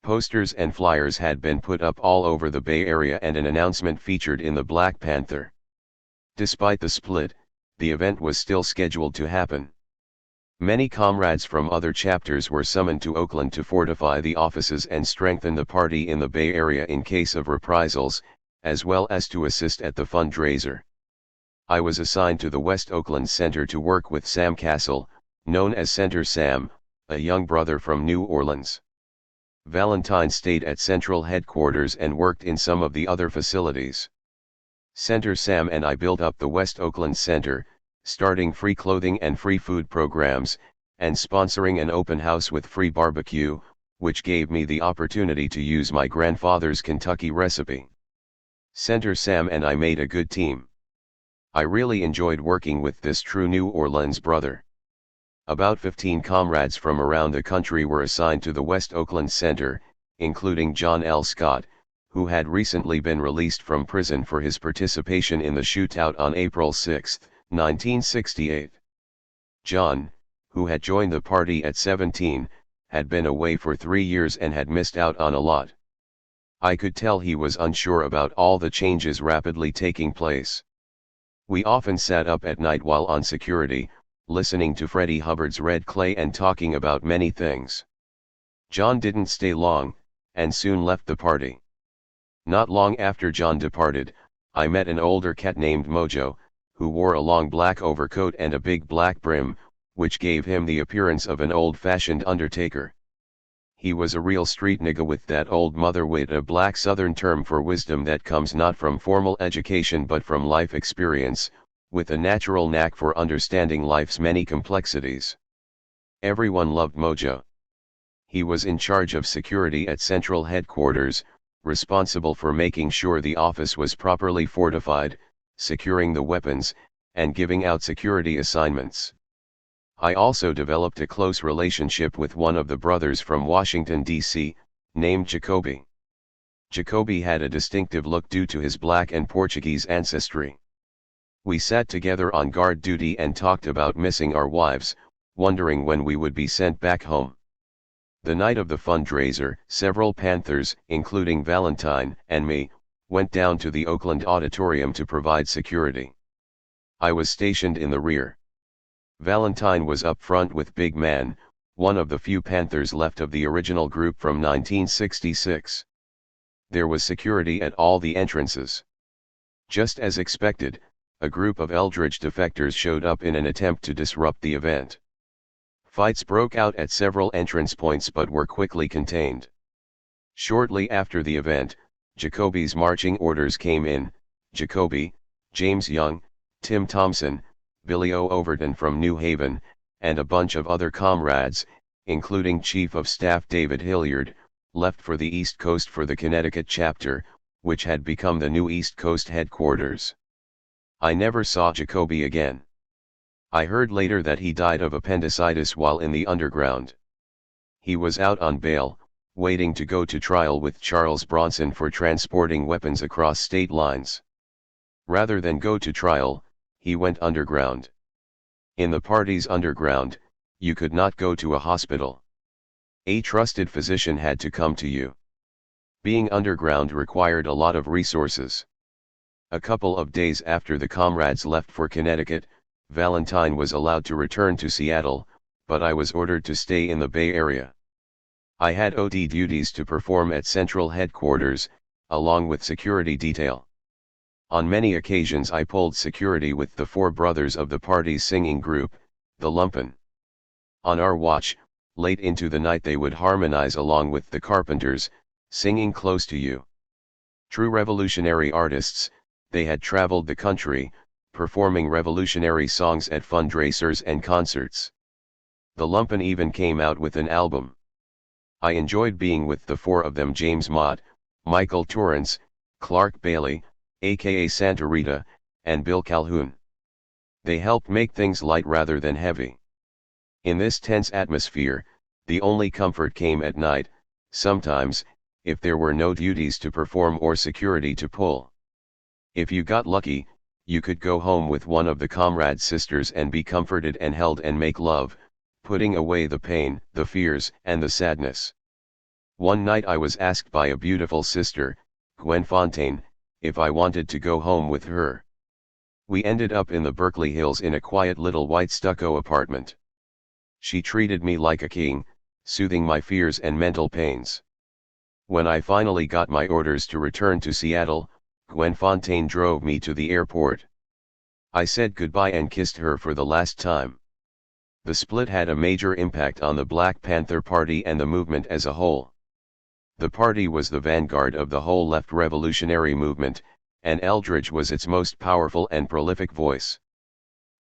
Posters and flyers had been put up all over the Bay Area and an announcement featured in the Black Panther. Despite the split, the event was still scheduled to happen. Many comrades from other chapters were summoned to Oakland to fortify the offices and strengthen the party in the Bay Area in case of reprisals, as well as to assist at the fundraiser. I was assigned to the West Oakland Center to work with Sam Castle, known as Center Sam, a young brother from New Orleans. Valentine stayed at Central Headquarters and worked in some of the other facilities. Center Sam and I built up the West Oakland Center, starting free clothing and free food programs, and sponsoring an open house with free barbecue, which gave me the opportunity to use my grandfather's Kentucky recipe. Center Sam and I made a good team. I really enjoyed working with this true New Orleans brother. About 15 comrades from around the country were assigned to the West Oakland Center, including John L. Scott, who had recently been released from prison for his participation in the shootout on April 6, 1968. John, who had joined the party at 17, had been away for 3 years and had missed out on a lot. I could tell he was unsure about all the changes rapidly taking place. We often sat up at night while on security, listening to Freddie Hubbard's Red Clay and talking about many things. John didn't stay long, and soon left the party. Not long after John departed, I met an older cat named Mojo, who wore a long black overcoat and a big black brim, which gave him the appearance of an old-fashioned undertaker. He was a real street nigga with that old mother wit, a black southern term for wisdom that comes not from formal education but from life experience, with a natural knack for understanding life's many complexities. Everyone loved Mojo. He was in charge of security at Central Headquarters, responsible for making sure the office was properly fortified, securing the weapons, and giving out security assignments. I also developed a close relationship with one of the brothers from Washington, D.C., named Jacoby. Jacoby had a distinctive look due to his black and Portuguese ancestry. We sat together on guard duty and talked about missing our wives, wondering when we would be sent back home. The night of the fundraiser, several Panthers, including Valentine and me, went down to the Oakland auditorium to provide security. I was stationed in the rear. Valentine was up front with Big Man, one of the few Panthers left of the original group from 1966. There was security at all the entrances. Just as expected, a group of Eldridge defectors showed up in an attempt to disrupt the event. Fights broke out at several entrance points but were quickly contained. Shortly after the event, Jacoby's marching orders came in. Jacoby, James Young, Tim Thompson, Billy O. Overton from New Haven, and a bunch of other comrades, including Chief of Staff David Hilliard, left for the East Coast for the Connecticut chapter, which had become the new East Coast headquarters. I never saw Jacoby again. I heard later that he died of appendicitis while in the underground. He was out on bail, waiting to go to trial with Charles Bronson for transporting weapons across state lines. Rather than go to trial, he went underground. In the party's underground, you could not go to a hospital. A trusted physician had to come to you. Being underground required a lot of resources. A couple of days after the comrades left for Connecticut, Valentine was allowed to return to Seattle, but I was ordered to stay in the Bay Area. I had OT duties to perform at Central Headquarters, along with security detail. On many occasions I pulled security with the four brothers of the party's singing group, the Lumpen. On our watch, late into the night they would harmonize along with the Carpenters, singing Close to You. True revolutionary artists, they had traveled the country, performing revolutionary songs at fundraisers and concerts. The Lumpen even came out with an album. I enjoyed being with the four of them: James Mott, Michael Torrance, Clark Bailey, aka Santa Rita, and Bill Calhoun. They helped make things light rather than heavy. In this tense atmosphere, the only comfort came at night, sometimes, if there were no duties to perform or security to pull. If you got lucky, you could go home with one of the comrade sisters and be comforted and held and make love, putting away the pain, the fears, and the sadness. One night I was asked by a beautiful sister, Gwen Fontaine, if I wanted to go home with her. We ended up in the Berkeley Hills in a quiet little white stucco apartment. She treated me like a king, soothing my fears and mental pains. When I finally got my orders to return to Seattle, Gwen Fontaine drove me to the airport. I said goodbye and kissed her for the last time. The split had a major impact on the Black Panther Party and the movement as a whole. The party was the vanguard of the whole left revolutionary movement, and Eldridge was its most powerful and prolific voice.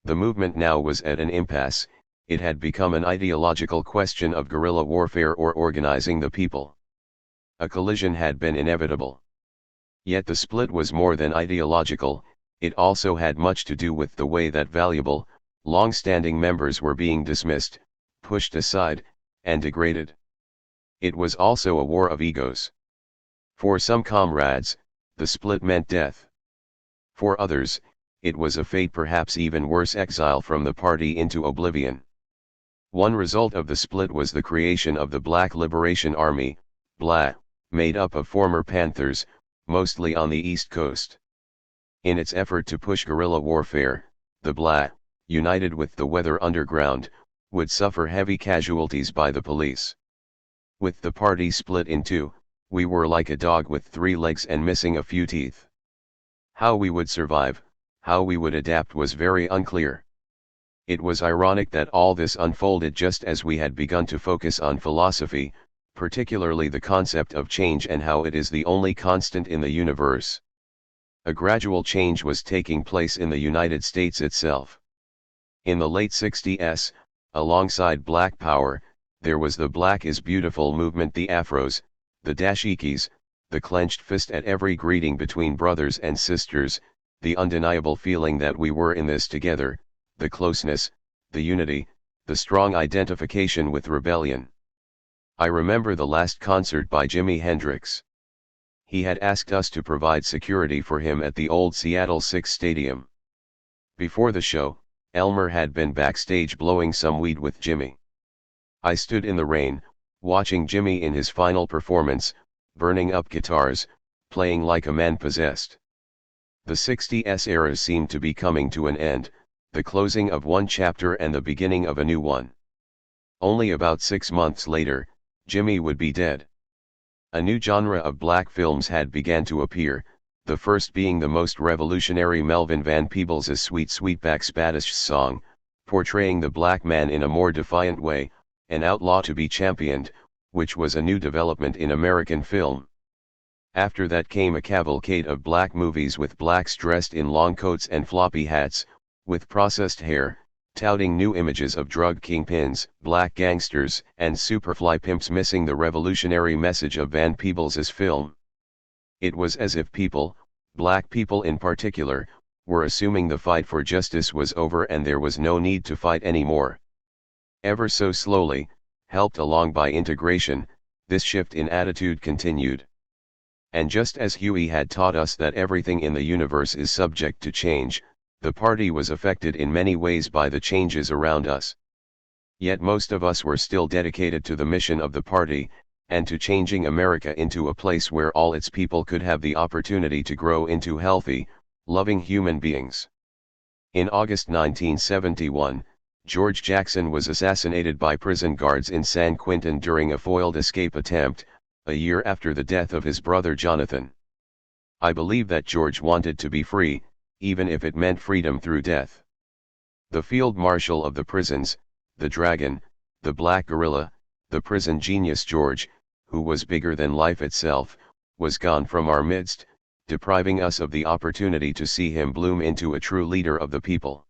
The movement now was at an impasse. It had become an ideological question of guerrilla warfare or organizing the people. A collision had been inevitable. Yet the split was more than ideological, it also had much to do with the way that valuable, long-standing members were being dismissed, pushed aside, and degraded. It was also a war of egos. For some comrades, the split meant death. For others, it was a fate, perhaps even worse, exile from the party into oblivion. One result of the split was the creation of the Black Liberation Army, BLA, made up of former Panthers, mostly on the East Coast. In its effort to push guerrilla warfare, the BLA, united with the Weather Underground, would suffer heavy casualties by the police. With the party split in two, we were like a dog with 3 legs and missing a few teeth. How we would survive, how we would adapt was very unclear. It was ironic that all this unfolded just as we had begun to focus on philosophy, particularly the concept of change and how it is the only constant in the universe. A gradual change was taking place in the United States itself. In the late 60s, alongside Black Power, there was the Black is Beautiful movement, the Afros, the dashikis, the clenched fist at every greeting between brothers and sisters, the undeniable feeling that we were in this together, the closeness, the unity, the strong identification with rebellion. I remember the last concert by Jimi Hendrix. he had asked us to provide security for him at the old Seattle Six Stadium. Before the show, Elmer had been backstage blowing some weed with Jimmy. I stood in the rain, watching Jimmy in his final performance, burning up guitars, playing like a man possessed. The 60s era seemed to be coming to an end, the closing of one chapter and the beginning of a new one. Only about 6 months later, Jimmy would be dead. A new genre of black films had begun to appear, the first being the most revolutionary Melvin Van Peebles' Sweet Sweetback Spanish song, portraying the black man in a more defiant way, an outlaw to be championed, which was a new development in American film. After that came a cavalcade of black movies with blacks dressed in long coats and floppy hats, with processed hair, touting new images of drug kingpins, black gangsters, and superfly pimps, missing the revolutionary message of Van Peebles' film. It was as if people, black people in particular, were assuming the fight for justice was over and there was no need to fight anymore. Ever so slowly, helped along by integration, this shift in attitude continued. And just as Huey had taught us that everything in the universe is subject to change, the party was affected in many ways by the changes around us. Yet most of us were still dedicated to the mission of the party, and to changing America into a place where all its people could have the opportunity to grow into healthy, loving human beings. In August 1971, George Jackson was assassinated by prison guards in San Quentin during a foiled escape attempt, a year after the death of his brother Jonathan. I believe that George wanted to be free, even if it meant freedom through death. The field marshal of the prisons, the dragon, the black gorilla, the prison genius George, who was bigger than life itself, was gone from our midst, depriving us of the opportunity to see him bloom into a true leader of the people.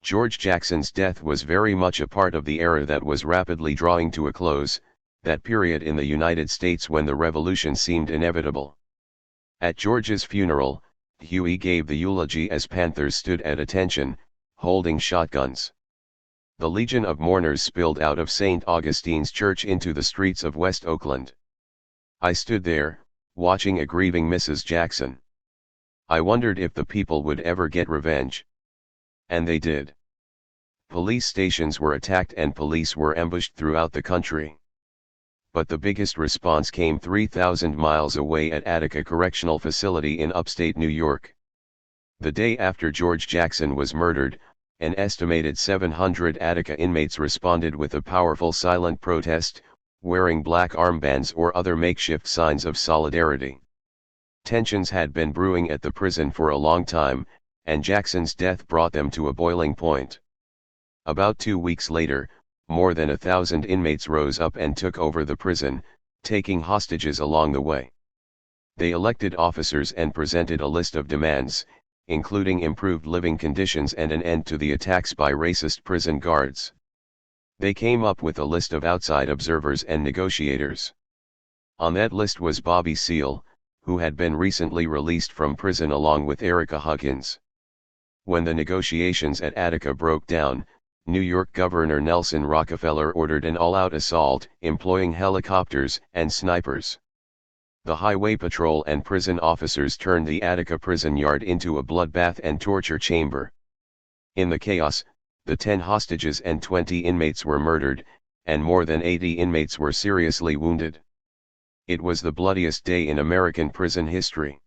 George Jackson's death was very much a part of the era that was rapidly drawing to a close, that period in the United States when the revolution seemed inevitable. At George's funeral, Huey gave the eulogy as Panthers stood at attention, holding shotguns. The legion of mourners spilled out of St. Augustine's Church into the streets of West Oakland. I stood there, watching a grieving Mrs. Jackson. I wondered if the people would ever get revenge. And they did. Police stations were attacked and police were ambushed throughout the country. But the biggest response came 3,000 miles away at Attica Correctional Facility in upstate New York. The day after George Jackson was murdered, an estimated 700 Attica inmates responded with a powerful silent protest, wearing black armbands or other makeshift signs of solidarity. Tensions had been brewing at the prison for a long time, and Jackson's death brought them to a boiling point. About 2 weeks later, more than 1,000 inmates rose up and took over the prison, taking hostages along the way. They elected officers and presented a list of demands, including improved living conditions and an end to the attacks by racist prison guards. They came up with a list of outside observers and negotiators. On that list was Bobby Seale, who had been recently released from prison along with Erica Huckins. When the negotiations at Attica broke down, New York Governor Nelson Rockefeller ordered an all-out assault, employing helicopters and snipers. The highway patrol and prison officers turned the Attica prison yard into a bloodbath and torture chamber. In the chaos, the 10 hostages and 20 inmates were murdered, and more than 80 inmates were seriously wounded. It was the bloodiest day in American prison history.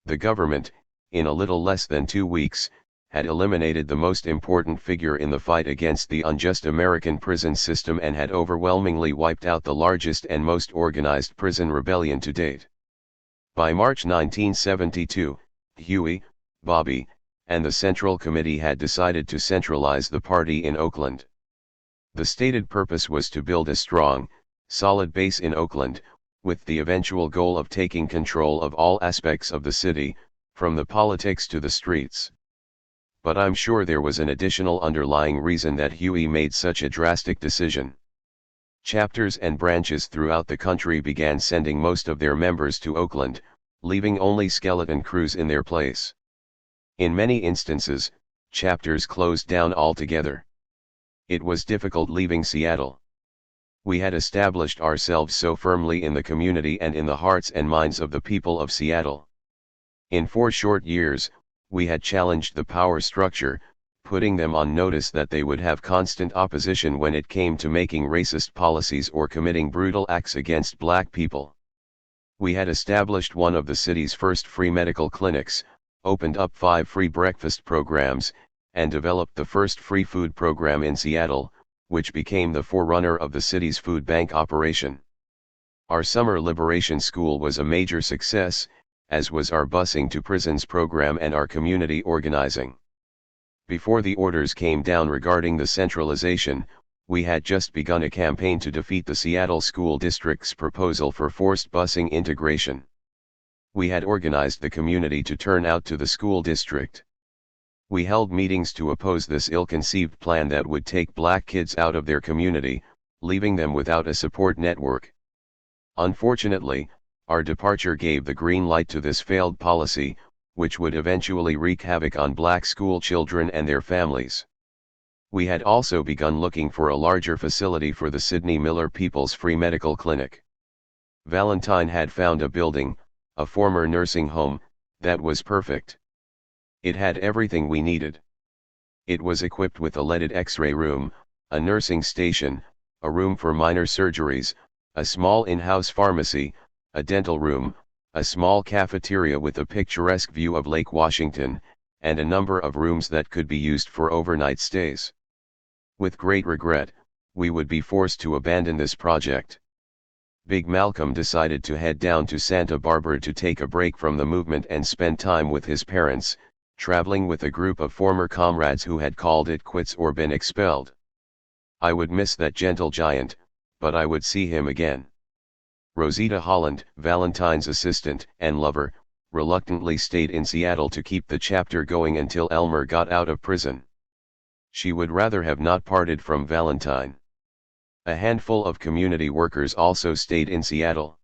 The government, in a little less than 2 weeks, had eliminated the most important figure in the fight against the unjust American prison system and had overwhelmingly wiped out the largest and most organized prison rebellion to date. By March 1972, Huey, Bobby, and the Central Committee had decided to centralize the party in Oakland. The stated purpose was to build a strong, solid base in Oakland, with the eventual goal of taking control of all aspects of the city, from the politics to the streets. But I'm sure there was an additional underlying reason that Huey made such a drastic decision. Chapters and branches throughout the country began sending most of their members to Oakland, leaving only skeleton crews in their place. In many instances, chapters closed down altogether. It was difficult leaving Seattle. We had established ourselves so firmly in the community and in the hearts and minds of the people of Seattle. In 4 short years, we had challenged the power structure, putting them on notice that they would have constant opposition when it came to making racist policies or committing brutal acts against black people. We had established one of the city's first free medical clinics, opened up 5 free breakfast programs, and developed the first free food program in Seattle, which became the forerunner of the city's food bank operation. Our summer liberation school was a major success, as was our busing to prisons program and our community organizing. Before the orders came down regarding the centralization, we had just begun a campaign to defeat the Seattle School District's proposal for forced busing integration. We had organized the community to turn out to the school district. We held meetings to oppose this ill-conceived plan that would take black kids out of their community, leaving them without a support network. Unfortunately, our departure gave the green light to this failed policy, which would eventually wreak havoc on black school children and their families. We had also begun looking for a larger facility for the Sidney Miller People's Free Medical Clinic. Valentine had found a building, a former nursing home, that was perfect. It had everything we needed. It was equipped with a leaded X-ray room, a nursing station, a room for minor surgeries, a small in-house pharmacy, a dental room, a small cafeteria with a picturesque view of Lake Washington, and a number of rooms that could be used for overnight stays. With great regret, we would be forced to abandon this project. Big Malcolm decided to head down to Santa Barbara to take a break from the movement and spend time with his parents, traveling with a group of former comrades who had called it quits or been expelled. I would miss that gentle giant, but I would see him again. Rosita Holland, Valentine's assistant and lover, reluctantly stayed in Seattle to keep the chapter going until Elmer got out of prison. She would rather have not parted from Valentine. A handful of community workers also stayed in Seattle.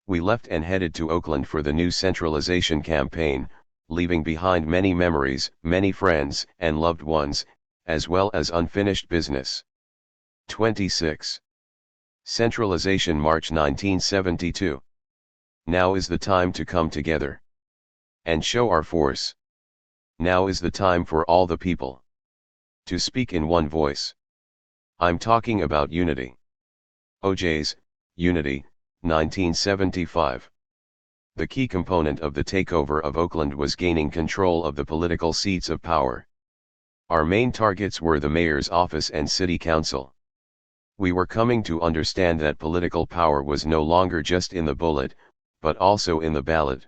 We left and headed to Oakland for the new centralization campaign, leaving behind many memories, many friends and loved ones, as well as unfinished business. 26. Centralization, March 1972. Now is the time to come together and show our force. Now is the time for all the people to speak in one voice. I'm talking about unity. OJ's, Unity, 1975. The key component of the takeover of Oakland was gaining control of the political seats of power. Our main targets were the mayor's office and city council. We were coming to understand that political power was no longer just in the bullet, but also in the ballot.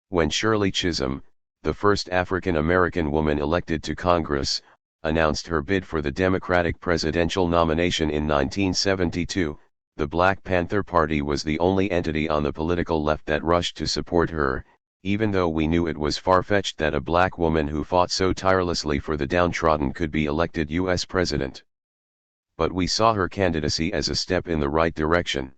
When Shirley Chisholm, the first African American woman elected to Congress, announced her bid for the Democratic presidential nomination in 1972, the Black Panther Party was the only entity on the political left that rushed to support her, even though we knew it was far-fetched that a black woman who fought so tirelessly for the downtrodden could be elected U.S. president. But we saw her candidacy as a step in the right direction.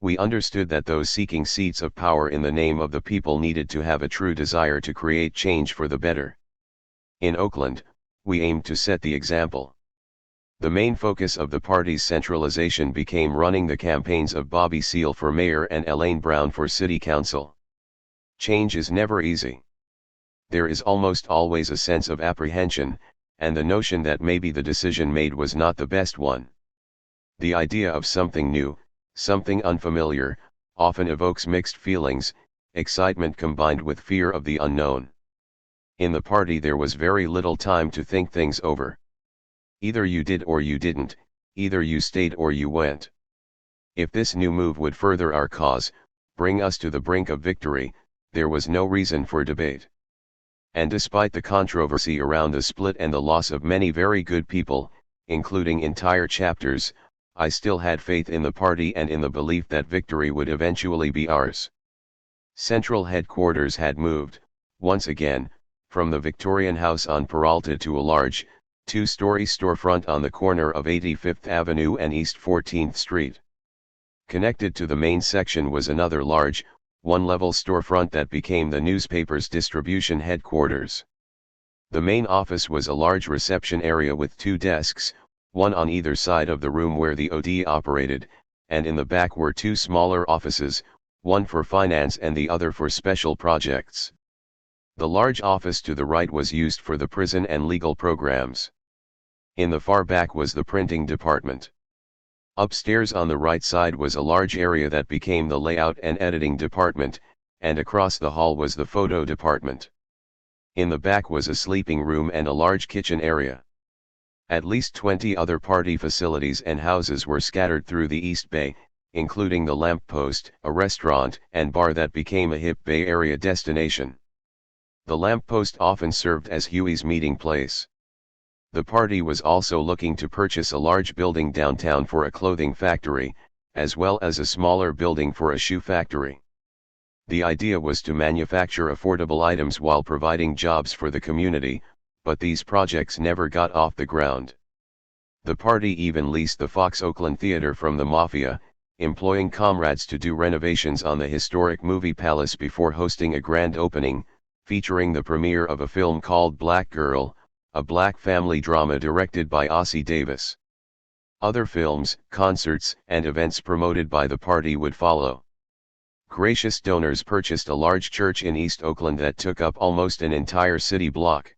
We understood that those seeking seats of power in the name of the people needed to have a true desire to create change for the better. In Oakland, we aimed to set the example. The main focus of the party's centralization became running the campaigns of Bobby Seale for mayor and Elaine Brown for city council. Change is never easy. There is almost always a sense of apprehension, and the notion that maybe the decision made was not the best one. The idea of something new, something unfamiliar, often evokes mixed feelings, excitement combined with fear of the unknown. In the party there was very little time to think things over. Either you did or you didn't, either you stayed or you went. If this new move would further our cause, bring us to the brink of victory, there was no reason for debate. And despite the controversy around the split and the loss of many very good people, including entire chapters, I still had faith in the party and in the belief that victory would eventually be ours. Central headquarters had moved, once again, from the Victorian House on Peralta to a large, two-story storefront on the corner of 85th Avenue and East 14th Street. Connected to the main section was another large, one-level storefront that became the newspaper's distribution headquarters. The main office was a large reception area with 2 desks, one on either side of the room where the OD operated, and in the back were two smaller offices, one for finance and the other for special projects. The large office to the right was used for the prison and legal programs. In the far back was the printing department. Upstairs on the right side was a large area that became the layout and editing department, and across the hall was the photo department. In the back was a sleeping room and a large kitchen area. At least 20 other party facilities and houses were scattered through the East Bay, including the Lamp Post, a restaurant and bar that became a hip Bay Area destination. The Lamp Post often served as Huey's meeting place. The party was also looking to purchase a large building downtown for a clothing factory, as well as a smaller building for a shoe factory. The idea was to manufacture affordable items while providing jobs for the community, but these projects never got off the ground. The party even leased the Fox Oakland Theater from the Mafia, employing comrades to do renovations on the historic movie palace before hosting a grand opening, featuring the premiere of a film called Black Girl, a black family drama directed by Ossie Davis. Other films, concerts, and events promoted by the party would follow. Gracious donors purchased a large church in East Oakland that took up almost an entire city block.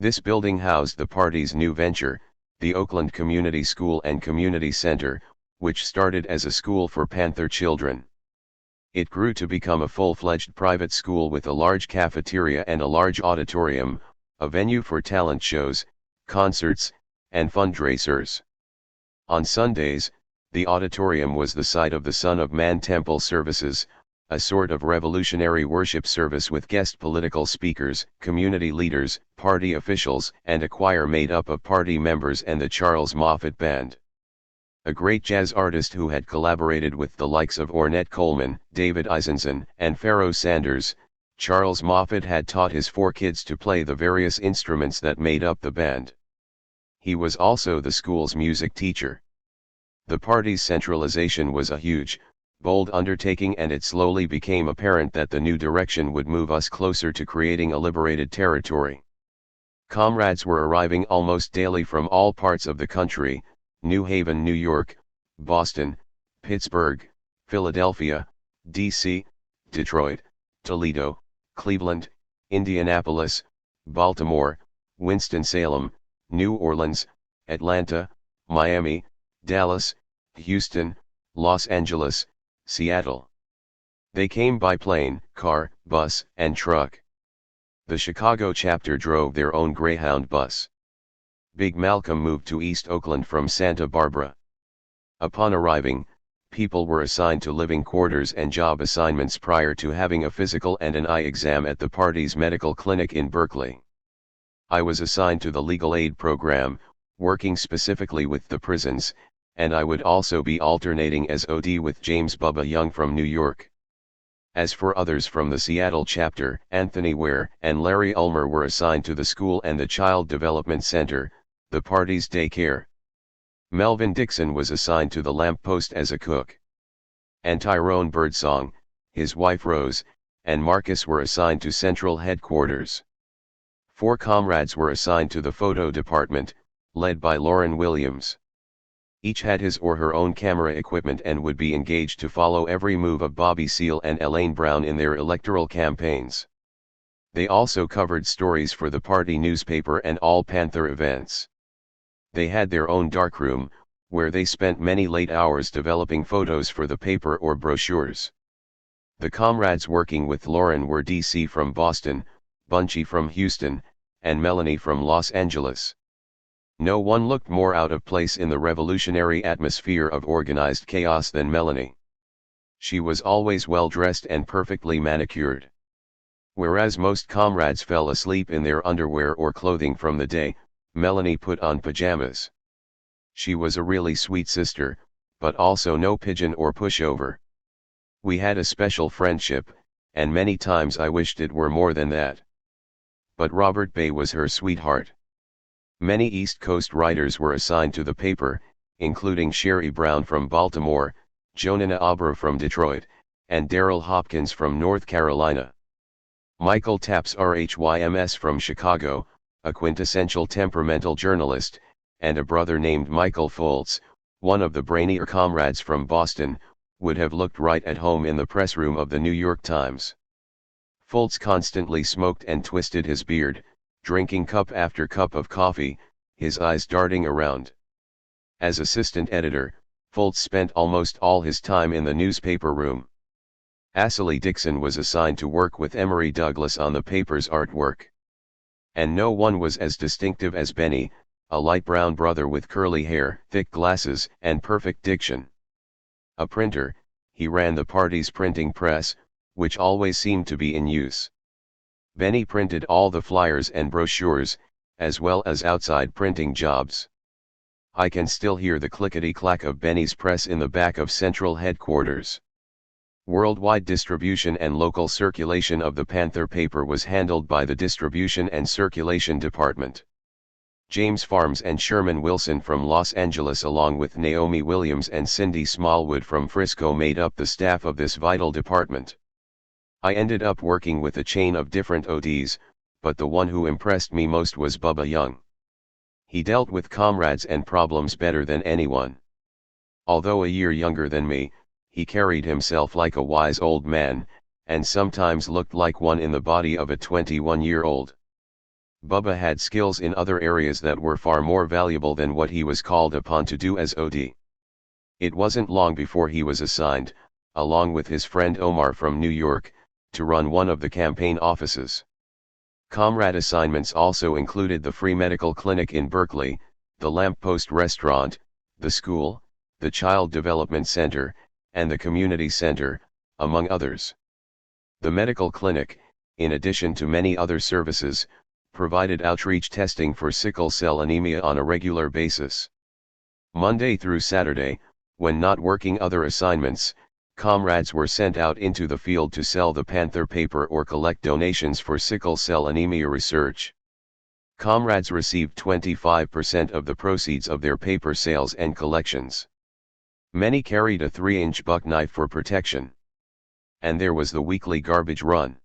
This building housed the party's new venture, the Oakland Community School and Community Center, which started as a school for Panther children. It grew to become a full-fledged private school with a large cafeteria and a large auditorium, a venue for talent shows, concerts, and fundraisers. On Sundays, the auditorium was the site of the Son of Man Temple services, a sort of revolutionary worship service with guest political speakers, community leaders, party officials, and a choir made up of party members and the Charles Moffett Band. A great jazz artist who had collaborated with the likes of Ornette Coleman, David Eisenson, and Pharoah Sanders, Charles Moffett had taught his 4 kids to play the various instruments that made up the band. He was also the school's music teacher. The party's centralization was a huge, bold undertaking, and it slowly became apparent that the new direction would move us closer to creating a liberated territory. Comrades were arriving almost daily from all parts of the country: New Haven, New York, Boston, Pittsburgh, Philadelphia, D.C., Detroit, Toledo, Cleveland, Indianapolis, Baltimore, Winston-Salem, New Orleans, Atlanta, Miami, Dallas, Houston, Los Angeles, Seattle. They came by plane, car, bus, and truck. The Chicago chapter drove their own Greyhound bus. Big Malcolm moved to East Oakland from Santa Barbara. Upon arriving, people were assigned to living quarters and job assignments prior to having a physical and an eye exam at the party's medical clinic in Berkeley. I was assigned to the legal aid program, working specifically with the prisons, and I would also be alternating as OD with James Bubba Young from New York. As for others from the Seattle chapter, Anthony Ware and Larry Ulmer were assigned to the school and the Child Development Center, the party's daycare. Melvin Dixon was assigned to the Lamp Post as a cook. And Tyrone Birdsong, his wife Rose, and Marcus were assigned to central headquarters. 4 comrades were assigned to the photo department, led by Lauren Williams. Each had his or her own camera equipment and would be engaged to follow every move of Bobby Seale and Elaine Brown in their electoral campaigns. They also covered stories for the party newspaper and all Panther events. They had their own darkroom, where they spent many late hours developing photos for the paper or brochures. The comrades working with Lauren were DC from Boston, Bunchy from Houston, and Melanie from Los Angeles. No one looked more out of place in the revolutionary atmosphere of organized chaos than Melanie. She was always well dressed and perfectly manicured. Whereas most comrades fell asleep in their underwear or clothing from the day, Melanie put on pajamas. She was a really sweet sister, but also no pigeon or pushover. We had a special friendship, and many times I wished it were more than that. But Robert Bay was her sweetheart. Many East Coast writers were assigned to the paper, including Sherry Brown from Baltimore, Jonina Abra from Detroit, and Daryl Hopkins from North Carolina. Michael Taps RHYMS from Chicago, a quintessential temperamental journalist, and a brother named Michael Foltz, one of the brainier comrades from Boston, would have looked right at home in the press room of the New York Times. Foltz constantly smoked and twisted his beard, drinking cup after cup of coffee, his eyes darting around. As assistant editor, Foltz spent almost all his time in the newspaper room. Astley Dixon was assigned to work with Emory Douglas on the paper's artwork. And no one was as distinctive as Benny, a light brown brother with curly hair, thick glasses, and perfect diction. A printer, he ran the party's printing press, which always seemed to be in use. Benny printed all the flyers and brochures, as well as outside printing jobs. I can still hear the clickety-clack of Benny's press in the back of central headquarters. Worldwide distribution and local circulation of the Panther paper was handled by the Distribution and Circulation Department. James Farms and Sherman Wilson from Los Angeles along with Naomi Williams and Cindy Smallwood from Frisco made up the staff of this vital department. I ended up working with a chain of different ODs, but the one who impressed me most was Bubba Young. He dealt with comrades and problems better than anyone. Although a year younger than me, he carried himself like a wise old man, and sometimes looked like one in the body of a 21-year-old. Bubba had skills in other areas that were far more valuable than what he was called upon to do as OD. It wasn't long before he was assigned, along with his friend Omar from New York, to run one of the campaign offices. Comrade assignments also included the free medical clinic in Berkeley, the Lamppost restaurant, the school, the Child Development Center, and the Community Center, among others. The medical clinic, in addition to many other services, provided outreach testing for sickle cell anemia on a regular basis. Monday through Saturday, when not working other assignments, comrades were sent out into the field to sell the Panther paper or collect donations for sickle cell anemia research. Comrades received 25% of the proceeds of their paper sales and collections. Many carried a 3-inch buck knife for protection. And there was the weekly garbage run.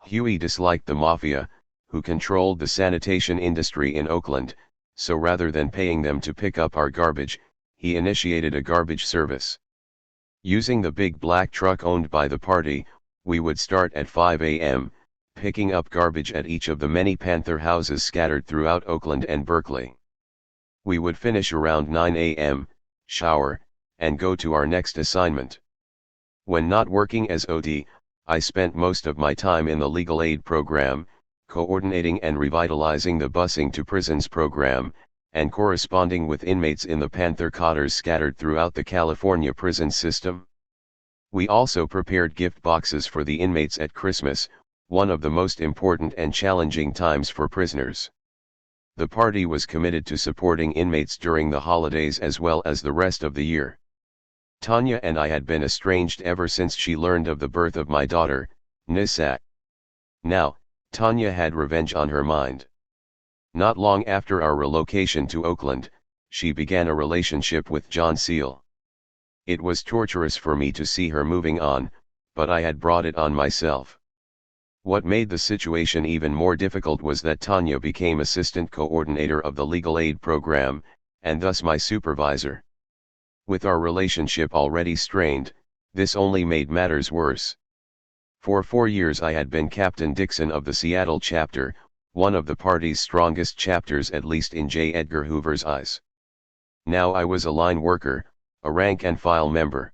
Huey disliked the mafia, who controlled the sanitation industry in Oakland, so rather than paying them to pick up our garbage, he initiated a garbage service. Using the big black truck owned by the party, we would start at 5 a.m., picking up garbage at each of the many Panther houses scattered throughout Oakland and Berkeley. We would finish around 9 a.m., shower, and go to our next assignment. When not working as OD, I spent most of my time in the legal aid program, coordinating and revitalizing the busing to prisons program, and corresponding with inmates in the Panther cotters scattered throughout the California prison system. We also prepared gift boxes for the inmates at Christmas, one of the most important and challenging times for prisoners. The party was committed to supporting inmates during the holidays as well as the rest of the year. Tanya and I had been estranged ever since she learned of the birth of my daughter, Nisat. Now, Tanya had revenge on her mind. Not long after our relocation to Oakland, she began a relationship with John Seal. It was torturous for me to see her moving on, but I had brought it on myself. What made the situation even more difficult was that Tanya became assistant coordinator of the legal aid program, and thus my supervisor. With our relationship already strained, this only made matters worse. For 4 years I had been Captain Dixon of the Seattle chapter, one of the party's strongest chapters at least in J. Edgar Hoover's eyes. Now I was a line worker, a rank-and-file member.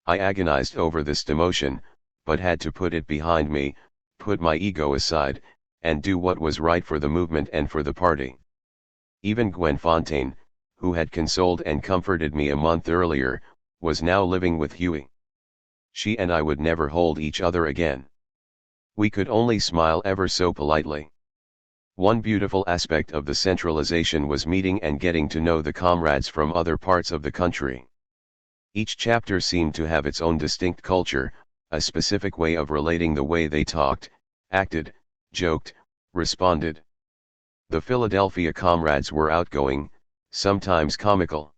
I agonized over this demotion, but had to put it behind me, put my ego aside, and do what was right for the movement and for the party. Even Gwen Fontaine, who had consoled and comforted me a month earlier, was now living with Huey. She and I would never hold each other again. We could only smile ever so politely. One beautiful aspect of the centralization was meeting and getting to know the comrades from other parts of the country. Each chapter seemed to have its own distinct culture, a specific way of relating, the way they talked, acted, joked, responded. The Philadelphia comrades were outgoing, sometimes comical.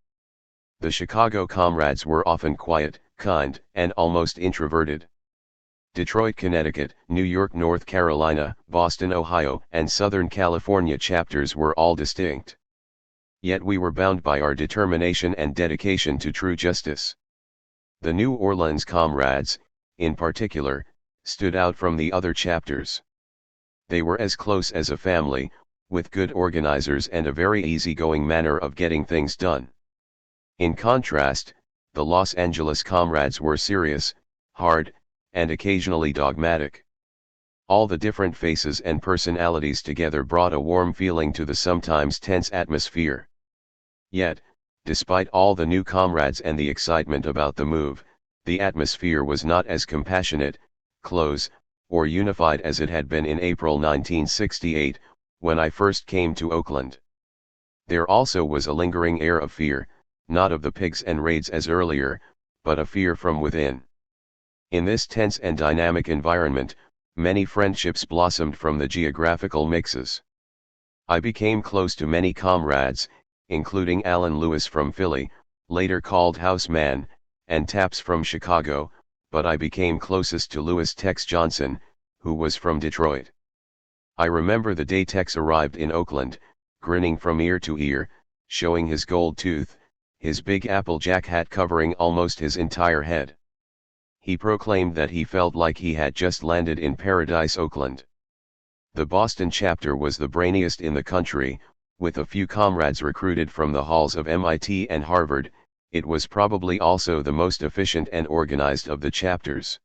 The Chicago comrades were often quiet, kind, and almost introverted. Detroit, Connecticut, New York, North Carolina, Boston, Ohio, and Southern California chapters were all distinct. Yet we were bound by our determination and dedication to true justice. The New Orleans comrades, in particular, stood out from the other chapters. They were as close as a family, with good organizers and a very easygoing manner of getting things done. In contrast, the Los Angeles comrades were serious, hard, and occasionally dogmatic. All the different faces and personalities together brought a warm feeling to the sometimes tense atmosphere. Yet, despite all the new comrades and the excitement about the move, the atmosphere was not as compassionate, close, or unified as it had been in April 1968, when I first came to Oakland. There also was a lingering air of fear, not of the pigs and raids as earlier, but a fear from within. In this tense and dynamic environment, many friendships blossomed from the geographical mixes. I became close to many comrades, including Alan Lewis from Philly, later called House Man, and Taps from Chicago, but I became closest to Louis Tex Johnson, who was from Detroit. I remember the day Tex arrived in Oakland, grinning from ear to ear, showing his gold tooth, his big Applejack hat covering almost his entire head. He proclaimed that he felt like he had just landed in Paradise, Oakland. The Boston chapter was the brainiest in the country, with a few comrades recruited from the halls of MIT and Harvard. It was probably also the most efficient and organized of the chapters.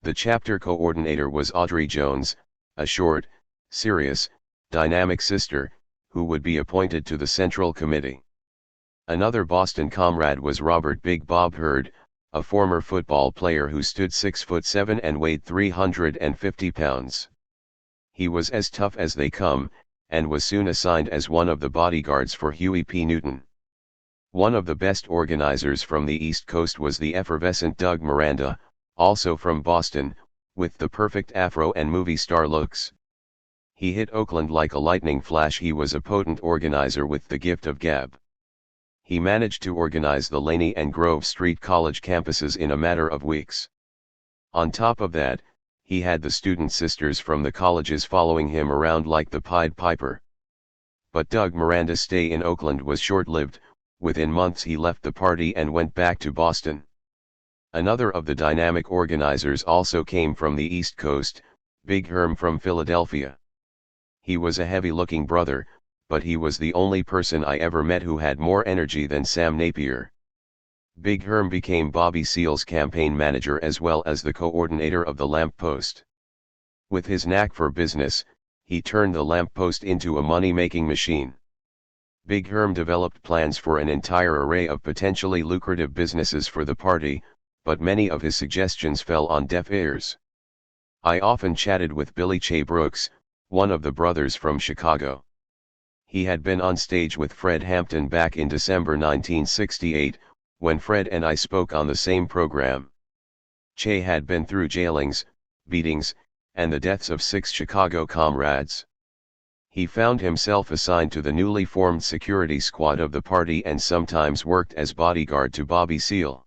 The chapter coordinator was Audrey Jones, a short, serious, dynamic sister, who would be appointed to the Central Committee. Another Boston comrade was Robert Big Bob Hurd, a former football player who stood 6'7" and weighed 350 pounds. He was as tough as they come, and was soon assigned as one of the bodyguards for Huey P. Newton. One of the best organizers from the East Coast was the effervescent Doug Miranda, also from Boston, with the perfect afro and movie star looks. He hit Oakland like a lightning flash. He was a potent organizer with the gift of gab. He managed to organize the Laney and Grove Street College campuses in a matter of weeks. On top of that, he had the student sisters from the colleges following him around like the Pied Piper. But Doug Miranda's stay in Oakland was short-lived. Within months he left the party and went back to Boston. Another of the dynamic organizers also came from the East Coast, Big Herm from Philadelphia. He was a heavy-looking brother, but he was the only person I ever met who had more energy than Sam Napier. Big Herm became Bobby Seale's campaign manager as well as the coordinator of the Lamp Post. With his knack for business, he turned the Lamp Post into a money-making machine. Big Herm developed plans for an entire array of potentially lucrative businesses for the party, but many of his suggestions fell on deaf ears. I often chatted with Billy Che Brooks, one of the brothers from Chicago. He had been on stage with Fred Hampton back in December 1968, when Fred and I spoke on the same program. Che had been through jailings, beatings, and the deaths of 6 Chicago comrades. He found himself assigned to the newly formed security squad of the party and sometimes worked as bodyguard to Bobby Seale.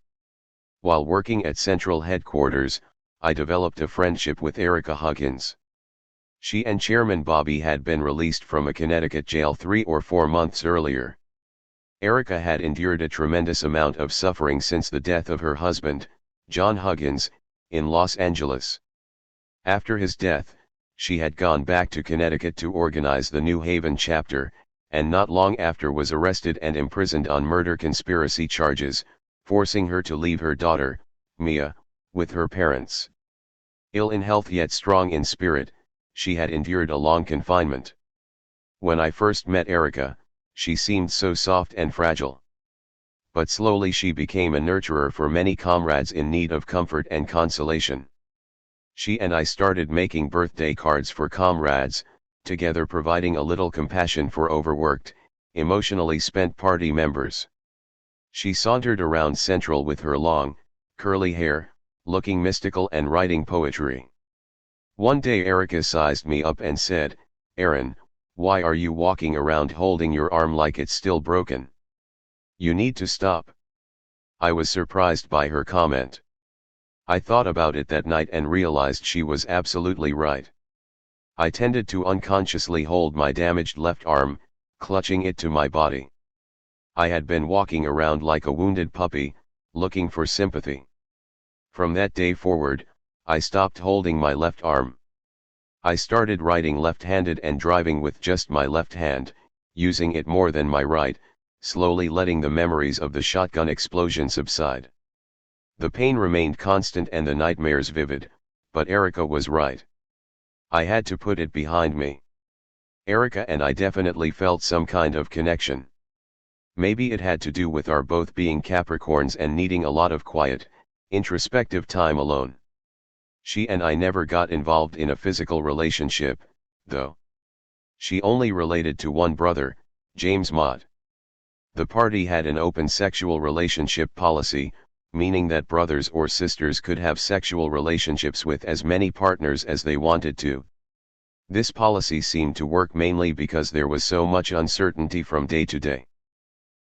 While working at Central Headquarters, I developed a friendship with Erica Huggins. She and Chairman Bobby had been released from a Connecticut jail 3 or 4 months earlier. Erica had endured a tremendous amount of suffering since the death of her husband, John Huggins, in Los Angeles. After his death, she had gone back to Connecticut to organize the New Haven chapter, and not long after was arrested and imprisoned on murder conspiracy charges, forcing her to leave her daughter, Mia, with her parents. Ill in health yet strong in spirit, she had endured a long confinement. When I first met Erica, she seemed so soft and fragile. But slowly she became a nurturer for many comrades in need of comfort and consolation. She and I started making birthday cards for comrades, together providing a little compassion for overworked, emotionally spent party members. She sauntered around Central with her long, curly hair, looking mystical and writing poetry. One day Erica sized me up and said, "Aaron, why are you walking around holding your arm like it's still broken? You need to stop." I was surprised by her comment. I thought about it that night and realized she was absolutely right. I tended to unconsciously hold my damaged left arm, clutching it to my body. I had been walking around like a wounded puppy, looking for sympathy. From that day forward, I stopped holding my left arm. I started riding left-handed and driving with just my left hand, using it more than my right, slowly letting the memories of the shotgun explosion subside. The pain remained constant and the nightmares vivid, but Erica was right. I had to put it behind me. Erica and I definitely felt some kind of connection. Maybe it had to do with our both being Capricorns and needing a lot of quiet, introspective time alone. She and I never got involved in a physical relationship, though. She only related to one brother, James Mott. The party had an open sexual relationship policy, meaning that brothers or sisters could have sexual relationships with as many partners as they wanted to. This policy seemed to work mainly because there was so much uncertainty from day to day.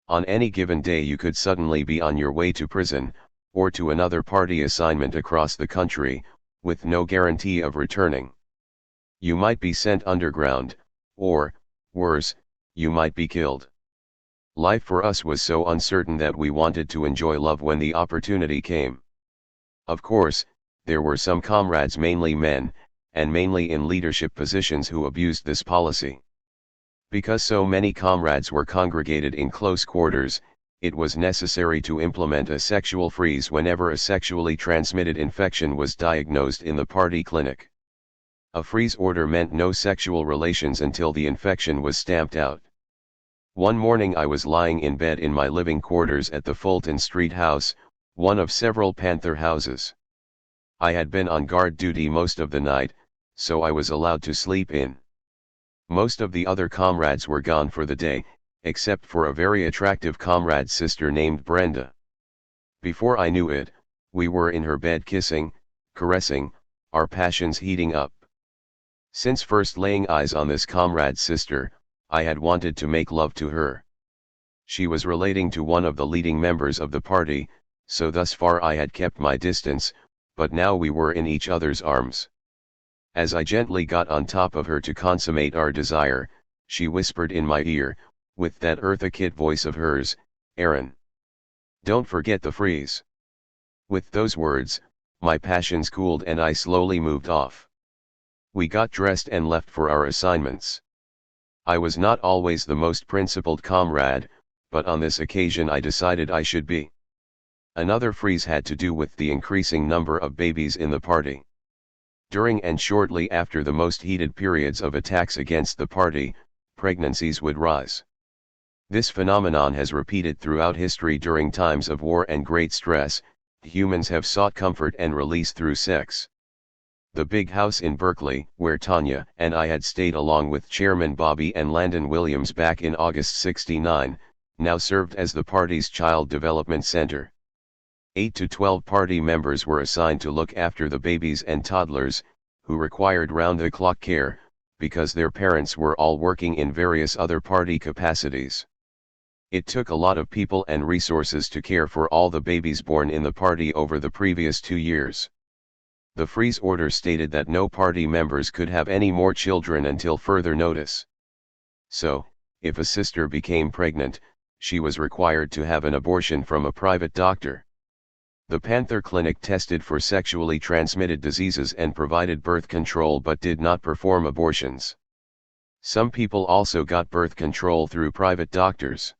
On any given day you could suddenly be on your way to prison, or to another party assignment across the country, with no guarantee of returning. You might be sent underground, or, worse, you might be killed. Life for us was so uncertain that we wanted to enjoy love when the opportunity came. Of course, there were some comrades, mainly men, and mainly in leadership positions, who abused this policy. Because so many comrades were congregated in close quarters, it was necessary to implement a sexual freeze whenever a sexually transmitted infection was diagnosed in the party clinic. A freeze order meant no sexual relations until the infection was stamped out. One morning I was lying in bed in my living quarters at the Fulton Street house, one of several Panther houses. I had been on guard duty most of the night, so I was allowed to sleep in. Most of the other comrades were gone for the day, except for a very attractive comrade's sister named Brenda. Before I knew it, we were in her bed kissing, caressing, our passions heating up. Since first laying eyes on this comrade's sister, I had wanted to make love to her. She was relating to one of the leading members of the party, so thus far I had kept my distance, but now we were in each other's arms. As I gently got on top of her to consummate our desire, she whispered in my ear, with that Eartha Kitt voice of hers, "Aaron, don't forget the freeze." With those words, my passions cooled and I slowly moved off. We got dressed and left for our assignments. I was not always the most principled comrade, but on this occasion I decided I should be. Another freeze had to do with the increasing number of babies in the party. During and shortly after the most heated periods of attacks against the party, pregnancies would rise. This phenomenon has repeated throughout history. During times of war and great stress, humans have sought comfort and release through sex. The big house in Berkeley, where Tanya and I had stayed along with Chairman Bobby and Landon Williams back in August '69, now served as the party's Child Development Center. 8 to 12 party members were assigned to look after the babies and toddlers, who required round-the-clock care, because their parents were all working in various other party capacities. It took a lot of people and resources to care for all the babies born in the party over the previous 2 years. The freeze order stated that no party members could have any more children until further notice. So, if a sister became pregnant, she was required to have an abortion from a private doctor. The Panther Clinic tested for sexually transmitted diseases and provided birth control but did not perform abortions. Some people also got birth control through private doctors.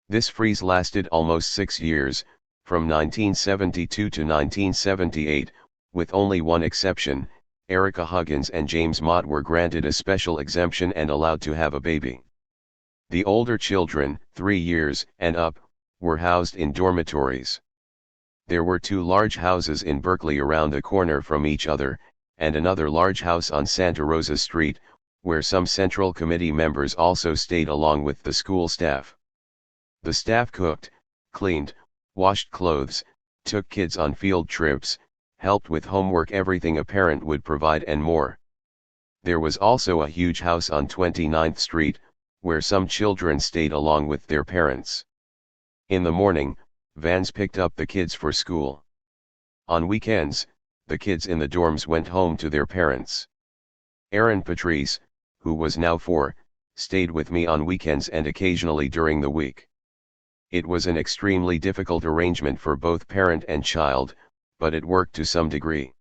This freeze lasted almost 6 years, from 1972 to 1978, with only one exception. Erica Huggins and James Mott were granted a special exemption and allowed to have a baby. The older children, 3 years and up, were housed in dormitories. There were 2 large houses in Berkeley around the corner from each other, and another large house on Santa Rosa Street, where some Central Committee members also stayed along with the school staff. The staff cooked, cleaned, washed clothes, took kids on field trips, helped with homework, everything a parent would provide and more. There was also a huge house on 29th Street, where some children stayed along with their parents. In the morning, vans picked up the kids for school. On weekends, the kids in the dorms went home to their parents. Aaron Patrice, who was now 4, stayed with me on weekends and occasionally during the week. It was an extremely difficult arrangement for both parent and child, but it worked to some degree.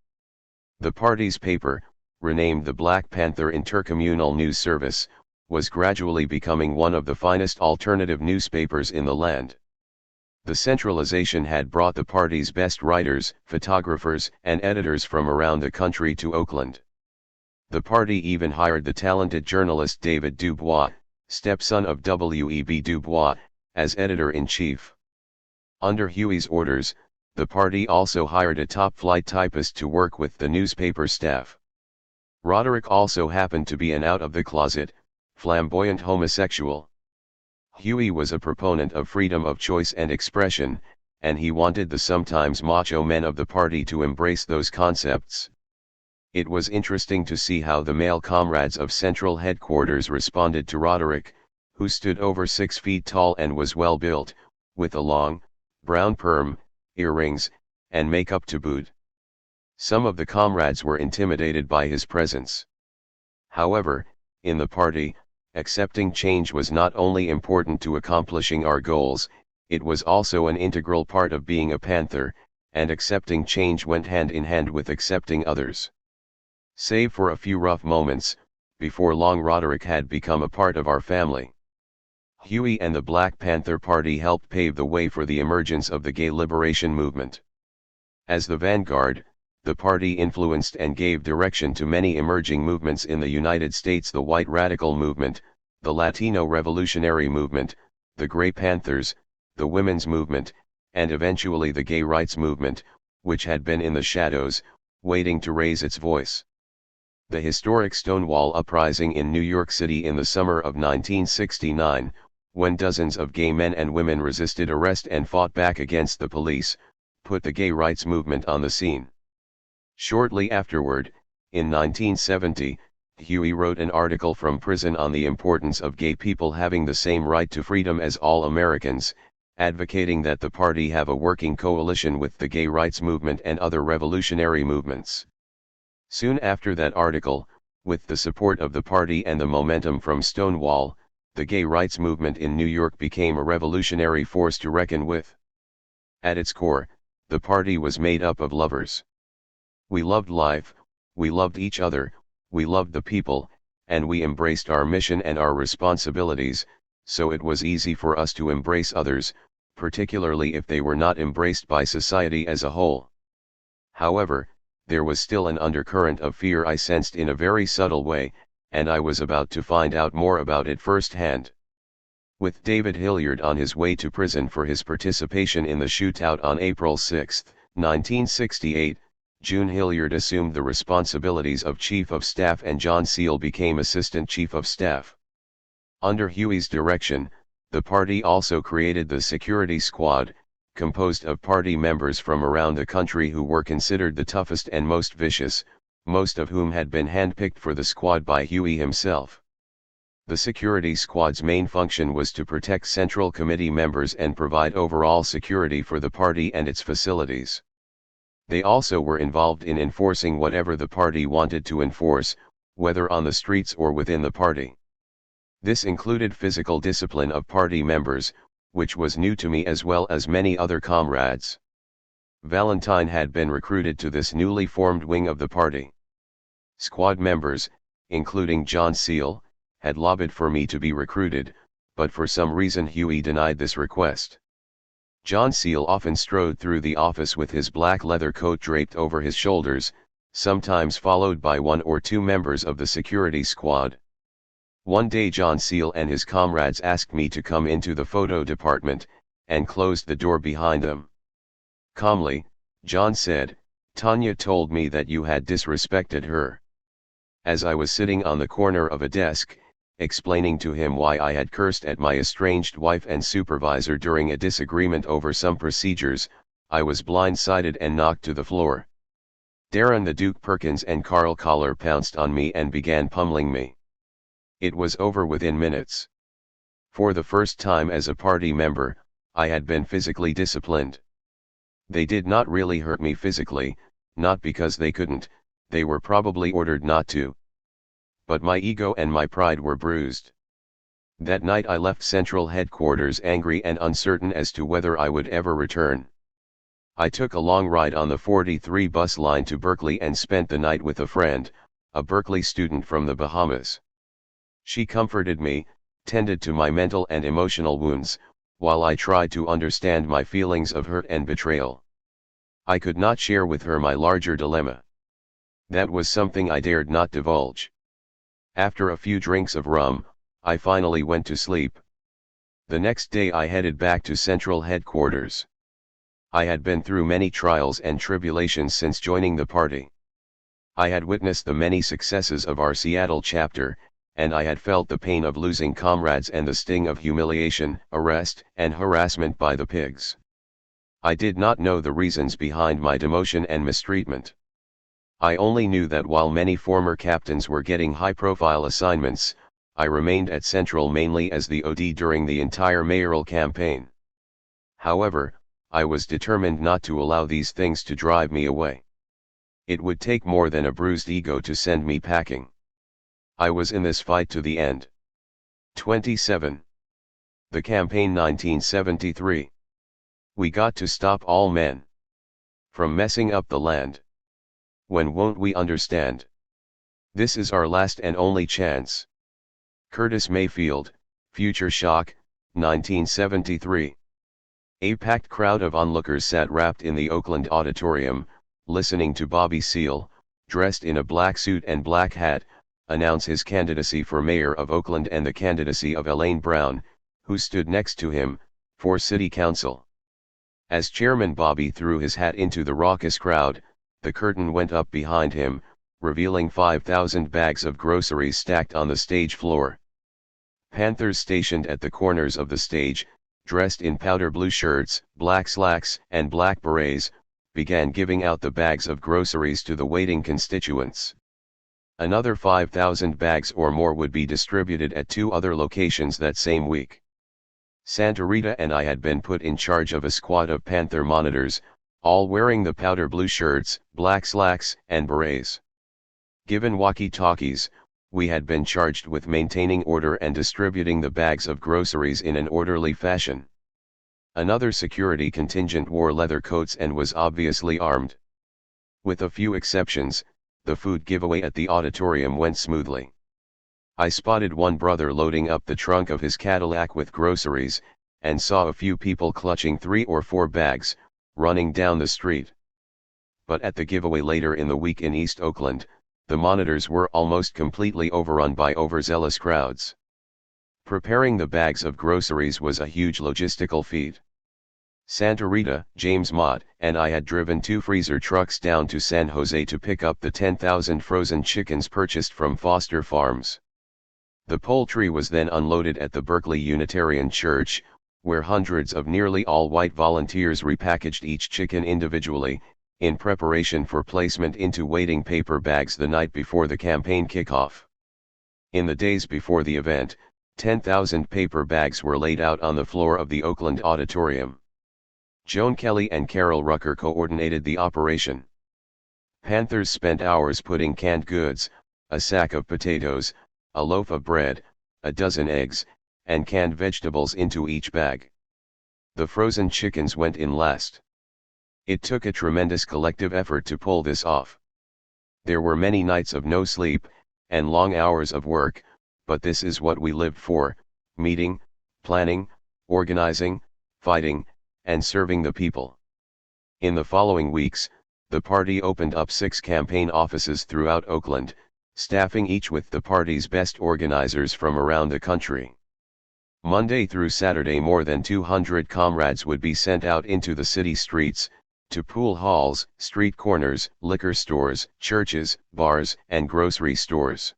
The party's paper, renamed the Black Panther Intercommunal News Service, was gradually becoming one of the finest alternative newspapers in the land. The centralization had brought the party's best writers, photographers, and editors from around the country to Oakland. The party even hired the talented journalist David Dubois, stepson of W.E.B. Dubois, as editor-in-chief. Under Huey's orders, the party also hired a top-flight typist to work with the newspaper staff. Roderick also happened to be an out-of-the-closet, flamboyant homosexual. Huey was a proponent of freedom of choice and expression, and he wanted the sometimes macho men of the party to embrace those concepts. It was interesting to see how the male comrades of Central Headquarters responded to Roderick, who stood over 6 feet tall and was well built, with a long, brown perm, earrings, and makeup to boot. Some of the comrades were intimidated by his presence. However, in the party, accepting change was not only important to accomplishing our goals, it was also an integral part of being a Panther, and accepting change went hand in hand with accepting others. Save for a few rough moments, before long Roderick had become a part of our family. Huey and the Black Panther Party helped pave the way for the emergence of the gay liberation movement. As the vanguard, the party influenced and gave direction to many emerging movements in the United States: the White Radical Movement, the Latino Revolutionary Movement, the Gray Panthers, the Women's Movement, and eventually the Gay Rights Movement, which had been in the shadows, waiting to raise its voice. The historic Stonewall Uprising in New York City in the summer of 1969, when dozens of gay men and women resisted arrest and fought back against the police, put the gay rights movement on the scene. Shortly afterward, in 1970, Huey wrote an article from prison on the importance of gay people having the same right to freedom as all Americans, advocating that the party have a working coalition with the gay rights movement and other revolutionary movements. Soon after that article, with the support of the party and the momentum from Stonewall, the gay rights movement in New York became a revolutionary force to reckon with. At its core, the party was made up of lovers. We loved life, we loved each other, we loved the people, and we embraced our mission and our responsibilities, so it was easy for us to embrace others, particularly if they were not embraced by society as a whole. However, there was still an undercurrent of fear I sensed in a very subtle way, and I was about to find out more about it firsthand. With David Hilliard on his way to prison for his participation in the shootout on April 6, 1968, June Hilliard assumed the responsibilities of Chief of Staff and John Seale became Assistant Chief of Staff. Under Huey's direction, the party also created the Security Squad, composed of party members from around the country who were considered the toughest and most vicious, most of whom had been handpicked for the squad by Huey himself. The Security Squad's main function was to protect Central Committee members and provide overall security for the party and its facilities. They also were involved in enforcing whatever the party wanted to enforce, whether on the streets or within the party. This included physical discipline of party members, which was new to me as well as many other comrades. Valentine had been recruited to this newly formed wing of the party. Squad members, including John Seale, had lobbied for me to be recruited, but for some reason Huey denied this request. John Seale often strode through the office with his black leather coat draped over his shoulders, sometimes followed by 1 or 2 members of the security squad. One day John Seale and his comrades asked me to come into the photo department, and closed the door behind them. Calmly, John said, "Tanya told me that you had disrespected her." As I was sitting on the corner of a desk, explaining to him why I had cursed at my estranged wife and supervisor during a disagreement over some procedures, I was blindsided and knocked to the floor. Darren the Duke Perkins and Carl Collar pounced on me and began pummeling me. It was over within minutes. For the first time as a party member, I had been physically disciplined. They did not really hurt me physically, not because they couldn't, they were probably ordered not to. But my ego and my pride were bruised. That night I left Central Headquarters angry and uncertain as to whether I would ever return. I took a long ride on the 43 bus line to Berkeley and spent the night with a friend, a Berkeley student from the Bahamas. She comforted me, tended to my mental and emotional wounds, while I tried to understand my feelings of hurt and betrayal. I could not share with her my larger dilemma. That was something I dared not divulge. After a few drinks of rum, I finally went to sleep. The next day I headed back to Central Headquarters. I had been through many trials and tribulations since joining the party. I had witnessed the many successes of our Seattle chapter, and I had felt the pain of losing comrades and the sting of humiliation, arrest, and harassment by the pigs. I did not know the reasons behind my demotion and mistreatment. I only knew that while many former captains were getting high-profile assignments, I remained at Central mainly as the OD during the entire mayoral campaign. However, I was determined not to allow these things to drive me away. It would take more than a bruised ego to send me packing. I was in this fight to the end. 27. The Campaign 1973. We got to stop all men from messing up the land. When won't we understand? This is our last and only chance. Curtis Mayfield, Future Shock, 1973. A packed crowd of onlookers sat wrapped in the Oakland auditorium, listening to Bobby Seale, dressed in a black suit and black hat, announce his candidacy for mayor of Oakland and the candidacy of Elaine Brown, who stood next to him, for city council. As chairman, Bobby threw his hat into the raucous crowd. The curtain went up behind him, revealing 5,000 bags of groceries stacked on the stage floor. Panthers stationed at the corners of the stage, dressed in powder blue shirts, black slacks, and black berets, began giving out the bags of groceries to the waiting constituents. Another 5,000 bags or more would be distributed at 2 other locations that same week. Santa Rita and I had been put in charge of a squad of Panther monitors, all wearing the powder blue shirts, black slacks, and berets. Given walkie-talkies, we had been charged with maintaining order and distributing the bags of groceries in an orderly fashion. Another security contingent wore leather coats and was obviously armed. With a few exceptions, the food giveaway at the auditorium went smoothly. I spotted one brother loading up the trunk of his Cadillac with groceries, and saw a few people clutching 3 or 4 bags, running down the street. But at the giveaway later in the week in East Oakland, the monitors were almost completely overrun by overzealous crowds. Preparing the bags of groceries was a huge logistical feat. Santa Rita, James Mott, and I had driven 2 freezer trucks down to San Jose to pick up the 10,000 frozen chickens purchased from Foster Farms. The poultry was then unloaded at the Berkeley Unitarian Church, where hundreds of nearly all-white volunteers repackaged each chicken individually, in preparation for placement into waiting paper bags the night before the campaign kickoff. In the days before the event, 10,000 paper bags were laid out on the floor of the Oakland Auditorium. Joan Kelly and Carol Rucker coordinated the operation. Panthers spent hours putting canned goods, a sack of potatoes, a loaf of bread, a dozen eggs, and canned vegetables into each bag. The frozen chickens went in last. It took a tremendous collective effort to pull this off. There were many nights of no sleep, and long hours of work, but this is what we lived for: meeting, planning, organizing, fighting, and serving the people. In the following weeks, the party opened up 6 campaign offices throughout Oakland, staffing each with the party's best organizers from around the country. Monday through Saturday, more than 200 comrades would be sent out into the city streets, to pool halls, street corners, liquor stores, churches, bars, and grocery stores.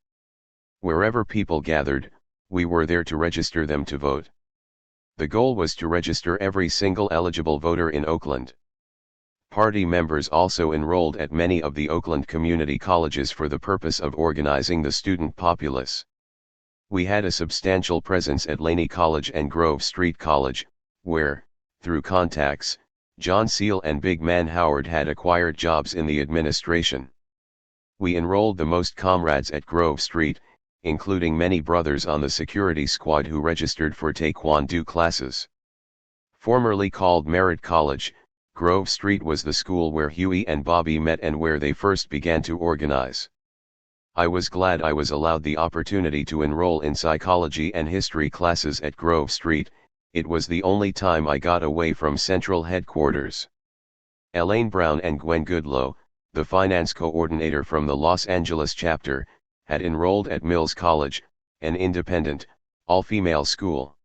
Wherever people gathered, we were there to register them to vote. The goal was to register every single eligible voter in Oakland. Party members also enrolled at many of the Oakland community colleges for the purpose of organizing the student populace. We had a substantial presence at Laney College and Grove Street College, where, through contacts, John Seale and Big Man Howard had acquired jobs in the administration. We enrolled the most comrades at Grove Street, including many brothers on the security squad who registered for Taekwondo classes. Formerly called Merritt College, Grove Street was the school where Huey and Bobby met and where they first began to organize. I was glad I was allowed the opportunity to enroll in psychology and history classes at Grove Street. It was the only time I got away from central headquarters. Elaine Brown and Gwen Goodlow, the finance coordinator from the Los Angeles chapter, had enrolled at Mills College, an independent, all-female school.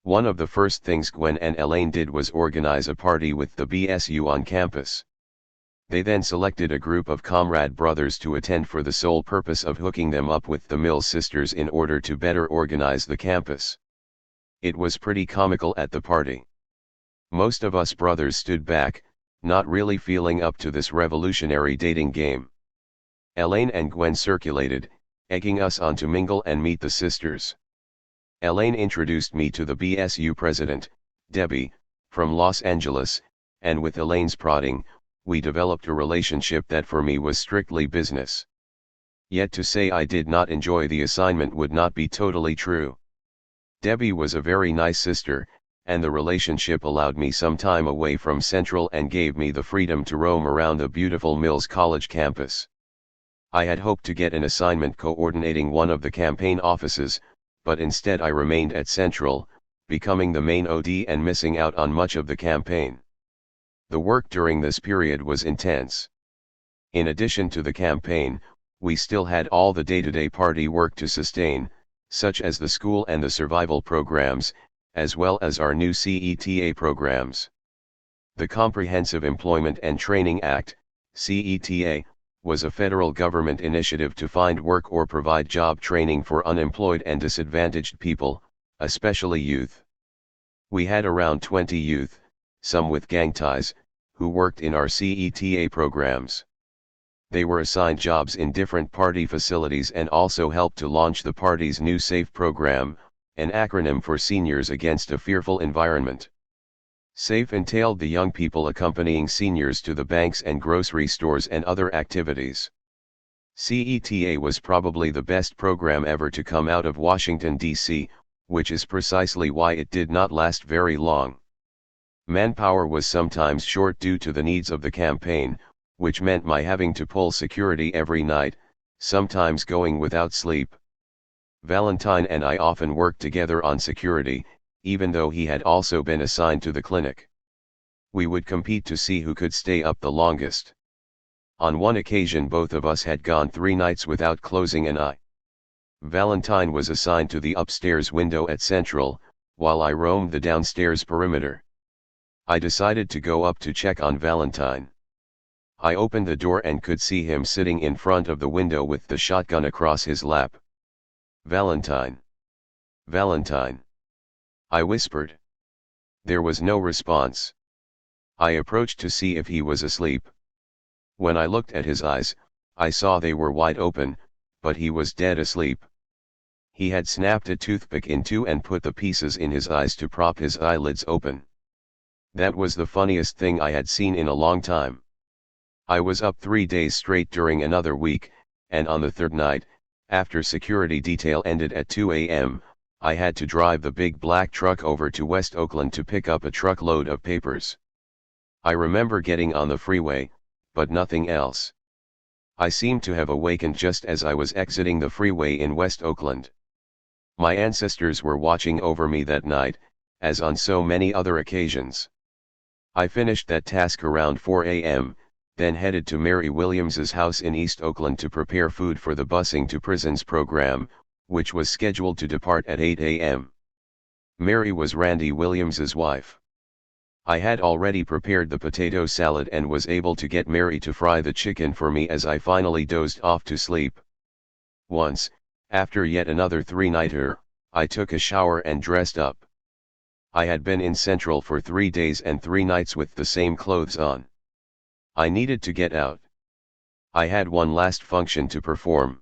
One of the first things Gwen and Elaine did was organize a party with the BSU on campus. They then selected a group of comrade brothers to attend for the sole purpose of hooking them up with the Mills sisters in order to better organize the campus. It was pretty comical at the party. Most of us brothers stood back, not really feeling up to this revolutionary dating game. Elaine and Gwen circulated, egging us on to mingle and meet the sisters. Elaine introduced me to the BSU president, Debbie, from Los Angeles, and with Elaine's prodding, we developed a relationship that for me was strictly business. Yet to say I did not enjoy the assignment would not be totally true. Debbie was a very nice sister, and the relationship allowed me some time away from Central and gave me the freedom to roam around the beautiful Mills College campus. I had hoped to get an assignment coordinating one of the campaign offices, but instead I remained at Central, becoming the main OD and missing out on much of the campaign. The work during this period was intense. In addition to the campaign, we still had all the day-to-day party work to sustain, such as the school and the survival programs, as well as our new CETA programs. The Comprehensive Employment and Training Act, CETA, was a federal government initiative to find work or provide job training for unemployed and disadvantaged people, especially youth. We had around 20 youth, some with gang ties, who worked in our CETA programs. They were assigned jobs in different party facilities and also helped to launch the party's new SAFE program, an acronym for Seniors Against a Fearful Environment. SAFE entailed the young people accompanying seniors to the banks and grocery stores and other activities. CETA was probably the best program ever to come out of Washington, D.C., which is precisely why it did not last very long. Manpower was sometimes short due to the needs of the campaign, which meant my having to pull security every night, sometimes going without sleep. Valentine and I often worked together on security, even though he had also been assigned to the clinic. We would compete to see who could stay up the longest. On one occasion both of us had gone 3 nights without closing an eye. Valentine was assigned to the upstairs window at Central, while I roamed the downstairs perimeter. I decided to go up to check on Valentine. I opened the door and could see him sitting in front of the window with the shotgun across his lap. "Valentine. Valentine," I whispered. There was no response. I approached to see if he was asleep. When I looked at his eyes, I saw they were wide open, but he was dead asleep. He had snapped a toothpick in two and put the pieces in his eyes to prop his eyelids open. That was the funniest thing I had seen in a long time. I was up 3 days straight during another week, and on the third night, after security detail ended at 2 a.m., I had to drive the big black truck over to West Oakland to pick up a truckload of papers. I remember getting on the freeway, but nothing else. I seemed to have awakened just as I was exiting the freeway in West Oakland. My ancestors were watching over me that night, as on so many other occasions. I finished that task around 4 a.m., then headed to Mary Williams's house in East Oakland to prepare food for the busing to prisons program, which was scheduled to depart at 8 a.m. Mary was Randy Williams's wife. I had already prepared the potato salad and was able to get Mary to fry the chicken for me as I finally dozed off to sleep. Once, after yet another 3-nighter, I took a shower and dressed up. I had been in Central for 3 days and 3 nights with the same clothes on. I needed to get out. I had one last function to perform.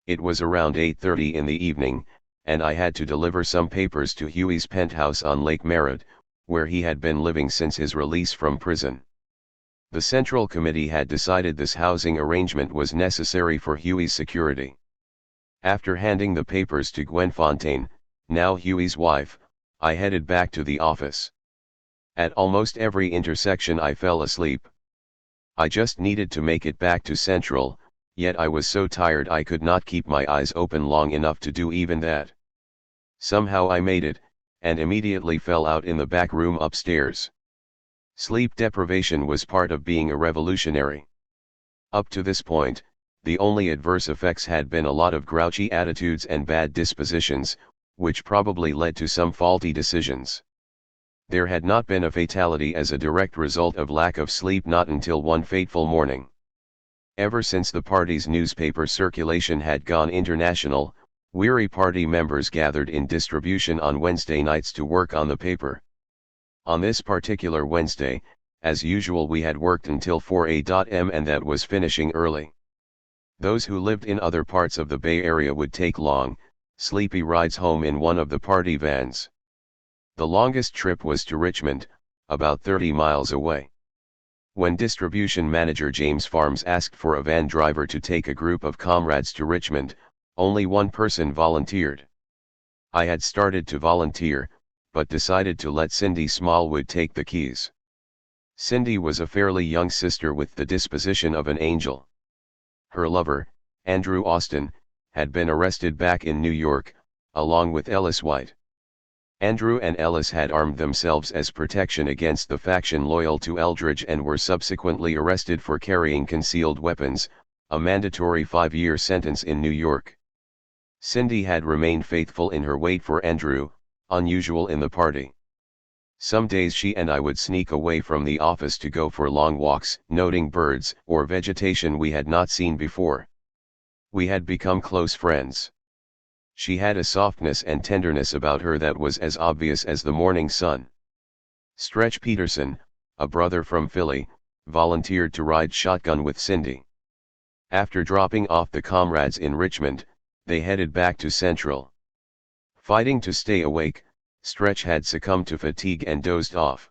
It was around 8:30 in the evening, and I had to deliver some papers to Huey's penthouse on Lake Merritt, where he had been living since his release from prison. The Central Committee had decided this housing arrangement was necessary for Huey's security. After handing the papers to Gwen Fontaine, now Huey's wife, I headed back to the office. At almost every intersection I fell asleep. I just needed to make it back to Central, yet I was so tired I could not keep my eyes open long enough to do even that. Somehow I made it, and immediately fell out in the back room upstairs. Sleep deprivation was part of being a revolutionary. Up to this point, the only adverse effects had been a lot of grouchy attitudes and bad dispositions, which probably led to some faulty decisions. There had not been a fatality as a direct result of lack of sleep, not until one fateful morning. Ever since the party's newspaper circulation had gone international, weary party members gathered in distribution on Wednesday nights to work on the paper. On this particular Wednesday, as usual, we had worked until 4 a.m. and that was finishing early. Those who lived in other parts of the Bay Area would take long, sleepy rides home in one of the party vans. The longest trip was to Richmond, about 30 miles away. When distribution manager James Farms asked for a van driver to take a group of comrades to Richmond, only one person volunteered. I had started to volunteer, but decided to let Cindy Smallwood take the keys. Cindy was a fairly young sister with the disposition of an angel. Her lover, Andrew Austin, had been arrested back in New York, along with Ellis White. Andrew and Ellis had armed themselves as protection against the faction loyal to Eldridge and were subsequently arrested for carrying concealed weapons, a mandatory 5-year sentence in New York. Cindy had remained faithful in her wait for Andrew, unusual in the party. Some days she and I would sneak away from the office to go for long walks, noting birds or vegetation we had not seen before. We had become close friends. She had a softness and tenderness about her that was as obvious as the morning sun. Stretch Peterson, a brother from Philly, volunteered to ride shotgun with Cindy. After dropping off the comrades in Richmond, they headed back to Central. Fighting to stay awake, Stretch had succumbed to fatigue and dozed off.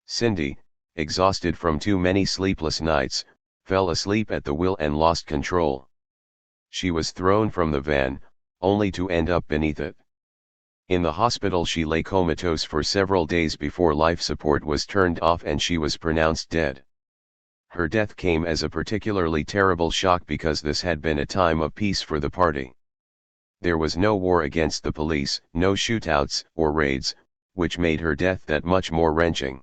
Cindy, exhausted from too many sleepless nights, fell asleep at the wheel and lost control. She was thrown from the van, only to end up beneath it. In the hospital she lay comatose for several days before life support was turned off and she was pronounced dead. Her death came as a particularly terrible shock because this had been a time of peace for the party. There was no war against the police, no shootouts or raids, which made her death that much more wrenching.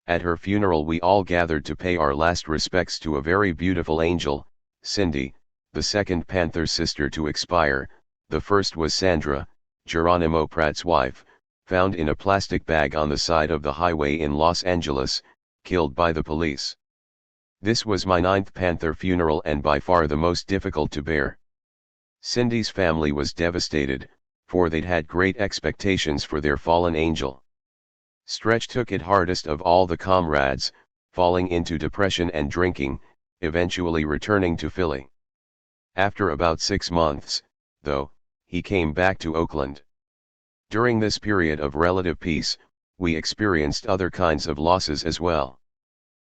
At her funeral we all gathered to pay our last respects to a very beautiful angel, Cindy, the second Panther sister to expire. The first was Sandra, Geronimo Pratt's wife, found in a plastic bag on the side of the highway in Los Angeles, killed by the police. This was my 9th Panther funeral and by far the most difficult to bear. Cindy's family was devastated, for they'd had great expectations for their fallen angel. Stretch took it hardest of all the comrades, falling into depression and drinking, eventually returning to Philly. After about 6 months, though, he came back to Oakland. During this period of relative peace, we experienced other kinds of losses as well.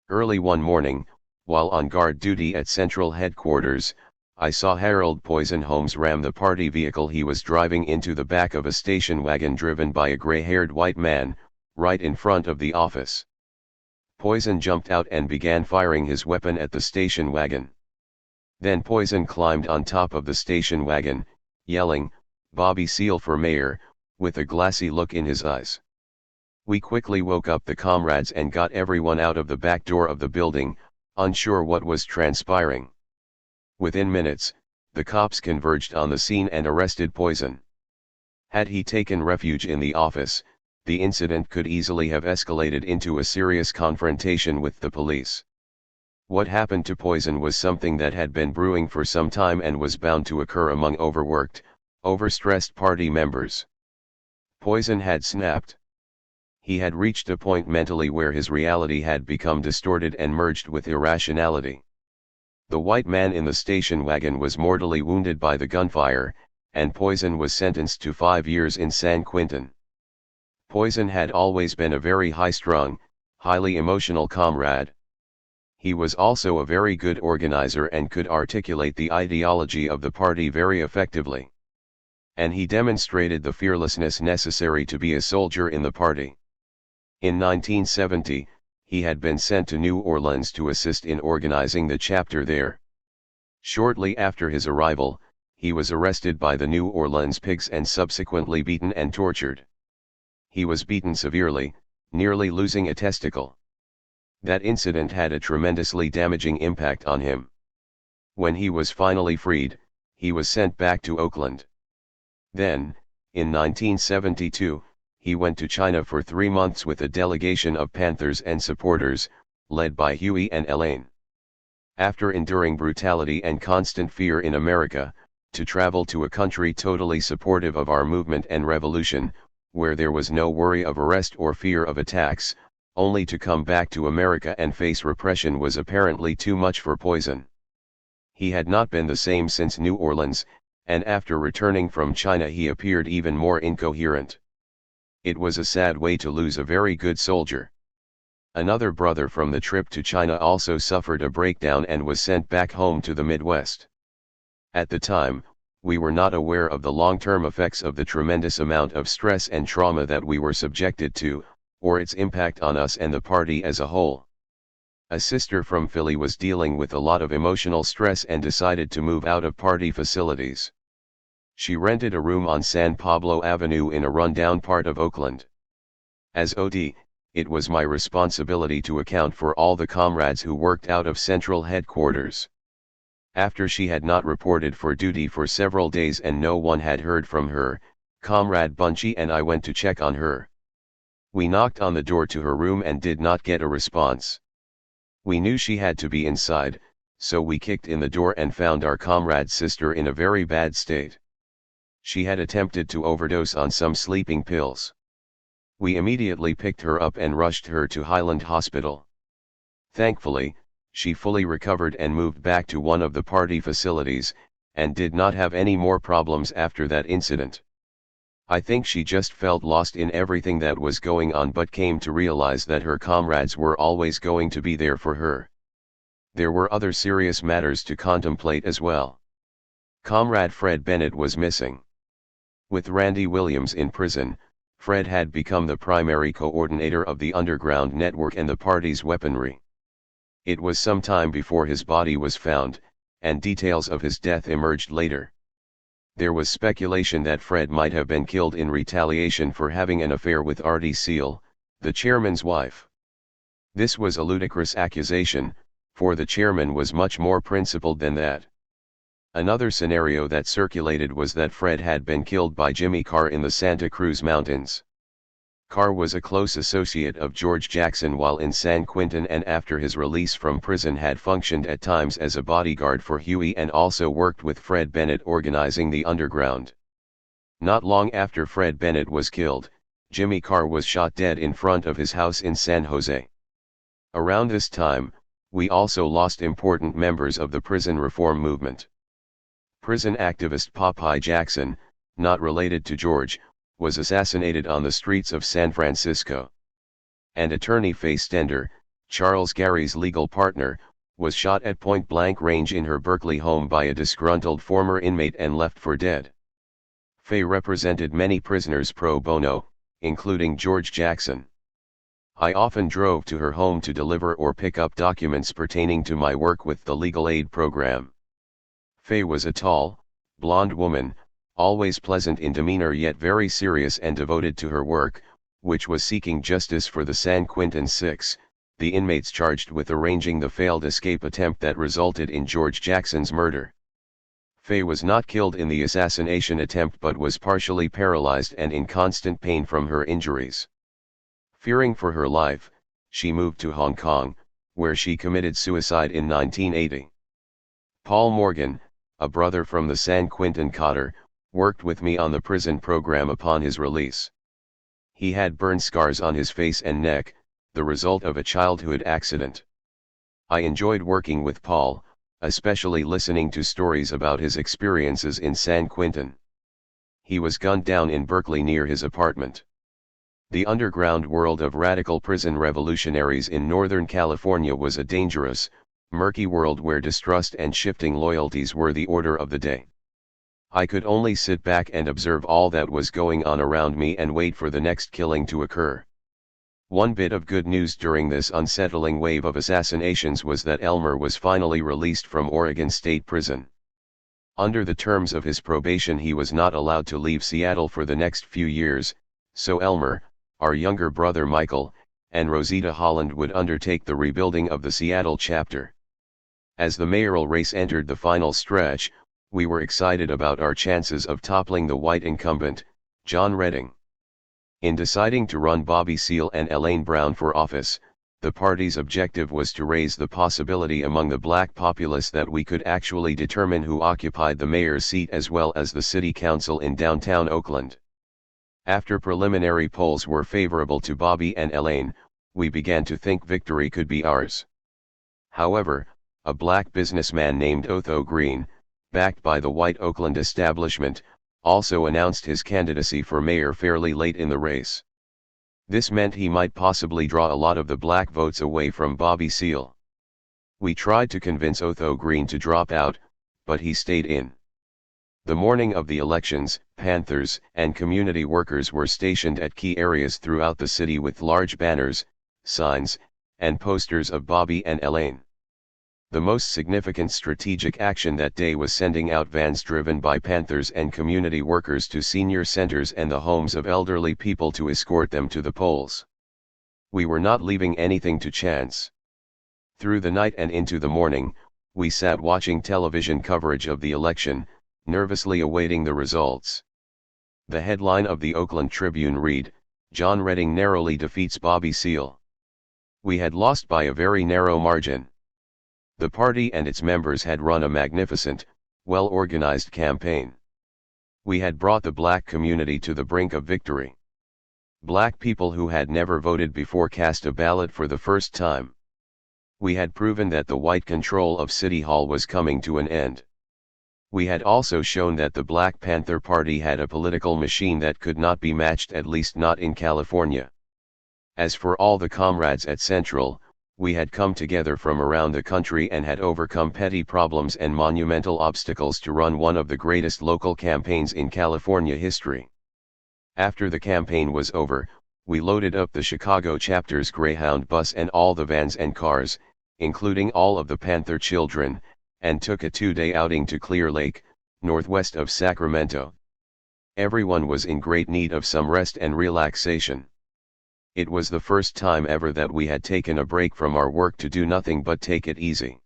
Early one morning, while on guard duty at Central Headquarters, I saw Harold Poison Holmes ram the party vehicle he was driving into the back of a station wagon driven by a gray-haired white man, right in front of the office. Poison jumped out and began firing his weapon at the station wagon. Then Poison climbed on top of the station wagon, yelling, "Bobby Seale for mayor," with a glassy look in his eyes. We quickly woke up the comrades and got everyone out of the back door of the building, unsure what was transpiring. Within minutes, the cops converged on the scene and arrested Poison. Had he taken refuge in the office, the incident could easily have escalated into a serious confrontation with the police. What happened to Poison was something that had been brewing for some time and was bound to occur among overworked, overstressed party members. Poison had snapped. He had reached a point mentally where his reality had become distorted and merged with irrationality. The white man in the station wagon was mortally wounded by the gunfire, and Poison was sentenced to 5 years in San Quentin. Poison had always been a very high-strung, highly emotional comrade. He was also a very good organizer and could articulate the ideology of the party very effectively. And he demonstrated the fearlessness necessary to be a soldier in the party. In 1970, he had been sent to New Orleans to assist in organizing the chapter there. Shortly after his arrival, he was arrested by the New Orleans Pigs and subsequently beaten and tortured. He was beaten severely, nearly losing a testicle. That incident had a tremendously damaging impact on him. When he was finally freed, he was sent back to Oakland. Then, in 1972, he went to China for 3 months with a delegation of Panthers and supporters, led by Huey and Elaine. After enduring brutality and constant fear in America, to travel to a country totally supportive of our movement and revolution, where there was no worry of arrest or fear of attacks, only to come back to America and face repression was apparently too much for Poison. He had not been the same since New Orleans, and after returning from China he appeared even more incoherent. It was a sad way to lose a very good soldier. Another brother from the trip to China also suffered a breakdown and was sent back home to the Midwest. At the time, we were not aware of the long-term effects of the tremendous amount of stress and trauma that we were subjected to, or its impact on us and the party as a whole. A sister from Philly was dealing with a lot of emotional stress and decided to move out of party facilities. She rented a room on San Pablo Avenue in a rundown part of Oakland. As OD, it was my responsibility to account for all the comrades who worked out of central headquarters. After she had not reported for duty for several days and no one had heard from her, Comrade Bunchy and I went to check on her. We knocked on the door to her room and did not get a response. We knew she had to be inside, so we kicked in the door and found our comrade's sister in a very bad state. She had attempted to overdose on some sleeping pills. We immediately picked her up and rushed her to Highland Hospital. Thankfully, she fully recovered and moved back to one of the party facilities, and did not have any more problems after that incident. I think she just felt lost in everything that was going on but came to realize that her comrades were always going to be there for her. There were other serious matters to contemplate as well. Comrade Fred Bennett was missing. With Randy Williams in prison, Fred had become the primary coordinator of the underground network and the party's weaponry. It was some time before his body was found, and details of his death emerged later. There was speculation that Fred might have been killed in retaliation for having an affair with Artie Seal, the chairman's wife. This was a ludicrous accusation, for the chairman was much more principled than that. Another scenario that circulated was that Fred had been killed by Jimmy Carr in the Santa Cruz Mountains. Carr was a close associate of George Jackson while in San Quentin, and after his release from prison had functioned at times as a bodyguard for Huey and also worked with Fred Bennett organizing the underground. Not long after Fred Bennett was killed, Jimmy Carr was shot dead in front of his house in San Jose. Around this time, we also lost important members of the prison reform movement. Prison activist Popeye Jackson, not related to George, was assassinated on the streets of San Francisco. And attorney Faye Stender, Charles Gary's legal partner, was shot at point-blank range in her Berkeley home by a disgruntled former inmate and left for dead. Faye represented many prisoners pro bono, including George Jackson. I often drove to her home to deliver or pick up documents pertaining to my work with the legal aid program. Faye was a tall, blonde woman, always pleasant in demeanor yet very serious and devoted to her work, which was seeking justice for the San Quentin Six, the inmates charged with arranging the failed escape attempt that resulted in George Jackson's murder. Faye was not killed in the assassination attempt but was partially paralyzed and in constant pain from her injuries. Fearing for her life, she moved to Hong Kong, where she committed suicide in 1980. Paul Morgan, a brother from the San Quentin Cotter, worked with me on the prison program upon his release. He had burn scars on his face and neck, the result of a childhood accident. I enjoyed working with Paul, especially listening to stories about his experiences in San Quentin. He was gunned down in Berkeley near his apartment. The underground world of radical prison revolutionaries in Northern California was a dangerous, murky world where distrust and shifting loyalties were the order of the day. I could only sit back and observe all that was going on around me and wait for the next killing to occur. One bit of good news during this unsettling wave of assassinations was that Elmer was finally released from Oregon State Prison. Under the terms of his probation, he was not allowed to leave Seattle for the next few years, so Elmer, our younger brother Michael, and Rosita Holland would undertake the rebuilding of the Seattle chapter. As the mayoral race entered the final stretch, we were excited about our chances of toppling the white incumbent, John Redding. In deciding to run Bobby Seale and Elaine Brown for office, the party's objective was to raise the possibility among the black populace that we could actually determine who occupied the mayor's seat as well as the city council in downtown Oakland. After preliminary polls were favorable to Bobby and Elaine, we began to think victory could be ours. However, a black businessman named Otho Green, backed by the white Oakland establishment, also announced his candidacy for mayor fairly late in the race. This meant he might possibly draw a lot of the black votes away from Bobby Seale. We tried to convince Otho Green to drop out, but he stayed in. The morning of the elections, Panthers and community workers were stationed at key areas throughout the city with large banners, signs, and posters of Bobby and Elaine. The most significant strategic action that day was sending out vans driven by Panthers and community workers to senior centers and the homes of elderly people to escort them to the polls. We were not leaving anything to chance. Through the night and into the morning, we sat watching television coverage of the election, nervously awaiting the results. The headline of the Oakland Tribune read, "John Redding narrowly defeats Bobby Seale." We had lost by a very narrow margin. The party and its members had run a magnificent, well-organized campaign. We had brought the black community to the brink of victory. Black people who had never voted before cast a ballot for the first time. We had proven that the white control of City Hall was coming to an end. We had also shown that the Black Panther Party had a political machine that could not be matched, at least not in California. As for all the comrades at Central, we had come together from around the country and had overcome petty problems and monumental obstacles to run one of the greatest local campaigns in California history. After the campaign was over, we loaded up the Chicago chapter's Greyhound bus and all the vans and cars, including all of the Panther children, and took a 2-day outing to Clear Lake, northwest of Sacramento. Everyone was in great need of some rest and relaxation. It was the first time ever that we had taken a break from our work to do nothing but take it easy.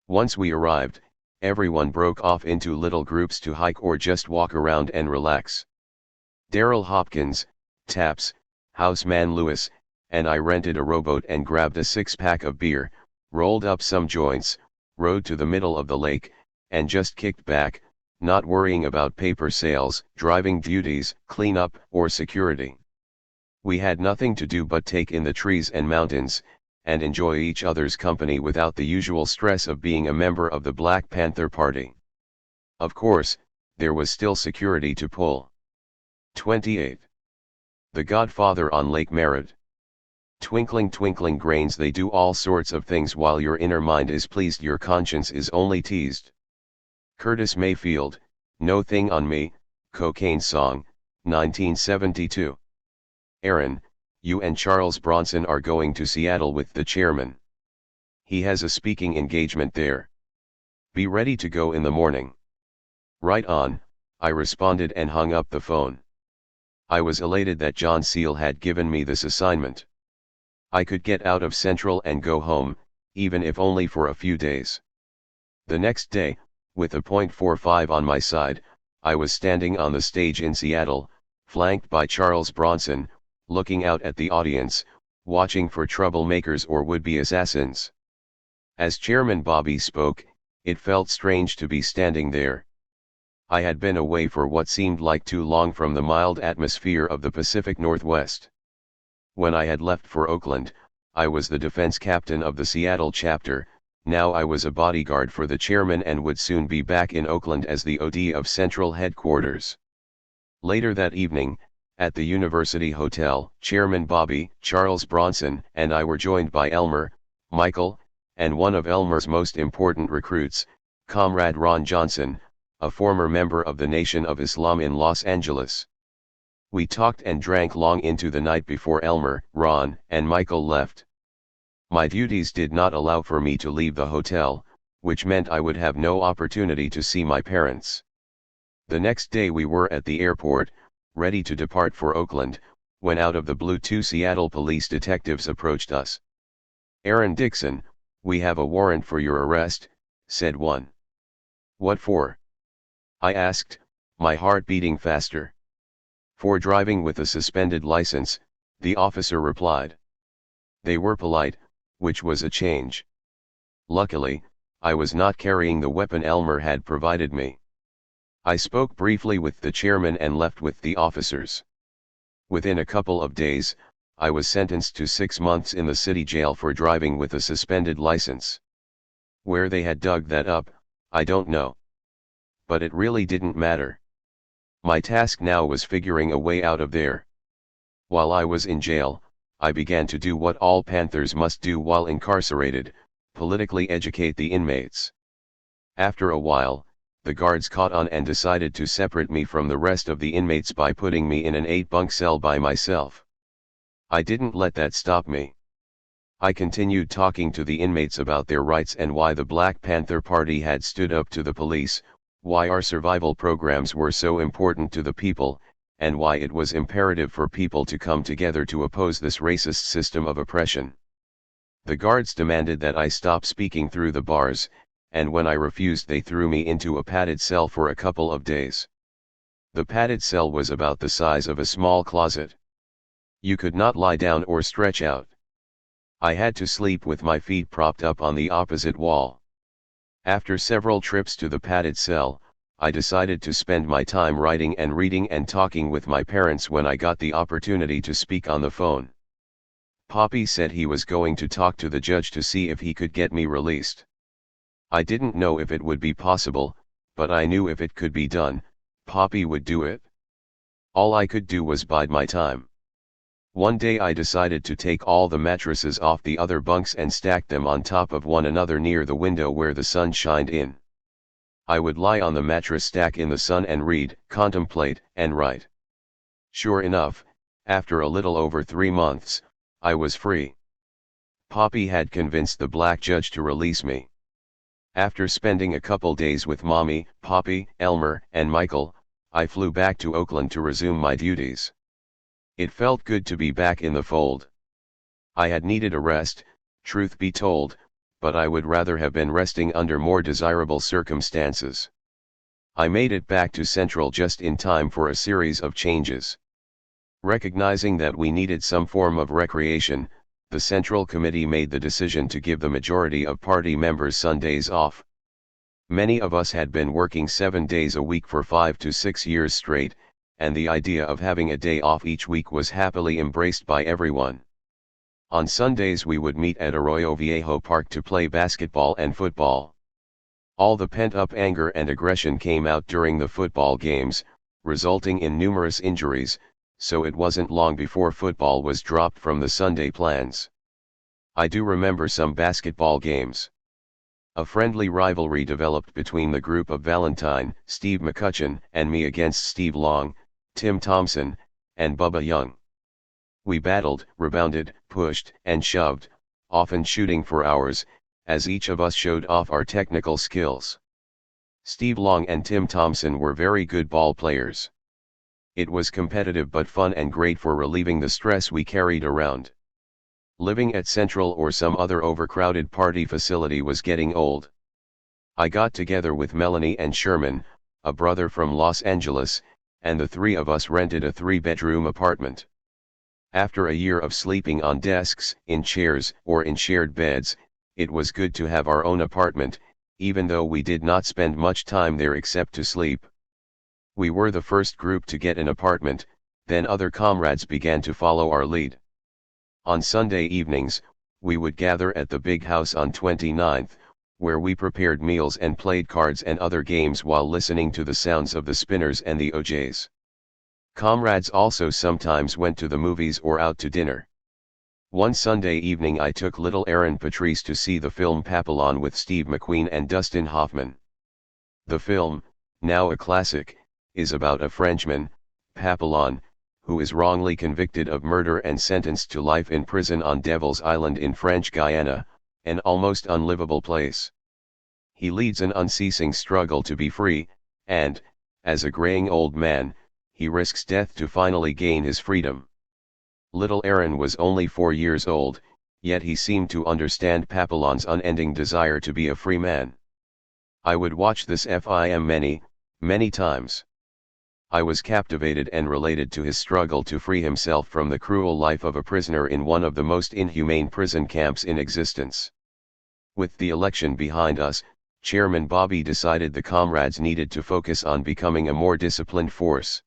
Once we arrived, everyone broke off into little groups to hike or just walk around and relax. Daryl Hopkins, Taps, Houseman Lewis, and I rented a rowboat and grabbed a 6-pack of beer, rolled up some joints, rode to the middle of the lake, and just kicked back, not worrying about paper sales, driving duties, cleanup, or security. We had nothing to do but take in the trees and mountains, and enjoy each other's company without the usual stress of being a member of the Black Panther Party. Of course, there was still security to pull. 28. The Godfather on Lake Merritt. Twinkling twinkling grains, they do all sorts of things while your inner mind is pleased, your conscience is only teased. Curtis Mayfield, No Thing on Me, Cocaine Song, 1972. Aaron, you and Charles Bronson are going to Seattle with the chairman. He has a speaking engagement there. Be ready to go in the morning. Right on, I responded and hung up the phone. I was elated that John Seale had given me this assignment. I could get out of Central and go home, even if only for a few days. The next day, with a .45 on my side, I was standing on the stage in Seattle, flanked by Charles Bronson, looking out at the audience, watching for troublemakers or would-be assassins. As Chairman Bobby spoke, it felt strange to be standing there. I had been away for what seemed like too long from the mild atmosphere of the Pacific Northwest. When I had left for Oakland, I was the defense captain of the Seattle chapter. Now I was a bodyguard for the chairman and would soon be back in Oakland as the OD of Central Headquarters. Later that evening, At the University Hotel, Chairman Bobby, Charles Bronson, and I were joined by Elmer, Michael, and one of Elmer's most important recruits, Comrade Ron Johnson, a former member of the Nation of Islam in Los Angeles. We talked and drank long into the night before Elmer, Ron, and Michael left. My duties did not allow for me to leave the hotel, which meant I would have no opportunity to see my parents. The next day we were at the airport, ready to depart for Oakland, when out of the blue two Seattle police detectives approached us. "Aaron Dixon, we have a warrant for your arrest," said one. "What for?" I asked, my heart beating faster. "For driving with a suspended license," the officer replied. They were polite, which was a change. Luckily, I was not carrying the weapon Elmer had provided me. I spoke briefly with the chairman and left with the officers. Within a couple of days, I was sentenced to 6 months in the city jail for driving with a suspended license. Where they had dug that up, I don't know. But it really didn't matter. My task now was figuring a way out of there. While I was in jail, I began to do what all Panthers must do while incarcerated, politically educate the inmates. After a while, the guards caught on and decided to separate me from the rest of the inmates by putting me in an 8-bunk cell by myself. I didn't let that stop me. I continued talking to the inmates about their rights and why the Black Panther Party had stood up to the police, why our survival programs were so important to the people, and why it was imperative for people to come together to oppose this racist system of oppression. The guards demanded that I stop speaking through the bars, and when I refused they threw me into a padded cell for a couple of days. The padded cell was about the size of a small closet. You could not lie down or stretch out. I had to sleep with my feet propped up on the opposite wall. After several trips to the padded cell, I decided to spend my time writing and reading and talking with my parents when I got the opportunity to speak on the phone. Poppy said he was going to talk to the judge to see if he could get me released. I didn't know if it would be possible, but I knew if it could be done, Poppy would do it. All I could do was bide my time. One day I decided to take all the mattresses off the other bunks and stack them on top of one another near the window where the sun shined in. I would lie on the mattress stack in the sun and read, contemplate, and write. Sure enough, after a little over 3 months, I was free. Poppy had convinced the black judge to release me. After spending a couple days with Mommy, Poppy, Elmer, and Michael, I flew back to Oakland to resume my duties. It felt good to be back in the fold. I had needed a rest, truth be told, but I would rather have been resting under more desirable circumstances. I made it back to Central just in time for a series of changes. Recognizing that we needed some form of recreation, the Central Committee made the decision to give the majority of party members Sundays off. Many of us had been working 7 days a week for 5 to 6 years straight, and the idea of having a day off each week was happily embraced by everyone. On Sundays we would meet at Arroyo Viejo Park to play basketball and football. All the pent-up anger and aggression came out during the football games, resulting in numerous injuries, so it wasn't long before football was dropped from the Sunday plans. I do remember some basketball games. A friendly rivalry developed between the group of Valentine, Steve McCutcheon, and me against Steve Long, Tim Thompson, and Bubba Young. We battled, rebounded, pushed, and shoved, often shooting for hours, as each of us showed off our technical skills. Steve Long and Tim Thompson were very good ball players. It was competitive but fun and great for relieving the stress we carried around. Living at Central or some other overcrowded party facility was getting old. I got together with Melanie and Sherman, a brother from Los Angeles, and the 3 of us rented a 3-bedroom apartment. After a year of sleeping on desks, in chairs, or in shared beds, it was good to have our own apartment, even though we did not spend much time there except to sleep. We were the first group to get an apartment, then other comrades began to follow our lead. On Sunday evenings, we would gather at the big house on 29th, where we prepared meals and played cards and other games while listening to the sounds of the spinners and the OJs. Comrades also sometimes went to the movies or out to dinner. One Sunday evening I took little Aaron Patrice to see the film Papillon with Steve McQueen and Dustin Hoffman. The film, now a classic, is about a Frenchman, Papillon, who is wrongly convicted of murder and sentenced to life in prison on Devil's Island in French Guiana, an almost unlivable place. He leads an unceasing struggle to be free, and, as a graying old man, he risks death to finally gain his freedom. Little Aaron was only 4 years old, yet he seemed to understand Papillon's unending desire to be a free man. I would watch this film many, many times. I was captivated and related to his struggle to free himself from the cruel life of a prisoner in one of the most inhumane prison camps in existence. With the election behind us, Chairman Bobby decided the comrades needed to focus on becoming a more disciplined force.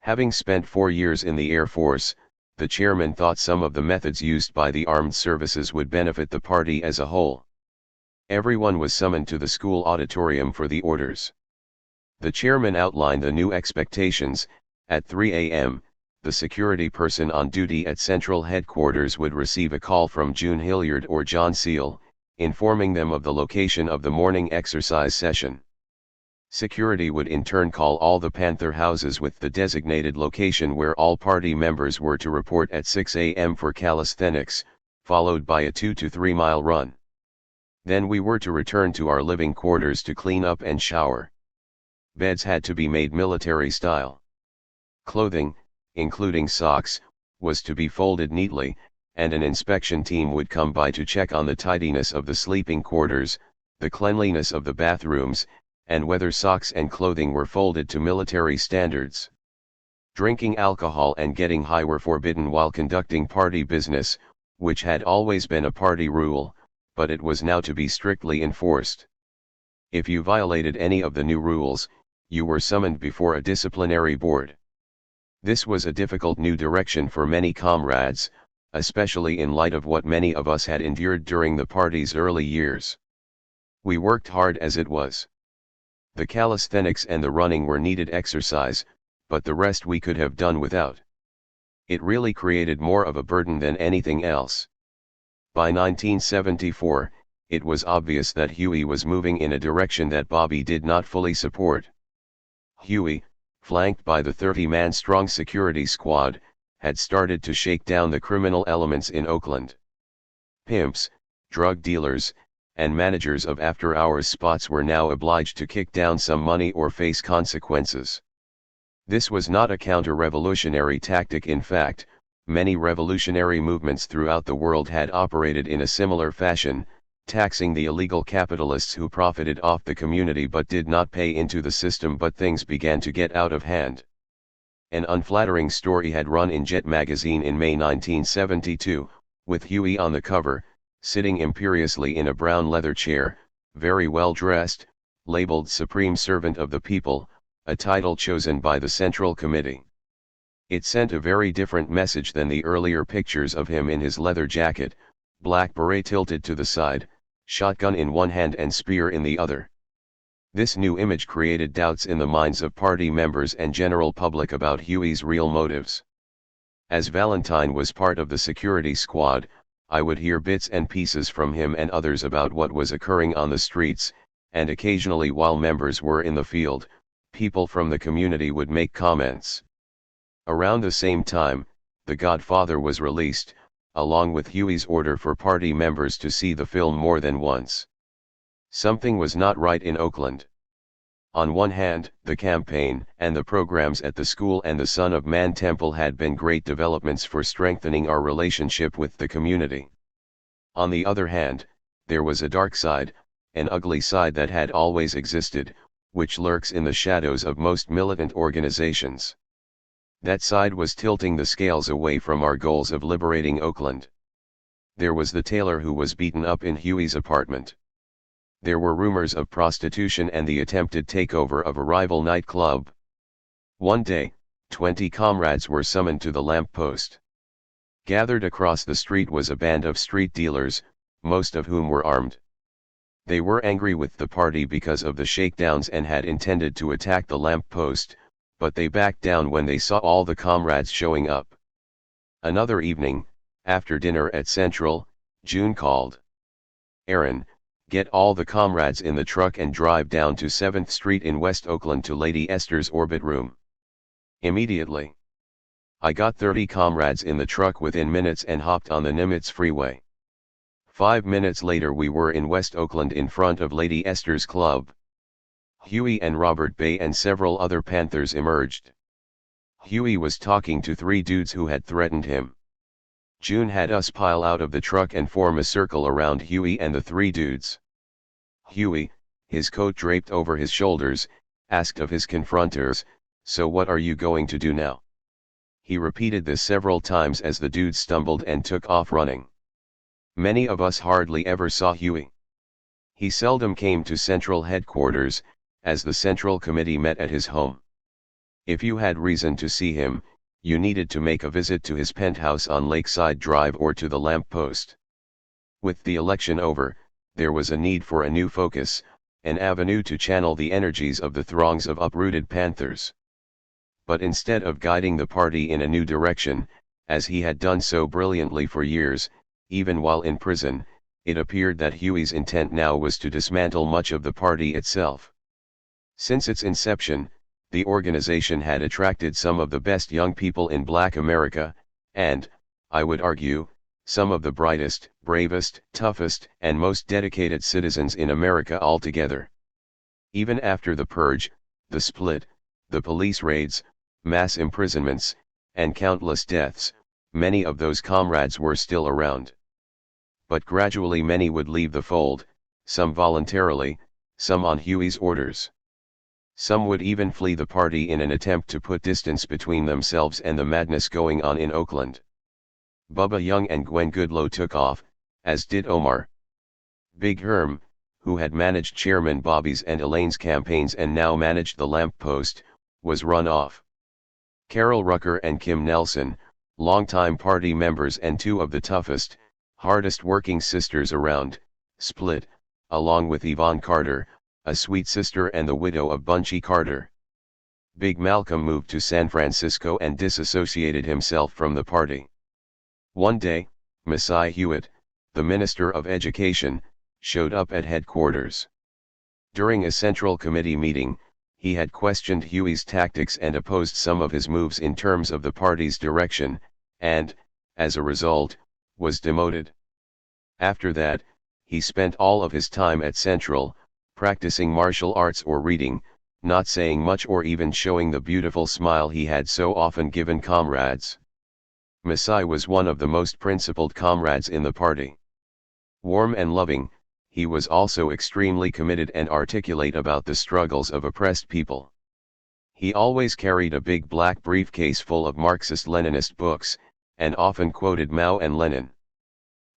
Having spent 4 years in the Air Force, the chairman thought some of the methods used by the armed services would benefit the party as a whole. Everyone was summoned to the school auditorium for the orders. The chairman outlined the new expectations. At 3 a.m., the security person on duty at Central Headquarters would receive a call from June Hilliard or John Seal, informing them of the location of the morning exercise session. Security would in turn call all the Panther houses with the designated location where all party members were to report at 6 a.m. for calisthenics, followed by a 2 to 3 mile run. Then we were to return to our living quarters to clean up and shower. Beds had to be made military style. Clothing, including socks, was to be folded neatly, and an inspection team would come by to check on the tidiness of the sleeping quarters, the cleanliness of the bathrooms, and whether socks and clothing were folded to military standards. Drinking alcohol and getting high were forbidden while conducting party business, which had always been a party rule, but it was now to be strictly enforced. If you violated any of the new rules, you were summoned before a disciplinary board. This was a difficult new direction for many comrades, especially in light of what many of us had endured during the party's early years. We worked hard as it was. The calisthenics and the running were needed exercise, but the rest we could have done without. It really created more of a burden than anything else. By 1974, it was obvious that Huey was moving in a direction that Bobby did not fully support. Huey, flanked by the 30-man-strong security squad, had started to shake down the criminal elements in Oakland. Pimps, drug dealers, and managers of after-hours spots were now obliged to kick down some money or face consequences. This was not a counter-revolutionary tactic. In fact, many revolutionary movements throughout the world had operated in a similar fashion, taxing the illegal capitalists who profited off the community but did not pay into the system. But things began to get out of hand. An unflattering story had run in Jet magazine in May 1972, with Huey on the cover, sitting imperiously in a brown leather chair, very well dressed, labeled Supreme Servant of the People, a title chosen by the Central Committee. It sent a very different message than the earlier pictures of him in his leather jacket, black beret tilted to the side, shotgun in one hand and spear in the other. This new image created doubts in the minds of party members and general public about Huey's real motives. As Valentine was part of the security squad, I would hear bits and pieces from him and others about what was occurring on the streets, and occasionally while members were in the field, people from the community would make comments. Around the same time, The Godfather was released, along with Huey's order for party members to see the film more than once. Something was not right in Oakland. On one hand, the campaign and the programs at the school and the Son of Man Temple had been great developments for strengthening our relationship with the community. On the other hand, there was a dark side, an ugly side that had always existed, which lurks in the shadows of most militant organizations. That side was tilting the scales away from our goals of liberating Oakland. There was the tailor who was beaten up in Huey's apartment. There were rumors of prostitution and the attempted takeover of a rival nightclub. One day, 20 comrades were summoned to the lamp post. Gathered across the street was a band of street dealers, most of whom were armed. They were angry with the party because of the shakedowns and had intended to attack the lamp post, but they backed down when they saw all the comrades showing up. Another evening, after dinner at Central, June called. "Aaron, get all the comrades in the truck and drive down to 7th Street in West Oakland to Lady Esther's orbit room." Immediately. I got 30 comrades in the truck within minutes and hopped on the Nimitz freeway. 5 minutes later we were in West Oakland in front of Lady Esther's club. Huey and Robert Bay and several other Panthers emerged. Huey was talking to 3 dudes who had threatened him. June had us pile out of the truck and form a circle around Huey and the 3 dudes. Huey, his coat draped over his shoulders, asked of his confronters, "So what are you going to do now?" He repeated this several times as the dudes stumbled and took off running. Many of us hardly ever saw Huey. He seldom came to Central headquarters, as the Central Committee met at his home. If you had reason to see him, you needed to make a visit to his penthouse on Lakeside Drive or to the lamp post. With the election over, there was a need for a new focus, an avenue to channel the energies of the throngs of uprooted Panthers. But instead of guiding the party in a new direction, as he had done so brilliantly for years, even while in prison, it appeared that Huey's intent now was to dismantle much of the party itself. Since its inception, the organization had attracted some of the best young people in Black America, and, I would argue, some of the brightest, bravest, toughest, and most dedicated citizens in America altogether. Even after the purge, the split, the police raids, mass imprisonments, and countless deaths, many of those comrades were still around. But gradually many would leave the fold, some voluntarily, some on Huey's orders. Some would even flee the party in an attempt to put distance between themselves and the madness going on in Oakland. Bubba Young and Gwen Goodloe took off, as did Omar. Big Herm, who had managed Chairman Bobby's and Elaine's campaigns and now managed the lamp post, was run off. Carol Rucker and Kim Nelson, longtime party members and 2 of the toughest, hardest working sisters around, split, along with Yvonne Carter, a sweet sister and the widow of Bunchy Carter. Big Malcolm moved to San Francisco and disassociated himself from the party. One day, Messiah Hewitt, the Minister of Education, showed up at headquarters. During a Central Committee meeting, he had questioned Huey's tactics and opposed some of his moves in terms of the party's direction, and, as a result, was demoted. After that, he spent all of his time at Central, practicing martial arts or reading, not saying much or even showing the beautiful smile he had so often given comrades. Messiah was one of the most principled comrades in the party. Warm and loving, he was also extremely committed and articulate about the struggles of oppressed people. He always carried a big black briefcase full of Marxist-Leninist books, and often quoted Mao and Lenin.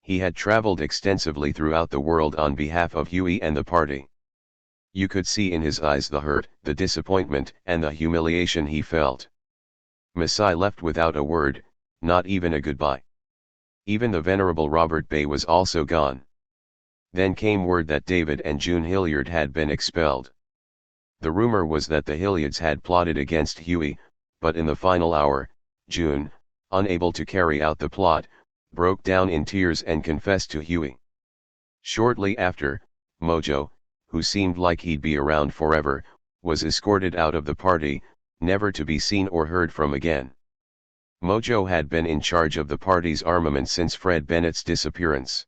He had traveled extensively throughout the world on behalf of Huey and the party. You could see in his eyes the hurt, the disappointment, and the humiliation he felt. Messiah left without a word, not even a goodbye. Even the venerable Robert Bay was also gone. Then came word that David and June Hilliard had been expelled. The rumor was that the Hilliards had plotted against Huey, but in the final hour, June, unable to carry out the plot, broke down in tears and confessed to Huey. Shortly after, Mojo, who seemed like he'd be around forever, was escorted out of the party, never to be seen or heard from again. Mojo had been in charge of the party's armament since Fred Bennett's disappearance.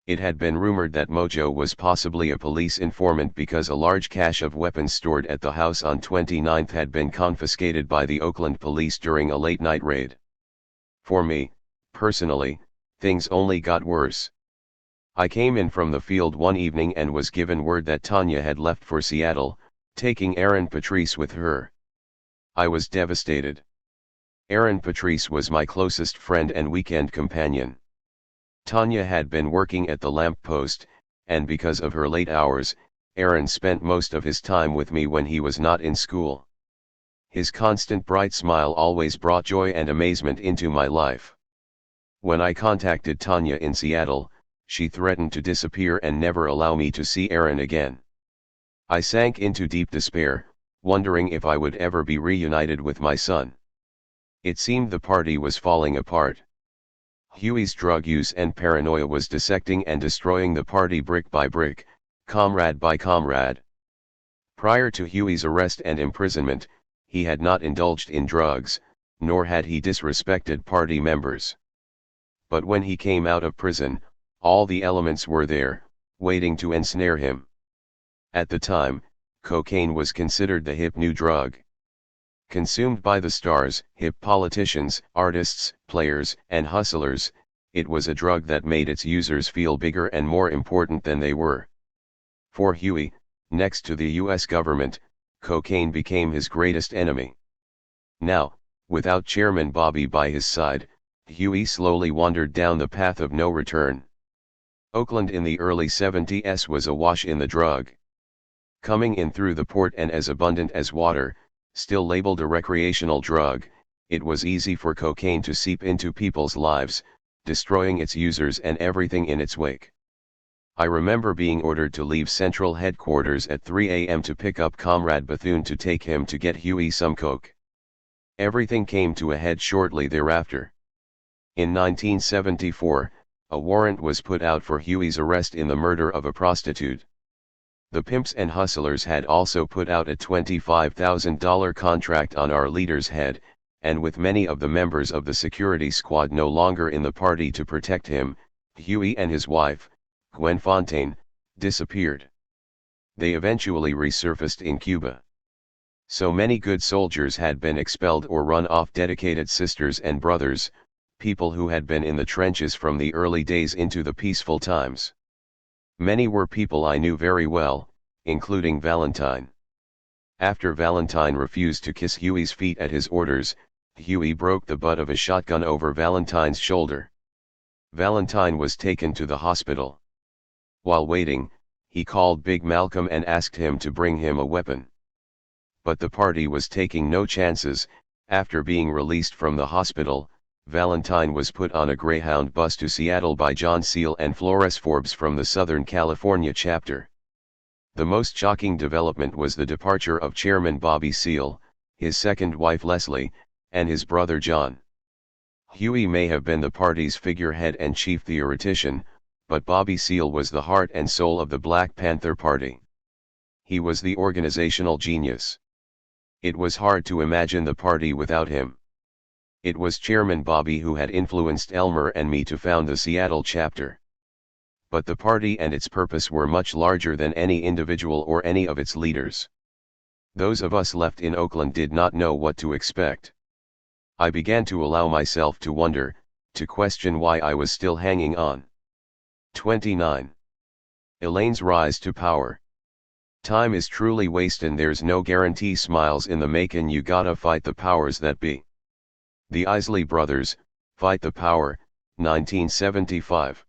It had been rumored that Mojo was possibly a police informant because a large cache of weapons stored at the house on 29th had been confiscated by the Oakland police during a late-night raid. For me, personally, things only got worse. I came in from the field one evening and was given word that Tanya had left for Seattle, taking Aaron Patrice with her. I was devastated. Aaron Patrice was my closest friend and weekend companion. Tanya had been working at the lamp post, and because of her late hours, Aaron spent most of his time with me when he was not in school. His constant bright smile always brought joy and amazement into my life. When I contacted Tanya in Seattle, she threatened to disappear and never allow me to see Aaron again. I sank into deep despair, wondering if I would ever be reunited with my son. It seemed the party was falling apart. Huey's drug use and paranoia was dissecting and destroying the party brick by brick, comrade by comrade. Prior to Huey's arrest and imprisonment, he had not indulged in drugs, nor had he disrespected party members. But when he came out of prison, all the elements were there, waiting to ensnare him. At the time, cocaine was considered the hip new drug. Consumed by the stars, hip politicians, artists, players, and hustlers, it was a drug that made its users feel bigger and more important than they were. For Huey, next to the US government, cocaine became his greatest enemy. Now, without Chairman Bobby by his side, Huey slowly wandered down the path of no return. Oakland in the early 70s was awash in the drug. Coming in through the port and as abundant as water, still labeled a recreational drug, it was easy for cocaine to seep into people's lives, destroying its users and everything in its wake. I remember being ordered to leave Central Headquarters at 3 a.m. to pick up Comrade Bethune to take him to get Huey some coke. Everything came to a head shortly thereafter. In 1974, a warrant was put out for Huey's arrest in the murder of a prostitute. The pimps and hustlers had also put out a $25,000 contract on our leader's head, and with many of the members of the security squad no longer in the party to protect him, Huey and his wife, Gwen Fontaine, disappeared. They eventually resurfaced in Cuba. So many good soldiers had been expelled or run off, dedicated sisters and brothers, people who had been in the trenches from the early days into the peaceful times. Many were people I knew very well, including Valentine. After Valentine refused to kiss Huey's feet at his orders, Huey broke the butt of a shotgun over Valentine's shoulder. Valentine was taken to the hospital. While waiting, he called Big Malcolm and asked him to bring him a weapon. But the party was taking no chances. After being released from the hospital, Valentine was put on a Greyhound bus to Seattle by John Seal and Flores Forbes from the Southern California chapter. The most shocking development was the departure of Chairman Bobby Seale, his second wife Leslie, and his brother John. Huey may have been the party's figurehead and chief theoretician, but Bobby Seale was the heart and soul of the Black Panther Party. He was the organizational genius. It was hard to imagine the party without him. It was Chairman Bobby who had influenced Elmer and me to found the Seattle chapter. But the party and its purpose were much larger than any individual or any of its leaders. Those of us left in Oakland did not know what to expect. I began to allow myself to wonder, to question why I was still hanging on. 29. Elaine's rise to power. Time is truly wastin', there's no guarantee, smiles in the makin', you gotta fight the powers that be. The Isley Brothers, Fight the Power, 1975.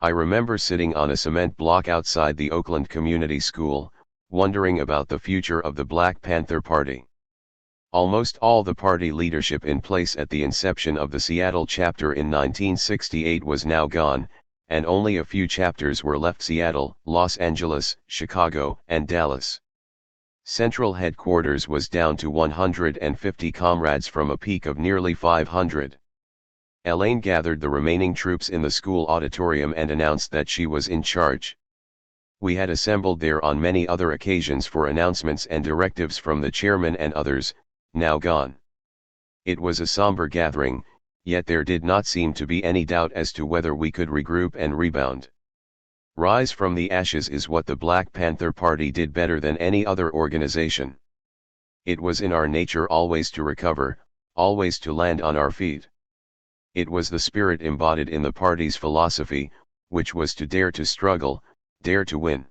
I remember sitting on a cement block outside the Oakland Community School, wondering about the future of the Black Panther Party. Almost all the party leadership in place at the inception of the Seattle chapter in 1968 was now gone, and only a few chapters were left: Seattle, Los Angeles, Chicago, and Dallas. Central headquarters was down to 150 comrades from a peak of nearly 500. Elaine gathered the remaining troops in the school auditorium and announced that she was in charge. We had assembled there on many other occasions for announcements and directives from the chairman and others, now gone. It was a somber gathering, yet there did not seem to be any doubt as to whether we could regroup and rebound. Rise from the ashes is what the Black Panther Party did better than any other organization. It was in our nature always to recover, always to land on our feet. It was the spirit embodied in the party's philosophy, which was to dare to struggle, dare to win.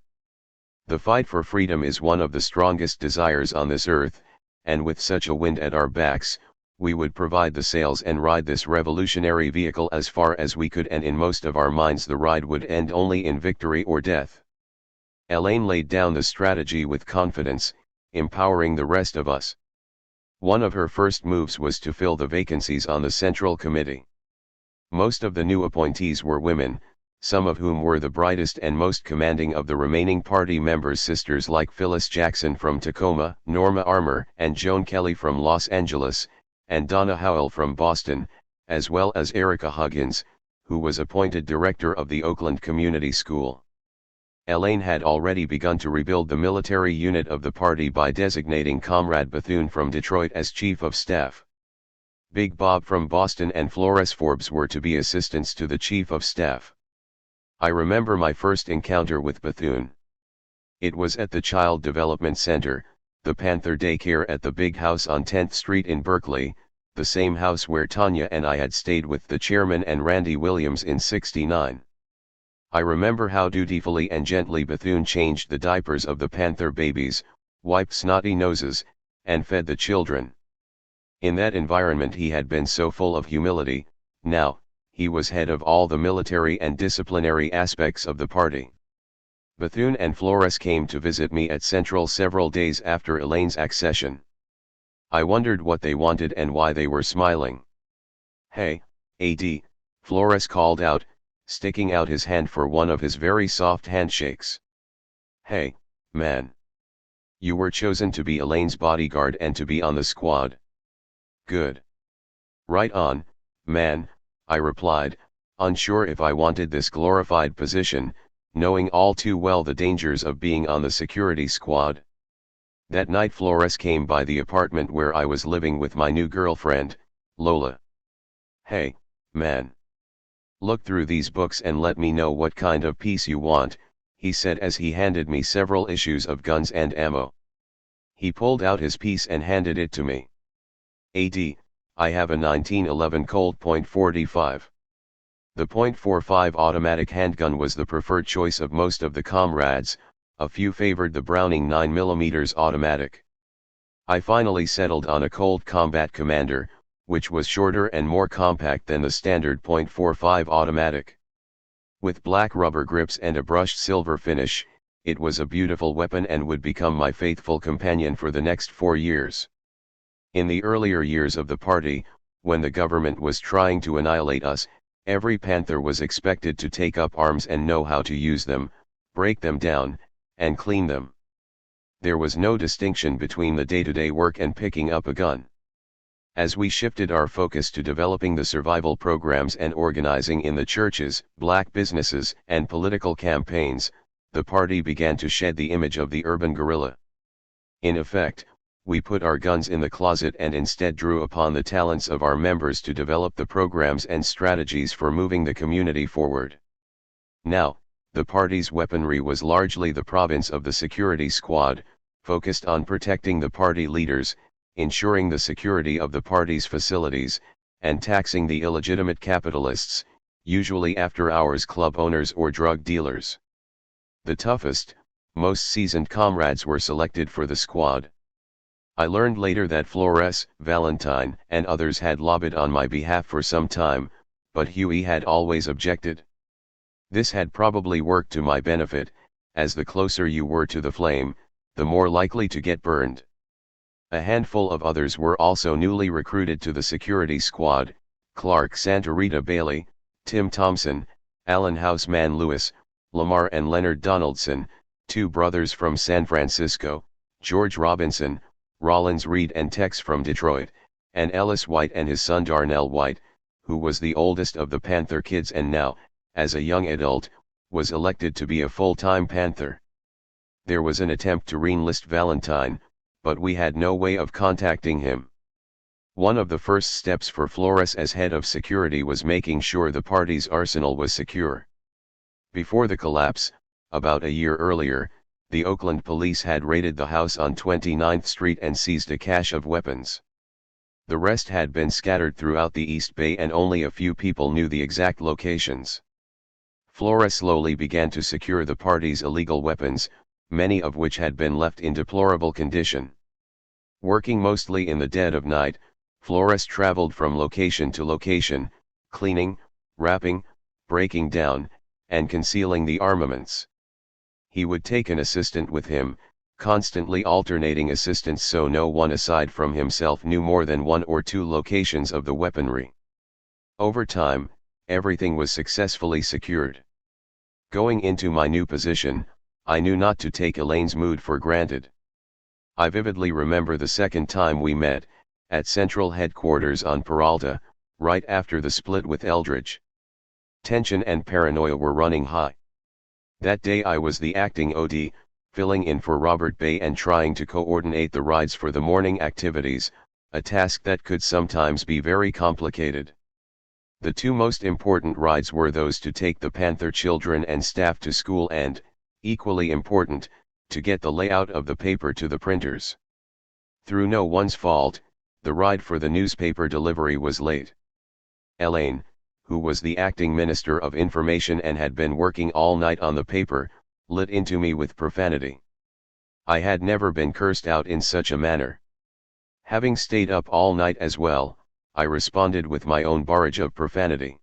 The fight for freedom is one of the strongest desires on this earth, and with such a wind at our backs, we would provide the sails and ride this revolutionary vehicle as far as we could, and in most of our minds the ride would end only in victory or death. Elaine laid down the strategy with confidence, empowering the rest of us. One of her first moves was to fill the vacancies on the Central Committee. Most of the new appointees were women, some of whom were the brightest and most commanding of the remaining party members, sisters like Phyllis Jackson from Tacoma, Norma Armour and Joan Kelly from Los Angeles, and Donna Howell from Boston, as well as Erica Huggins, who was appointed director of the Oakland Community School. Elaine had already begun to rebuild the military unit of the party by designating Comrade Bethune from Detroit as Chief of Staff. Big Bob from Boston and Flores Forbes were to be assistants to the Chief of Staff. I remember my first encounter with Bethune. It was at the Child Development Center, the Panther daycare at the Big House on 10th Street in Berkeley, the same house where Tanya and I had stayed with the chairman and Randy Williams in '69. I remember how dutifully and gently Bethune changed the diapers of the Panther babies, wiped snotty noses, and fed the children. In that environment he had been so full of humility. Now, he was head of all the military and disciplinary aspects of the party. Bethune and Flores came to visit me at Central several days after Elaine's accession. I wondered what they wanted and why they were smiling. "Hey, AD," Flores called out, sticking out his hand for one of his very soft handshakes. "Hey, man. You were chosen to be Elaine's bodyguard and to be on the squad. Good. Right on, man," I replied, unsure if I wanted this glorified position, knowing all too well the dangers of being on the security squad. That night Flores came by the apartment where I was living with my new girlfriend, Lola. "Hey, man. Look through these books and let me know what kind of piece you want," he said as he handed me several issues of Guns and Ammo. He pulled out his piece and handed it to me. "AD, I have a 1911 Colt .45. The .45 automatic handgun was the preferred choice of most of the comrades, a few favored the Browning 9mm automatic. I finally settled on a Colt Combat Commander, which was shorter and more compact than the standard .45 automatic. With black rubber grips and a brushed silver finish, it was a beautiful weapon and would become my faithful companion for the next 4 years. In the earlier years of the party, when the government was trying to annihilate us, every Panther was expected to take up arms and know how to use them, break them down, and clean them. There was no distinction between the day-to-day work and picking up a gun. As we shifted our focus to developing the survival programs and organizing in the churches, black businesses, and political campaigns, the party began to shed the image of the urban guerrilla. In effect, we put our guns in the closet and instead drew upon the talents of our members to develop the programs and strategies for moving the community forward. Now, the party's weaponry was largely the province of the security squad, focused on protecting the party leaders, ensuring the security of the party's facilities, and taxing the illegitimate capitalists, usually after-hours club owners or drug dealers. The toughest, most seasoned comrades were selected for the squad. I learned later that Flores, Valentine, and others had lobbied on my behalf for some time, but Huey had always objected. This had probably worked to my benefit, as the closer you were to the flame, the more likely to get burned. A handful of others were also newly recruited to the security squad: Clark Santarita Bailey, Tim Thompson, Alan Houseman Lewis, Lamar and Leonard Donaldson, two brothers from San Francisco, George Robinson, Rollins Reed and Tex from Detroit, and Ellis White and his son Darnell White, who was the oldest of the Panther kids and now, as a young adult, was elected to be a full-time Panther. There was an attempt to re-enlist Valentine, but we had no way of contacting him. One of the first steps for Flores as head of security was making sure the party's arsenal was secure. Before the collapse, about a year earlier, the Oakland police had raided the house on 29th Street and seized a cache of weapons. The rest had been scattered throughout the East Bay and only a few people knew the exact locations. Flores slowly began to secure the party's illegal weapons, many of which had been left in deplorable condition. Working mostly in the dead of night, Flores traveled from location to location, cleaning, wrapping, breaking down, and concealing the armaments. He would take an assistant with him, constantly alternating assistants so no one aside from himself knew more than 1 or 2 locations of the weaponry. Over time, everything was successfully secured. Going into my new position, I knew not to take Elaine's mood for granted. I vividly remember the second time we met, at Central Headquarters on Peralta, right after the split with Eldridge. Tension and paranoia were running high. That day I was the acting OD, filling in for Robert Bay and trying to coordinate the rides for the morning activities, a task that could sometimes be very complicated. The two most important rides were those to take the Panther children and staff to school and, equally important, to get the layout of the paper to the printers. Through no one's fault, the ride for the newspaper delivery was late. Elaine, who was the acting Minister of Information and had been working all night on the paper, lit into me with profanity. I had never been cursed out in such a manner. Having stayed up all night as well, I responded with my own barrage of profanity.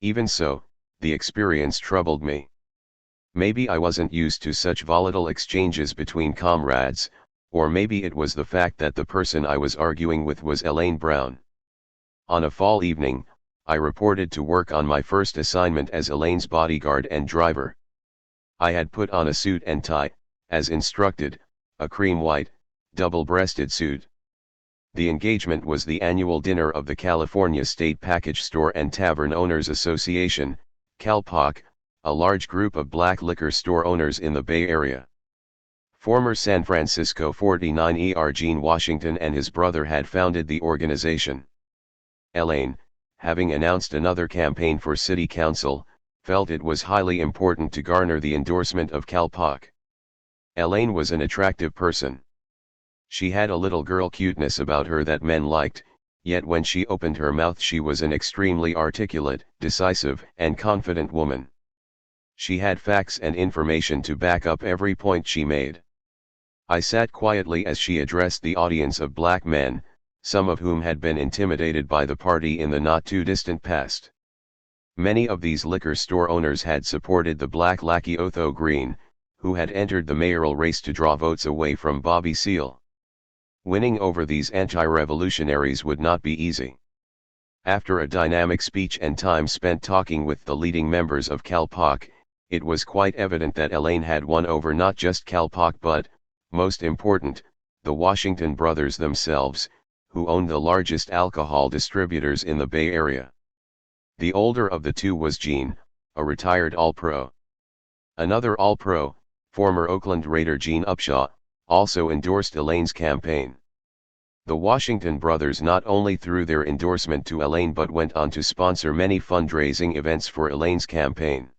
Even so, the experience troubled me. Maybe I wasn't used to such volatile exchanges between comrades, or maybe it was the fact that the person I was arguing with was Elaine Brown. On a fall evening, I reported to work on my first assignment as Elaine's bodyguard and driver. I had put on a suit and tie, as instructed, a cream white, double-breasted suit. The engagement was the annual dinner of the California State Package Store and Tavern Owners Association, CalPOC, a large group of black liquor store owners in the Bay Area. Former San Francisco 49er Gene Washington and his brother had founded the organization. Elaine, having announced another campaign for city council, felt it was highly important to garner the endorsement of CalPOC. Elaine was an attractive person. She had a little girl cuteness about her that men liked, yet when she opened her mouth she was an extremely articulate, decisive, and confident woman. She had facts and information to back up every point she made. I sat quietly as she addressed the audience of black men, some of whom had been intimidated by the party in the not-too-distant past. Many of these liquor store owners had supported the black lackey Otho Green, who had entered the mayoral race to draw votes away from Bobby Seale. Winning over these anti-revolutionaries would not be easy. After a dynamic speech and time spent talking with the leading members of CalPOC, it was quite evident that Elaine had won over not just CalPOC but, most important, the Washington brothers themselves, who owned the largest alcohol distributors in the Bay Area. The older of the two was Gene, a retired All-Pro. Another All-Pro, former Oakland Raider Gene Upshaw, also endorsed Elaine's campaign. The Washington brothers not only threw their endorsement to Elaine but went on to sponsor many fundraising events for Elaine's campaign.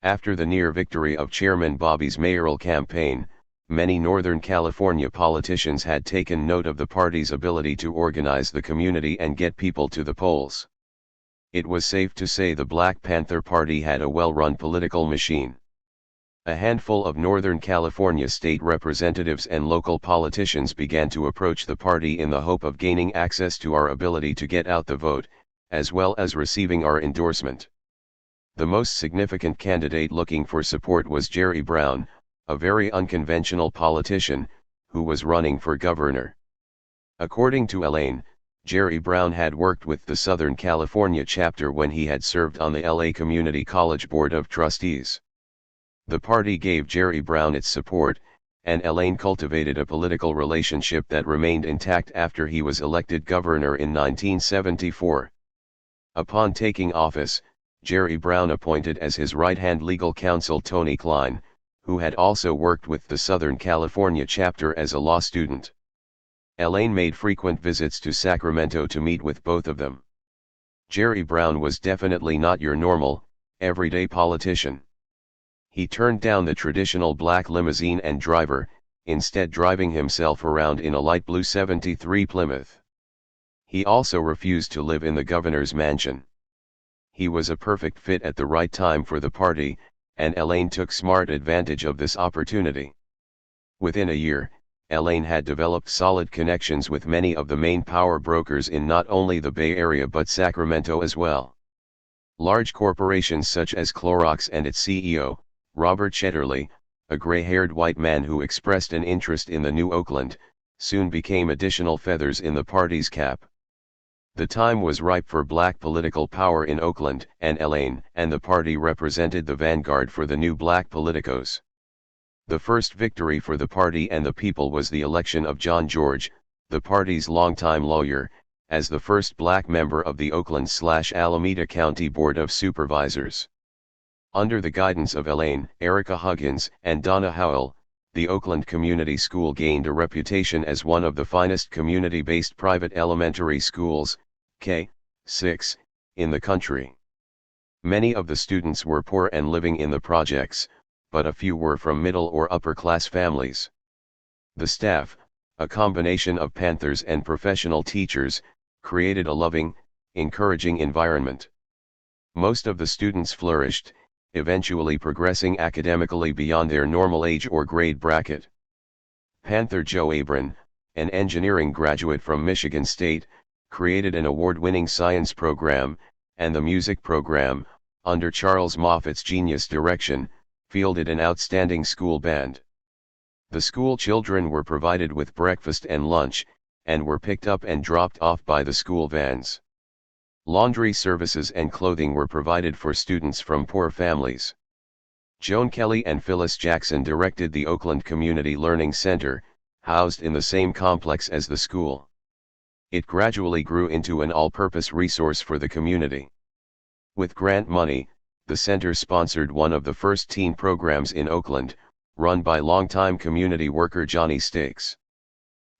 After the near victory of Chairman Bobby's mayoral campaign, many Northern California politicians had taken note of the party's ability to organize the community and get people to the polls. It was safe to say the Black Panther Party had a well-run political machine. A handful of Northern California state representatives and local politicians began to approach the party in the hope of gaining access to our ability to get out the vote, as well as receiving our endorsement. The most significant candidate looking for support was Jerry Brown, a very unconventional politician, who was running for governor. According to Elaine, Jerry Brown had worked with the Southern California chapter when he had served on the LA Community College Board of Trustees. The party gave Jerry Brown its support, and Elaine cultivated a political relationship that remained intact after he was elected governor in 1974. Upon taking office, Jerry Brown appointed as his right-hand legal counsel Tony Klein, who had also worked with the Southern California chapter as a law student. Elaine made frequent visits to Sacramento to meet with both of them. Jerry Brown was definitely not your normal, everyday politician. He turned down the traditional black limousine and driver, instead driving himself around in a light blue '73 Plymouth. He also refused to live in the governor's mansion. He was a perfect fit at the right time for the party, and Elaine took smart advantage of this opportunity. Within a year, Elaine had developed solid connections with many of the main power brokers in not only the Bay Area but Sacramento as well. Large corporations such as Clorox and its CEO, Robert Shetterly, a gray-haired white man who expressed an interest in the new Oakland, soon became additional feathers in the party's cap. The time was ripe for black political power in Oakland and Elaine, and the party represented the vanguard for the new black politicos. The first victory for the party and the people was the election of John George, the party's longtime lawyer, as the first black member of the Oakland/Alameda County Board of Supervisors. Under the guidance of Elaine, Erica Huggins, and Donna Howell, the Oakland Community School gained a reputation as one of the finest community-based private elementary schools, K-6, in the country. Many of the students were poor and living in the projects, but a few were from middle or upper-class families. The staff, a combination of Panthers and professional teachers, created a loving, encouraging environment. Most of the students flourished, eventually progressing academically beyond their normal age or grade bracket. Panther Joe Abram, an engineering graduate from Michigan State, created an award-winning science program, and the music program, under Charles Moffat's genius direction, fielded an outstanding school band. The school children were provided with breakfast and lunch, and were picked up and dropped off by the school vans. Laundry services and clothing were provided for students from poor families. Joan Kelly and Phyllis Jackson directed the Oakland Community Learning Center, housed in the same complex as the school. It gradually grew into an all-purpose resource for the community. With grant money, the center sponsored one of the first teen programs in Oakland, run by longtime community worker Johnny Stakes.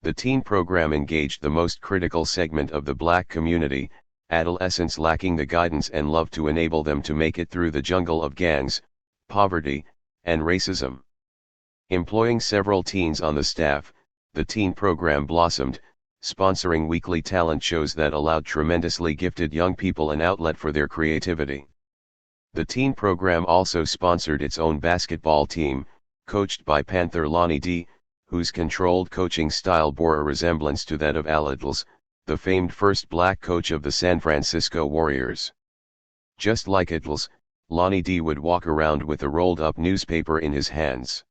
The teen program engaged the most critical segment of the black community, adolescents lacking the guidance and love to enable them to make it through the jungle of gangs, poverty, and racism. Employing several teens on the staff, the teen program blossomed, sponsoring weekly talent shows that allowed tremendously gifted young people an outlet for their creativity. The teen program also sponsored its own basketball team, coached by Panther Lonnie D., whose controlled coaching style bore a resemblance to that of Al Idles, the famed first black coach of the San Francisco Warriors. Just like Idles, Lonnie D. would walk around with a rolled-up newspaper in his hands.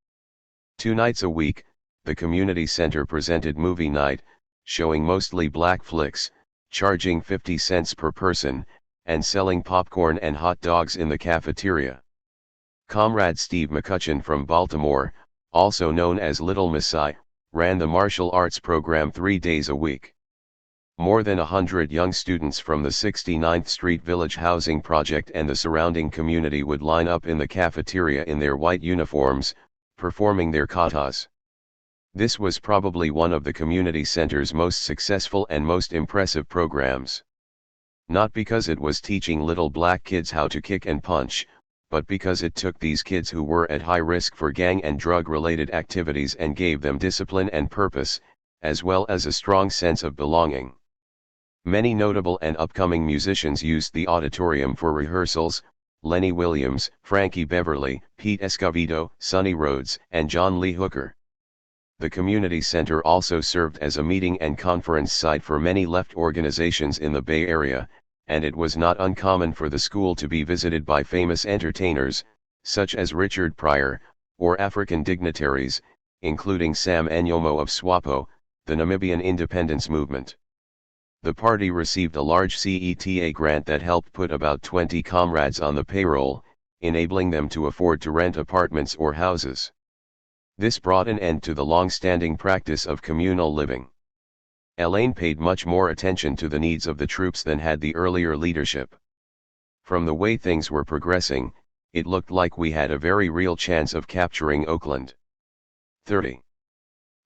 2 nights a week, the community center presented movie night, showing mostly black flicks, charging 50 cents per person, and selling popcorn and hot dogs in the cafeteria. Comrade Steve McCutcheon from Baltimore, also known as Little Messiah, ran the martial arts program 3 days a week. More than 100 young students from the 69th Street Village Housing Project and the surrounding community would line up in the cafeteria in their white uniforms, performing their katas. This was probably one of the community center's most successful and most impressive programs. Not because it was teaching little black kids how to kick and punch, but because it took these kids who were at high risk for gang and drug-related activities and gave them discipline and purpose, as well as a strong sense of belonging. Many notable and upcoming musicians used the auditorium for rehearsals: Lenny Williams, Frankie Beverly, Pete Escovedo, Sonny Rhodes, and John Lee Hooker. The community center also served as a meeting and conference site for many left organizations in the Bay Area, and it was not uncommon for the school to be visited by famous entertainers, such as Richard Pryor, or African dignitaries, including Sam Enyomo of SWAPO, the Namibian independence movement. The party received a large CETA grant that helped put about 20 comrades on the payroll, enabling them to afford to rent apartments or houses. This brought an end to the long-standing practice of communal living. Elaine paid much more attention to the needs of the troops than had the earlier leadership. From the way things were progressing, it looked like we had a very real chance of capturing Oakland. 30.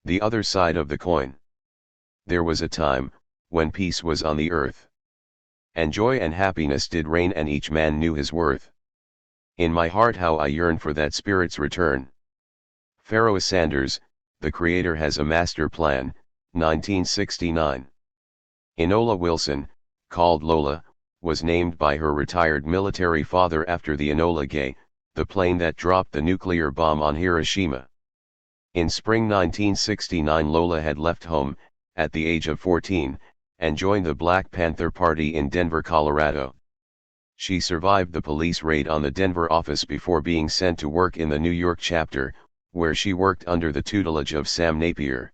The other side of the coin. There was a time when peace was on the earth, and joy and happiness did reign, and each man knew his worth. In my heart how I yearn for that spirit's return. Pharaoh Sanders, The Creator Has a Master Plan, 1969. Enola Wilson, called Lola, was named by her retired military father after the Enola Gay, the plane that dropped the nuclear bomb on Hiroshima. In spring 1969 Lola had left home, at the age of 14, and joined the Black Panther Party in Denver, Colorado. She survived the police raid on the Denver office before being sent to work in the New York chapter, where she worked under the tutelage of Sam Napier.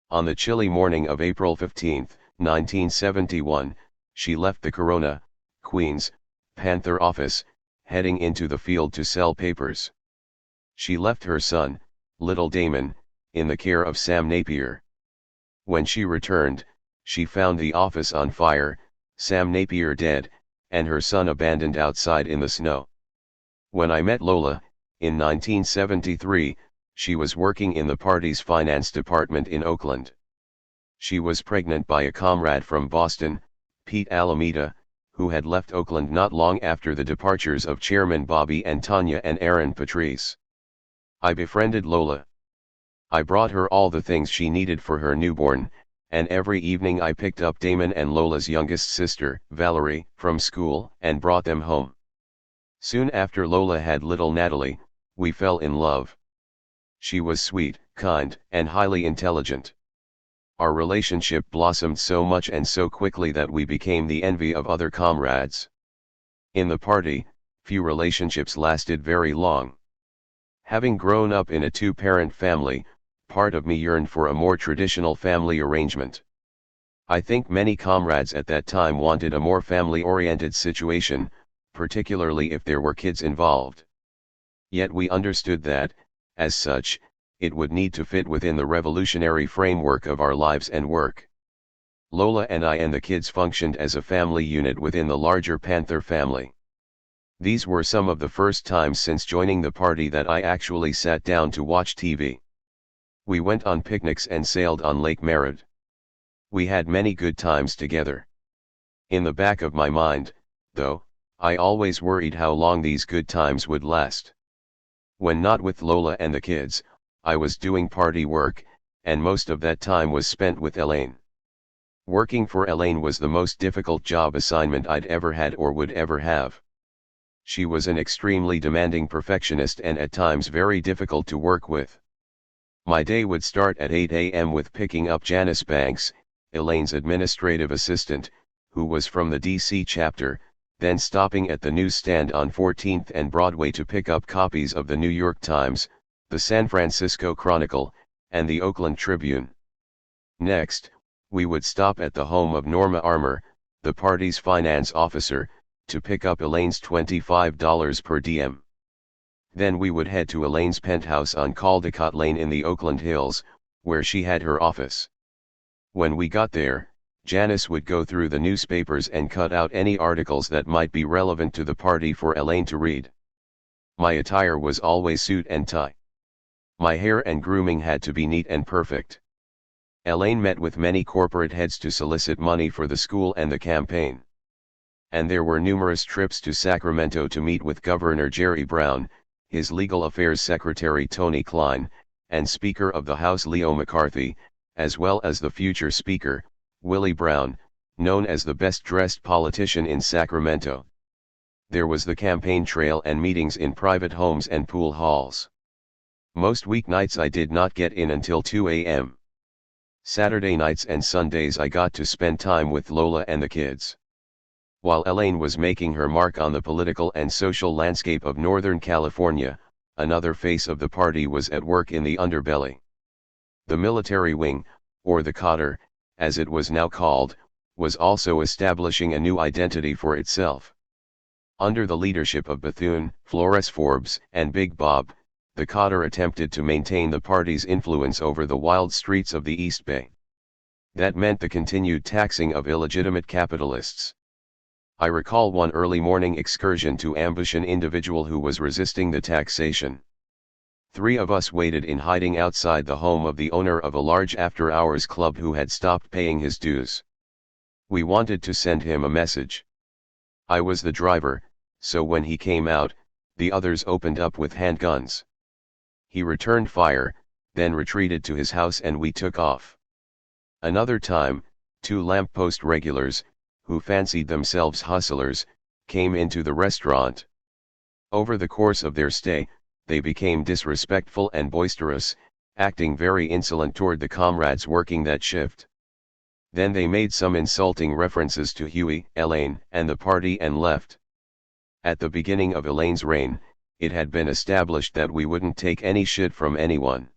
On the chilly morning of April 15, 1971, She left the Corona, Queens, Panther office, heading into the field to sell papers. She left her son, little Damon, in the care of Sam Napier. When she returned, she found the office on fire, Sam Napier dead, and her son abandoned outside in the snow. When I met Lola, in 1973, she was working in the party's finance department in Oakland. She was pregnant by a comrade from Boston, Pete Alameda, who had left Oakland not long after the departures of Chairman Bobby and Tanya and Aaron Patrice. I befriended Lola. I brought her all the things she needed for her newborn, and every evening I picked up Damon and Lola's youngest sister, Valerie, from school and brought them home. Soon after Lola had little Natalie, we fell in love. She was sweet, kind, and highly intelligent. Our relationship blossomed so much and so quickly that we became the envy of other comrades. In the party, few relationships lasted very long. Having grown up in a two-parent family, part of me yearned for a more traditional family arrangement. I think many comrades at that time wanted a more family-oriented situation, particularly if there were kids involved. Yet we understood that, as such, it would need to fit within the revolutionary framework of our lives and work. Lola and I and the kids functioned as a family unit within the larger Panther family. These were some of the first times since joining the party that I actually sat down to watch TV. We went on picnics and sailed on Lake Merritt. We had many good times together. In the back of my mind, though, I always worried how long these good times would last. When not with Lola and the kids, I was doing party work, and most of that time was spent with Elaine. Working for Elaine was the most difficult job assignment I'd ever had or would ever have. She was an extremely demanding perfectionist and at times very difficult to work with. My day would start at 8 a.m. with picking up Janice Banks, Elaine's administrative assistant, who was from the DC chapter, then stopping at the newsstand on 14th and Broadway to pick up copies of the New York Times, the San Francisco Chronicle, and the Oakland Tribune. Next, we would stop at the home of Norma Armour, the party's finance officer, to pick up Elaine's $25 per diem. Then we would head to Elaine's penthouse on Caldecott Lane in the Oakland Hills, where she had her office. When we got there, Janice would go through the newspapers and cut out any articles that might be relevant to the party for Elaine to read. My attire was always suit and tie. My hair and grooming had to be neat and perfect. Elaine met with many corporate heads to solicit money for the school and the campaign. And there were numerous trips to Sacramento to meet with Governor Jerry Brown, his legal affairs secretary Tony Klein, and Speaker of the House Leo McCarthy, as well as the future Speaker, Willie Brown, known as the best-dressed politician in Sacramento. There was the campaign trail and meetings in private homes and pool halls. Most weeknights I did not get in until 2 a.m. Saturday nights and Sundays I got to spend time with Lola and the kids. While Elaine was making her mark on the political and social landscape of Northern California, another face of the party was at work in the underbelly. The military wing, or the Cotter, as it was now called, was also establishing a new identity for itself. Under the leadership of Bethune, Flores Forbes, and Big Bob, the Cotter attempted to maintain the party's influence over the wild streets of the East Bay. That meant the continued taxing of illegitimate capitalists. I recall one early morning excursion to ambush an individual who was resisting the taxation. 3 of us waited in hiding outside the home of the owner of a large after-hours club who had stopped paying his dues. We wanted to send him a message. I was the driver, so when he came out, the others opened up with handguns. He returned fire, then retreated to his house and we took off. Another time, 2 lamppost regulars, who fancied themselves hustlers, came into the restaurant. Over the course of their stay, they became disrespectful and boisterous, acting very insolent toward the comrades working that shift. Then they made some insulting references to Huey, Elaine, and the party and left. At the beginning of Elaine's reign, it had been established that we wouldn't take any shit from anyone.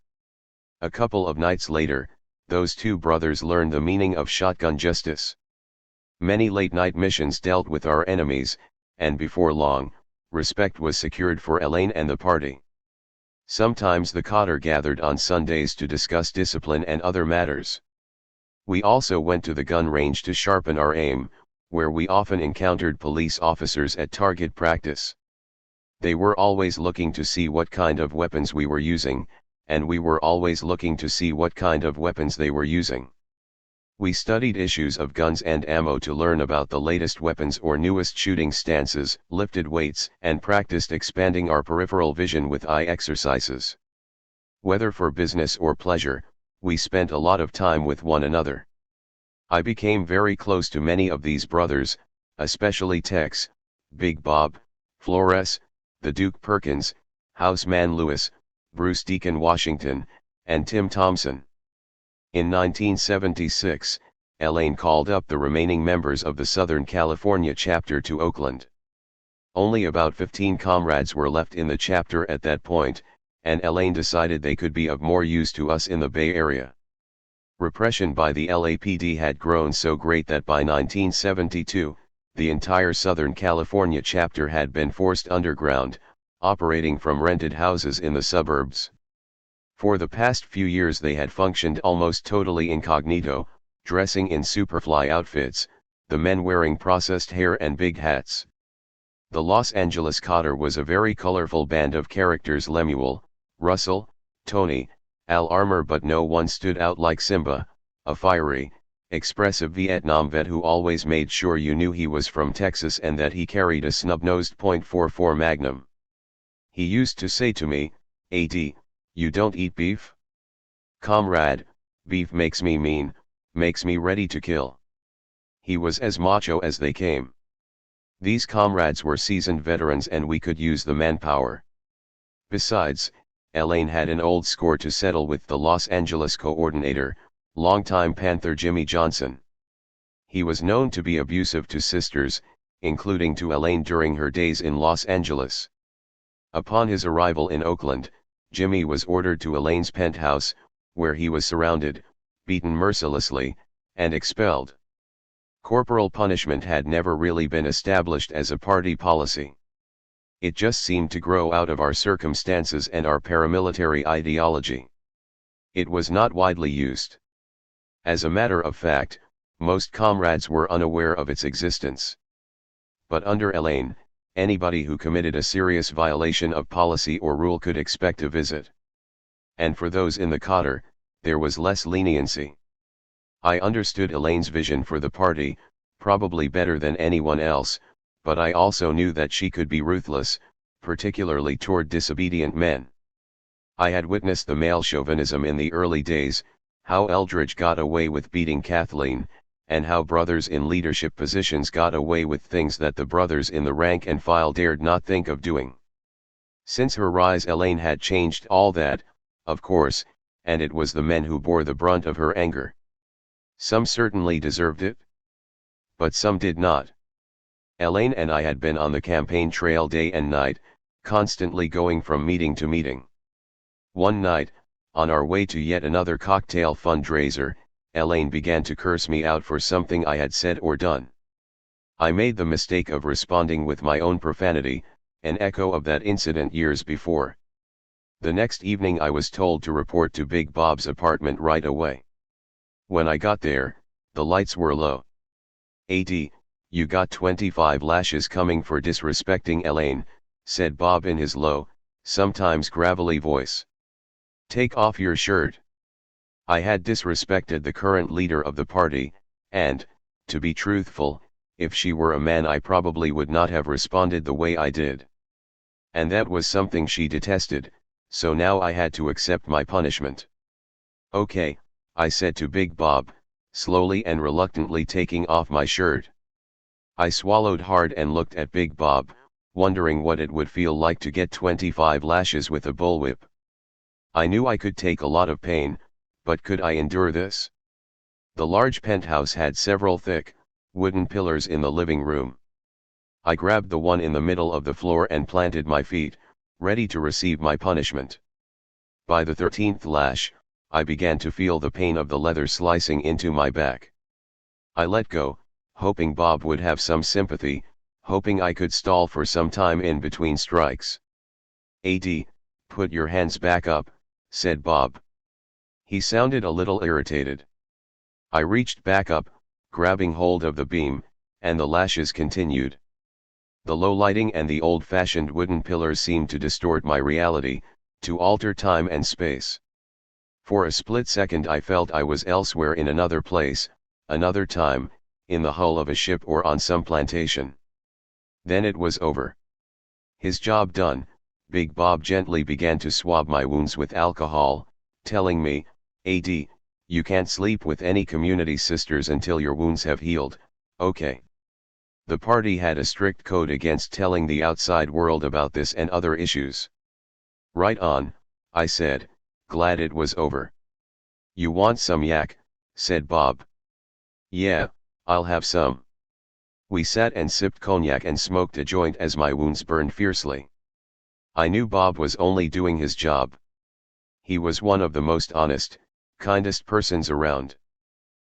A couple of nights later, those 2 brothers learned the meaning of shotgun justice. Many late-night missions dealt with our enemies, and before long, respect was secured for Elaine and the party. Sometimes the cotter gathered on Sundays to discuss discipline and other matters. We also went to the gun range to sharpen our aim, where we often encountered police officers at target practice. They were always looking to see what kind of weapons we were using, and we were always looking to see what kind of weapons they were using. We studied issues of guns and ammo to learn about the latest weapons or newest shooting stances, lifted weights, and practiced expanding our peripheral vision with eye exercises. Whether for business or pleasure, we spent a lot of time with one another. I became very close to many of these brothers, especially Tex, Big Bob, Flores, the Duke Perkins, Houseman Lewis, Bruce Deacon Washington, and Tim Thompson. In 1976, Elaine called up the remaining members of the Southern California chapter to Oakland. Only about 15 comrades were left in the chapter at that point, and Elaine decided they could be of more use to us in the Bay Area. Repression by the LAPD had grown so great that by 1972, the entire Southern California chapter had been forced underground, operating from rented houses in the suburbs. For the past few years they had functioned almost totally incognito, dressing in Superfly outfits, the men wearing processed hair and big hats. The Los Angeles Cotter was a very colorful band of characters: Lemuel, Russell, Tony, Al Armour, but no one stood out like Simba, a fiery, expressive Vietnam vet who always made sure you knew he was from Texas and that he carried a snub-nosed .44 Magnum. He used to say to me, "AD, you don't eat beef? Comrade, beef makes me mean, makes me ready to kill." He was as macho as they came. These comrades were seasoned veterans and we could use the manpower. Besides, Elaine had an old score to settle with the Los Angeles coordinator, longtime Panther Jimmy Johnson. He was known to be abusive to sisters, including to Elaine during her days in Los Angeles. Upon his arrival in Oakland, Jimmy was ordered to Elaine's penthouse, where he was surrounded, beaten mercilessly, and expelled. Corporal punishment had never really been established as a party policy. It just seemed to grow out of our circumstances and our paramilitary ideology. It was not widely used. As a matter of fact, most comrades were unaware of its existence. But under Elaine, anybody who committed a serious violation of policy or rule could expect a visit. And for those in the Cotter, there was less leniency. I understood Elaine's vision for the party, probably better than anyone else, but I also knew that she could be ruthless, particularly toward disobedient men. I had witnessed the male chauvinism in the early days, how Eldridge got away with beating Kathleen, and how brothers in leadership positions got away with things that the brothers in the rank and file dared not think of doing. Since her rise, Elaine had changed all that, of course, and it was the men who bore the brunt of her anger. Some certainly deserved it, but some did not. Elaine and I had been on the campaign trail day and night, constantly going from meeting to meeting. One night, on our way to yet another cocktail fundraiser, Elaine began to curse me out for something I had said or done. I made the mistake of responding with my own profanity, an echo of that incident years before. The next evening I was told to report to Big Bob's apartment right away. When I got there, the lights were low. "AD, you got 25 lashes coming for disrespecting Elaine," said Bob in his low, sometimes gravelly voice. "Take off your shirt." I had disrespected the current leader of the party, and, to be truthful, if she were a man I probably would not have responded the way I did. And that was something she detested, so now I had to accept my punishment. "Okay," I said to Big Bob, slowly and reluctantly taking off my shirt. I swallowed hard and looked at Big Bob, wondering what it would feel like to get 25 lashes with a bullwhip. I knew I could take a lot of pain, but could I endure this? The large penthouse had several thick, wooden pillars in the living room. I grabbed the one in the middle of the floor and planted my feet, ready to receive my punishment. By the 13th lash, I began to feel the pain of the leather slicing into my back. I let go, hoping Bob would have some sympathy, hoping I could stall for some time in between strikes. "AD, put your hands back up," said Bob. He sounded a little irritated. I reached back up, grabbing hold of the beam, and the lashes continued. The low lighting and the old-fashioned wooden pillars seemed to distort my reality, to alter time and space. For a split second I felt I was elsewhere, in another place, another time, in the hull of a ship or on some plantation. Then it was over. His job done, Big Bob gently began to swab my wounds with alcohol, telling me, "AD, you can't sleep with any community sisters until your wounds have healed, okay?" The party had a strict code against telling the outside world about this and other issues. "Right on," I said, glad it was over. "You want some yak?" said Bob. "Yeah, I'll have some." We sat and sipped cognac and smoked a joint as my wounds burned fiercely. I knew Bob was only doing his job. He was one of the most honest, kindest persons around.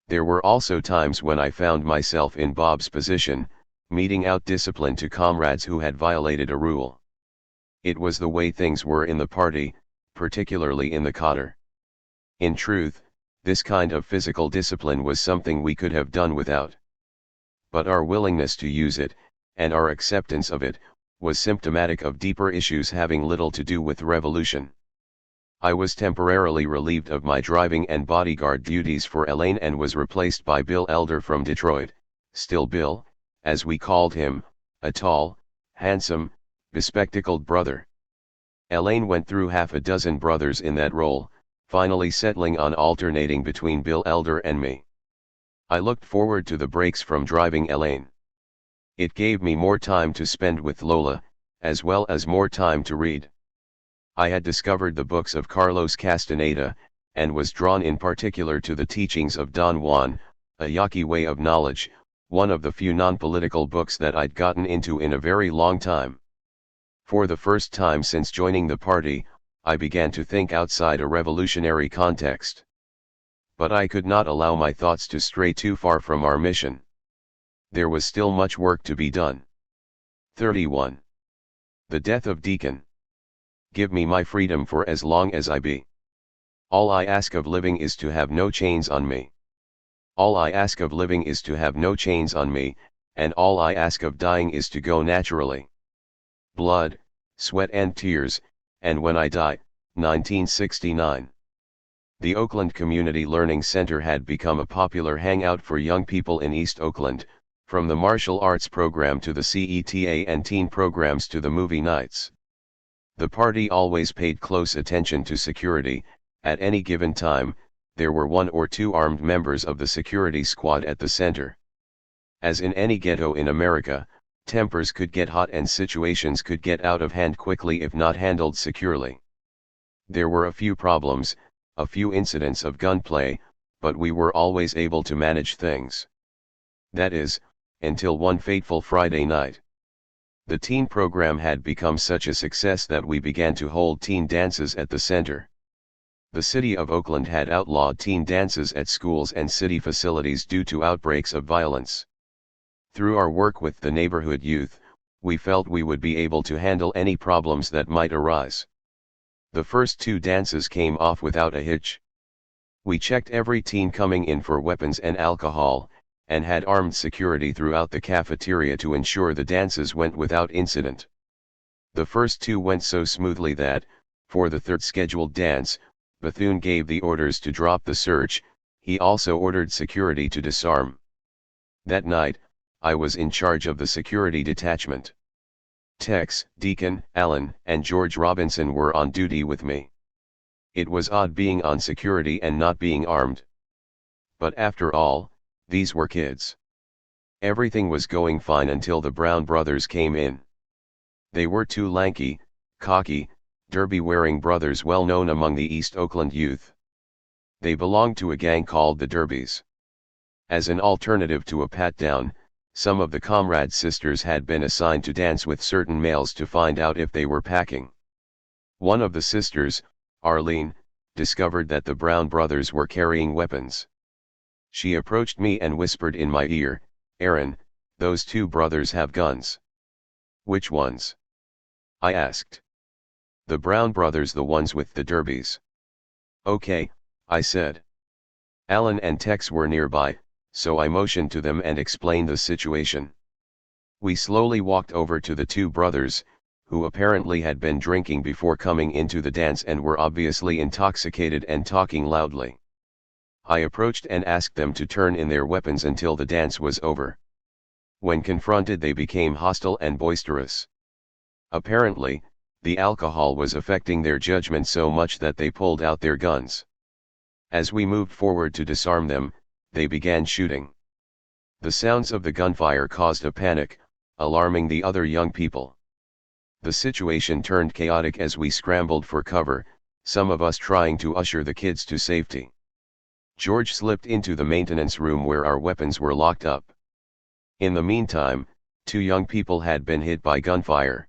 There were also times when I found myself in Bob's position, meting out discipline to comrades who had violated a rule. It was the way things were in the party, particularly in the cotter. In truth, this kind of physical discipline was something we could have done without. But our willingness to use it, and our acceptance of it, was symptomatic of deeper issues having little to do with revolution. I was temporarily relieved of my driving and bodyguard duties for Elaine and was replaced by Bill Elder from Detroit, still Bill, as we called him, a tall, handsome, bespectacled brother. Elaine went through half a dozen brothers in that role, finally settling on alternating between Bill Elder and me. I looked forward to the breaks from driving Elaine. It gave me more time to spend with Lola, as well as more time to read. I had discovered the books of Carlos Castaneda, and was drawn in particular to the teachings of Don Juan, a Yaqui way of knowledge, one of the few non-political books that I'd gotten into in a very long time. For the first time since joining the party, I began to think outside a revolutionary context. But I could not allow my thoughts to stray too far from our mission. There was still much work to be done. 31. The death of Deacon. Give me my freedom for as long as I be. All I ask of living is to have no chains on me. All I ask of living is to have no chains on me, and all I ask of dying is to go naturally. Blood, sweat and tears, and when I die, 1969. The Oakland Community Learning Center had become a popular hangout for young people in East Oakland, from the martial arts program to the CETA and teen programs to the movie nights. The party always paid close attention to security. At any given time, there were 1 or 2 armed members of the security squad at the center. As in any ghetto in America, tempers could get hot and situations could get out of hand quickly if not handled securely. There were a few problems, a few incidents of gunplay, but we were always able to manage things. That is, until one fateful Friday night. The teen program had become such a success that we began to hold teen dances at the center. The city of Oakland had outlawed teen dances at schools and city facilities due to outbreaks of violence. Through our work with the neighborhood youth, we felt we would be able to handle any problems that might arise. The first 2 dances came off without a hitch. We checked every teen coming in for weapons and alcohol, and had armed security throughout the cafeteria to ensure the dances went without incident. The first 2 went so smoothly that, for the third scheduled dance, Bethune gave the orders to drop the search. He also ordered security to disarm. That night, I was in charge of the security detachment. Tex, Deacon, Allen, and George Robinson were on duty with me. It was odd being on security and not being armed. But after all, these were kids. Everything was going fine until the Brown brothers came in. They were 2 lanky, cocky, derby-wearing brothers well known among the East Oakland youth. They belonged to a gang called the Derbies. As an alternative to a pat-down, some of the comrade sisters had been assigned to dance with certain males to find out if they were packing. One of the sisters, Arlene, discovered that the Brown brothers were carrying weapons. She approached me and whispered in my ear, "Aaron, those two brothers have guns." "Which ones?" I asked. "The Brown brothers, the ones with the derbies." "Okay," I said. Alan and Tex were nearby, so I motioned to them and explained the situation. We slowly walked over to the two brothers, who apparently had been drinking before coming into the dance and were obviously intoxicated and talking loudly. I approached and asked them to turn in their weapons until the dance was over. When confronted, they became hostile and boisterous. Apparently, the alcohol was affecting their judgment so much that they pulled out their guns. As we moved forward to disarm them, they began shooting. The sounds of the gunfire caused a panic, alarming the other young people. The situation turned chaotic as we scrambled for cover, some of us trying to usher the kids to safety. George slipped into the maintenance room where our weapons were locked up. In the meantime, two young people had been hit by gunfire.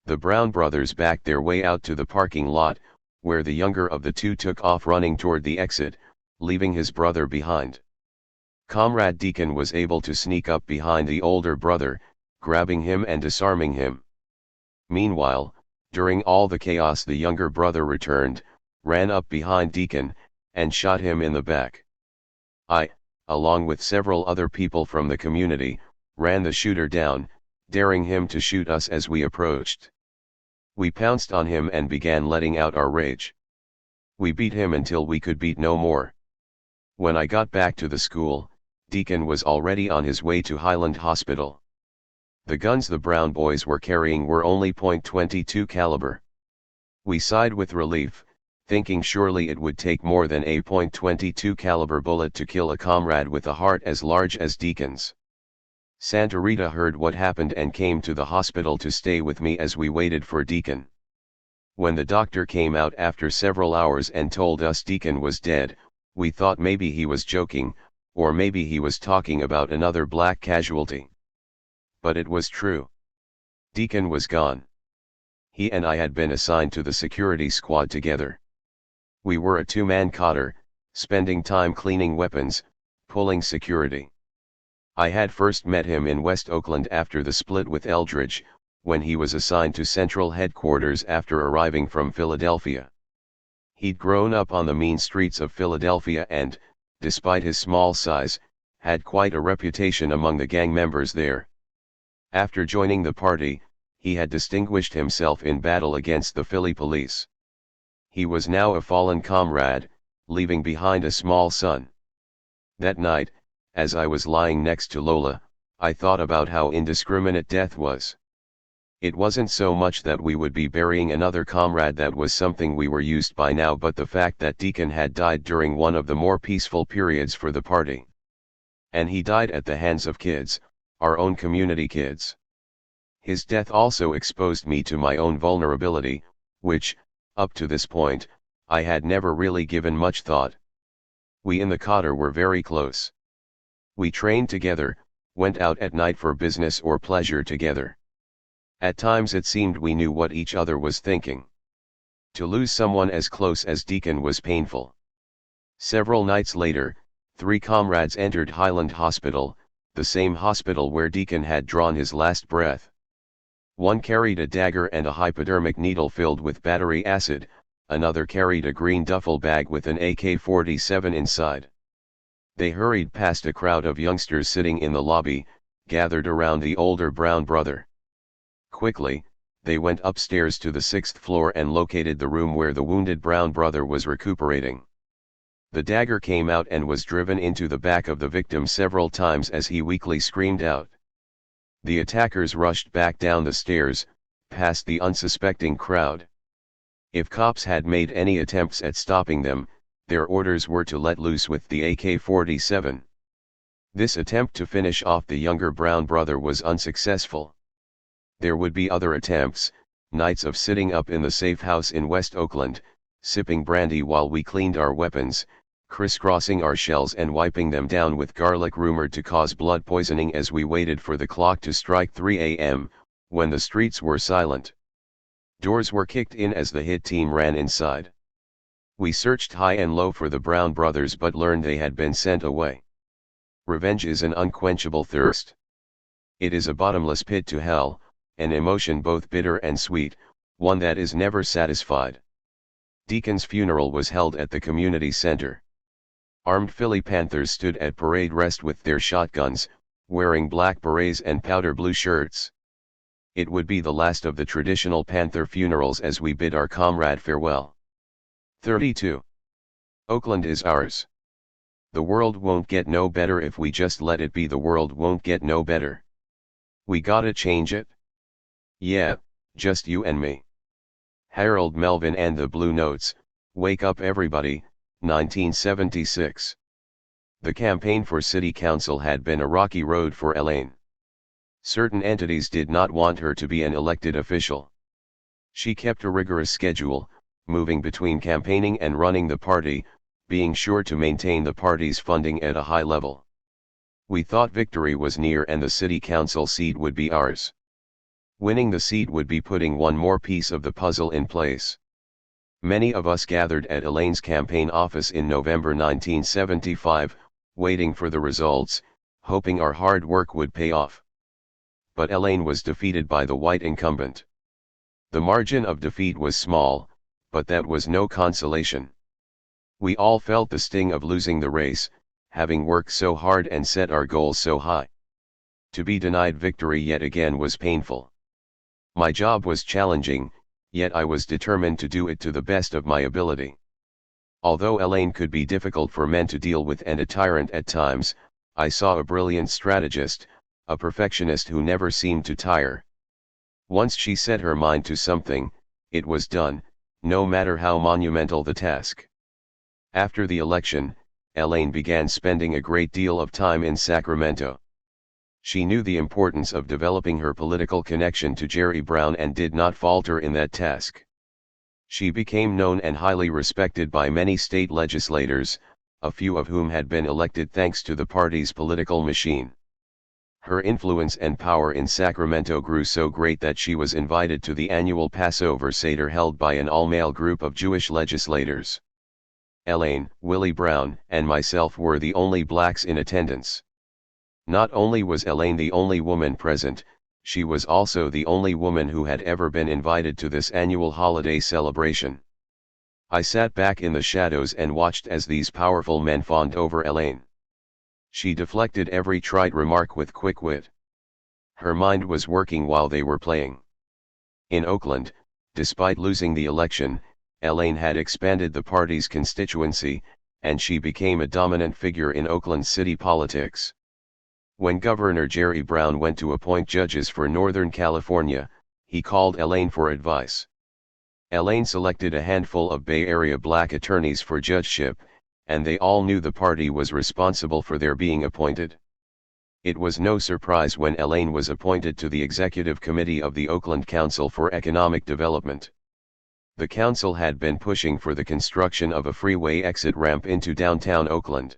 The Brown brothers backed their way out to the parking lot, where the younger of the two took off running toward the exit, leaving his brother behind. Comrade Deacon was able to sneak up behind the older brother, grabbing him and disarming him. Meanwhile, during all the chaos, the younger brother returned, ran up behind Deacon, and shot him in the back. I, along with several other people from the community, ran the shooter down, daring him to shoot us as we approached. We pounced on him and began letting out our rage. We beat him until we could beat no more. When I got back to the school, Deacon was already on his way to Highland Hospital. The guns the Brown boys were carrying were only .22 caliber. We sighed with relief, thinking surely it would take more than a .22 caliber bullet to kill a comrade with a heart as large as Deacon's. Santa Rita heard what happened and came to the hospital to stay with me as we waited for Deacon. When the doctor came out after several hours and told us Deacon was dead, we thought maybe he was joking, or maybe he was talking about another black casualty. But it was true. Deacon was gone. He and I had been assigned to the security squad together. We were a two-man cotter, spending time cleaning weapons, pulling security. I had first met him in West Oakland after the split with Eldridge, when he was assigned to Central Headquarters after arriving from Philadelphia. He'd grown up on the mean streets of Philadelphia and, despite his small size, had quite a reputation among the gang members there. After joining the party, he had distinguished himself in battle against the Philly police. He was now a fallen comrade, leaving behind a small son. That night, as I was lying next to Lola, I thought about how indiscriminate death was. It wasn't so much that we would be burying another comrade that was something we were used by now, but the fact that Deacon had died during one of the more peaceful periods for the party. And he died at the hands of kids, our own community kids. His death also exposed me to my own vulnerability, which, up to this point, I had never really given much thought. We in the cotter were very close. We trained together, went out at night for business or pleasure together. At times it seemed we knew what each other was thinking. To lose someone as close as Deacon was painful. Several nights later, 3 comrades entered Highland Hospital, the same hospital where Deacon had drawn his last breath. One carried a dagger and a hypodermic needle filled with battery acid, another carried a green duffel bag with an AK-47 inside. They hurried past a crowd of youngsters sitting in the lobby, gathered around the older Brown brother. Quickly, they went upstairs to the 6th floor and located the room where the wounded Brown brother was recuperating. The dagger came out and was driven into the back of the victim several times as he weakly screamed out. The attackers rushed back down the stairs, past the unsuspecting crowd. If cops had made any attempts at stopping them, their orders were to let loose with the AK-47. This attempt to finish off the younger Brown brother was unsuccessful. There would be other attempts, nights of sitting up in the safe house in West Oakland, sipping brandy while we cleaned our weapons, crisscrossing our shells and wiping them down with garlic rumored to cause blood poisoning as we waited for the clock to strike 3 a.m., when the streets were silent. Doors were kicked in as the hit team ran inside. We searched high and low for the Brown brothers but learned they had been sent away. Revenge is an unquenchable thirst. It is a bottomless pit to hell, an emotion both bitter and sweet, one that is never satisfied. Deacon's funeral was held at the community center. Armed Philly Panthers stood at parade rest with their shotguns, wearing black berets and powder blue shirts. It would be the last of the traditional Panther funerals as we bid our comrade farewell. 32. Oakland is ours. The world won't get no better if we just let it be. The world won't get no better. We gotta change it. Yeah, just you and me. Harold Melvin and the Blue Notes, Wake Up Everybody, 1976. The campaign for city council had been a rocky road for Elaine. Certain entities did not want her to be an elected official. She kept a rigorous schedule, moving between campaigning and running the party, being sure to maintain the party's funding at a high level. We thought victory was near and the city council seat would be ours. Winning the seat would be putting one more piece of the puzzle in place. Many of us gathered at Elaine's campaign office in November 1975, waiting for the results, hoping our hard work would pay off. But Elaine was defeated by the white incumbent. The margin of defeat was small, but that was no consolation. We all felt the sting of losing the race, having worked so hard and set our goals so high. To be denied victory yet again was painful. My job was challenging, yet I was determined to do it to the best of my ability. Although Elaine could be difficult for men to deal with and a tyrant at times, I saw a brilliant strategist, a perfectionist who never seemed to tire. Once she set her mind to something, it was done, no matter how monumental the task. After the election, Elaine began spending a great deal of time in Sacramento. She knew the importance of developing her political connection to Jerry Brown and did not falter in that task. She became known and highly respected by many state legislators, a few of whom had been elected thanks to the party's political machine. Her influence and power in Sacramento grew so great that she was invited to the annual Passover Seder held by an all-male group of Jewish legislators. Elaine, Willie Brown, and myself were the only blacks in attendance. Not only was Elaine the only woman present, she was also the only woman who had ever been invited to this annual holiday celebration. I sat back in the shadows and watched as these powerful men fawned over Elaine. She deflected every trite remark with quick wit. Her mind was working while they were playing. In Oakland, despite losing the election, Elaine had expanded the party's constituency, and she became a dominant figure in Oakland city politics. When Governor Jerry Brown went to appoint judges for Northern California, he called Elaine for advice. Elaine selected a handful of Bay Area black attorneys for judgeship, and they all knew the party was responsible for their being appointed. It was no surprise when Elaine was appointed to the executive committee of the Oakland Council for Economic Development. The council had been pushing for the construction of a freeway exit ramp into downtown Oakland.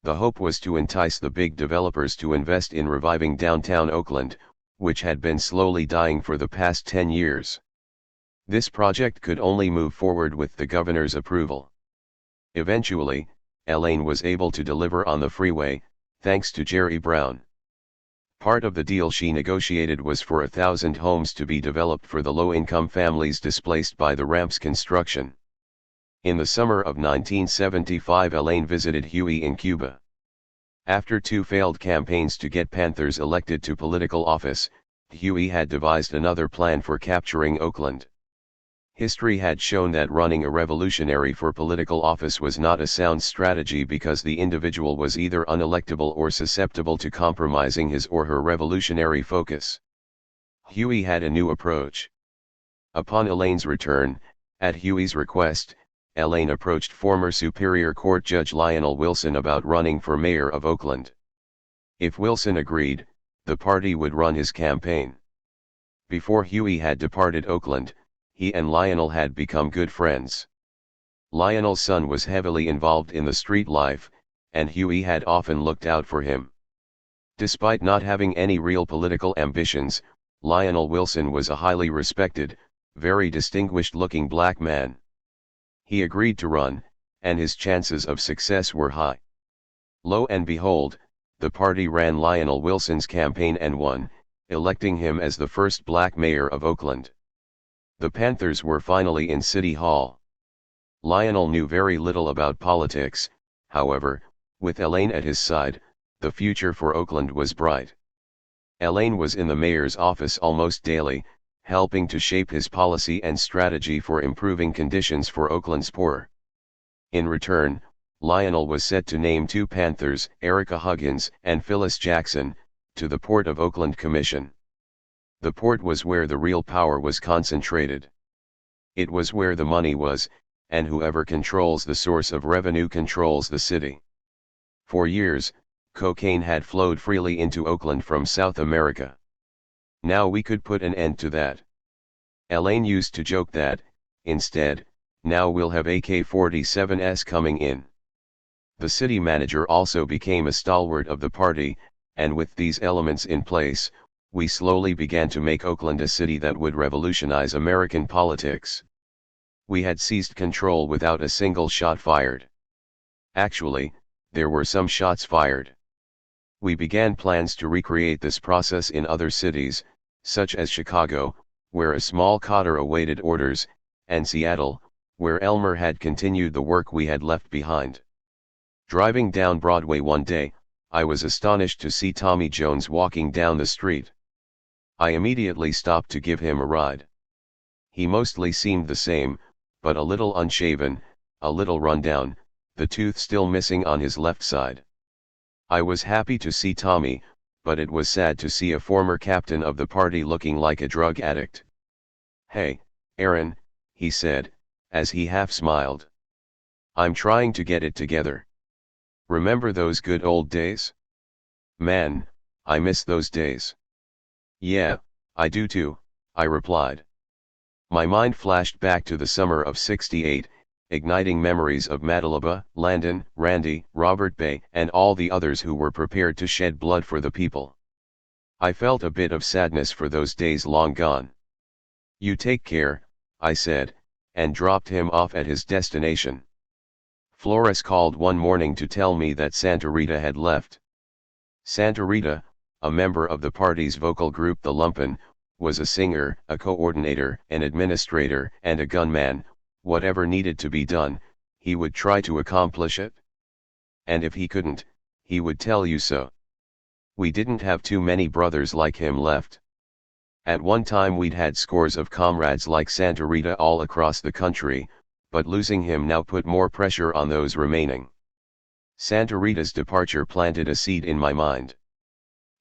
The hope was to entice the big developers to invest in reviving downtown Oakland, which had been slowly dying for the past 10 years. This project could only move forward with the governor's approval. Eventually, Elaine was able to deliver on the freeway, thanks to Jerry Brown. Part of the deal she negotiated was for 1,000 homes to be developed for the low-income families displaced by the ramp's construction. In the summer of 1975, Elaine visited Huey in Cuba. After 2 failed campaigns to get Panthers elected to political office, Huey had devised another plan for capturing Oakland. History had shown that running a revolutionary for political office was not a sound strategy because the individual was either unelectable or susceptible to compromising his or her revolutionary focus. Huey had a new approach. Upon Elaine's return, at Huey's request, Elaine approached former Superior Court Judge Lionel Wilson about running for mayor of Oakland. If Wilson agreed, the party would run his campaign. Before Huey had departed Oakland, he and Lionel had become good friends. Lionel's son was heavily involved in the street life, and Huey had often looked out for him. Despite not having any real political ambitions, Lionel Wilson was a highly respected, very distinguished-looking black man. He agreed to run, and his chances of success were high. Lo and behold, the party ran Lionel Wilson's campaign and won, electing him as the first black mayor of Oakland. The Panthers were finally in City Hall. Lionel knew very little about politics, however, with Elaine at his side, the future for Oakland was bright. Elaine was in the mayor's office almost daily, helping to shape his policy and strategy for improving conditions for Oakland's poor. In return, Lionel was set to name 2 Panthers, Erica Huggins and Phyllis Jackson, to the Port of Oakland Commission. The port was where the real power was concentrated. It was where the money was, and whoever controls the source of revenue controls the city. For years, cocaine had flowed freely into Oakland from South America. Now we could put an end to that. Elaine used to joke that, instead, now we'll have AK-47s coming in. The city manager also became a stalwart of the party, and with these elements in place, we slowly began to make Oakland a city that would revolutionize American politics. We had seized control without a single shot fired. Actually, there were some shots fired. We began plans to recreate this process in other cities, such as Chicago, where a small cotter awaited orders, and Seattle, where Elmer had continued the work we had left behind. Driving down Broadway one day, I was astonished to see Tommy Jones walking down the street. I immediately stopped to give him a ride. He mostly seemed the same, but a little unshaven, a little run down, the tooth still missing on his left side. I was happy to see Tommy, but it was sad to see a former captain of the party looking like a drug addict. "Hey, Aaron," he said, as he half smiled. "I'm trying to get it together. Remember those good old days? Man, I miss those days." "Yeah, I do too," I replied. My mind flashed back to the summer of '68, igniting memories of Madalaba, Landon, Randy, Robert Bay, and all the others who were prepared to shed blood for the people. I felt a bit of sadness for those days long gone. "You take care," I said, and dropped him off at his destination. Flores called one morning to tell me that Santa Rita had left. Santa Rita, a member of the party's vocal group The Lumpen, was a singer, a coordinator, an administrator, and a gunman. Whatever needed to be done, he would try to accomplish it. And if he couldn't, he would tell you so. We didn't have too many brothers like him left. At one time we'd had scores of comrades like Santa Rita all across the country, but losing him now put more pressure on those remaining. Santa Rita's departure planted a seed in my mind.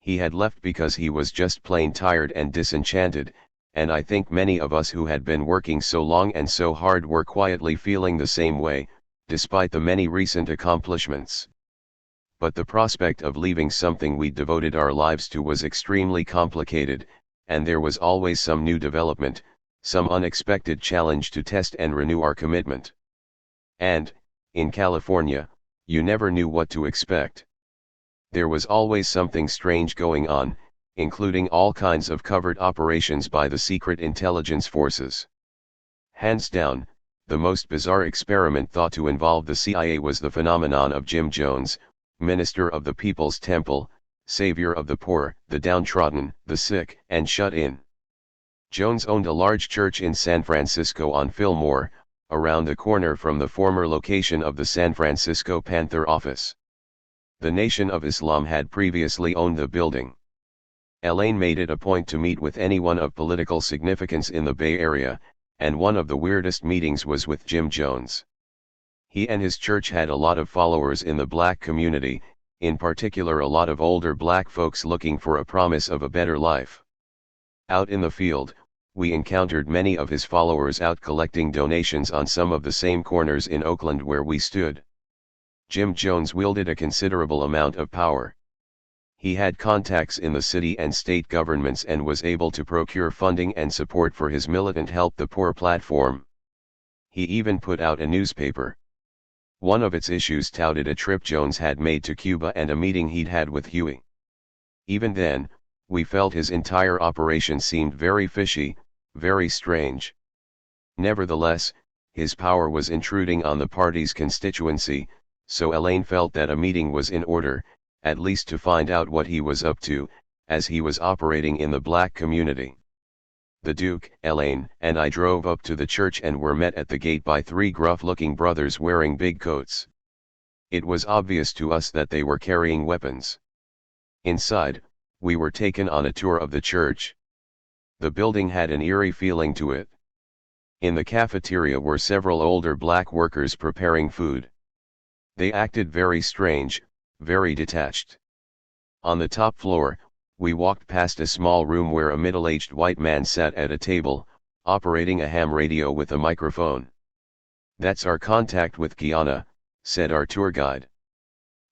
He had left because he was just plain tired and disenchanted, and I think many of us who had been working so long and so hard were quietly feeling the same way, despite the many recent accomplishments. But the prospect of leaving something we'd devoted our lives to was extremely complicated, and there was always some new development, some unexpected challenge to test and renew our commitment. And, in California, you never knew what to expect. There was always something strange going on, including all kinds of covert operations by the secret intelligence forces. Hands down, the most bizarre experiment thought to involve the CIA was the phenomenon of Jim Jones, minister of the People's Temple, savior of the poor, the downtrodden, the sick, and shut-in. Jones owned a large church in San Francisco on Fillmore, around the corner from the former location of the San Francisco Panther office. The Nation of Islam had previously owned the building. Elaine made it a point to meet with anyone of political significance in the Bay Area, and one of the weirdest meetings was with Jim Jones. He and his church had a lot of followers in the black community, in particular a lot of older black folks looking for a promise of a better life. Out in the field, we encountered many of his followers out collecting donations on some of the same corners in Oakland where we stood. Jim Jones wielded a considerable amount of power. He had contacts in the city and state governments and was able to procure funding and support for his militant Help the Poor platform. He even put out a newspaper. One of its issues touted a trip Jones had made to Cuba and a meeting he'd had with Huey. Even then, we felt his entire operation seemed very fishy, very strange. Nevertheless, his power was intruding on the party's constituency, so Elaine felt that a meeting was in order, at least to find out what he was up to, as he was operating in the black community. The Duke, Elaine, and I drove up to the church and were met at the gate by three gruff-looking brothers wearing big coats. It was obvious to us that they were carrying weapons. Inside, we were taken on a tour of the church. The building had an eerie feeling to it. In the cafeteria were several older black workers preparing food. They acted very strange, very detached. On the top floor, we walked past a small room where a middle-aged white man sat at a table, operating a ham radio with a microphone. "That's our contact with Guyana," said our tour guide.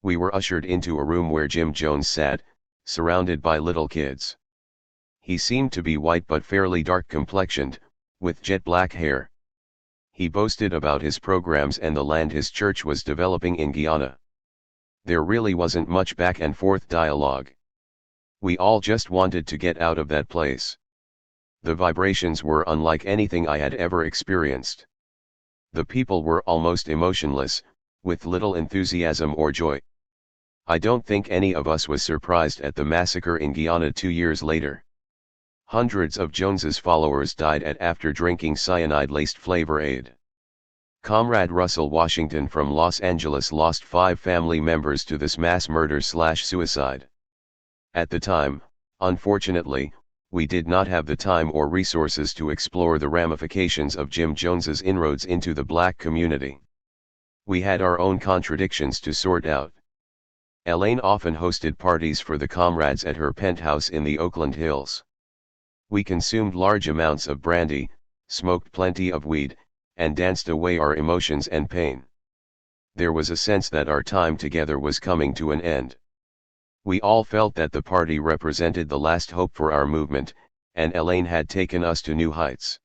We were ushered into a room where Jim Jones sat, surrounded by little kids. He seemed to be white but fairly dark-complexioned, with jet black hair. He boasted about his programs and the land his church was developing in Guyana. There really wasn't much back and forth dialogue. We all just wanted to get out of that place. The vibrations were unlike anything I had ever experienced. The people were almost emotionless, with little enthusiasm or joy. I don't think any of us was surprised at the massacre in Guyana 2 years later. Hundreds of Jones's followers died after drinking cyanide-laced Flavor Aid. Comrade Russell Washington from Los Angeles lost 5 family members to this mass murder/suicide. At the time, unfortunately, we did not have the time or resources to explore the ramifications of Jim Jones's inroads into the black community. We had our own contradictions to sort out. Elaine often hosted parties for the comrades at her penthouse in the Oakland Hills. We consumed large amounts of brandy, smoked plenty of weed, and danced away our emotions and pain. There was a sense that our time together was coming to an end. We all felt that the party represented the last hope for our movement, and Elaine had taken us to new heights.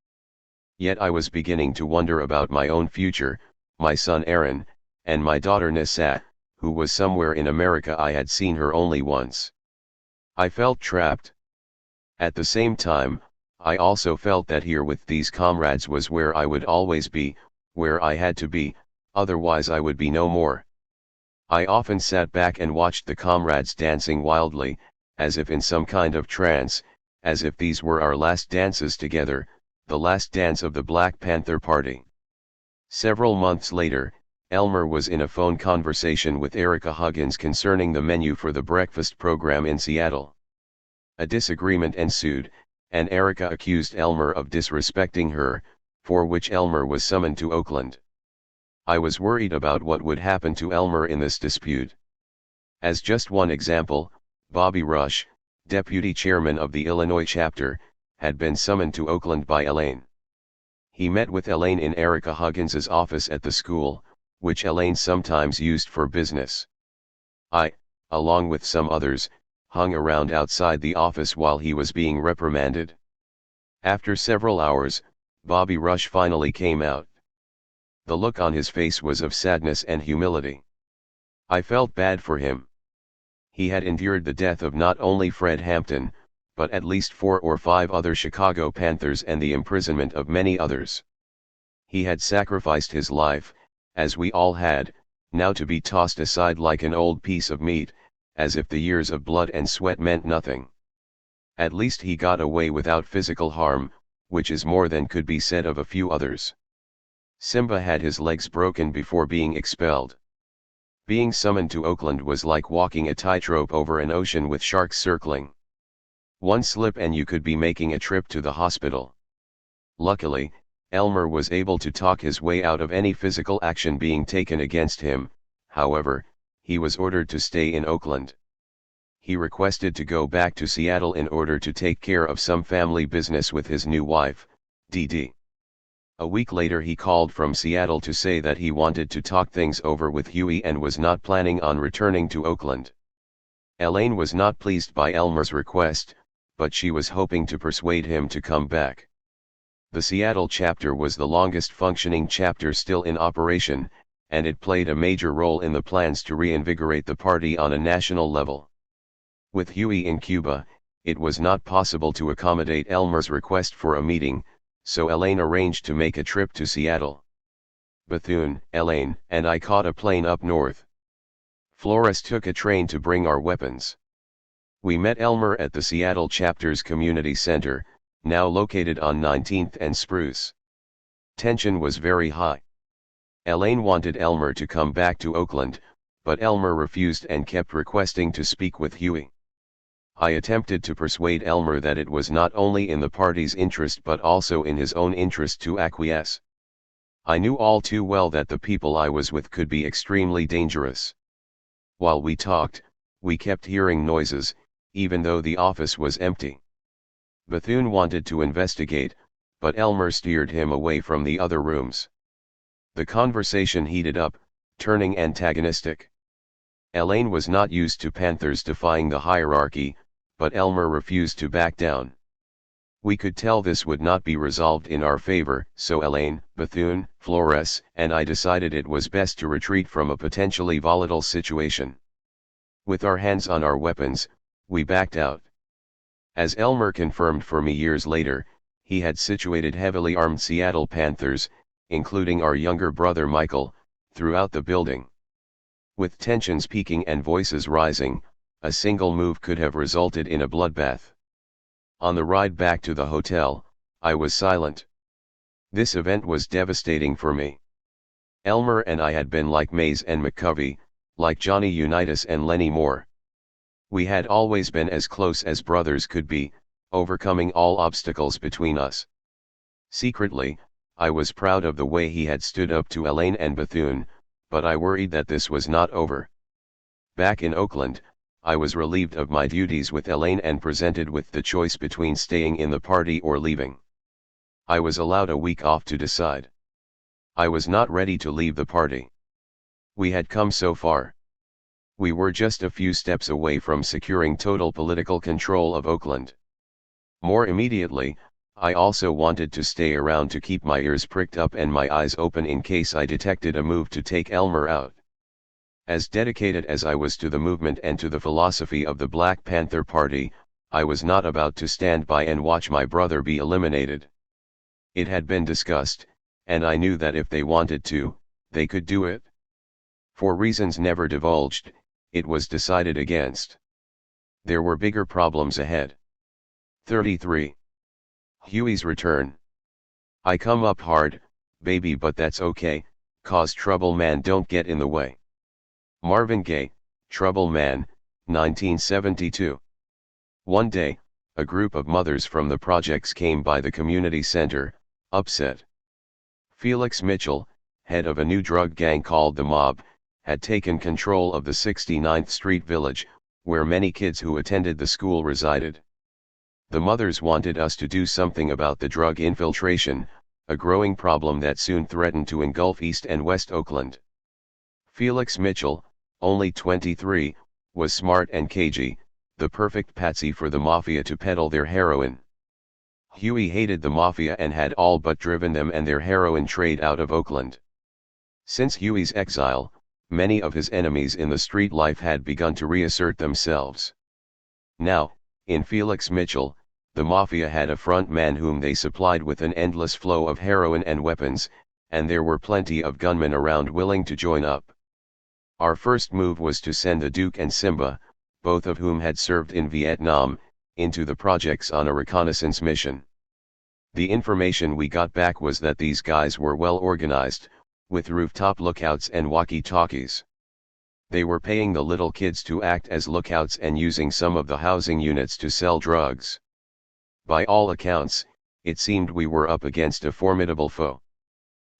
Yet I was beginning to wonder about my own future, my son Aaron, and my daughter Nissa, who was somewhere in America. I had seen her only once. I felt trapped. At the same time, I also felt that here with these comrades was where I would always be, where I had to be, otherwise I would be no more. I often sat back and watched the comrades dancing wildly, as if in some kind of trance, as if these were our last dances together, the last dance of the Black Panther Party. Several months later, Elmer was in a phone conversation with Erica Huggins concerning the menu for the breakfast program in Seattle. A disagreement ensued, and Erica accused Elmer of disrespecting her, for which Elmer was summoned to Oakland. I was worried about what would happen to Elmer in this dispute. As just one example, Bobby Rush, deputy chairman of the Illinois chapter, had been summoned to Oakland by Elaine. He met with Elaine in Erica Huggins's office at the school, which Elaine sometimes used for business. I, along with some others, hung around outside the office while he was being reprimanded. After several hours, Bobby Rush finally came out. The look on his face was of sadness and humility. I felt bad for him. He had endured the death of not only Fred Hampton, but at least 4 or 5 other Chicago Panthers and the imprisonment of many others. He had sacrificed his life, as we all had, now to be tossed aside like an old piece of meat, as if the years of blood and sweat meant nothing. At least he got away without physical harm, which is more than could be said of a few others. Simba had his legs broken before being expelled. Being summoned to Oakland was like walking a tightrope over an ocean with sharks circling. One slip and you could be making a trip to the hospital. Luckily, Elmer was able to talk his way out of any physical action being taken against him. However, he was ordered to stay in Oakland. He requested to go back to Seattle in order to take care of some family business with his new wife, Dee Dee. A week later he called from Seattle to say that he wanted to talk things over with Huey and was not planning on returning to Oakland. Elaine was not pleased by Elmer's request, but she was hoping to persuade him to come back. The Seattle chapter was the longest functioning chapter still in operation, and it played a major role in the plans to reinvigorate the party on a national level. With Huey in Cuba, it was not possible to accommodate Elmer's request for a meeting, so Elaine arranged to make a trip to Seattle. Bethune, Elaine, and I caught a plane up north. Flores took a train to bring our weapons. We met Elmer at the Seattle chapter's community center, now located on 19th and Spruce. Tension was very high. Elaine wanted Elmer to come back to Oakland, but Elmer refused and kept requesting to speak with Huey. I attempted to persuade Elmer that it was not only in the party's interest but also in his own interest to acquiesce. I knew all too well that the people I was with could be extremely dangerous. While we talked, we kept hearing noises, even though the office was empty. Bethune wanted to investigate, but Elmer steered him away from the other rooms. The conversation heated up, turning antagonistic. Elaine was not used to Panthers defying the hierarchy, but Elmer refused to back down. We could tell this would not be resolved in our favor, so Elaine, Bethune, Flores, and I decided it was best to retreat from a potentially volatile situation. With our hands on our weapons, we backed out. As Elmer confirmed for me years later, he had situated heavily armed Seattle Panthers, including our younger brother Michael, throughout the building. With tensions peaking and voices rising, a single move could have resulted in a bloodbath. On the ride back to the hotel, I was silent. This event was devastating for me. Elmer and I had been like Mays and McCovey, like Johnny Unitas and Lenny Moore. We had always been as close as brothers could be, overcoming all obstacles between us. Secretly, I was proud of the way he had stood up to Elaine and Bethune, but I worried that this was not over. Back in Oakland, I was relieved of my duties with Elaine and presented with the choice between staying in the party or leaving. I was allowed a week off to decide. I was not ready to leave the party. We had come so far. We were just a few steps away from securing total political control of Oakland. More immediately, I also wanted to stay around to keep my ears pricked up and my eyes open in case I detected a move to take Elmer out. As dedicated as I was to the movement and to the philosophy of the Black Panther Party, I was not about to stand by and watch my brother be eliminated. It had been discussed, and I knew that if they wanted to, they could do it. For reasons never divulged, it was decided against. There were bigger problems ahead. 33. Huey's return. I come up hard, baby, but that's okay, 'cause trouble man don't get in the way. Marvin Gaye, Trouble Man, 1972. One day, a group of mothers from the projects came by the community center, upset. Felix Mitchell, head of a new drug gang called the Mob, had taken control of the 69th Street Village, where many kids who attended the school resided. The mothers wanted us to do something about the drug infiltration, a growing problem that soon threatened to engulf East and West Oakland. Felix Mitchell, only 23, was smart and cagey, the perfect patsy for the mafia to peddle their heroin. Huey hated the mafia and had all but driven them and their heroin trade out of Oakland. Since Huey's exile, many of his enemies in the street life had begun to reassert themselves. Now, in Felix Mitchell, the mafia had a front man whom they supplied with an endless flow of heroin and weapons, and there were plenty of gunmen around willing to join up. Our first move was to send the Duke and Simba, both of whom had served in Vietnam, into the projects on a reconnaissance mission. The information we got back was that these guys were well organized, with rooftop lookouts and walkie-talkies. They were paying the little kids to act as lookouts and using some of the housing units to sell drugs. By all accounts, it seemed we were up against a formidable foe.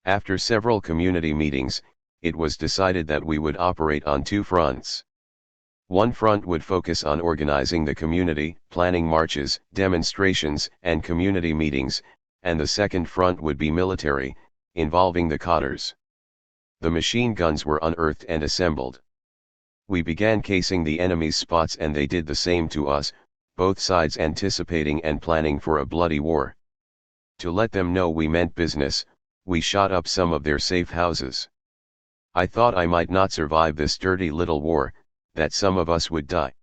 After several community meetings, it was decided that we would operate on two fronts. One front would focus on organizing the community, planning marches, demonstrations, and community meetings, and the second front would be military, involving the Cotters. The machine guns were unearthed and assembled. We began casing the enemy's spots and they did the same to us, both sides anticipating and planning for a bloody war. To let them know we meant business, we shot up some of their safe houses. I thought I might not survive this dirty little war, that some of us would die.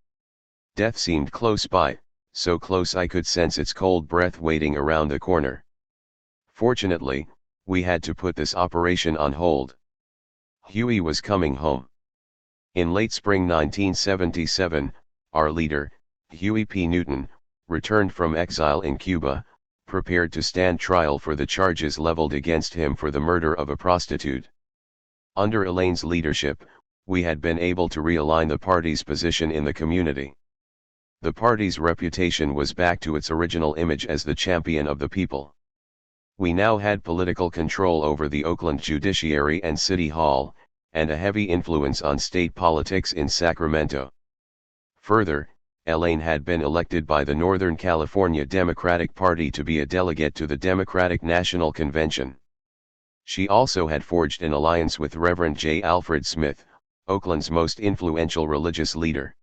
Death seemed close by, so close I could sense its cold breath waiting around the corner. Fortunately, we had to put this operation on hold. Huey was coming home. In late spring 1977, our leader, Huey P. Newton, returned from exile in Cuba, prepared to stand trial for the charges leveled against him for the murder of a prostitute. Under Elaine's leadership, we had been able to realign the party's position in the community. The party's reputation was back to its original image as the champion of the people. We now had political control over the Oakland judiciary and City Hall, and a heavy influence on state politics in Sacramento. Further, Elaine had been elected by the Northern California Democratic Party to be a delegate to the Democratic National Convention. She also had forged an alliance with Reverend J. Alfred Smith, Oakland's most influential religious leader.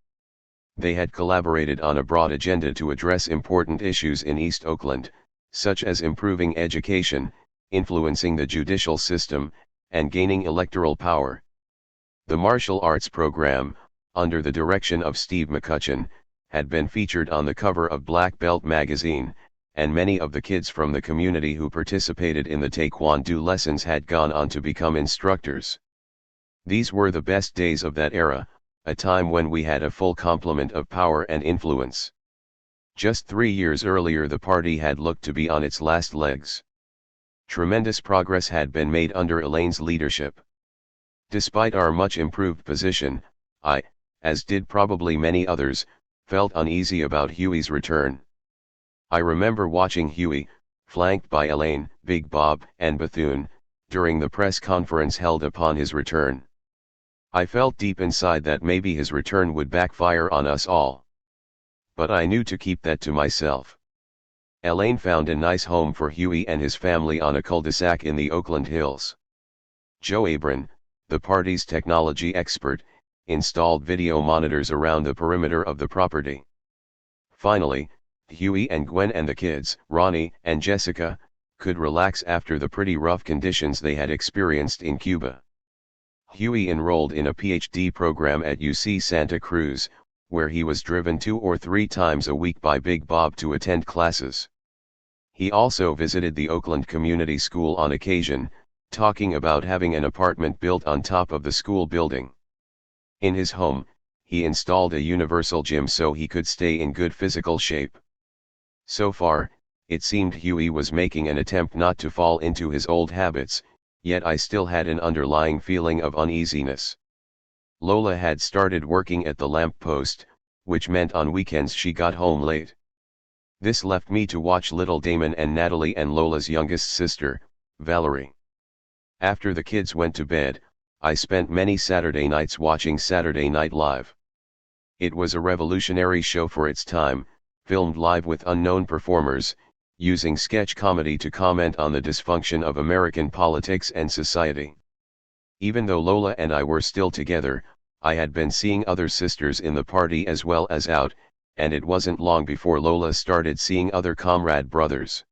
They had collaborated on a broad agenda to address important issues in East Oakland, such as improving education, influencing the judicial system, and gaining electoral power. The martial arts program, under the direction of Steve McCutcheon, had been featured on the cover of Black Belt magazine, and many of the kids from the community who participated in the Taekwondo lessons had gone on to become instructors. These were the best days of that era, a time when we had a full complement of power and influence. Just 3 years earlier the party had looked to be on its last legs. Tremendous progress had been made under Elaine's leadership. Despite our much improved position, I, as did probably many others, felt uneasy about Huey's return. I remember watching Huey, flanked by Elaine, Big Bob, and Bethune, during the press conference held upon his return. I felt deep inside that maybe his return would backfire on us all. But I knew to keep that to myself. Elaine found a nice home for Huey and his family on a cul-de-sac in the Oakland Hills. Joe Abron, the party's technology expert, installed video monitors around the perimeter of the property. Finally, Huey and Gwen and the kids, Ronnie and Jessica, could relax after the pretty rough conditions they had experienced in Cuba. Huey enrolled in a PhD program at UC Santa Cruz, where he was driven 2 or 3 times a week by Big Bob to attend classes. He also visited the Oakland Community School on occasion, talking about having an apartment built on top of the school building. In his home, he installed a universal gym so he could stay in good physical shape. So far, it seemed Huey was making an attempt not to fall into his old habits, yet I still had an underlying feeling of uneasiness. Lola had started working at the lamp post, which meant on weekends she got home late. This left me to watch little Damon and Natalie and Lola's youngest sister, Valerie. After the kids went to bed, I spent many Saturday nights watching Saturday Night Live. It was a revolutionary show for its time, filmed live with unknown performers, using sketch comedy to comment on the dysfunction of American politics and society. Even though Lola and I were still together, I had been seeing other sisters in the party as well as out, and it wasn't long before Lola started seeing other comrade brothers.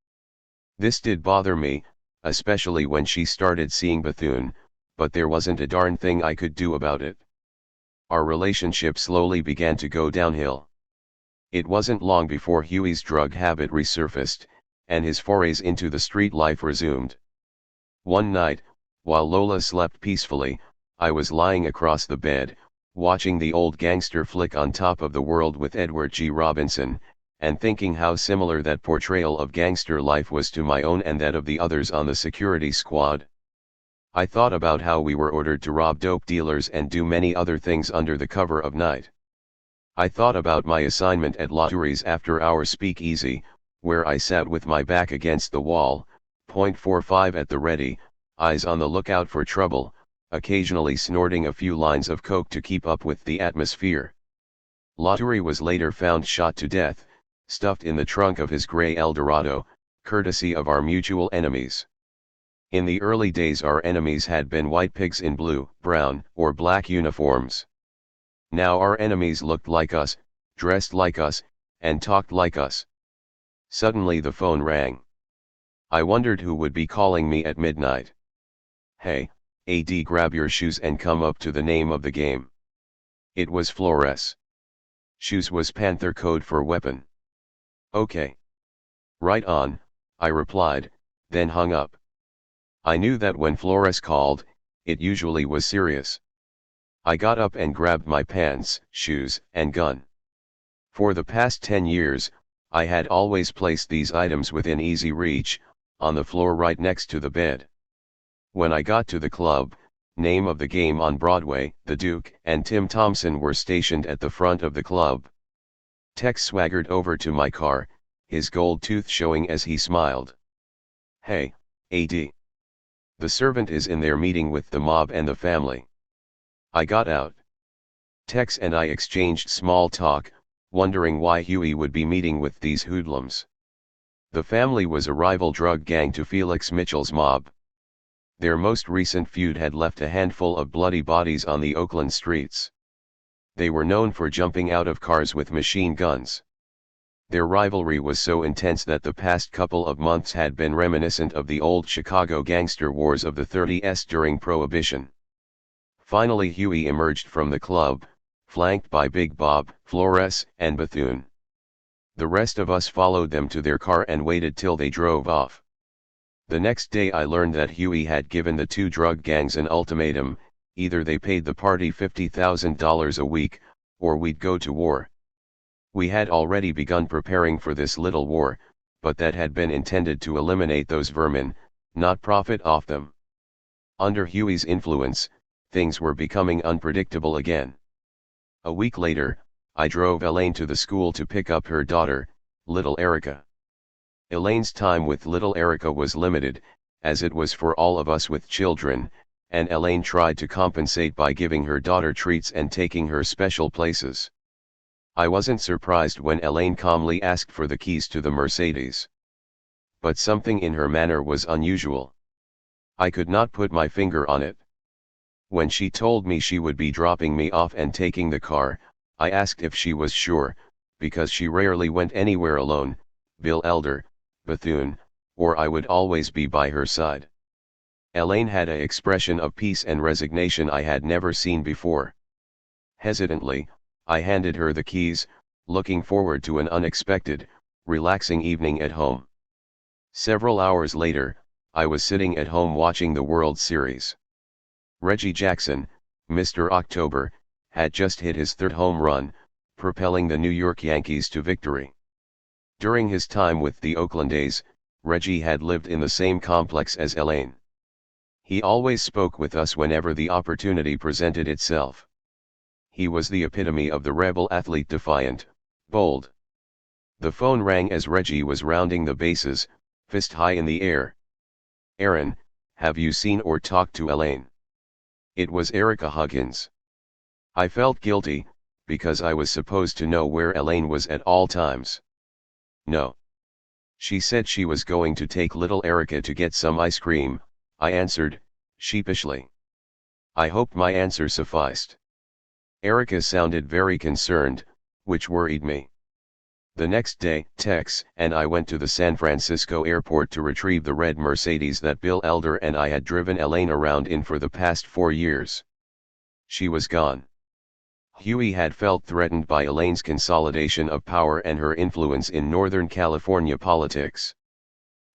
This did bother me, especially when she started seeing Bethune, but there wasn't a darn thing I could do about it. Our relationship slowly began to go downhill. It wasn't long before Huey's drug habit resurfaced, and his forays into the street life resumed. One night, while Lola slept peacefully, I was lying across the bed, watching the old gangster flick On Top of the World with Edward G. Robinson, and thinking how similar that portrayal of gangster life was to my own and that of the others on the security squad. I thought about how we were ordered to rob dope dealers and do many other things under the cover of night. I thought about my assignment at Latoury's after-hour speakeasy, where I sat with my back against the wall, .45 at the ready, eyes on the lookout for trouble, occasionally snorting a few lines of coke to keep up with the atmosphere. Latoury was later found shot to death, stuffed in the trunk of his gray Eldorado, courtesy of our mutual enemies. In the early days our enemies had been white pigs in blue, brown, or black uniforms. Now our enemies looked like us, dressed like us, and talked like us. Suddenly the phone rang. I wondered who would be calling me at midnight. "Hey, AD, grab your shoes and come up to the name of the game." It was Flores. Shoes was Panther code for weapon. "Okay. Right on," I replied, then hung up. I knew that when Flores called, it usually was serious. I got up and grabbed my pants, shoes, and gun. For the past 10 years, I had always placed these items within easy reach, on the floor right next to the bed. When I got to the club, name of the game on Broadway, the Duke and Tim Thompson were stationed at the front of the club. Tex swaggered over to my car, his gold tooth showing as he smiled. "Hey, AD. The servant is in there meeting with the mob and the family." I got out. Tex and I exchanged small talk, wondering why Huey would be meeting with these hoodlums. The family was a rival drug gang to Felix Mitchell's mob. Their most recent feud had left a handful of bloody bodies on the Oakland streets. They were known for jumping out of cars with machine guns. Their rivalry was so intense that the past couple of months had been reminiscent of the old Chicago gangster wars of the 30s during Prohibition. Finally Huey emerged from the club, flanked by Big Bob, Flores, and Bethune. The rest of us followed them to their car and waited till they drove off. The next day I learned that Huey had given the two drug gangs an ultimatum: either they paid the party $50,000 a week, or we'd go to war. We had already begun preparing for this little war, but that had been intended to eliminate those vermin, not profit off them. Under Huey's influence, things were becoming unpredictable again. A week later, I drove Elaine to the school to pick up her daughter, little Erica. Elaine's time with little Erica was limited, as it was for all of us with children, and Elaine tried to compensate by giving her daughter treats and taking her special places. I wasn't surprised when Elaine calmly asked for the keys to the Mercedes. But something in her manner was unusual. I could not put my finger on it. When she told me she would be dropping me off and taking the car, I asked if she was sure, because she rarely went anywhere alone, Bill Elder, Bethune, or I would always be by her side. Elaine had an expression of peace and resignation I had never seen before. Hesitantly, I handed her the keys, looking forward to an unexpected, relaxing evening at home. Several hours later, I was sitting at home watching the World Series. Reggie Jackson, Mr. October, had just hit his third home run, propelling the New York Yankees to victory. During his time with the Oakland A's, Reggie had lived in the same complex as Elaine. He always spoke with us whenever the opportunity presented itself. He was the epitome of the rebel athlete, defiant, bold. The phone rang as Reggie was rounding the bases, fist high in the air. "Aaron, have you seen or talked to Elaine?" It was Erica Huggins. I felt guilty, because I was supposed to know where Elaine was at all times. "No. She said she was going to take little Erica to get some ice cream," I answered, sheepishly. I hoped my answer sufficed. Erica sounded very concerned, which worried me. The next day, Tex and I went to the San Francisco airport to retrieve the red Mercedes that Bill Elder and I had driven Elaine around in for the past 4 years. She was gone. Huey had felt threatened by Elaine's consolidation of power and her influence in Northern California politics.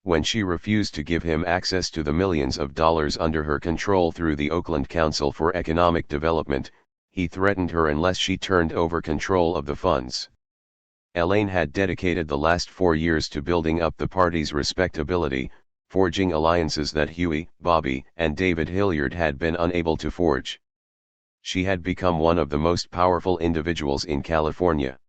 When she refused to give him access to the millions of dollars under her control through the Oakland Council for Economic Development, he threatened her unless she turned over control of the funds. Elaine had dedicated the last 4 years to building up the party's respectability, forging alliances that Huey, Bobby, and David Hilliard had been unable to forge. She had become one of the most powerful individuals in California.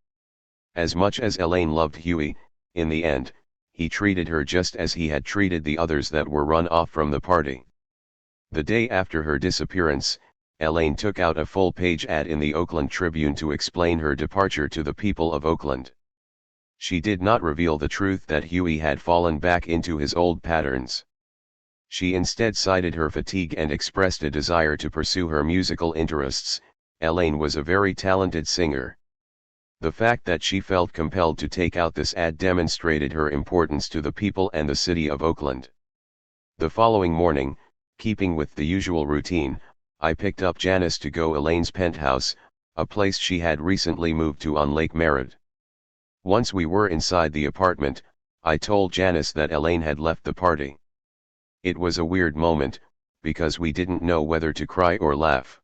As much as Elaine loved Huey, in the end, he treated her just as he had treated the others that were run off from the party. The day after her disappearance, Elaine took out a full-page ad in the Oakland Tribune to explain her departure to the people of Oakland. She did not reveal the truth that Huey had fallen back into his old patterns. She instead cited her fatigue and expressed a desire to pursue her musical interests. Elaine was a very talented singer. The fact that she felt compelled to take out this ad demonstrated her importance to the people and the city of Oakland. The following morning, keeping with the usual routine, I picked up Janice to go Elaine's penthouse, a place she had recently moved to on Lake Merritt. Once we were inside the apartment, I told Janice that Elaine had left the party. It was a weird moment, because we didn't know whether to cry or laugh.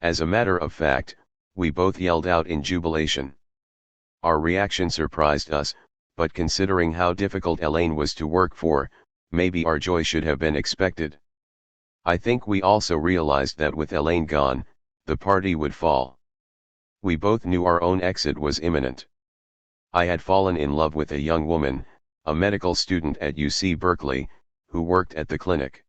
As a matter of fact, we both yelled out in jubilation. Our reaction surprised us, but considering how difficult Elaine was to work for, maybe our joy should have been expected. I think we also realized that with Elaine gone, the party would fall. We both knew our own exit was imminent. I had fallen in love with a young woman, a medical student at UC Berkeley, who worked at the clinic.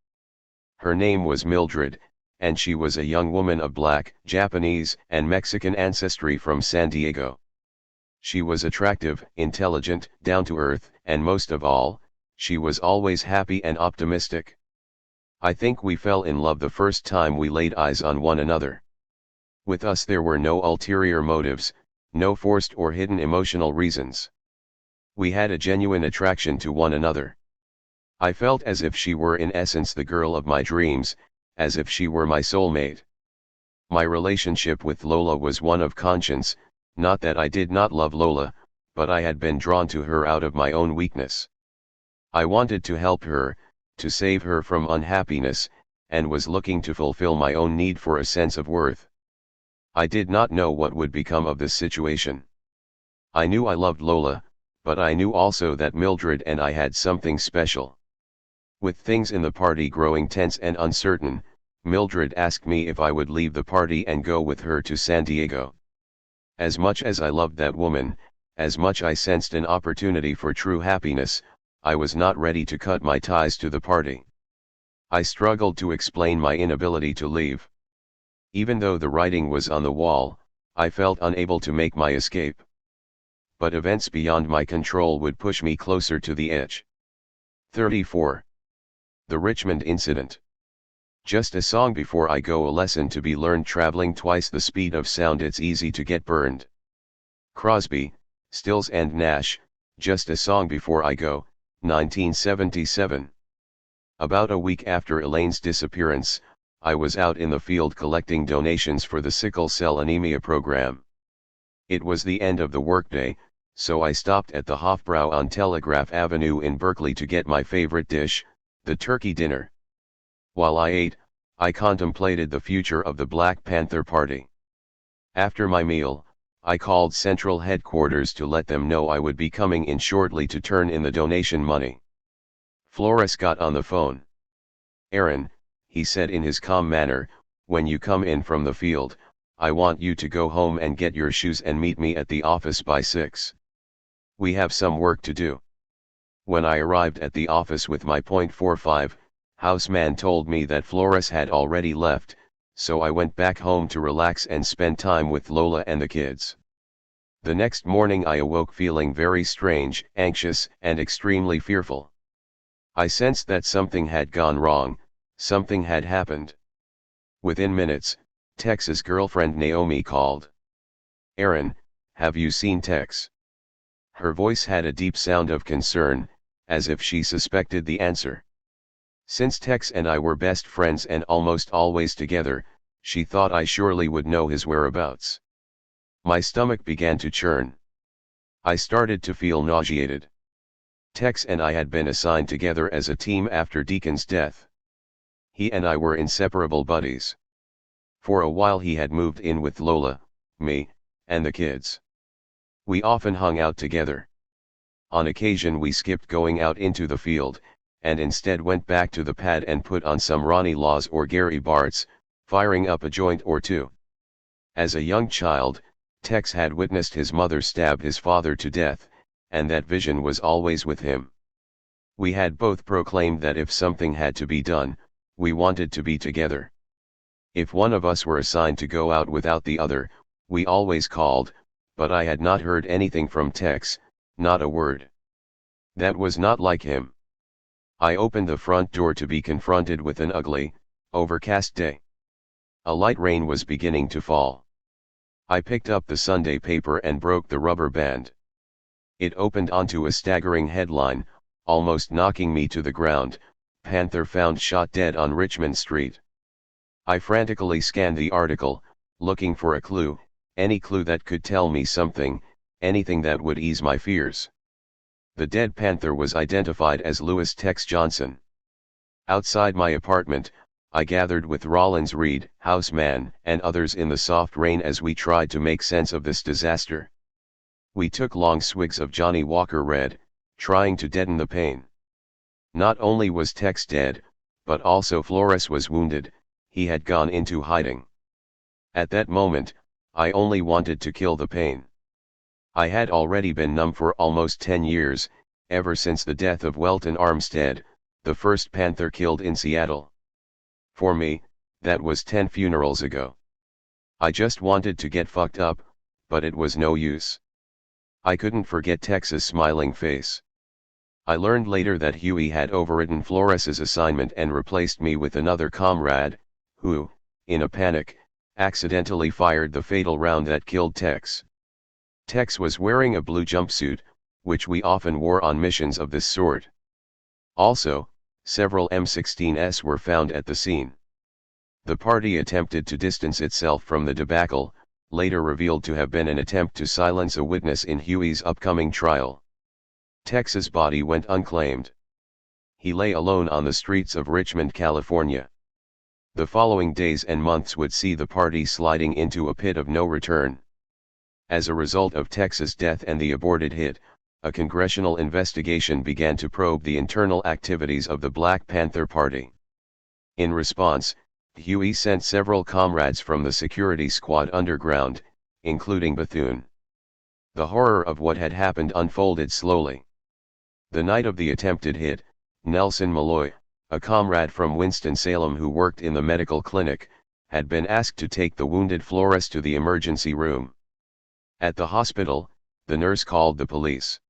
Her name was Mildred, and she was a young woman of Black, Japanese, and Mexican ancestry from San Diego. She was attractive, intelligent, down-to-earth, and most of all, she was always happy and optimistic. I think we fell in love the first time we laid eyes on one another. With us there were no ulterior motives, no forced or hidden emotional reasons. We had a genuine attraction to one another. I felt as if she were in essence the girl of my dreams, as if she were my soulmate. My relationship with Lola was one of conscience, not that I did not love Lola, but I had been drawn to her out of my own weakness. I wanted to help her, to save her from unhappiness, and was looking to fulfill my own need for a sense of worth. I did not know what would become of this situation. I knew I loved Lola, but I knew also that Mildred and I had something special. With things in the party growing tense and uncertain, Mildred asked me if I would leave the party and go with her to San Diego. As much as I loved that woman, as much I sensed an opportunity for true happiness, I was not ready to cut my ties to the party. I struggled to explain my inability to leave. Even though the writing was on the wall, I felt unable to make my escape. But events beyond my control would push me closer to the edge. 34. The Richmond Incident. Just a song before I go, a lesson to be learned. Traveling twice the speed of sound, it's easy to get burned. Crosby, Stills and Nash, Just a Song Before I Go, 1977. About a week after Elaine's disappearance, I was out in the field collecting donations for the sickle cell anemia program. It was the end of the workday, so I stopped at the Hofbrau on Telegraph Avenue in Berkeley to get my favorite dish, the turkey dinner. While I ate, I contemplated the future of the Black Panther Party. After my meal, I called Central Headquarters to let them know I would be coming in shortly to turn in the donation money. Flores got on the phone. "Aaron," he said in his calm manner, "when you come in from the field, I want you to go home and get your shoes and meet me at the office by 6. We have some work to do." When I arrived at the office with my .45, houseman told me that Flores had already left, so I went back home to relax and spend time with Lola and the kids. The next morning I awoke feeling very strange, anxious, and extremely fearful. I sensed that something had gone wrong, something had happened. Within minutes, Tex's girlfriend Naomi called. "Aaron, have you seen Tex?" Her voice had a deep sound of concern, as if she suspected the answer. Since Tex and I were best friends and almost always together, she thought I surely would know his whereabouts. My stomach began to churn. I started to feel nauseated. Tex and I had been assigned together as a team after Deacon's death. He and I were inseparable buddies. For a while he had moved in with Lola, me, and the kids. We often hung out together. On occasion we skipped going out into the field, and instead went back to the pad and put on some Ronnie Laws or Gary Bartz, firing up a joint or two. As a young child, Tex had witnessed his mother stab his father to death, and that vision was always with him. We had both proclaimed that if something had to be done, we wanted to be together. If one of us were assigned to go out without the other, we always called, but I had not heard anything from Tex, not a word. That was not like him. I opened the front door to be confronted with an ugly, overcast day. A light rain was beginning to fall. I picked up the Sunday paper and broke the rubber band. It opened onto a staggering headline, almost knocking me to the ground: "Panther found shot dead on Richmond Street." I frantically scanned the article, looking for a clue, any clue that could tell me something, anything that would ease my fears. The dead Panther was identified as Louis Tex Johnson. Outside my apartment, I gathered with Rollins Reed, Houseman, and others in the soft rain as we tried to make sense of this disaster. We took long swigs of Johnny Walker Red, trying to deaden the pain. Not only was Tex dead, but also Flores was wounded. He had gone into hiding. At that moment, I only wanted to kill the pain. I had already been numb for almost 10 years, ever since the death of Welton Armstead, the first Panther killed in Seattle. For me, that was 10 funerals ago. I just wanted to get fucked up, but it was no use. I couldn't forget Tex's smiling face. I learned later that Huey had overridden Flores's assignment and replaced me with another comrade, who, in a panic, accidentally fired the fatal round that killed Tex. Tex was wearing a blue jumpsuit, which we often wore on missions of this sort. Also, several M16s were found at the scene. The party attempted to distance itself from the debacle, later revealed to have been an attempt to silence a witness in Huey's upcoming trial. Tex's body went unclaimed. He lay alone on the streets of Richmond, California. The following days and months would see the party sliding into a pit of no return. As a result of Tex's death and the aborted hit, a congressional investigation began to probe the internal activities of the Black Panther Party. In response, Huey sent several comrades from the security squad underground, including Bethune. The horror of what had happened unfolded slowly. The night of the attempted hit, Nelson Malloy, a comrade from Winston-Salem who worked in the medical clinic, had been asked to take the wounded Flores to the emergency room. At the hospital, the nurse called the police.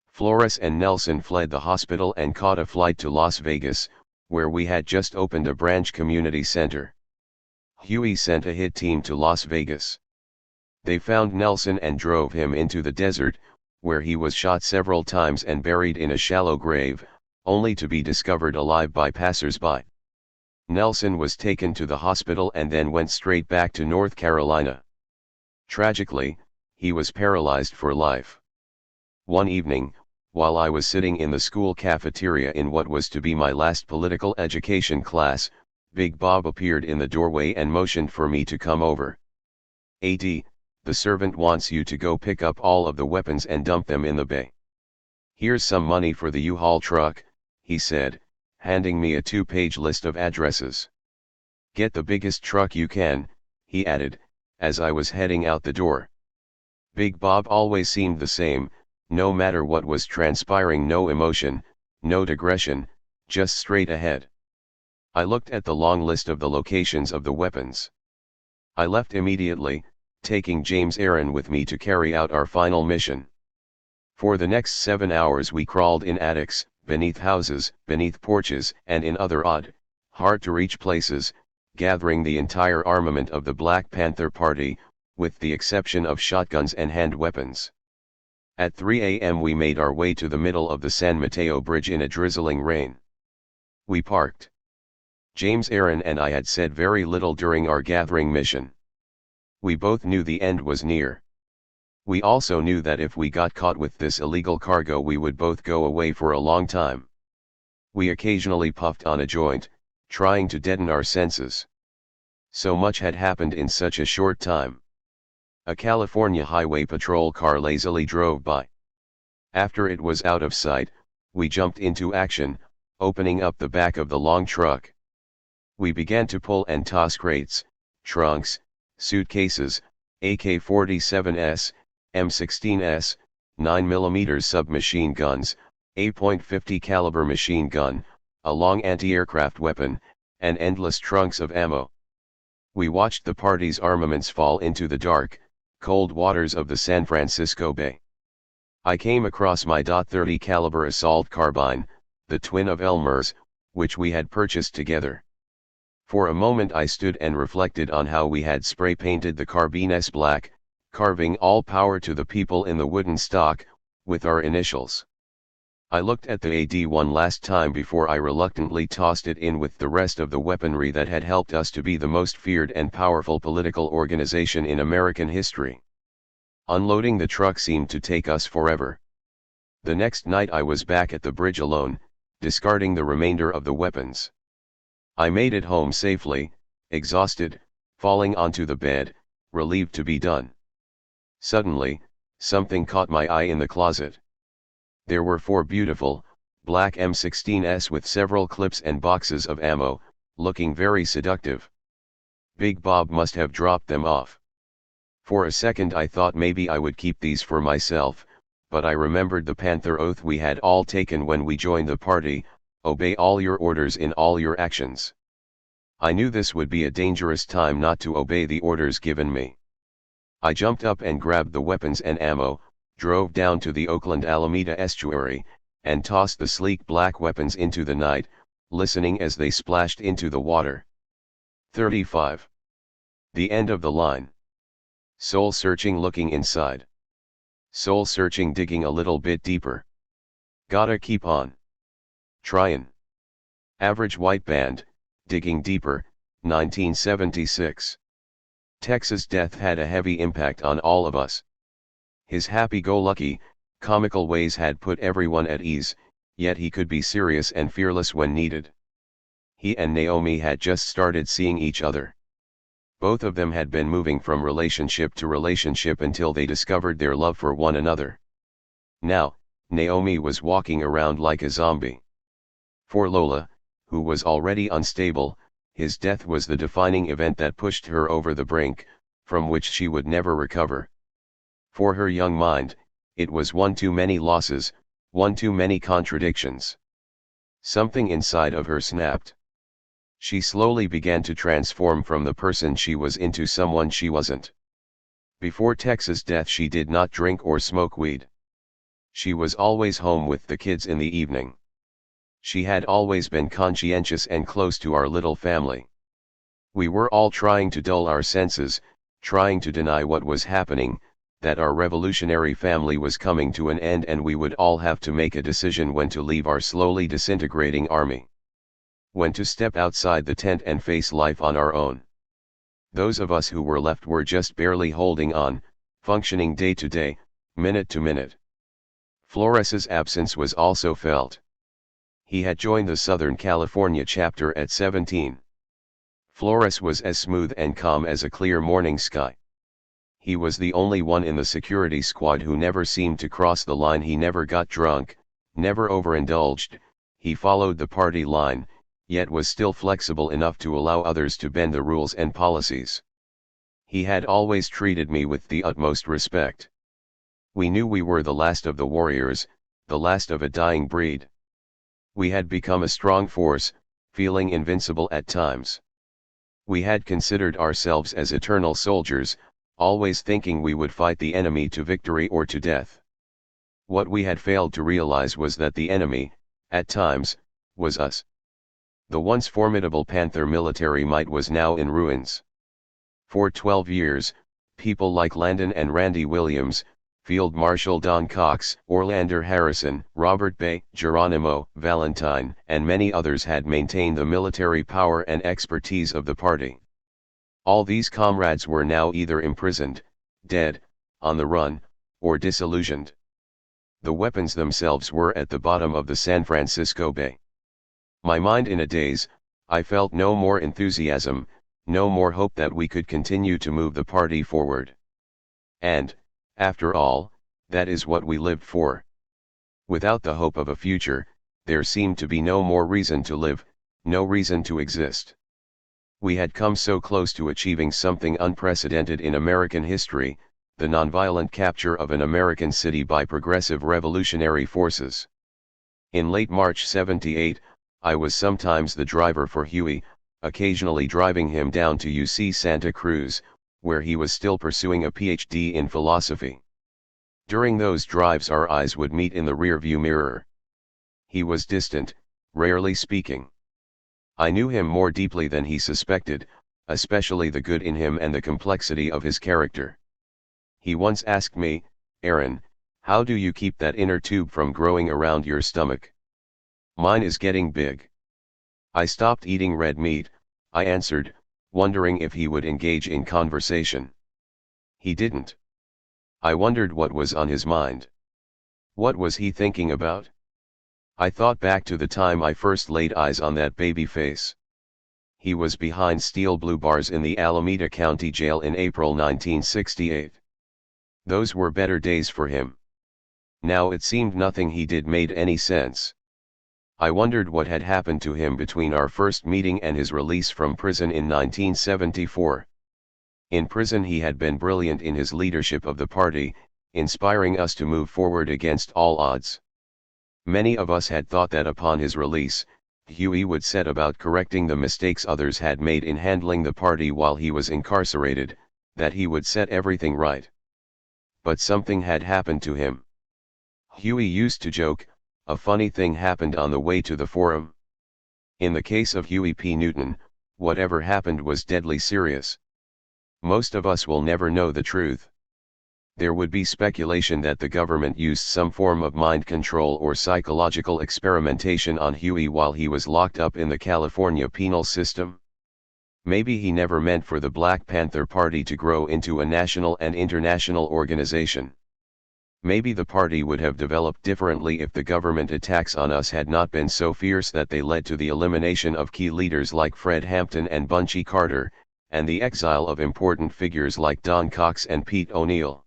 Flores and Nelson fled the hospital and caught a flight to Las Vegas, where we had just opened a branch community center. Huey sent a hit team to Las Vegas. They found Nelson and drove him into the desert, where he was shot several times and buried in a shallow grave, only to be discovered alive by passers-by. Nelson was taken to the hospital and then went straight back to North Carolina. Tragically, he was paralyzed for life. One evening, while I was sitting in the school cafeteria in what was to be my last political education class, Big Bob appeared in the doorway and motioned for me to come over. "AD, the servant wants you to go pick up all of the weapons and dump them in the bay. Here's some money for the U-Haul truck," he said, handing me a 2-page list of addresses. "Get the biggest truck you can," he added, as I was heading out the door. Big Bob always seemed the same, no matter what was transpiring, no emotion, no digression, just straight ahead. I looked at the long list of the locations of the weapons. I left immediately, taking James Aaron with me to carry out our final mission. For the next 7 hours we crawled in attics, beneath houses, beneath porches, and in other odd, hard-to-reach places, gathering the entire armament of the Black Panther Party, with the exception of shotguns and hand weapons. At 3 a.m. we made our way to the middle of the San Mateo Bridge in a drizzling rain. We parked. James Aaron and I had said very little during our gathering mission. We both knew the end was near. We also knew that if we got caught with this illegal cargo we would both go away for a long time. We occasionally puffed on a joint, trying to deaden our senses. So much had happened in such a short time. A California Highway Patrol car lazily drove by. After it was out of sight, we jumped into action, opening up the back of the long truck. We began to pull and toss crates, trunks, suitcases, AK-47s, M16s, 9mm submachine guns, a .50 caliber machine gun, a long anti-aircraft weapon, and endless trunks of ammo. We watched the party's armaments fall into the dark, cold waters of the San Francisco Bay. I came across my .30 caliber assault carbine, the twin of Elmer's, which we had purchased together. For a moment I stood and reflected on how we had spray-painted the carbines black, carving "All Power to the People" in the wooden stock, with our initials. I looked at the AD one last time before I reluctantly tossed it in with the rest of the weaponry that had helped us to be the most feared and powerful political organization in American history. Unloading the truck seemed to take us forever. The next night I was back at the bridge alone, discarding the remainder of the weapons. I made it home safely, exhausted, falling onto the bed, relieved to be done. Suddenly, something caught my eye in the closet. There were 4 beautiful, black M16s with several clips and boxes of ammo, looking very seductive. Big Bob must have dropped them off. For a second I thought maybe I would keep these for myself, but I remembered the Panther oath we had all taken when we joined the party: obey all your orders in all your actions. I knew this would be a dangerous time not to obey the orders given me. I jumped up and grabbed the weapons and ammo, drove down to the Oakland Alameda estuary, and tossed the sleek black weapons into the night, listening as they splashed into the water. 35. The end of the line. Soul searching, looking inside. Soul searching, digging a little bit deeper. Gotta keep on tryin'. Average white band, digging deeper, 1976. Tex's death had a heavy impact on all of us. His happy-go-lucky, comical ways had put everyone at ease, yet he could be serious and fearless when needed. He and Naomi had just started seeing each other. Both of them had been moving from relationship to relationship until they discovered their love for one another. Now, Naomi was walking around like a zombie. For Lola, who was already unstable, his death was the defining event that pushed her over the brink, from which she would never recover. For her young mind, it was one too many losses, one too many contradictions. Something inside of her snapped. She slowly began to transform from the person she was into someone she wasn't. Before Tex's death she did not drink or smoke weed. She was always home with the kids in the evening. She had always been conscientious and close to our little family. We were all trying to dull our senses, trying to deny what was happening, that our revolutionary family was coming to an end and we would all have to make a decision when to leave our slowly disintegrating army. When to step outside the tent and face life on our own. Those of us who were left were just barely holding on, functioning day to day, minute to minute. Flores's absence was also felt. He had joined the Southern California chapter at 17. Flores was as smooth and calm as a clear morning sky. He was the only one in the security squad who never seemed to cross the line. He never got drunk, never overindulged, he followed the party line, yet was still flexible enough to allow others to bend the rules and policies. He had always treated me with the utmost respect. We knew we were the last of the warriors, the last of a dying breed. We had become a strong force, feeling invincible at times. We had considered ourselves as eternal soldiers, always thinking we would fight the enemy to victory or to death. What we had failed to realize was that the enemy, at times, was us. The once formidable Panther military might was now in ruins. For 12 years, people like Landon and Randy Williams, Field Marshal Don Cox, Orlander Harrison, Robert Bay, Geronimo, Valentine, and many others had maintained the military power and expertise of the party. All these comrades were now either imprisoned, dead, on the run, or disillusioned. The weapons themselves were at the bottom of the San Francisco Bay. My mind in a daze, I felt no more enthusiasm, no more hope that we could continue to move the party forward. And, after all, that is what we lived for. Without the hope of a future, there seemed to be no more reason to live, no reason to exist. We had come so close to achieving something unprecedented in American history, the nonviolent capture of an American city by progressive revolutionary forces. In late March '78, I was sometimes the driver for Huey, occasionally driving him down to UC Santa Cruz, where he was still pursuing a PhD in philosophy. During those drives our eyes would meet in the rearview mirror. He was distant, rarely speaking. I knew him more deeply than he suspected, especially the good in him and the complexity of his character. He once asked me, "Aaron, how do you keep that inner tube from growing around your stomach? Mine is getting big." I stopped eating red meat, I answered, wondering if he would engage in conversation. He didn't. I wondered what was on his mind. What was he thinking about? I thought back to the time I first laid eyes on that baby face. he was behind steel blue bars in the Alameda County Jail in April 1968. Those were better days for him. Now it seemed nothing he did made any sense. I wondered what had happened to him between our first meeting and his release from prison in 1974. In prison he had been brilliant in his leadership of the party, inspiring us to move forward against all odds. Many of us had thought that upon his release, Huey would set about correcting the mistakes others had made in handling the party while he was incarcerated, that he would set everything right. But something had happened to him. Huey used to joke, a funny thing happened on the way to the forum. In the case of Huey P. Newton, whatever happened was deadly serious. Most of us will never know the truth. There would be speculation that the government used some form of mind control or psychological experimentation on Huey while he was locked up in the California penal system. Maybe he never meant for the Black Panther Party to grow into a national and international organization. Maybe the party would have developed differently if the government attacks on us had not been so fierce that they led to the elimination of key leaders like Fred Hampton and Bunchy Carter, and the exile of important figures like Don Cox and Pete O'Neill.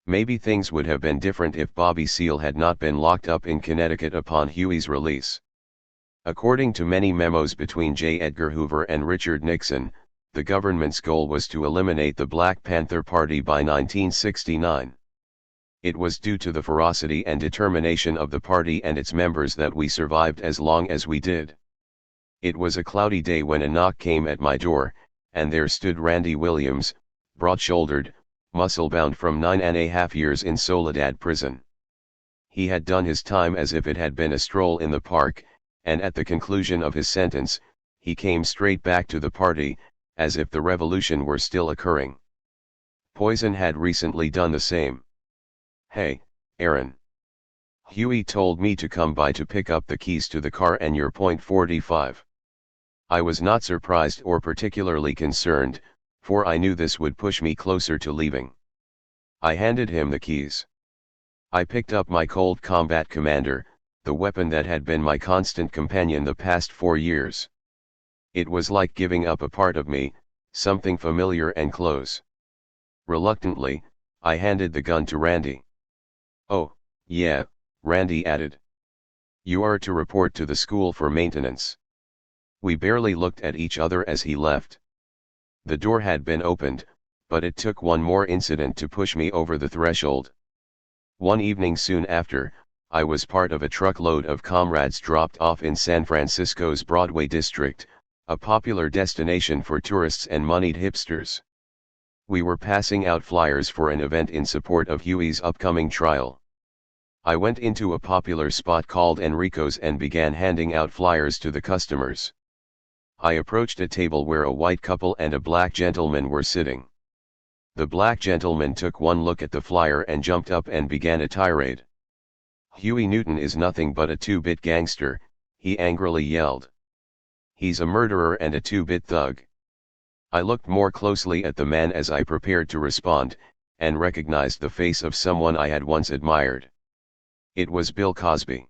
Maybe things would have been different if Bobby Seale had not been locked up in Connecticut upon Huey's release. According to many memos between J. Edgar Hoover and Richard Nixon, the government's goal was to eliminate the Black Panther Party by 1969. It was due to the ferocity and determination of the party and its members that we survived as long as we did. It was a cloudy day when a knock came at my door, and there stood Randy Williams, broad-shouldered, muscle-bound from 9.5 years in Soledad prison. He had done his time as if it had been a stroll in the park, and at the conclusion of his sentence, he came straight back to the party, as if the revolution were still occurring. Poison had recently done the same. "Hey, Aaron. Huey told me to come by to pick up the keys to the car and your .45. I was not surprised or particularly concerned, for I knew this would push me closer to leaving. I handed him the keys. I picked up my Colt Combat Commander, the weapon that had been my constant companion the past 4 years. It was like giving up a part of me, something familiar and close. Reluctantly, I handed the gun to Randy. "Oh, yeah," Randy added. "You are to report to the school for maintenance." We barely looked at each other as he left. The door had been opened, but it took one more incident to push me over the threshold. One evening soon after, I was part of a truckload of comrades dropped off in San Francisco's Broadway district, a popular destination for tourists and moneyed hipsters. We were passing out flyers for an event in support of Huey's upcoming trial. I went into a popular spot called Enrico's and began handing out flyers to the customers. I approached a table where a white couple and a black gentleman were sitting. The black gentleman took one look at the flyer and jumped up and began a tirade. "Huey Newton is nothing but a two-bit gangster," he angrily yelled. "He's a murderer and a two-bit thug." I looked more closely at the man as I prepared to respond, and recognized the face of someone I had once admired. It was Bill Cosby.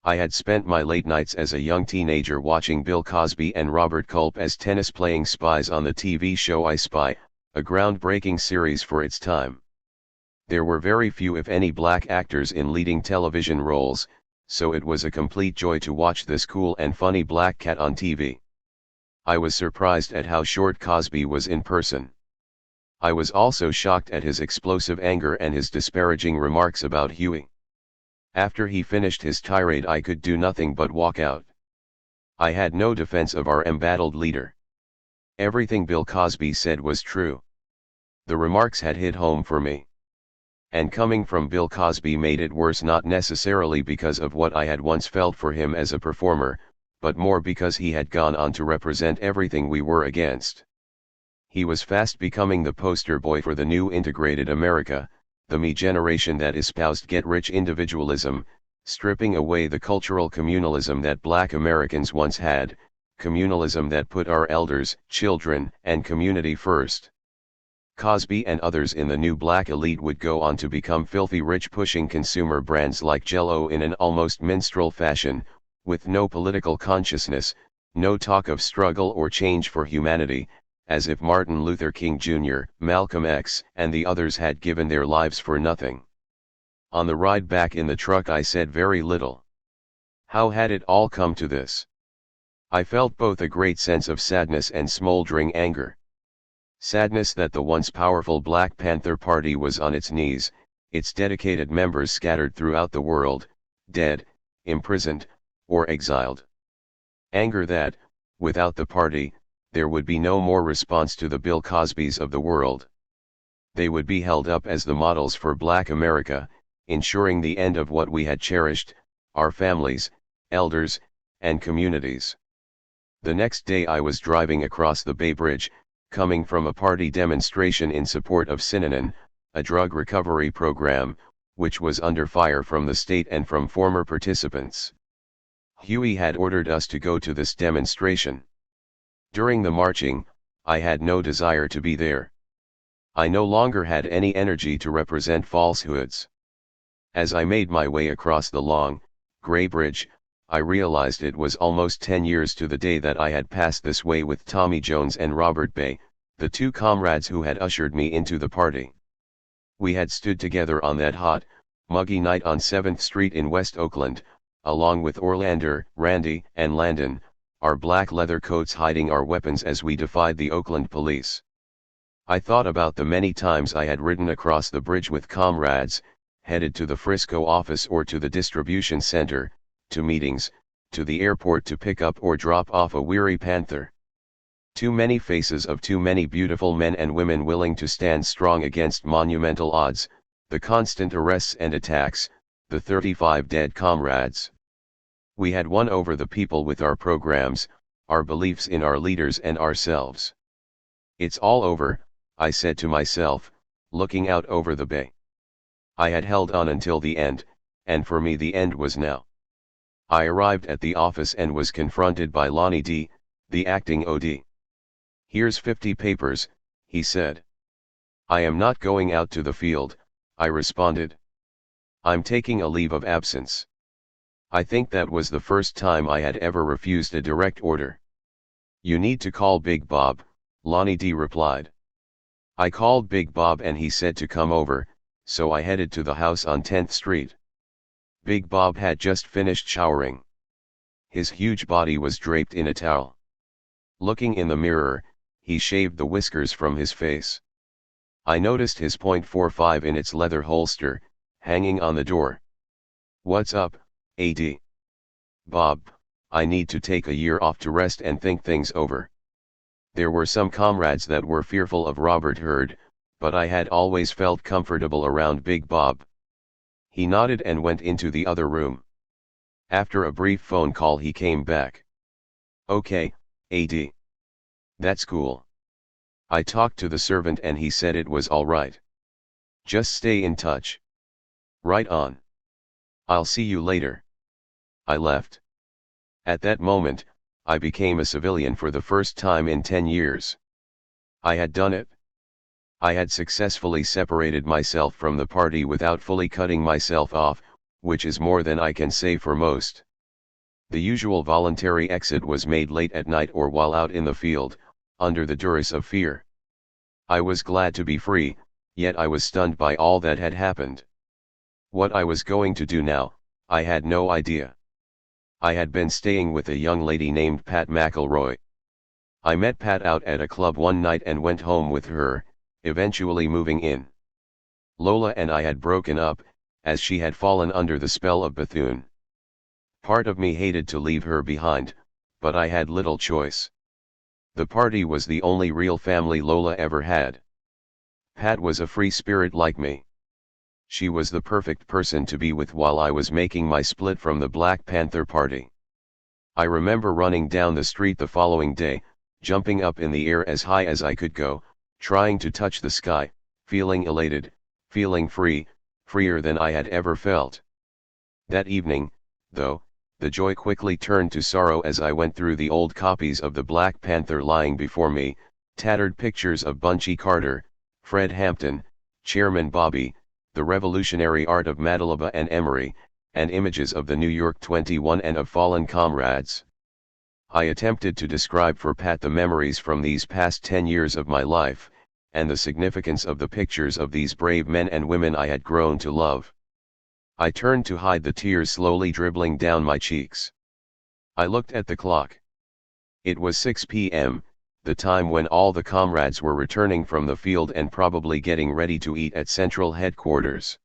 I had spent my late nights as a young teenager watching Bill Cosby and Robert Culp as tennis-playing spies on the TV show I Spy, a groundbreaking series for its time. There were very few if any black actors in leading television roles, so it was a complete joy to watch this cool and funny black cat on TV. I was surprised at how short Cosby was in person. I was also shocked at his explosive anger and his disparaging remarks about Huey. After he finished his tirade, I could do nothing but walk out. I had no defense of our embattled leader. Everything Bill Cosby said was true. The remarks had hit home for me. And coming from Bill Cosby made it worse, not necessarily because of what I had once felt for him as a performer, but more because he had gone on to represent everything we were against. He was fast becoming the poster boy for the new integrated America, the me generation that espoused get-rich individualism, stripping away the cultural communalism that black Americans once had, communalism that put our elders, children, and community first. Cosby and others in the new black elite would go on to become filthy rich, pushing consumer brands like Jell-O in an almost minstrel fashion, with no political consciousness, No talk of struggle or change for humanity, as if Martin Luther King Jr., Malcolm X, and the others had given their lives for nothing. On the ride back in the truck I said very little. How had it all come to this? I felt both a great sense of sadness and smoldering anger. Sadness that the once powerful Black Panther Party was on its knees, its dedicated members scattered throughout the world, dead, imprisoned, or exiled. Anger that, without the party, there would be no more response to the Bill Cosbys of the world. They would be held up as the models for Black America, ensuring the end of what we had cherished, our families, elders, and communities. The next day I was driving across the Bay Bridge, coming from a party demonstration in support of Synanon, a drug recovery program, which was under fire from the state and from former participants. Huey had ordered us to go to this demonstration. During the marching, I had no desire to be there. I no longer had any energy to represent falsehoods. As I made my way across the long, gray bridge, I realized it was almost 10 years to the day that I had passed this way with Tommy Jones and Robert Bay, the two comrades who had ushered me into the party. We had stood together on that hot, muggy night on 7th Street in West Oakland, along with Orlander, Randy, and Landon, our black leather coats hiding our weapons as we defied the Oakland police. I thought about the many times I had ridden across the bridge with comrades, headed to the Frisco office or to the distribution center, to meetings, to the airport to pick up or drop off a weary Panther. Too many faces of too many beautiful men and women willing to stand strong against monumental odds, the constant arrests and attacks, the 35 dead comrades. We had won over the people with our programs, our beliefs in our leaders and ourselves. It's all over, I said to myself, looking out over the bay. I had held on until the end, and for me the end was now. I arrived at the office and was confronted by Lonnie D., the acting OD. "Here's 50 papers," he said. "I am not going out to the field," I responded. "I'm taking a leave of absence." I think that was the first time I had ever refused a direct order. "You need to call Big Bob," Lonnie D. replied. I called Big Bob and he said to come over, so I headed to the house on 10th Street. Big Bob had just finished showering. His huge body was draped in a towel. Looking in the mirror, he shaved the whiskers from his face. I noticed his .45 in its leather holster, hanging on the door. "What's up, AD?" "Bob, I need to take a year off to rest and think things over." There were some comrades that were fearful of Robert Hurd, but I had always felt comfortable around Big Bob. He nodded and went into the other room. After a brief phone call he came back. "Okay, AD. That's cool." I talked to the servant and he said it was all right. "Just stay in touch." "Right on. I'll see you later." I left. At that moment, I became a civilian for the first time in 10 years. I had done it. I had successfully separated myself from the party without fully cutting myself off, which is more than I can say for most. The usual voluntary exit was made late at night or while out in the field, under the duress of fear. I was glad to be free, yet I was stunned by all that had happened. What I was going to do now, I had no idea. I had been staying with a young lady named Pat McElroy. I met Pat out at a club one night and went home with her, eventually moving in. Lola and I had broken up, as she had fallen under the spell of Bethune. Part of me hated to leave her behind, but I had little choice. The party was the only real family Lola ever had. Pat was a free spirit like me. She was the perfect person to be with while I was making my split from the Black Panther Party. I remember running down the street the following day, jumping up in the air as high as I could go, trying to touch the sky, feeling elated, feeling free, freer than I had ever felt. That evening, though, the joy quickly turned to sorrow as I went through the old copies of the Black Panther lying before me, tattered pictures of Bunchy Carter, Fred Hampton, Chairman Bobby, the revolutionary art of Madalaba and Emory, and images of the New York 21 and of fallen comrades. I attempted to describe for Pat the memories from these past 10 years of my life, and the significance of the pictures of these brave men and women I had grown to love. I turned to hide the tears slowly dribbling down my cheeks. I looked at the clock. It was 6 p.m., the time when all the comrades were returning from the field and probably getting ready to eat at Central Headquarters.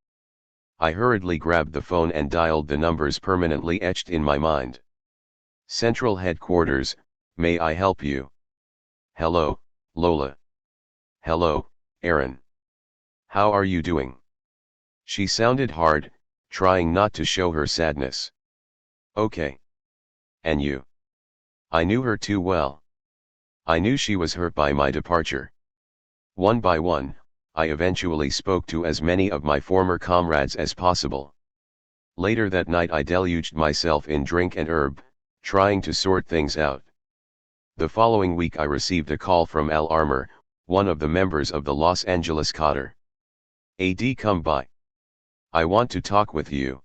I hurriedly grabbed the phone and dialed the numbers permanently etched in my mind. Central Headquarters, may I help you? Hello, Lola. Hello, Aaron. How are you doing? She sounded hard, trying not to show her sadness. Okay. And you? I knew her too well. I knew she was hurt by my departure. One by one, I eventually spoke to as many of my former comrades as possible. Later that night I deluged myself in drink and herb, trying to sort things out. The following week I received a call from Al Armour, one of the members of the Los Angeles Cadre. "AD, come by. I want to talk with you."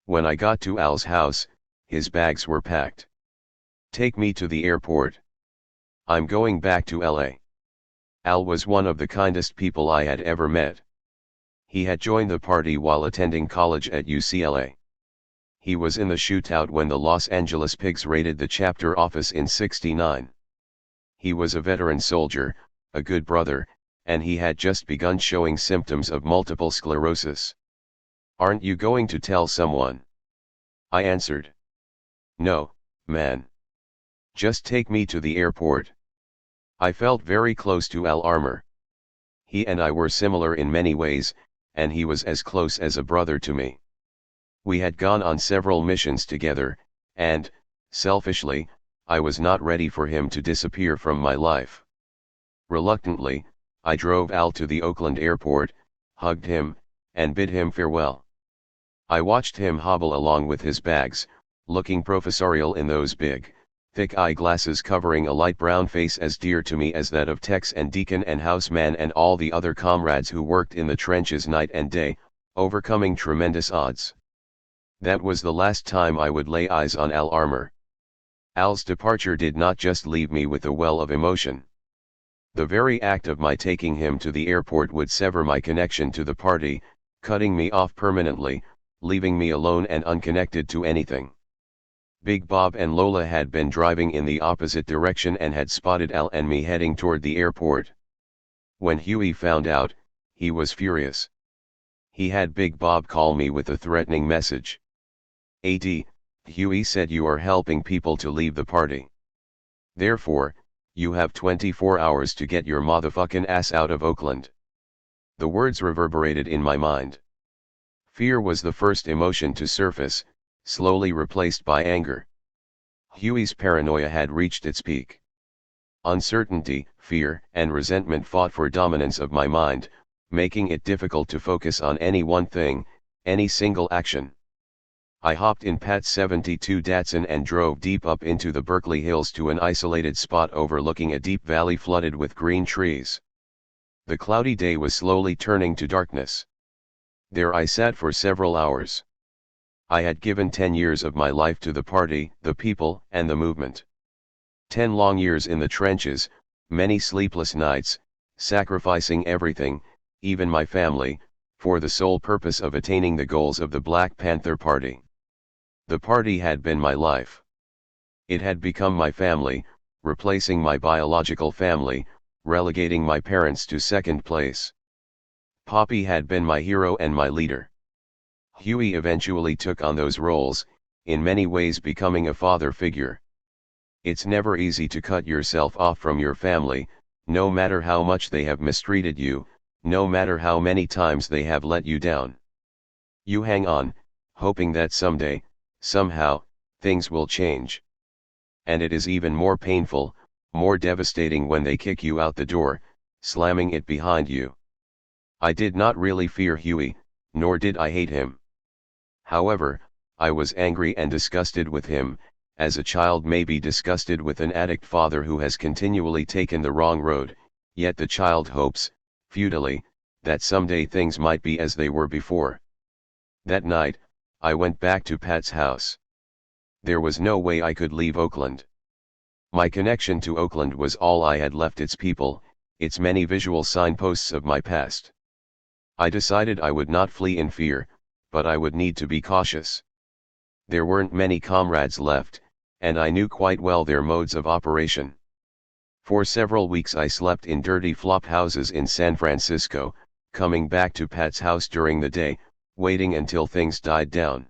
When I got to Al's house, his bags were packed. "Take me to the airport. I'm going back to LA." Al was one of the kindest people I had ever met. He had joined the party while attending college at UCLA. He was in the shootout when the Los Angeles Pigs raided the chapter office in '69. He was a veteran soldier, a good brother, and he had just begun showing symptoms of multiple sclerosis. "Aren't you going to tell someone?" I answered. "No, man. Just take me to the airport." I felt very close to Al Armour. He and I were similar in many ways, and he was as close as a brother to me. We had gone on several missions together, and, selfishly, I was not ready for him to disappear from my life. Reluctantly, I drove Al to the Oakland airport, hugged him, and bid him farewell. I watched him hobble along with his bags, looking professorial in those big, thick eyeglasses covering a light brown face as dear to me as that of Tex and Deacon and Houseman and all the other comrades who worked in the trenches night and day, overcoming tremendous odds. That was the last time I would lay eyes on Al Armour. Al's departure did not just leave me with a well of emotion. The very act of my taking him to the airport would sever my connection to the party, cutting me off permanently, leaving me alone and unconnected to anything. Big Bob and Lola had been driving in the opposite direction and had spotted Al and me heading toward the airport. When Huey found out, he was furious. He had Big Bob call me with a threatening message. "AD, Huey said you are helping people to leave the party. Therefore, you have 24 hours to get your motherfucking ass out of Oakland." The words reverberated in my mind. Fear was the first emotion to surface, slowly replaced by anger. Huey's paranoia had reached its peak. Uncertainty, fear, and resentment fought for dominance of my mind, making it difficult to focus on any one thing, any single action. I hopped in Pat's '72 Datsun and drove deep up into the Berkeley Hills to an isolated spot overlooking a deep valley flooded with green trees. The cloudy day was slowly turning to darkness. There I sat for several hours. I had given 10 years of my life to the party, the people, and the movement. 10 long years in the trenches, many sleepless nights, sacrificing everything, even my family, for the sole purpose of attaining the goals of the Black Panther Party. The party had been my life. It had become my family, replacing my biological family, relegating my parents to second place. Poppy had been my hero and my leader. Huey eventually took on those roles, in many ways becoming a father figure. It's never easy to cut yourself off from your family, no matter how much they have mistreated you, no matter how many times they have let you down. You hang on, hoping that someday, somehow, things will change. And it is even more painful, more devastating when they kick you out the door, slamming it behind you. I did not really fear Huey, nor did I hate him. However, I was angry and disgusted with him, as a child may be disgusted with an addict father who has continually taken the wrong road, yet the child hopes, futilely, that someday things might be as they were before. That night, I went back to Pat's house. There was no way I could leave Oakland. My connection to Oakland was all I had left, its people, its many visual signposts of my past. I decided I would not flee in fear, but I would need to be cautious. There weren't many comrades left, and I knew quite well their modes of operation. For several weeks I slept in dirty flop houses in San Francisco, coming back to Pat's house during the day, waiting until things died down.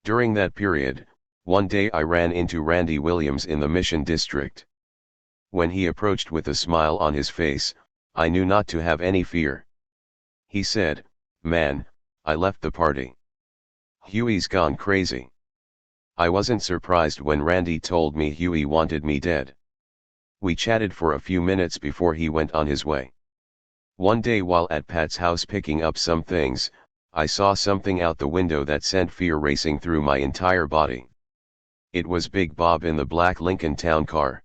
During that period, one day I ran into Randy Williams in the Mission District. When he approached with a smile on his face, I knew not to have any fear. He said, "Man, I left the party. Huey's gone crazy." I wasn't surprised when Randy told me Huey wanted me dead. We chatted for a few minutes before he went on his way. One day while at Pat's house picking up some things, I saw something out the window that sent fear racing through my entire body. It was Big Bob in the black Lincoln Town car.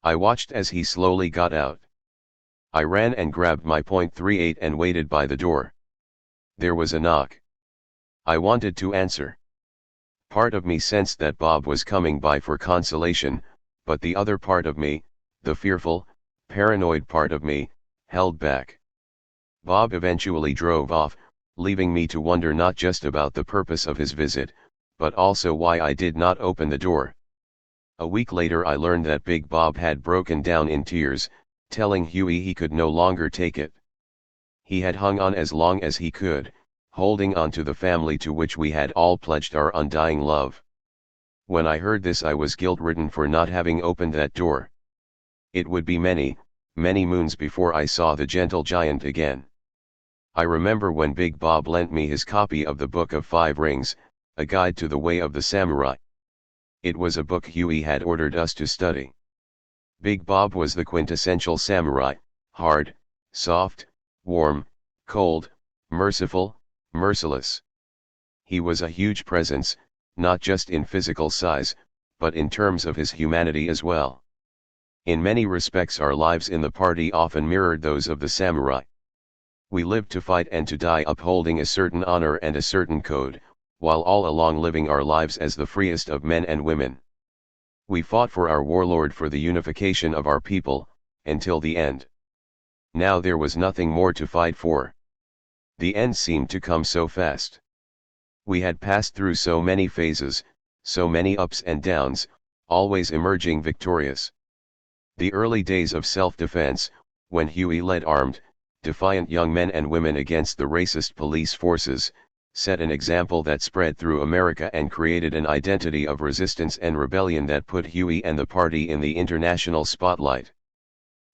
I watched as he slowly got out. I ran and grabbed my .38 and waited by the door. There was a knock. I wanted to answer. Part of me sensed that Bob was coming by for consolation, but the other part of me, the fearful, paranoid part of me, held back. Bob eventually drove off, leaving me to wonder not just about the purpose of his visit, but also why I did not open the door. A week later I learned that Big Bob had broken down in tears, telling Huey he could no longer take it. He had hung on as long as he could, holding on to the family to which we had all pledged our undying love. When I heard this I was guilt-ridden for not having opened that door. It would be many, many moons before I saw the gentle giant again. I remember when Big Bob lent me his copy of the Book of Five Rings, a guide to the way of the samurai. It was a book Huey had ordered us to study. Big Bob was the quintessential samurai, hard, soft, warm, cold, merciful, merciless. He was a huge presence, not just in physical size, but in terms of his humanity as well. In many respects our lives in the party often mirrored those of the samurai. We lived to fight and to die upholding a certain honor and a certain code, while all along living our lives as the freest of men and women. We fought for our warlord for the unification of our people, until the end. Now there was nothing more to fight for. The end seemed to come so fast. We had passed through so many phases, so many ups and downs, always emerging victorious. The early days of self-defense, when Huey led armed, defiant young men and women against the racist police forces, set an example that spread through America and created an identity of resistance and rebellion that put Huey and the party in the international spotlight.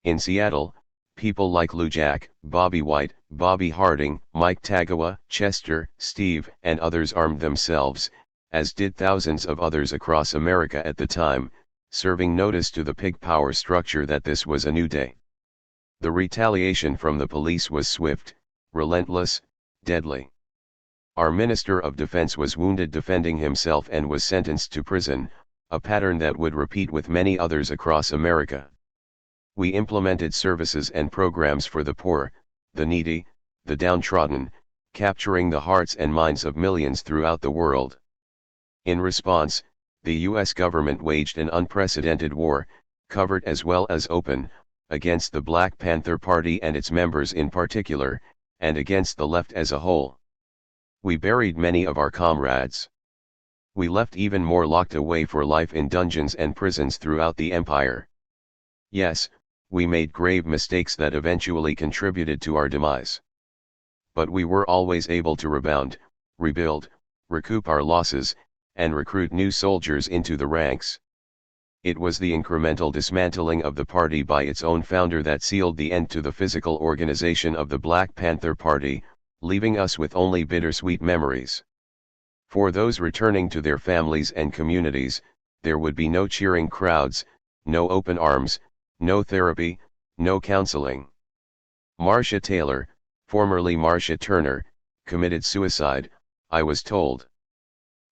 In Seattle, people like Lou Jack, Bobby White, Bobby Harding, Mike Tagawa, Chester, Steve, and others armed themselves, as did thousands of others across America at the time, serving notice to the pig power structure that this was a new day. The retaliation from the police was swift, relentless, deadly. Our Minister of Defense was wounded defending himself and was sentenced to prison, a pattern that would repeat with many others across America. We implemented services and programs for the poor, the needy, the downtrodden, capturing the hearts and minds of millions throughout the world. In response, the U.S. government waged an unprecedented war, covert as well as open, against the Black Panther Party and its members in particular, and against the left as a whole. We buried many of our comrades. We left even more locked away for life in dungeons and prisons throughout the empire. Yes, we made grave mistakes that eventually contributed to our demise. But we were always able to rebound, rebuild, recoup our losses, and recruit new soldiers into the ranks. It was the incremental dismantling of the party by its own founder that sealed the end to the physical organization of the Black Panther Party, leaving us with only bittersweet memories. For those returning to their families and communities, there would be no cheering crowds, no open arms, no therapy, no counseling. Marcia Taylor, formerly Marcia Turner, committed suicide, I was told.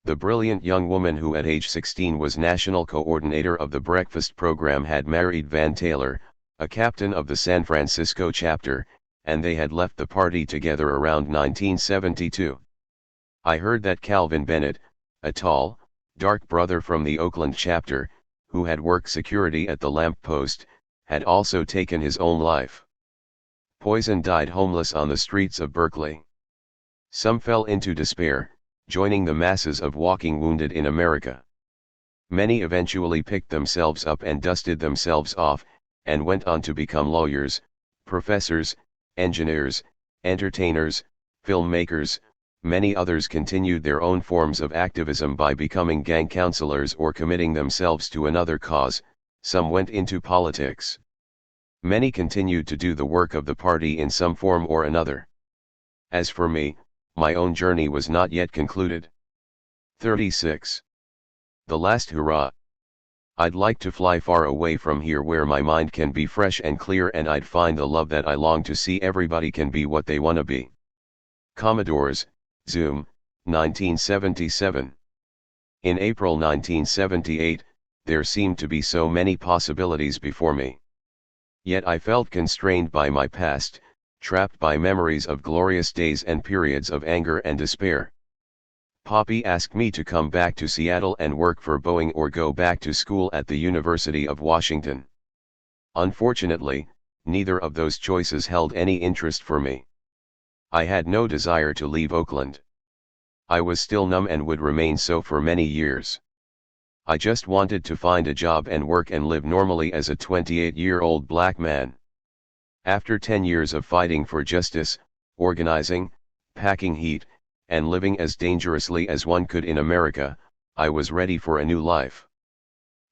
The brilliant young woman who at age 16 was national coordinator of the breakfast program had married Van Taylor, a captain of the San Francisco chapter, and they had left the party together around 1972. I heard that Calvin Bennett, a tall, dark brother from the Oakland chapter, who had worked security at the lamp post, had also taken his own life. Poison died homeless on the streets of Berkeley. Some fell into despair, joining the masses of walking wounded in America. Many eventually picked themselves up and dusted themselves off, and went on to become lawyers, professors, engineers, entertainers, filmmakers. Many others continued their own forms of activism by becoming gang counselors or committing themselves to another cause. Some went into politics. Many continued to do the work of the party in some form or another. As for me, my own journey was not yet concluded. 36. The last hurrah. I'd like to fly far away from here where my mind can be fresh and clear, and I'd find the love that I long to see. Everybody can be what they wanna be. Commodores, Zoom, 1977. In April 1978, there seemed to be so many possibilities before me. Yet I felt constrained by my past, trapped by memories of glorious days and periods of anger and despair. Poppy asked me to come back to Seattle and work for Boeing or go back to school at the University of Washington. Unfortunately, neither of those choices held any interest for me. I had no desire to leave Oakland. I was still numb and would remain so for many years. I just wanted to find a job and work and live normally as a 28-year-old black man. After 10 years of fighting for justice, organizing, packing heat, and living as dangerously as one could in America, I was ready for a new life.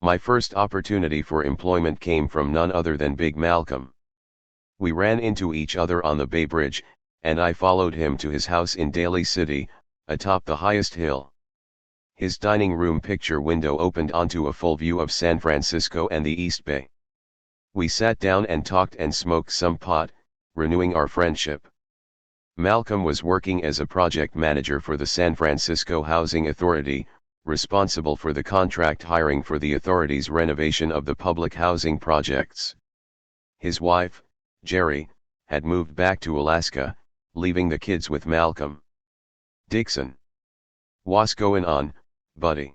My first opportunity for employment came from none other than Big Malcolm. We ran into each other on the Bay Bridge, and I followed him to his house in Daly City, atop the highest hill. His dining room picture window opened onto a full view of San Francisco and the East Bay. We sat down and talked and smoked some pot, renewing our friendship. Malcolm was working as a project manager for the San Francisco Housing Authority, responsible for the contract hiring for the authority's renovation of the public housing projects. His wife, Jerry, had moved back to Alaska, leaving the kids with Malcolm. Dixon. "What's goin' on, buddy?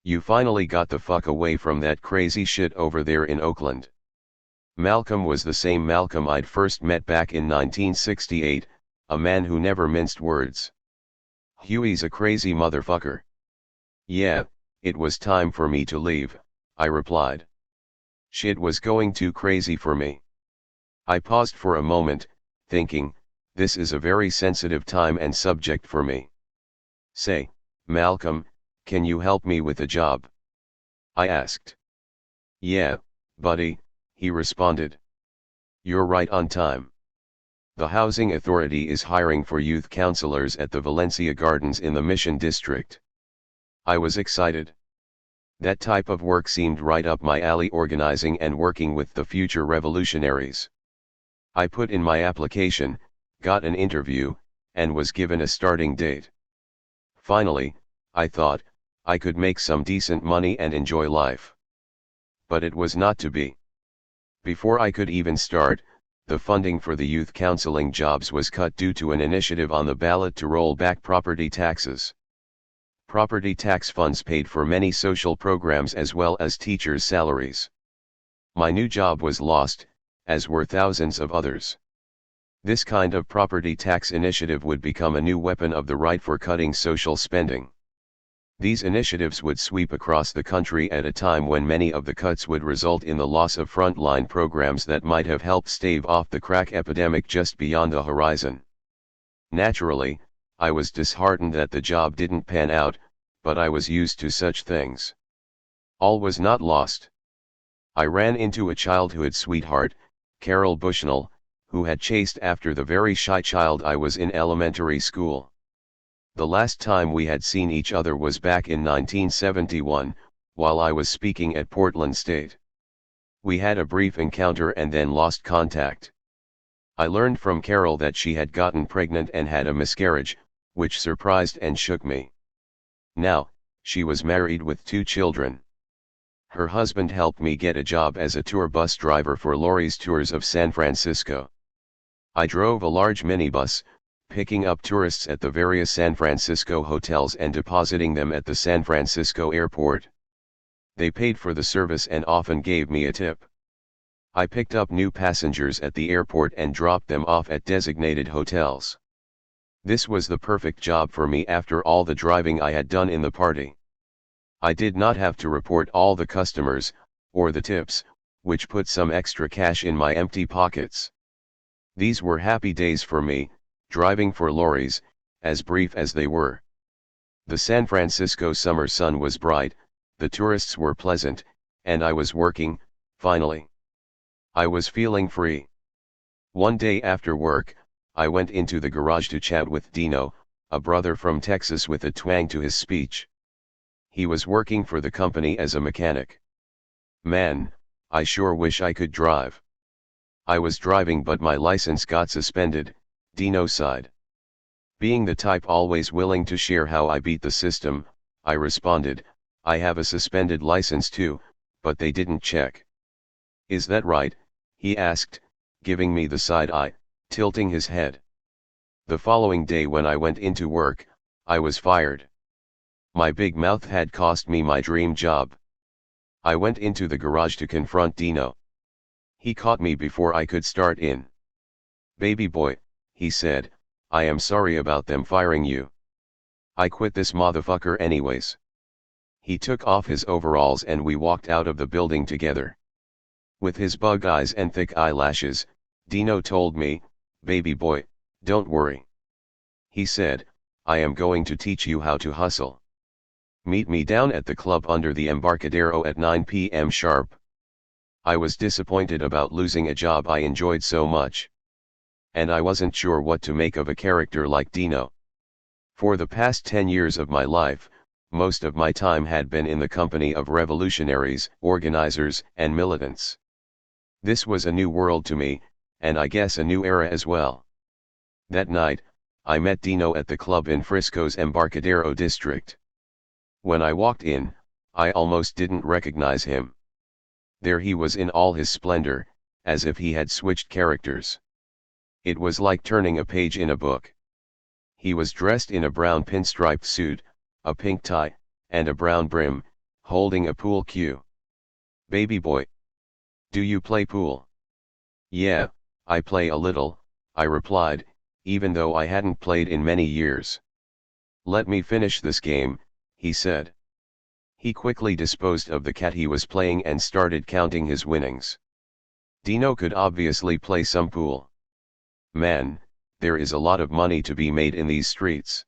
You finally got the fuck away from that crazy shit over there in Oakland." Malcolm was the same Malcolm I'd first met back in 1968, a man who never minced words. "Huey's a crazy motherfucker." "Yeah, it was time for me to leave," I replied. "Shit was going too crazy for me." I paused for a moment, thinking, this is a very sensitive time and subject for me. "Say, Malcolm, can you help me with a job?" I asked. "Yeah, buddy," he responded. "You're right on time. The Housing Authority is hiring for youth counselors at the Valencia Gardens in the Mission District." I was excited. That type of work seemed right up my alley, organizing and working with the future revolutionaries. I put in my application, got an interview, and was given a starting date. Finally, I thought, I could make some decent money and enjoy life. But it was not to be. Before I could even start, the funding for the youth counseling jobs was cut due to an initiative on the ballot to roll back property taxes. Property tax funds paid for many social programs as well as teachers' salaries. My new job was lost, as were thousands of others. This kind of property tax initiative would become a new weapon of the right for cutting social spending. These initiatives would sweep across the country at a time when many of the cuts would result in the loss of frontline programs that might have helped stave off the crack epidemic just beyond the horizon. Naturally, I was disheartened that the job didn't pan out, but I was used to such things. All was not lost. I ran into a childhood sweetheart, Carol Bushnell, who had chased after the very shy child I was in elementary school. The last time we had seen each other was back in 1971, while I was speaking at Portland State. We had a brief encounter and then lost contact. I learned from Carol that she had gotten pregnant and had a miscarriage, which surprised and shook me. Now, she was married with 2 children. Her husband helped me get a job as a tour bus driver for Lori's Tours of San Francisco. I drove a large minibus, picking up tourists at the various San Francisco hotels and depositing them at the San Francisco airport. They paid for the service and often gave me a tip. I picked up new passengers at the airport and dropped them off at designated hotels. This was the perfect job for me after all the driving I had done in the party. I did not have to report all the customers, or the tips, which put some extra cash in my empty pockets. These were happy days for me, driving for lorries, as brief as they were. The San Francisco summer sun was bright, the tourists were pleasant, and I was working, finally. I was feeling free. One day after work, I went into the garage to chat with Dino, a brother from Texas with a twang to his speech. He was working for the company as a mechanic. Man, I sure wish I could drive. I was driving but my license got suspended, Dino sighed. Being the type always willing to share how I beat the system, I responded, I have a suspended license too, but they didn't check. Is that right? He asked, giving me the side eye, tilting his head. The following day when I went into work, I was fired. My big mouth had cost me my dream job. I went into the garage to confront Dino. He caught me before I could start in. Baby boy, he said, I am sorry about them firing you. I quit this motherfucker anyways. He took off his overalls and we walked out of the building together. With his bug eyes and thick eyelashes, Dino told me, baby boy, don't worry. He said, I am going to teach you how to hustle. Meet me down at the club under the Embarcadero at 9 p.m. sharp. I was disappointed about losing a job I enjoyed so much. And I wasn't sure what to make of a character like Dino. For the past 10 years of my life, most of my time had been in the company of revolutionaries, organizers, and militants. This was a new world to me, and I guess a new era as well. That night, I met Dino at the club in Frisco's Embarcadero district. When I walked in, I almost didn't recognize him. There he was in all his splendor, as if he had switched characters. It was like turning a page in a book. He was dressed in a brown pinstriped suit, a pink tie, and a brown brim, holding a pool cue. Baby boy. Do you play pool? Yeah, I play a little, I replied, even though I hadn't played in many years. Let me finish this game, he said. He quickly disposed of the cat he was playing and started counting his winnings. Dino could obviously play some pool. Man, there is a lot of money to be made in these streets.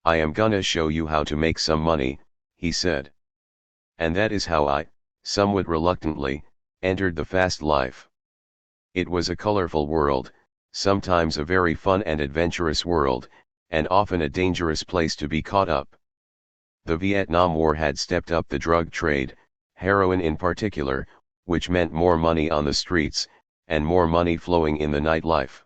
I am gonna show you how to make some money, he said. And that is how I, somewhat reluctantly, entered the fast life. It was a colorful world, sometimes a very fun and adventurous world, and often a dangerous place to be caught up. The Vietnam War had stepped up the drug trade, heroin in particular, which meant more money on the streets, and more money flowing in the nightlife.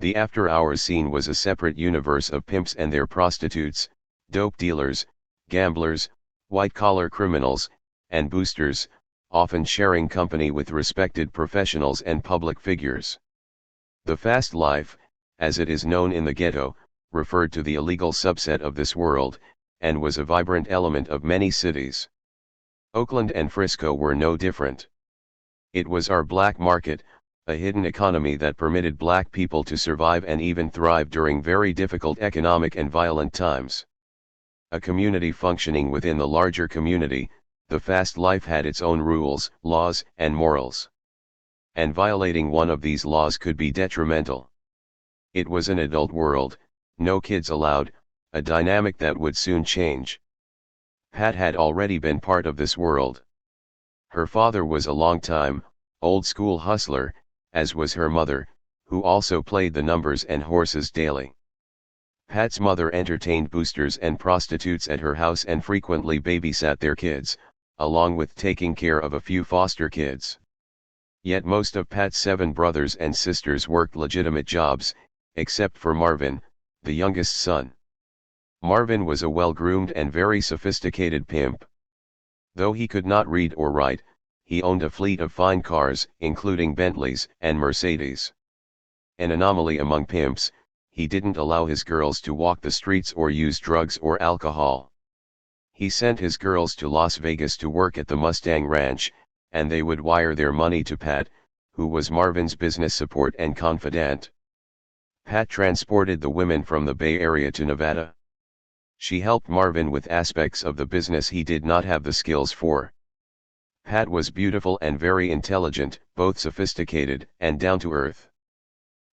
The after-hours scene was a separate universe of pimps and their prostitutes, dope dealers, gamblers, white-collar criminals, and boosters, often sharing company with respected professionals and public figures. The fast life, as it is known in the ghetto, referred to the illegal subset of this world, and was a vibrant element of many cities. Oakland and Frisco were no different. It was our black market, a hidden economy that permitted black people to survive and even thrive during very difficult economic and violent times. A community functioning within the larger community, the fast life had its own rules, laws, and morals. And violating one of these laws could be detrimental. It was an adult world, no kids allowed, a dynamic that would soon change. Pat had already been part of this world. Her father was a long-time, old-school hustler, as was her mother, who also played the numbers and horses daily. Pat's mother entertained boosters and prostitutes at her house and frequently babysat their kids, along with taking care of a few foster kids. Yet most of Pat's 7 brothers and sisters worked legitimate jobs, except for Marvin, the youngest son. Marvin was a well-groomed and very sophisticated pimp. Though he could not read or write, he owned a fleet of fine cars, including Bentleys and Mercedes. An anomaly among pimps, he didn't allow his girls to walk the streets or use drugs or alcohol. He sent his girls to Las Vegas to work at the Mustang Ranch, and they would wire their money to Pat, who was Marvin's business support and confidant. Pat transported the women from the Bay Area to Nevada. She helped Marvin with aspects of the business he did not have the skills for. Pat was beautiful and very intelligent, both sophisticated and down to earth.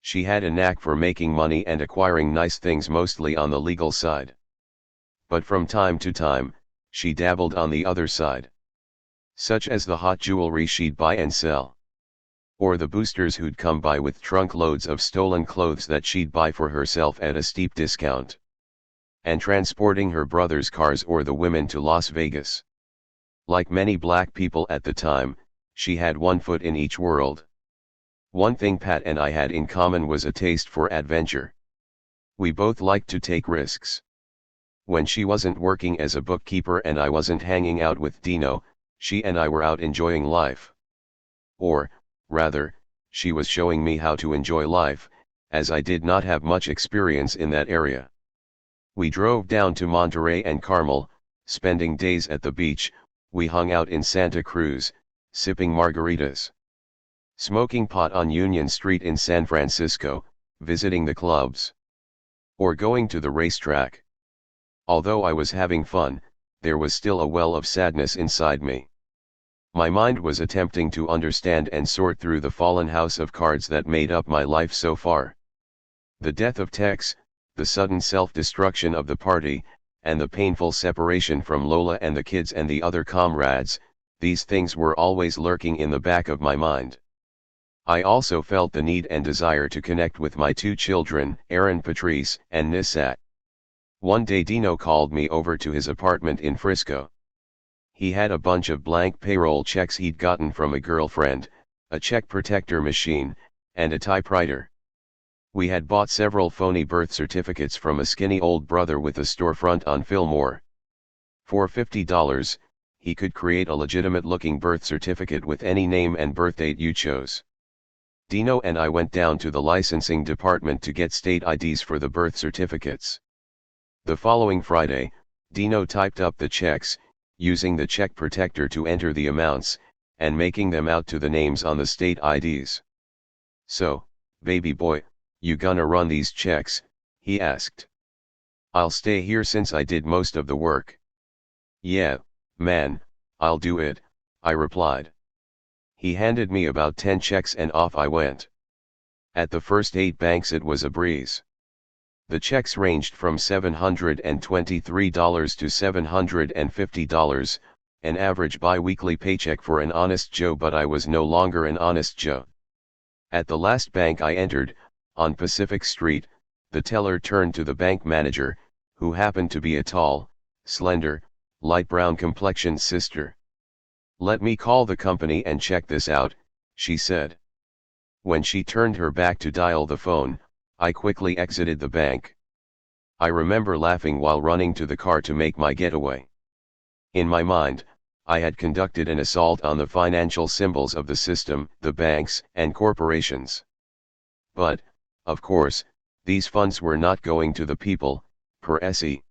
She had a knack for making money and acquiring nice things, mostly on the legal side. But from time to time, she dabbled on the other side. Such as the hot jewelry she'd buy and sell. Or the boosters who'd come by with trunk loads of stolen clothes that she'd buy for herself at a steep discount. And transporting her brother's cars or the women to Las Vegas. Like many black people at the time, she had one foot in each world. One thing Pat and I had in common was a taste for adventure. We both liked to take risks. When she wasn't working as a bookkeeper and I wasn't hanging out with Dino, she and I were out enjoying life. Or, rather, she was showing me how to enjoy life, as I did not have much experience in that area. We drove down to Monterey and Carmel, spending days at the beach. We hung out in Santa Cruz, sipping margaritas. Smoking pot on Union Street in San Francisco, visiting the clubs. Or going to the racetrack. Although I was having fun, there was still a well of sadness inside me. My mind was attempting to understand and sort through the fallen house of cards that made up my life so far. The death of Tex, the sudden self-destruction of the party, and the painful separation from Lola and the kids and the other comrades, these things were always lurking in the back of my mind. I also felt the need and desire to connect with my two children, Aaron Patrice and Nisat. One day Dino called me over to his apartment in Frisco. He had a bunch of blank payroll checks he'd gotten from a girlfriend, a check protector machine, and a typewriter. We had bought several phony birth certificates from a skinny old brother with a storefront on Fillmore. For $50, he could create a legitimate-looking birth certificate with any name and birthdate you chose. Dino and I went down to the licensing department to get state IDs for the birth certificates. The following Friday, Dino typed up the checks, using the check protector to enter the amounts, and making them out to the names on the state IDs. "So, baby boy, you gonna run these checks?" he asked. "I'll stay here since I did most of the work." "Yeah, man, I'll do it," I replied. He handed me about 10 checks and off I went. At the first 8 banks it was a breeze. The checks ranged from $723 to $750, an average bi-weekly paycheck for an honest Joe, but I was no longer an honest Joe. At the last bank I entered, on Pacific Street, the teller turned to the bank manager, who happened to be a tall, slender, light brown complexioned sister. "Let me call the company and check this out," she said. When she turned her back to dial the phone, I quickly exited the bank. I remember laughing while running to the car to make my getaway. In my mind, I had conducted an assault on the financial symbols of the system, the banks and corporations. But, of course, these funds were not going to the people, per se.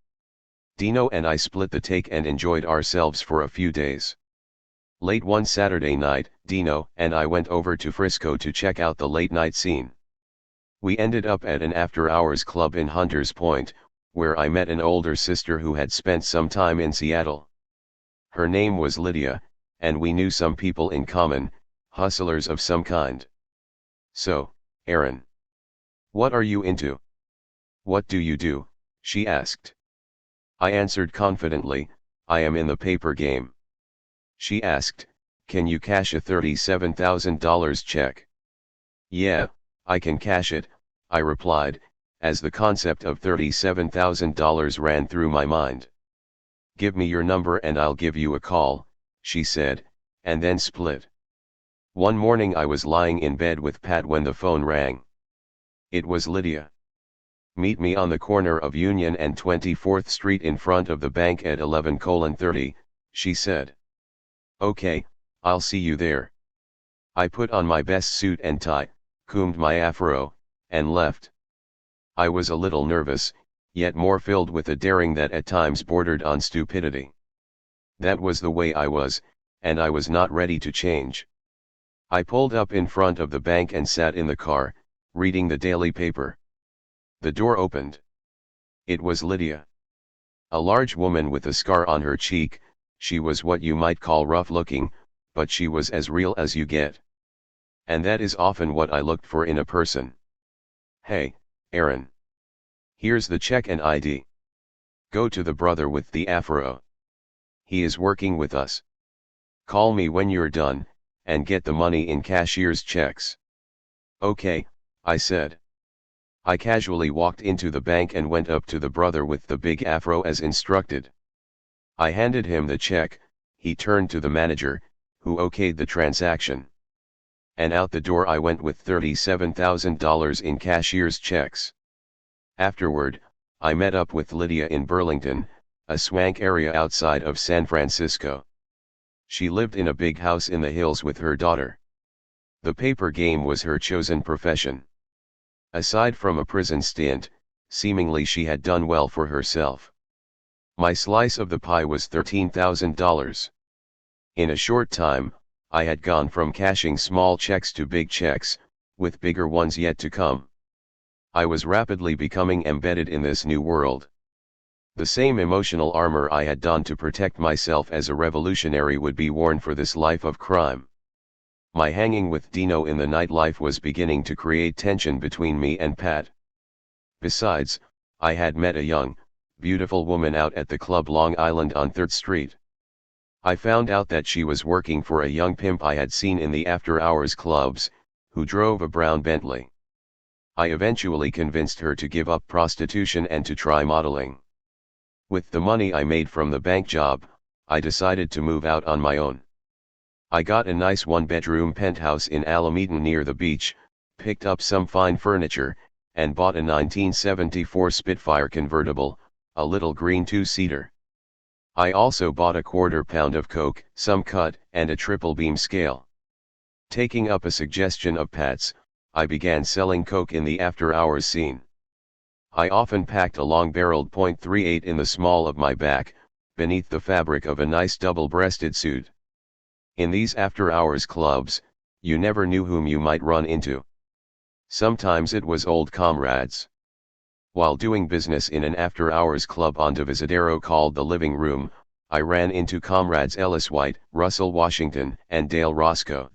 Dino and I split the take and enjoyed ourselves for a few days. Late one Saturday night, Dino and I went over to Frisco to check out the late-night scene. We ended up at an after-hours club in Hunters Point, where I met an older sister who had spent some time in Seattle. Her name was Lydia, and we knew some people in common, hustlers of some kind. "So, Aaron, what are you into? What do you do?" she asked. I answered confidently, "I am in the paper game." She asked, "Can you cash a $37,000 check?" "Yeah, I can cash it," I replied, as the concept of $37,000 ran through my mind. "Give me your number and I'll give you a call," she said, and then split. One morning I was lying in bed with Pat when the phone rang. It was Lydia. "Meet me on the corner of Union and 24th Street in front of the bank at 11:30, she said. "Okay, I'll see you there." I put on my best suit and tie, combed my afro, and left. I was a little nervous, yet more filled with a daring that at times bordered on stupidity. That was the way I was, and I was not ready to change. I pulled up in front of the bank and sat in the car, reading the daily paper. The door opened. It was Lydia. A large woman with a scar on her cheek. She was what you might call rough-looking, but she was as real as you get. And that is often what I looked for in a person. "Hey, Aaron. Here's the check and ID. Go to the brother with the afro. He is working with us. Call me when you're done, and get the money in cashier's checks." "Okay," I said. I casually walked into the bank and went up to the brother with the big afro as instructed. I handed him the check. He turned to the manager, who okayed the transaction. And out the door I went with $37,000 in cashier's checks. Afterward, I met up with Lydia in Burlington, a swank area outside of San Francisco. She lived in a big house in the hills with her daughter. The paper game was her chosen profession. Aside from a prison stint, seemingly she had done well for herself. My slice of the pie was $13,000. In a short time, I had gone from cashing small checks to big checks, with bigger ones yet to come. I was rapidly becoming embedded in this new world. The same emotional armor I had donned to protect myself as a revolutionary would be worn for this life of crime. My hanging with Dino in the nightlife was beginning to create tension between me and Pat. Besides, I had met a young, beautiful woman out at the club Long Island on 3rd Street. I found out that she was working for a young pimp I had seen in the after-hours clubs, who drove a brown Bentley. I eventually convinced her to give up prostitution and to try modeling. With the money I made from the bank job, I decided to move out on my own. I got a nice one-bedroom penthouse in Alameda near the beach, picked up some fine furniture, and bought a 1974 Spitfire convertible, a little green two-seater. I also bought a quarter-pound of coke, some cut, and a triple-beam scale. Taking up a suggestion of Pat's, I began selling coke in the after-hours scene. I often packed a long-barreled .38 in the small of my back, beneath the fabric of a nice double-breasted suit. In these after-hours clubs, you never knew whom you might run into. Sometimes it was old comrades. While doing business in an after-hours club on Divisadero called the Living Room, I ran into comrades Ellis White, Russell Washington, and Dale Roscoe.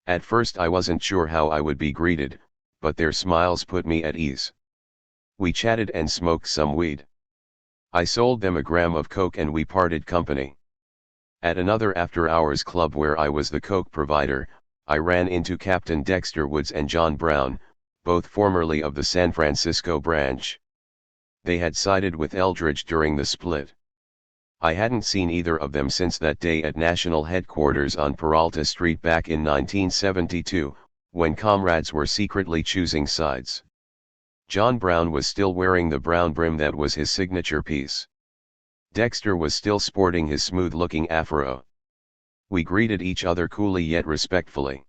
At first I wasn't sure how I would be greeted, but their smiles put me at ease. We chatted and smoked some weed. I sold them a gram of coke and we parted company. At another after-hours club where I was the coke provider, I ran into Captain Dexter Woods and John Brown, both formerly of the San Francisco branch. They had sided with Eldridge during the split. I hadn't seen either of them since that day at National Headquarters on Peralta Street back in 1972, when comrades were secretly choosing sides. John Brown was still wearing the brown brim that was his signature piece. Dexter was still sporting his smooth-looking afro. We greeted each other coolly yet respectfully.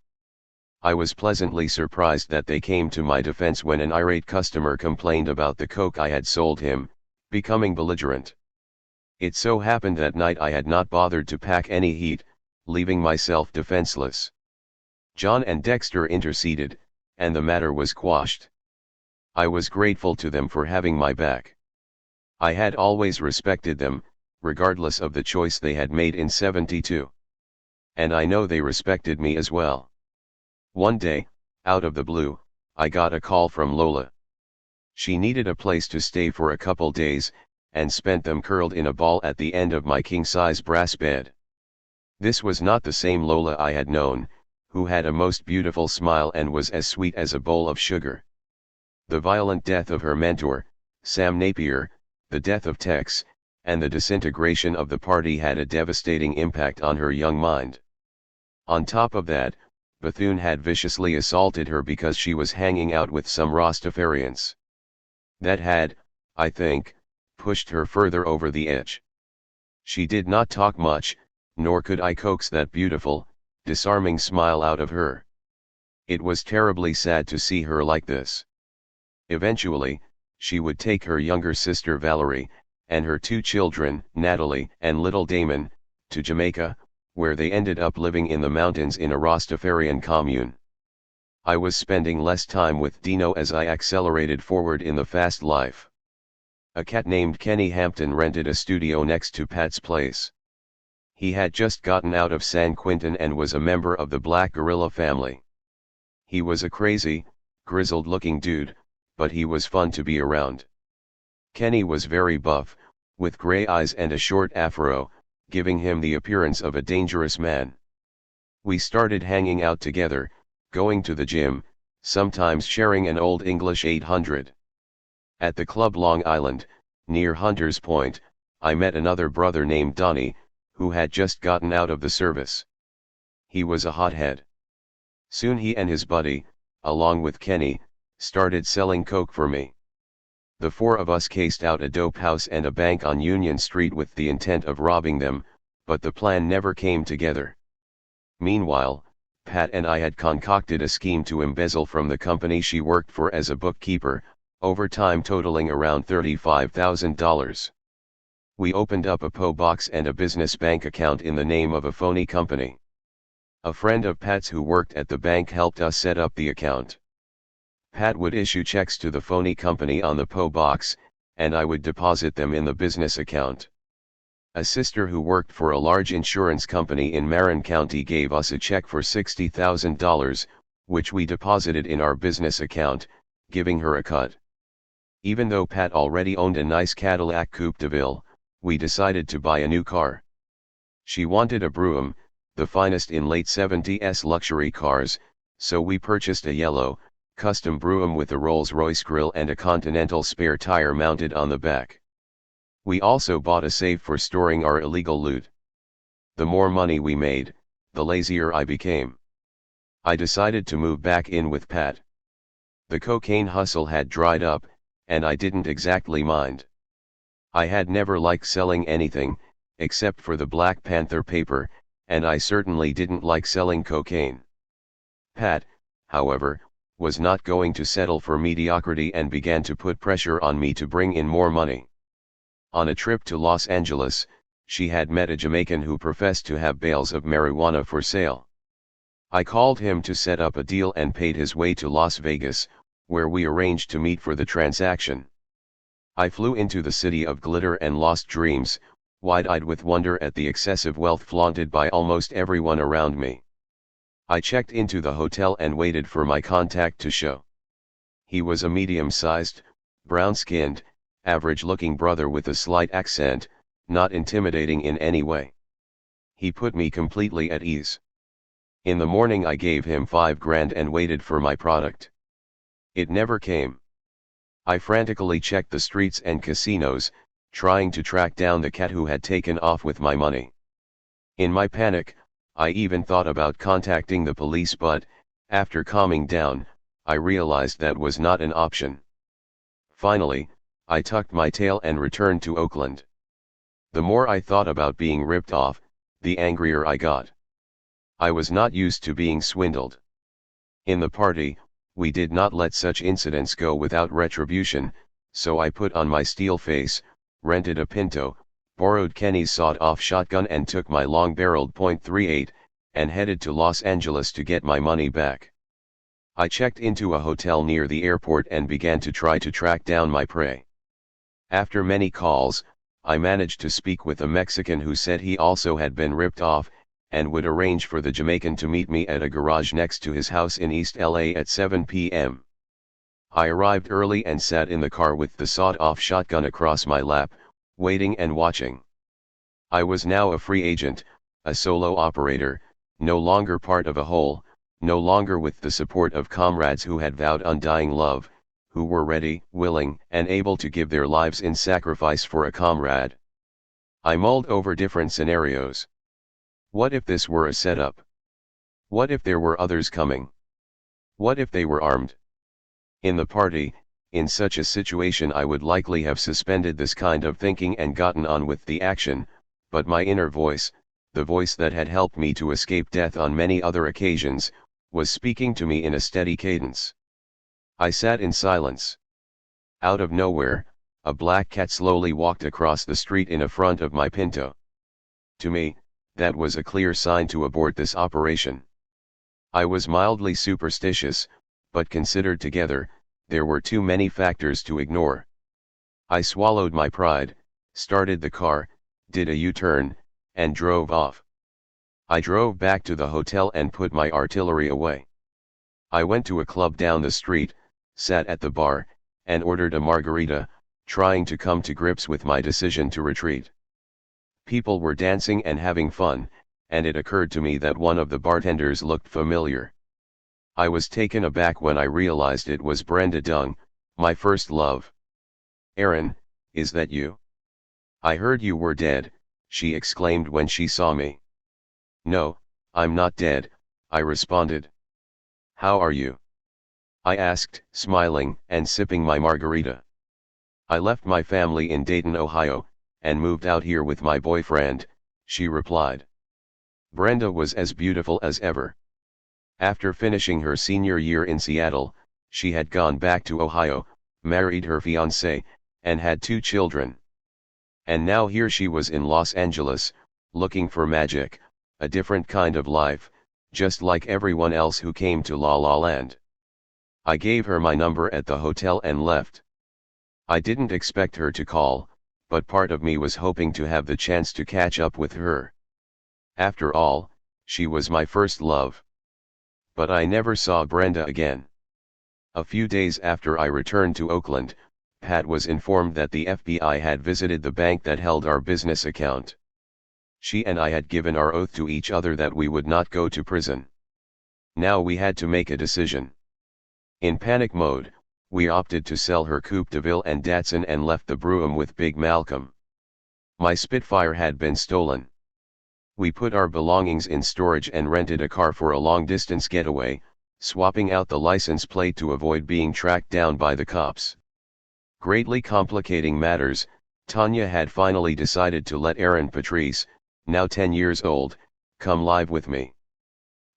I was pleasantly surprised that they came to my defense when an irate customer complained about the coke I had sold him, becoming belligerent. It so happened that night I had not bothered to pack any heat, leaving myself defenseless. John and Dexter interceded, and the matter was quashed. I was grateful to them for having my back. I had always respected them, regardless of the choice they had made in '72. And I know they respected me as well. One day, out of the blue, I got a call from Lola. She needed a place to stay for a couple days, and spent them curled in a ball at the end of my king-size brass bed. This was not the same Lola I had known, who had a most beautiful smile and was as sweet as a bowl of sugar. The violent death of her mentor, Sam Napier, the death of Tex, and the disintegration of the party had a devastating impact on her young mind. On top of that, Bethune had viciously assaulted her because she was hanging out with some Rastafarians. That had, I think, pushed her further over the edge. She did not talk much, nor could I coax that beautiful, disarming smile out of her. It was terribly sad to see her like this. Eventually, she would take her younger sister Valerie, and her two children, Natalie and little Damon, to Jamaica, where they ended up living in the mountains in a Rastafarian commune. I was spending less time with Dino as I accelerated forward in the fast life. A cat named Kenny Hampton rented a studio next to Pat's place. He had just gotten out of San Quentin and was a member of the Black Gorilla family. He was a crazy, grizzled-looking dude, but he was fun to be around. Kenny was very buff, with gray eyes and a short afro, giving him the appearance of a dangerous man. We started hanging out together, going to the gym, sometimes sharing an old English 800. At the club Long Island, near Hunters Point, I met another brother named Donnie, who had just gotten out of the service. He was a hothead. Soon he and his buddy, along with Kenny, started selling coke for me. The four of us cased out a dope house and a bank on Union Street with the intent of robbing them, but the plan never came together. Meanwhile, Pat and I had concocted a scheme to embezzle from the company she worked for as a bookkeeper, over time totaling around $35,000. We opened up a PO box and a business bank account in the name of a phony company. A friend of Pat's who worked at the bank helped us set up the account. Pat would issue checks to the phony company on the PO box, and I would deposit them in the business account. A sister who worked for a large insurance company in Marin County gave us a check for $60,000, which we deposited in our business account, giving her a cut. Even though Pat already owned a nice Cadillac Coupe de Ville, we decided to buy a new car. She wanted a Brougham, the finest in late 70s luxury cars, so we purchased a yellow, custom Brougham with a Rolls-Royce grille and a Continental spare tire mounted on the back. We also bought a safe for storing our illegal loot. The more money we made, the lazier I became. I decided to move back in with Pat. The cocaine hustle had dried up, and I didn't exactly mind. I had never liked selling anything, except for the Black Panther paper, and I certainly didn't like selling cocaine. Pat, however, was not going to settle for mediocrity and began to put pressure on me to bring in more money. On a trip to Los Angeles, she had met a Jamaican who professed to have bales of marijuana for sale. I called him to set up a deal and paid his way to Las Vegas, where we arranged to meet for the transaction. I flew into the city of glitter and lost dreams, wide-eyed with wonder at the excessive wealth flaunted by almost everyone around me. I checked into the hotel and waited for my contact to show. He was a medium-sized, brown-skinned, average-looking brother with a slight accent, not intimidating in any way. He put me completely at ease. In the morning I gave him $5,000 and waited for my product. It never came. I frantically checked the streets and casinos, trying to track down the cat who had taken off with my money. In my panic, I even thought about contacting the police, but, after calming down, I realized that was not an option. Finally, I tucked my tail and returned to Oakland. The more I thought about being ripped off, the angrier I got. I was not used to being swindled. In the party, we did not let such incidents go without retribution, so I put on my steel face, rented a Pinto, borrowed Kenny's sawed-off shotgun and took my long-barreled .38, and headed to Los Angeles to get my money back. I checked into a hotel near the airport and began to try to track down my prey. After many calls, I managed to speak with a Mexican who said he also had been ripped off, and would arrange for the Jamaican to meet me at a garage next to his house in East LA at 7 p.m. I arrived early and sat in the car with the sawed-off shotgun across my lap, waiting and watching. I was now a free agent, a solo operator, no longer part of a whole, no longer with the support of comrades who had vowed undying love, who were ready, willing, and able to give their lives in sacrifice for a comrade. I mulled over different scenarios. What if this were a setup? What if there were others coming? What if they were armed? In the party, in such a situation I would likely have suspended this kind of thinking and gotten on with the action, but my inner voice, the voice that had helped me to escape death on many other occasions, was speaking to me in a steady cadence. I sat in silence. Out of nowhere, a black cat slowly walked across the street in front of my Pinto. To me, that was a clear sign to abort this operation. I was mildly superstitious, but considered together, there were too many factors to ignore. I swallowed my pride, started the car, did a U-turn, and drove off. I drove back to the hotel and put my artillery away. I went to a club down the street, sat at the bar, and ordered a margarita, trying to come to grips with my decision to retreat. People were dancing and having fun, and it occurred to me that one of the bartenders looked familiar. I was taken aback when I realized it was Brenda Dung, my first love. "Aaron, is that you? I heard you were dead," she exclaimed when she saw me. "No, I'm not dead," I responded. "How are you?" I asked, smiling and sipping my margarita. "I left my family in Dayton, Ohio, and moved out here with my boyfriend," she replied. Brenda was as beautiful as ever. After finishing her senior year in Seattle, she had gone back to Ohio, married her fiancé, and had 2 children. And now here she was in Los Angeles, looking for magic, a different kind of life, just like everyone else who came to La La Land. I gave her my number at the hotel and left. I didn't expect her to call, but part of me was hoping to have the chance to catch up with her. After all, she was my first love. But I never saw Brenda again. A few days after I returned to Oakland, Pat was informed that the FBI had visited the bank that held our business account. She and I had given our oath to each other that we would not go to prison. Now we had to make a decision. In panic mode, we opted to sell her Coupe de Ville and Datsun and left the Brougham with Big Malcolm. My Spitfire had been stolen. We put our belongings in storage and rented a car for a long-distance getaway, swapping out the license plate to avoid being tracked down by the cops. Greatly complicating matters, Tanya had finally decided to let Aaron Patrice, now 10 years old, come live with me.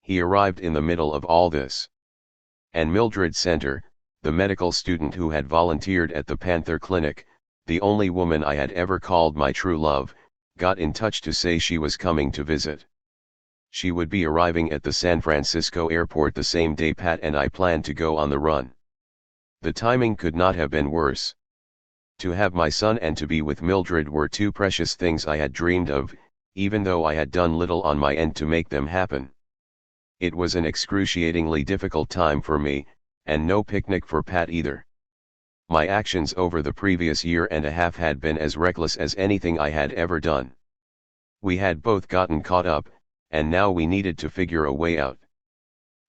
He arrived in the middle of all this. And Mildred Center, the medical student who had volunteered at the Panther clinic, the only woman I had ever called my true love, got in touch to say she was coming to visit. She would be arriving at the San Francisco airport the same day Pat and I planned to go on the run. The timing could not have been worse. To have my son and to be with Mildred were 2 precious things I had dreamed of, even though I had done little on my end to make them happen. It was an excruciatingly difficult time for me, and no picnic for Pat either. My actions over the previous year and a half had been as reckless as anything I had ever done. We had both gotten caught up, and now we needed to figure a way out.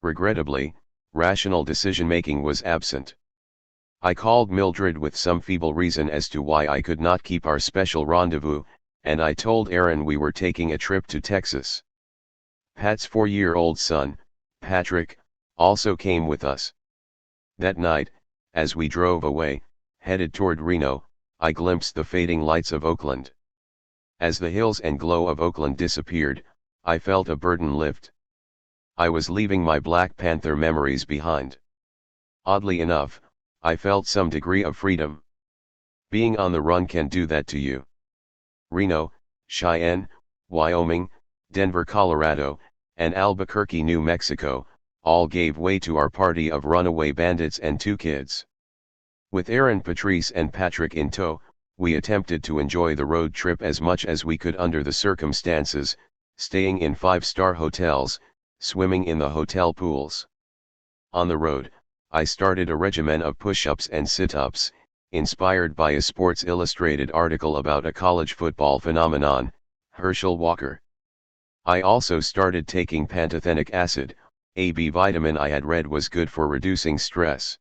Regrettably, rational decision-making was absent. I called Mildred with some feeble reason as to why I could not keep our special rendezvous, and I told Aaron we were taking a trip to Texas. Pat's 4-year-old son, Patrick, also came with us. That night, as we drove away, headed toward Reno, I glimpsed the fading lights of Oakland. As the hills and glow of Oakland disappeared, I felt a burden lift. I was leaving my Black Panther memories behind. Oddly enough, I felt some degree of freedom. Being on the run can do that to you. Reno, Cheyenne, Wyoming, Denver, Colorado, and Albuquerque, New Mexico, all gave way to our party of runaway bandits and 2 kids. With Aaron Patrice and Patrick in tow, we attempted to enjoy the road trip as much as we could under the circumstances, staying in 5-star hotels, swimming in the hotel pools. On the road, I started a regimen of push-ups and sit-ups, inspired by a Sports Illustrated article about a college football phenomenon, Herschel Walker. I also started taking pantothenic acid, a B vitamin I had read was good for reducing stress.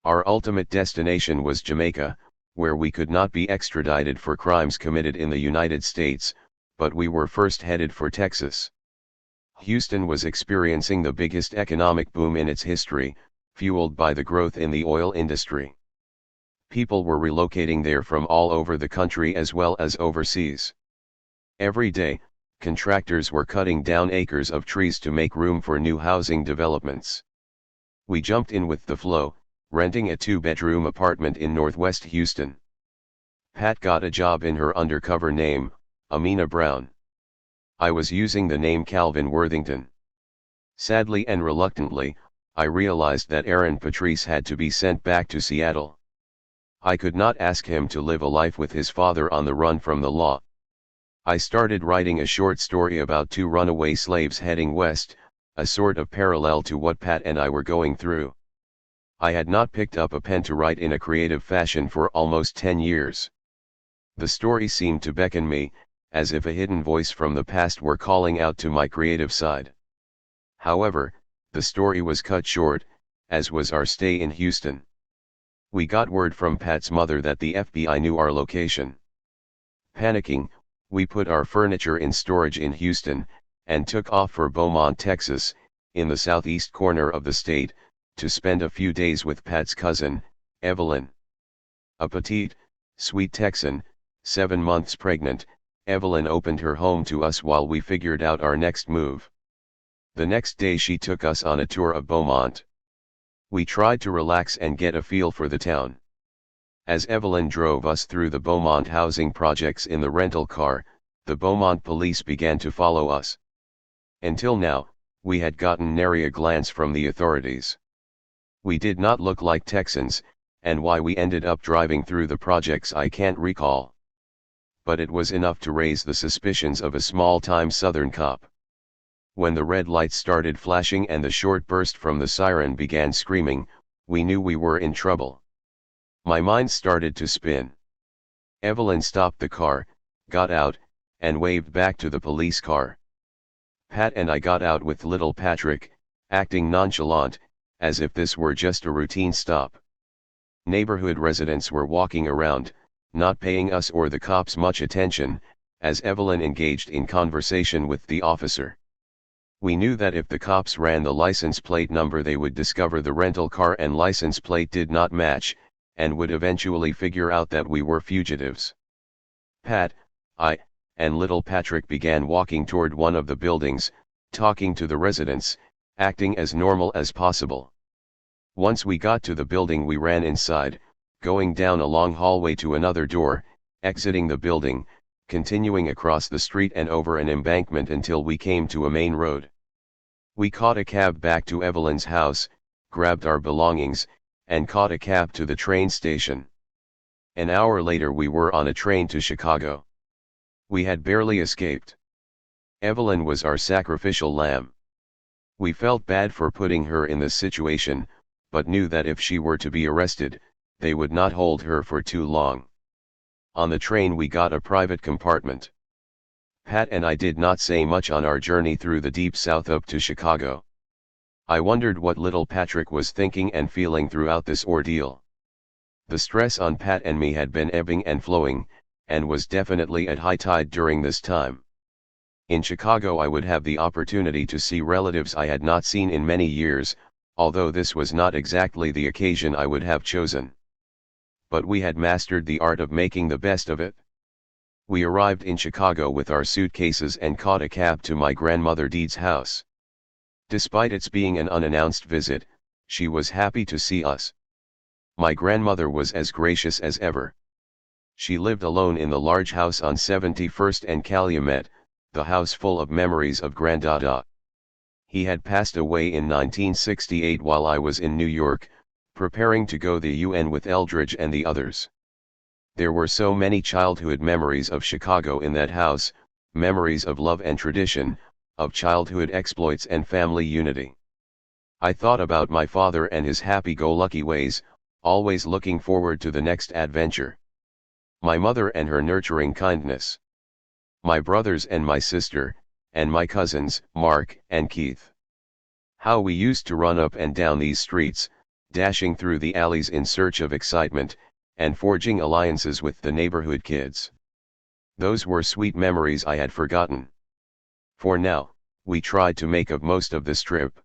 Our ultimate destination was Jamaica, where we could not be extradited for crimes committed in the United States, but we were first headed for Texas. Houston was experiencing the biggest economic boom in its history, fueled by the growth in the oil industry. People were relocating there from all over the country as well as overseas. Every day, contractors were cutting down acres of trees to make room for new housing developments. We jumped in with the flow, renting a 2-bedroom apartment in Northwest Houston. Pat got a job in her undercover name, Amina Brown. I was using the name Calvin Worthington. Sadly and reluctantly, I realized that Aaron Patrice had to be sent back to Seattle. I could not ask him to live a life with his father on the run from the law. I started writing a short story about two runaway slaves heading west, a sort of parallel to what Pat and I were going through. I had not picked up a pen to write in a creative fashion for almost 10 years. The story seemed to beckon me, as if a hidden voice from the past were calling out to my creative side. However, the story was cut short, as was our stay in Houston. We got word from Pat's mother that the FBI knew our location. Panicking, we put our furniture in storage in Houston, and took off for Beaumont, Texas, in the southeast corner of the state, to spend a few days with Pat's cousin, Evelyn. A petite, sweet Texan, 7 months pregnant, Evelyn opened her home to us while we figured out our next move. The next day she took us on a tour of Beaumont. We tried to relax and get a feel for the town. As Evelyn drove us through the Beaumont housing projects in the rental car, the Beaumont police began to follow us. Until now, we had gotten nary a glance from the authorities. We did not look like Texans, and why we ended up driving through the projects I can't recall. But it was enough to raise the suspicions of a small-time Southern cop. When the red lights started flashing and the short burst from the siren began screaming, we knew we were in trouble. My mind started to spin. Evelyn stopped the car, got out, and waved back to the police car. Pat and I got out with little Patrick, acting nonchalant, as if this were just a routine stop. Neighborhood residents were walking around, not paying us or the cops much attention, as Evelyn engaged in conversation with the officer. We knew that if the cops ran the license plate number they would discover the rental car and license plate did not match, and would eventually figure out that we were fugitives. Pat, I, and little Patrick began walking toward one of the buildings, talking to the residents, acting as normal as possible. Once we got to the building we ran inside, going down a long hallway to another door, exiting the building, continuing across the street and over an embankment until we came to a main road. We caught a cab back to Evelyn's house, grabbed our belongings, and caught a cab to the train station. An hour later we were on a train to Chicago. We had barely escaped. Evelyn was our sacrificial lamb. We felt bad for putting her in this situation, but knew that if she were to be arrested, they would not hold her for too long. On the train we got a private compartment. Pat and I did not say much on our journey through the deep south up to Chicago. I wondered what little Patrick was thinking and feeling throughout this ordeal. The stress on Pat and me had been ebbing and flowing, and was definitely at high tide during this time. In Chicago I would have the opportunity to see relatives I had not seen in many years, although this was not exactly the occasion I would have chosen. But we had mastered the art of making the best of it. We arrived in Chicago with our suitcases and caught a cab to my grandmother Deed's house. Despite its being an unannounced visit, she was happy to see us. My grandmother was as gracious as ever. She lived alone in the large house on 71st and Calumet, the house full of memories of Granddada. He had passed away in 1968 while I was in New York, preparing to go the UN with Eldridge and the others. There were so many childhood memories of Chicago in that house, memories of love and tradition, of childhood exploits and family unity. I thought about my father and his happy-go-lucky ways, always looking forward to the next adventure. My mother and her nurturing kindness. My brothers and my sister, and my cousins, Mark and Keith. How we used to run up and down these streets, dashing through the alleys in search of excitement, and forging alliances with the neighborhood kids. Those were sweet memories I had forgotten. For now, we tried to make of most of this trip.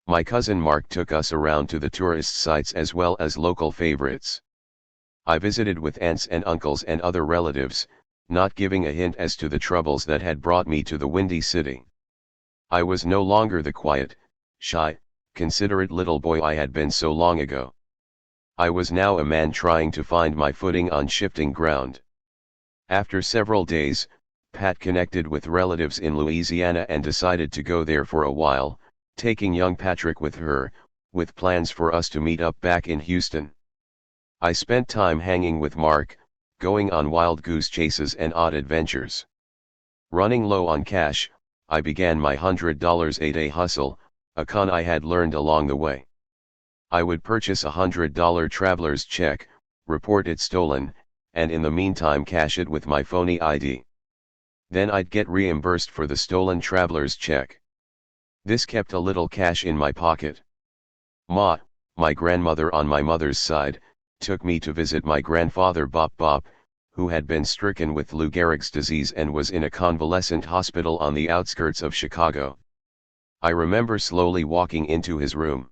My cousin Mark took us around to the tourist sites as well as local favorites. I visited with aunts and uncles and other relatives, not giving a hint as to the troubles that had brought me to the Windy City. I was no longer the quiet, shy, considerate little boy I had been so long ago. I was now a man trying to find my footing on shifting ground. After several days, Pat connected with relatives in Louisiana and decided to go there for a while, taking young Patrick with her, with plans for us to meet up back in Houston. I spent time hanging with Mark, going on wild goose chases and odd adventures. Running low on cash, I began my $100 a day hustle, a con I had learned along the way. I would purchase a $100 traveler's check, report it stolen, and in the meantime cash it with my phony ID. Then I'd get reimbursed for the stolen traveler's check. This kept a little cash in my pocket. Ma, my grandmother on my mother's side, took me to visit my grandfather Bop Bop, who had been stricken with Lou Gehrig's disease and was in a convalescent hospital on the outskirts of Chicago. I remember slowly walking into his room.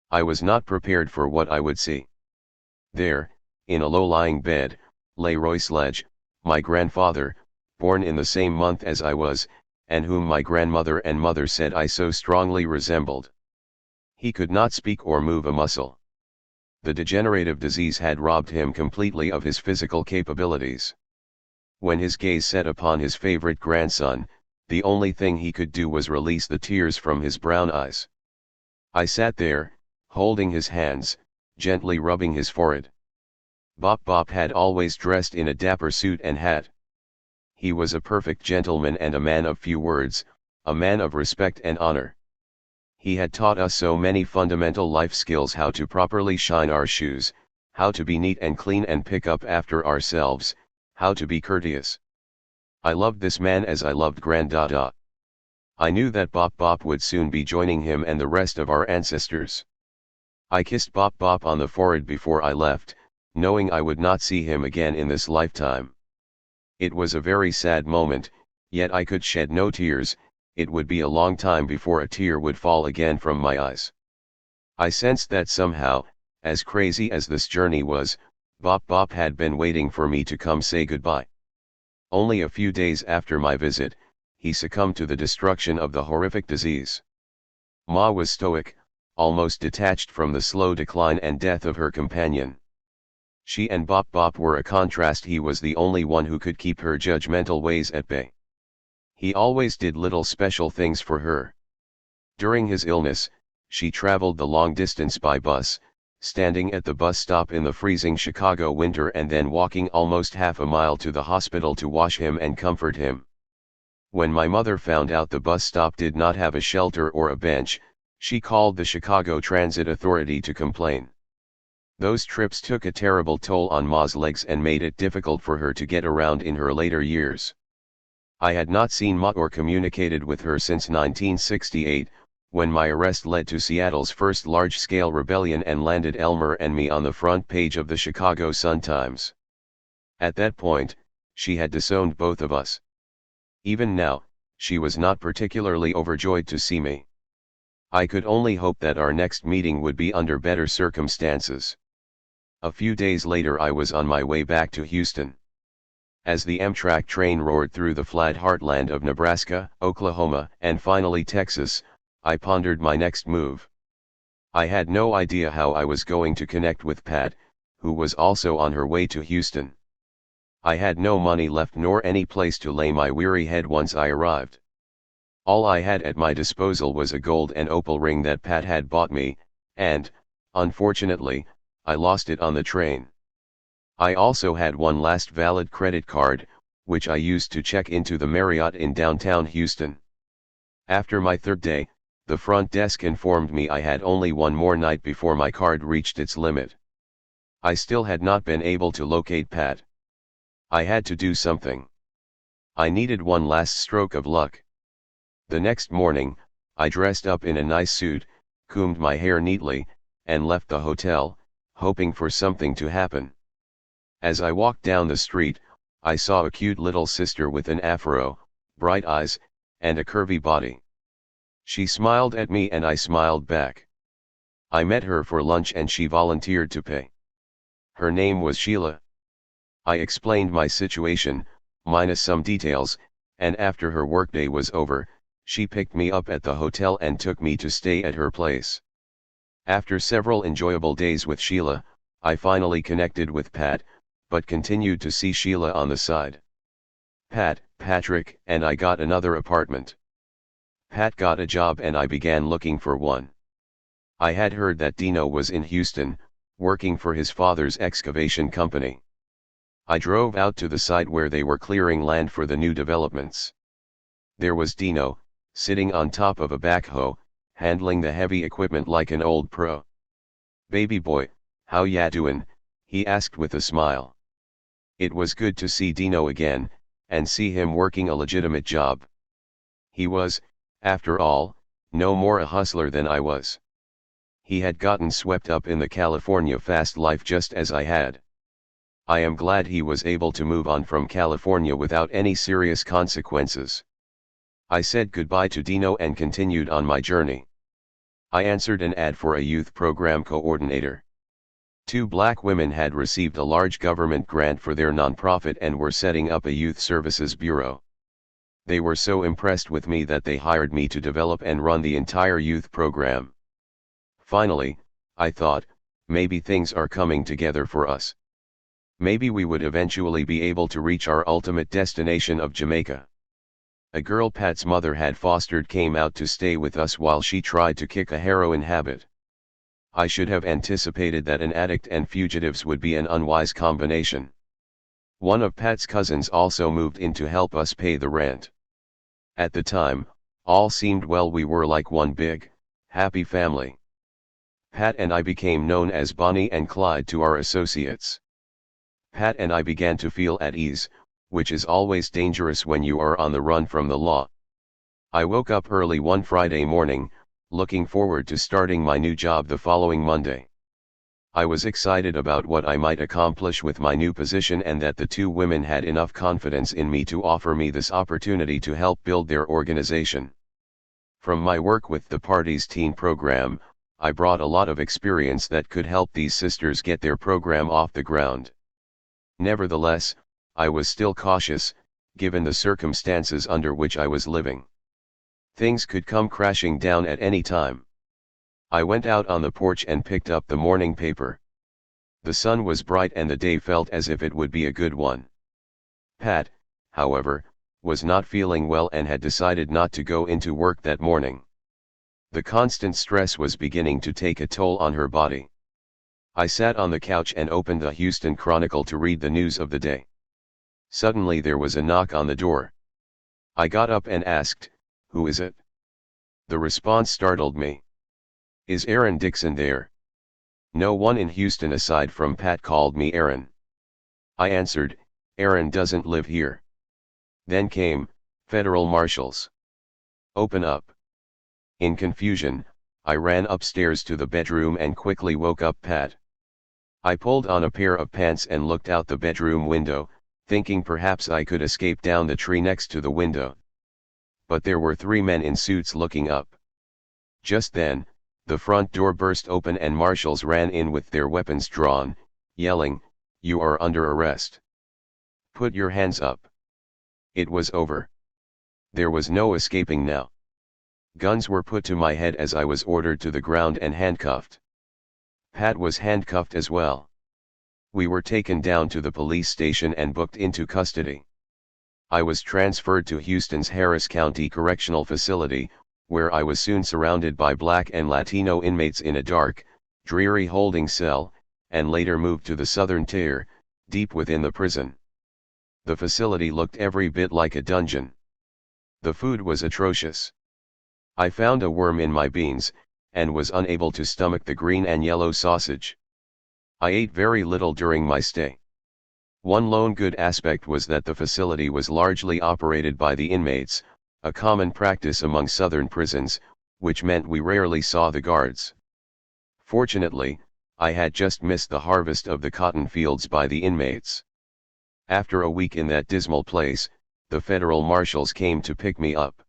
I was not prepared for what I would see. There, in a low-lying bed, lay Roy Sledge, my grandfather, born in the same month as I was, and whom my grandmother and mother said I so strongly resembled. He could not speak or move a muscle. The degenerative disease had robbed him completely of his physical capabilities. When his gaze set upon his favorite grandson, the only thing he could do was release the tears from his brown eyes. I sat there, holding his hands, gently rubbing his forehead. Bop Bop had always dressed in a dapper suit and hat. He was a perfect gentleman and a man of few words, a man of respect and honor. He had taught us so many fundamental life skills: how to properly shine our shoes, how to be neat and clean and pick up after ourselves, how to be courteous. I loved this man as I loved Granddada. I knew that Bop Bop would soon be joining him and the rest of our ancestors. I kissed Bop Bop on the forehead before I left, knowing I would not see him again in this lifetime. It was a very sad moment, yet I could shed no tears. It would be a long time before a tear would fall again from my eyes. I sensed that somehow, as crazy as this journey was, Bop Bop had been waiting for me to come say goodbye. Only a few days after my visit, he succumbed to the destruction of the horrific disease. Ma was stoic, almost detached from the slow decline and death of her companion. She and Bop Bop were a contrast. He was the only one who could keep her judgmental ways at bay. He always did little special things for her. During his illness, she traveled the long distance by bus, standing at the bus stop in the freezing Chicago winter and then walking almost half a mile to the hospital to wash him and comfort him. When my mother found out the bus stop did not have a shelter or a bench, she called the Chicago Transit Authority to complain. Those trips took a terrible toll on Ma's legs and made it difficult for her to get around in her later years. I had not seen Ma or communicated with her since 1968, when my arrest led to Seattle's first large-scale rebellion and landed Elmer and me on the front page of the Chicago Sun-Times. At that point, she had disowned both of us. Even now, she was not particularly overjoyed to see me. I could only hope that our next meeting would be under better circumstances. A few days later I was on my way back to Houston. As the Amtrak train roared through the flat heartland of Nebraska, Oklahoma, and finally Texas, I pondered my next move. I had no idea how I was going to connect with Pat, who was also on her way to Houston. I had no money left nor any place to lay my weary head once I arrived. All I had at my disposal was a gold and opal ring that Pat had bought me, and, unfortunately, I lost it on the train. I also had one last valid credit card, which I used to check into the Marriott in downtown Houston. After my third day, the front desk informed me I had only one more night before my card reached its limit. I still had not been able to locate Pat. I had to do something. I needed one last stroke of luck. The next morning, I dressed up in a nice suit, combed my hair neatly, and left the hotel, hoping for something to happen. As I walked down the street, I saw a cute little sister with an afro, bright eyes, and a curvy body. She smiled at me and I smiled back. I met her for lunch and she volunteered to pay. Her name was Sheila. I explained my situation, minus some details, and after her workday was over, she picked me up at the hotel and took me to stay at her place. After several enjoyable days with Sheila, I finally connected with Pat, but continued to see Sheila on the side. Pat, Patrick and I got another apartment. Pat got a job and I began looking for one. I had heard that Dino was in Houston, working for his father's excavation company. I drove out to the site where they were clearing land for the new developments. There was Dino, sitting on top of a backhoe, handling the heavy equipment like an old pro. "Baby boy, how ya doin'?" he asked with a smile. It was good to see Dino again, and see him working a legitimate job. He was, after all, no more a hustler than I was. He had gotten swept up in the California fast life just as I had. I am glad he was able to move on from California without any serious consequences. I said goodbye to Dino and continued on my journey. I answered an ad for a youth program coordinator. 2 black women had received a large government grant for their nonprofit and were setting up a youth services bureau. They were so impressed with me that they hired me to develop and run the entire youth program. Finally, I thought, maybe things are coming together for us. Maybe we would eventually be able to reach our ultimate destination of Jamaica. A girl Pat's mother had fostered came out to stay with us while she tried to kick a heroin habit. I should have anticipated that an addict and fugitives would be an unwise combination. One of Pat's cousins also moved in to help us pay the rent. At the time, all seemed well. We were like one big, happy family. Pat and I became known as Bonnie and Clyde to our associates. Pat and I began to feel at ease, which is always dangerous when you are on the run from the law. I woke up early one Friday morning, looking forward to starting my new job the following Monday. I was excited about what I might accomplish with my new position and that the 2 women had enough confidence in me to offer me this opportunity to help build their organization. From my work with the party's teen program, I brought a lot of experience that could help these sisters get their program off the ground. Nevertheless, I was still cautious, given the circumstances under which I was living. Things could come crashing down at any time. I went out on the porch and picked up the morning paper. The sun was bright and the day felt as if it would be a good one. Pat, however, was not feeling well and had decided not to go into work that morning. The constant stress was beginning to take a toll on her body. I sat on the couch and opened the Houston Chronicle to read the news of the day. Suddenly there was a knock on the door. I got up and asked, "Who is it?" The response startled me. "Is Aaron Dixon there?" No one in Houston aside from Pat called me Aaron. I answered, "Aaron doesn't live here." Then came, "Federal marshals. Open up." In confusion, I ran upstairs to the bedroom and quickly woke up Pat. I pulled on a pair of pants and looked out the bedroom window, thinking perhaps I could escape down the tree next to the window. But there were 3 men in suits looking up. Just then, the front door burst open and marshals ran in with their weapons drawn, yelling, "You are under arrest. Put your hands up." It was over. There was no escaping now. Guns were put to my head as I was ordered to the ground and handcuffed. Pat was handcuffed as well. We were taken down to the police station and booked into custody. I was transferred to Houston's Harris County Correctional Facility, where I was soon surrounded by Black and Latino inmates in a dark, dreary holding cell, and later moved to the southern tier, deep within the prison. The facility looked every bit like a dungeon. The food was atrocious. I found a worm in my beans, and was unable to stomach the green and yellow sausage. I ate very little during my stay. One lone good aspect was that the facility was largely operated by the inmates, a common practice among southern prisons, which meant we rarely saw the guards. Fortunately, I had just missed the harvest of the cotton fields by the inmates. After a week in that dismal place, the federal marshals came to pick me up.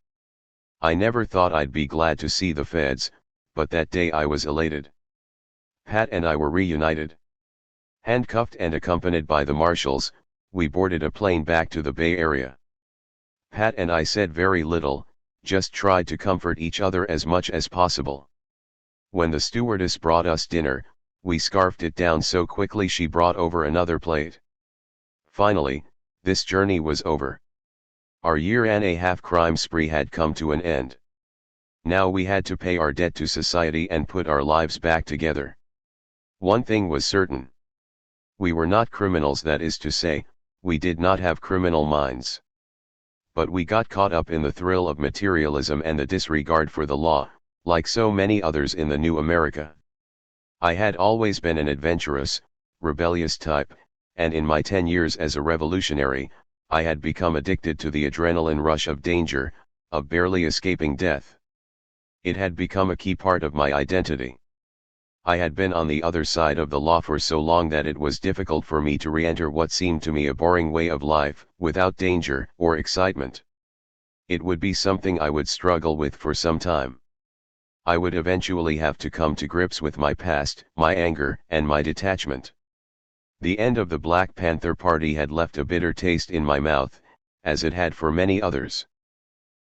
I never thought I'd be glad to see the feds, but that day I was elated. Pat and I were reunited. Handcuffed and accompanied by the marshals, we boarded a plane back to the Bay Area. Pat and I said very little, just tried to comfort each other as much as possible. When the stewardess brought us dinner, we scarfed it down so quickly she brought over another plate. Finally, this journey was over. Our year-and-a-half crime spree had come to an end. Now we had to pay our debt to society and put our lives back together. One thing was certain. We were not criminals, that is to say, we did not have criminal minds. But we got caught up in the thrill of materialism and the disregard for the law, like so many others in the new America. I had always been an adventurous, rebellious type, and in my 10 years as a revolutionary, I had become addicted to the adrenaline rush of danger, of barely escaping death. It had become a key part of my identity. I had been on the other side of the law for so long that it was difficult for me to re-enter what seemed to me a boring way of life, without danger or excitement. It would be something I would struggle with for some time. I would eventually have to come to grips with my past, my anger, and my detachment. The end of the Black Panther Party had left a bitter taste in my mouth, as it had for many others.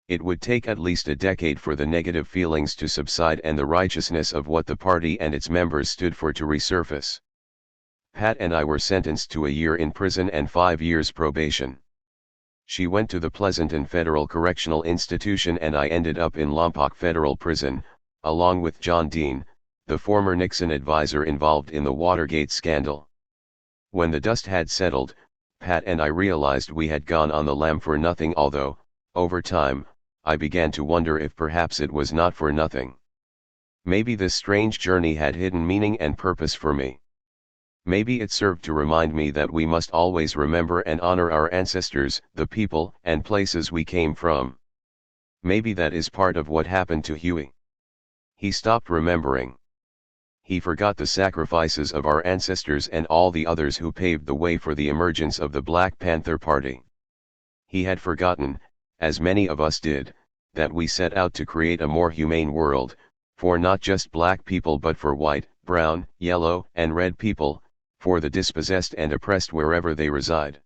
It would take at least a decade for the negative feelings to subside and the righteousness of what the party and its members stood for to resurface. Pat and I were sentenced to a year in prison and 5 years probation. She went to the Pleasanton Federal Correctional Institution and I ended up in Lompoc Federal Prison, along with John Dean, the former Nixon advisor involved in the Watergate scandal. When the dust had settled, Pat and I realized we had gone on the lam for nothing, although, over time, I began to wonder if perhaps it was not for nothing. Maybe this strange journey had hidden meaning and purpose for me. Maybe it served to remind me that we must always remember and honor our ancestors, the people and places we came from. Maybe that is part of what happened to Huey. He stopped remembering. He forgot the sacrifices of our ancestors and all the others who paved the way for the emergence of the Black Panther Party. He had forgotten, as many of us did, that we set out to create a more humane world, for not just black people but for white, brown, yellow, and red people, for the dispossessed and oppressed wherever they reside.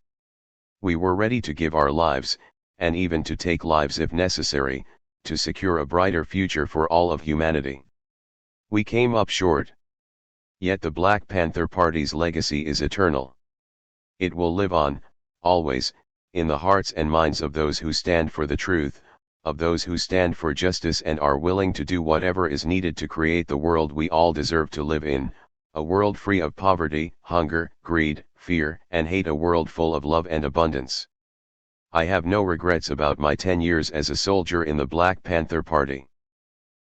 We were ready to give our lives, and even to take lives if necessary, to secure a brighter future for all of humanity. We came up short. Yet the Black Panther Party's legacy is eternal. It will live on, always, in the hearts and minds of those who stand for the truth, of those who stand for justice and are willing to do whatever is needed to create the world we all deserve to live in, a world free of poverty, hunger, greed, fear, and hate, a world full of love and abundance. I have no regrets about my 10 years as a soldier in the Black Panther Party.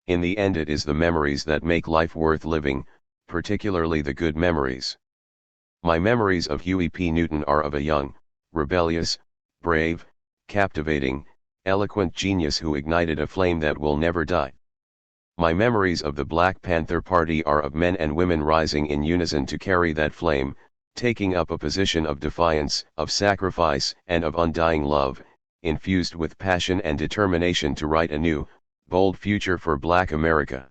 In the end, it is the memories that make life worth living, particularly the good memories. My memories of Huey P. Newton are of a young, rebellious, brave, captivating, eloquent genius who ignited a flame that will never die. My memories of the Black Panther Party are of men and women rising in unison to carry that flame, taking up a position of defiance, of sacrifice, and of undying love, infused with passion and determination to write a new, bold future for Black America.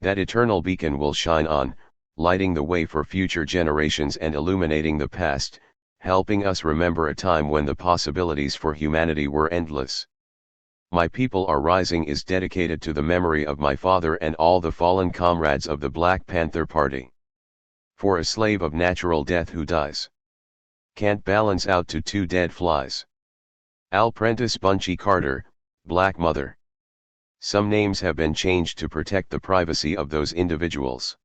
That eternal beacon will shine on, lighting the way for future generations and illuminating the past, helping us remember a time when the possibilities for humanity were endless. My People Are Rising is dedicated to the memory of my father and all the fallen comrades of the Black Panther Party. For a slave of natural death who dies can't balance out to 2 dead flies. Al Prentice Bunchy Carter, Black Mother. Some names have been changed to protect the privacy of those individuals.